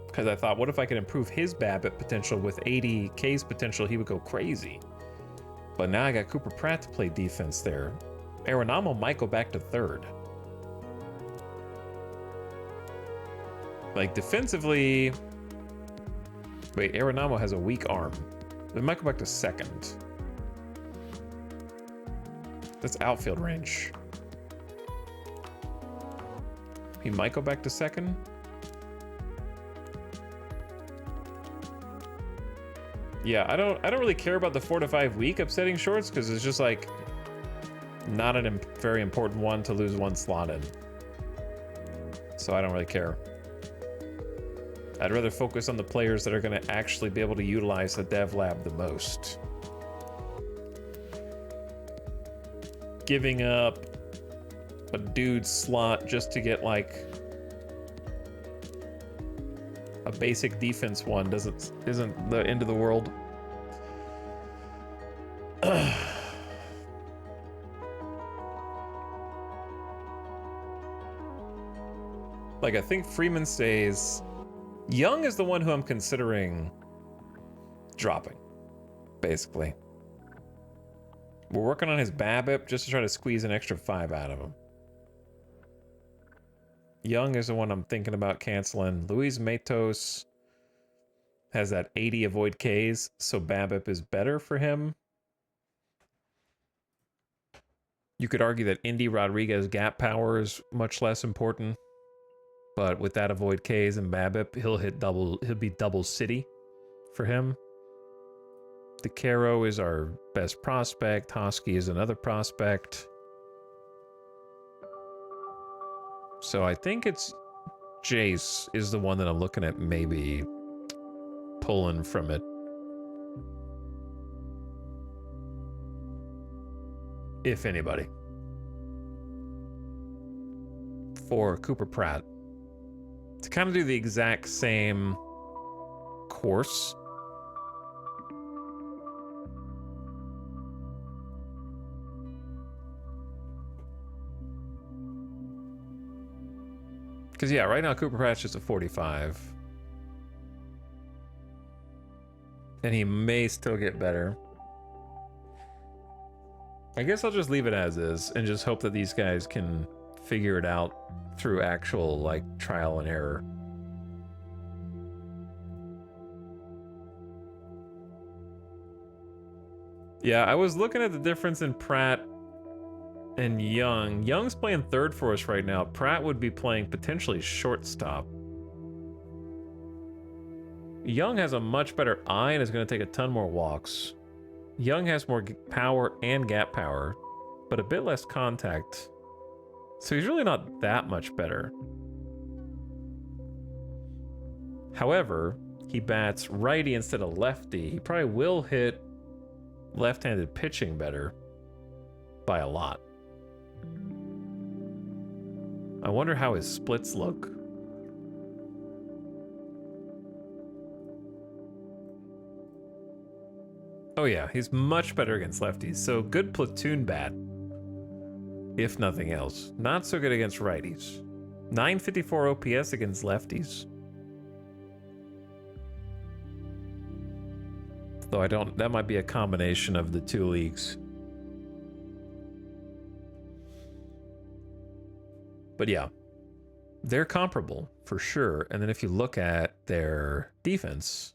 Because I thought, what if I could improve his BABIP potential with 80 K's potential, he would go crazy. But now I got Cooper Pratt to play defense there. Aeronamo might go back to 3rd. Like, defensively... Wait, Aeronamo has a weak arm. It might go back to 2nd. That's outfield range. He might go back to 2nd. Yeah, I don't really care about the 4 to 5 week upsetting shorts because it's just like not a very important one to lose 1 slot in. So I don't really care. I'd rather focus on the players that are going to actually be able to utilize the dev lab the most. Giving up a dude slot just to get like a basic defense one isn't the end of the world. Like, I think Freeman stays. Young is the one who I'm considering dropping, basically. We're working on his BABIP just to try to squeeze an extra 5 out of him. Young is the one I'm thinking about canceling. Luis Matos has that 80 avoid Ks, so BABIP is better for him. You could argue that Indy Rodriguez gap power is much less important, but with that avoid Ks and BABIP, he'll be double city for him. DeCaro is our best prospect. Hosky is another prospect. So I think it's Jace is the one that I'm looking at maybe pulling from it. If anybody. For Cooper Pratt. To kind of do the exact same course. Because, yeah, right now Cooper Pratt's just a 45. And he may still get better. I guess I'll just leave it as is and just hope that these guys can figure it out through actual, like, trial and error. Yeah, I was looking at the difference in Pratt and Young. Young's playing third for us right now. Pratt would be playing potentially shortstop. Young has a much better eye and is going to take a ton more walks. Young has more power and gap power, but a bit less contact. So he's really not that much better. However, he bats righty instead of lefty. He probably will hit left-handed pitching better by a lot. I wonder how his splits look. Oh yeah, he's much better against lefties. So good platoon bat, if nothing else. Not so good against righties. 954 OPS against lefties. Though I don't, that might be a combination of the two leagues. But yeah, they're comparable for sure. And then if you look at their defense,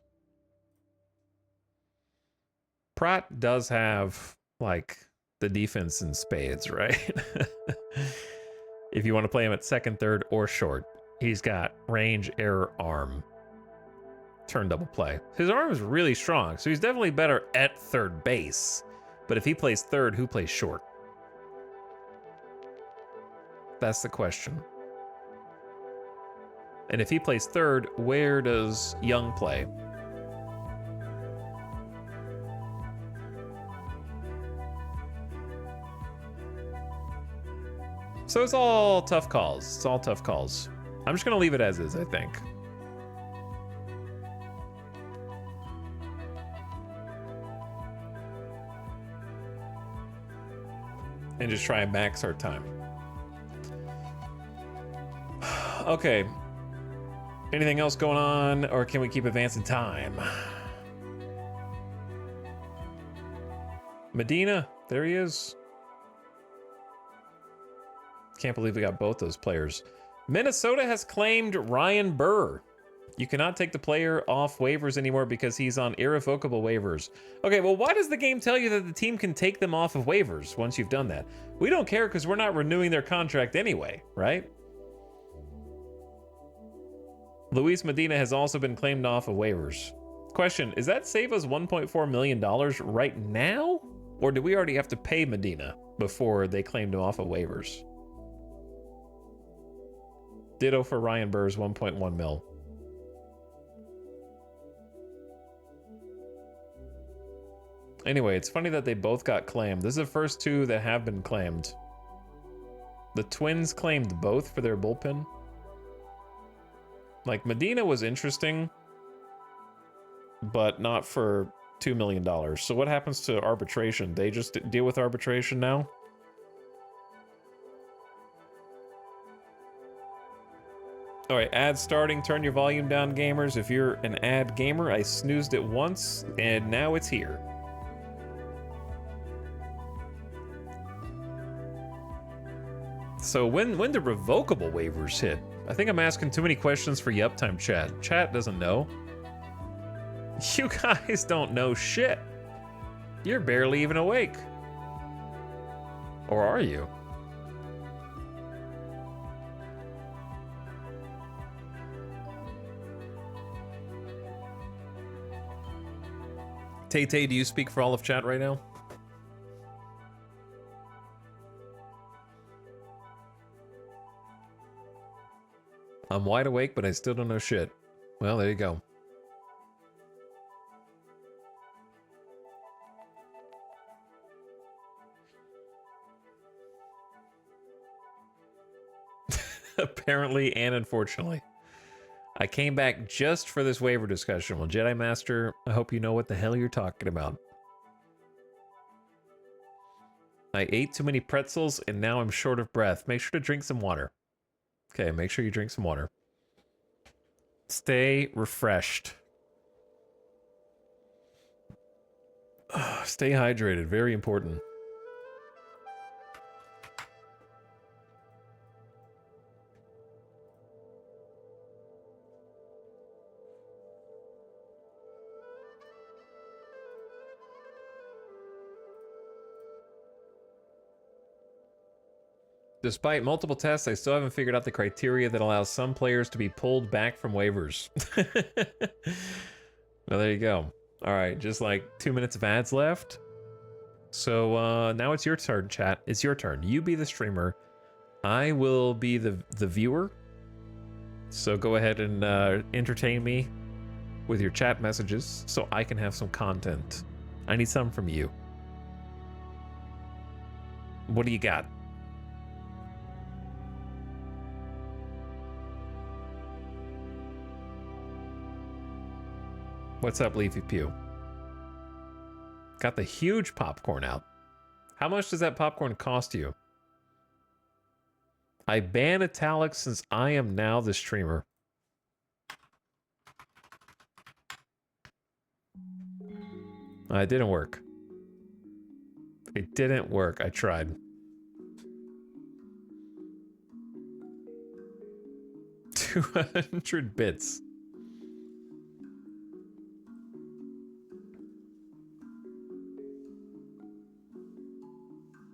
Pratt does have, like, the defense in spades, right? If you want to play him at second, third, or short, he's got range, error, arm, turn double play. His arm is really strong, so he's definitely better at third base. But if he plays third, who plays short? That's the question. And if he plays third, where does Young play? So it's all tough calls. It's all tough calls. I'm just going to leave it as is, I think. And just try and max our time. Okay. Anything else going on, or can we keep advancing time? Medina, there he is. Can't believe we got both those players. Minnesota has claimed Ryan Burr. You cannot take the player off waivers anymore because he's on irrevocable waivers. Okay, well, why does the game tell you that the team can take them off of waivers once you've done that? We don't care because we're not renewing their contract anyway, right? Luis Medina has also been claimed off of waivers. Question, is that save us $1.4 million right now? Or do we already have to pay Medina before they claimed him off of waivers? Ditto for Ryan Burr's 1.1 mil. Anyway, it's funny that they both got claimed. This is the first two that have been claimed. The Twins claimed both for their bullpen. Like, Medina was interesting, but not for $2 million. So what happens to arbitration? They just deal with arbitration now? All right, ad starting. Turn your volume down, gamers. If you're an ad gamer, I snoozed it once, and now it's here. So when do revocable waivers hit? I think I'm asking too many questions for Yup Time chat. Chat doesn't know. You guys don't know shit. You're barely even awake. Or are you? Tay-Tay, do you speak for all of chat right now? I'm wide awake, but I still don't know shit. Well, there you go. Apparently and unfortunately. I came back just for this waiver discussion. Well, Jedi Master, I hope you know what the hell you're talking about. I ate too many pretzels and now I'm short of breath. Make sure to drink some water. Okay, make sure you drink some water. Stay refreshed. Stay hydrated, very important. Despite multiple tests, I still haven't figured out the criteria that allows some players to be pulled back from waivers. Well, there you go. All right, just like 2 minutes of ads left. So now it's your turn, chat. It's your turn. You be the streamer. I will be the viewer. So go ahead and entertain me with your chat messages so I can have some content. I need some from you. What do you got? What's up, Leafy Pew? Got the huge popcorn out. How much does that popcorn cost you? I ban italics since I am now the streamer. It didn't work. It didn't work. I tried. 200 bits.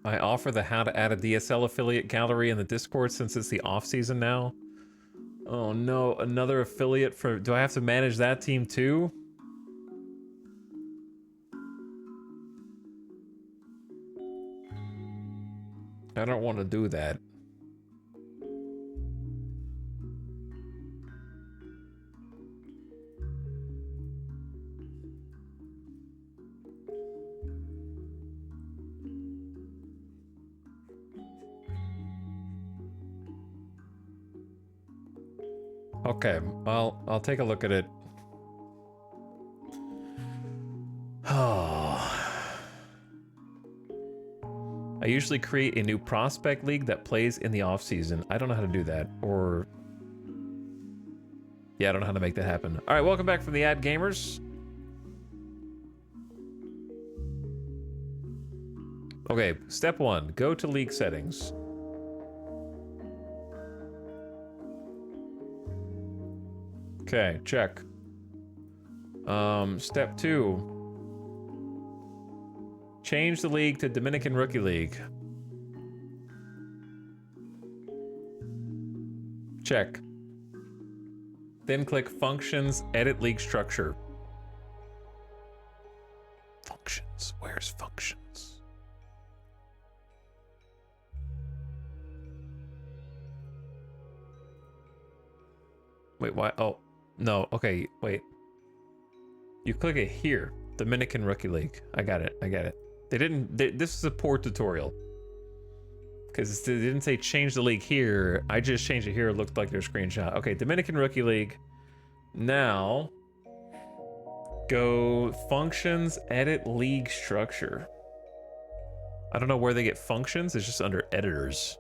I offer the how to add a DSL affiliate gallery in the Discord since it's the off season now. Oh no, another affiliate for... Do I have to manage that team too? I don't want to do that. Okay, well, I'll take a look at it. Oh. I usually create a new prospect league that plays in the off season. I don't know how to do that, or... Yeah, I don't know how to make that happen. All right, welcome back from the ad gamers. Okay, step 1, go to league settings. Okay, check. Step 2. Change the league to Dominican Rookie League. Check. Then click Functions, Edit League Structure. Functions, where's Functions? Wait, why? Oh. No, okay, wait. You click it here. Dominican Rookie League. I got it, I got it. This is a poor tutorial. Because they didn't say change the league here. I just changed it here, it looked like their screenshot. Okay, Dominican Rookie League. Now, go Functions, Edit League Structure. I don't know where they get functions, it's just under editors.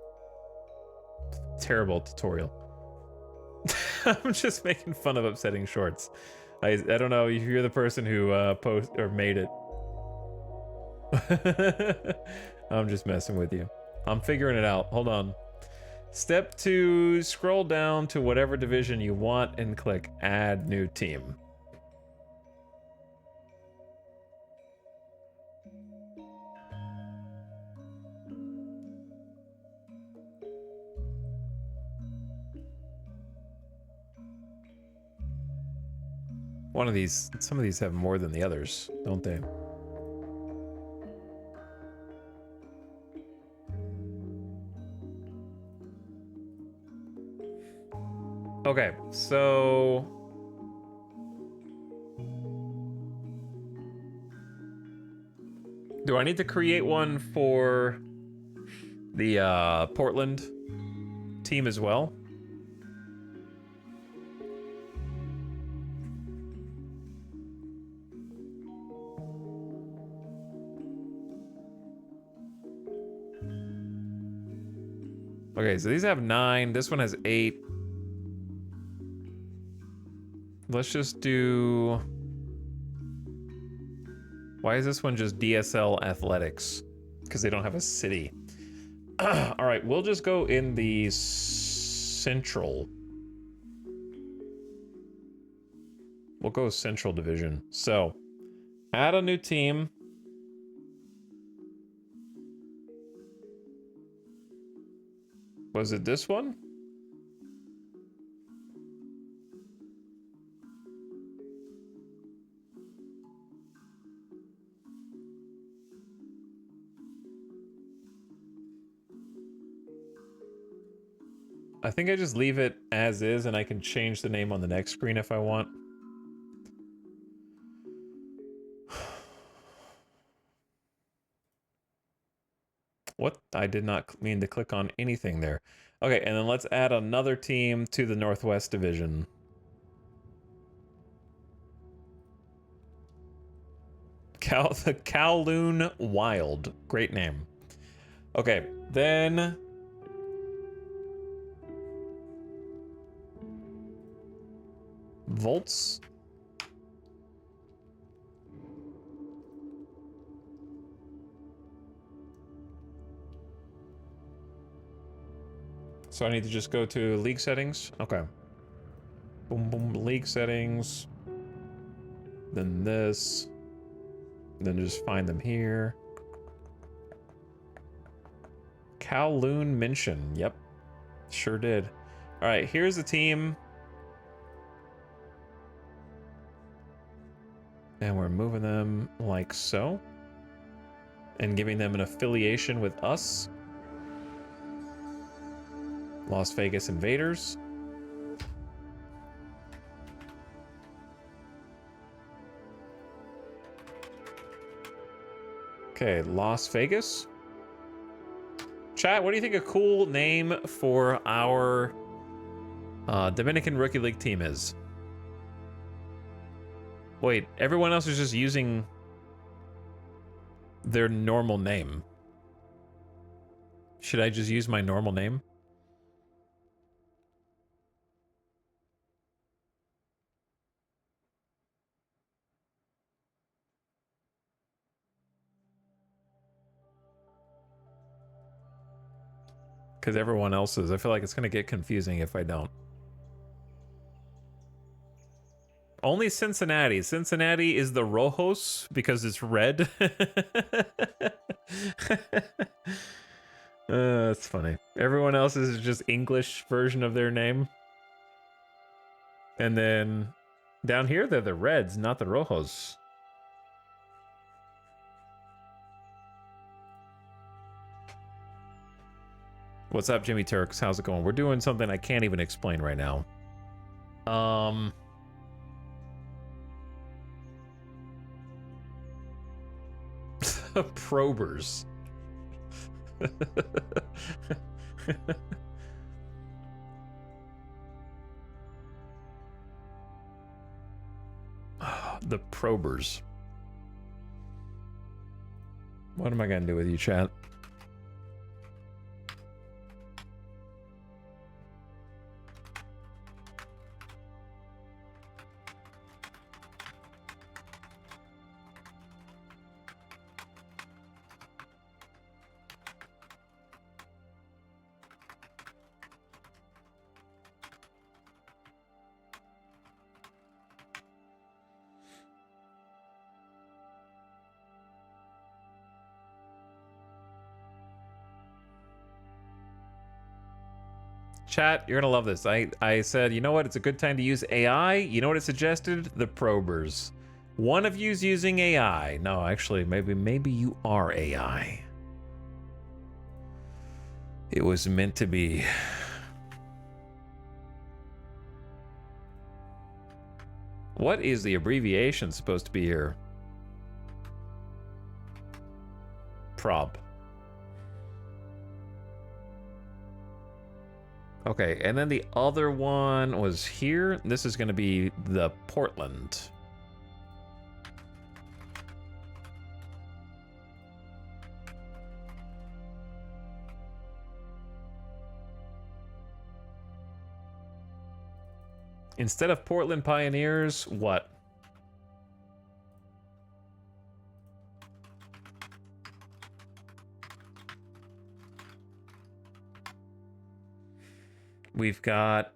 Terrible tutorial. I'm just making fun of upsetting shorts. I don't know if you're the person who post or made it. I'm just messing with you. I'm figuring it out. Hold on. Step 2, scroll down to whatever division you want and click Add New Team. Some of these have more than the others, don't they? Okay, so do I need to create one for the Portland team as well? Okay, so these have 9. This one has 8. Let's just do... Why is this one just DSL Athletics? Because they don't have a city. All right, we'll just go in the Central. We'll go Central Division. So, add a new team. Was it this one? I think I just leave it as is, and I can change the name on the next screen if I want. What? I did not mean to click on anything there. Okay, and then let's add another team to the Northwest Division. The Kowloon Wild. Great name. Okay, then... Volts. So I need to just go to league settings. Okay. Boom, boom, league settings. Then this. Then just find them here. Kowloon Mention. Yep. Sure did. All right, here's the team. And we're moving them like so. And giving them an affiliation with us. Las Vegas Invaders. Okay, Las Vegas. Chat, what do you think a cool name for our Dominican Rookie League team is? Wait, everyone else is just using their normal name. Should I just use my normal name? Because everyone else's, I feel like it's going to get confusing if I don't. Only Cincinnati. Cincinnati is the Rojos because it's red. That's funny. Everyone else is just English version of their name. And then down here, they're the Reds, not the Rojos. What's up, Jimmy Turks? How's it going? We're doing something I can't even explain right now. Probers. The probers. What am I gonna do with you, chat? Chat, you're gonna love this. I said, you know what? It's a good time to use AI. You know what it suggested? The probers. One of you's using AI. No, actually, maybe you are AI. It was meant to be. What is the abbreviation supposed to be here? Prob. Okay, and then the other one was here. This is going to be the Portland. Instead of Portland Pioneers, what? We've got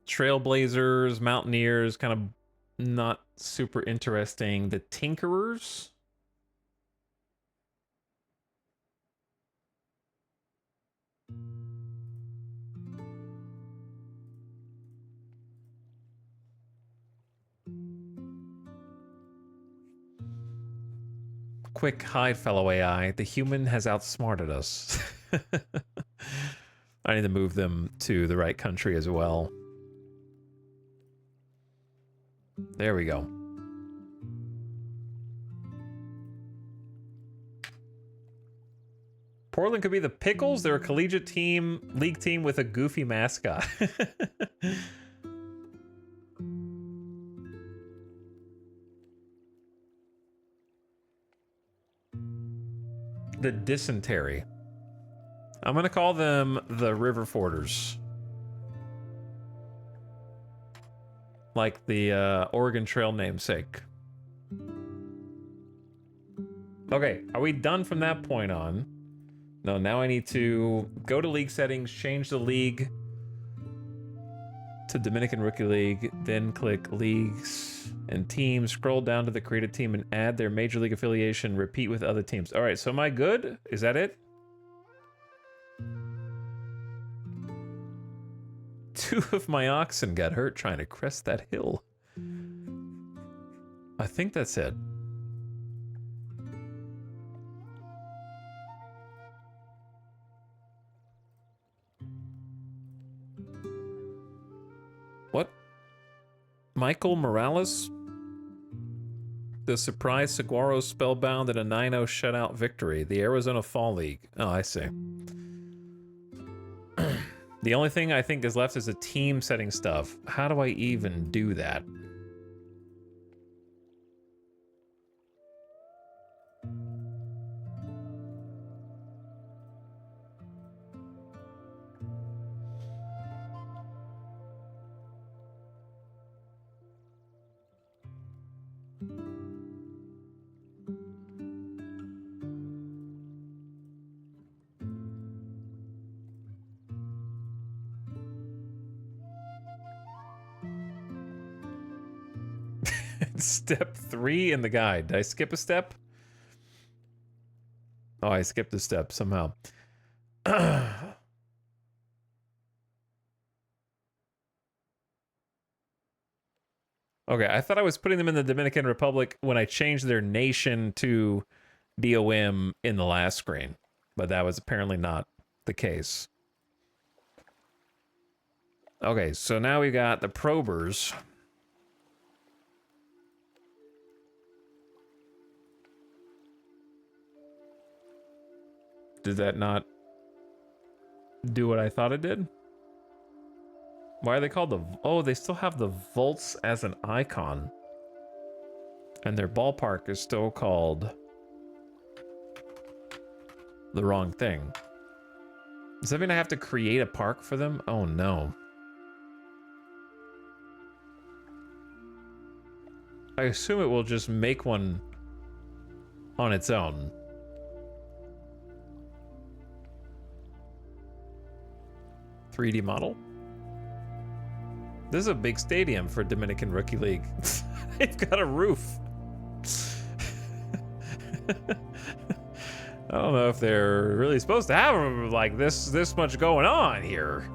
Trailblazers, Mountaineers, kind of not super interesting. The Tinkerers. Quick hide, fellow AI. The human has outsmarted us. I need to move them to the right country as well. There we go. Portland could be the Pickles. They're a collegiate team, league team with a goofy mascot. The Dysentery. I'm gonna call them the Riverforders. Like the Oregon Trail namesake. Okay, are we done from that point on? No, now I need to go to league settings, change the league to Dominican Rookie League, then click leagues and teams, scroll down to the created team and add their major league affiliation, repeat with other teams. All right, so am I good? Is that it? 2 of my oxen got hurt trying to crest that hill. I think that's it. What? Michael Morales? The surprise Saguaro spellbound in a 9-0 shutout victory. The Arizona Fall League. Oh, I see. The only thing I think is left is the team setting stuff. How do I even do that? Step 3 in the guide. Did I skip a step? Oh, I skipped a step somehow. Okay, I thought I was putting them in the Dominican Republic when I changed their nation to DOM in the last screen, but that was apparently not the case. Okay, so now we got the probers. Did that not do what I thought it did? Why are they called the... Oh, they still have the Volts as an icon. And their ballpark is still called... the wrong thing. Does that mean I have to create a park for them? Oh, no. I assume it will just make one on its own. .3D model. This is a big stadium for Dominican Rookie League. They've got a roof. I don't know if they're really supposed to have like this much going on here.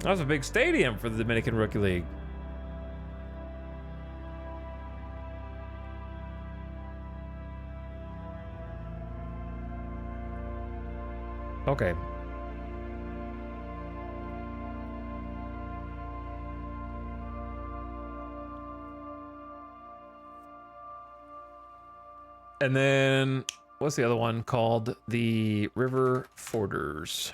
That was a big stadium for the Dominican Rookie League. Okay. And then, what's the other one called? The River Forders.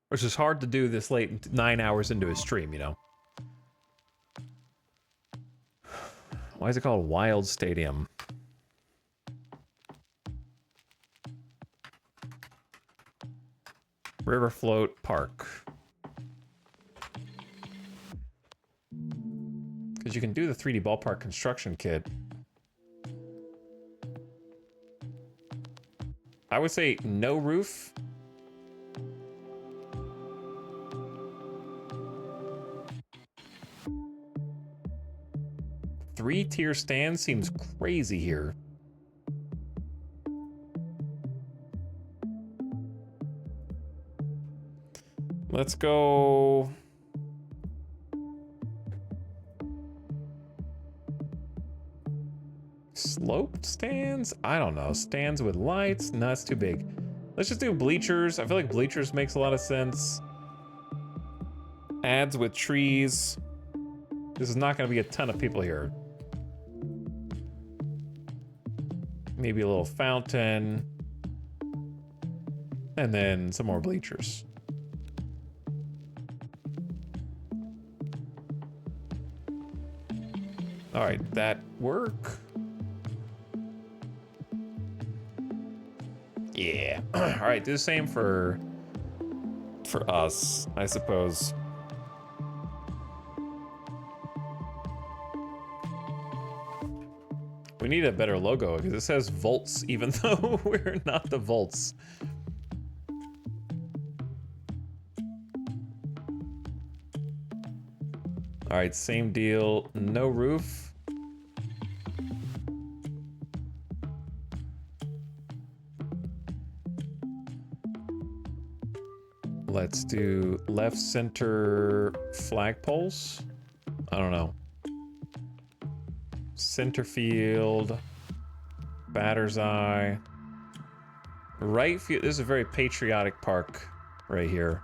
Which is hard to do this late, 9 hours into a stream, you know? Why is it called Wild Stadium? River Float Park. Because you can do the 3D ballpark construction kit. I would say no roof. Three-tier stand seems crazy here. Let's go... sloped stands? I don't know. Stands with lights? No, that's too big. Let's just do bleachers. I feel like bleachers makes a lot of sense. Ads with trees. This is not going to be a ton of people here. Maybe a little fountain. And then some more bleachers. All right, that work? Yeah. All right, do the same for us, I suppose. We need a better logo because it says Volts, even though we're not the Volts. All right, same deal. No roof. Let's do left center flagpoles. I don't know. Center field. Batter's eye. Right field. This is a very patriotic park right here.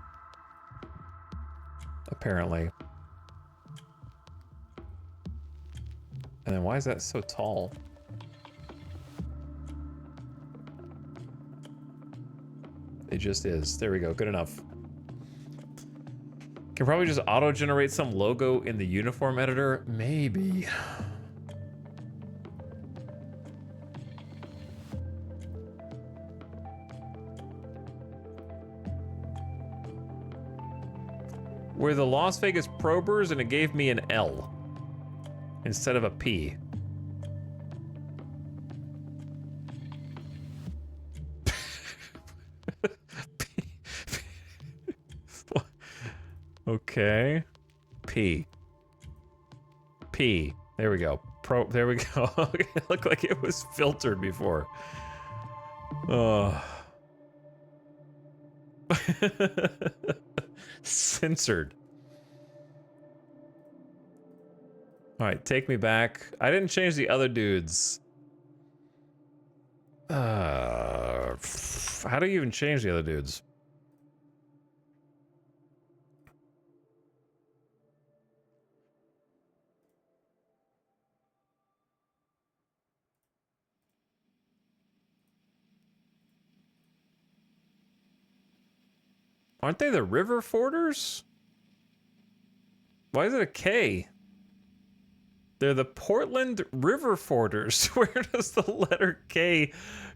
Apparently. And then why is that so tall? It just is. There we go. Good enough. Can probably just auto-generate some logo in the uniform editor? Maybe. We're the Las Vegas Probers and it gave me an L instead of a P. Okay. P. There we go. There we go. It looked like it was filtered before. Oh. Censored. All right, take me back. I didn't change the other dudes. How do you even change the other dudes? Aren't they the River Forders? Why is it a K? They're the Portland River Forders. Where does the letter K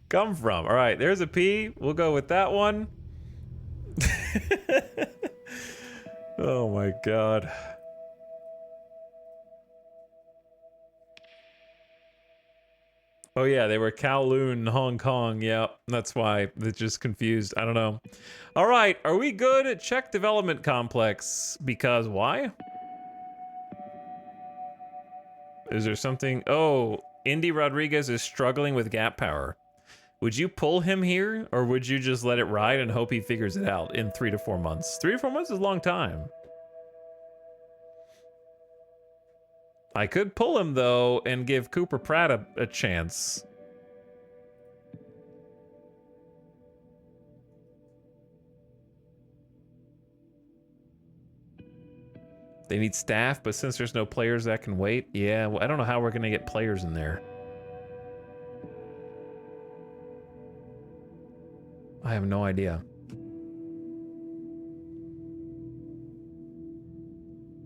come from? All right, there's a P. We'll go with that one. Oh my God. Oh yeah, they were Kowloon, Hong Kong. Yeah, that's why they're just confused. I don't know. All right, are we good at Czech Development Complex? Because why? Is there something? Oh, Indy Rodriguez is struggling with gap power. Would you pull him here, or would you just let it ride and hope he figures it out in 3 to 4 months? 3 to 4 months is a long time. I could pull him, though, and give Cooper Pratt a chance. They need staff, but since there's no players that can wait, yeah, well, I don't know how we're going to get players in there. I have no idea.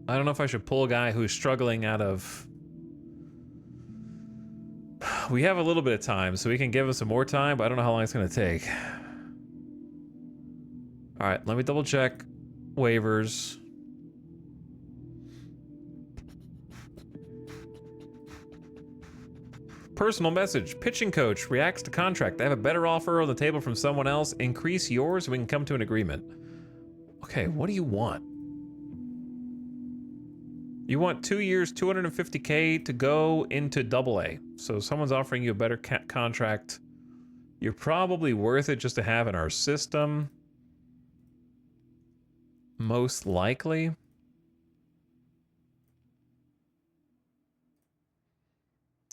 I don't know if I should pull a guy who's struggling out of... We have a little bit of time, so we can give him some more time, but I don't know how long it's going to take. All right, let me double check waivers. Personal message. Pitching coach reacts to contract. I have a better offer on the table from someone else. Increase yours and we can come to an agreement. Okay, what do you want? You want 2 years, $250K to go into AA. So someone's offering you a better contract. You're probably worth it just to have in our system. Most likely.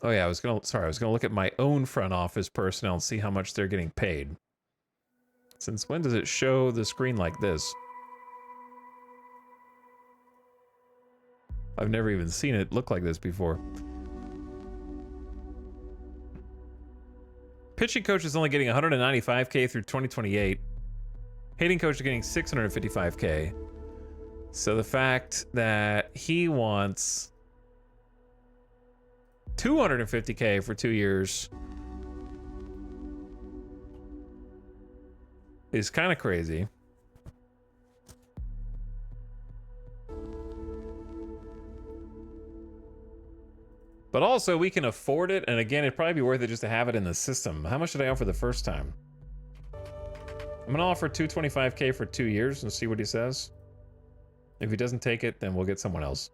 Oh yeah, I was gonna look at my own front office personnel and see how much they're getting paid. Since when does it show the screen like this? I've never even seen it look like this before. Pitching coach is only getting 195K through 2028. Hitting coach is getting 655K. So the fact that he wants 250K for 2 years is kind of crazy. But also, we can afford it, and again, it'd probably be worth it just to have it in the system. How much did I offer the first time? I'm gonna offer 225K for 2 years and see what he says. If he doesn't take it, then we'll get someone else.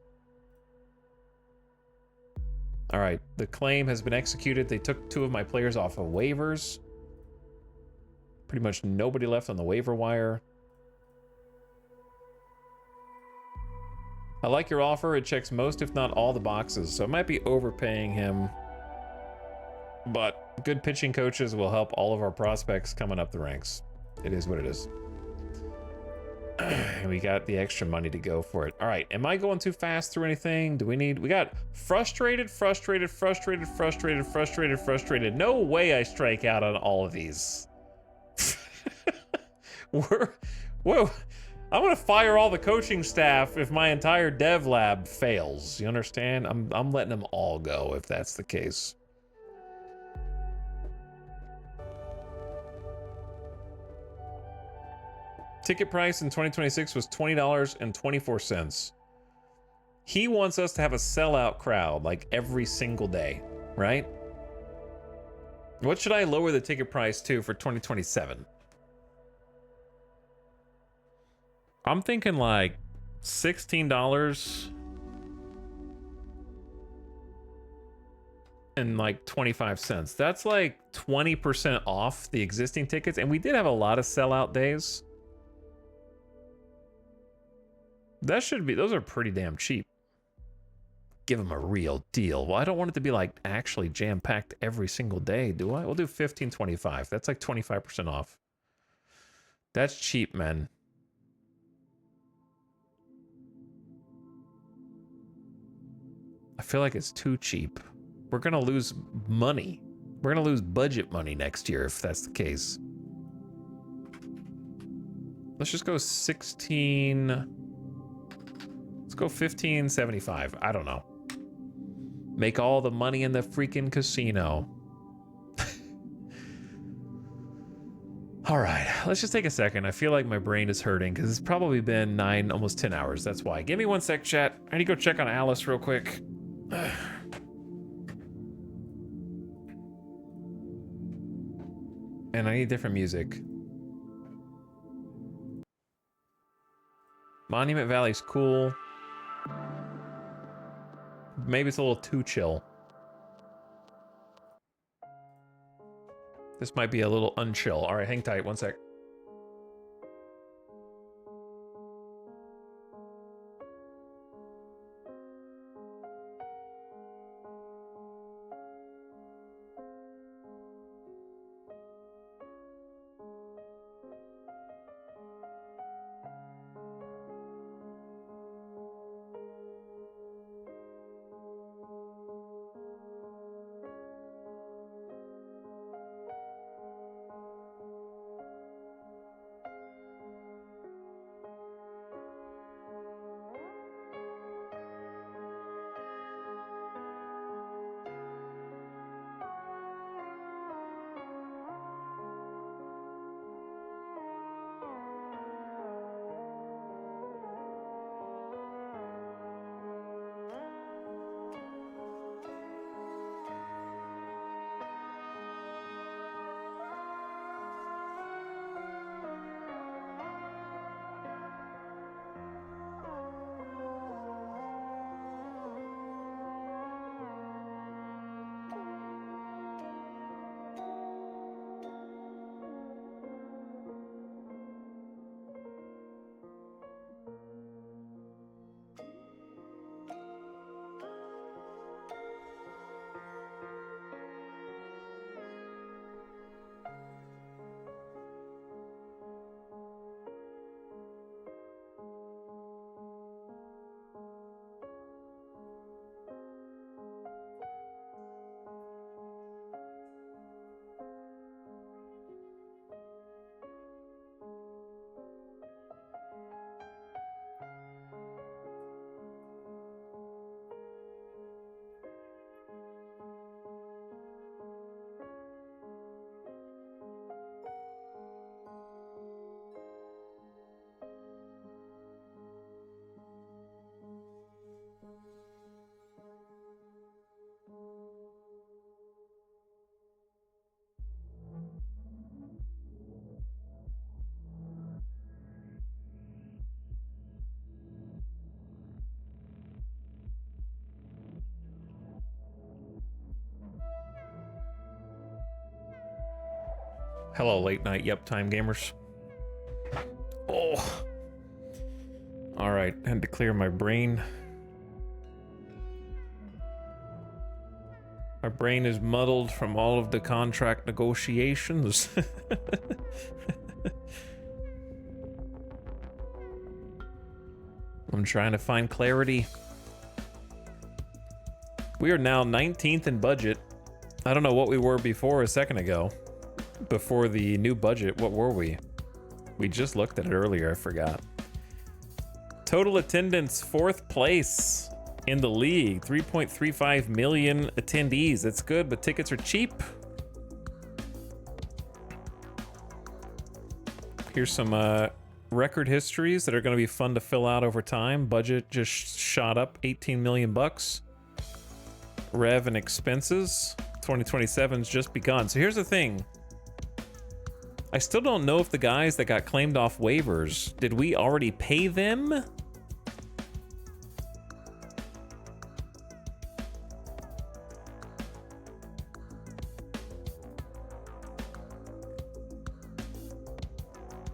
All right, the claim has been executed. They took 2 of my players off of waivers. Pretty much nobody left on the waiver wire. I like your offer. It checks most, if not all, the boxes. So it might be overpaying him. But good pitching coaches will help all of our prospects coming up the ranks. It is what it is. We got the extra money to go for it. All right, am I going too fast through anything? Do we need... We got frustrated, frustrated, frustrated, frustrated, frustrated, frustrated. No way I strike out on all of these. Whoa. I'm gonna fire all the coaching staff if my entire dev lab fails. You understand? I'm letting them all go if that's the case. Ticket price in 2026 was $20.24. He wants us to have a sellout crowd like every single day, right? What should I lower the ticket price to for 2027? I'm thinking like $16 and like 25 cents. That's like 20% off the existing tickets. And we did have a lot of sellout days. That should be, those are pretty damn cheap. Give them a real deal. Well, I don't want it to be like actually jam-packed every single day, do I? We'll do $15.25. That's like 25% off. That's cheap, man. I feel like it's too cheap. We're gonna lose money. We're gonna lose budget money next year if that's the case. Let's just go 16. Let's go 15.75. I don't know. Make all the money in the freaking casino. All right, let's just take a second. I feel like my brain is hurting because it's probably been 9, almost 10 hours. That's why. Give me 1 sec, chat. I need to go check on Alice real quick. And I need different music. Monument Valley's cool. Maybe it's a little too chill. This might be a little unchill. All right, hang tight, one sec. Hello, late night Yep Time gamers. Oh. All right, had to clear my brain. My brain is muddled from all of the contract negotiations. I'm trying to find clarity. We are now 19th in budget. I don't know what we were before a second ago. Before the new budget, what were we? We just looked at it earlier, I forgot. Total attendance, 4th place in the league. 3.35 million attendees. That's good, but tickets are cheap. Here's some record histories that are going to be fun to fill out over time. Budget just shot up 18 million bucks. Rev and expenses, 2027's just begun. So here's the thing. I still don't know if the guys that got claimed off waivers, did we already pay them?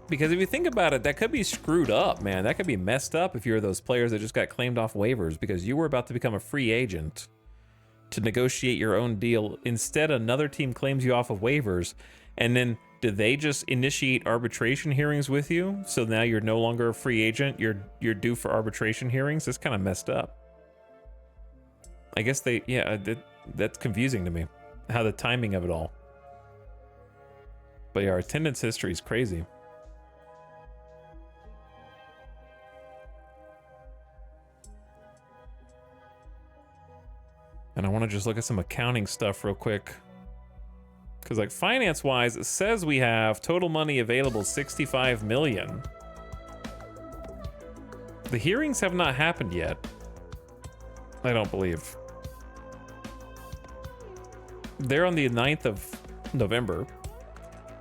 Because if you think about it, that could be screwed up, man. That could be messed up if you're those players that just got claimed off waivers because you were about to become a free agent to negotiate your own deal. Instead, another team claims you off of waivers, and then do they just initiate arbitration hearings with you? So now you're no longer a free agent. You're due for arbitration hearings. That's kind of messed up. I guess they, yeah, that's confusing to me. How the timing of it all. But yeah, our attendance history is crazy. And I want to just look at some accounting stuff real quick. Because like finance-wise, it says we have total money available 65 million. The hearings have not happened yet. I don't believe. They're on the 9th of November.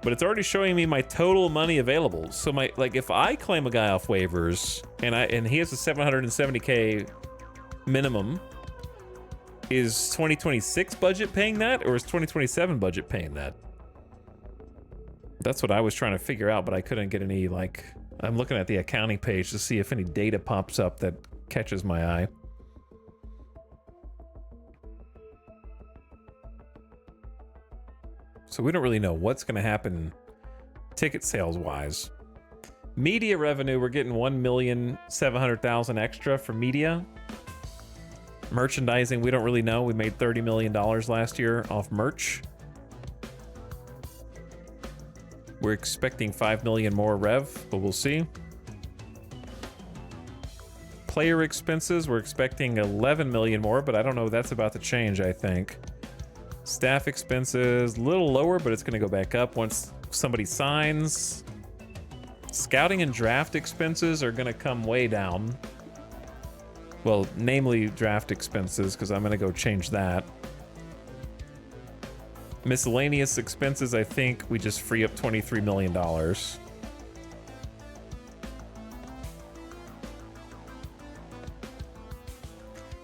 but it's already showing me my total money available. So my, like, if I claim a guy off waivers and he has a 770K minimum, is 2026 budget paying that, or is 2027 budget paying that? That's what I was trying to figure out, but I couldn't get any, like, I'm looking at the accounting page to see if any data pops up that catches my eye. So we don't really know what's going to happen ticket sales wise. Media revenue, we're getting 1,700,000 extra for media. Merchandising, we don't really know. We made $30 million last year off merch. We're expecting 5 million more rev, but we'll see. Player expenses, we're expecting 11 million more, but I don't know. That's about to change, I think. Staff expenses, a little lower, but it's going to go back up once somebody signs. Scouting and draft expenses are going to come way down. Well, namely draft expenses, because I'm going to go change that. Miscellaneous expenses, I think we just free up $23 million.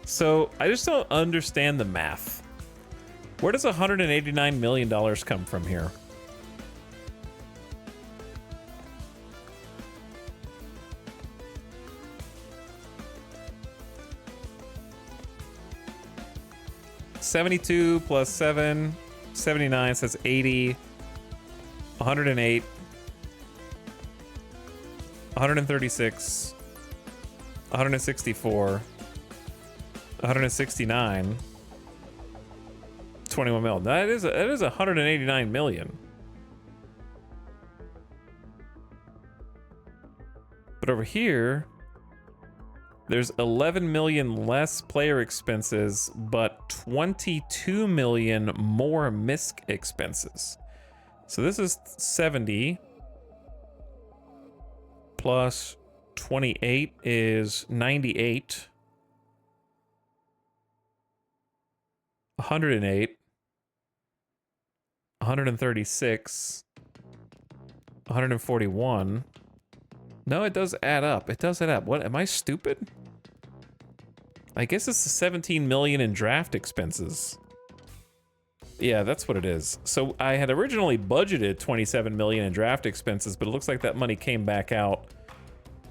So I just don't understand the math. Where does $189 million come from here? $72 plus 7, 79, says 80, 108, 136, 164, 169. 21 mil. That is 189 million. But over here, there's 11 million less player expenses, but 22 million more MISC expenses. So this is 70 plus 28 is 98. 108. 136, 141. No, it does add up. It does add up. What, am I stupid? I guess it's the 17 million in draft expenses. Yeah, that's what it is. So I had originally budgeted 27 million in draft expenses, but it looks like that money came back out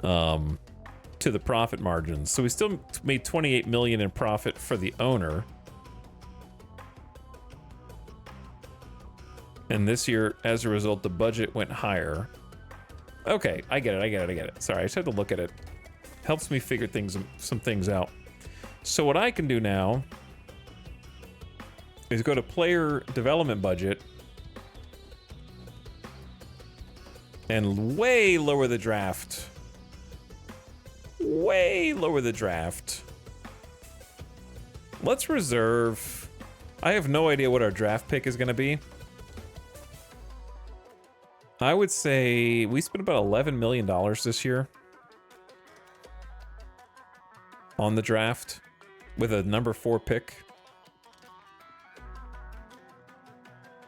to the profit margins. So we still made 28 million in profit for the owner. And this year, as a result, the budget went higher. Okay, I get it. Sorry, I just had to look at it. Helps me figure some things out. So what I can do now is go to player development budget and way lower the draft. Way lower the draft. Let's reserve. I have no idea what our draft pick is going to be. I would say we spent about $11 million this year on the draft with a number 4 pick.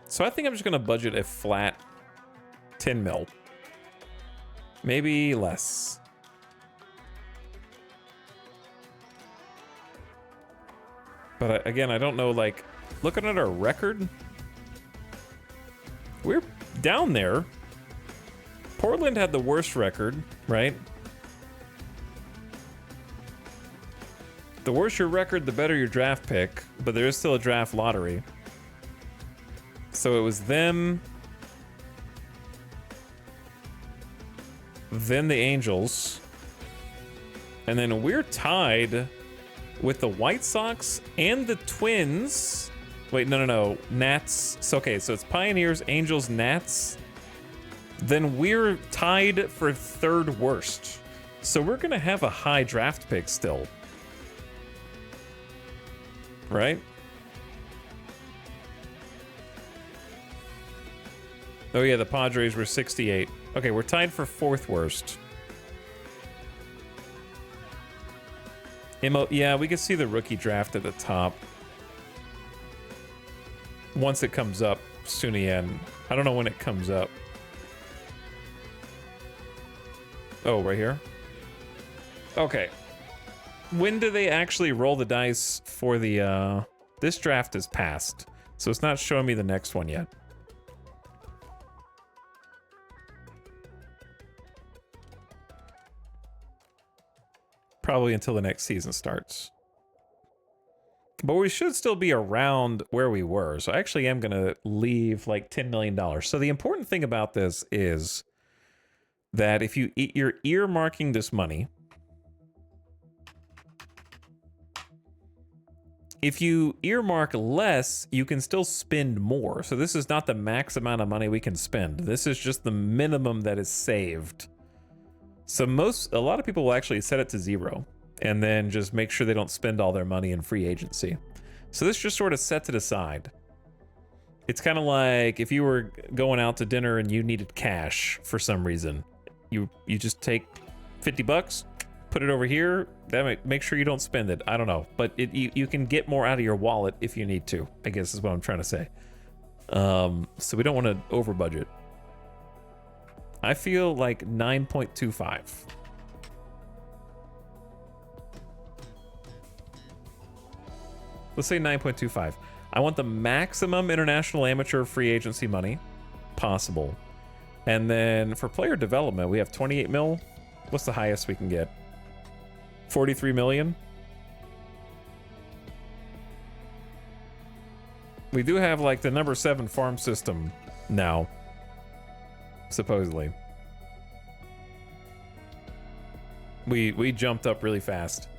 So I think I'm just going to budget a flat 10 mil. Maybe less. But again, I don't know, like, looking at our record, we're down there. Portland had the worst record, right? The worse your record, the better your draft pick, but there is still a draft lottery. So it was them, then the Angels, and then we're tied with the White Sox and the Twins. Wait, no. Nats. So, okay, so it's Pioneers, Angels, Nats. Then we're tied for 3rd worst. So we're going to have a high draft pick still. Right? Oh yeah, the Padres were 68. Okay, we're tied for 4th worst. Yeah, we can see the rookie draft at the top. Once it comes up, Sunien. I don't know when it comes up. Oh, right here? Okay. When do they actually roll the dice for the, this draft is passed, so it's not showing me the next one yet. Probably until the next season starts. But we should still be around where we were, so I actually am going to leave like $10 million. So the important thing about this is that if you're earmarking this money, if you earmark less, you can still spend more. So this is not the max amount of money we can spend. This is just the minimum that is saved. So a lot of people will actually set it to 0 and then just make sure they don't spend all their money in free agency. So this just sort of sets it aside. It's kind of like if you were going out to dinner and you needed cash for some reason. You just take 50 bucks, put it over here. That make sure you don't spend it. I don't know, but you can get more out of your wallet if you need to, I guess is what I'm trying to say. So we don't want to over budget. I feel like 9.25. Let's say 9.25. I want the maximum international amateur free agency money possible. And then for player development, we have 28 mil. What's the highest we can get? 43 million. We do have like the number 7 farm system now, supposedly. We jumped up really fast.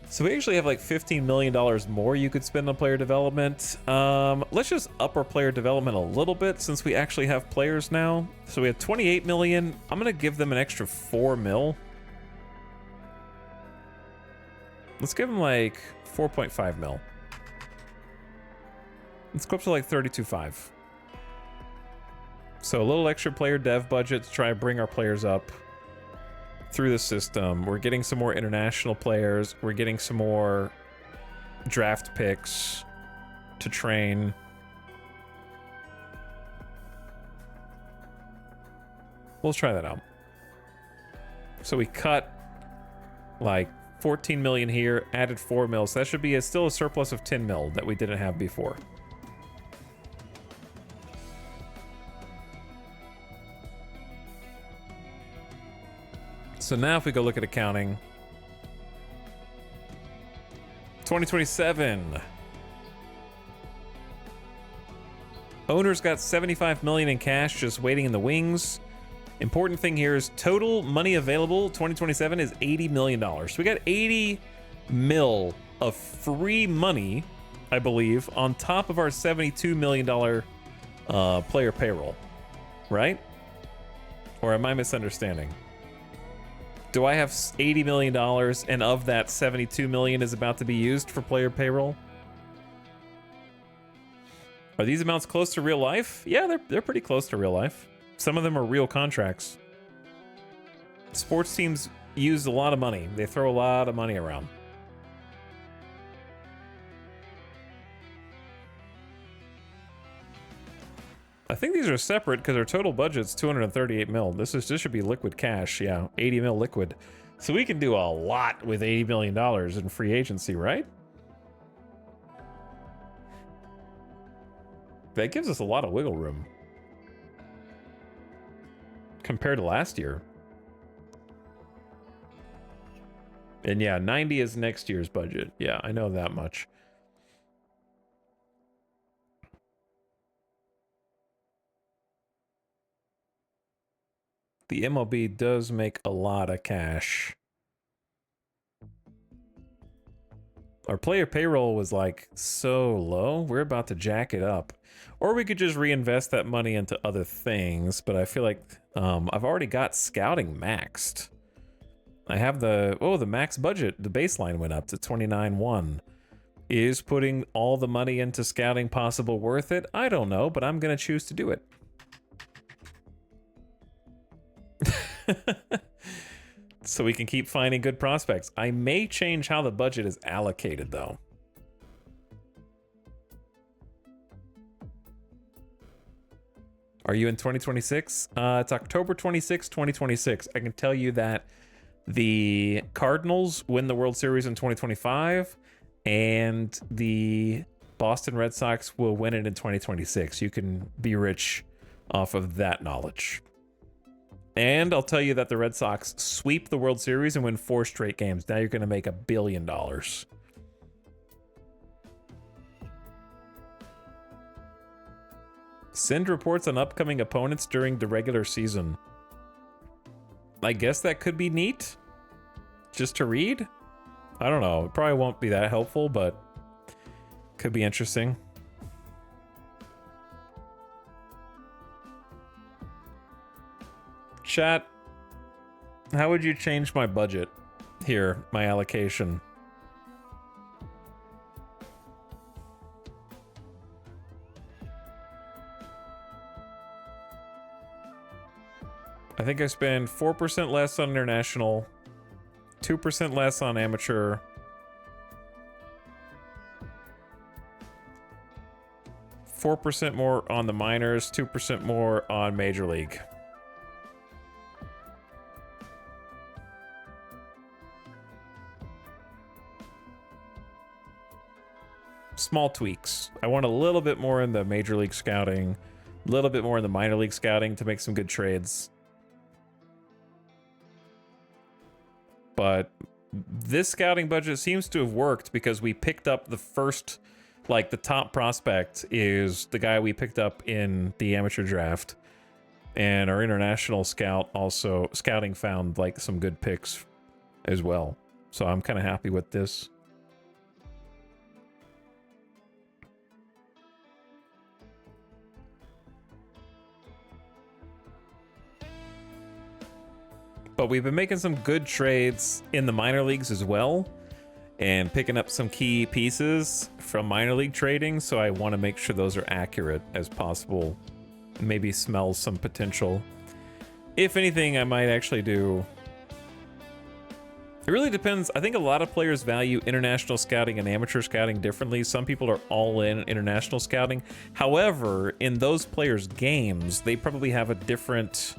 So we actually have like $15 million more you could spend on player development. Let's just up our player development a little bit since we actually have players now. So we have 28 million. I'm gonna give them an extra 4 mil. Let's give them like 4.5 mil. Let's go up to like 32.5. So a little extra player dev budget to try and bring our players up through the system. We're getting some more international players. We're getting some more draft picks to train. Let's try that out. So we cut like 14 million here, added 4 mil. So that should be still a surplus of 10 mil that we didn't have before. So now if we go look at accounting, 2027. Owners got 75 million in cash just waiting in the wings. Important thing here is total money available 2027 is $80 million. So we got 80 mil of free money, I believe, on top of our $72 million player payroll, right? Or am I misunderstanding? Do I have $80 million and of that 72 million is about to be used for player payroll? Are these amounts close to real life? Yeah, they're pretty close to real life. Some of them are real contracts. Sports teams use a lot of money. They throw a lot of money around. I think these are separate because our total budget's 238 mil. This should be liquid cash. Yeah, 80 mil liquid. So we can do a lot with $80 million in free agency, right? That gives us a lot of wiggle room compared to last year. And yeah, 90 is next year's budget. Yeah, I know that much. The MLB does make a lot of cash. Our player payroll was like so low. We're about to jack it up. Or we could just reinvest that money into other things. But I feel like I've already got scouting maxed. I have the max budget. The baseline went up to 29.1. Is putting all the money into scouting possible worth it? I don't know, but I'm going to choose to do it. So we can keep finding good prospects. I may change how the budget is allocated, though. Are you in 2026? It's October 26, 2026. I can tell you that the Cardinals win the World Series in 2025, and the Boston Red Sox will win it in 2026. You can be rich off of that knowledge. And I'll tell you that the Red Sox sweep the World Series and win 4 straight games. Now you're going to make $1 billion. Send reports on upcoming opponents during the regular season. I guess that could be neat. Just to read? I don't know. It probably won't be that helpful, but could be interesting. Chat, how would you change my budget here, my allocation? I think I spend 4% less on international, 2% less on amateur, 4% more on the minors, 2% more on major league. Small tweaks. I want a little bit more in the major league scouting, a little bit more in the minor league scouting to make some good trades. But this scouting budget seems to have worked because we picked up the first, like the top prospect is the guy we picked up in the amateur draft. And our international scouting found like some good picks as well. So I'm kind of happy with this. But we've been making some good trades in the minor leagues as well, and picking up some key pieces from minor league trading, so I want to make sure those are accurate as possible. Maybe smell some potential. If anything, I might actually do... It really depends. I think a lot of players value international scouting and amateur scouting differently. Some people are all in international scouting. However, in those players' games, they probably have a different...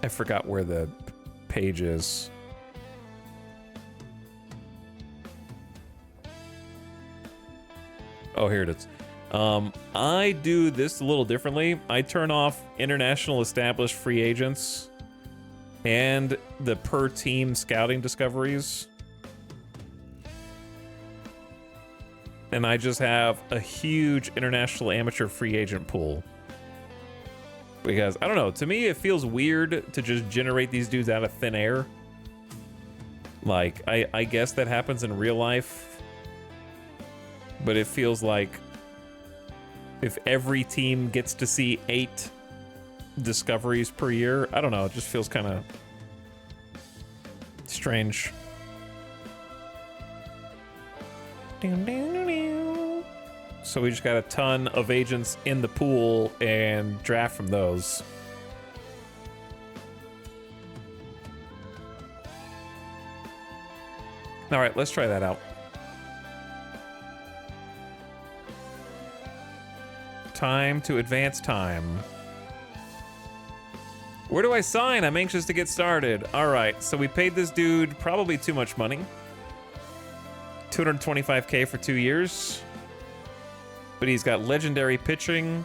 I forgot where the page is. Oh, here it is. I do this a little differently. I turn off international established free agents and the per team scouting discoveries. And I just have a huge international amateur free agent pool. Because, I don't know, to me it feels weird to just generate these dudes out of thin air. Like, I guess that happens in real life. But it feels like if every team gets to see 8 discoveries per year, I don't know, it just feels kind of strange. So we just got a ton of agents in the pool and draft from those. All right, let's try that out. Time to advance time. Where do I sign? I'm anxious to get started. All right, so we paid this dude probably too much money. $225K for 2 years. But he's got legendary pitching,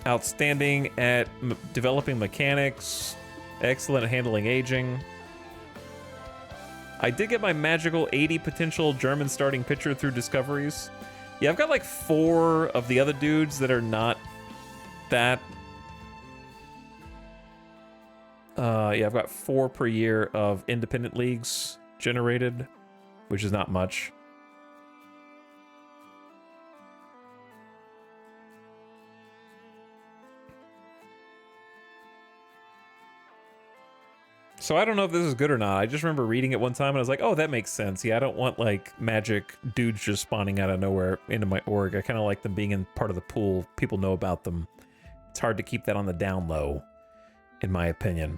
outstanding at developing mechanics, excellent at handling aging. I did get my magical 80 potential German starting pitcher through discoveries. Yeah, I've got like 4 of the other dudes that are not that. Yeah, I've got 4 per year of independent leagues generated, which is not much. So I don't know if this is good or not. I just remember reading it one time and I was like, oh, that makes sense. Yeah, I don't want like magic dudes just spawning out of nowhere into my org. I kind of like them being in part of the pool. People know about them. It's hard to keep that on the down low, in my opinion.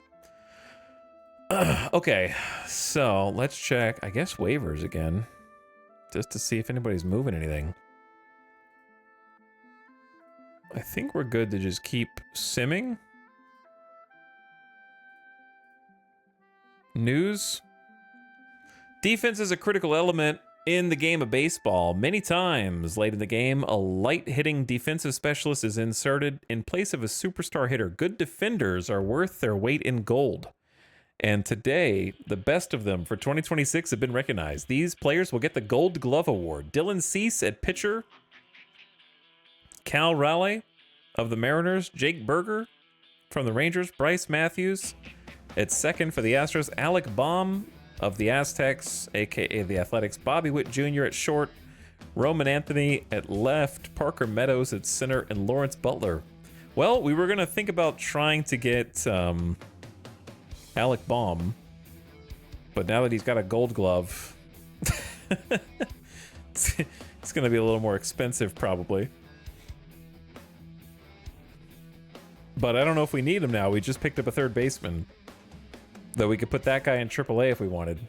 Okay, so let's check, I guess, waivers again. just to see if anybody's moving anything. I think we're good to just keep simming. News. Defense is a critical element in the game of baseball. Many times late in the game, a light-hitting defensive specialist is inserted in place of a superstar hitter. Good defenders are worth their weight in gold. And today, the best of them for 2026 have been recognized. These players will get the Gold Glove Award. Dylan Cease at pitcher. Cal Raleigh of the Mariners. Jake Berger from the Rangers. Bryce Matthews at second for the Astros. Alec Baum of the Aztecs, a.k.a. the Athletics. Bobby Witt Jr. at short. Roman Anthony at left. Parker Meadows at center. And Lawrence Butler. Well, we were going to think about trying to get Alec Baum, but now that he's got a gold glove, it's going to be a little more expensive probably. But I don't know if we need him now. We just picked up a third baseman. Though we could put that guy in AAA if we wanted.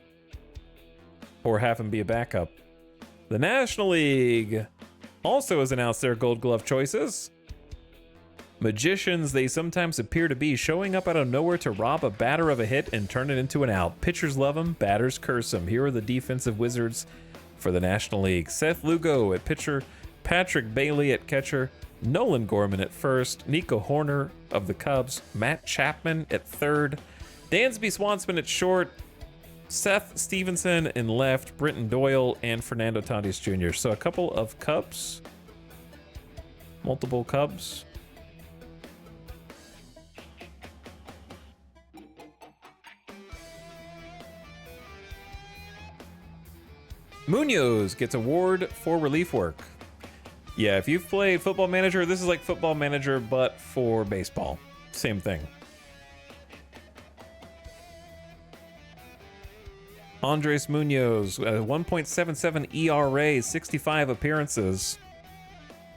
Or have him be a backup. The National League also has announced their Gold Glove choices. Magicians they sometimes appear to be, showing up out of nowhere to rob a batter of a hit and turn it into an out. Pitchers love them, batters curse them. Here are the defensive wizards for the National League. Seth Lugo at pitcher, Patrick Bailey at catcher, Nolan Gorman at first, Nico Horner of the Cubs, Matt Chapman at third, Dansby Swansman at short, Seth Stevenson in left, Britton Doyle, and Fernando Tatis Jr. So a couple of Cubs, multiple Cubs. Munoz gets award for relief work. Yeah, if you've played Football Manager, this is like Football Manager, but for baseball. Same thing. Andres Munoz, 1.77 ERA, 65 appearances.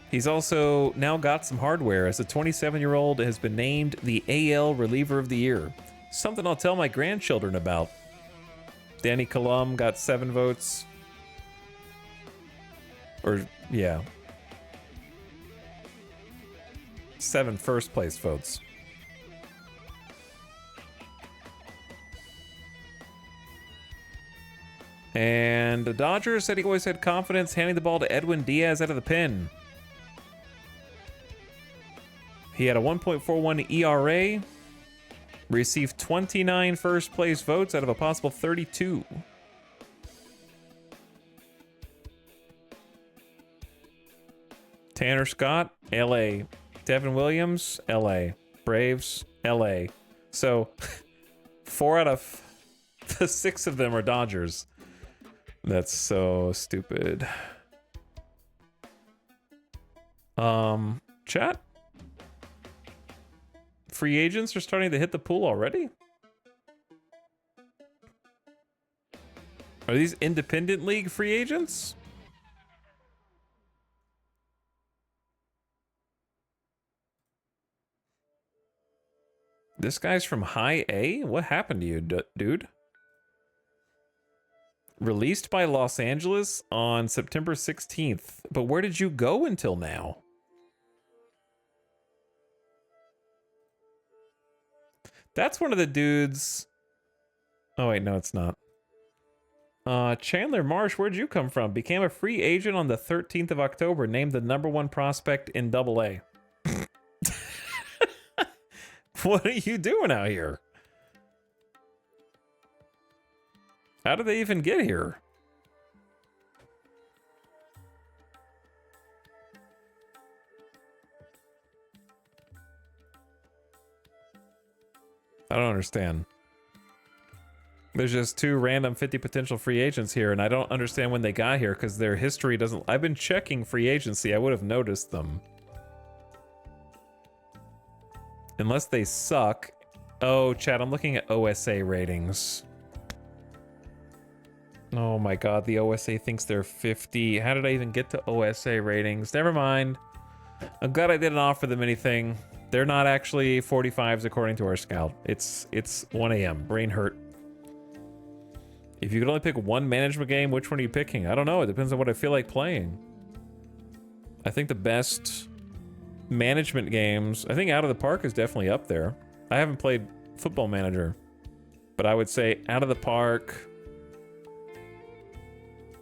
He's also now got some hardware, as a 27-year-old has been named the AL Reliever of the Year. Something I'll tell my grandchildren about. Danny Colum got 7 votes. Or, yeah. 7 first place votes. And the Dodgers said he always had confidence handing the ball to Edwin Diaz out of the pen. He had a 1.41 ERA, received 29 first place votes out of a possible 32. Tanner Scott, LA. Devin Williams, LA. Braves, LA. So 4 out of the 6 of them are Dodgers. That's so stupid. Chat? Free agents are starting to hit the pool already? Are these independent league free agents? This guy's from High A? What happened to you, dude? Released by Los Angeles on September 16th. But where did you go until now? That's one of the dudes. Oh, wait, no, it's not. Chandler Marsh, where'd you come from? Became a free agent on the 13th of October. Named the #1 prospect in AA. What are you doing out here? How did they even get here? I don't understand. There's just 2 random 50 potential free agents here, and I don't understand when they got here because their history doesn't... I've been checking free agency. I would have noticed them. Unless they suck. Oh, chat, I'm looking at OSA ratings. Oh my god, the OSA thinks they're 50. How did I even get to OSA ratings? Never mind. I'm glad I didn't offer them anything. They're not actually 45s according to our scout. It's 1 a.m. Brain hurt. If you could only pick one management game, which one are you picking? I don't know. It depends on what I feel like playing. I think the best management games, I think Out of the Park is definitely up there. I haven't played Football Manager, but I would say Out of the Park.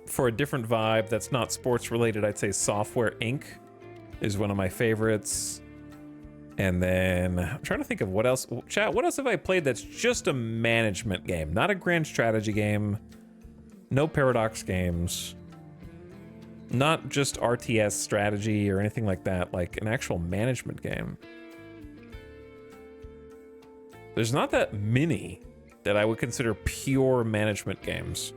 For a different vibe that's not sports related, I'd say Software Inc. is one of my favorites. And then I'm trying to think of what else. Chat, what else have I played that's just a management game? Not a grand strategy game. No Paradox games. Not just RTS strategy or anything like that. Like an actual management game. There's not that many that I would consider pure management games.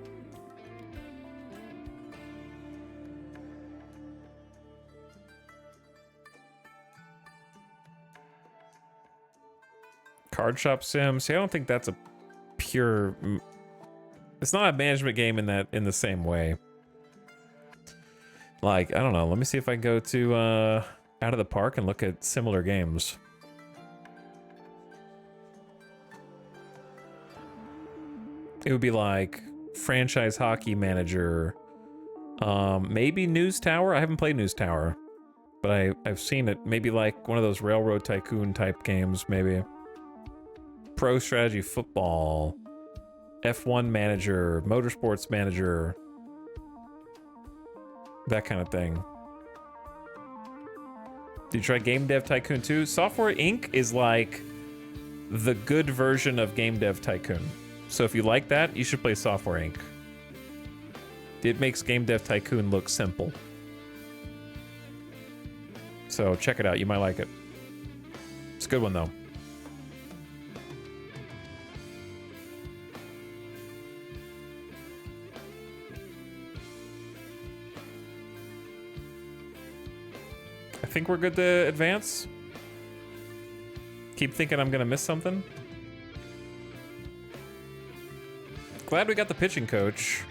Card Shop Sim. See, I don't think that's a pure. It's not a management game in the same way. Like, I don't know. Let me see if I can go to Out of the Park and look at similar games. It would be like Franchise Hockey Manager. Maybe News Tower. I haven't played News Tower, but I've seen it. Maybe like one of those Railroad Tycoon type games, maybe. Pro Strategy Football, F1 Manager, Motorsports Manager, that kind of thing. Did you try Game Dev Tycoon 2? Software Inc. is like the good version of Game Dev Tycoon. So if you like that, you should play Software Inc. It makes Game Dev Tycoon look simple. So check it out, you might like it. It's a good one though. I think we're good to advance. Keep thinking I'm gonna miss something. Glad we got the pitching coach.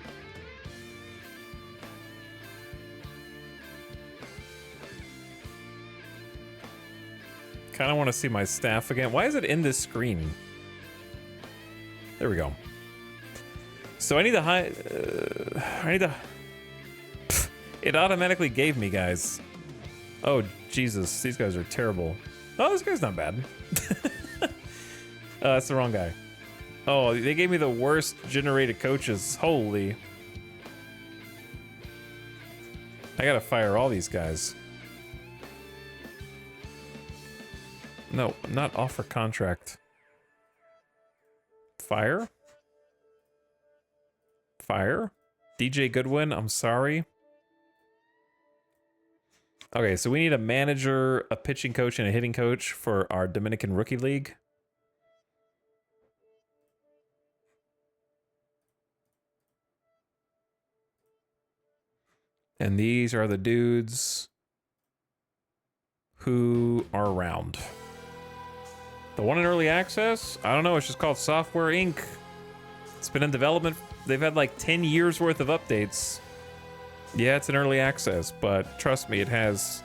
Kind of want to see my staff again. Why is it in this screen? There we go. So I need to it automatically gave me, guys. Oh, Jesus. These guys are terrible. Oh, this guy's not bad. That's the wrong guy. Oh, they gave me the worst generated coaches. Holy. I gotta fire all these guys. No, not offer contract. Fire? Fire? DJ Goodwin, I'm sorry. Okay, so we need a manager, a pitching coach, and a hitting coach for our Dominican Rookie League. And these are the dudes who are around. The one in early access? I don't know, it's just called Software Inc. It's been in development. They've had like 10 years worth of updates. Yeah, it's an early access, but trust me, it has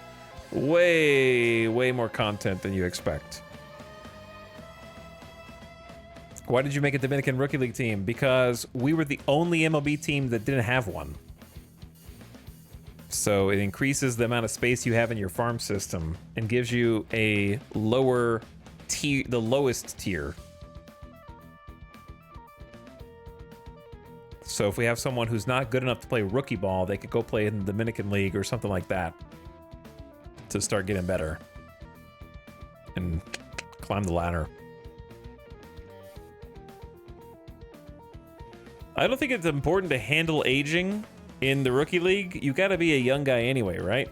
way more content than you expect. Why did you make a Dominican Rookie League team? Because we were the only MLB team that didn't have one. So it increases the amount of space you have in your farm system and gives you a lower tier, the lowest tier. So if we have someone who's not good enough to play rookie ball, they could go play in the Dominican League or something like that to start getting better and climb the ladder. I don't think it's important to handle aging in the Rookie League. You gotta be a young guy anyway, right?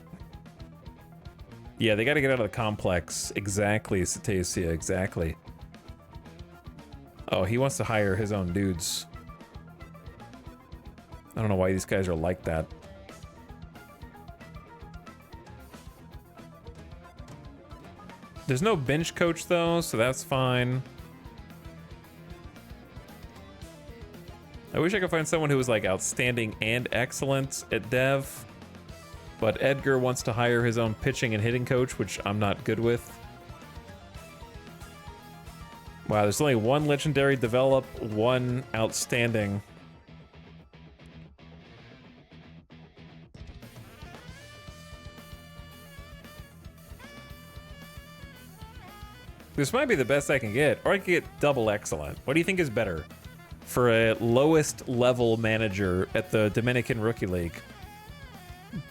Yeah, they gotta get out of the complex. Exactly, Cetaceia, exactly. Oh, he wants to hire his own dudes. I don't know why these guys are like that. There's no bench coach though, so that's fine. I wish I could find someone who was like outstanding and excellent at dev, but Edgar wants to hire his own pitching and hitting coach, which I'm not good with. Wow, there's only one legendary develop, one outstanding. This might be the best I can get, or I could get double excellent. What do you think is better for a lowest level manager at the Dominican Rookie League?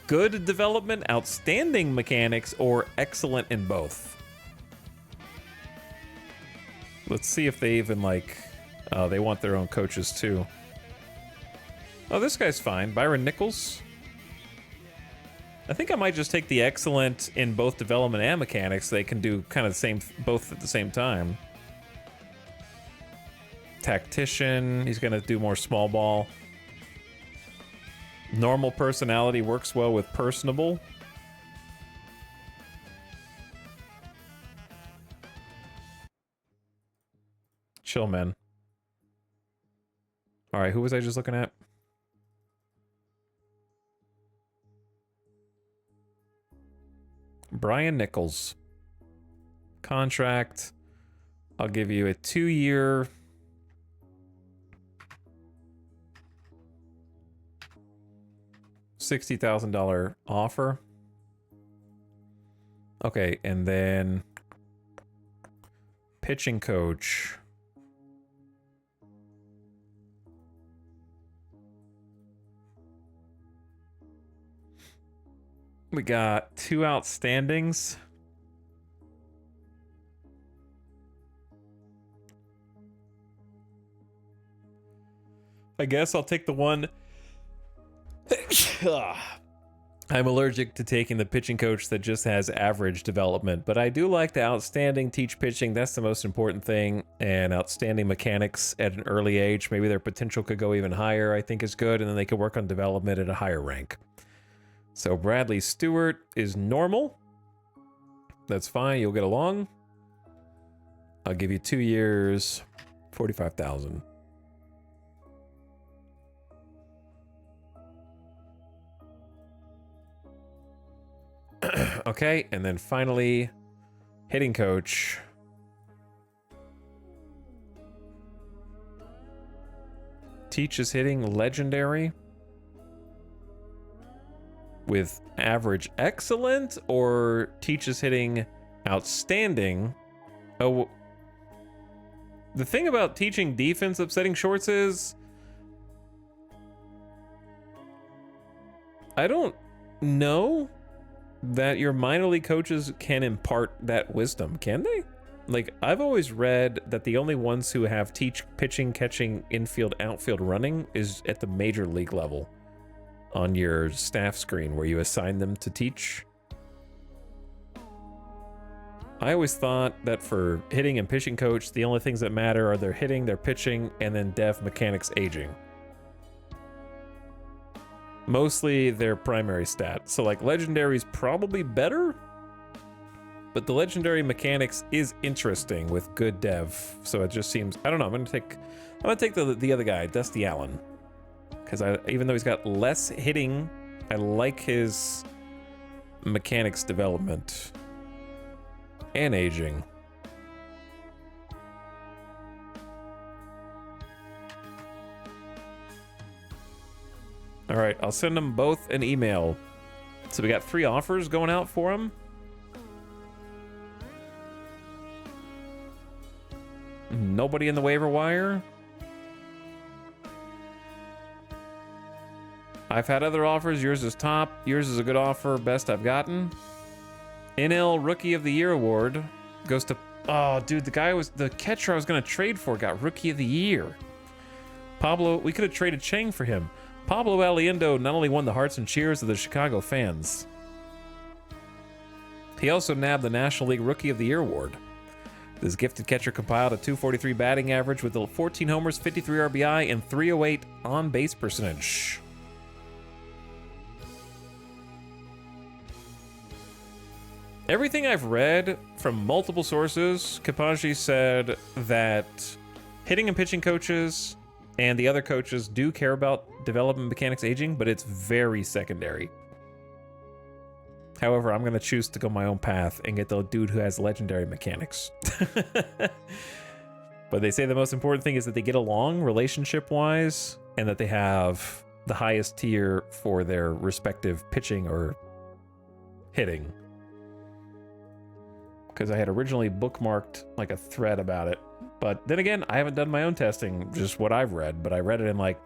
Good development, outstanding mechanics, or excellent in both? Let's see if they even like, they want their own coaches too. Oh, this guy's fine. Byron Nichols. I think I might just take the excellent in both development and mechanics. They can do kind of the same, both at the same time. Tactician, he's gonna do more small ball. Normal personality works well with personable. Chill, man. All right, who was I just looking at? Brian Nichols. Contract. I'll give you a 2-year... $60,000 offer. Okay, and then pitching coach. We got 2 outstandings. I guess I'll take the one. I'm allergic to taking the pitching coach that just has average development, but I do like the outstanding teach pitching. That's the most important thing. And outstanding mechanics at an early age. Maybe their potential could go even higher, I think is good. And then they could work on development at a higher rank. So Bradley Stewart is normal. That's fine. You'll get along. I'll give you 2 years, 45,000. Okay, and then finally, hitting coach. Teaches hitting legendary with average excellent, or teaches hitting outstanding. Oh, the thing about teaching defense upsetting shorts is I don't know that your minor league coaches can impart that wisdom, can they? Like, I've always read that the only ones who have teach pitching, catching, infield, outfield running is at the major league level on your staff screen where you assign them to teach. I always thought that for hitting and pitching coach, the only things that matter are their hitting, their pitching, and then dev mechanics aging. Mostly their primary stat. So like legendary is probably better, but the legendary mechanics is interesting with good dev. So it just seems, I don't know, I'm gonna take the other guy, Dusty Allen. Because even though he's got less hitting, I like his mechanics development and aging. All right, I'll send them both an email. So we got 3 offers going out for them. Nobody in the waiver wire. I've had other offers. Yours is top. Yours is a good offer. Best I've gotten. NL Rookie of the Year award goes to... Oh, dude, the catcher I was going to trade for got Rookie of the Year. Pablo, we could have traded Chang for him. Pablo Aliendo not only won the hearts and cheers of the Chicago fans, he also nabbed the National League Rookie of the Year award. This gifted catcher compiled a .243 batting average with 14 homers, 53 RBI, and .308 on-base percentage. Everything I've read from multiple sources, Kapaji said that hitting and pitching coaches and the other coaches do care about development mechanics aging, but it's very secondary. However, I'm going to choose to go my own path and get the dude who has legendary mechanics. But they say the most important thing is that they get along relationship-wise and that they have the highest tier for their respective pitching or hitting. because I had originally bookmarked like a thread about it. But then again, I haven't done my own testing, just what I've read, but I read it in like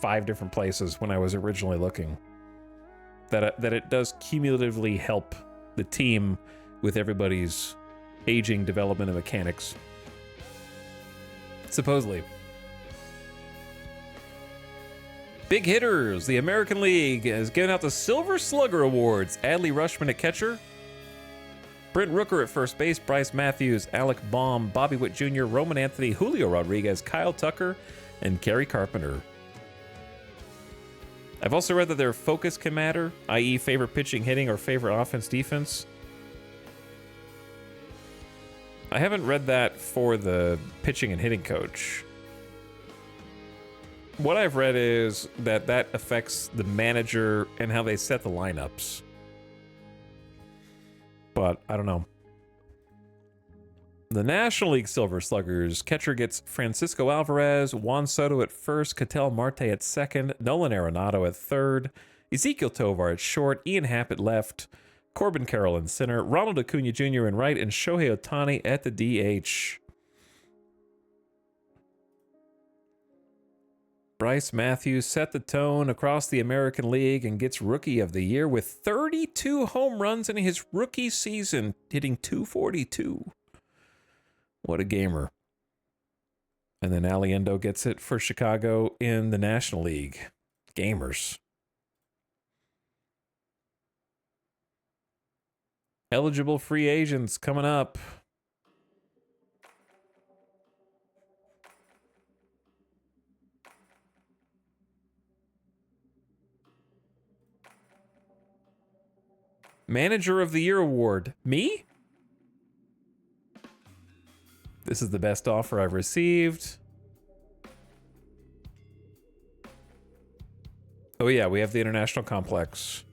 5 different places when I was originally looking. That it does cumulatively help the team with everybody's aging, development, and mechanics. Supposedly. Big hitters. The American League has given out the Silver Slugger Awards. Adley Rutschman at catcher. Brent Rooker at first base. Bryce Matthews, Alec Baum, Bobby Witt Jr., Roman Anthony, Julio Rodriguez, Kyle Tucker, and Kerry Carpenter. I've also read that their focus can matter, i.e. favorite pitching, hitting, or favorite offense, defense. I haven't read that for the pitching and hitting coach. What I've read is that affects the manager and how they set the lineups. But I don't know. The National League Silver Sluggers. Catcher gets Francisco Alvarez, Juan Soto at first, Ketel Marte at second, Nolan Arenado at third, Ezekiel Tovar at short, Ian Happ at left, Corbin Carroll in center, Ronald Acuna Jr. in right, and Shohei Ohtani at the DH. Bryce Matthews set the tone across the American League and gets Rookie of the Year with 32 home runs in his rookie season, hitting .242. What a gamer. And then Aliendo gets it for Chicago in the National League. Gamers. Eligible free agents coming up. Manager of the Year award. Me? This is the best offer I've received. Oh yeah, we have the International Complex.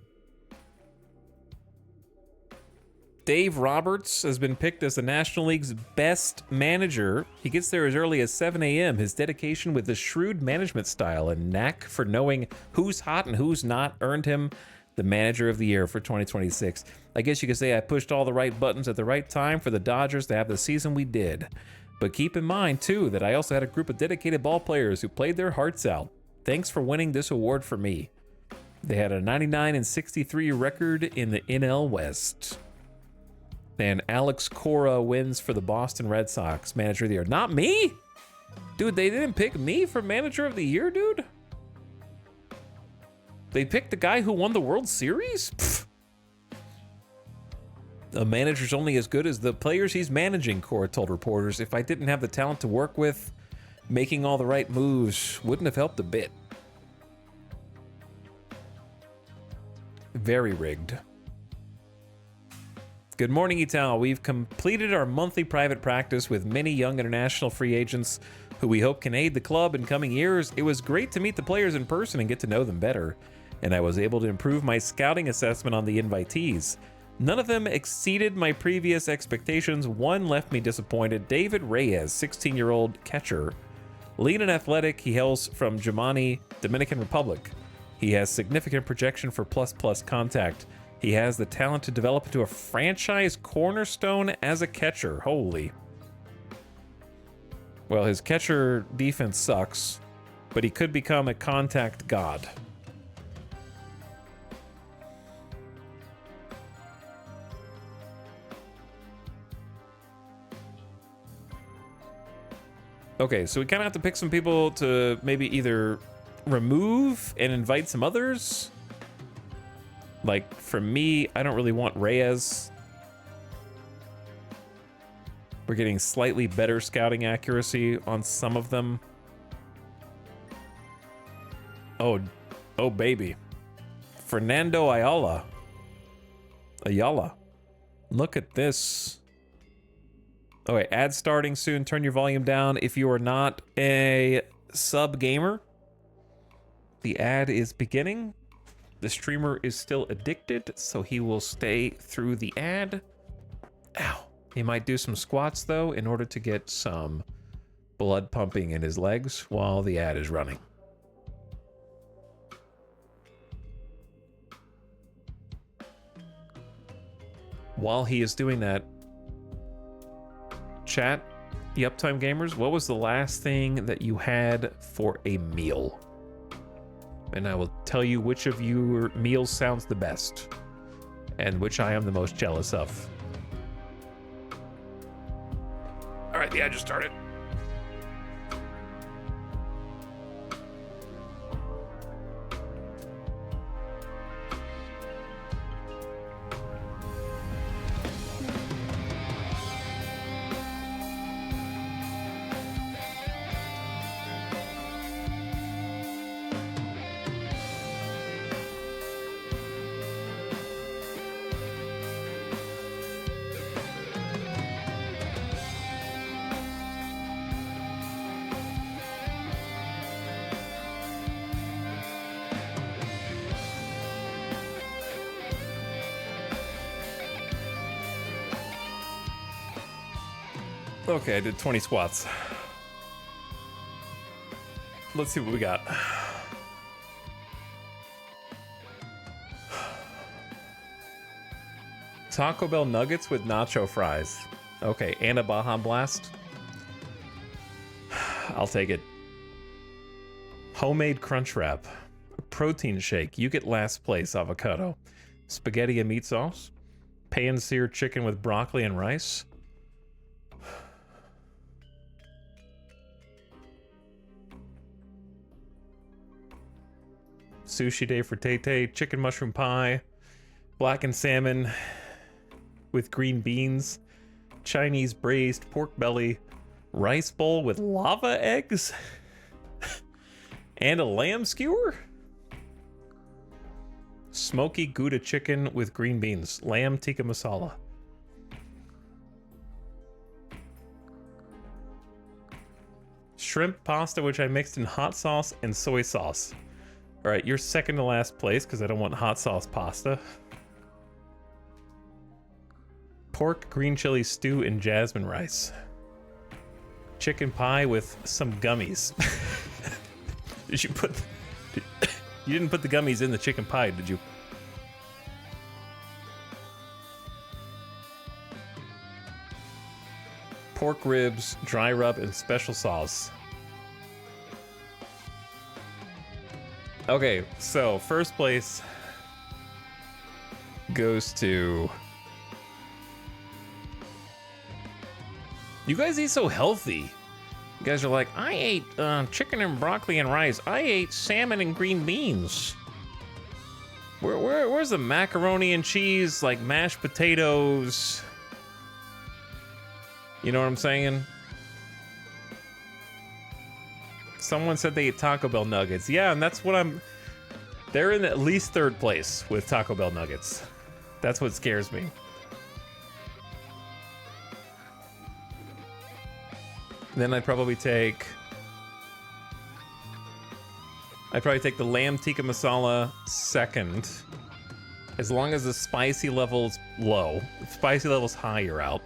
Dave Roberts has been picked as the National League's best manager. He gets there as early as 7 a.m. His dedication with the shrewd management style and knack for knowing who's hot and who's not earned him the Manager of the Year for 2026. I guess you could say I pushed all the right buttons at the right time for the Dodgers to have the season we did. But keep in mind, too, that I also had a group of dedicated ball players who played their hearts out. Thanks for winning this award for me. They had a 99-63 record in the NL West. And Alex Cora wins for the Boston Red Sox Manager of the Year. Not me? Dude, they didn't pick me for Manager of the Year, dude? They picked the guy who won the World Series? Pfft. A manager's only as good as the players he's managing, Cora told reporters. If I didn't have the talent to work with, making all the right moves wouldn't have helped a bit. Very rigged. Good morning, Ital. We've completed our monthly private practice with many young international free agents who we hope can aid the club in coming years. It was great to meet the players in person and get to know them better, and I was able to improve my scouting assessment on the invitees. None of them exceeded my previous expectations. One left me disappointed. David Reyes, 16-year-old catcher. Lean and athletic, he hails from Jumani, Dominican Republic. He has significant projection for plus-plus contact. He has the talent to develop into a franchise cornerstone as a catcher. Holy. Well, his catcher defense sucks, but he could become a contact god. Okay, so we kind of have to pick some people to maybe either remove and invite some others. Like, for me, I don't really want Reyes. We're getting slightly better scouting accuracy on some of them. Oh baby. Fernando Ayala. Look at this. Okay, ad starting soon. Turn your volume down if you are not a sub gamer. The ad is beginning. The streamer is still addicted, so he will stay through the ad. Ow. He might do some squats, though, in order to get some blood pumping in his legs while the ad is running. While he is doing that, Chat, the Uptime Gamers, what was the last thing that you had for a meal? And I will tell you which of your meals sounds the best and which I am the most jealous of. All right, the ad just started. Okay, I did 20 squats. Let's see what we got. Taco Bell nuggets with nacho fries. Okay, and a Baja Blast. I'll take it. Homemade crunch wrap. Protein shake. You get last place, avocado. Spaghetti and meat sauce. Pan-seared chicken with broccoli and rice. Sushi day for Tay-Tay, chicken mushroom pie, blackened salmon with green beans, Chinese braised pork belly, rice bowl with lava eggs, and a lamb skewer? Smoky Gouda chicken with green beans, lamb tikka masala. Shrimp pasta, which I mixed in hot sauce and soy sauce. All right, you're second to last place because I don't want hot sauce pasta. Pork green chili stew and jasmine rice. Chicken pie with some gummies. Did you put... You didn't put the gummies in the chicken pie, did you? Pork ribs, dry rub, and special sauce. Okay, so first place goes to... You guys eat so healthy. You guys are like, I ate chicken and broccoli and rice. I ate salmon and green beans. Where's the macaroni and cheese, like mashed potatoes? You know what I'm saying? Someone said they ate Taco Bell nuggets. Yeah, and that's what I'm... They're in at least third place with Taco Bell nuggets. That's what scares me. Then I'd probably take the lamb tikka masala second. As long as the spicy level's low. If spicy level's high, you're out.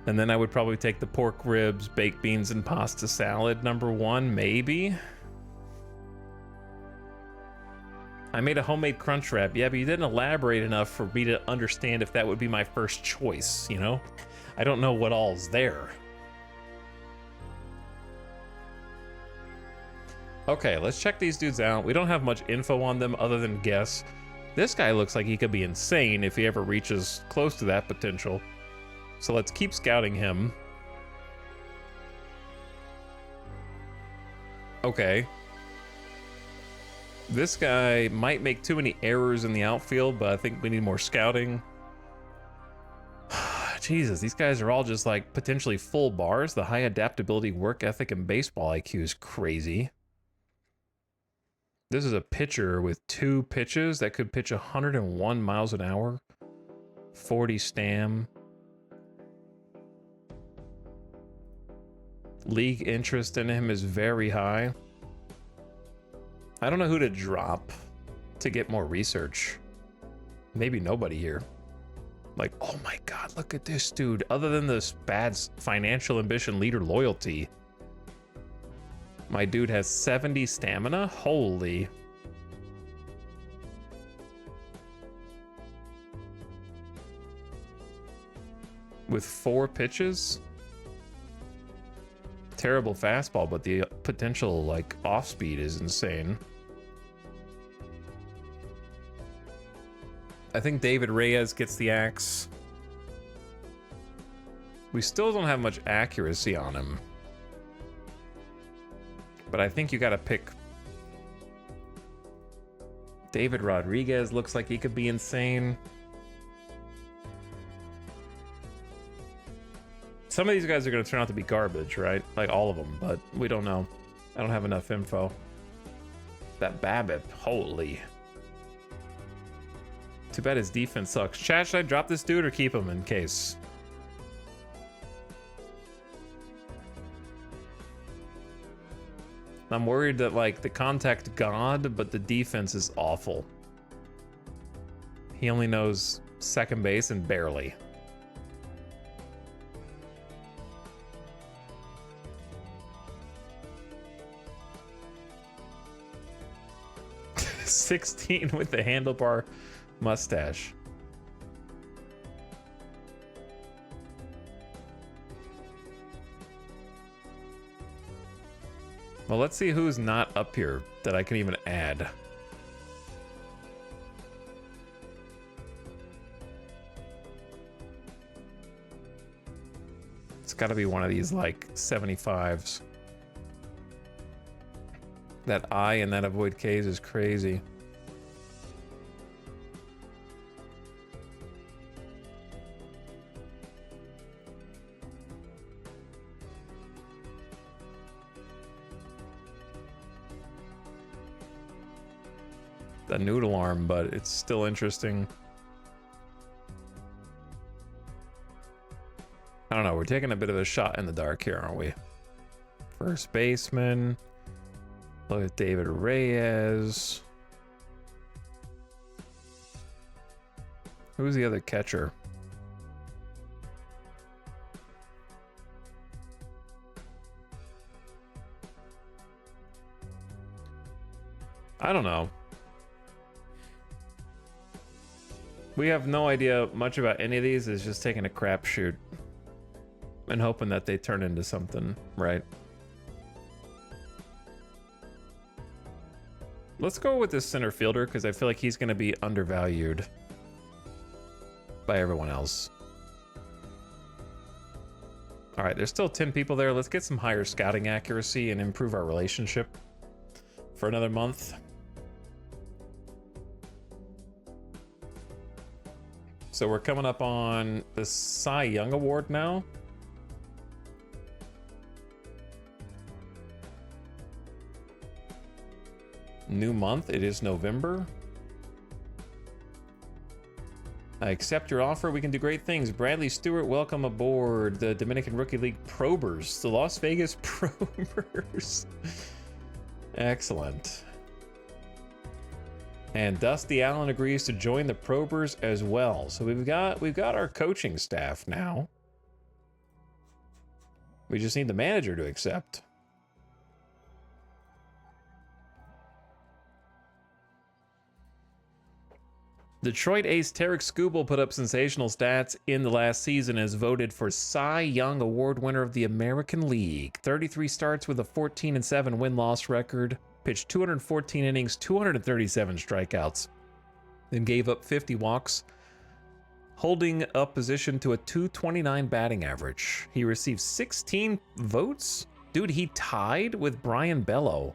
And then I would probably take the pork ribs, baked beans, and pasta salad number one, maybe. I made a homemade crunch wrap. Yeah, but you didn't elaborate enough for me to understand if that would be my first choice, you know? I don't know what all's there. Okay, let's check these dudes out. We don't have much info on them other than guess. This guy looks like he could be insane if he ever reaches close to that potential. So let's keep scouting him. Okay. This guy might make too many errors in the outfield, but I think we need more scouting. Jesus, these guys are all just like potentially full bars. The high adaptability, work ethic, and baseball IQ is crazy. This is a pitcher with 2 pitches that could pitch 101 miles an hour. 40 stam. League interest in him is very high. I don't know who to drop to get more research. Maybe nobody here. Like, oh my God, look at this dude. Other than this bad financial ambition, leader loyalty. My dude has 70 stamina? Holy. with 4 pitches. Terrible fastball, but the potential like off speed is insane. I think David Reyes gets the axe. We still don't have much accuracy on him. But I think you gotta pick. David Rodriguez looks like he could be insane. Some of these guys are gonna turn out to be garbage, right? Like all of them, but we don't know. I don't have enough info. That BABIP, holy. Too bad his defense sucks. Chat, should I drop this dude or keep him in case? I'm worried that, like, the contact god, but the defense is awful. He only knows second base and barely. $16 with the handlebar mustache. Well, let's see who's not up here that I can even add. It's got to be one of these, like, 75s. That I and that avoid Ks is crazy. The noodle arm, but it's still interesting. I don't know, we're taking a bit of a shot in the dark here, aren't we? First baseman. Look at David Reyes. Who's the other catcher? I don't know. We have no idea much about any of these. It's just taking a crapshoot and hoping that they turn into something, right? Let's go with this center fielder because I feel like he's going to be undervalued by everyone else. All right, there's still 10 people there. Let's get some higher scouting accuracy and improve our relationship for another month. So we're coming up on the Cy Young Award now. New month, it is November. I accept your offer, we can do great things. Bradley Stewart, welcome aboard the Dominican Rookie League Probers, the Las Vegas Probers. Excellent. And Dusty Allen agrees to join the Probers as well. So we've got our coaching staff now. We just need the manager to accept. Detroit ace Tarek Skubal put up sensational stats in the last season as voted for Cy Young Award winner of the American League. 33 starts with a 14-7 win-loss record. Pitched 214 innings, 237 strikeouts, then gave up 50 walks, holding up position to a 229 batting average. He received 16 votes? Dude, he tied with Brian Bello.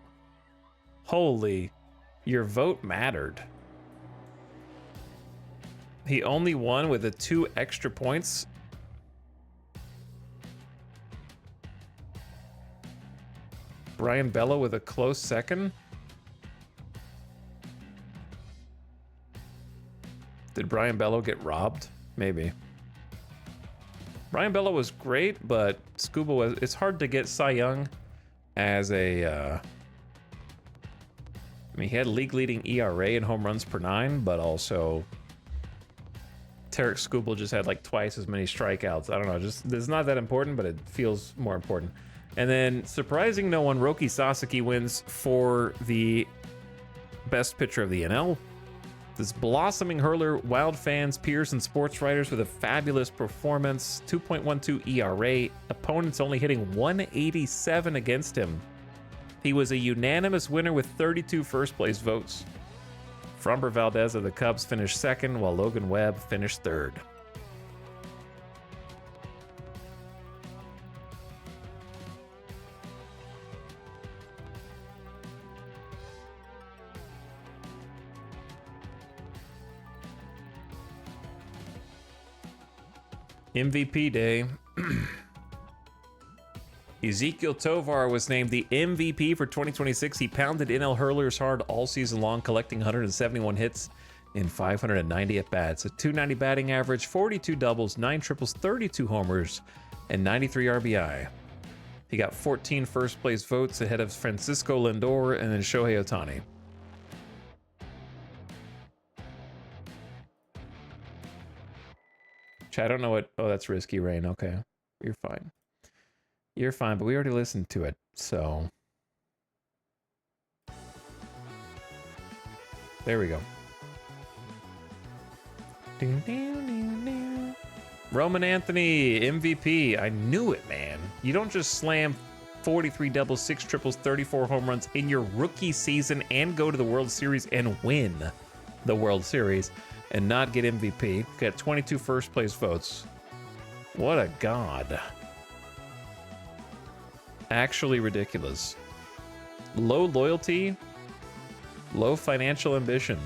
Holy, your vote mattered. He only won with the 2 extra points. Brian Bello with a close second. Did Brian Bello get robbed? Maybe. Brian Bello was great, but Scuba was... It's hard to get Cy Young as a... I mean, he had league-leading ERA and home runs per 9, but also... Tarek Skubal just had like twice as many strikeouts. I don't know, just... It's not that important, but it feels more important. And then, surprising no one, Roki Sasaki wins for the best pitcher of the NL. This blossoming hurler, wild fans, peers, and sports writers with a fabulous performance. 2.12 ERA. Opponents only hitting 187 against him. He was a unanimous winner with 32 first place votes. Framber Valdez of the Cubs finished second, while Logan Webb finished third. MVP day. Ezekiel Tovar was named the MVP for 2026. He pounded NL hurlers hard all season long, collecting 171 hits in 590 at-bats. A 290 batting average, 42 doubles, 9 triples, 32 homers, and 93 RBI. He got 14 first-place votes ahead of Francisco Lindor and then Shohei Ohtani. I don't know what... Oh, that's Risky Rain. Okay. You're fine. You're fine, but we already listened to it, so... There we go. Roman Anthony, MVP. I knew it, man. You don't just slam 43 doubles, 6 triples, 34 home runs in your rookie season and go to the World Series and win the World Series and not get MVP. Got 22 first place votes. What a god. Actually ridiculous. Low loyalty, low financial ambition.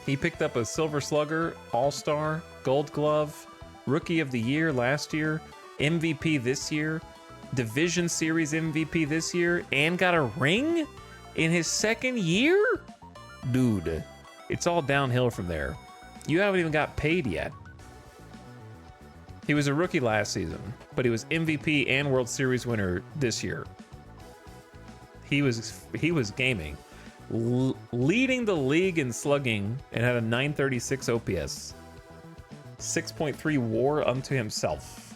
He picked up a Silver Slugger, All-Star, Gold Glove, Rookie of the Year last year, MVP this year, Division Series MVP this year, and got a ring in his second year? Dude, it's all downhill from there. You haven't even got paid yet. He was a rookie last season, but he was MVP and World Series winner this year. He was gaming. Leading the league in slugging and had a 936 OPS. 6.3 WAR unto himself.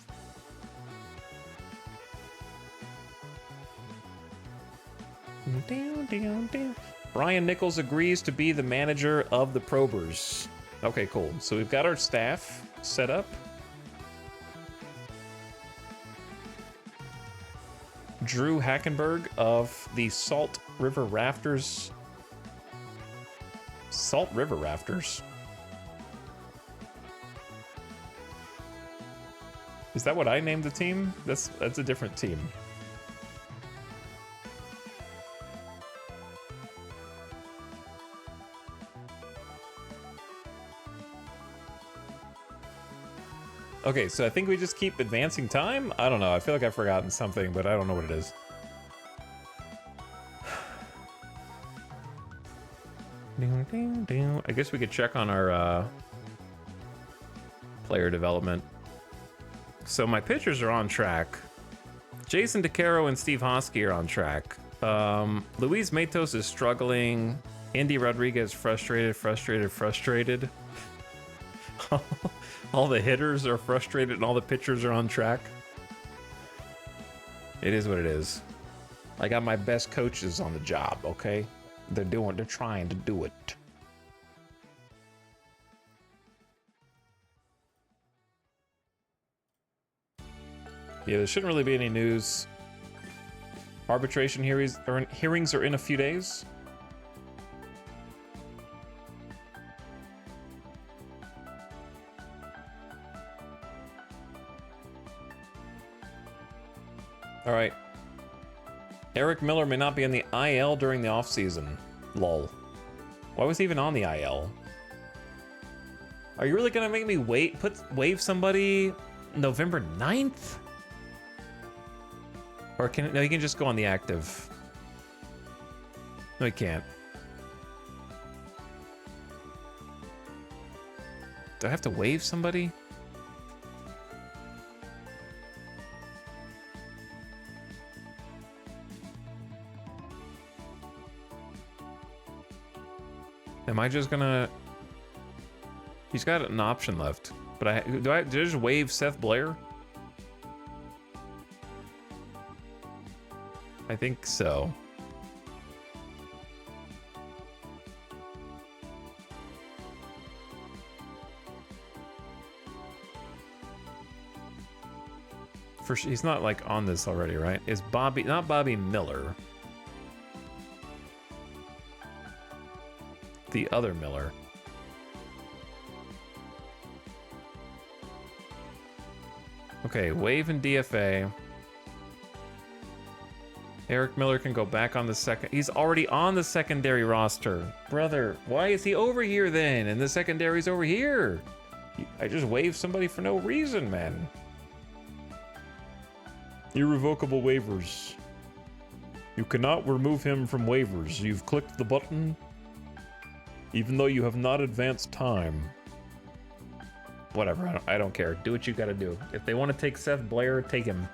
Brian Nichols agrees to be the manager of the Probers. Okay, cool. So we've got our staff set up. Drew Hackenberg of the Salt River Rafters. Salt River Rafters. Is that what I named the team? That's a different team. Okay, so I think we just keep advancing time? I don't know. I feel like I've forgotten something, but I don't know what it is. I guess we could check on our player development. So my pitchers are on track. Jason DeCaro and Steve Hosky are on track. Luis Matos is struggling. Andy Rodriguez frustrated. All the hitters are frustrated and all the pitchers are on track. It is what it is. I got my best coaches on the job, okay? They're trying to do it. Yeah, there shouldn't really be any news. Arbitration hearings are in a few days. All right. Eric Miller may not be on the IL during the offseason. Lol. Why was he even on the IL? Are you really gonna make me waive somebody November 9th? Or no, he can just go on the active. No, he can't. Do I have to waive somebody? Am I just gonna... He's got an option left. But did I just waive Seth Blair? I think so. He's not like on this already, right? Is Bobby, not Bobby Miller. The other Miller. Okay, Wave and DFA. Eric Miller can go back on the second. He's already on the secondary roster. Brother, why is he over here then? And the secondary's over here. I just waved somebody for no reason, man. Irrevocable waivers. You cannot remove him from waivers. You've clicked the button, even though you have not advanced time. Whatever, I don't care. Do what you gotta do. If they want to take Seth Blair, take him.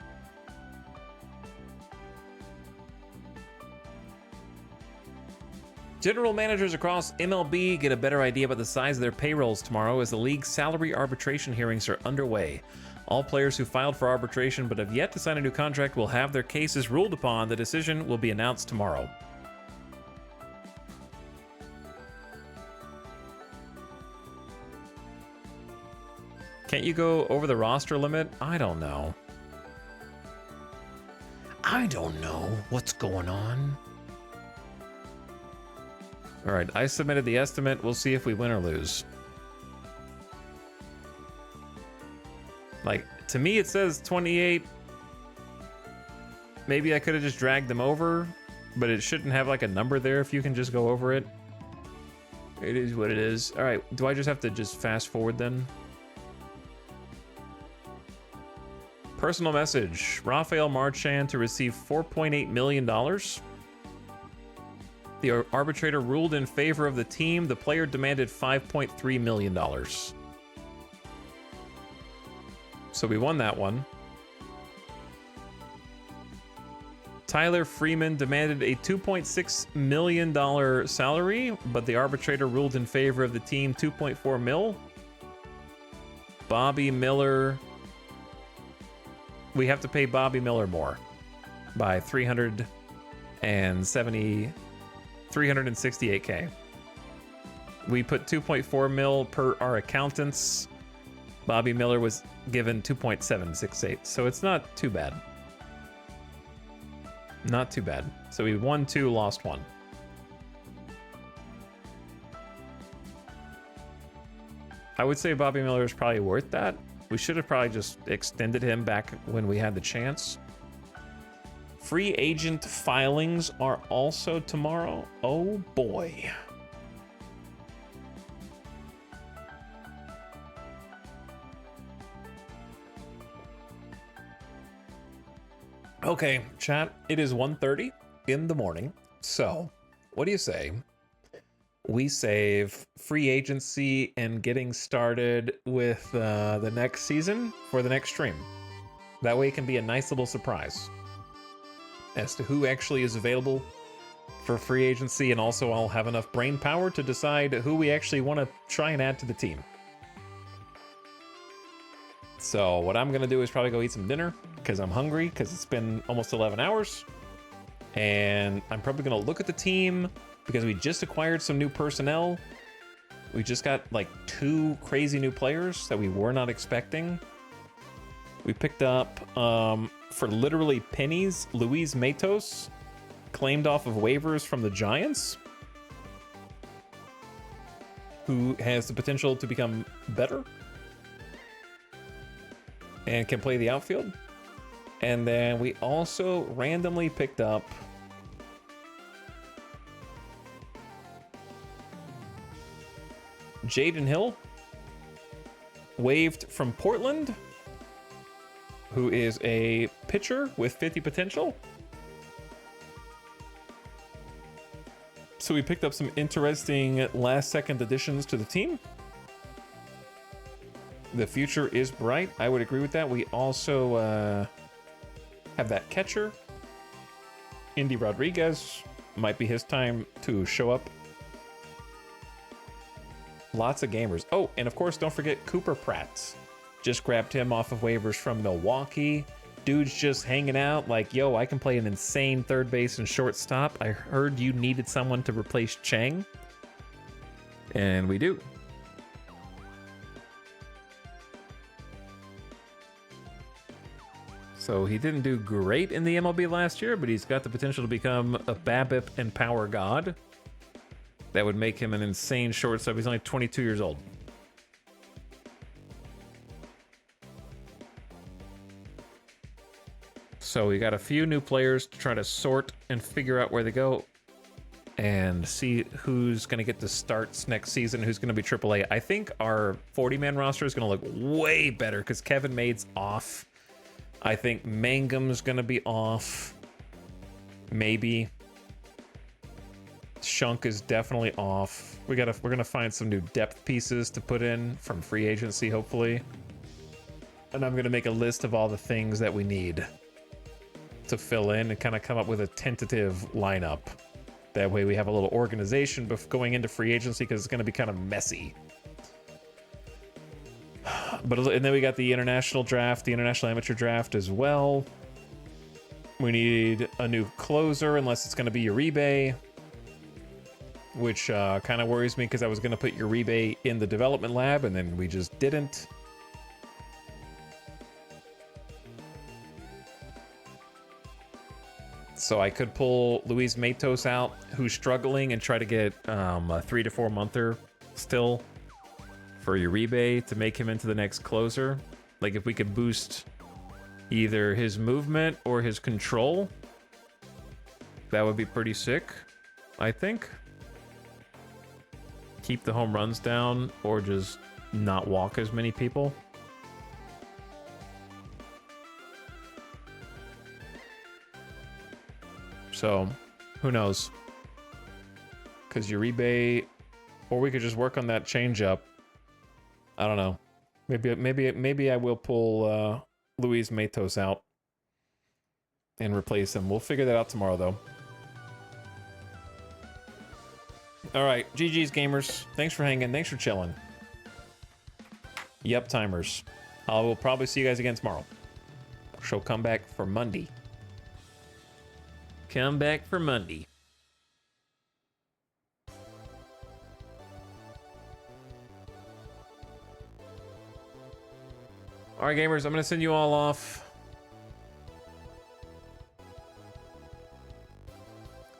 General managers across MLB get a better idea about the size of their payrolls tomorrow as the league's salary arbitration hearings are underway. All players who filed for arbitration but have yet to sign a new contract will have their cases ruled upon. The decision will be announced tomorrow. Can't you go over the roster limit? I don't know. I don't know what's going on. All right, I submitted the estimate. We'll see if we win or lose. Like, to me, it says 28. Maybe I could have just dragged them over, but it shouldn't have like a number there if you can just go over it. It is what it is. All right, do I just have to just fast forward then? Personal message. Rafael Marchand to receive $4.8 million. The arbitrator ruled in favor of the team. The player demanded $5.3 million. So we won that one. Tyler Freeman demanded a $2.6 million salary, but the arbitrator ruled in favor of the team, $2.4 mil. Bobby Miller. We have to pay Bobby Miller more by 368K. We put 2.4 mil per our accountants. Bobby Miller was given 2.768, so it's not too bad. Not too bad. So we won 2, lost 1. I would say Bobby Miller is probably worth that. We should have probably just extended him back when we had the chance. Free agent filings are also tomorrow. Oh boy. Okay, chat, it is 1:30 in the morning. So, what do you say? We save free agency and getting started with the next season for the next stream. That way it can be a nice little surprise as to who actually is available for free agency, and also I'll have enough brain power to decide who we actually want to try and add to the team. So what I'm going to do is probably go eat some dinner because I'm hungry because it's been almost 11 hours. And I'm probably going to look at the team because we just acquired some new personnel. We just got like 2 crazy new players that we were not expecting. We picked up, for literally pennies, Luis Matos, claimed off of waivers from the Giants, who has the potential to become better and can play the outfield. And then we also randomly picked up Jaden Hill, waived from Portland, who is a pitcher with 50 potential. So we picked up some interesting last-second additions to the team. The future is bright. I would agree with that. We also have that catcher, Indy Rodriguez. Might be his time to show up. Lots of gamers. Oh, and of course, don't forget Cooper Pratt. Just grabbed him off of waivers from Milwaukee. Dude's just hanging out like, yo, I can play an insane third base and shortstop. I heard you needed someone to replace Chang. And we do. So he didn't do great in the MLB last year, but he's got the potential to become a BABIP and power god. That would make him an insane shortstop. He's only 22 years old. So we got a few new players to try to sort and figure out where they go and see who's going to get the starts next season, who's going to be AAA. I think our 40-man roster is going to look way better because Kevin Made's off. I think Mangum's going to be off. Maybe. Shunk is definitely off. We're going to find some new depth pieces to put in from free agency, hopefully. And I'm going to make a list of all the things that we need to fill in and kind of come up with a tentative lineup. That way we have a little organization going into free agency because it's going to be kind of messy. And then we got the international draft, the international amateur draft as well. We need a new closer unless it's going to be Uribe, which kind of worries me because I was going to put Uribe in the development lab and then we just didn't. So I could pull Luis Matos out, who's struggling, and try to get a 3 to 4 monther still for Uribe to make him into the next closer. Like if we could boost either his movement or his control, that would be pretty sick, I think. Keep the home runs down or just not walk as many people. So, who knows? Because Uribe, or we could just work on that changeup. I don't know. Maybe I will pull Luis Matos out and replace him. We'll figure that out tomorrow, though. All right, GG's gamers. Thanks for hanging. Thanks for chilling. Yep, timers. I will probably see you guys again tomorrow. She'll come back for Monday. Come back for Monday. All right, gamers, I'm going to send you all off.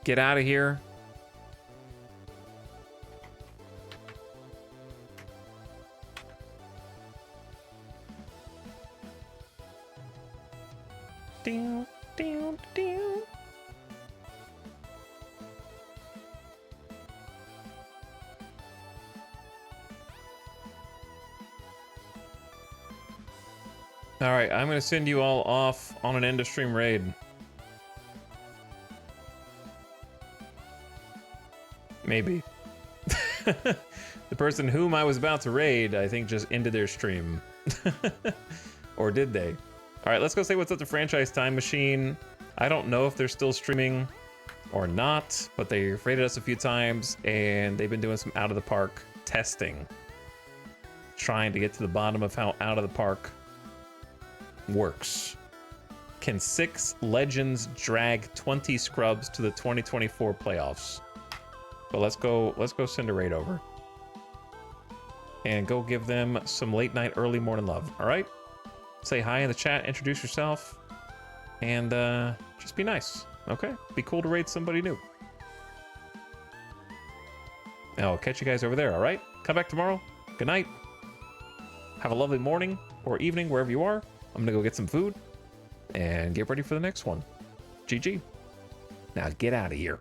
Get out of here. Ding, ding, ding. All right, I'm going to send you all off on an end of stream raid. Maybe. The person whom I was about to raid, I think, just ended their stream. Or did they? All right, let's go say what's up to Franchise Time Machine. I don't know if they're still streaming or not, but they raided us a few times, and they've been doing some out-of-the-park testing. Trying to get to the bottom of how out-of-the-park works. Can 6 legends drag 20 scrubs to the 2024 playoffs? So let's go send a raid over and go give them some late night, early morning love. All right, say hi in the chat, introduce yourself, and just be nice. Okay, be cool to raid somebody new. I'll catch you guys over there. All right, come back tomorrow. Good night. Have a lovely morning or evening wherever you are. I'm gonna go get some food and get ready for the next one. GG. Now get out of here.